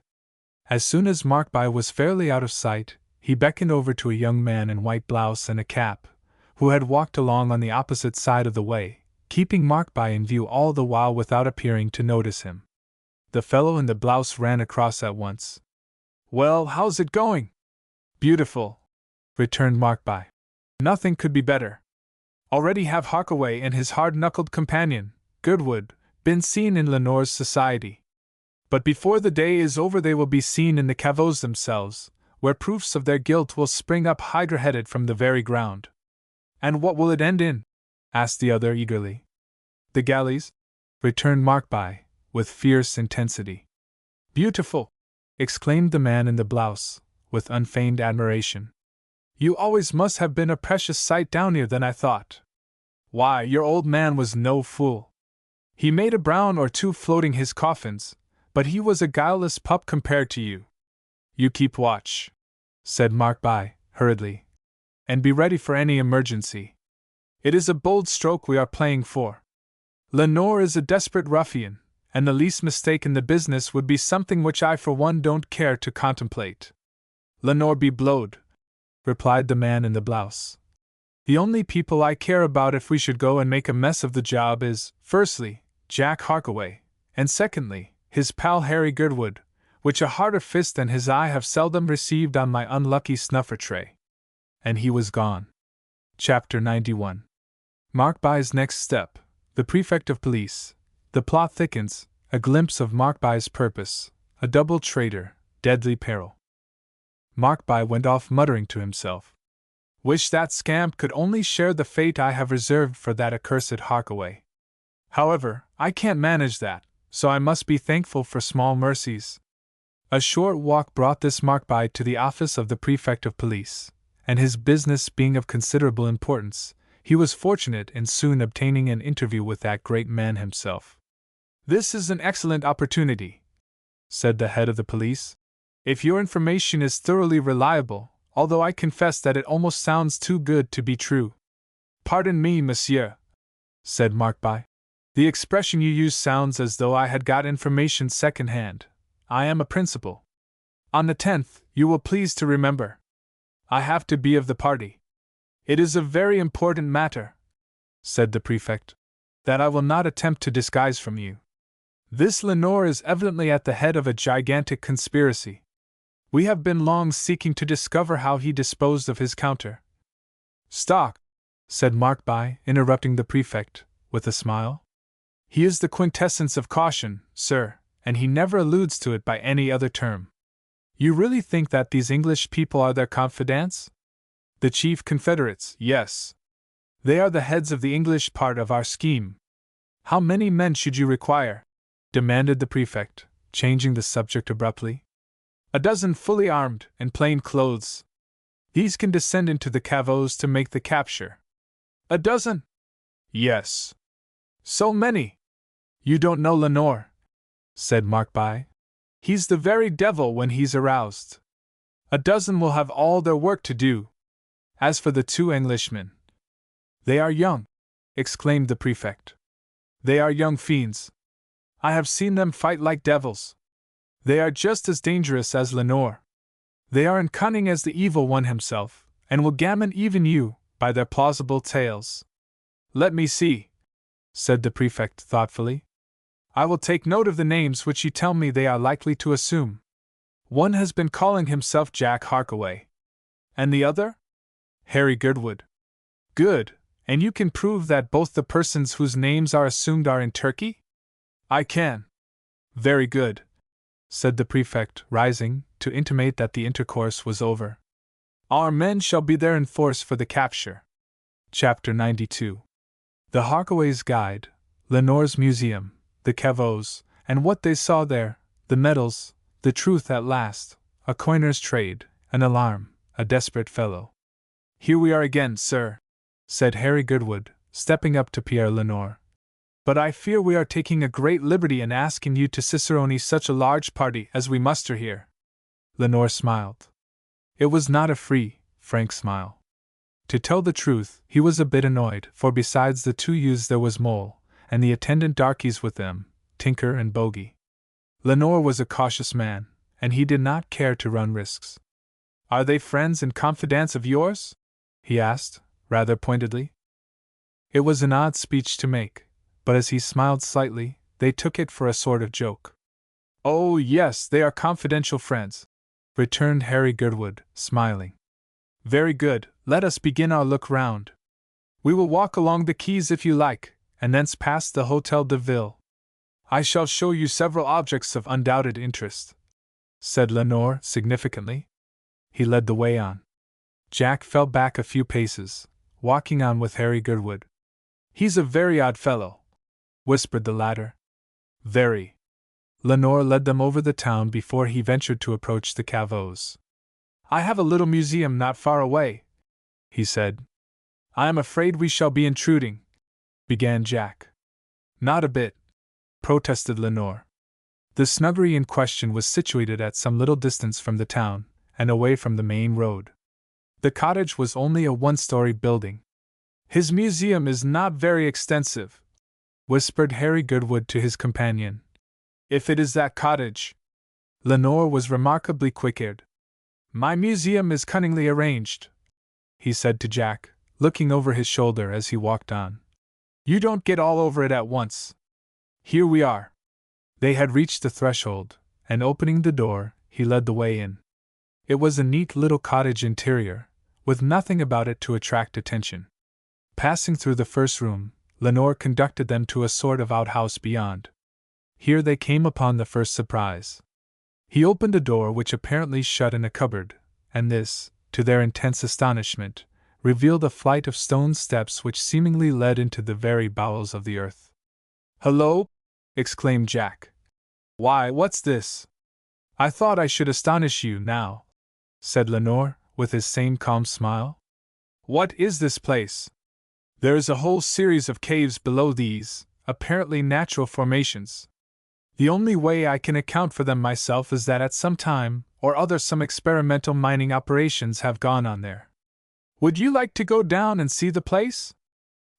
Speaker 1: As soon as Markby was fairly out of sight, he beckoned over to a young man in white blouse and a cap, who had walked along on the opposite side of the way, keeping Markby in view all the while without appearing to notice him. The fellow in the blouse ran across at once. "Well, how's it going?" "Beautiful," returned Markby. "Nothing could be better. Already have Harkaway and his hard-knuckled companion, Goodwood, been seen in Lenore's society. But before the day is over they will be seen in the caveaux themselves, where proofs of their guilt will spring up hydra-headed from the very ground." "And what will it end in?" asked the other eagerly. "The galleys," returned Markby, with fierce intensity. "Beautiful!" exclaimed the man in the blouse, with unfeigned admiration. "You always must have been a precious sight downier than I thought. Why, your old man was no fool. He made a brown or two floating his coffins, but he was a guileless pup compared to you. You keep watch," said Markby, hurriedly, "and be ready for any emergency. It is a bold stroke we are playing for. Lenore is a desperate ruffian, and the least mistake in the business would be something which I for one don't care to contemplate." "Lenore be blowed," replied the man in the blouse. "The only people I care about if we should go and make a mess of the job is, firstly, Jack Harkaway, and secondly, his pal Harry Goodwood, which a harder fist than his I have seldom received on my unlucky snuffer tray." And he was gone. Chapter 91. Markby's next step. The prefect of police. The plot thickens. A glimpse of Markby's purpose. A double traitor. Deadly peril. Markby went off muttering to himself, "Wish that scamp could only share the fate I have reserved for that accursed Harkaway. However, I can't manage that, so I must be thankful for small mercies." A short walk brought this Markby to the office of the prefect of police, and his business being of considerable importance, he was fortunate in soon obtaining an interview with that great man himself. "This is an excellent opportunity," said the head of the police. "If your information is thoroughly reliable, although I confess that it almost sounds too good to be true." "Pardon me, monsieur," said Markby. "The expression you use sounds as though I had got information second-hand. I am a principal. On the 10th, you will please to remember. I have to be of the party. It is a very important matter," said the prefect, "that I will not attempt to disguise from you. This Lenore is evidently at the head of a gigantic conspiracy. We have been long seeking to discover how he disposed of his counter stock," said Markby, interrupting the prefect, with a smile. "He is the quintessence of caution, sir, and he never alludes to it by any other term. You really think that these English people are their confidants?" "The chief confederates, yes. They are the heads of the English part of our scheme." "How many men should you require?" demanded the prefect, changing the subject abruptly. "A dozen fully armed, in plain clothes. These can descend into the caveaux to make the capture." "A dozen?" "Yes." "So many? You don't know Lenore," said Markby. "He's the very devil when he's aroused. A dozen will have all their work to do. As for the two Englishmen—" "They are young," exclaimed the prefect. "They are young fiends. I have seen them fight like devils. They are just as dangerous as Lenore. They are as cunning as the evil one himself, and will gammon even you, by their plausible tales." "Let me see," said the prefect thoughtfully. "I will take note of the names which you tell me they are likely to assume. One has been calling himself Jack Harkaway. And the other?" "Harry Goodwood." "Good, and you can prove that both the persons whose names are assumed are in Turkey?" "I can." "Very good," said the prefect, rising, to intimate that the intercourse was over. "Our men shall be there in force for the capture." Chapter 92. The Harkaway's guide, Lenore's museum, the caveaux, and what they saw there, the medals, the truth at last, a coiner's trade, an alarm, a desperate fellow. Here we are again, sir, said Harry Goodwood, stepping up to Pierre Lenore. But I fear we are taking a great liberty in asking you to cicerone such a large party as we muster here. Lenore smiled. It was not a free, frank smile. To tell the truth, he was a bit annoyed, for besides the two youths there was Mole, and the attendant darkies with them, Tinker and Bogey. Lenore was a cautious man, and he did not care to run risks. Are they friends and confidants of yours? He asked, rather pointedly. It was an odd speech to make, but as he smiled slightly, they took it for a sort of joke. Oh, yes, they are confidential friends, returned Harry Goodwood, smiling. Very good, let us begin our look round. We will walk along the quays if you like, and thence past the Hôtel de Ville. I shall show you several objects of undoubted interest, said Lenore significantly. He led the way on. Jack fell back a few paces, walking on with Harry Goodwood. He's a very odd fellow, whispered the latter. Very. Lenore led them over the town before he ventured to approach the caveaux. I have a little museum not far away, he said. I am afraid we shall be intruding, began Jack. Not a bit, protested Lenore. The snuggery in question was situated at some little distance from the town, and away from the main road. The cottage was only a one-story building. His museum is not very extensive, whispered Harry Goodwood to his companion. If it is that cottage. Lenore was remarkably quick-eared. My museum is cunningly arranged, he said to Jack, looking over his shoulder as he walked on. You don't get all over it at once. Here we are. They had reached the threshold, and opening the door, he led the way in. It was a neat little cottage interior, with nothing about it to attract attention. Passing through the first room, Lenore conducted them to a sort of outhouse beyond. Here they came upon the first surprise. He opened a door which apparently shut in a cupboard, and this, to their intense astonishment, revealed a flight of stone steps which seemingly led into the very bowels of the earth. Hello! Exclaimed Jack. Why, what's this? I thought I should astonish you now, said Lenore, with his same calm smile. What is this place? There is a whole series of caves below these, apparently natural formations. The only way I can account for them myself is that at some time or other some experimental mining operations have gone on there. Would you like to go down and see the place?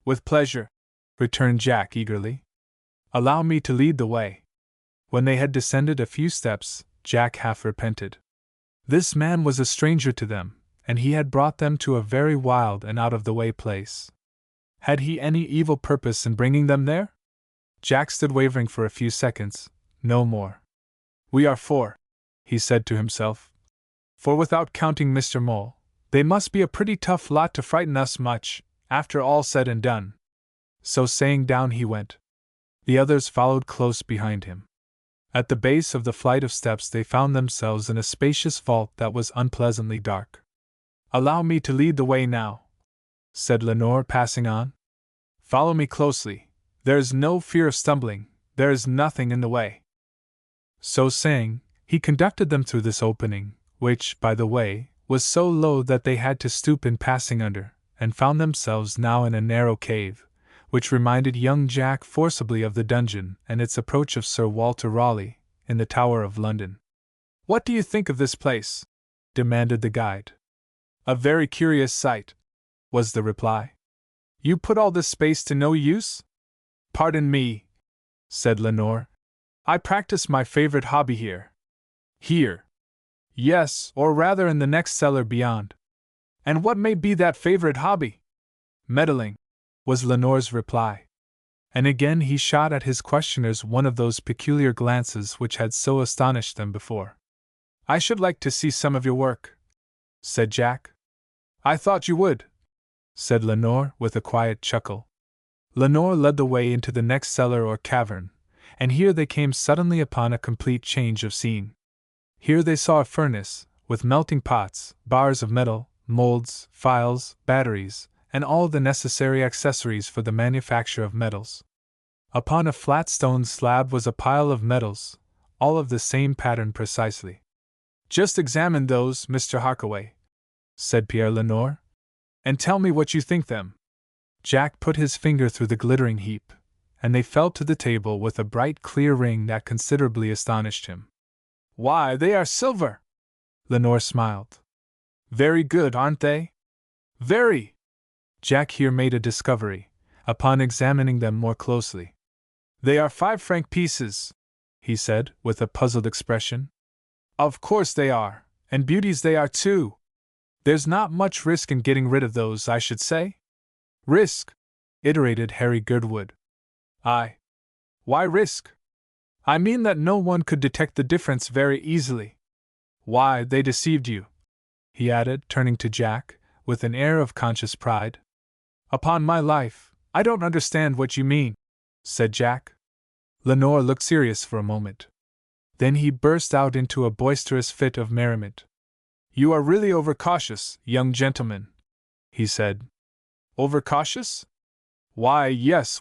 Speaker 1: With pleasure, returned Jack eagerly. Allow me to lead the way. When they had descended a few steps, Jack half repented. This man was a stranger to them, and he had brought them to a very wild and out-of-the-way place. Had he any evil purpose in bringing them there? Jack stood wavering for a few seconds, no more. We are four, he said to himself. For without counting Mr. Mole, they must be a pretty tough lot to frighten us much, after all said and done. So saying, down he went. The others followed close behind him. At the base of the flight of steps they found themselves in a spacious vault that was unpleasantly dark. Allow me to lead the way now, said Lenore, passing on. Follow me closely. There is no fear of stumbling, there is nothing in the way. So saying, he conducted them through this opening, which, by the way, was so low that they had to stoop in passing under, and found themselves now in a narrow cave, which reminded young Jack forcibly of the dungeon and its approach of Sir Walter Raleigh, in the Tower of London. What do you think of this place? Demanded the guide. A very curious sight, was the reply. You put all this space to no use? Pardon me, said Lenore. I practice my favorite hobby here. Here? Yes, or rather in the next cellar beyond. And what may be that favorite hobby? Meddling, was Lenore's reply. And again he shot at his questioners one of those peculiar glances which had so astonished them before. I should like to see some of your work, said Jack. I thought you would, said Lenore with a quiet chuckle. Lenore led the way into the next cellar or cavern, and here they came suddenly upon a complete change of scene. Here they saw a furnace, with melting pots, bars of metal, molds, files, batteries, and all the necessary accessories for the manufacture of metals. Upon a flat stone slab was a pile of metals, all of the same pattern precisely. "Just examine those, Mr. Harkaway," said Pierre Lenore, "and tell me what you think them." Jack put his finger through the glittering heap, and they fell to the table with a bright clear ring that considerably astonished him. "Why, they are silver!" Lenore smiled. "Very good, aren't they?" "Very!" Jack here made a discovery, upon examining them more closely. "They are 5-franc pieces," he said, with a puzzled expression. "Of course they are, and beauties they are too. There's not much risk in getting rid of those, I should say." "Risk?" iterated Harry Girdwood. "Aye. Why risk? I mean that no one could detect the difference very easily. Why, they deceived you," he added, turning to Jack, with an air of conscious pride. "Upon my life, I don't understand what you mean," said Jack. Lenore looked serious for a moment. Then he burst out into a boisterous fit of merriment. "You are really overcautious, young gentleman," he said. "Overcautious? Why, yes.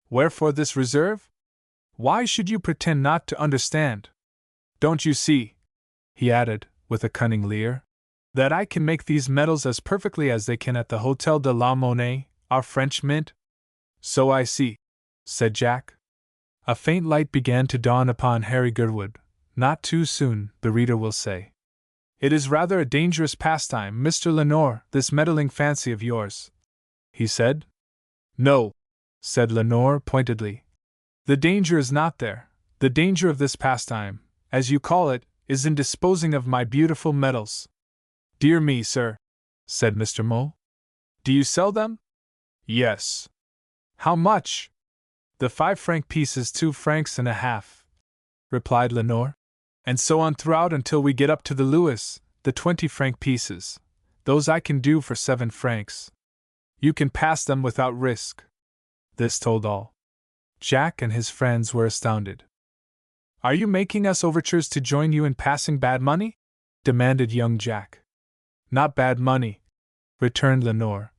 Speaker 1: Wherefore this reserve? Why should you pretend not to understand? Don't you see," he added, with a cunning leer, "that I can make these metals as perfectly as they can at the Hotel de la Monnaie, our French mint?" "So I see," said Jack. A faint light began to dawn upon Harry Girdwood. Not too soon, the reader will say. "It is rather a dangerous pastime, Mr. Lenore, this meddling fancy of yours," he said. "No," said Lenore pointedly. "The danger is not there. The danger of this pastime, as you call it, is in disposing of my beautiful metals." "Dear me, sir," said Mr. Mole. "Do you sell them?" "Yes." "How much?" "The 5-franc piece is 2 francs and a half," replied Lenore. "And so on throughout until we get up to the Louis, the 20-franc pieces. Those I can do for 7 francs. You can pass them without risk." This told all. Jack and his friends were astounded. "Are you making us overtures to join you in passing bad money?" demanded young Jack. "Not bad money," returned Lenore.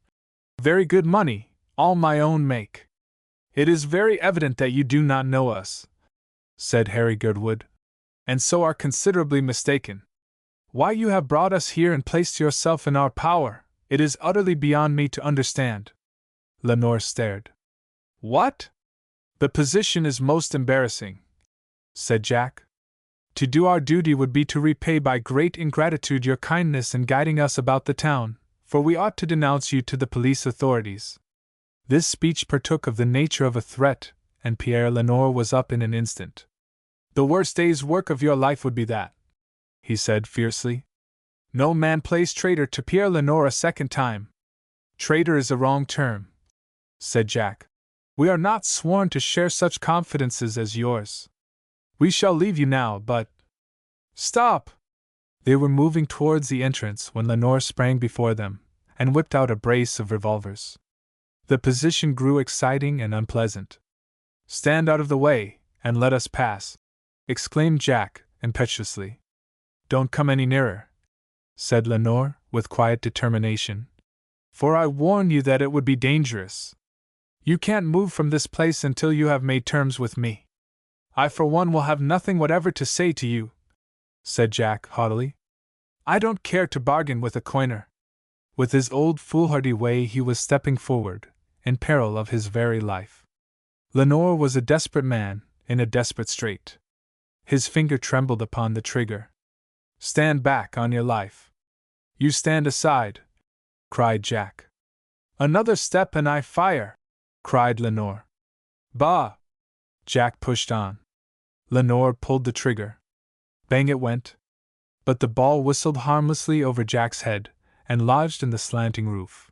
Speaker 1: "Very good money, all my own make." "It is very evident that you do not know us," said Harry Girdwood, "and so are considerably mistaken. Why you have brought us here and placed yourself in our power, it is utterly beyond me to understand." Lenore stared. "What? The position is most embarrassing," said Jack. "To do our duty would be to repay by great ingratitude your kindness in guiding us about the town, for we ought to denounce you to the police authorities." This speech partook of the nature of a threat, and Pierre Lenore was up in an instant. "The worst day's work of your life would be that," he said fiercely. "No man plays traitor to Pierre Lenore a second time." "Traitor is a wrong term," said Jack. "We are not sworn to share such confidences as yours. We shall leave you now, but—" "Stop!" They were moving towards the entrance when Lenore sprang before them, and whipped out a brace of revolvers. The position grew exciting and unpleasant. "Stand out of the way, and let us pass," exclaimed Jack, impetuously. "Don't come any nearer," said Lenore, with quiet determination, "for I warn you that it would be dangerous. You can't move from this place until you have made terms with me. I for one will have nothing whatever to say to you," said Jack haughtily. "I don't care to bargain with a coiner." With his old foolhardy way he was stepping forward, in peril of his very life. Lenore was a desperate man, in a desperate strait. His finger trembled upon the trigger. "Stand back, on your life." "You stand aside," cried Jack. "Another step and I fire," cried Lenore. "Bah!" Jack pushed on. Lenore pulled the trigger. Bang it went. But the ball whistled harmlessly over Jack's head, and lodged in the slanting roof.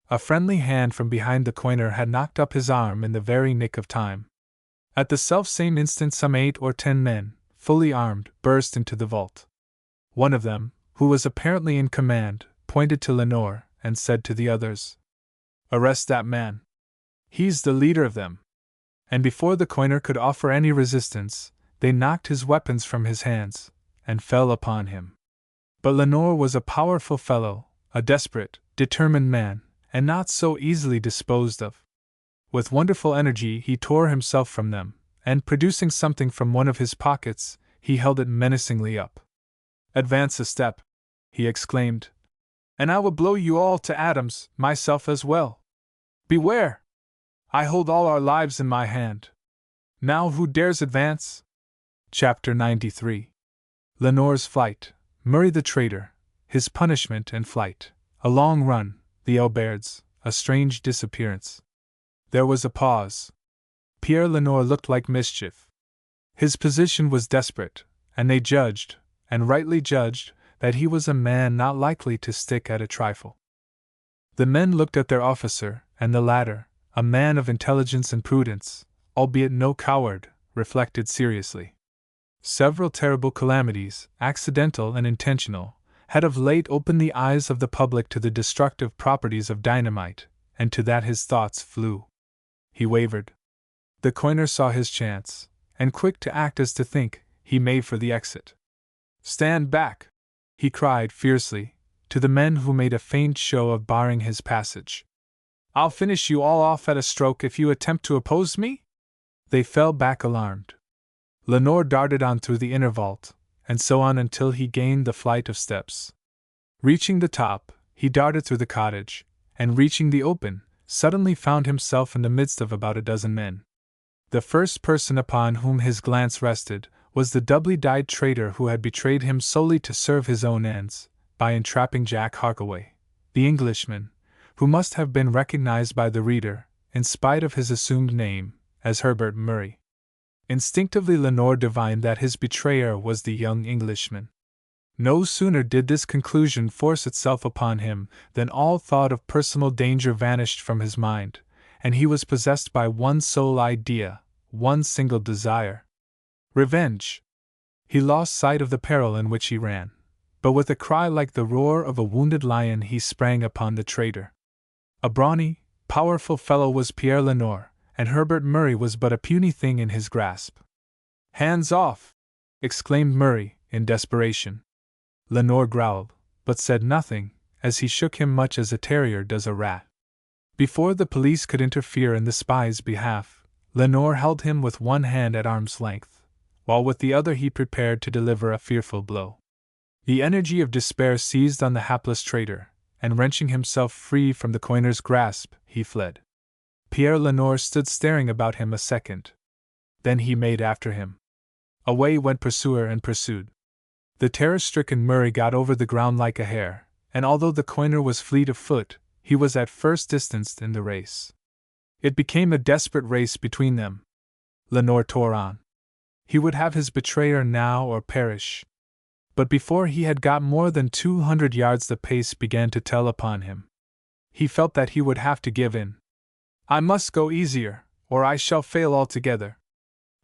Speaker 1: A friendly hand from behind the coiner had knocked up his arm in the very nick of time. At the self-same instant some 8 or 10 men, fully armed, burst into the vault. One of them, who was apparently in command, pointed to Lenore, and said to the others, "Arrest that man. He's the leader of them." And before the coiner could offer any resistance, they knocked his weapons from his hands, and fell upon him. But Lenore was a powerful fellow, a desperate, determined man, and not so easily disposed of. With wonderful energy he tore himself from them, and producing something from one of his pockets, he held it menacingly up. "Advance a step," he exclaimed, "and I will blow you all to atoms, myself as well. Beware! I hold all our lives in my hand. Now who dares advance?" Chapter 93. Lenore's flight, Murray the traitor, his punishment and flight, a long run, the Alberts, a strange disappearance. There was a pause. Pierre Lenore looked like mischief. His position was desperate, and they judged, and rightly judged, that he was a man not likely to stick at a trifle. The men looked at their officer, and the latter, a man of intelligence and prudence, albeit no coward, reflected seriously. Several terrible calamities, accidental and intentional, had of late opened the eyes of the public to the destructive properties of dynamite, and to that his thoughts flew. He wavered. The coiner saw his chance, and quick to act as to think, he made for the exit. "Stand back!" he cried fiercely, to the men who made a faint show of barring his passage. "I'll finish you all off at a stroke if you attempt to oppose me?" They fell back alarmed. Lenore darted on through the inner vault, and so on until he gained the flight of steps. Reaching the top, he darted through the cottage, and reaching the open, suddenly found himself in the midst of about a dozen men. The first person upon whom his glance rested was the doubly dyed traitor who had betrayed him solely to serve his own ends, by entrapping Jack Harkaway, the Englishman, who must have been recognized by the reader, in spite of his assumed name, as Herbert Murray. Instinctively Lenore divined that his betrayer was the young Englishman. No sooner did this conclusion force itself upon him than all thought of personal danger vanished from his mind, and he was possessed by one sole idea, one single desire: revenge. He lost sight of the peril in which he ran, but with a cry like the roar of a wounded lion he sprang upon the traitor. A brawny, powerful fellow was Pierre Lenore, and Herbert Murray was but a puny thing in his grasp. "Hands off!" exclaimed Murray, in desperation. Lenore growled, but said nothing, as he shook him much as a terrier does a rat. Before the police could interfere in the spy's behalf, Lenore held him with one hand at arm's length, while with the other he prepared to deliver a fearful blow. The energy of despair seized on the hapless traitor, and wrenching himself free from the coiner's grasp, he fled. Pierre Lenore stood staring about him a second. Then he made after him. Away went pursuer and pursued. The terror-stricken Murray got over the ground like a hare, and although the coiner was fleet of foot, he was at first distanced in the race. It became a desperate race between them. Lenore tore on. He would have his betrayer now or perish. But before he had got more than 200 yards the pace began to tell upon him. He felt that he would have to give in. "I must go easier, or I shall fail altogether."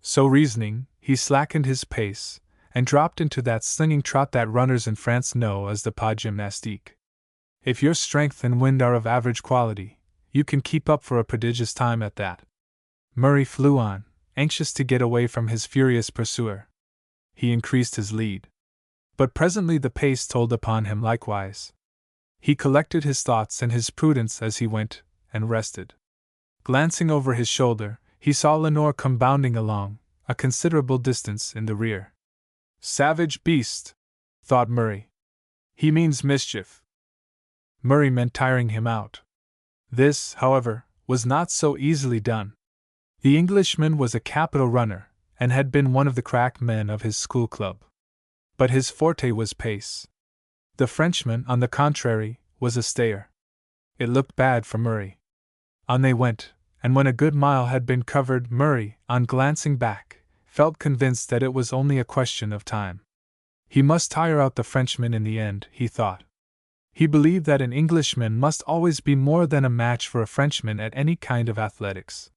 Speaker 1: So reasoning, he slackened his pace, and dropped into that slinging trot that runners in France know as the pas gymnastique. If your strength and wind are of average quality, you can keep up for a prodigious time at that. Murray flew on, anxious to get away from his furious pursuer. He increased his lead. But presently the pace told upon him likewise. He collected his thoughts and his prudence as he went, and rested. Glancing over his shoulder, he saw Lenore come bounding along, a considerable distance in the rear. "Savage beast!" thought Murray. "He means mischief." Murray meant tiring him out. This, however, was not so easily done. The Englishman was a capital runner, and had been one of the crack men of his school club. But his forte was pace. The Frenchman, on the contrary, was a stayer. It looked bad for Murray. On they went, and when a good mile had been covered, Murray, on glancing back, felt convinced that it was only a question of time. He must tire out the Frenchman in the end, he thought. He believed that an Englishman must always be more than a match for a Frenchman at any kind of athletics.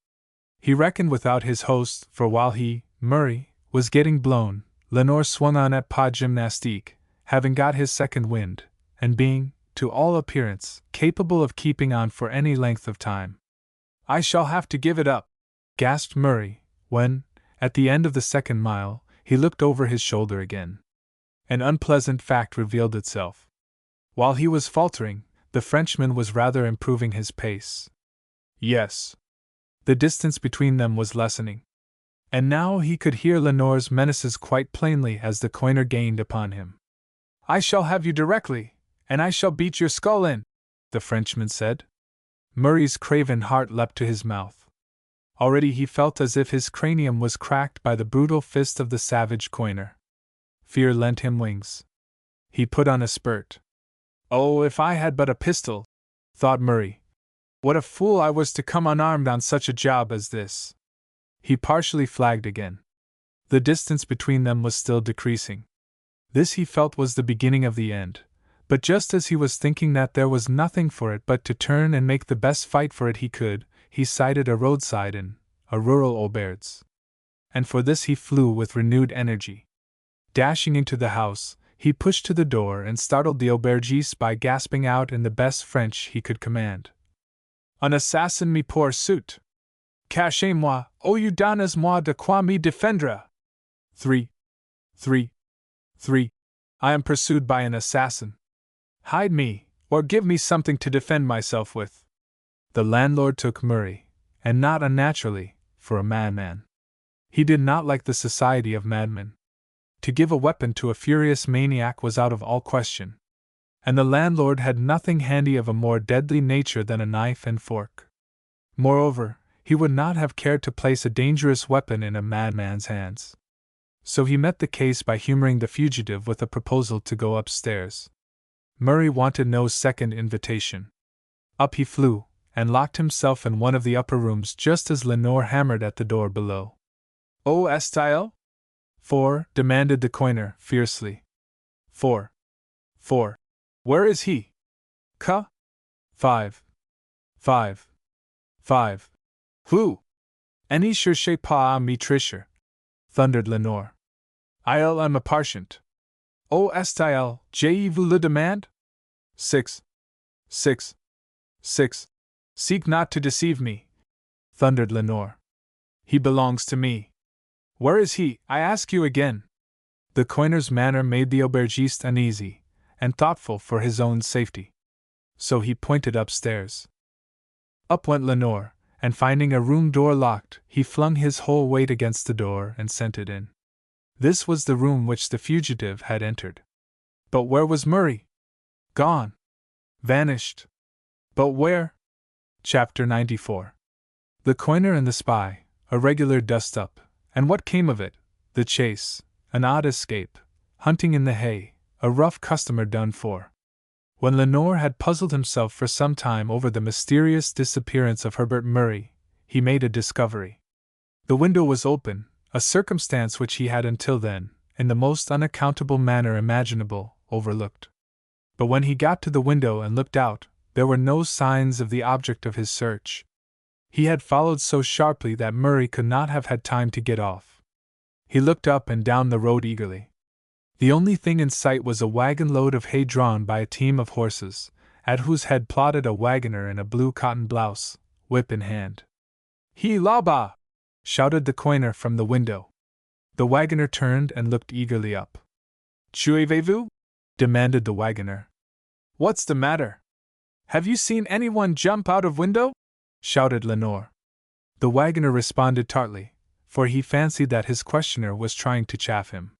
Speaker 1: He reckoned without his host, for while he, Murray, was getting blown, Lenore swung on at pas gymnastique, having got his second wind, and being, to all appearance, capable of keeping on for any length of time. "I shall have to give it up," gasped Murray, when, at the end of the second mile, he looked over his shoulder again. An unpleasant fact revealed itself. While he was faltering, The Frenchman was rather improving his pace. Yes. The distance between them was lessening. And now he could hear Lenore's menaces quite plainly as the coiner gained upon him. I shall have you directly, and I shall beat your skull in, the Frenchman said. Murray's craven heart leapt to his mouth. Already he felt as if his cranium was cracked by the brutal fist of the savage coiner. Fear lent him wings. He put on a spurt. Oh, if I had but a pistol, thought Murray. What a fool I was to come unarmed on such a job as this. He partially flagged again. The distance between them was still decreasing. This he felt was the beginning of the end, but just as he was thinking that there was nothing for it but to turn and make the best fight for it he could, he sighted a roadside inn, a rural auberge. And for this he flew with renewed energy. Dashing into the house, he pushed to the door and startled the aubergiste by gasping out in the best French he could command. Un assassin me poursuit! Cachez-moi, ou you donnez-moi de quoi me défendre! 3. I am pursued by an assassin. Hide me, or give me something to defend myself with. The landlord took Murray, and not unnaturally, for a madman. He did not like the society of madmen. To give a weapon to a furious maniac was out of all question. And the landlord had nothing handy of a more deadly nature than a knife and fork. Moreover, he would not have cared to place a dangerous weapon in a madman's hands. So he met the case by humoring the fugitive with a proposal to go upstairs. Murray wanted no second invitation. Up he flew, and locked himself in one of the upper rooms just as Lenore hammered at the door below. "Oh, Estelle?" demanded the coiner, fiercely. Four. Where is he? Ka? 5. Who? Any cherche pas à me tricher, thundered Lenore. Il am a patient. Oh, Estelle, je vous le demande? 6. Seek not to deceive me, thundered Lenore. He belongs to me. Where is he, I ask you again? The coiner's manner made the aubergiste uneasy, and thoughtful for his own safety. So he pointed upstairs. Up went Lenore, and finding a room door locked, he flung his whole weight against the door and sent it in. This was the room which the fugitive had entered. But where was Murray? Gone. Vanished. But where? Chapter 94. The coiner and the spy, a regular dust-up, and what came of it? The chase, an odd escape, hunting in the hay, a rough customer done for. When Lenore had puzzled himself for some time over the mysterious disappearance of Herbert Murray, he made a discovery. The window was open, a circumstance which he had until then, in the most unaccountable manner imaginable, overlooked. But when he got to the window and looked out, there were no signs of the object of his search. He had followed so sharply that Murray could not have had time to get off. He looked up and down the road eagerly. The only thing in sight was a wagon load of hay drawn by a team of horses, at whose head plodded a wagoner in a blue cotton blouse, whip in hand. "He là-bas!" shouted the coiner from the window. The wagoner turned and looked eagerly up. "Qu'avez-vous?" demanded the wagoner. "What's the matter? Have you seen anyone jump out of window?" shouted Lenore. The wagoner responded tartly, for he fancied that his questioner was trying to chaff him.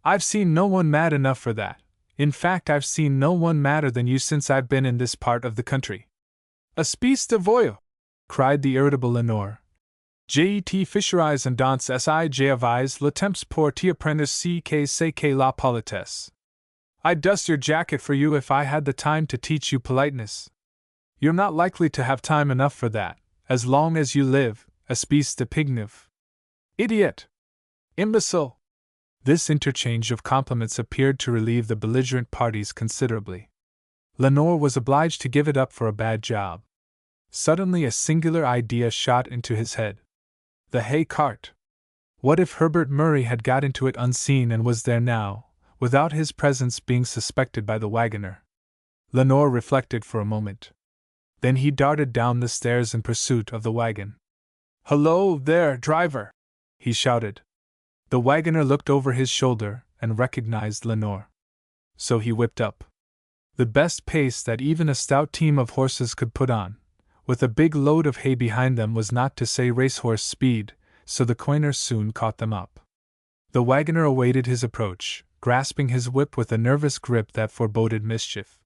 Speaker 1: "I've seen no one mad enough for that. In fact, I've seen no one madder than you since I've been in this part of the country." "Espèce de voyou!" cried the irritable Lenore. "Jet fisheries and danse si j'avais le temps pour t'apprendre ce que c'est que la politesse. I'd dust your jacket for you if I had the time to teach you politeness. You're not likely to have time enough for that, as long as you live, espèce de pigneuf. Idiot! Imbecile!" This interchange of compliments appeared to relieve the belligerent parties considerably. Lenore was obliged to give it up for a bad job. Suddenly a singular idea shot into his head. The hay cart. What if Herbert Murray had got into it unseen and was there now, without his presence being suspected by the wagoner? Lenore reflected for a moment. Then he darted down the stairs in pursuit of the wagon. "Hullo there, driver!" he shouted. The wagoner looked over his shoulder and recognized Lenore. So he whipped up. The best pace that even a stout team of horses could put on, with a big load of hay behind them, was not to say racehorse speed, so the coiner soon caught them up. The wagoner awaited his approach, grasping his whip with a nervous grip that foreboded mischief.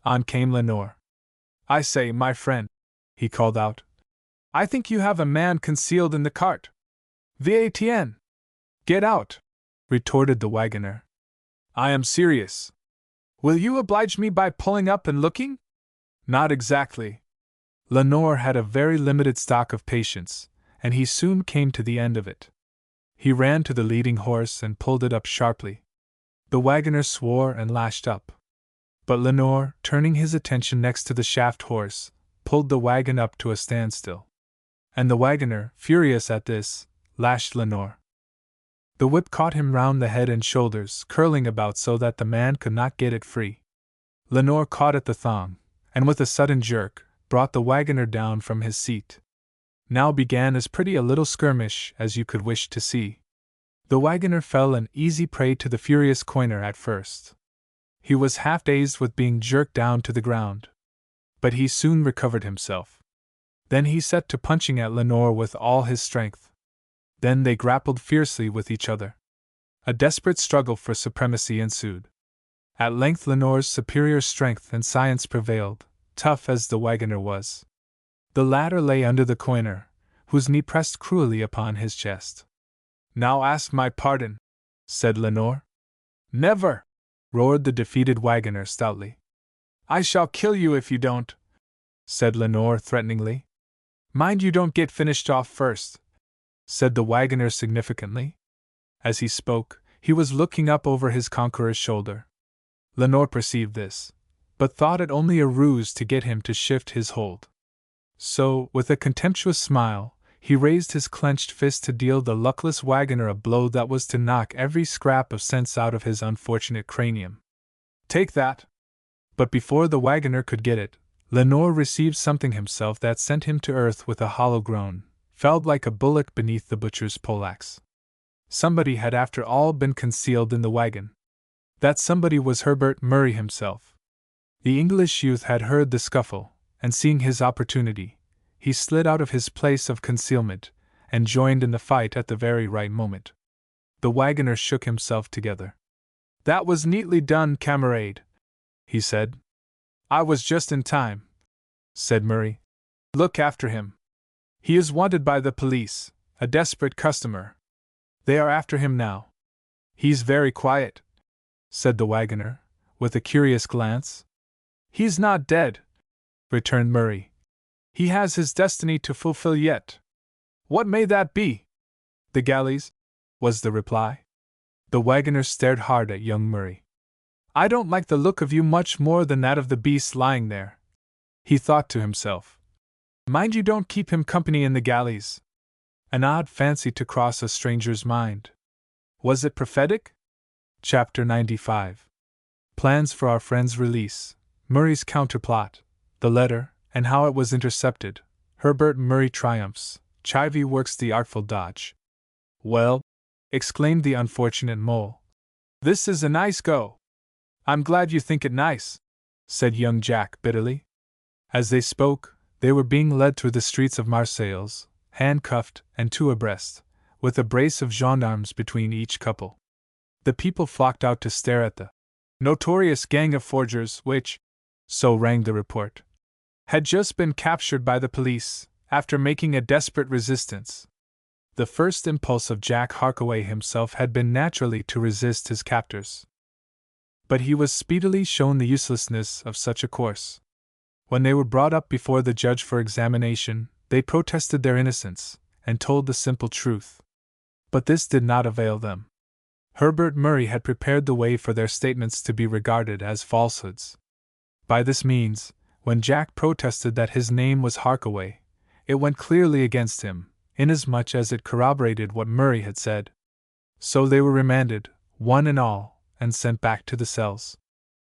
Speaker 1: On came Lenore. "I say, my friend," he called out, "I think you have a man concealed in the cart." "Viens! Get out!" retorted the wagoner. "I am serious." "Will you oblige me by pulling up and looking?" "Not exactly." Lenore had a very limited stock of patience, and he soon came to the end of it. He ran to the leading horse and pulled it up sharply. The wagoner swore and lashed up. But Lenore, turning his attention next to the shaft horse, pulled the wagon up to a standstill. And the wagoner, furious at this, lashed Lenore. The whip caught him round the head and shoulders, curling about so that the man could not get it free. Lenore caught at the thong, and with a sudden jerk, brought the wagoner down from his seat. Now began as pretty a little skirmish as you could wish to see. The wagoner fell an easy prey to the furious coiner at first. He was half dazed with being jerked down to the ground. But he soon recovered himself. Then he set to punching at Lenore with all his strength. Then they grappled fiercely with each other. A desperate struggle for supremacy ensued. At length Lenore's superior strength and science prevailed, tough as the wagoner was. The latter lay under the coiner, whose knee pressed cruelly upon his chest. "Now ask my pardon," said Lenore. "Never!" roared the defeated wagoner stoutly. "I shall kill you if you don't," said Lenore threateningly. "Mind you don't get finished off first," said the wagoner significantly. As he spoke, he was looking up over his conqueror's shoulder. Lenore perceived this, but thought it only a ruse to get him to shift his hold. So, with a contemptuous smile, he raised his clenched fist to deal the luckless wagoner a blow that was to knock every scrap of sense out of his unfortunate cranium. "Take that!" But before the wagoner could get it, Lenore received something himself that sent him to earth with a hollow groan, felled like a bullock beneath the butcher's poleaxe. Somebody had after all been concealed in the wagon. That somebody was Herbert Murray himself. The English youth had heard the scuffle, and seeing his opportunity, he slid out of his place of concealment, and joined in the fight at the very right moment. The wagoner shook himself together. "That was neatly done, camarade," he said. "I was just in time," said Murray. "Look after him. He is wanted by the police, a desperate customer. They are after him now." "He's very quiet," said the wagoner, with a curious glance. "He's not dead," returned Murray. "He has his destiny to fulfill yet." "What may that be?" "The galleys," was the reply. The wagoner stared hard at young Murray. "I don't like the look of you much more than that of the beast lying there," he thought to himself. "Mind you don't keep him company in the galleys." An odd fancy to cross a stranger's mind. Was it prophetic? Chapter 95. Plans for our friend's release, Murray's counterplot, the letter, and how it was intercepted. Herbert Murray triumphs, Chivy works the artful dodge. "Well," exclaimed the unfortunate mole, "this is a nice go." "I'm glad you think it nice," said young Jack bitterly. As they spoke, they were being led through the streets of Marseilles, handcuffed and two abreast, with a brace of gendarmes between each couple. The people flocked out to stare at the notorious gang of forgers which, so rang the report, had just been captured by the police, after making a desperate resistance. The first impulse of Jack Harkaway himself had been naturally to resist his captors. But he was speedily shown the uselessness of such a course. When they were brought up before the judge for examination, they protested their innocence, and told the simple truth. But this did not avail them. Herbert Murray had prepared the way for their statements to be regarded as falsehoods. By this means, when Jack protested that his name was Harkaway, it went clearly against him, inasmuch as it corroborated what Murray had said. So they were remanded, one and all, and sent back to the cells.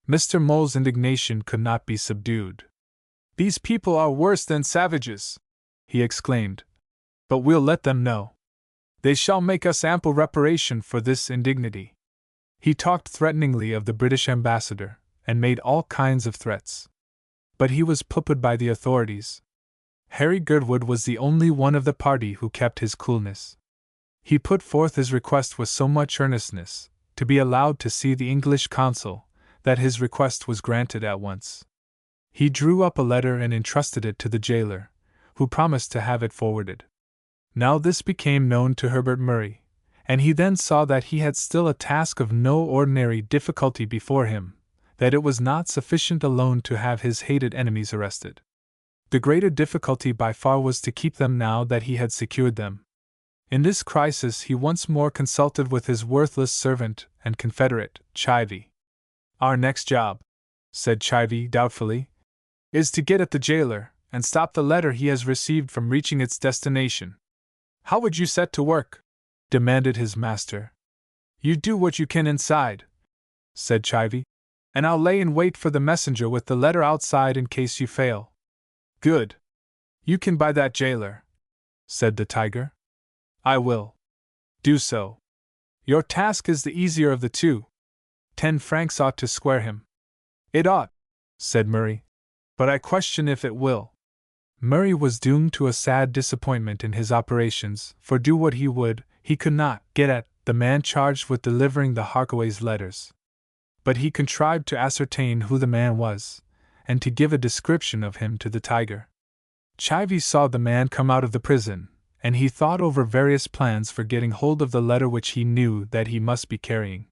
Speaker 1: Mr. Mole's indignation could not be subdued. "These people are worse than savages," he exclaimed. "But we'll let them know. They shall make us ample reparation for this indignity." He talked threateningly of the British ambassador, and made all kinds of threats. But he was put by the authorities. Harry Girdwood was the only one of the party who kept his coolness. He put forth his request with so much earnestness, to be allowed to see the English consul, that his request was granted at once. He drew up a letter and entrusted it to the jailer, who promised to have it forwarded. Now this became known to Herbert Murray, and he then saw that he had still a task of no ordinary difficulty before him, that it was not sufficient alone to have his hated enemies arrested. The greater difficulty by far was to keep them now that he had secured them. In this crisis he once more consulted with his worthless servant and confederate, Chivy. "Our next job," said Chivy doubtfully, "is to get at the jailer, and stop the letter he has received from reaching its destination." "How would you set to work?" demanded his master. "You do what you can inside," said Chivy, "and I'll lay in wait for the messenger with the letter outside in case you fail." "Good. You can buy that jailer," said the tiger. "I will. Do so. Your task is the easier of the two. 10 francs ought to square him." "It ought," said Murray, "but I question if it will." Murray was doomed to a sad disappointment in his operations, for do what he would, he could not get at the man charged with delivering the Harkaway's letters. But he contrived to ascertain who the man was, and to give a description of him to the tiger. Chivy saw the man come out of the prison, and he thought over various plans for getting hold of the letter which he knew that he must be carrying.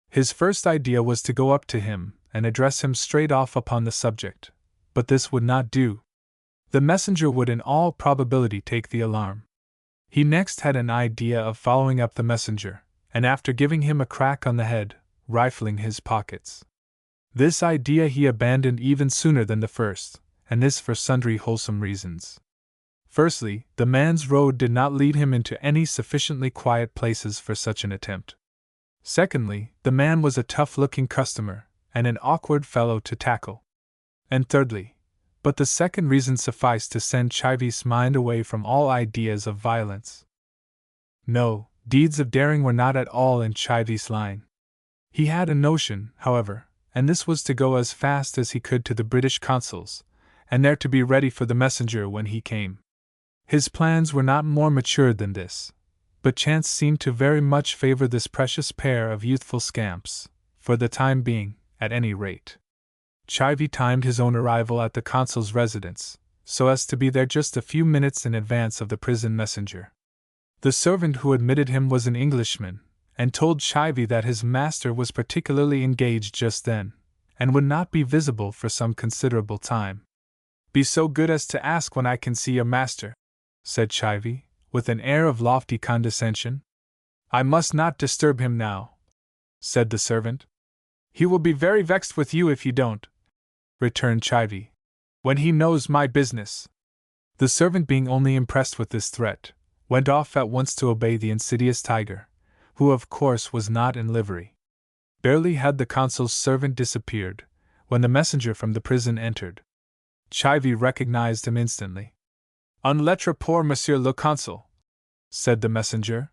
Speaker 1: His first idea was to go up to him and address him straight off upon the subject, but this would not do. The messenger would in all probability take the alarm. He next had an idea of following up the messenger, and after giving him a crack on the head, rifling his pockets. This idea he abandoned even sooner than the first, and this for sundry wholesome reasons. Firstly, the man's road did not lead him into any sufficiently quiet places for such an attempt. Secondly, the man was a tough-looking customer, and an awkward fellow to tackle. And thirdly, but the second reason sufficed to send Chivy's mind away from all ideas of violence. No, deeds of daring were not at all in Chivy's line. He had a notion, however, and this was to go as fast as he could to the British consul's, and there to be ready for the messenger when he came. His plans were not more matured than this, but chance seemed to very much favor this precious pair of youthful scamps, for the time being, at any rate. Chivy timed his own arrival at the consul's residence, so as to be there just a few minutes in advance of the prison messenger. The servant who admitted him was an Englishman, and told Chivy that his master was particularly engaged just then, and would not be visible for some considerable time. "Be so good as to ask when I can see your master," said Chivy, with an air of lofty condescension. "I must not disturb him now," said the servant. "He will be very vexed with you if you don't," returned Chivy, "when he knows my business." The servant, being only impressed with this threat, went off at once to obey the insidious tiger, who of course was not in livery. Barely had the consul's servant disappeared, when the messenger from the prison entered. Chivy recognized him instantly. "En lettre pour Monsieur le Consul," said the messenger.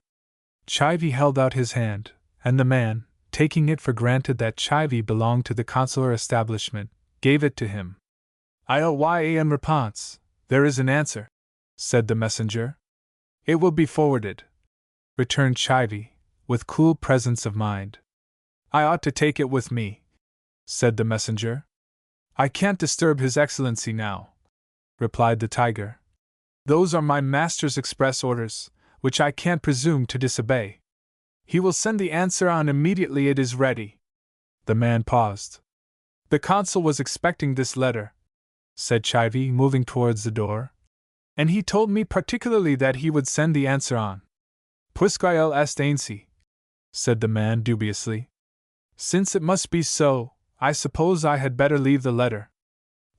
Speaker 1: Chivy held out his hand, and the man, taking it for granted that Chivy belonged to the consular establishment, gave it to him. "I owe y en réponse, there is an answer," said the messenger. "It will be forwarded," returned Chivy, with cool presence of mind. "I ought to take it with me," said the messenger. "I can't disturb His Excellency now," replied the tiger. "Those are my master's express orders, which I can't presume to disobey. He will send the answer on immediately it is ready." The man paused. "The consul was expecting this letter," said Chivy, moving towards the door, "and he told me particularly that he would send the answer on." "Puisqu'il est ainsi," said the man dubiously. "Since it must be so, I suppose I had better leave the letter."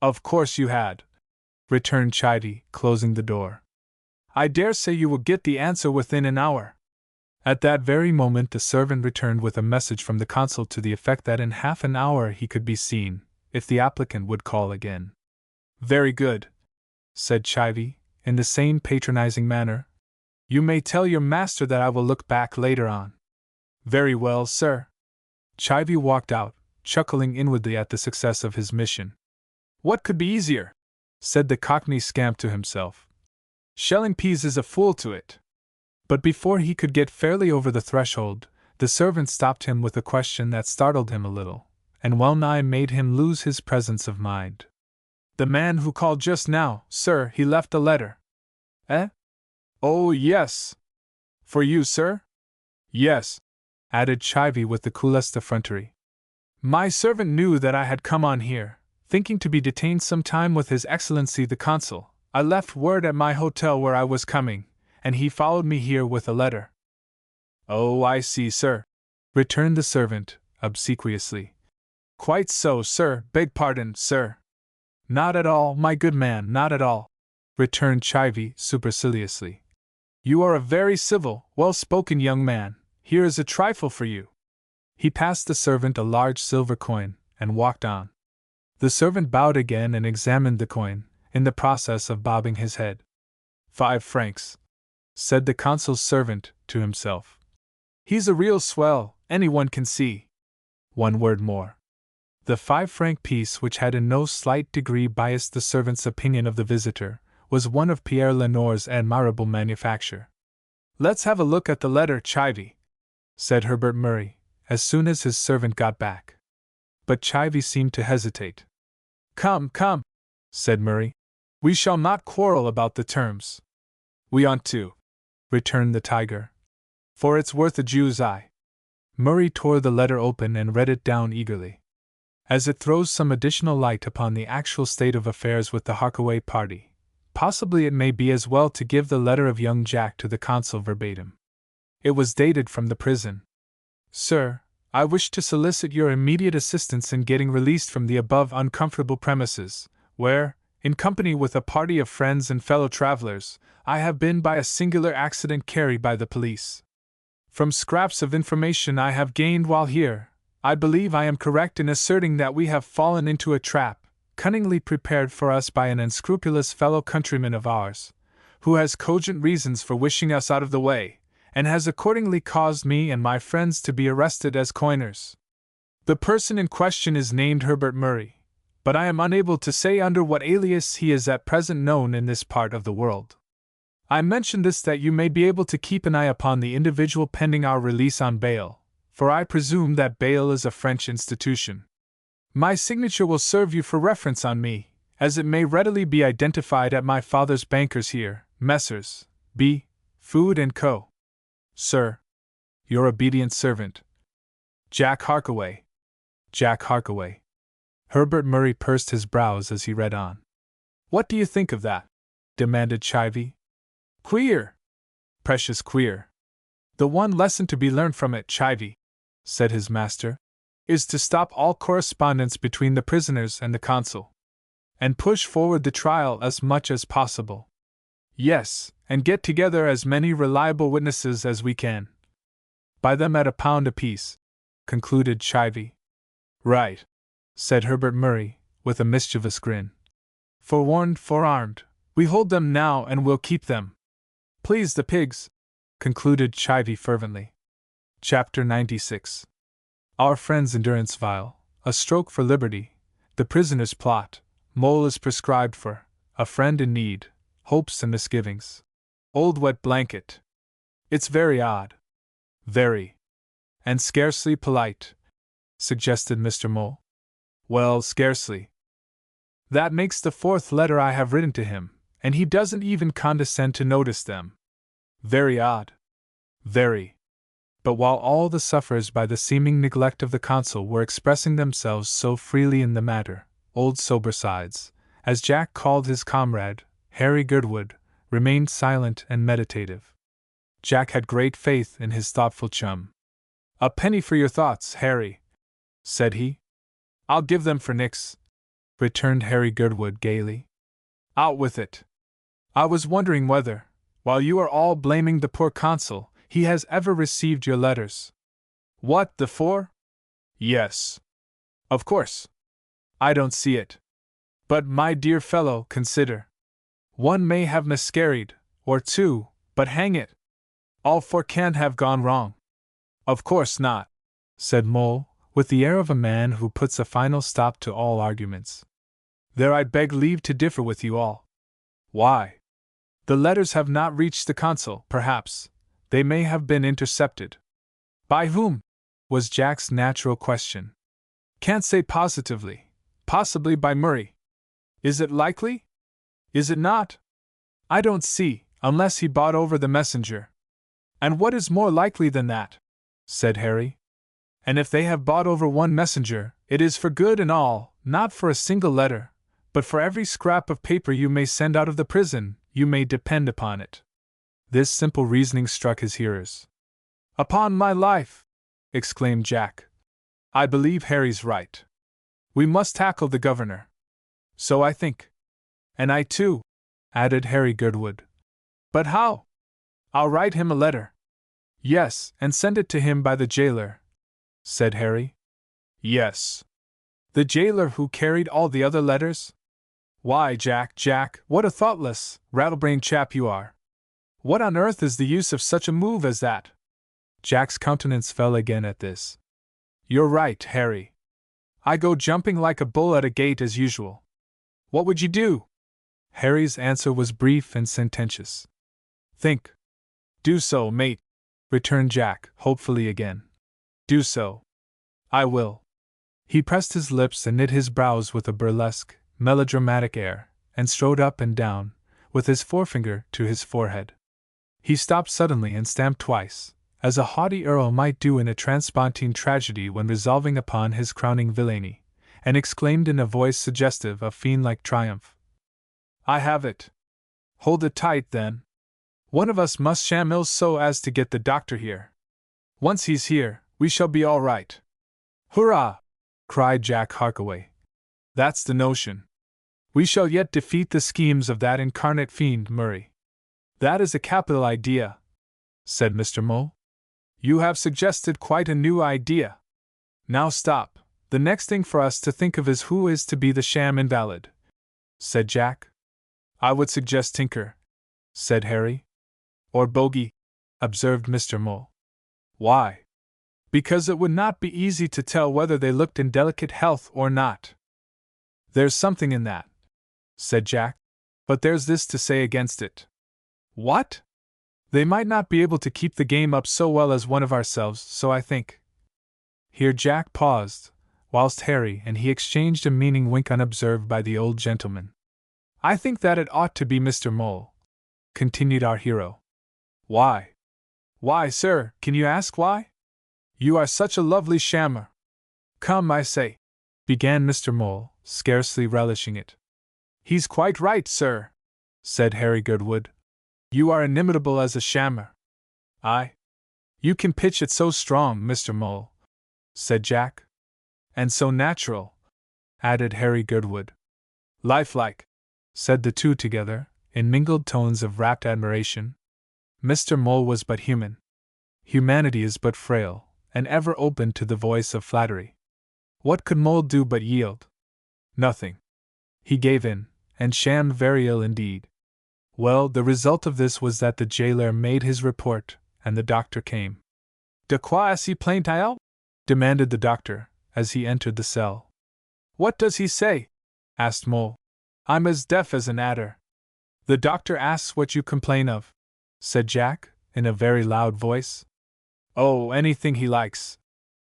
Speaker 1: "Of course you had," returned Chivy, closing the door. "I dare say you will get the answer within an hour." At that very moment the servant returned with a message from the consul to the effect that in half an hour he could be seen, if the applicant would call again. "Very good," said Chivy, in the same patronizing manner. "You may tell your master that I will look back later on." "Very well, sir." Chivy walked out, chuckling inwardly at the success of his mission. "What could be easier?" said the Cockney scamp to himself. "Shelling peas is a fool to it." But before he could get fairly over the threshold, the servant stopped him with a question that startled him a little, and well nigh made him lose his presence of mind. "The man who called just now, sir, he left a letter." "Eh? Oh, yes. For you, sir?" "Yes," added Chivy with the coolest effrontery. "My servant knew that I had come on here, thinking to be detained some time with His Excellency the Consul. I left word at my hotel where I was coming, and he followed me here with a letter." "Oh, I see, sir," returned the servant, obsequiously. "Quite so, sir. Beg pardon, sir." "Not at all, my good man, not at all," returned Chivy superciliously. "You are a very civil, well-spoken young man. Here is a trifle for you." He passed the servant a large silver coin, and walked on. The servant bowed again and examined the coin, in the process of bobbing his head. 5 francs, said the consul's servant to himself. "He's a real swell, anyone can see." 1 word more. The 5-franc piece, which had in no slight degree biased the servant's opinion of the visitor, was one of Pierre Lenore's admirable manufacture. "Let's have a look at the letter, Chivy," said Herbert Murray, as soon as his servant got back. But Chivy seemed to hesitate. Come, said Murray. "We shall not quarrel about the terms." "We ought to," returned the tiger, "for it's worth a Jew's eye." Murray tore the letter open and read it down eagerly. As it throws some additional light upon the actual state of affairs with the Harkaway party, possibly it may be as well to give the letter of young Jack to the consul verbatim. It was dated from the prison. "Sir, I wish to solicit your immediate assistance in getting released from the above uncomfortable premises, where, in company with a party of friends and fellow travelers, I have been by a singular accident carried by the police. From scraps of information I have gained while here, I believe I am correct in asserting that we have fallen into a trap, cunningly prepared for us by an unscrupulous fellow countryman of ours, who has cogent reasons for wishing us out of the way, and has accordingly caused me and my friends to be arrested as coiners. The person in question is named Herbert Murray, but I am unable to say under what alias he is at present known in this part of the world. I mention this that you may be able to keep an eye upon the individual pending our release on bail, for I presume that bail is a French institution. My signature will serve you for reference on me, as it may readily be identified at my father's bankers here, Messrs. B. Food & Co. Sir, your obedient servant, Jack Harkaway. Jack Harkaway. Herbert Murray pursed his brows as he read on. "What do you think of that?" demanded Chivy. "Queer. Precious queer. The one lesson to be learned from it, Chivy," said his master, "is to stop all correspondence between the prisoners and the consul, and push forward the trial as much as possible. Yes, and get together as many reliable witnesses as we can. Buy them at £1 apiece," concluded Chivy. "Right," said Herbert Murray, with a mischievous grin. "Forewarned, forearmed, we hold them now and we'll keep them. Please the pigs," concluded Chivy fervently. Chapter 96. Our friend's endurance vile, a stroke for liberty, the prisoner's plot, Mole is prescribed for, a friend in need, hopes and misgivings. Old wet blanket. It's very odd. Very. And scarcely polite, suggested Mr. Mole. Well, scarcely. That makes the 4th letter I have written to him, and he doesn't even condescend to notice them. Very odd. Very. But while all the sufferers by the seeming neglect of the consul were expressing themselves so freely in the matter, old Sobersides, as Jack called his comrade, Harry Girdwood, remained silent and meditative. Jack had great faith in his thoughtful chum. "A penny for your thoughts, Harry," said he. "I'll give them for nix," returned Harry Girdwood gaily. "Out with it. I was wondering whether, while you are all blaming the poor consul, he has ever received your letters." "What, the 4? Yes. Of course. I don't see it. But, my dear fellow, consider. One may have miscarried, or 2, but hang it, all 4 can't have gone wrong." "Of course not," said Mole, with the air of a man who puts a final stop to all arguments. There I'd beg leave to differ with you all. Why? The letters have not reached the consul, perhaps. They may have been intercepted. By whom? Was Jack's natural question. Can't say positively. Possibly by Murray. Is it likely? Is it not? I don't see, unless he bought over the messenger. And what is more likely than that? Said Harry. And if they have bought over one messenger, it is for good and all, not for a single letter, but for every scrap of paper you may send out of the prison, you may depend upon it. This simple reasoning struck his hearers. Upon my life! Exclaimed Jack. I believe Harry's right. We must tackle the governor. So I think. And I too, added Harry Goodwood. But how? I'll write him a letter. Yes, and send it to him by the jailer, said Harry. Yes. The jailer who carried all the other letters? Why, Jack, what a thoughtless, rattlebrained chap you are. What on earth is the use of such a move as that? Jack's countenance fell again at this. You're right, Harry. I go jumping like a bull at a gate as usual. What would you do? Harry's answer was brief and sententious. Think. Do so, mate, returned Jack, hopefully again. Do so. I will. He pressed his lips and knit his brows with a burlesque, melodramatic air, and strode up and down, with his forefinger to his forehead. He stopped suddenly and stamped twice, as a haughty earl might do in a transpontine tragedy when resolving upon his crowning villainy, and exclaimed in a voice suggestive of fiend-like triumph. I have it. Hold it tight, then. One of us must sham ill so as to get the doctor here. Once he's here, we shall be all right. Hurrah! Cried Jack Harkaway. That's the notion. We shall yet defeat the schemes of that incarnate fiend, Murray. That is a capital idea, said Mr. Mole. You have suggested quite a new idea. Now stop. The next thing for us to think of is who is to be the sham invalid, said Jack. I would suggest Tinker, said Harry. Or Bogey, observed Mr. Mole. Why? Because it would not be easy to tell whether they looked in delicate health or not. There's something in that, said Jack, but there's this to say against it. What? They might not be able to keep the game up so well as one of ourselves, so I think. Here Jack paused, whilst Harry and he exchanged a meaning wink unobserved by the old gentleman. I think that it ought to be Mr. Mole, continued our hero. Why? Why, sir, can you ask why? You are such a lovely shammer. Come, I say, began Mr. Mole, scarcely relishing it. He's quite right, sir, said Harry Goodwood. You are inimitable as a shammer. Aye. You can pitch it so strong, Mr. Mole, said Jack. And so natural, added Harry Goodwood. Lifelike, said the two together, in mingled tones of rapt admiration. Mr. Mole was but human. Humanity is but frail, and ever open to the voice of flattery. What could Mole do but yield? Nothing. He gave in, and shammed very ill indeed. Well, the result of this was that the jailer made his report, and the doctor came. De quoi est-il plaint-il? Demanded the doctor, as he entered the cell. What does he say? Asked Mole. I'm as deaf as an adder. The doctor asks what you complain of, said Jack, in a very loud voice. Oh, anything he likes,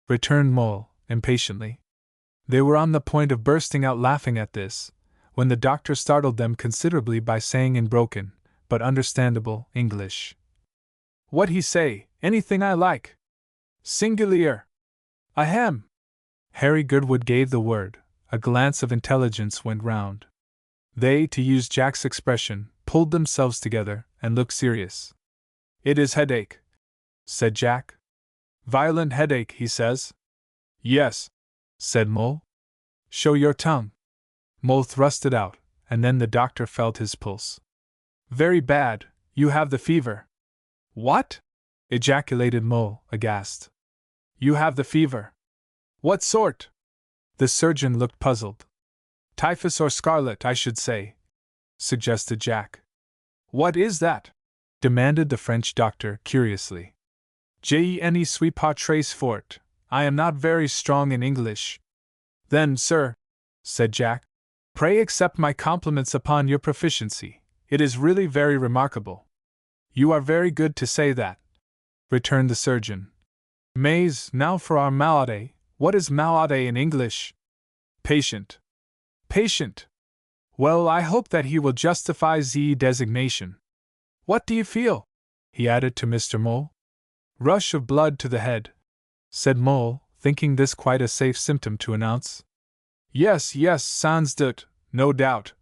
Speaker 1: returned Mole, impatiently. They were on the point of bursting out laughing at this, when the doctor startled them considerably by saying in broken, but understandable, English. What he say, anything I like. Singulier. Ahem. Harry Goodwood gave the word, a glance of intelligence went round. They, to use Jack's expression, pulled themselves together, and looked serious. It is headache, said Jack. Violent headache, he says. Yes, said Mole. Show your tongue. Mole thrust it out, and then the doctor felt his pulse. Very bad, you have the fever. What? Ejaculated Mole, aghast. You have the fever. What sort? The surgeon looked puzzled. Typhus or scarlet, I should say, suggested Jack. What is that? Demanded the French doctor, curiously. Je ne suis pas très fort, I am not very strong in English. Then, sir, said Jack, pray accept my compliments upon your proficiency. It is really very remarkable. You are very good to say that, returned the surgeon. Mais, now for our malade. What is malade in English? Patient. Patient. Well, I hope that he will justify the designation. What do you feel? He added to Mr. Mole. Rush of blood to the head, said Mole, thinking this quite a safe symptom to announce. Yes, sans doute, no doubt,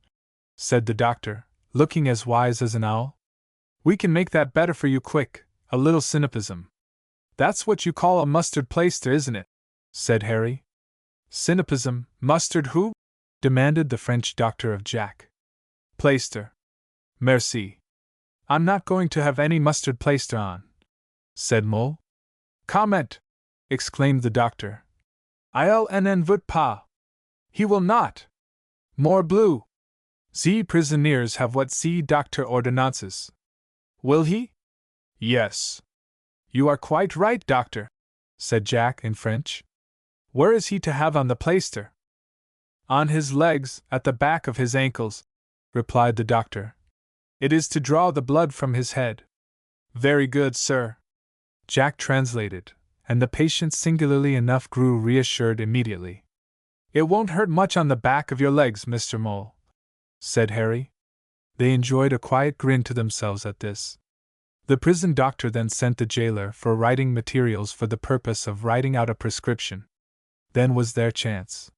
Speaker 1: said the doctor, looking as wise as an owl. We can make that better for you quick, a little synaptism. That's what you call a mustard plaister, isn't it? Said Harry. Synaptism, mustard who? Demanded the French doctor of Jack. Plaister. Merci. I'm not going to have any mustard plaister on, said Mole. Comment! Exclaimed the doctor. Il n'en veut pas. He will not. Morbleu! The prisonniers have what the doctor ordonnances. Will he? Yes. You are quite right, doctor, said Jack in French. Where is he to have on the plaister? On his legs, at the back of his ankles, replied the doctor. It is to draw the blood from his head. Very good, sir. Jack translated, and the patient singularly enough grew reassured immediately. It won't hurt much on the back of your legs, Mr. Mole, said Harry. They enjoyed a quiet grin to themselves at this. The prison doctor then sent the jailer for writing materials for the purpose of writing out a prescription. Then was their chance.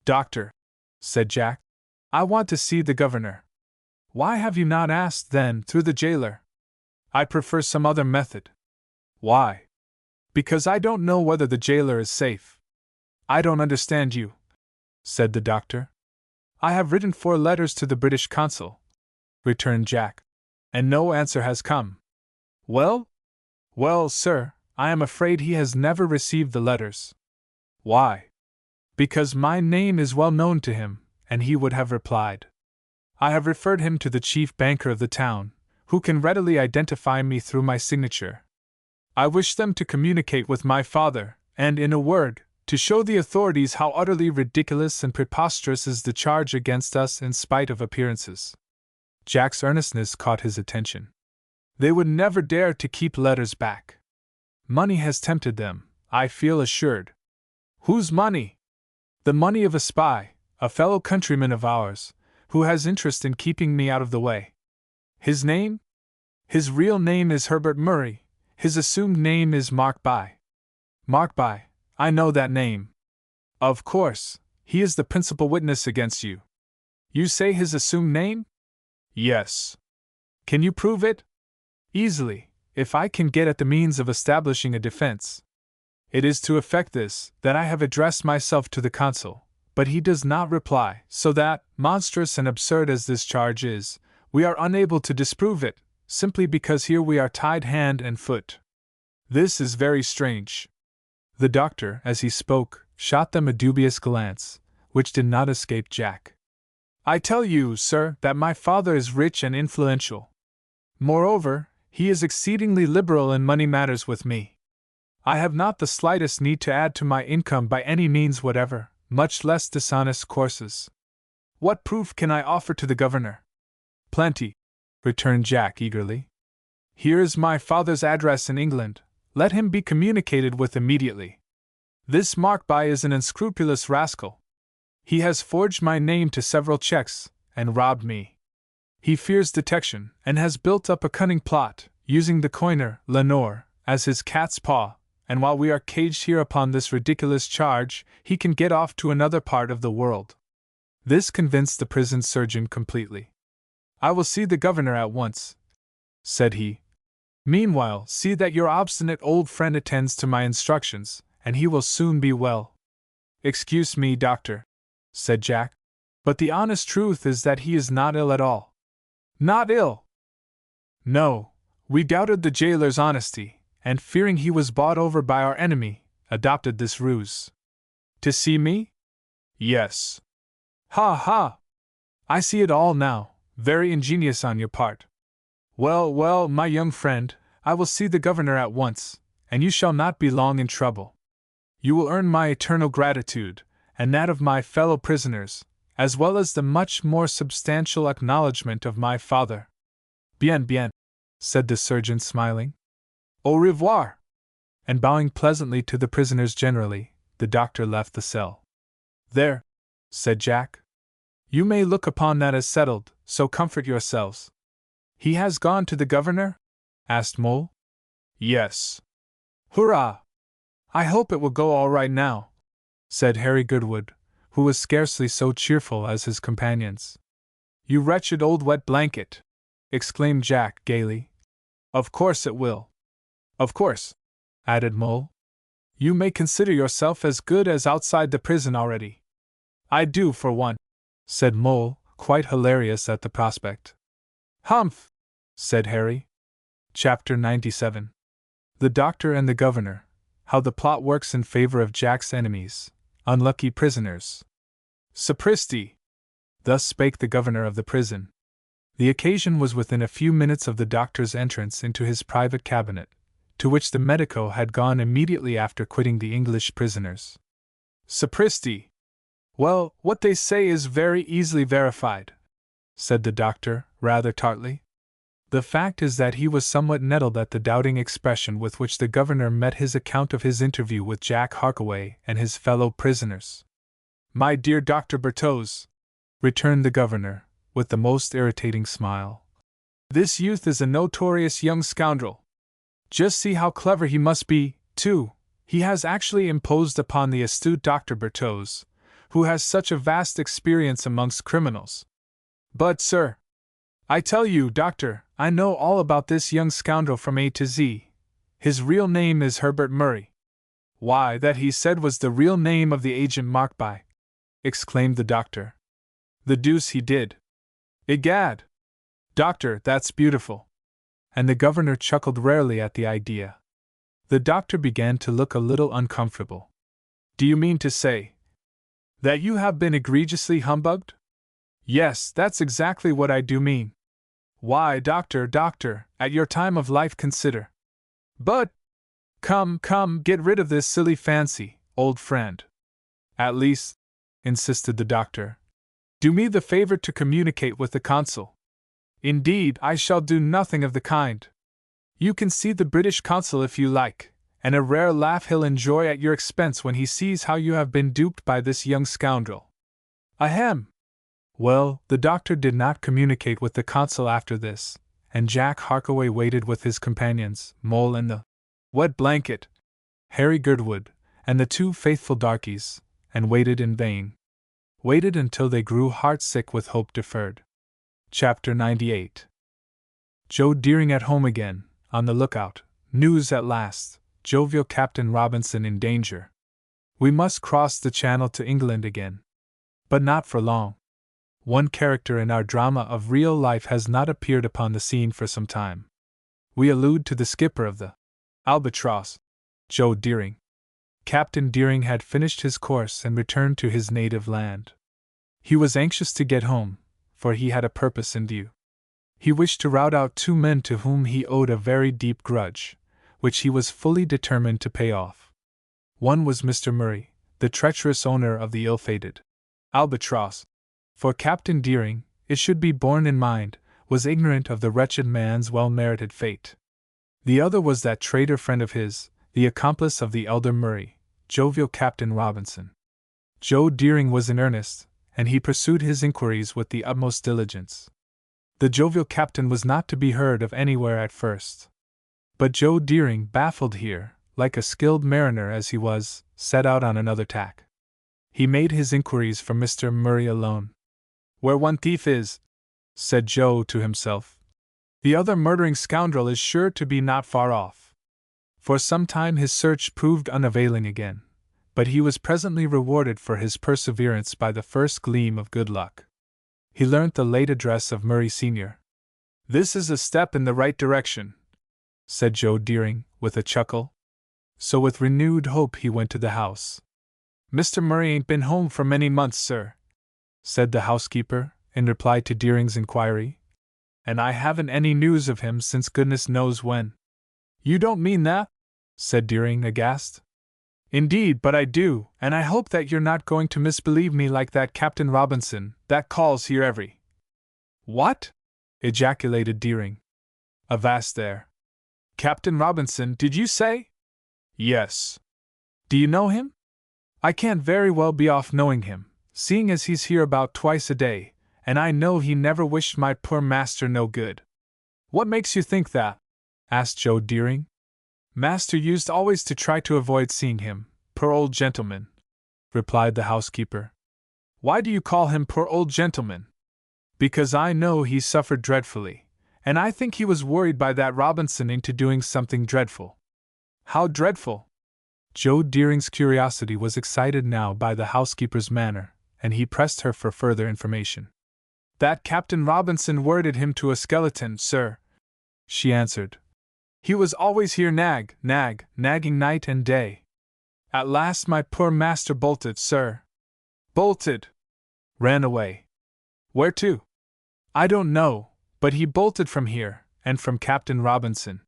Speaker 1: Doctor, said Jack, I want to see the governor. Why have you not asked, then, through the jailer? I prefer some other method. Why? Because I don't know whether the jailer is safe. I don't understand you, said the doctor. I have written 4 letters to the British consul, returned Jack, and no answer has come. Well? Well, sir, I am afraid he has never received the letters. Why? Because my name is well known to him, and he would have replied. I have referred him to the chief banker of the town, who can readily identify me through my signature. I wish them to communicate with my father, and, in a word, to show the authorities how utterly ridiculous and preposterous is the charge against us in spite of appearances. Jack's earnestness caught his attention. They would never dare to keep letters back. Money has tempted them, I feel assured. Whose money? The money of a spy, a fellow countryman of ours, who has interest in keeping me out of the way. His name? His real name is Herbert Murray, his assumed name is Markby. Markby, I know that name. Of course, he is the principal witness against you. You say his assumed name? Yes. Can you prove it? Easily, if I can get at the means of establishing a defense. It is to effect this that I have addressed myself to the consul, but he does not reply, so that, monstrous and absurd as this charge is, we are unable to disprove it, simply because here we are tied hand and foot. This is very strange. The doctor, as he spoke, shot them a dubious glance, which did not escape Jack. I tell you, sir, that my father is rich and influential. Moreover, he is exceedingly liberal in money matters with me. I have not the slightest need to add to my income by any means whatever, much less dishonest courses. What proof can I offer to the governor? Plenty, returned Jack eagerly. Here is my father's address in England. Let him be communicated with immediately. This Markby is an unscrupulous rascal. He has forged my name to several checks, and robbed me. He fears detection, and has built up a cunning plot, using the coiner, Lenore, as his cat's paw, and while we are caged here upon this ridiculous charge, he can get off to another part of the world. This convinced the prison surgeon completely. I will see the governor at once, said he. Meanwhile, see that your obstinate old friend attends to my instructions, and he will soon be well. Excuse me, doctor, said Jack, but the honest truth is that he is not ill at all. Not ill? No, we doubted the jailer's honesty, and fearing he was bought over by our enemy, adopted this ruse. To see me? Yes. Ha ha! I see it all now, very ingenious on your part. Well, well, my young friend, I will see the governor at once, and you shall not be long in trouble. You will earn my eternal gratitude, and that of my fellow prisoners, as well as the much more substantial acknowledgment of my father. Bien, bien, said the surgeon, smiling. Au revoir! And bowing pleasantly to the prisoners generally, the doctor left the cell. There, said Jack. You may look upon that as settled, so comfort yourselves. He has gone to the governor? Asked Mole. Yes. Hurrah! I hope it will go all right now, said Harry Goodwood, who was scarcely so cheerful as his companions. You wretched old wet blanket! Exclaimed Jack gaily. Of course it will. Of course, added Mole. You may consider yourself as good as outside the prison already. I do, for one, said Mole, quite hilarious at the prospect. Humph, said Harry. Chapter 97. The Doctor and the Governor. How the plot works in favor of Jack's enemies, unlucky prisoners. Sapristi! Thus spake the governor of the prison. The occasion was within a few minutes of the doctor's entrance into his private cabinet, to which the medico had gone immediately after quitting the English prisoners. Sapristi! Well, what they say is very easily verified, said the doctor, rather tartly. The fact is that he was somewhat nettled at the doubting expression with which the governor met his account of his interview with Jack Harkaway and his fellow prisoners. My dear Dr. Berthoz, returned the governor, with the most irritating smile, this youth is a notorious young scoundrel. Just see how clever he must be, too. He has actually imposed upon the astute Dr. Berthoz, who has such a vast experience amongst criminals. But, sir, I tell you, Doctor, I know all about this young scoundrel from A to Z. His real name is Herbert Murray. Why, that he said was the real name of the agent marked by, exclaimed the doctor. The deuce he did. Egad! Doctor, that's beautiful. And the governor chuckled rarely at the idea. The doctor began to look a little uncomfortable. Do you mean to say that you have been egregiously humbugged? Yes, that's exactly what I do mean. Why, doctor, at your time of life consider. But, come, get rid of this silly fancy, old friend. At least, insisted the doctor, do me the favor to communicate with the consul. Indeed, I shall do nothing of the kind. You can see the British consul if you like, and a rare laugh he'll enjoy at your expense when he sees how you have been duped by this young scoundrel. Ahem! Well, the doctor did not communicate with the consul after this, and Jack Harkaway waited with his companions, Mole and the wet blanket, Harry Goodwood, and the two faithful darkies, and waited in vain. Waited until they grew heartsick with hope deferred. Chapter 98. Joe Deering at home again, on the lookout. News at last. Jovial Captain Robinson in danger. We must cross the Channel to England again. But not for long. One character in our drama of real life has not appeared upon the scene for some time. We allude to the skipper of the Albatross, Joe Deering. Captain Deering had finished his course and returned to his native land. He was anxious to get home, for he had a purpose in view. He wished to rout out two men to whom he owed a very deep grudge, which he was fully determined to pay off. One was Mr. Murray, the treacherous owner of the ill-fated Albatross. For Captain Deering, it should be borne in mind, was ignorant of the wretched man's well-merited fate. The other was that traitor friend of his, the accomplice of the elder Murray, jovial Captain Robinson. Joe Deering was in earnest, and he pursued his inquiries with the utmost diligence. The jovial captain was not to be heard of anywhere at first. But Joe Deering, baffled here, like a skilled mariner as he was, set out on another tack. He made his inquiries from Mr. Murray alone. Where one thief is, said Joe to himself, the other murdering scoundrel is sure to be not far off. For some time his search proved unavailing again, but he was presently rewarded for his perseverance by the first gleam of good luck. He learnt the late address of Murray Sr. This is a step in the right direction, said Joe Deering, with a chuckle. So with renewed hope he went to the house. Mr. Murray ain't been home for many months, sir, said the housekeeper, in reply to Deering's inquiry. And I haven't any news of him since goodness knows when. You don't mean that? Said Deering, aghast. Indeed, but I do, and I hope that you're not going to misbelieve me like that Captain Robinson that calls here every. What? Ejaculated Deering. Avast there. Captain Robinson, did you say? Yes. Do you know him? I can't very well be off knowing him, seeing as he's here about twice a day, and I know he never wished my poor master no good. What makes you think that? Asked Joe Deering. Master used always to try to avoid seeing him, poor old gentleman, replied the housekeeper. Why do you call him poor old gentleman? Because I know he suffered dreadfully, and I think he was worried by that Robinson into doing something dreadful. How dreadful? Joe Deering's curiosity was excited now by the housekeeper's manner, and he pressed her for further information. That Captain Robinson worried him to a skeleton, sir, she answered. He was always here nagging night and day. At last my poor master bolted, sir. Bolted? Ran away. Where to? I don't know, but he bolted from here, and from Captain Robinson.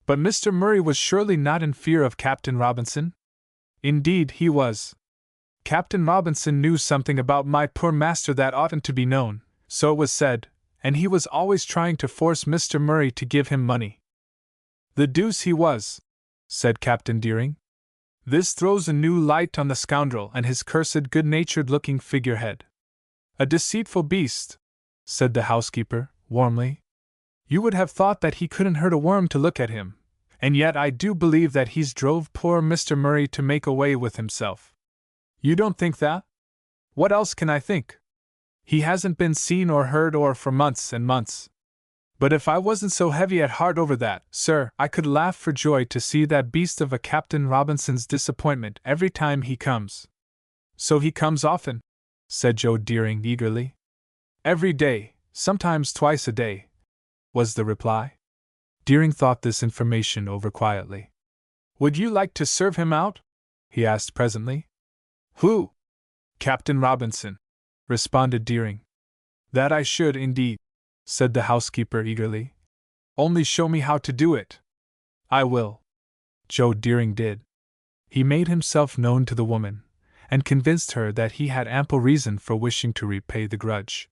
Speaker 1: But Mr. Murray was surely not in fear of Captain Robinson? Indeed he was. Captain Robinson knew something about my poor master that oughtn't to be known, so it was said, and he was always trying to force Mr. Murray to give him money. The deuce he was, said Captain Deering. This throws a new light on the scoundrel and his cursed good-natured-looking figurehead. A deceitful beast, said the housekeeper, warmly. You would have thought that he couldn't hurt a worm to look at him, and yet I do believe that he's drove poor Mr. Murray to make away with himself. You don't think that? What else can I think? He hasn't been seen or heard or for months and months. But if I wasn't so heavy at heart over that, sir, I could laugh for joy to see that beast of a Captain Robinson's disappointment every time he comes. So he comes often? Said Joe Deering eagerly. Every day, sometimes twice a day, was the reply. Deering thought this information over quietly. Would you like to serve him out? He asked presently. Who? Captain Robinson, responded Deering. That I should indeed, said the housekeeper eagerly. Only show me how to do it. I will. Joe Deering did. He made himself known to the woman, and convinced her that he had ample reason for wishing to repay the grudge.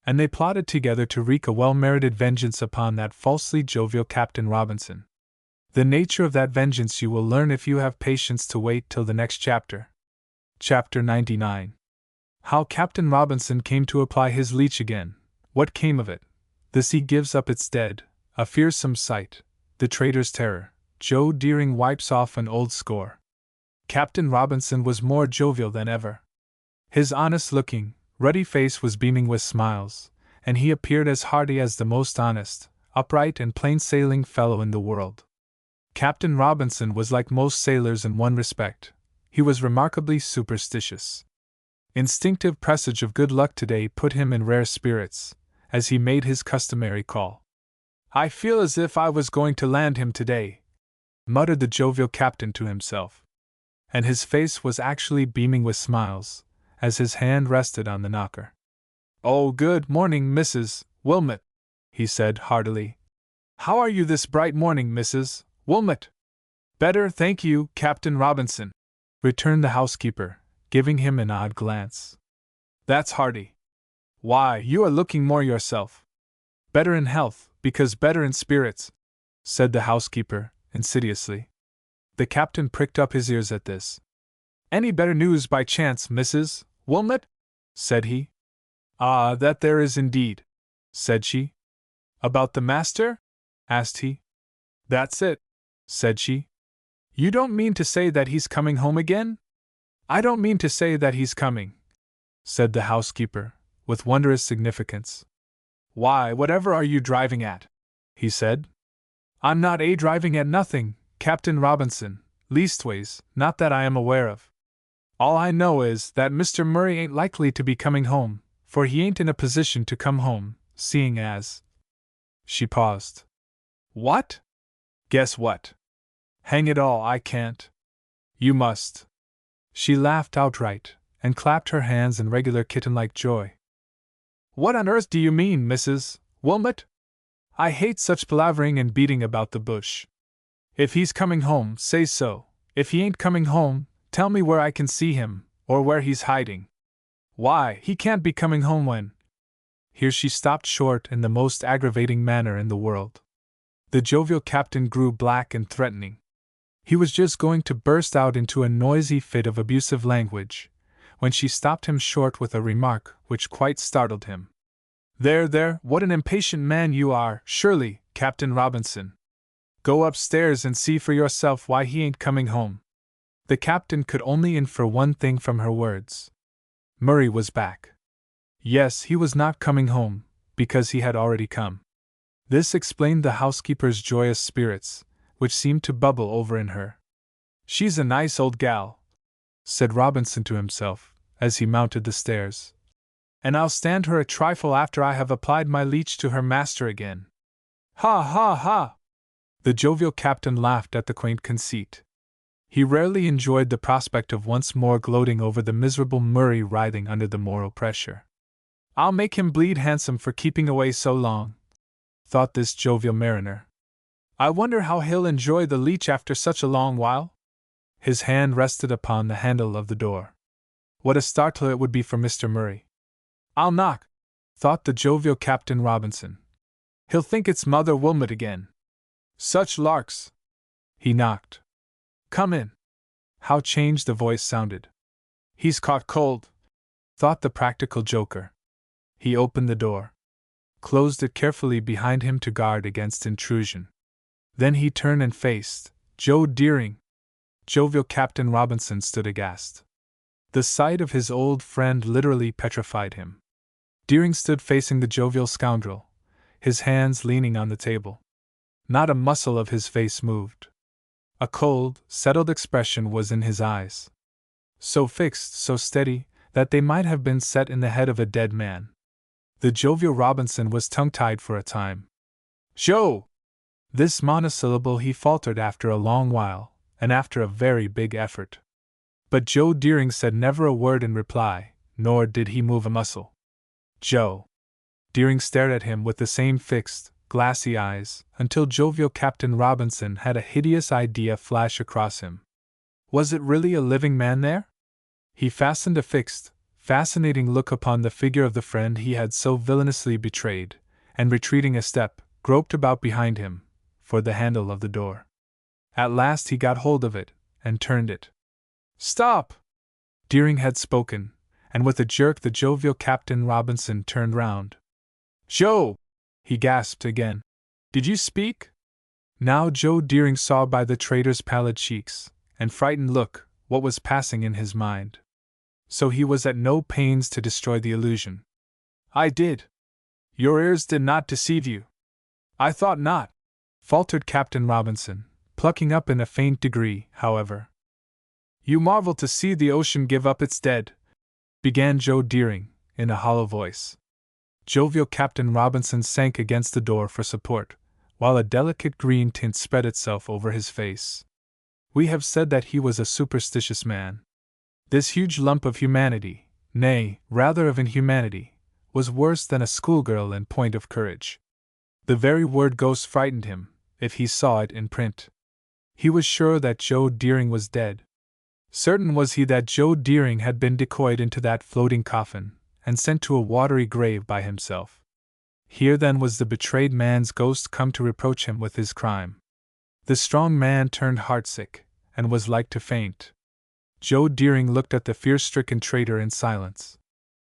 Speaker 1: And they plotted together to wreak a well-merited vengeance upon that falsely jovial Captain Robinson. The nature of that vengeance you will learn if you have patience to wait till the next chapter. Chapter 99. How Captain Robinson came to apply his leech again. What came of it? The sea gives up its dead, a fearsome sight, the traitor's terror. Joe Deering wipes off an old score. Captain Robinson was more jovial than ever. His honest-looking, ruddy face was beaming with smiles, and he appeared as hearty as the most honest, upright and plain-sailing fellow in the world. Captain Robinson was like most sailors in one respect. He was remarkably superstitious. Instinctive presage of good luck today put him in rare spirits, as he made his customary call. I feel as if I was going to land him today, muttered the jovial captain to himself. And his face was actually beaming with smiles, as his hand rested on the knocker. Oh, good morning, Mrs. Wilmot, he said heartily. How are you this bright morning, Mrs. Wilmot? Better, thank you, Captain Robinson, returned the housekeeper, giving him an odd glance. That's hearty. Why, you are looking more yourself. Better in health, because better in spirits, said the housekeeper, insidiously. The captain pricked up his ears at this. Any better news by chance, Mrs. Wilmot? Said he. Ah, that there is indeed, said she. About the master? Asked he. That's it, said she. You don't mean to say that he's coming home again? I don't mean to say that he's coming, said the housekeeper, with wondrous significance. Why, whatever are you driving at? He said. I'm not driving at nothing, Captain Robinson, leastways, not that I am aware of. All I know is that Mr. Murray ain't likely to be coming home, for he ain't in a position to come home, seeing as. She paused. What? Guess what? Hang it all, I can't. You must. She laughed outright, and clapped her hands in regular kitten-like joy. What on earth do you mean, Mrs. Wilmot? I hate such palavering and beating about the bush. If he's coming home, say so, If he ain't coming home, tell me where I can see him, or where he's hiding. Why, he can't be coming home when. Here she stopped short in the most aggravating manner in the world. The jovial captain grew black and threatening. He was just going to burst out into a noisy fit of abusive language, when she stopped him short with a remark which quite startled him. There, what an impatient man you are, surely, Captain Robinson. Go upstairs and see for yourself why he ain't coming home. The captain could only infer one thing from her words. Murray was back. Yes, he was not coming home, because he had already come. This explained the housekeeper's joyous spirits, which seemed to bubble over in her. She's a nice old gal, said Robinson to himself, as he mounted the stairs. And I'll stand her a trifle after I have applied my leech to her master again. Ha ha ha! The jovial captain laughed at the quaint conceit. He rarely enjoyed the prospect of once more gloating over the miserable Murray writhing under the moral pressure. I'll make him bleed handsome for keeping away so long, thought this jovial mariner. I wonder how he'll enjoy the leech after such a long while? His hand rested upon the handle of the door. What a startle it would be for Mr. Murray. I'll knock, thought the jovial Captain Robinson. He'll think it's Mother Wilmot again. Such larks! He knocked. Come in. How changed the voice sounded. He's caught cold, thought the practical joker. He opened the door, closed it carefully behind him to guard against intrusion. Then he turned and faced Joe Deering. Jovial Captain Robinson stood aghast. The sight of his old friend literally petrified him. Deering stood facing the jovial scoundrel, his hands leaning on the table. Not a muscle of his face moved. A cold, settled expression was in his eyes. So fixed, so steady, that they might have been set in the head of a dead man. The jovial Robinson was tongue-tied for a time. Joe! This monosyllable he faltered after a long while, and after a very big effort. But Joe Deering said never a word in reply, nor did he move a muscle. Joe! Deering stared at him with the same fixed, glassy eyes, until jovial Captain Robinson had a hideous idea flash across him. Was it really a living man there? He fastened a fixed, fascinating look upon the figure of the friend he had so villainously betrayed, and retreating a step, groped about behind him, for the handle of the door. At last he got hold of it, and turned it. Stop! Deering had spoken, and with a jerk the jovial Captain Robinson turned round. Joe! He gasped again. Did you speak? Now Joe Deering saw by the trader's pallid cheeks and frightened look what was passing in his mind. So he was at no pains to destroy the illusion. I did. Your ears did not deceive you. I thought not, faltered Captain Robinson, plucking up in a faint degree, however. You marvel to see the ocean give up its dead, began Joe Deering, in a hollow voice. Jovial Captain Robinson sank against the door for support, while a delicate green tint spread itself over his face. We have said that he was a superstitious man. This huge lump of humanity, nay, rather of inhumanity, was worse than a schoolgirl in point of courage. The very word ghost frightened him, if he saw it in print. He was sure that Joe Deering was dead. Certain was he that Joe Deering had been decoyed into that floating coffin, and sent to a watery grave by himself. Here then was the betrayed man's ghost come to reproach him with his crime. The strong man turned heartsick, and was like to faint. Joe Deering looked at the fear-stricken traitor in silence.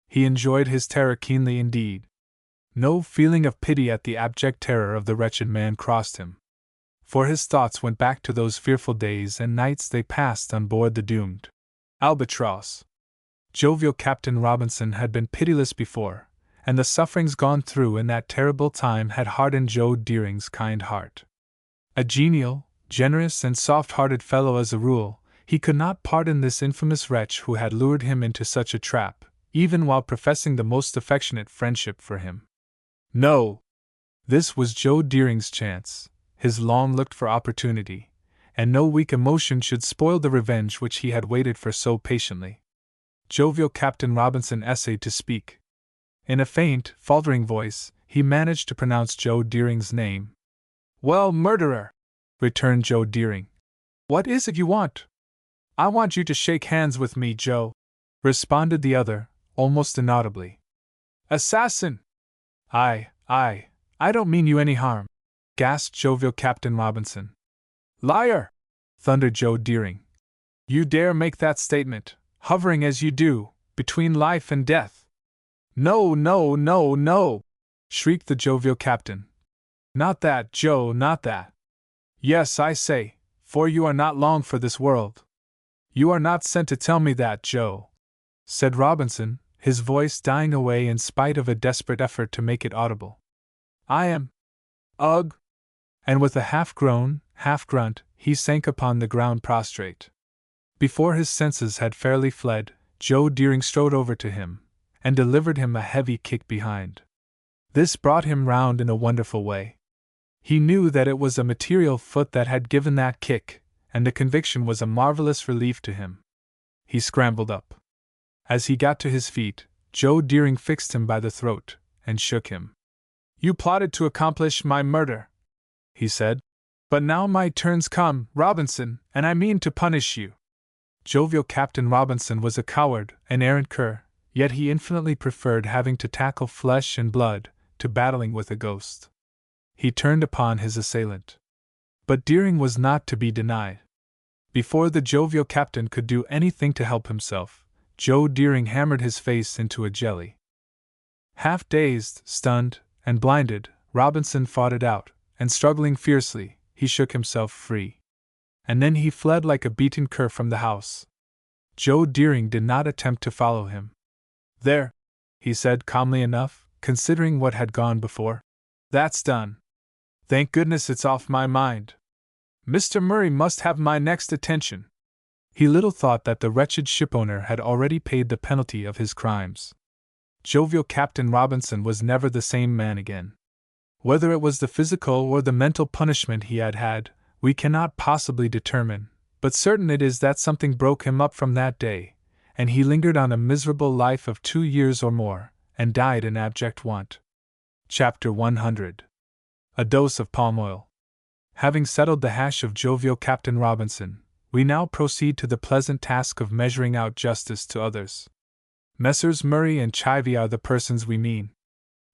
Speaker 1: He enjoyed his terror keenly indeed. No feeling of pity at the abject terror of the wretched man crossed him, for his thoughts went back to those fearful days and nights they passed on board the doomed Albatross. Jovial Captain Robinson had been pitiless before, and the sufferings gone through in that terrible time had hardened Joe Deering's kind heart. A genial, generous, and soft-hearted fellow as a rule, he could not pardon this infamous wretch who had lured him into such a trap, even while professing the most affectionate friendship for him. No! This was Joe Deering's chance, his long-looked-for opportunity, and no weak emotion should spoil the revenge which he had waited for so patiently. Jovial Captain Robinson essayed to speak. In a faint, faltering voice, he managed to pronounce Joe Deering's name. Well, murderer! Returned Joe Deering. What is it you want? I want you to shake hands with me, Joe, responded the other, almost inaudibly. Assassin! I don't mean you any harm, gasped jovial Captain Robinson. Liar! Thundered Joe Deering. You dare make that statement, hovering as you do, between life and death? No, no, no, no! Shrieked the jovial captain. Not that, Joe, not that. Yes, I say, for you are not long for this world. You are not sent to tell me that, Joe, said Robinson, his voice dying away in spite of a desperate effort to make it audible. I am. Ugh! And with a half-groan, half-grunt, he sank upon the ground prostrate. Before his senses had fairly fled, Joe Deering strode over to him, and delivered him a heavy kick behind. This brought him round in a wonderful way. He knew that it was a material foot that had given that kick, and the conviction was a marvelous relief to him. He scrambled up. As he got to his feet, Joe Deering fixed him by the throat, and shook him. You plotted to accomplish my murder, he said. But now my turn's come, Robinson, and I mean to punish you. Jovial Captain Robinson was a coward, an arrant cur, yet he infinitely preferred having to tackle flesh and blood to battling with a ghost. He turned upon his assailant. But Deering was not to be denied. Before the jovial captain could do anything to help himself, Joe Deering hammered his face into a jelly. Half dazed, stunned, and blinded, Robinson fought it out, and struggling fiercely, he shook himself free. And then he fled like a beaten cur from the house. Joe Deering did not attempt to follow him. There, he said calmly enough, considering what had gone before. That's done. Thank goodness it's off my mind. Mr. Murray must have my next attention. He little thought that the wretched shipowner had already paid the penalty of his crimes. Jovial Captain Robinson was never the same man again. Whether it was the physical or the mental punishment he had had, we cannot possibly determine, but certain it is that something broke him up from that day, and he lingered on a miserable life of 2 years or more, and died in abject want. Chapter 100. A dose of palm oil. Having settled the hash of jovial Captain Robinson, we now proceed to the pleasant task of measuring out justice to others. Messrs. Murray and Chivy are the persons we mean.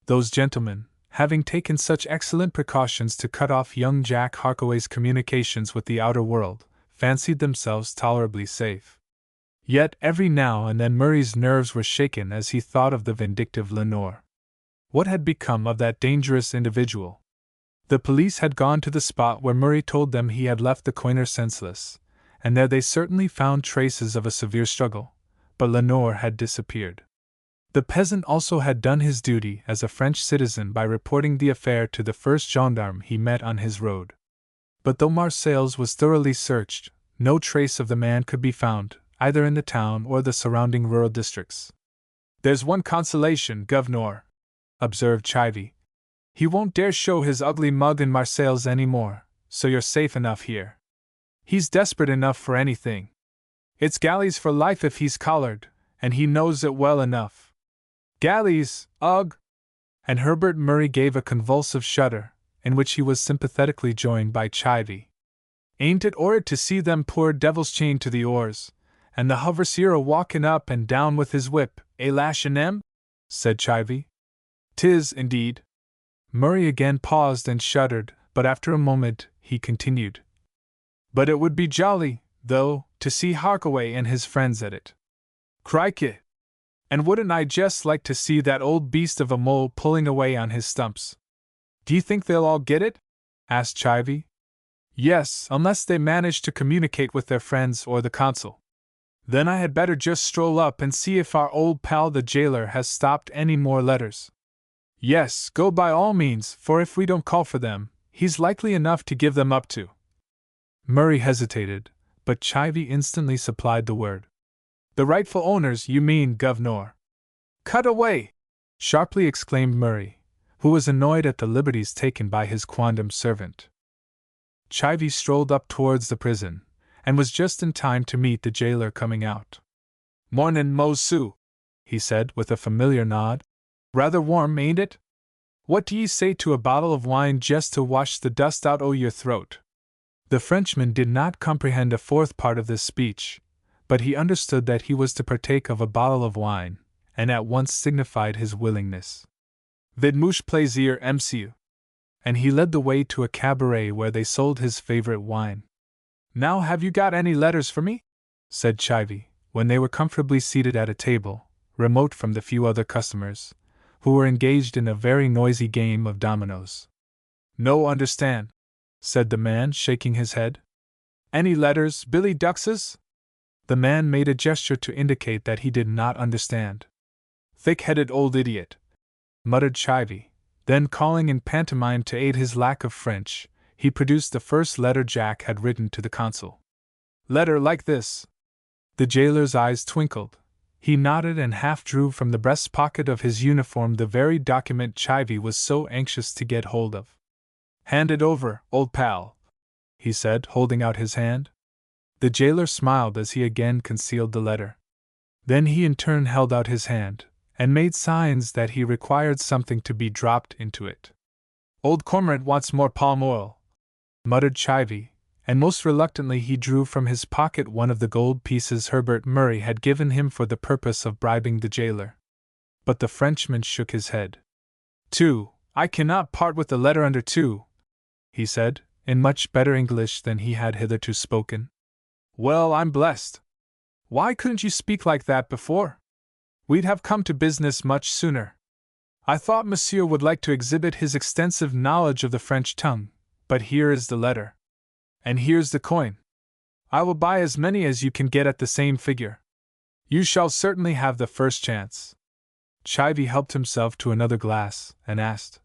Speaker 1: Those gentlemen, having taken such excellent precautions to cut off young Jack Harkaway's communications with the outer world, fancied themselves tolerably safe. Yet every now and then Murray's nerves were shaken as he thought of the vindictive Lenore. What had become of that dangerous individual? The police had gone to the spot where Murray told them he had left the coiner senseless, and there they certainly found traces of a severe struggle, but Lenore had disappeared. The peasant also had done his duty as a French citizen by reporting the affair to the first gendarme he met on his road. But though Marseilles was thoroughly searched, no trace of the man could be found, either in the town or the surrounding rural districts. There's one consolation, Governor, observed Chivy. He won't dare show his ugly mug in Marseilles any more, so you're safe enough here. He's desperate enough for anything. It's galleys for life if he's collared, and he knows it well enough. Galleys, ugh! And Herbert Murray gave a convulsive shudder, in which he was sympathetically joined by Chivy. Ain't it 'orrid to see them poor devils chained to the oars, and the hoverseer a-walkin' up and down with his whip, lashin' 'em? Said Chivy. 'Tis, indeed. Murray again paused and shuddered, but after a moment he continued. But it would be jolly, though, to see Harkaway and his friends at it. Crikey! And wouldn't I just like to see that old beast of a mole pulling away on his stumps? D'ye think they'll all get it? Asked Chivy. Yes, unless they manage to communicate with their friends or the consul. Then I had better just stroll up and see if our old pal the jailer has stopped any more letters. Yes, go by all means, for if we don't call for them, he's likely enough to give them up to. Murray hesitated, but Chivy instantly supplied the word. The rightful owners, you mean, Governor. Cut away! Sharply exclaimed Murray, who was annoyed at the liberties taken by his quondam servant. Chivy strolled up towards the prison, and was just in time to meet the jailer coming out. Mornin', Mosu, he said with a familiar nod. Rather warm, ain't it? What do ye say to a bottle of wine just to wash the dust out o' your throat? The Frenchman did not comprehend a fourth part of this speech, but he understood that he was to partake of a bottle of wine, and at once signified his willingness. Vid mouche plaisir, monsieur. And he led the way to a cabaret where they sold his favorite wine. Now have you got any letters for me? Said Chivy, when they were comfortably seated at a table, remote from the few other customers, who were engaged in a very noisy game of dominoes. No understand, said the man, shaking his head. Any letters, Billy Duxes? The man made a gesture to indicate that he did not understand. Thick-headed old idiot, muttered Chivy. Then, calling in pantomime to aid his lack of French, he produced the first letter Jack had written to the consul. Letter like this. The jailer's eyes twinkled. He nodded and half drew from the breast pocket of his uniform the very document Chivy was so anxious to get hold of. Hand it over, old pal, he said, holding out his hand. The jailer smiled as he again concealed the letter. Then he in turn held out his hand, and made signs that he required something to be dropped into it. Old Cormorant wants more palm oil, muttered Chivy, and most reluctantly he drew from his pocket one of the gold pieces Herbert Murray had given him for the purpose of bribing the jailer. But the Frenchman shook his head. 2. I cannot part with the letter under 2, he said, in much better English than he had hitherto spoken. Well, I'm blessed. Why couldn't you speak like that before? We'd have come to business much sooner. I thought monsieur would like to exhibit his extensive knowledge of the French tongue, but here is the letter. And here's the coin. I will buy as many as you can get at the same figure. You shall certainly have the first chance. Chivy helped himself to another glass, and asked,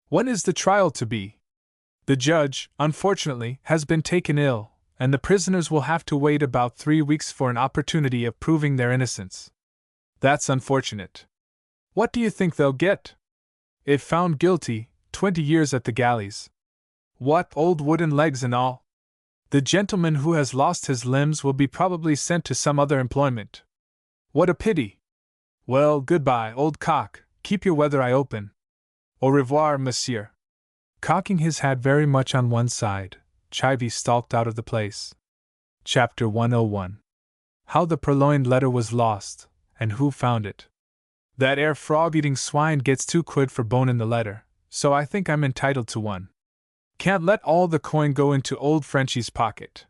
Speaker 1: When is the trial to be? The judge, unfortunately, has been taken ill, and the prisoners will have to wait about 3 weeks for an opportunity of proving their innocence. That's unfortunate. What do you think they'll get? If found guilty, 20 years at the galleys. What, old wooden legs and all? The gentleman who has lost his limbs will be probably sent to some other employment. What a pity! Well, goodbye, old cock, keep your weather eye open. Au revoir, monsieur. Cocking his hat very much on one side, Chivy stalked out of the place. Chapter 101. How the purloined letter was lost, and who found it. That 'ere frog-eating swine gets 2 quid for boning the letter, so I think I'm entitled to 1. Can't let all the coin go into old Frenchy's pocket.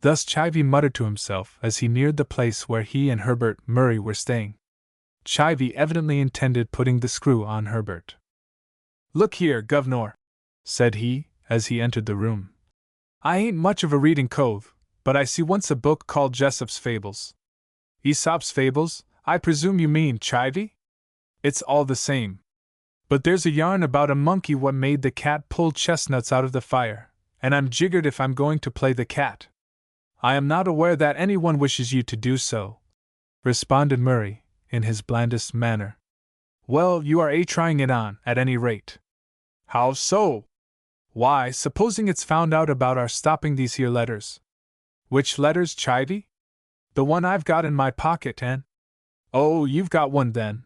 Speaker 1: Thus Chivy muttered to himself as he neared the place where he and Herbert Murray were staying. Chivy evidently intended putting the screw on Herbert. Look here, governor, said he, as he entered the room. I ain't much of a reading cove, but I see once a book called Jessop's Fables. Aesop's Fables, I presume you mean, Chivy? It's all the same. But there's a yarn about a monkey what made the cat pull chestnuts out of the fire, and I'm jiggered if I'm going to play the cat. I am not aware that anyone wishes you to do so, responded Murray, in his blandest manner. Well, you are trying it on, at any rate. How so? Why, supposing it's found out about our stopping these here letters. Which letters, Chivy? The one I've got in my pocket, and... Oh, you've got one then.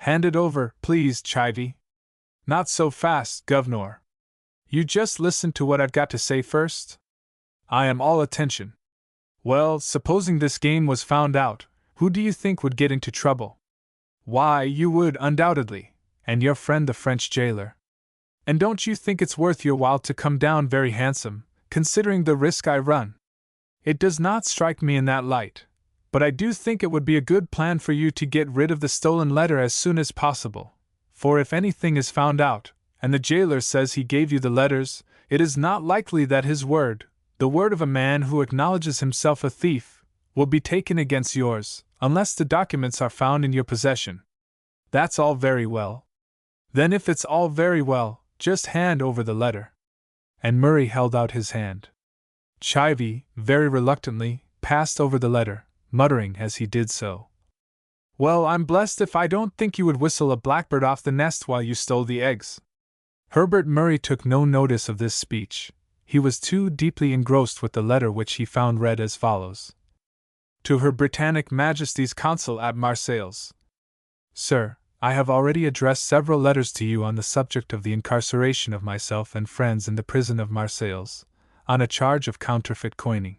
Speaker 1: Hand it over, please, Chivy. Not so fast, governor. You just listen to what I've got to say first. I am all attention. Well, supposing this game was found out, who do you think would get into trouble? Why, you would, undoubtedly, and your friend the French jailer. And don't you think it's worth your while to come down very handsome, considering the risk I run? It does not strike me in that light, but I do think it would be a good plan for you to get rid of the stolen letter as soon as possible, for if anything is found out, and the jailer says he gave you the letters, it is not likely that his word, the word of a man who acknowledges himself a thief, will be taken against yours, unless the documents are found in your possession. That's all very well. Then if it's all very well, just hand over the letter. And Murray held out his hand. Chivy, very reluctantly, passed over the letter, muttering as he did so. Well, I'm blessed if I don't think you would whistle a blackbird off the nest while you stole the eggs. Herbert Murray took no notice of this speech. He was too deeply engrossed with the letter, which he found read as follows. To Her Britannic Majesty's Consul at Marseilles. Sir, I have already addressed several letters to you on the subject of the incarceration of myself and friends in the prison of Marseilles. on a charge of counterfeit coining.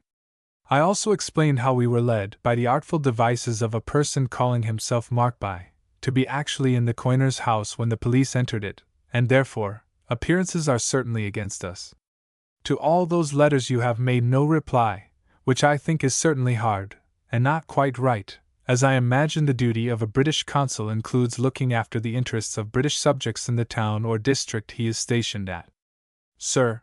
Speaker 1: I also explained how we were led, by the artful devices of a person calling himself Markby, to be actually in the coiner's house when the police entered it, and therefore, appearances are certainly against us. To all those letters you have made no reply, which I think is certainly hard, and not quite right, as I imagine the duty of a British consul includes looking after the interests of British subjects in the town or district he is stationed at. Sir.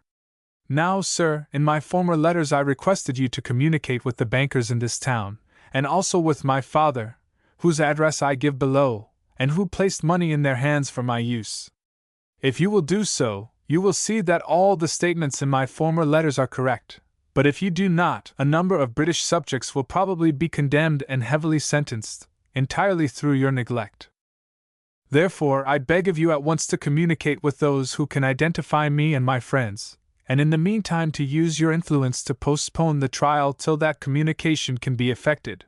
Speaker 1: Now, sir, in my former letters I requested you to communicate with the bankers in this town, and also with my father, whose address I give below, and who placed money in their hands for my use. If you will do so, you will see that all the statements in my former letters are correct, but if you do not, a number of British subjects will probably be condemned and heavily sentenced, entirely through your neglect. Therefore, I beg of you at once to communicate with those who can identify me and my friends, and in the meantime to use your influence to postpone the trial till that communication can be effected.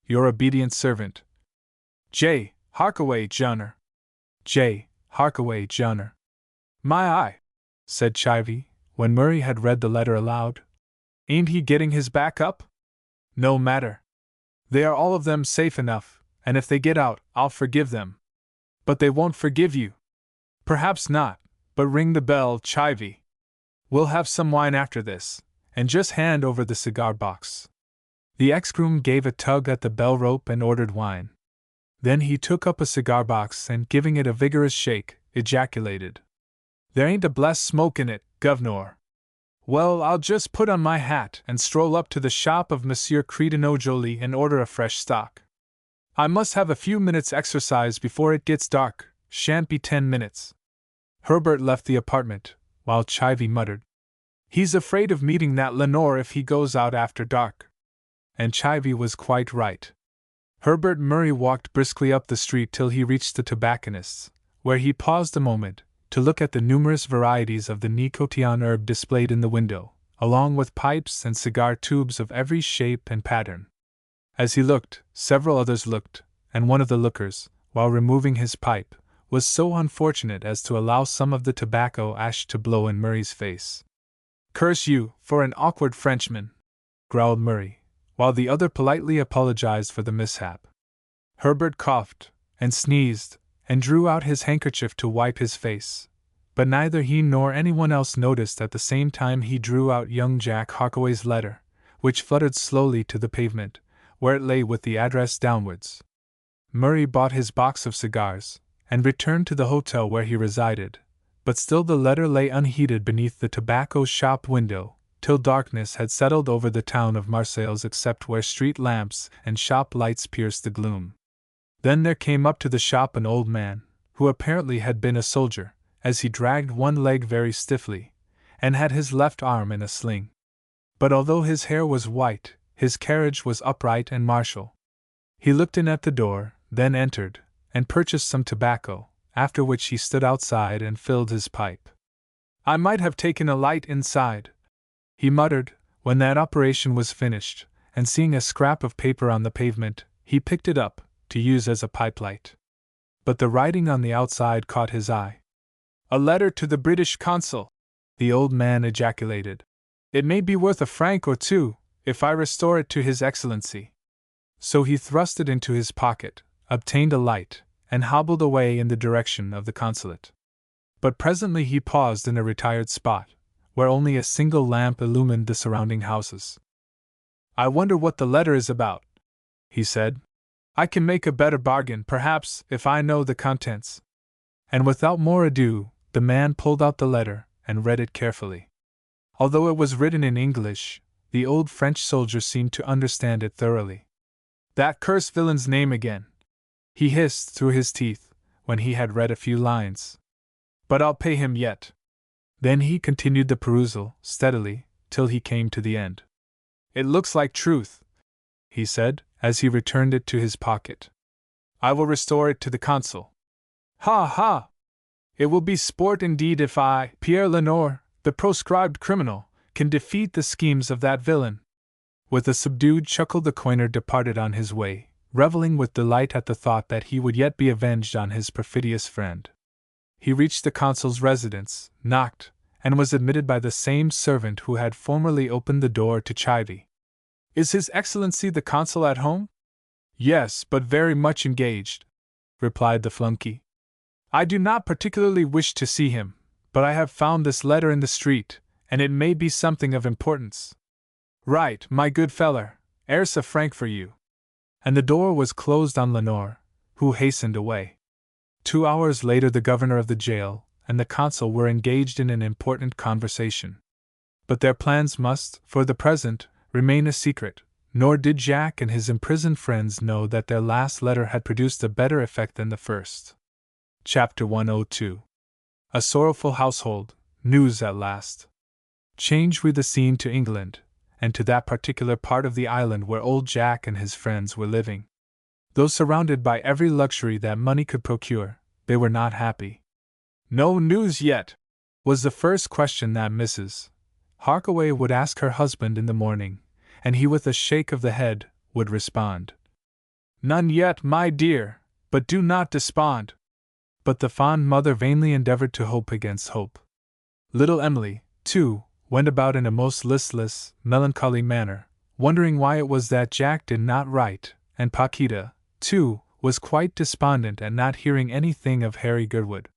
Speaker 1: Your obedient servant, J. Harkaway, Jr. J. Harkaway, Jr. My eye, said Chivy, when Murray had read the letter aloud. Ain't he getting his back up? No matter. They are all of them safe enough, and if they get out, I'll forgive them. But they won't forgive you. Perhaps not, but ring the bell, Chivy. We'll have some wine after this, and just hand over the cigar box. The ex-groom gave a tug at the bell rope and ordered wine. Then he took up a cigar box and, giving it a vigorous shake, ejaculated, There ain't a blessed smoke in it, governor. Well, I'll just put on my hat and stroll up to the shop of Monsieur Creedino Joly and order a fresh stock. I must have a few minutes' exercise before it gets dark, shan't be 10 minutes. Herbert left the apartment, while Chivy muttered, He's afraid of meeting that Lenore if he goes out after dark. And Chivy was quite right. Herbert Murray walked briskly up the street till he reached the tobacconist's, where he paused a moment to look at the numerous varieties of the nicotian herb displayed in the window, along with pipes and cigar tubes of every shape and pattern. As he looked, several others looked, and one of the lookers, while removing his pipe, was so unfortunate as to allow some of the tobacco ash to blow in Murray's face. Curse you, for an awkward Frenchman, growled Murray, while the other politely apologized for the mishap. Herbert coughed, and sneezed, and drew out his handkerchief to wipe his face, but neither he nor anyone else noticed at the same time he drew out young Jack Harkaway's letter, which fluttered slowly to the pavement, where it lay with the address downwards. Murray bought his box of cigars, and returned to the hotel where he resided, but still the letter lay unheeded beneath the tobacco shop window, till darkness had settled over the town of Marseilles except where street lamps and shop lights pierced the gloom. Then there came up to the shop an old man, who apparently had been a soldier, as he dragged one leg very stiffly, and had his left arm in a sling. But although his hair was white, his carriage was upright and martial. He looked in at the door, then entered, and purchased some tobacco, after which he stood outside and filled his pipe. I might have taken a light inside, he muttered, when that operation was finished, and seeing a scrap of paper on the pavement, he picked it up, to use as a pipe light. But the writing on the outside caught his eye. A letter to the British consul, the old man ejaculated. It may be worth £1 or £2, if I restore it to His Excellency. So he thrust it into his pocket, obtained a light, and hobbled away in the direction of the consulate. But presently he paused in a retired spot, where only a single lamp illumined the surrounding houses. I wonder what the letter is about, he said. I can make a better bargain, perhaps, if I know the contents. And without more ado, the man pulled out the letter and read it carefully. Although it was written in English, the old French soldier seemed to understand it thoroughly. That cursed villain's name again, he hissed through his teeth, when he had read a few lines. But I'll pay him yet. Then he continued the perusal, steadily, till he came to the end. It looks like truth, he said, as he returned it to his pocket. I will restore it to the consul. Ha ha! It will be sport indeed if I, Pierre Lenore, the proscribed criminal, can defeat the schemes of that villain. With a subdued chuckle the coiner departed on his way, reveling with delight at the thought that he would yet be avenged on his perfidious friend. He reached the consul's residence, knocked, and was admitted by the same servant who had formerly opened the door to Chivy. "Is His Excellency the consul at home?" "Yes, but very much engaged," replied the flunky. "I do not particularly wish to see him, but I have found this letter in the street, and it may be something of importance." "Right, my good feller, 'ere's a franc for you." And the door was closed on Lenore, who hastened away. 2 hours later, the governor of the jail and the consul were engaged in an important conversation. But their plans must, for the present, remain a secret, nor did Jack and his imprisoned friends know that their last letter had produced a better effect than the first. Chapter 102. A sorrowful household, news at last. Change we the scene to England, and to that particular part of the island where old Jack and his friends were living. Though surrounded by every luxury that money could procure, they were not happy. "No news yet?" was the first question that Mrs. Harkaway would ask her husband in the morning, and he with a shake of the head would respond, "None yet, my dear, but do not despond." But the fond mother vainly endeavored to hope against hope. Little Emily, too, went about in a most listless, melancholy manner, wondering why it was that Jack did not write, and Paquita, too, was quite despondent at not hearing anything of Harry Goodwood.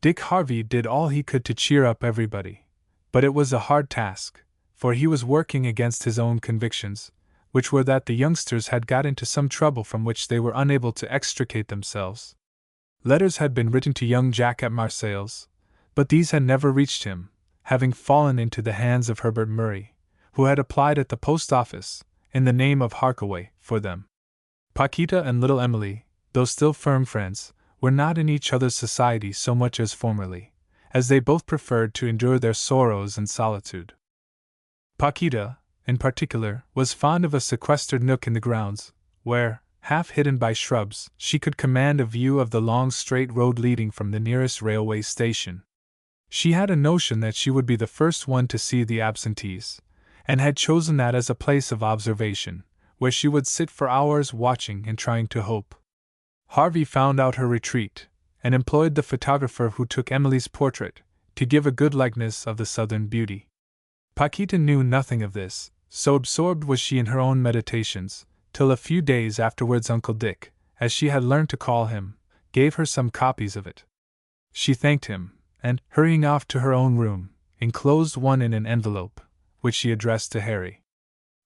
Speaker 1: Dick Harvey did all he could to cheer up everybody, but it was a hard task, for he was working against his own convictions, which were that the youngsters had got into some trouble from which they were unable to extricate themselves. Letters had been written to young Jack at Marseilles, but these had never reached him, having fallen into the hands of Herbert Murray, who had applied at the post office, in the name of Harkaway, for them. Paquita and little Emily, though still firm friends, were not in each other's society so much as formerly, as they both preferred to endure their sorrows in solitude. Paquita, in particular, was fond of a sequestered nook in the grounds, where, half hidden by shrubs, she could command a view of the long straight road leading from the nearest railway station. She had a notion that she would be the first one to see the absentees, and had chosen that as a place of observation, where she would sit for hours watching and trying to hope. Harvey found out her retreat, and employed the photographer who took Emily's portrait, to give a good likeness of the southern beauty. Paquita knew nothing of this, so absorbed was she in her own meditations, till a few days afterwards Uncle Dick, as she had learned to call him, gave her some copies of it. She thanked him, and, hurrying off to her own room, enclosed one in an envelope, which she addressed to Harry.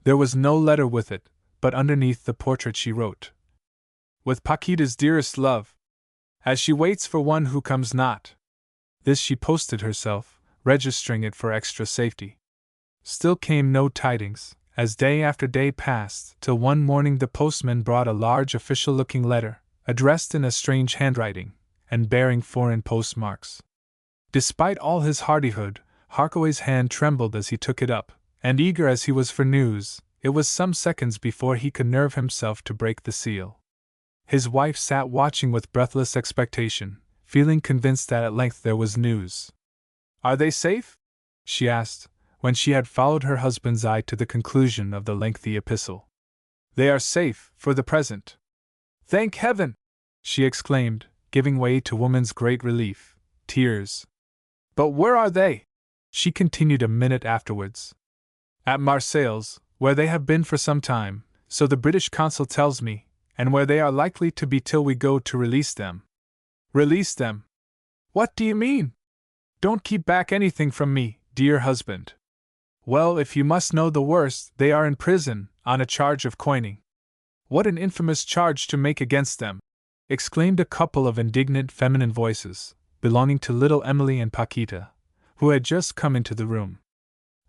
Speaker 1: There was no letter with it, but underneath the portrait she wrote, "With Paquita's dearest love, as she waits for one who comes not." This she posted herself, registering it for extra safety. Still came no tidings, as day after day passed, till one morning the postman brought a large official-looking letter, addressed in a strange handwriting, and bearing foreign postmarks. Despite all his hardihood, Harkaway's hand trembled as he took it up, and eager as he was for news, it was some seconds before he could nerve himself to break the seal. His wife sat watching with breathless expectation, feeling convinced that at length there was news. "Are they safe?" she asked, when she had followed her husband's eye to the conclusion of the lengthy epistle. "They are safe, for the present." "Thank Heaven!" she exclaimed, giving way to woman's great relief, tears. "But where are they?" she continued a minute afterwards. "At Marseilles, where they have been for some time, so the British consul tells me, and where they are likely to be till we go to release them." "Release them? What do you mean? Don't keep back anything from me, dear husband." "Well, if you must know the worst, they are in prison, on a charge of coining." "What an infamous charge to make against them!" exclaimed a couple of indignant feminine voices, belonging to little Emily and Paquita, who had just come into the room.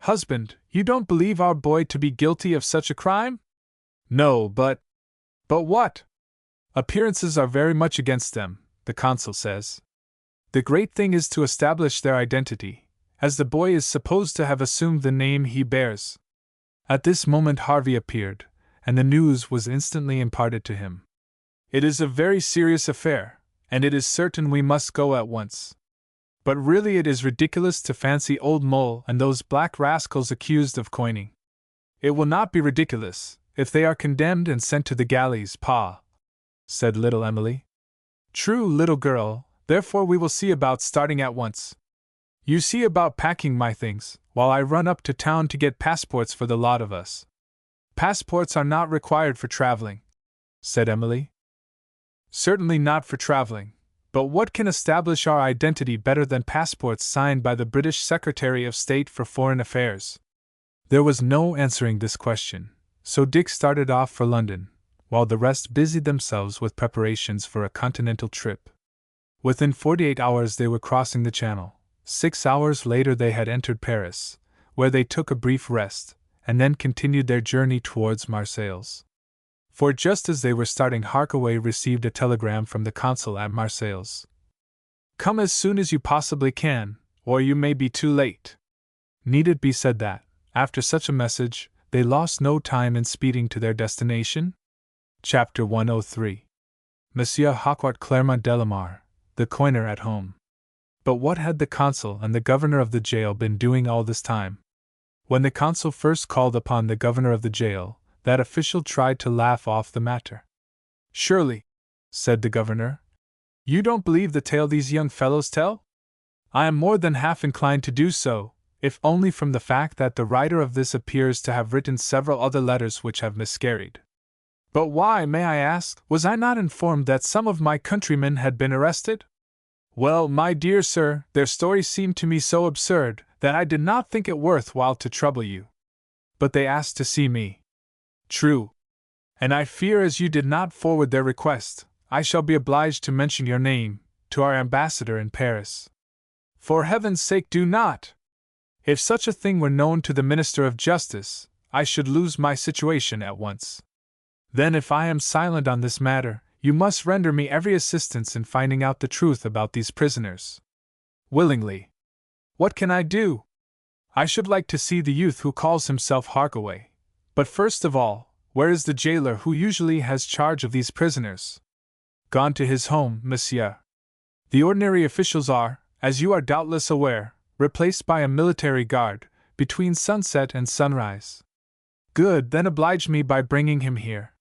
Speaker 1: "Husband, you don't believe our boy to be guilty of such a crime?" "No, but—" "But what?" "Appearances are very much against them, the consul says. The great thing is to establish their identity, as the boy is supposed to have assumed the name he bears." At this moment Harvey appeared, and the news was instantly imparted to him. "It is a very serious affair, and it is certain we must go at once. But really it is ridiculous to fancy Old Mole and those black rascals accused of coining." "It will not be ridiculous, if they are condemned and sent to the galleys, Pa," said little Emily. "True, little girl, therefore we will see about starting at once." You see about packing my things, while I run up to town to get passports for the lot of us. Passports are not required for traveling, said Emily. Certainly not for traveling, but what can establish our identity better than passports signed by the British Secretary of State for Foreign Affairs? There was no answering this question, so Dick started off for London, while the rest busied themselves with preparations for a continental trip. Within 48 hours they were crossing the Channel. 6 hours later they had entered Paris, where they took a brief rest, and then continued their journey towards Marseilles. For just as they were starting, Harkaway received a telegram from the consul at Marseilles. Come as soon as you possibly can, or you may be too late. Need it be said that, after such a message, they lost no time in speeding to their destination? Chapter 103. Monsieur Harkaway Clermont Delamare, the coiner at home. But what had the consul and the governor of the jail been doing all this time? When the consul first called upon the governor of the jail, that official tried to laugh off the matter. Surely, said the governor, you don't believe the tale these young fellows tell? I am more than half inclined to do so, if only from the fact that the writer of this appears to have written several other letters which have miscarried. But why, may I ask, was I not informed that some of my countrymen had been arrested? Well, my dear sir, their story seemed to me so absurd that I did not think it worth while to trouble you. But they asked to see me. True. And I fear as you did not forward their request, I shall be obliged to mention your name to our ambassador in Paris. For heaven's sake, do not! If such a thing were known to the Minister of Justice, I should lose my situation at once. Then if I am silent on this matter, you must render me every assistance in finding out the truth about these prisoners. Willingly. What can I do? I should like to see the youth who calls himself Harkaway. But first of all, where is the jailer who usually has charge of these prisoners? Gone to his home, monsieur. The ordinary officials are, as you are doubtless aware, replaced by a military guard, between sunset and sunrise. Good, then oblige me by bringing him here.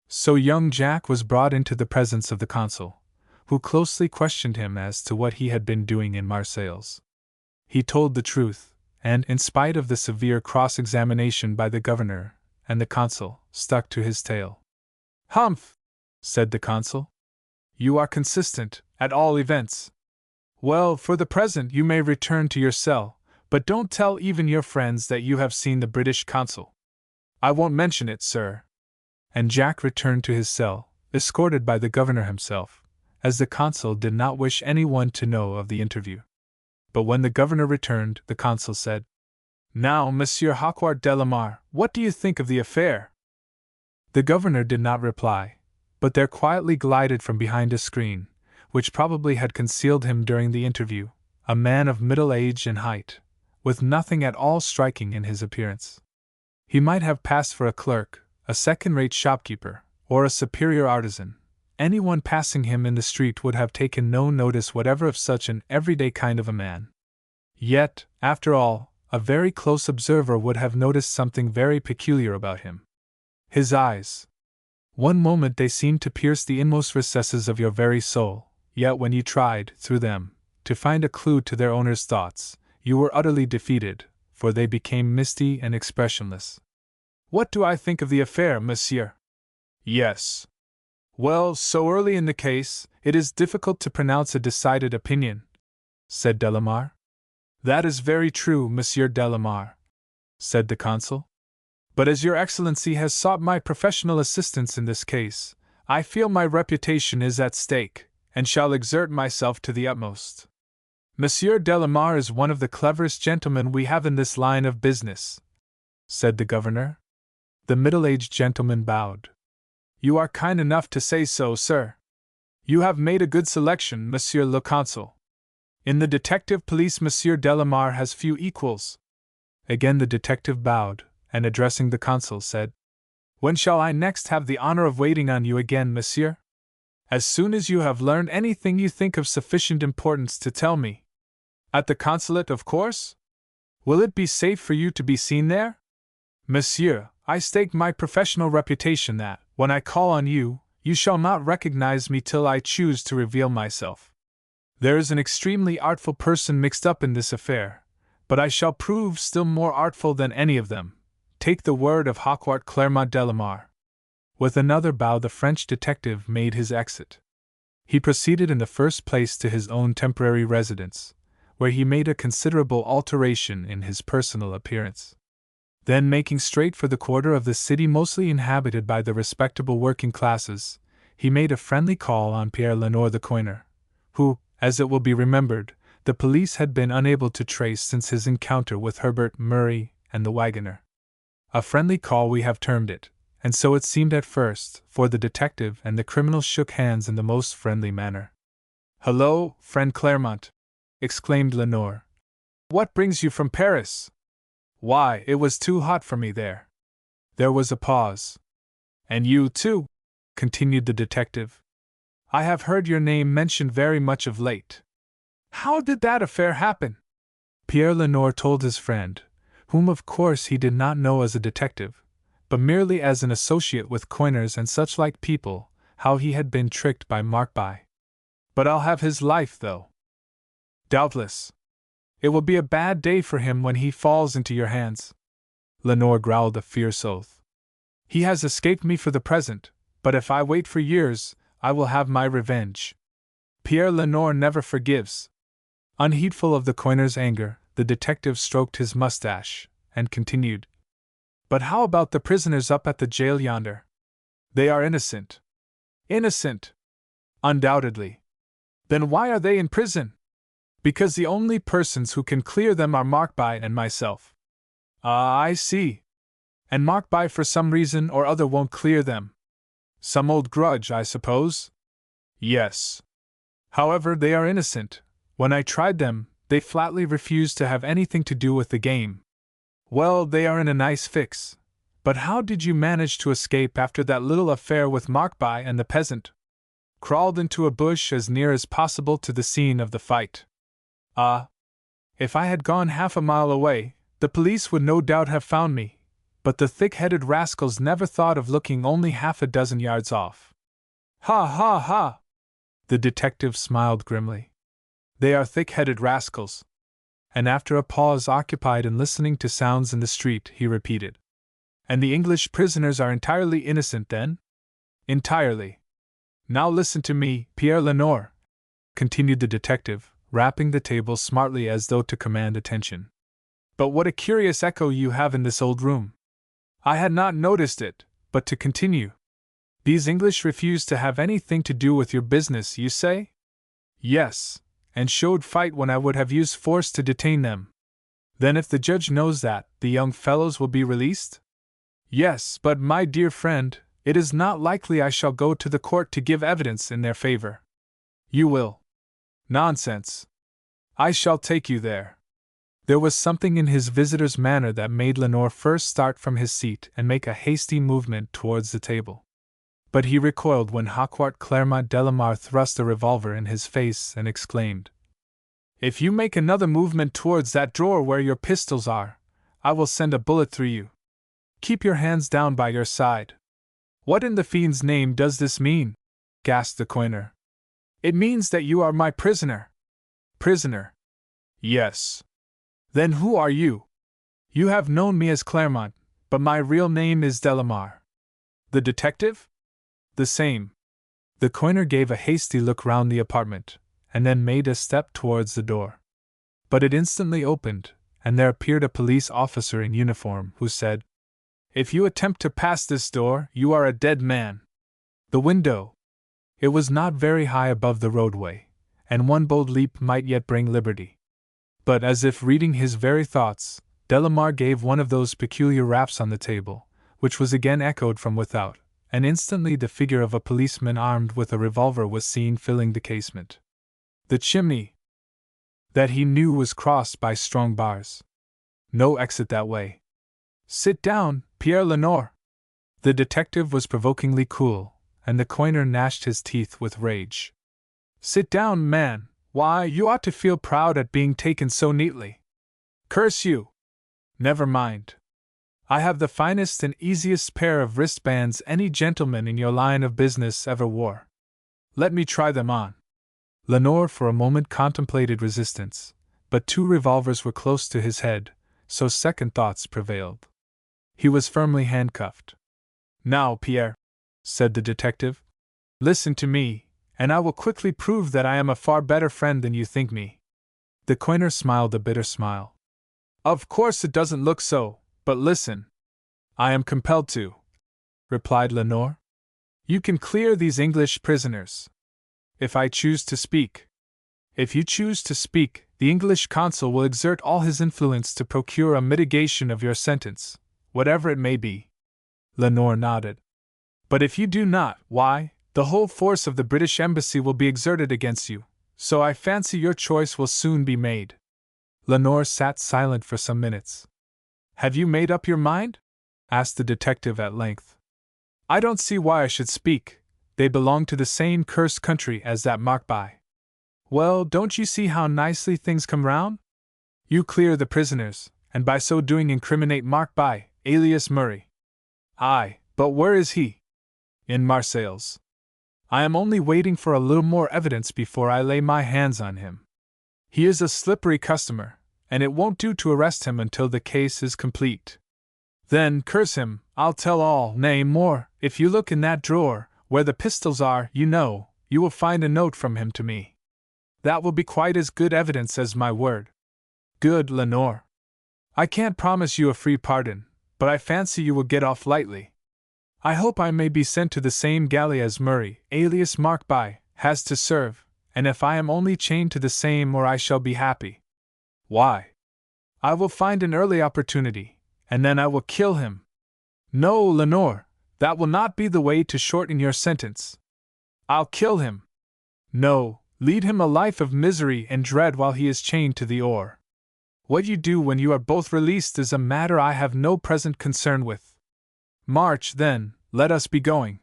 Speaker 1: So young Jack was brought into the presence of the consul, who closely questioned him as to what he had been doing in Marseilles. He told the truth, and, in spite of the severe cross-examination by the governor and the consul, stuck to his tale. Humph! Said the consul. You are consistent, at all events. Well, for the present you may return to your cell, but don't tell even your friends that you have seen the British consul. I won't mention it, sir. And Jack returned to his cell, escorted by the governor himself, as the consul did not wish anyone to know of the interview. But when the governor returned, the consul said, Now, Monsieur Harkaway Delamare, what do you think of the affair? The governor did not reply, but there quietly glided from behind a screen, which probably had concealed him during the interview, a man of middle age and height, with nothing at all striking in his appearance. He might have passed for a clerk, a second-rate shopkeeper, or a superior artisan. Anyone passing him in the street would have taken no notice whatever of such an everyday kind of a man. Yet, after all, a very close observer would have noticed something very peculiar about him. His eyes. One moment they seemed to pierce the inmost recesses of your very soul, yet when you tried, through them, to find a clue to their owner's thoughts, you were utterly defeated, for they became misty and expressionless. What do I think of the affair, monsieur? Yes. Well, so early in the case, it is difficult to pronounce a decided opinion, said Delamare. That is very true, Monsieur Delamare, said the consul. But as your excellency has sought my professional assistance in this case, I feel my reputation is at stake, and shall exert myself to the utmost. Monsieur Delamare is one of the cleverest gentlemen we have in this line of business, said the governor. The middle-aged gentleman bowed. You are kind enough to say so, sir. You have made a good selection, Monsieur le Consul. In the detective police, Monsieur Delamare has few equals. Again the detective bowed, and addressing the consul said, When shall I next have the honor of waiting on you again, monsieur? As soon as you have learned anything you think of sufficient importance to tell me. At the consulate, of course? Will it be safe for you to be seen there? Monsieur, I stake my professional reputation that, when I call on you, you shall not recognize me till I choose to reveal myself. There is an extremely artful person mixed up in this affair, but I shall prove still more artful than any of them. Take the word of Harkaway Claremont Delamar." With another bow, the French detective made his exit. He proceeded in the first place to his own temporary residence, where he made a considerable alteration in his personal appearance. Then, making straight for the quarter of the city mostly inhabited by the respectable working classes, he made a friendly call on Pierre Lenoir the coiner, who, as it will be remembered, the police had been unable to trace since his encounter with Herbert Murray and the wagoner. A friendly call we have termed it, and so it seemed at first, for the detective and the criminal shook hands in the most friendly manner. "Hello, friend Claremont!" exclaimed Lenoir. "What brings you from Paris?" "Why, it was too hot for me there." There was a pause. "And you, too?" continued the detective. "I have heard your name mentioned very much of late. How did that affair happen?" Pierre Lenoir told his friend, whom of course he did not know as a detective, but merely as an associate with coiners and such like people, how he had been tricked by Markby. "But I'll have his life, though." "Doubtless. It will be a bad day for him when he falls into your hands." Lenoir growled a fierce oath. "He has escaped me for the present, but if I wait for years, I will have my revenge." Pierre Lenoir never forgives. Unheedful of the coiner's anger, the detective stroked his mustache, and continued. "But how about the prisoners up at the jail yonder? They are innocent." "Innocent?" "Undoubtedly." "Then why are they in prison?" "Because the only persons who can clear them are Markby and myself." "Ah, I see. And Markby for some reason or other won't clear them. Some old grudge, I suppose?" "Yes. However, they are innocent. When I tried them, they flatly refused to have anything to do with the game." "Well, they are in a nice fix. But how did you manage to escape after that little affair with Markby and the peasant?" "Crawled into a bush as near as possible to the scene of the fight." "Ah. If I had gone half a mile away, the police would no doubt have found me, but the thick-headed rascals never thought of looking only half a dozen yards off." "Ha ha ha!" The detective smiled grimly. "They are thick-headed rascals." And after a pause occupied in listening to sounds in the street, he repeated, "And the English prisoners are entirely innocent, then?" "Entirely. Now listen to me, Pierre Lenoir," continued the detective, rapping the table smartly as though to command attention. "But what a curious echo you have in this old room. I had not noticed it, but to continue. These English refused to have anything to do with your business, you say?" "Yes, and showed fight when I would have used force to detain them." "Then if the judge knows that, the young fellows will be released?" "Yes, but my dear friend, it is not likely I shall go to the court to give evidence in their favor." "You will." "Nonsense. I shall take you there." There was something in his visitor's manner that made Lenoir first start from his seat and make a hasty movement towards the table. But he recoiled when Harkaway Claremont Delamar thrust a revolver in his face and exclaimed, "If you make another movement towards that drawer where your pistols are, I will send a bullet through you. Keep your hands down by your side." "What in the fiend's name does this mean?" gasped the coiner. "It means that you are my prisoner." "Prisoner?" "Yes." "Then who are you?" "You have known me as Claremont, but my real name is Delamar." "The detective?" "The same." The coiner gave a hasty look round the apartment, and then made a step towards the door. But it instantly opened, and there appeared a police officer in uniform, who said, "If you attempt to pass this door, you are a dead man." The window. It was not very high above the roadway, and one bold leap might yet bring liberty. But as if reading his very thoughts, Delamar gave one of those peculiar raps on the table, which was again echoed from without, and instantly the figure of a policeman armed with a revolver was seen filling the casement. The chimney that he knew was crossed by strong bars. No exit that way. "Sit down, Pierre Lenoir." The detective was provokingly cool, and the coiner gnashed his teeth with rage. "Sit down, man! Why, you ought to feel proud at being taken so neatly. Curse you! Never mind. I have the finest and easiest pair of wristbands any gentleman in your line of business ever wore. Let me try them on." Lenore for a moment contemplated resistance, but 2 revolvers were close to his head, so second thoughts prevailed. He was firmly handcuffed. "Now, Pierre," said the detective, "listen to me, and I will quickly prove that I am a far better friend than you think me." The coiner smiled a bitter smile. "Of course it doesn't look so, but listen." "I am compelled to," replied Lenore. "You can clear these English prisoners. If I choose to speak. If you choose to speak, the English consul will exert all his influence to procure a mitigation of your sentence, whatever it may be." Lenore nodded. "But if you do not, why, the whole force of the British embassy will be exerted against you, so I fancy your choice will soon be made." Lenore sat silent for some minutes. "Have you made up your mind?" asked the detective at length. "I don't see why I should speak. They belong to the same cursed country as that Markby. Well, don't you see how nicely things come round? You clear the prisoners, and by so doing incriminate Markby, alias Murray. Aye, but where is he? In Marseilles. I am only waiting for a little more evidence before I lay my hands on him. He is a slippery customer, and it won't do to arrest him until the case is complete. Then, curse him, I'll tell all, nay more, if you look in that drawer, where the pistols are, you will find a note from him to me. That will be quite as good evidence as my word." "Good, Lenore. I can't promise you a free pardon, but I fancy you will get off lightly. I hope I may be sent to the same galley as Murray, alias Markby, has to serve, and if I am only chained to the same I shall be happy. Why? I will find an early opportunity, and then I will kill him. No, Lenore, that will not be the way to shorten your sentence. I'll kill him. No, lead him a life of misery and dread while he is chained to the oar. What you do when you are both released is a matter I have no present concern with. March, then, let us be going."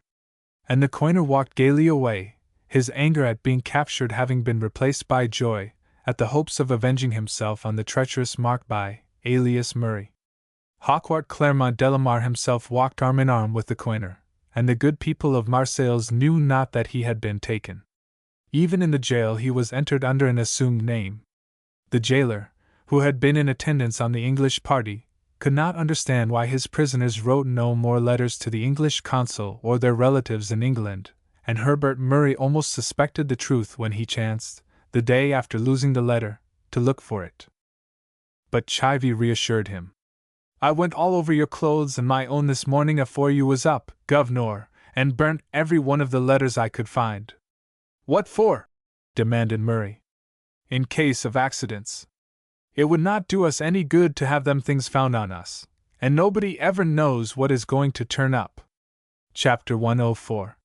Speaker 1: And the coiner walked gaily away, his anger at being captured having been replaced by joy at the hopes of avenging himself on the treacherous Markby, alias Murray. Hawkwart Claremont Delamar himself walked arm in arm with the coiner, and the good people of Marseilles knew not that he had been taken. Even in the jail he was entered under an assumed name. The jailer, who had been in attendance on the English party, could not understand why his prisoners wrote no more letters to the English consul or their relatives in England, and Herbert Murray almost suspected the truth when he chanced, the day after losing the letter, to look for it. But Chivy reassured him. "I went all over your clothes and my own this morning afore you was up, Governor, and burnt every one of the letters I could find." "What for?" demanded Murray. "In case of accidents. It would not do us any good to have them things found on us, and nobody ever knows what is going to turn up." Chapter 104.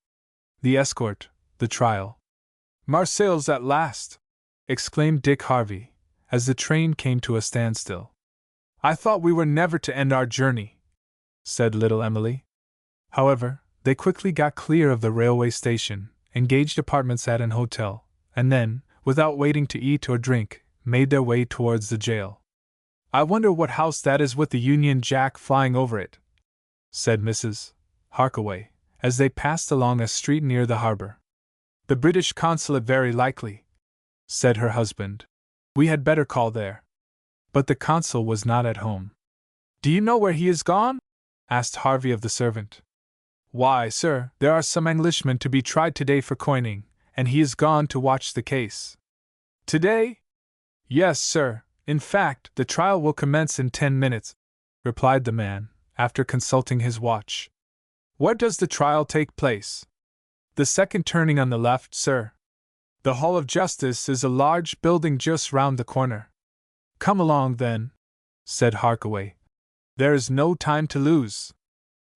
Speaker 1: The Escort, the Trial. "Marseilles at last!" exclaimed Dick Harvey, as the train came to a standstill. "I thought we were never to end our journey," said little Emily. However, they quickly got clear of the railway station, engaged apartments at an hotel, and then, without waiting to eat or drink, made their way towards the jail. "I wonder what house that is with the Union Jack flying over it," said Mrs. Harkaway, as they passed along a street near the harbor. "The British consulate very likely," said her husband. "We had better call there." But the consul was not at home. "Do you know where he is gone?" asked Harvey of the servant. "Why, sir, there are some Englishmen to be tried today for coining, and he is gone to watch the case." "Today?" "Yes, sir. In fact, the trial will commence in 10 minutes, replied the man, after consulting his watch. "Where does the trial take place?" "The second turning on the left, sir. The Hall of Justice is a large building just round the corner." "Come along, then," said Harkaway. "There is no time to lose."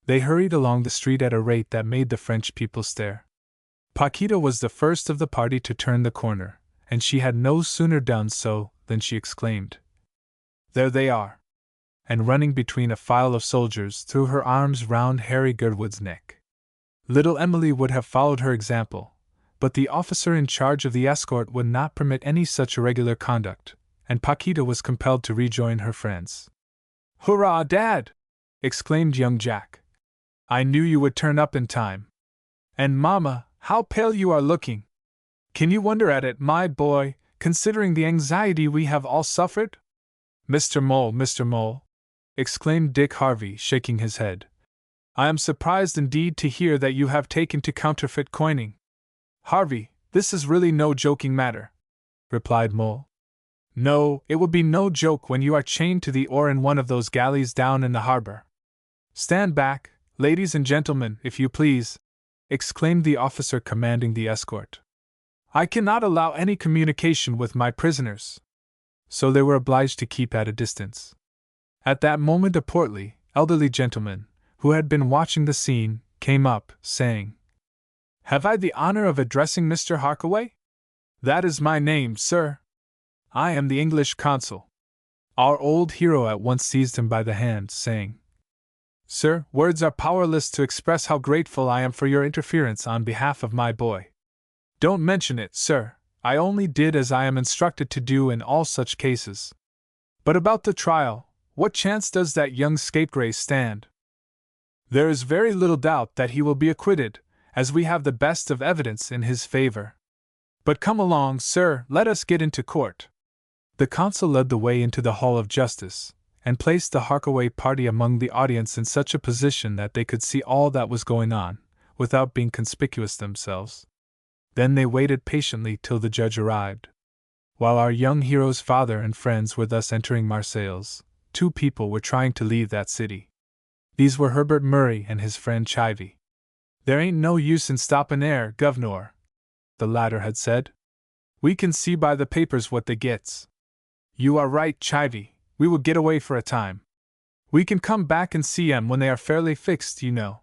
Speaker 1: They hurried along the street at a rate that made the French people stare. Paquita was the first of the party to turn the corner, and she had no sooner done so than she exclaimed, "There they are!" and running between a file of soldiers threw her arms round Harry Girdwood's neck. Little Emily would have followed her example, but the officer in charge of the escort would not permit any such irregular conduct, and Paquita was compelled to rejoin her friends. "Hurrah, Dad!" exclaimed young Jack. "I knew you would turn up in time. And, Mamma, how pale you are looking!" Can you wonder at it, my boy, considering the anxiety we have all suffered? Mr. Mole, exclaimed Dick Harvey, shaking his head. I am surprised indeed to hear that you have taken to counterfeit coining. Harvey, this is really no joking matter, replied Mole. No, it would be no joke when you are chained to the oar in one of those galleys down in the harbor. Stand back, ladies and gentlemen, if you please, exclaimed the officer commanding the escort. I cannot allow any communication with my prisoners. So they were obliged to keep at a distance. At that moment a portly, elderly gentleman, who had been watching the scene, came up, saying, Have I the honor of addressing Mr. Harkaway? That is my name, sir. I am the English consul. Our old hero at once seized him by the hand, saying, Sir, words are powerless to express how grateful I am for your interference on behalf of my boy. Don't mention it, sir. I only did as I am instructed to do in all such cases. But about the trial, what chance does that young scapegrace stand? There is very little doubt that he will be acquitted, as we have the best of evidence in his favor. But come along, sir, let us get into court. The consul led the way into the Hall of Justice, and placed the Harkaway party among the audience in such a position that they could see all that was going on, without being conspicuous themselves. Then they waited patiently till the judge arrived. While our young hero's father and friends were thus entering Marseilles, two people were trying to leave that city. These were Herbert Murray and his friend Chivy. There ain't no use in stoppin' there, Guv'nor, the latter had said. We can see by the papers what they gets. You are right, Chivy, we will get away for a time. We can come back and see 'em when they are fairly fixed, you know.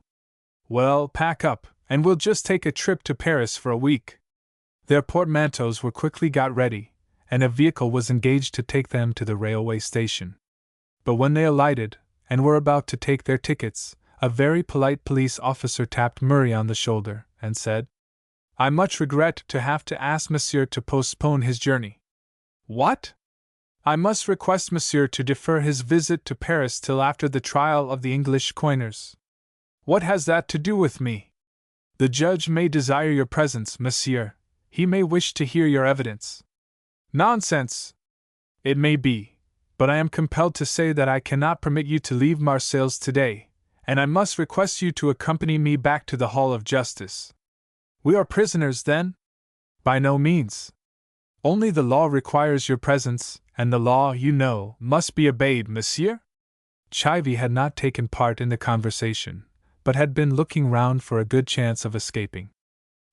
Speaker 1: Well, pack up, and we'll just take a trip to Paris for a week. Their portmanteaus were quickly got ready, and a vehicle was engaged to take them to the railway station. But when they alighted, and were about to take their tickets, a very polite police officer tapped Murray on the shoulder, and said, I much regret to have to ask Monsieur to postpone his journey. What? I must request Monsieur to defer his visit to Paris till after the trial of the English coiners. What has that to do with me? The judge may desire your presence, Monsieur. He may wish to hear your evidence. Nonsense! It may be, but I am compelled to say that I cannot permit you to leave Marseilles today, and I must request you to accompany me back to the Hall of Justice. We are prisoners, then? By no means. Only the law requires your presence, and the law, you know, must be obeyed, Monsieur. Chivy had not taken part in the conversation, but had been looking round for a good chance of escaping.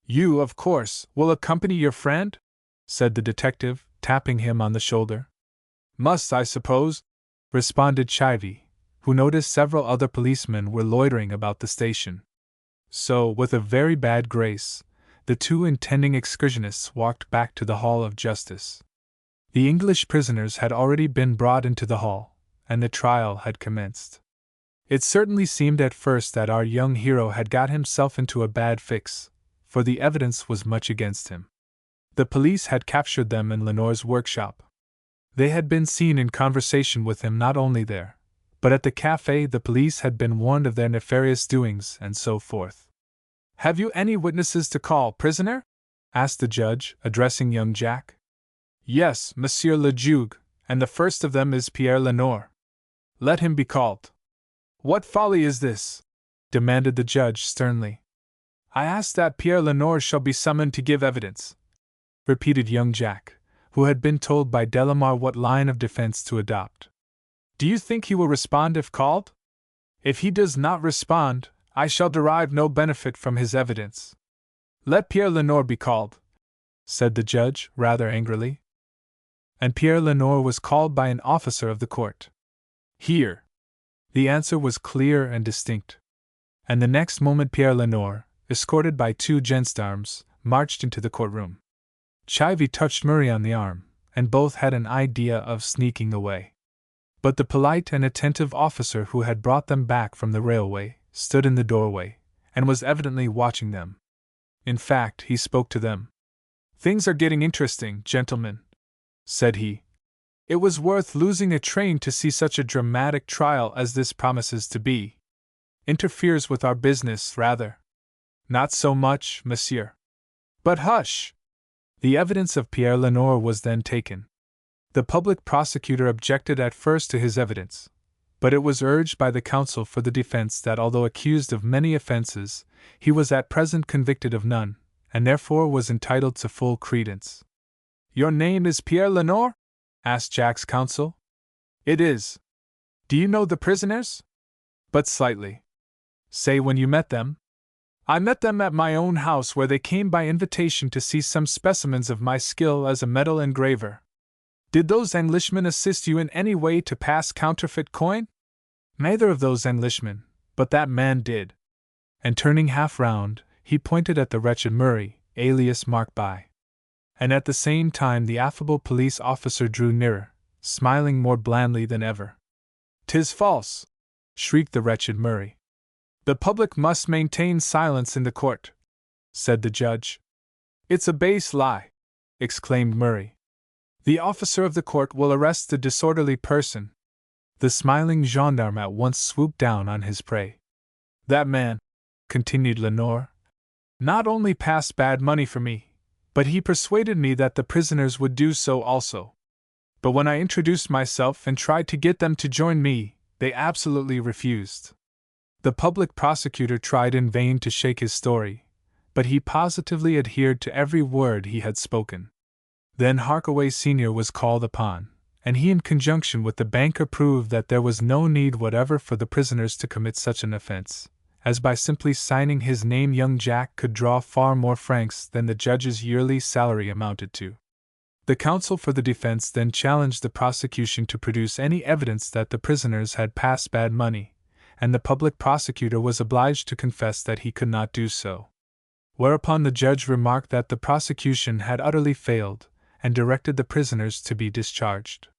Speaker 1: You, of course, will accompany your friend? Said the detective, tapping him on the shoulder. Must, I suppose, responded Chivy, who noticed several other policemen were loitering about the station. So, with a very bad grace, the two intending excursionists walked back to the Hall of Justice. The English prisoners had already been brought into the hall, and the trial had commenced. It certainly seemed at first that our young hero had got himself into a bad fix, for the evidence was much against him. The police had captured them in Lenore's workshop. They had been seen in conversation with him not only there, but at the cafe. The police had been warned of their nefarious doings, and so forth. Have you any witnesses to call, prisoner? Asked the judge, addressing young Jack. Yes, Monsieur le Juge, and the first of them is Pierre Lenore. Let him be called. What folly is this? Demanded the judge sternly. I ask that Pierre Lenore shall be summoned to give evidence, repeated young Jack, who had been told by Delamar what line of defense to adopt. Do you think he will respond if called? If he does not respond, I shall derive no benefit from his evidence. Let Pierre Lenore be called, said the judge, rather angrily. And Pierre Lenore was called by an officer of the court. Here. The answer was clear and distinct. And the next moment Pierre Lenore, escorted by two gendarmes, marched into the courtroom. Chivy touched Murray on the arm, and both had an idea of sneaking away. But the polite and attentive officer who had brought them back from the railway stood in the doorway, and was evidently watching them. In fact, he spoke to them. Things are getting interesting, gentlemen, said he. It was worth losing a train to see such a dramatic trial as this promises to be. Interferes with our business, rather. Not so much, monsieur. But hush! The evidence of Pierre Lenoir was then taken. The public prosecutor objected at first to his evidence, but it was urged by the counsel for the defense that although accused of many offenses, he was at present convicted of none, and therefore was entitled to full credence. "Your name is Pierre Lenoir?" asked Jack's counsel. "It is." "Do you know the prisoners?" "But slightly." "Say when you met them." "I met them at my own house, where they came by invitation to see some specimens of my skill as a metal engraver." "Did those Englishmen assist you in any way to pass counterfeit coin?" "Neither of those Englishmen, but that man did." And turning half round, he pointed at the wretched Murray, alias Mark By. And at the same time the affable police officer drew nearer, smiling more blandly than ever. "'Tis false!" shrieked the wretched Murray. "The public must maintain silence in the court," said the judge. "It's a base lie!" exclaimed Murray. "The officer of the court will arrest the disorderly person." The smiling gendarme at once swooped down on his prey. "That man," continued Lenoir, "not only passed bad money for me, but he persuaded me that the prisoners would do so also. But when I introduced myself and tried to get them to join me, they absolutely refused." The public prosecutor tried in vain to shake his story, but he positively adhered to every word he had spoken. Then Harkaway Sr. was called upon, and he in conjunction with the banker proved that there was no need whatever for the prisoners to commit such an offense, as by simply signing his name young Jack could draw far more francs than the judge's yearly salary amounted to. The counsel for the defense then challenged the prosecution to produce any evidence that the prisoners had passed bad money, and the public prosecutor was obliged to confess that he could not do so. Whereupon the judge remarked that the prosecution had utterly failed, and directed the prisoners to be discharged.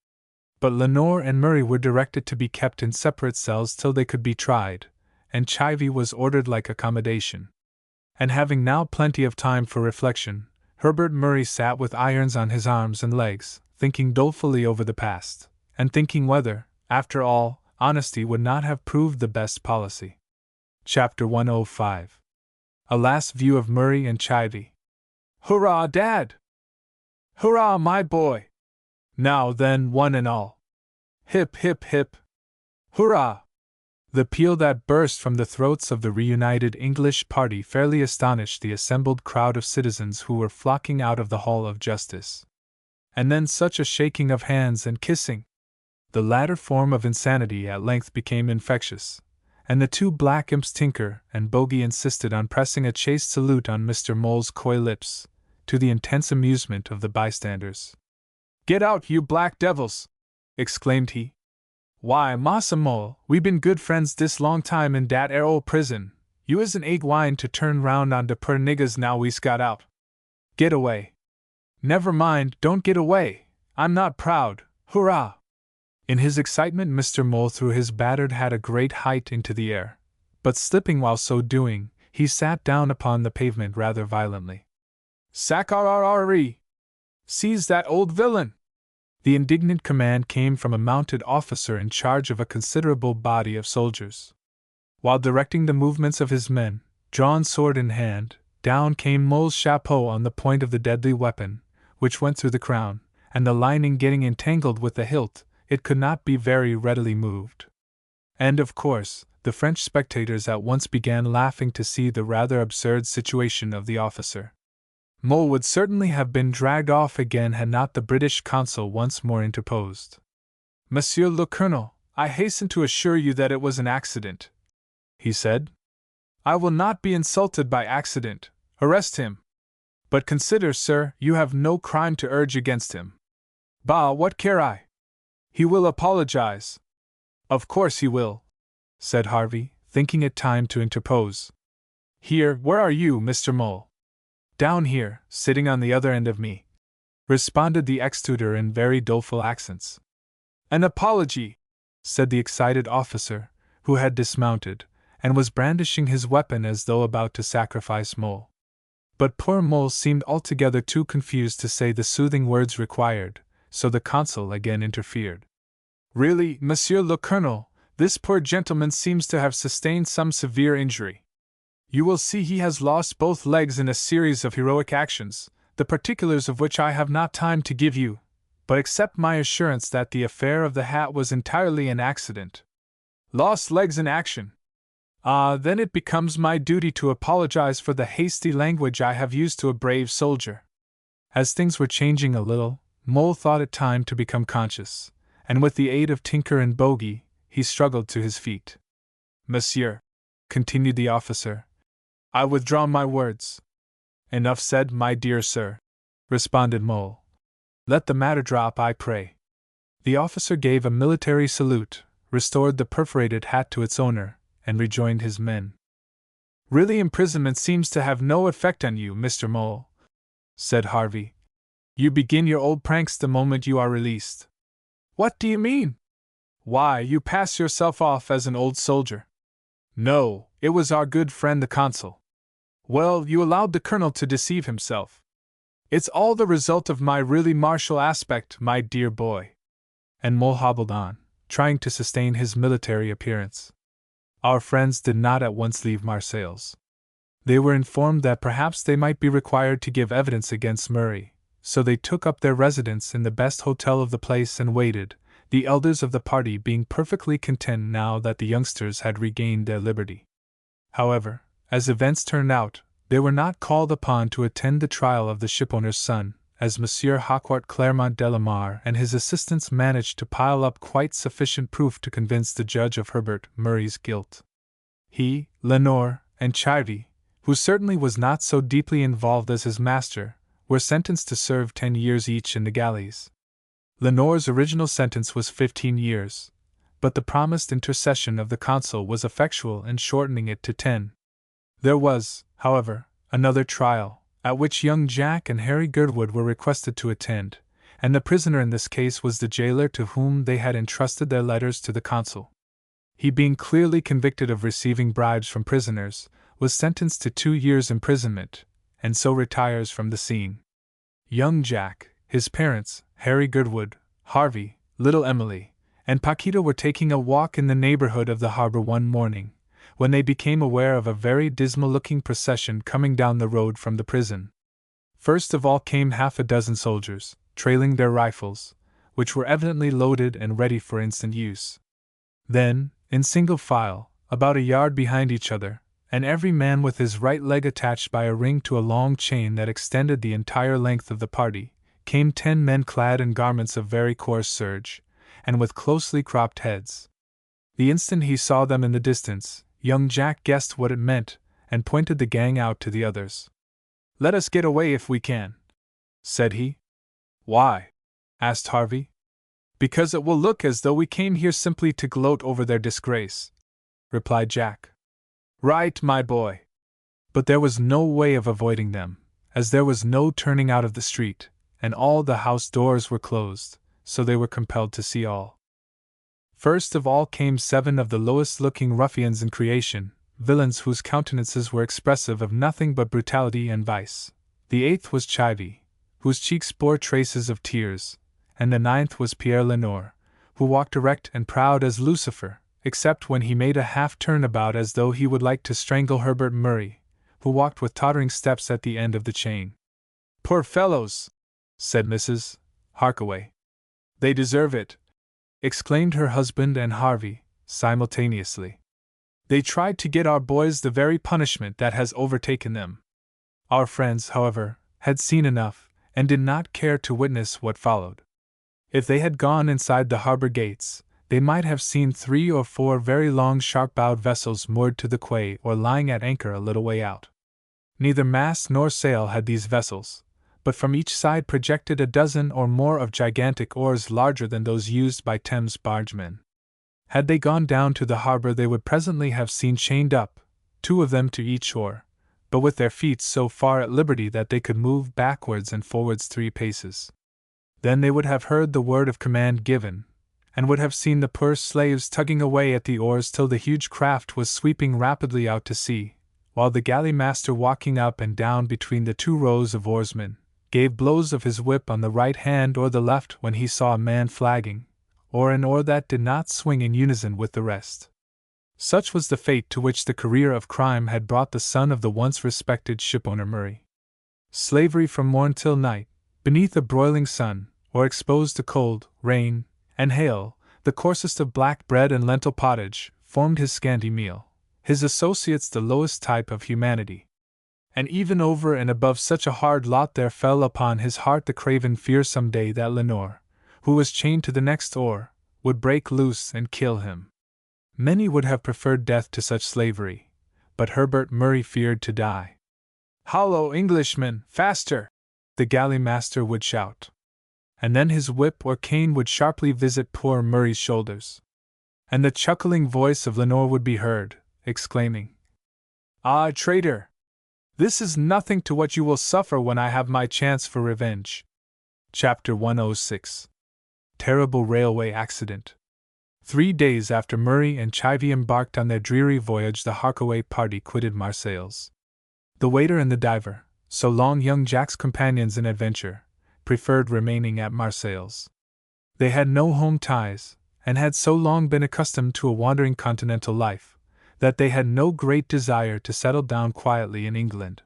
Speaker 1: But Lenoir and Murray were directed to be kept in separate cells till they could be tried, and Chivy was ordered like accommodation. And having now plenty of time for reflection, Herbert Murray sat with irons on his arms and legs, thinking dolefully over the past, and thinking whether, after all, honesty would not have proved the best policy. Chapter 105. A last view of Murray and Chivy. "Hurrah, Dad!" "Hurrah, my boy!" "Now then, one and all!" "Hip, hip, hip!" "Hurrah!" The peal that burst from the throats of the reunited English party fairly astonished the assembled crowd of citizens who were flocking out of the Hall of Justice. And then such a shaking of hands and kissing! The latter form of insanity at length became infectious, and the two black imps Tinker and Bogey insisted on pressing a chaste salute on Mr. Mole's coy lips, to the intense amusement of the bystanders. "Get out, you black devils!" exclaimed he. "Why, Massa Mole, we been good friends dis long time in dat air ole prison. You isn't egg wine to turn round on de per niggas now we's got out. Get away!" "Never mind, don't get away! I'm not proud, hurrah!" In his excitement Mr. Mole threw his battered hat a great height into the air, but slipping while so doing, he sat down upon the pavement rather violently. "Sac-a-ra-ra-ree! Seize that old villain!" The indignant command came from a mounted officer in charge of a considerable body of soldiers. While directing the movements of his men, drawn sword in hand, down came Mole's chapeau on the point of the deadly weapon, which went through the crown, and the lining getting entangled with the hilt, it could not be very readily moved. And of course, the French spectators at once began laughing to see the rather absurd situation of the officer. Mole would certainly have been dragged off again had not the British consul once more interposed. "Monsieur le Colonel, I hasten to assure you that it was an accident," he said. "I will not be insulted by accident. Arrest him. But consider, sir, you have no crime to urge against him." "Bah, what care I? He will apologize." "Of course he will," said Harvey, thinking it time to interpose. "Here, where are you, Mr. Mole?" "Down here, sitting on the other end of me," responded the ex-tutor in very doleful accents. "An apology!" said the excited officer, who had dismounted, and was brandishing his weapon as though about to sacrifice Mole. But poor Mole seemed altogether too confused to say the soothing words required, so the consul again interfered. "Really, Monsieur le Colonel, this poor gentleman seems to have sustained some severe injury. You will see he has lost both legs in a series of heroic actions, the particulars of which I have not time to give you, but accept my assurance that the affair of the hat was entirely an accident. Lost legs in action. Then it becomes my duty to apologize for the hasty language I have used to a brave soldier. As things were changing a little, Mole thought it time to become conscious, and with the aid of Tinker and Bogey, he struggled to his feet. Monsieur, continued the officer, I withdraw my words. Enough said, my dear sir, responded Mole. Let the matter drop, I pray. The officer gave a military salute, restored the perforated hat to its owner, and rejoined his men. Really, imprisonment seems to have no effect on you, Mr. Mole, said Harvey. You begin your old pranks the moment you are released. What do you mean? Why, you pass yourself off as an old soldier. No, it was our good friend the consul. Well, you allowed the colonel to deceive himself. It's all the result of my really martial aspect, my dear boy. And Mole hobbled on, trying to sustain his military appearance. Our friends did not at once leave Marseilles. They were informed that perhaps they might be required to give evidence against Murray, so they took up their residence in the best hotel of the place and waited, the elders of the party being perfectly content now that the youngsters had regained their liberty. However, as events turned out, they were not called upon to attend the trial of the shipowner's son, as Monsieur Harcourt Clermont Delamare and his assistants managed to pile up quite sufficient proof to convince the judge of Herbert Murray's guilt. He, Lenore, and Chivy, who certainly was not so deeply involved as his master, were sentenced to serve 10 years each in the galleys. Lenore's original sentence was 15 years, but the promised intercession of the consul was effectual in shortening it to 10. There was, however, another trial, at which young Jack and Harry Girdwood were requested to attend, and the prisoner in this case was the jailer to whom they had entrusted their letters to the consul. He, being clearly convicted of receiving bribes from prisoners, was sentenced to 2 years' imprisonment, and so retires from the scene. Young Jack, his parents, Harry Girdwood, Harvey, little Emily, and Paquita were taking a walk in the neighborhood of the harbor one morning, when they became aware of a very dismal-looking procession coming down the road from the prison. First of all came half a dozen soldiers, trailing their rifles, which were evidently loaded and ready for instant use. Then, in single file, about a yard behind each other, and every man with his right leg attached by a ring to a long chain that extended the entire length of the party, came 10 men clad in garments of very coarse serge, and with closely cropped heads. The instant he saw them in the distance, young Jack guessed what it meant, and pointed the gang out to the others. "Let us get away if we can," said he. "Why?" asked Harvey. "Because it will look as though we came here simply to gloat over their disgrace," replied Jack. "Right, my boy." But there was no way of avoiding them, as there was no turning out of the street, and all the house doors were closed, so they were compelled to see all. First of all came 7 of the lowest-looking ruffians in creation, villains whose countenances were expressive of nothing but brutality and vice. The 8th was Chivy, whose cheeks bore traces of tears, and the 9th was Pierre Lenore, who walked erect and proud as Lucifer, except when he made a half-turn about as though he would like to strangle Herbert Murray, who walked with tottering steps at the end of the chain. "Poor fellows!" said Mrs. Harkaway. "They deserve it!" exclaimed her husband and Harvey, simultaneously. "They tried to get our boys the very punishment that has overtaken them." Our friends, however, had seen enough, and did not care to witness what followed. If they had gone inside the harbor gates, they might have seen 3 or 4 very long sharp-bowed vessels moored to the quay or lying at anchor a little way out. Neither mast nor sail had these vessels, but from each side projected a dozen or more of gigantic oars larger than those used by Thames bargemen. Had they gone down to the harbor they would presently have seen chained up, 2 of them to each oar, but with their feet so far at liberty that they could move backwards and forwards 3 paces. Then they would have heard the word of command given, and would have seen the poor slaves tugging away at the oars till the huge craft was sweeping rapidly out to sea, while the galley master, walking up and down between the 2 rows of oarsmen, gave blows of his whip on the right hand or the left when he saw a man flagging, or an oar that did not swing in unison with the rest. Such was the fate to which the career of crime had brought the son of the once respected shipowner Murray. Slavery from morn till night, beneath a broiling sun, or exposed to cold, rain, and hail, the coarsest of black bread and lentil pottage formed his scanty meal, his associates the lowest type of humanity. And even over and above such a hard lot there fell upon his heart the craven fear some day that Lenore, who was chained to the next oar, would break loose and kill him. Many would have preferred death to such slavery, but Herbert Murray feared to die. "Hollo, Englishman, faster!" the galley master would shout. And then his whip or cane would sharply visit poor Murray's shoulders. And the chuckling voice of Lenore would be heard, exclaiming, "Ah, traitor! This is nothing to what you will suffer when I have my chance for revenge." Chapter 106. Terrible Railway Accident. 3 days after Murray and Chivy embarked on their dreary voyage, the Harkaway party quitted Marseilles. The waiter and the diver, so long young Jack's companions in adventure, preferred remaining at Marseilles. They had no home ties, and had so long been accustomed to a wandering continental life, that they had no great desire to settle down quietly in England.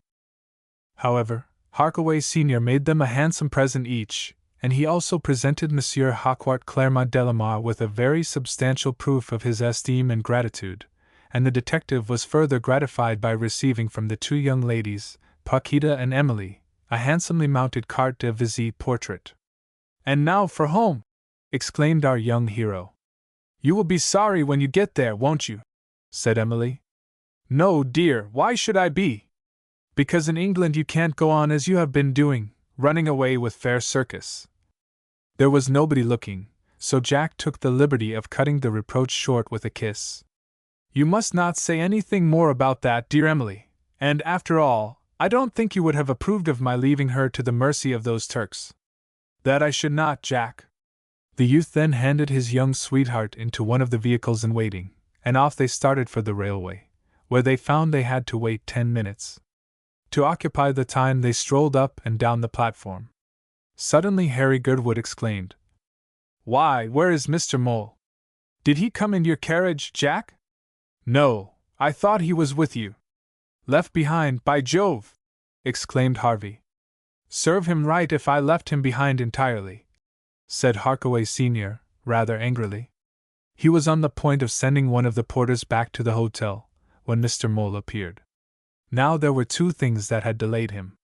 Speaker 1: However, Harkaway Sr. made them a handsome present each, and he also presented Monsieur Hawkwart Claremont Delamar with a very substantial proof of his esteem and gratitude, and the detective was further gratified by receiving from the two young ladies, Paquita and Emily, a handsomely mounted carte de visite portrait. "And now for home!" exclaimed our young hero. "You will be sorry when you get there, won't you?" said Emily. "No, dear, why should I be?" "Because in England you can't go on as you have been doing, running away with fair circus." There was nobody looking, so Jack took the liberty of cutting the reproach short with a kiss. "You must not say anything more about that, dear Emily, and after all, I don't think you would have approved of my leaving her to the mercy of those Turks." "That I should not, Jack." The youth then handed his young sweetheart into one of the vehicles in waiting, and off they started for the railway, where they found they had to wait 10 minutes. To occupy the time they strolled up and down the platform. Suddenly Harry Girdwood exclaimed, "Why, where is Mr. Mole? Did he come in your carriage, Jack?" "No, I thought he was with you." "Left behind, by Jove!" exclaimed Harvey. "Serve him right if I left him behind entirely," said Harkaway Sr., rather angrily. He was on the point of sending one of the porters back to the hotel, when Mr. Mole appeared. Now there were two things that had delayed him.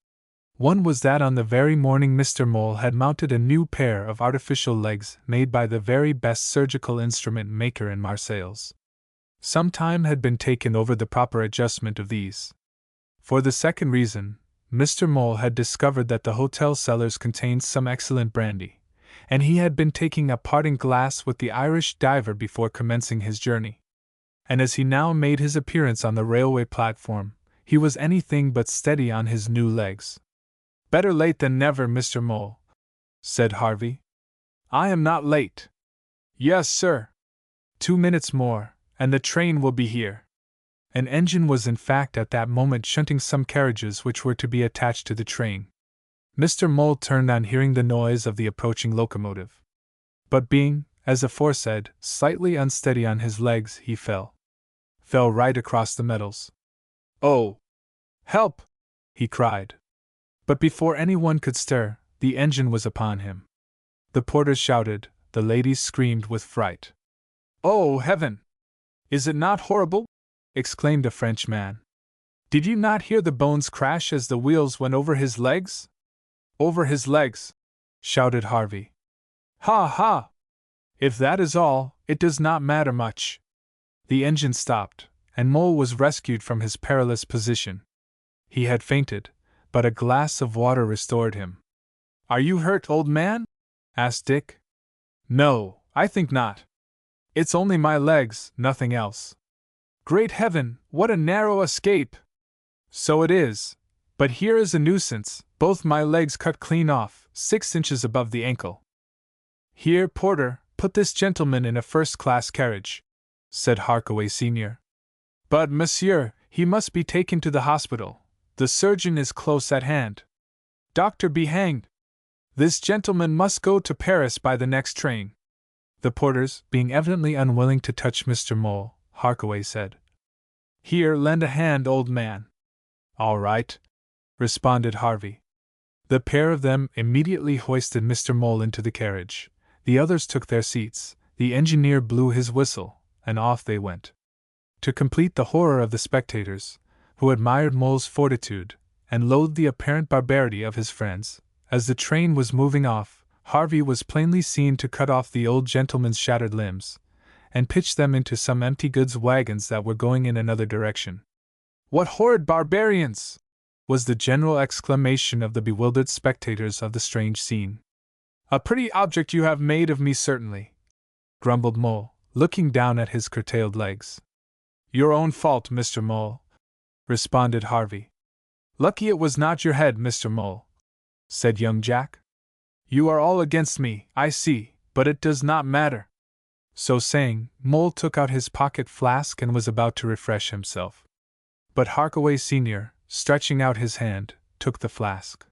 Speaker 1: One was that on the very morning Mr. Mole had mounted a new pair of artificial legs made by the very best surgical instrument maker in Marseilles. Some time had been taken over the proper adjustment of these. For the second reason, Mr. Mole had discovered that the hotel cellars contained some excellent brandy, and he had been taking a parting glass with the Irish diver before commencing his journey. And as he now made his appearance on the railway platform, he was anything but steady on his new legs. "Better late than never, Mr. Mole," said Harvey. "I am not late." "Yes, sir. 2 minutes more, and the train will be here." An engine was in fact at that moment shunting some carriages which were to be attached to the train. Mr. Mole turned on hearing the noise of the approaching locomotive. But being, as aforesaid, slightly unsteady on his legs, he fell right across the metals. "Oh! Help!" he cried. But before anyone could stir, the engine was upon him. The porters shouted, the ladies screamed with fright. "Oh, heaven! Is it not horrible?" exclaimed a French man. "Did you not hear the bones crash as the wheels went over his legs?" "Over his legs!" shouted Harvey. "Ha ha! If that is all, it does not matter much." The engine stopped, and Mole was rescued from his perilous position. He had fainted, but a glass of water restored him. "Are you hurt, old man?" asked Dick. "No, I think not. It's only my legs, nothing else." "Great heaven, what a narrow escape!" "So it is, but here is a nuisance, both my legs cut clean off, 6 inches above the ankle." "Here, porter, put this gentleman in a first-class carriage," said Harkaway Sr. "But, monsieur, he must be taken to the hospital. The surgeon is close at hand." "Doctor be hanged! This gentleman must go to Paris by the next train." The porters, being evidently unwilling to touch Mr. Mole, Harkaway said, "Here, lend a hand, old man." "All right," responded Harvey. The pair of them immediately hoisted Mr. Mole into the carriage. The others took their seats, the engineer blew his whistle, and off they went. To complete the horror of the spectators, who admired Mole's fortitude, and loathed the apparent barbarity of his friends, as the train was moving off, Harvey was plainly seen to cut off the old gentleman's shattered limbs, and pitch them into some empty goods wagons that were going in another direction. "What horrid barbarians!" was the general exclamation of the bewildered spectators of the strange scene. "A pretty object you have made of me, certainly," grumbled Mole, looking down at his curtailed legs. "Your own fault, Mr. Mole," responded Harvey. "Lucky it was not your head, Mr. Mole," said young Jack. "You are all against me, I see, but it does not matter." So saying, Mole took out his pocket flask and was about to refresh himself. But Harkaway Sr., stretching out his hand, took the flask.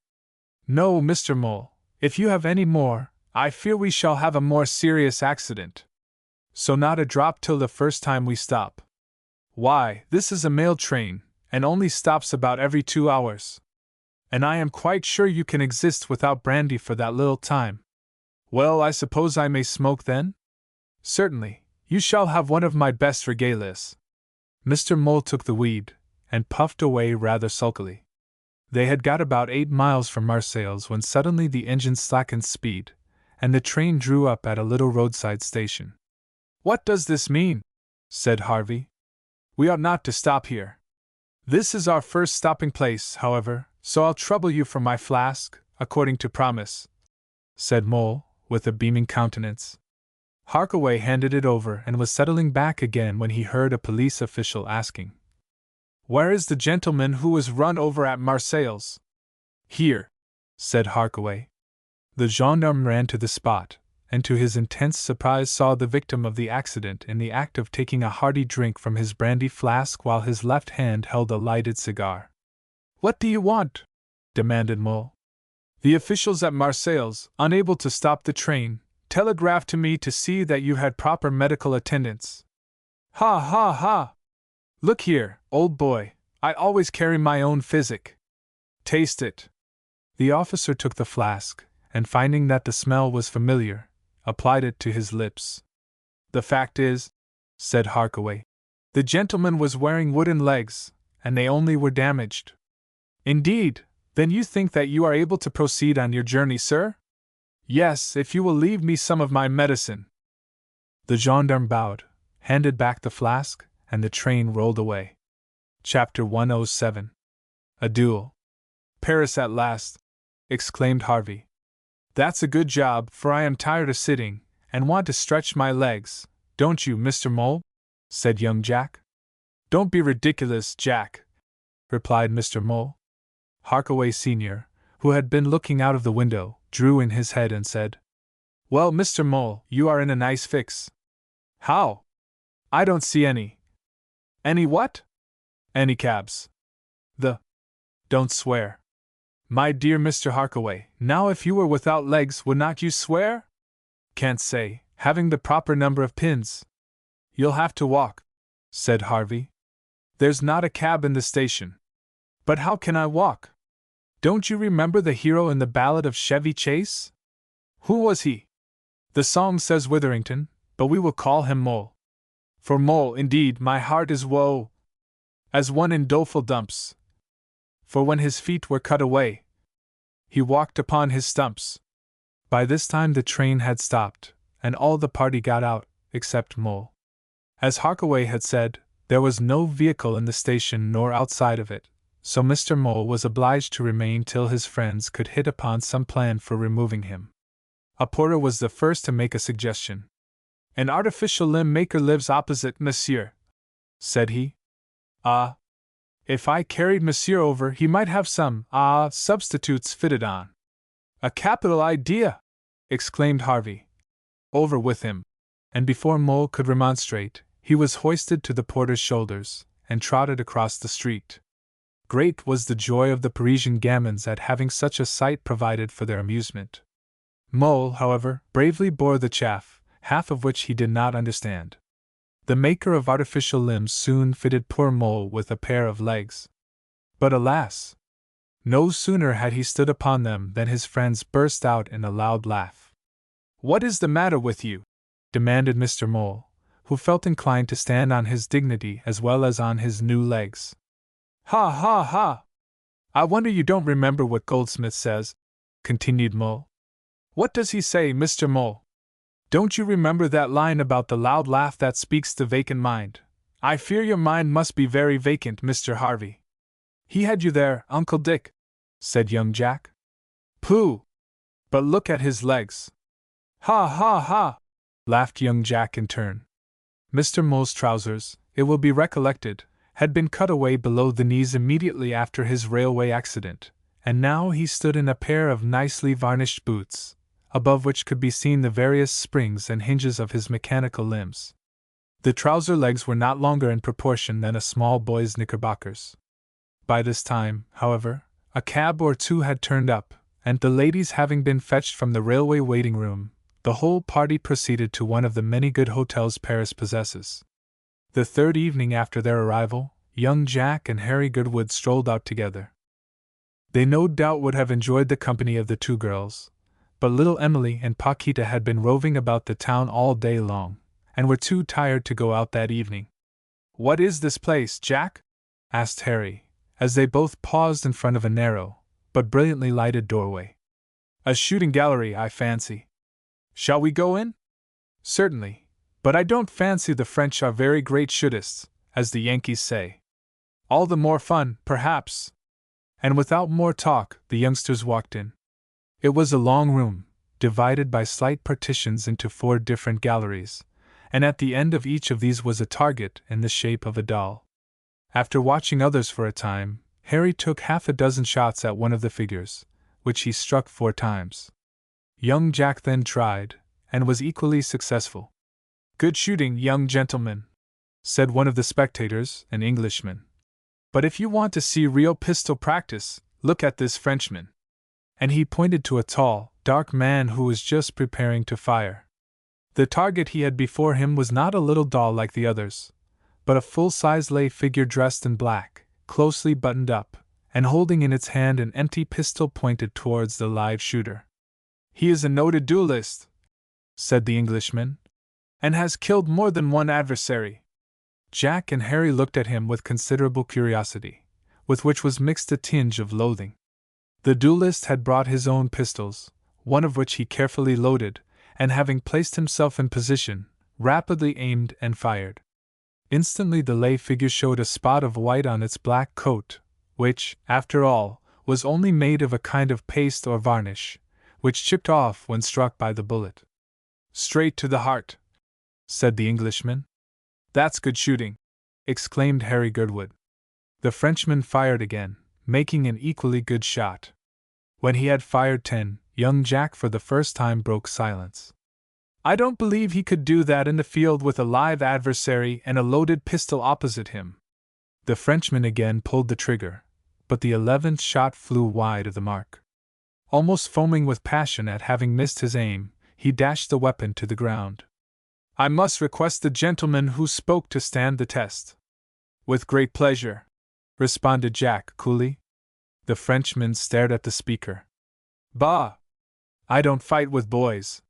Speaker 1: "No, Mr. Mole, if you have any more, I fear we shall have a more serious accident. So not a drop till the first time we stop. Why, this is a mail train, and only stops about every 2 hours. And I am quite sure you can exist without brandy for that little time. Well, I suppose I may smoke then?" "Certainly, you shall have one of my best regalias." Mr. Mole took the weed, and puffed away rather sulkily. They had got about 8 miles from Marseilles when suddenly the engine slackened speed, and the train drew up at a little roadside station. "What does this mean?" said Harvey. "We ought not to stop here. This is our first stopping place, however, so I'll trouble you for my flask, according to promise," said Mole, with a beaming countenance. Harkaway handed it over and was settling back again when he heard a police official asking, "Where is the gentleman who was run over at Marseilles?" "Here," said Harkaway. The gendarme ran to the spot, and to his intense surprise saw the victim of the accident in the act of taking a hearty drink from his brandy flask while his left hand held a lighted cigar. "What do you want?" demanded Mole. "The officials at Marseilles, unable to stop the train, telegraphed to me to see that you had proper medical attendance." "Ha ha ha! Look here, old boy, I always carry my own physic. Taste it." The officer took the flask, and finding that the smell was familiar, applied it to his lips. "The fact is," said Harkaway, "the gentleman was wearing wooden legs, and they only were damaged." "Indeed, then you think that you are able to proceed on your journey, sir?" "Yes, if you will leave me some of my medicine." The gendarme bowed, handed back the flask, and the train rolled away. Chapter 107. A Duel. "Paris at last!" exclaimed Harvey. "That's a good job, for I am tired of sitting, and want to stretch my legs, don't you, Mr. Mole?" said young Jack. "Don't be ridiculous, Jack," replied Mr. Mole. Harkaway Sr., who had been looking out of the window, drew in his head and said, "Well, Mr. Mole, you are in a nice fix." "How?" "I don't see any." "Any what?" "Any cabs." Don't swear." "My dear Mr. Harkaway, now if you were without legs, would not you swear?" "Can't say, having the proper number of pins." "You'll have to walk," said Harvey. "There's not a cab in the station." "But how can I walk?" "Don't you remember the hero in the ballad of Chevy Chase?" "Who was he?" "The song says Witherington, but we will call him Mole. For Mole, indeed, my heart is woe, as one in doleful dumps. For when his feet were cut away, he walked upon his stumps." By this time the train had stopped, and all the party got out, except Mole. As Harkaway had said, there was no vehicle in the station nor outside of it, so Mr. Mole was obliged to remain till his friends could hit upon some plan for removing him. A porter was the first to make a suggestion. "An artificial limb maker lives opposite, monsieur," said he. "Ah! If I carried monsieur over, he might have some, substitutes fitted on." "A capital idea!" exclaimed Harvey. Over with him. And before Mole could remonstrate, he was hoisted to the porter's shoulders, and trotted across the street. Great was the joy of the Parisian gamins at having such a sight provided for their amusement. Mole, however, bravely bore the chaff, half of which he did not understand. The maker of artificial limbs soon fitted poor Mole with a pair of legs. But alas! No sooner had he stood upon them than his friends burst out in a loud laugh. "What is the matter with you?" demanded Mr. Mole, who felt inclined to stand on his dignity as well as on his new legs. "Ha ha ha! I wonder you don't remember what Goldsmith says," continued Mole. "What does he say, Mr. Mole? Don't you remember that line about the loud laugh that speaks the vacant mind? I fear your mind must be very vacant, Mr. Harvey." "He had you there, Uncle Dick," said young Jack. "Pooh! But look at his legs." "Ha ha ha!" laughed young Jack in turn. Mr. Mole's trousers, it will be recollected, had been cut away below the knees immediately after his railway accident, and now he stood in a pair of nicely varnished boots, above which could be seen the various springs and hinges of his mechanical limbs. The trouser legs were not longer in proportion than a small boy's knickerbockers. By this time, however, a cab or two had turned up, and the ladies having been fetched from the railway waiting room, the whole party proceeded to one of the many good hotels Paris possesses. The third evening after their arrival, young Jack and Harry Goodwood strolled out together. They no doubt would have enjoyed the company of the two girls, but little Emily and Paquita had been roving about the town all day long, and were too tired to go out that evening. "What is this place, Jack?" asked Harry, as they both paused in front of a narrow, but brilliantly lighted doorway. "A shooting gallery, I fancy. Shall we go in?" "Certainly, but I don't fancy the French are very great shootists, as the Yankees say." "All the more fun, perhaps." And without more talk, the youngsters walked in. It was a long room, divided by slight partitions into 4 different galleries, and at the end of each of these was a target in the shape of a doll. After watching others for a time, Harry took half a dozen shots at one of the figures, which he struck 4 times. Young Jack then tried, and was equally successful. "Good shooting, young gentleman," said one of the spectators, an Englishman. "But if you want to see real pistol practice, look at this Frenchman." And he pointed to a tall, dark man who was just preparing to fire. The target he had before him was not a little doll like the others, but a full-size lay figure dressed in black, closely buttoned up, and holding in its hand an empty pistol pointed towards the live shooter. "He is a noted duelist," said the Englishman, "and has killed more than one adversary." Jack and Harry looked at him with considerable curiosity, with which was mixed a tinge of loathing. The duelist had brought his own pistols, one of which he carefully loaded, and having placed himself in position, rapidly aimed and fired. Instantly the lay figure showed a spot of white on its black coat, which, after all, was only made of a kind of paste or varnish, which chipped off when struck by the bullet. "Straight to the heart," said the Englishman. "That's good shooting," exclaimed Harry Goodwood. The Frenchman fired again, making an equally good shot. When he had fired 10, young Jack for the first time broke silence. "I don't believe he could do that in the field with a live adversary and a loaded pistol opposite him." The Frenchman again pulled the trigger, but the 11th shot flew wide of the mark. Almost foaming with passion at having missed his aim, he dashed the weapon to the ground. "I must request the gentleman who spoke to stand the test." "With great pleasure," responded Jack coolly. The Frenchman stared at the speaker. "Bah! I don't fight with boys."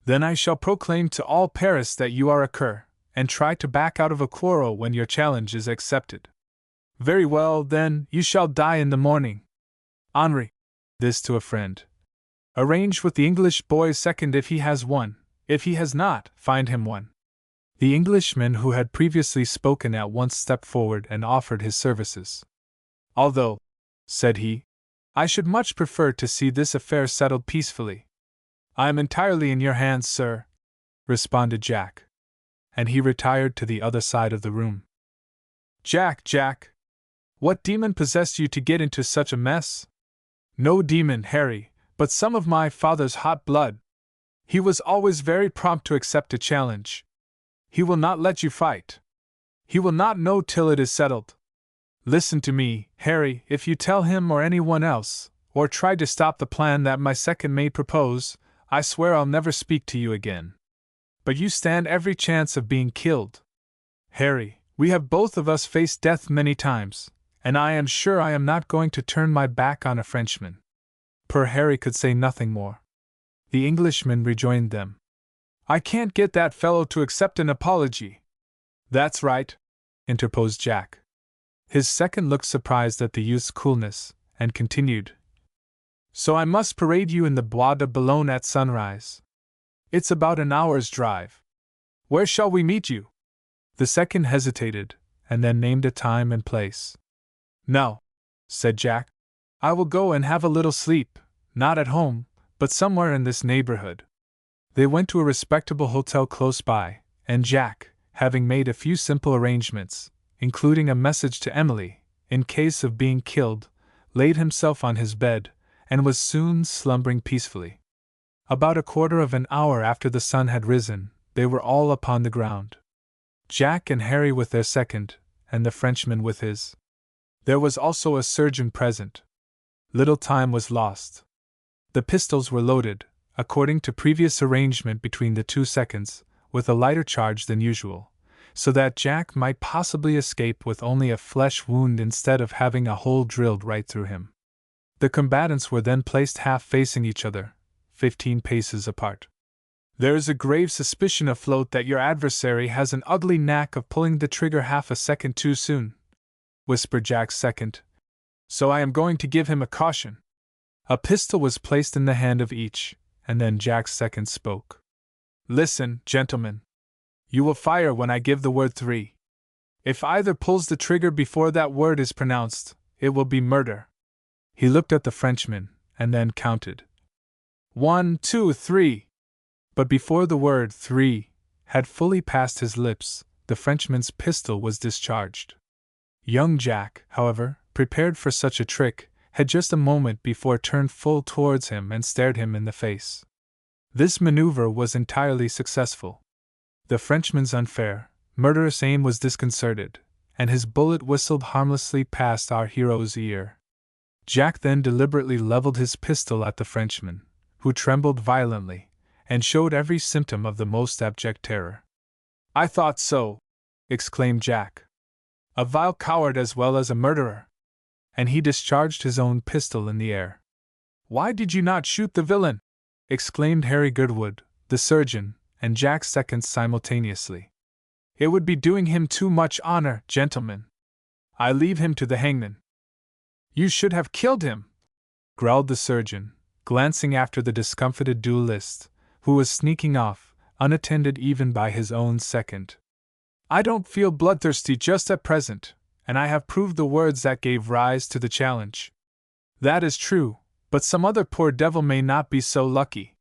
Speaker 1: "Then I shall proclaim to all Paris that you are a cur, and try to back out of a quarrel when your challenge is accepted." "Very well, then, you shall die in the morning. Henri," this to a friend, "arrange with the English boy's second if he has one. If he has not, find him one." The Englishman who had previously spoken at once stepped forward and offered his services. "Although," said he, "I should much prefer to see this affair settled peacefully." "I am entirely in your hands, sir," responded Jack. And he retired to the other side of the room. Jack, what demon possessed you to get into such a mess?" "No demon, Harry, but some of my father's hot blood. He was always very prompt to accept a challenge. He will not let you fight. He will not know till it is settled. Listen to me, Harry, if you tell him or anyone else, or try to stop the plan that my second mate propose, I swear I'll never speak to you again. But you stand every chance of being killed. Harry, we have both of us faced death many times, and I am sure I am not going to turn my back on a Frenchman. Poor Harry could say nothing more. The Englishman rejoined them. I can't get that fellow to accept an apology. That's right, interposed Jack. His second looked surprised at the youth's coolness, and continued. So I must parade you in the Bois de Boulogne at sunrise. It's about an hour's drive. Where shall we meet you? The second hesitated, and then named a time and place. No, said Jack. I will go and have a little sleep, not at home, but somewhere in this neighborhood. They went to a respectable hotel close by, and Jack, having made a few simple arrangements, including a message to Emily, in case of being killed, laid himself on his bed, and was soon slumbering peacefully. About a quarter of an hour after the sun had risen, they were all upon the ground. Jack and Harry with their second, and the Frenchman with his. There was also a surgeon present. Little time was lost. The pistols were loaded, according to previous arrangement between the two seconds, with a lighter charge than usual, so that Jack might possibly escape with only a flesh wound instead of having a hole drilled right through him. The combatants were then placed half facing each other, 15 paces apart. There is a grave suspicion afloat that your adversary has an ugly knack of pulling the trigger half a second too soon, whispered Jack's second. So I am going to give him a caution. A pistol was placed in the hand of each, and then Jack's second spoke. Listen, gentlemen. You will fire when I give the word 3. If either pulls the trigger before that word is pronounced, it will be murder. He looked at the Frenchman, and then counted. 1, 2, 3. But before the word 3 had fully passed his lips, the Frenchman's pistol was discharged. Young Jack, however, prepared for such a trick, had just a moment before turned full towards him and stared him in the face. This maneuver was entirely successful. The Frenchman's unfair, murderous aim was disconcerted, and his bullet whistled harmlessly past our hero's ear. Jack then deliberately leveled his pistol at the Frenchman, who trembled violently, and showed every symptom of the most abject terror. I thought so, exclaimed Jack. A vile coward as well as a murderer. And he discharged his own pistol in the air. Why did you not shoot the villain? Exclaimed Harry Goodwood, the surgeon, and Jack's second simultaneously. It would be doing him too much honor, gentlemen. I leave him to the hangman. You should have killed him, growled the surgeon, glancing after the discomfited duelist, who was sneaking off, unattended even by his own second. I don't feel bloodthirsty just at present, and I have proved the words that gave rise to the challenge. That is true, but some other poor devil may not be so lucky.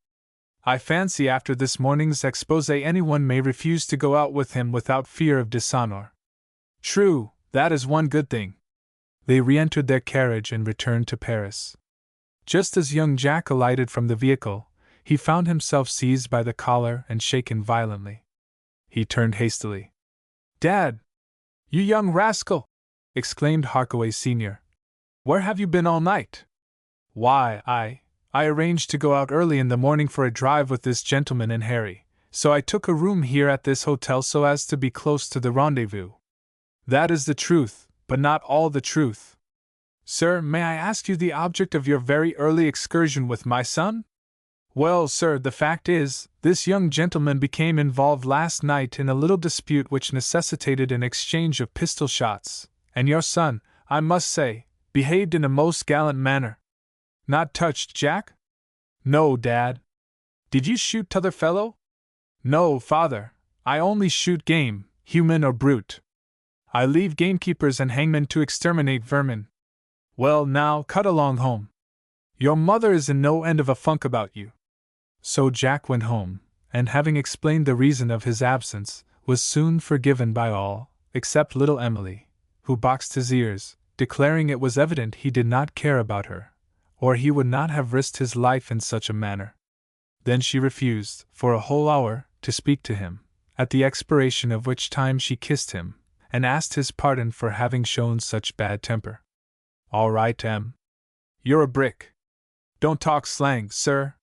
Speaker 1: I fancy after this morning's exposé anyone may refuse to go out with him without fear of dishonor. True, that is one good thing. They re-entered their carriage and returned to Paris. Just as young Jack alighted from the vehicle, he found himself seized by the collar and shaken violently. He turned hastily. Dad! You young rascal! Exclaimed Harkaway Sr. Where have you been all night? Why, I arranged to go out early in the morning for a drive with this gentleman and Harry, so I took a room here at this hotel so as to be close to the rendezvous. That is the truth, but not all the truth. Sir, may I ask you the object of your very early excursion with my son? Well, sir, the fact is, this young gentleman became involved last night in a little dispute which necessitated an exchange of pistol shots, and your son, I must say, behaved in a most gallant manner. Not touched, Jack? No, Dad. Did you shoot t'other fellow? No, father, I only shoot game, human or brute. I leave gamekeepers and hangmen to exterminate vermin. Well, now, cut along home. Your mother is in no end of a funk about you. So Jack went home, and having explained the reason of his absence, was soon forgiven by all, except little Emily, who boxed his ears, declaring it was evident he did not care about her, or he would not have risked his life in such a manner. Then she refused, for a whole hour, to speak to him, at the expiration of which time she kissed him, and asked his pardon for having shown such bad temper. All right, Em. You're a brick. Don't talk slang, sir.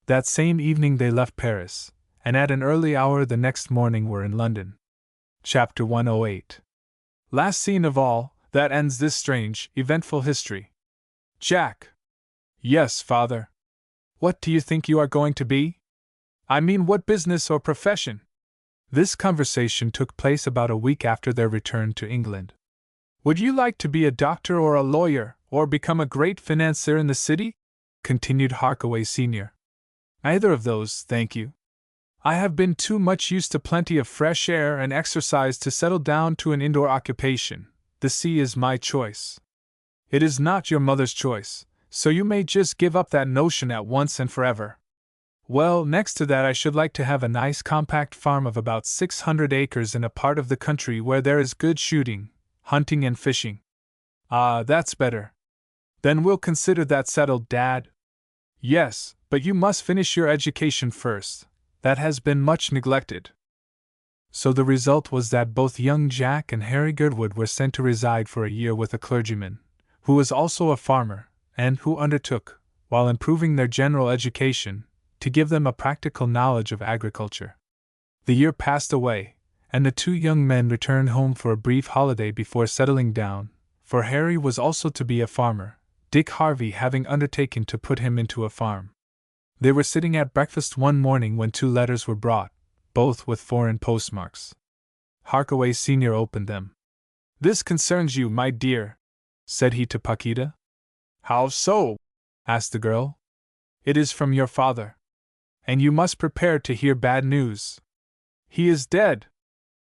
Speaker 1: That same evening they left Paris, and at an early hour the next morning were in London. Chapter 108. Last scene of all, That ends this strange, eventful history. Jack. Yes, father. What do you think you are going to be? I mean, what business or profession? This conversation took place about a week after their return to England. Would you like to be a doctor or a lawyer, or become a great financier in the city? Continued Harkaway Sr. Either of those, thank you. I have been too much used to plenty of fresh air and exercise to settle down to an indoor occupation. The sea is my choice. It is not your mother's choice, so you may just give up that notion at once and forever. Well, next to that I should like to have a nice compact farm of about 600 acres in a part of the country where there is good shooting, hunting and fishing. Ah, that's better. Then we'll consider that settled, Dad. Yes, but you must finish your education first. That has been much neglected. So the result was that both young Jack and Harry Goodwood were sent to reside for a year with a clergyman, who was also a farmer, and who undertook, while improving their general education, to give them a practical knowledge of agriculture. The year passed away, and the two young men returned home for a brief holiday before settling down, for Harry was also to be a farmer, Dick Harvey having undertaken to put him into a farm. They were sitting at breakfast one morning when two letters were brought, both with foreign postmarks. Harkaway Sr. opened them. This concerns you, my dear, said he to Paquita. How so? Asked the girl. It is from your father. And you must prepare to hear bad news. He is dead.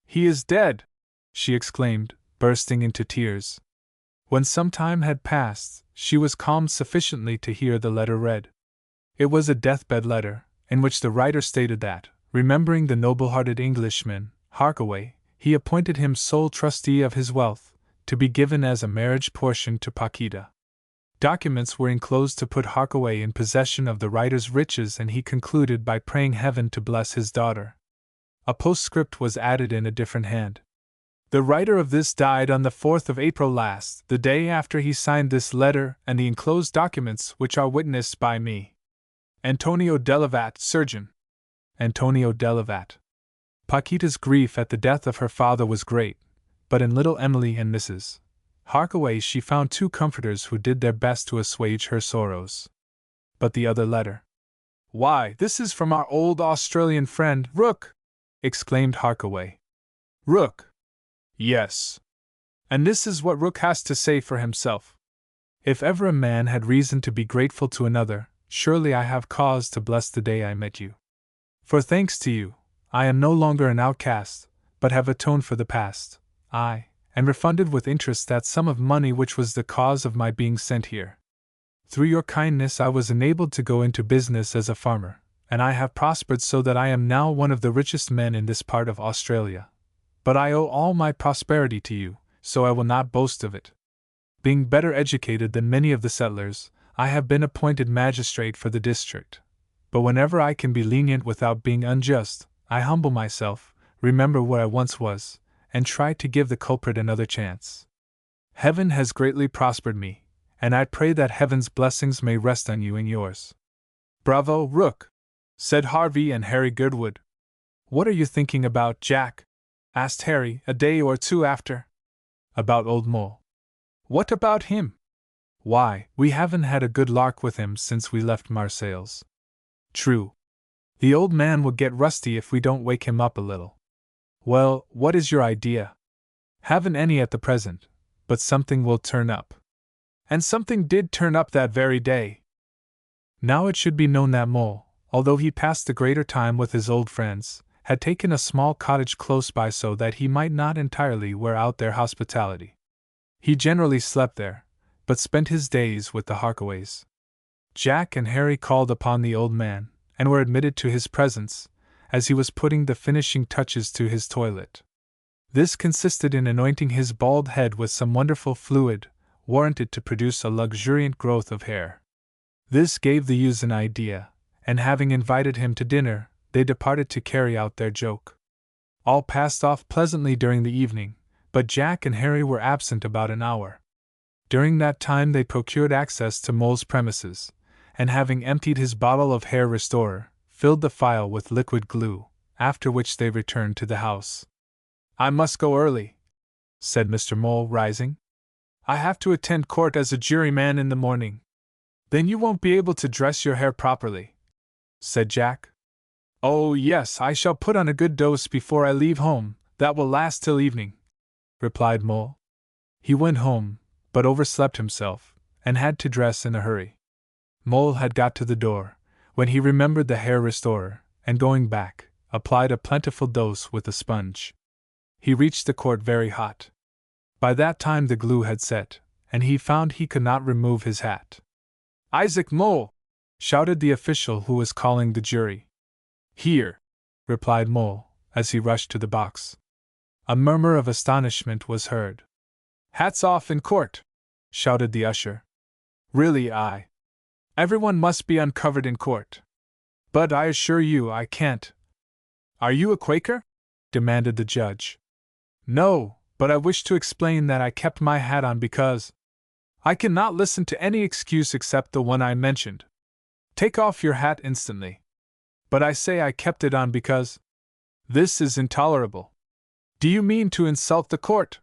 Speaker 1: He is dead, she exclaimed, bursting into tears. When some time had passed, she was calmed sufficiently to hear the letter read. It was a deathbed letter, in which the writer stated that, remembering the noble-hearted Englishman, Harkaway, he appointed him sole trustee of his wealth, to be given as a marriage portion to Paquita. Documents were enclosed to put Harkaway in possession of the writer's riches, and he concluded by praying heaven to bless his daughter. A postscript was added in a different hand. The writer of this died on the 4th of April last, the day after he signed this letter and the enclosed documents, which are witnessed by me. Antonio Delavat, surgeon. Antonio Delavat. Paquita's grief at the death of her father was great, but in little Emily and Mrs. Harkaway she found two comforters who did their best to assuage her sorrows. But the other letter. Why, this is from our old Australian friend, Rook! Exclaimed Harkaway. Rook! Yes. And this is what Rook has to say for himself. If ever a man had reason to be grateful to another, surely I have cause to bless the day I met you. For thanks to you, I am no longer an outcast, but have atoned for the past, and refunded with interest that sum of money which was the cause of my being sent here. Through your kindness I was enabled to go into business as a farmer, and I have prospered so that I am now one of the richest men in this part of Australia. But I owe all my prosperity to you, so I will not boast of it. Being better educated than many of the settlers, I have been appointed magistrate for the district. But whenever I can be lenient without being unjust, I humble myself, remember what I once was, and try to give the culprit another chance. Heaven has greatly prospered me, and I pray that heaven's blessings may rest on you and yours. Bravo, Rook! Said Harvey and Harry Goodwood. What are you thinking about, Jack? Asked Harry a day or two after. About old Mole. What about him? Why, we haven't had a good lark with him since we left Marseilles. True. The old man will get rusty if we don't wake him up a little. Well, what is your idea? Haven't any at the present, but something will turn up. And something did turn up that very day. Now it should be known that Mole, although he passed the greater time with his old friends, had taken a small cottage close by so that he might not entirely wear out their hospitality. He generally slept there, but spent his days with the Harkaways. Jack and Harry called upon the old man, and were admitted to his presence, as he was putting the finishing touches to his toilet. This consisted in anointing his bald head with some wonderful fluid, warranted to produce a luxuriant growth of hair. This gave the youths an idea, and having invited him to dinner, they departed to carry out their joke. All passed off pleasantly during the evening, but Jack and Harry were absent about an hour. During that time they procured access to Mole's premises, and having emptied his bottle of hair restorer, filled the phial with liquid glue, after which they returned to the house. I must go early, said Mr. Mole, rising. I have to attend court as a juryman in the morning. Then you won't be able to dress your hair properly, said Jack. Oh, yes, I shall put on a good dose before I leave home, that will last till evening, replied Mole. He went home, but overslept himself, and had to dress in a hurry. Mole had got to the door, when he remembered the hair restorer, and going back, applied a plentiful dose with a sponge. He reached the court very hot. By that time the glue had set, and he found he could not remove his hat. Isaac Mole! Shouted the official who was calling the jury. Here! Replied Mole, as he rushed to the box. A murmur of astonishment was heard. Hats off in court! Shouted the usher. Really, everyone must be uncovered in court. But I assure you I can't. Are you a Quaker? Demanded the judge. No, but I wish to explain that I kept my hat on because I cannot listen to any excuse except the one I mentioned. Take off your hat instantly. But I say I kept it on because this is intolerable. Do you mean to insult the court?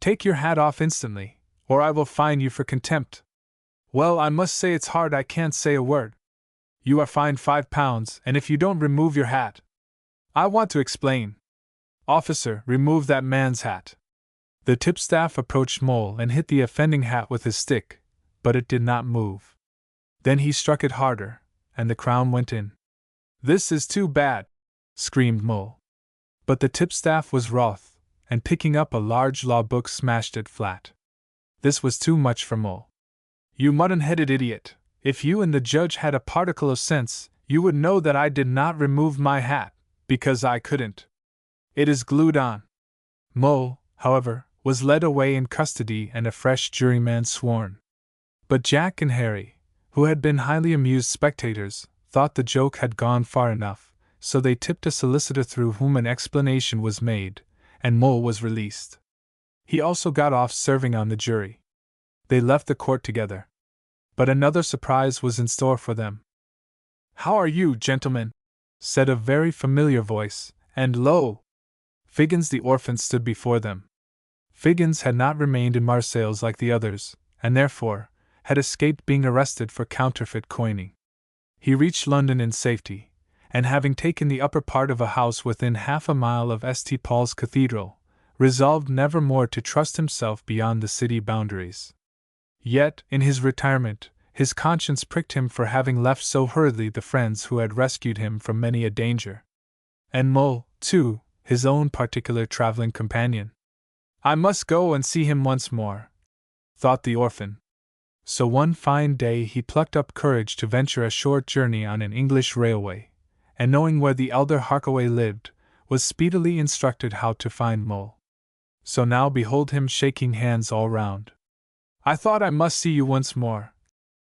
Speaker 1: Take your hat off instantly, or I will fine you for contempt. Well, I must say it's hard I can't say a word. You are fined £5, and if you don't remove your hat. I want to explain. Officer, remove that man's hat. The tipstaff approached Mole and hit the offending hat with his stick, but it did not move. Then he struck it harder, and the crown went in. This is too bad, screamed Mole. But the tipstaff was wroth, and picking up a large law book smashed it flat. This was too much for Mole. You mutton-headed idiot, if you and the judge had a particle of sense, you would know that I did not remove my hat, because I couldn't. It is glued on. Mole, however, was led away in custody and a fresh juryman sworn. But Jack and Harry, who had been highly amused spectators, thought the joke had gone far enough, so they tipped a solicitor through whom an explanation was made, and Mole was released. He also got off serving on the jury. They left the court together. But another surprise was in store for them. How are you, gentlemen? Said a very familiar voice, and lo! Figgins the orphan stood before them. Figgins had not remained in Marseilles like the others, and therefore had escaped being arrested for counterfeit coining. He reached London in safety, and having taken the upper part of a house within half a mile of St. Paul's Cathedral, resolved never more to trust himself beyond the city boundaries. Yet, in his retirement, his conscience pricked him for having left so hurriedly the friends who had rescued him from many a danger. And Mole, too, his own particular traveling companion. I must go and see him once more, thought the orphan. So one fine day he plucked up courage to venture a short journey on an English railway, and knowing where the elder Harkaway lived, was speedily instructed how to find Mole. So now behold him shaking hands all round. I thought I must see you once more,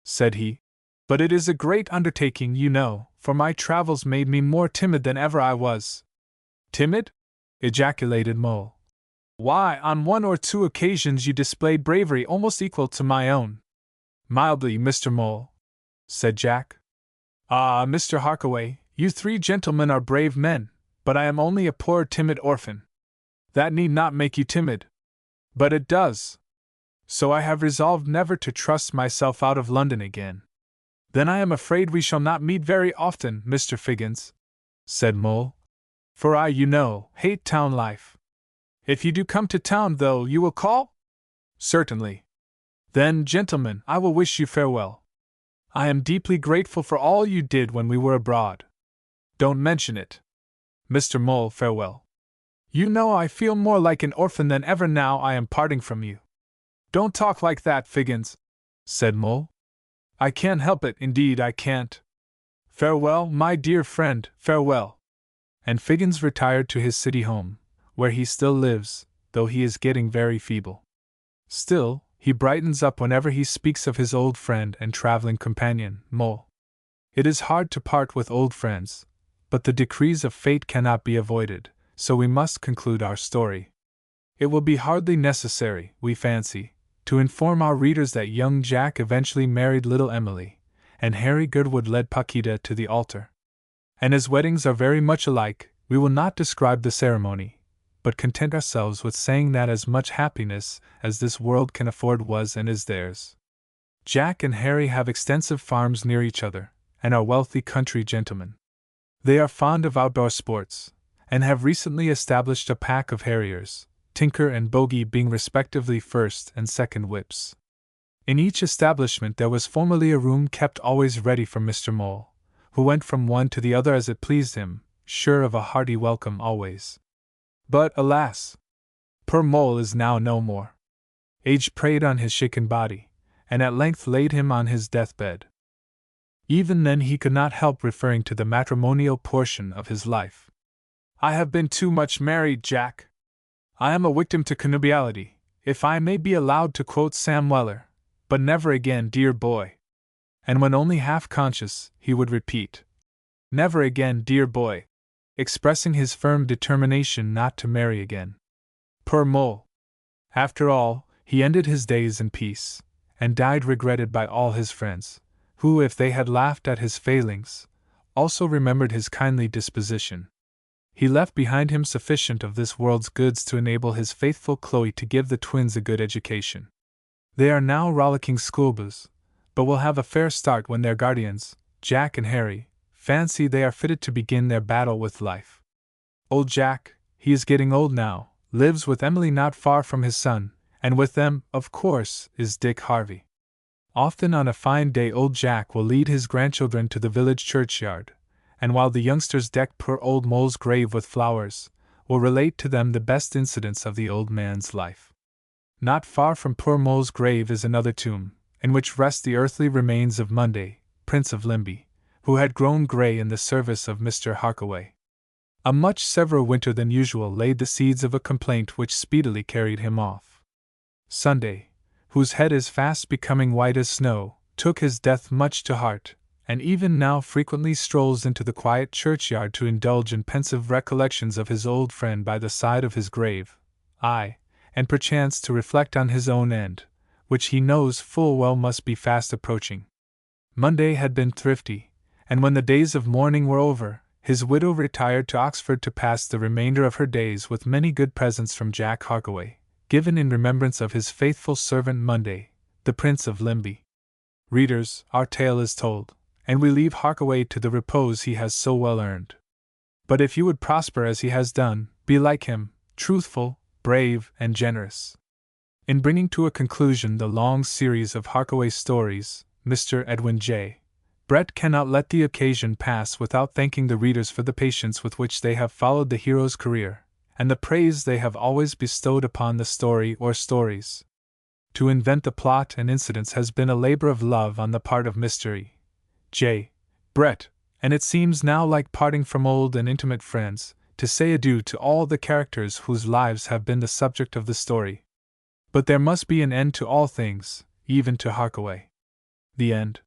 Speaker 1: said he. But it is a great undertaking, you know, for my travels made me more timid than ever I was. Timid? Ejaculated Mole. Why, on one or two occasions you displayed bravery almost equal to my own. Mildly, Mr. Mole, said Jack. Ah, Mr. Harkaway, you three gentlemen are brave men, but I am only a poor timid orphan. That need not make you timid. But it does. So I have resolved never to trust myself out of London again. Then I am afraid we shall not meet very often, Mr. Figgins, said Mole. For I, you know, hate town life. If you do come to town, though, you will call? Certainly. Then, gentlemen, I will wish you farewell. I am deeply grateful for all you did when we were abroad. Don't mention it. Mr. Mole, farewell. You know I feel more like an orphan than ever now I am parting from you. Don't talk like that, Figgins, said Mole. I can't help it, indeed I can't. Farewell, my dear friend, farewell. And Figgins retired to his city home, where he still lives, though he is getting very feeble. Still, he brightens up whenever he speaks of his old friend and traveling companion, Mole. It is hard to part with old friends, but the decrees of fate cannot be avoided, so we must conclude our story. It will be hardly necessary, we fancy, to inform our readers that young Jack eventually married little Emily, and Harry Goodwood led Paquita to the altar. And as weddings are very much alike, we will not describe the ceremony, but content ourselves with saying that as much happiness as this world can afford was and is theirs. Jack and Harry have extensive farms near each other, and are wealthy country gentlemen. They are fond of outdoor sports, and have recently established a pack of harriers, Tinker and Bogey being respectively first and second whips. In each establishment there was formerly a room kept always ready for Mr. Mole, who went from one to the other as it pleased him, sure of a hearty welcome always. But, alas! Poor Mole is now no more. Age preyed on his shaken body, and at length laid him on his deathbed. Even then he could not help referring to the matrimonial portion of his life. "I have been too much married, Jack. I am a victim to connubiality, if I may be allowed to quote Sam Weller, but never again, dear boy." And when only half conscious, he would repeat, "Never again, dear boy," expressing his firm determination not to marry again. Poor Mole! After all, he ended his days in peace, and died regretted by all his friends, who, if they had laughed at his failings, also remembered his kindly disposition. He left behind him sufficient of this world's goods to enable his faithful Chloe to give the twins a good education. They are now rollicking schoolboys, but will have a fair start when their guardians, Jack and Harry, fancy they are fitted to begin their battle with life. Old Jack, he is getting old now, lives with Emily not far from his son, and with them, of course, is Dick Harvey. Often on a fine day old Jack will lead his grandchildren to the village churchyard, and while the youngsters deck poor old Mole's grave with flowers, will relate to them the best incidents of the old man's life. Not far from poor Mole's grave is another tomb, in which rest the earthly remains of Monday, Prince of Limby, who had grown grey in the service of Mr. Harkaway. A much severer winter than usual laid the seeds of a complaint which speedily carried him off. Sunday, whose head is fast becoming white as snow, took his death much to heart, and even now frequently strolls into the quiet churchyard to indulge in pensive recollections of his old friend by the side of his grave, aye, and perchance to reflect on his own end, which he knows full well must be fast approaching. Monday had been thrifty, and when the days of mourning were over, his widow retired to Oxford to pass the remainder of her days with many good presents from Jack Harkaway, given in remembrance of his faithful servant Monday, the Prince of Limby. Readers, our tale is told, and we leave Harkaway to the repose he has so well earned. But if you would prosper as he has done, be like him, truthful, brave, and generous. In bringing to a conclusion the long series of Harkaway stories, Mr. Edwin J. Brett cannot let the occasion pass without thanking the readers for the patience with which they have followed the hero's career, and the praise they have always bestowed upon the story or stories. To invent the plot and incidents has been a labor of love on the part of Mr. E. J. Brett, and it seems now like parting from old and intimate friends, to say adieu to all the characters whose lives have been the subject of the story. But there must be an end to all things, even to Harkaway. The end.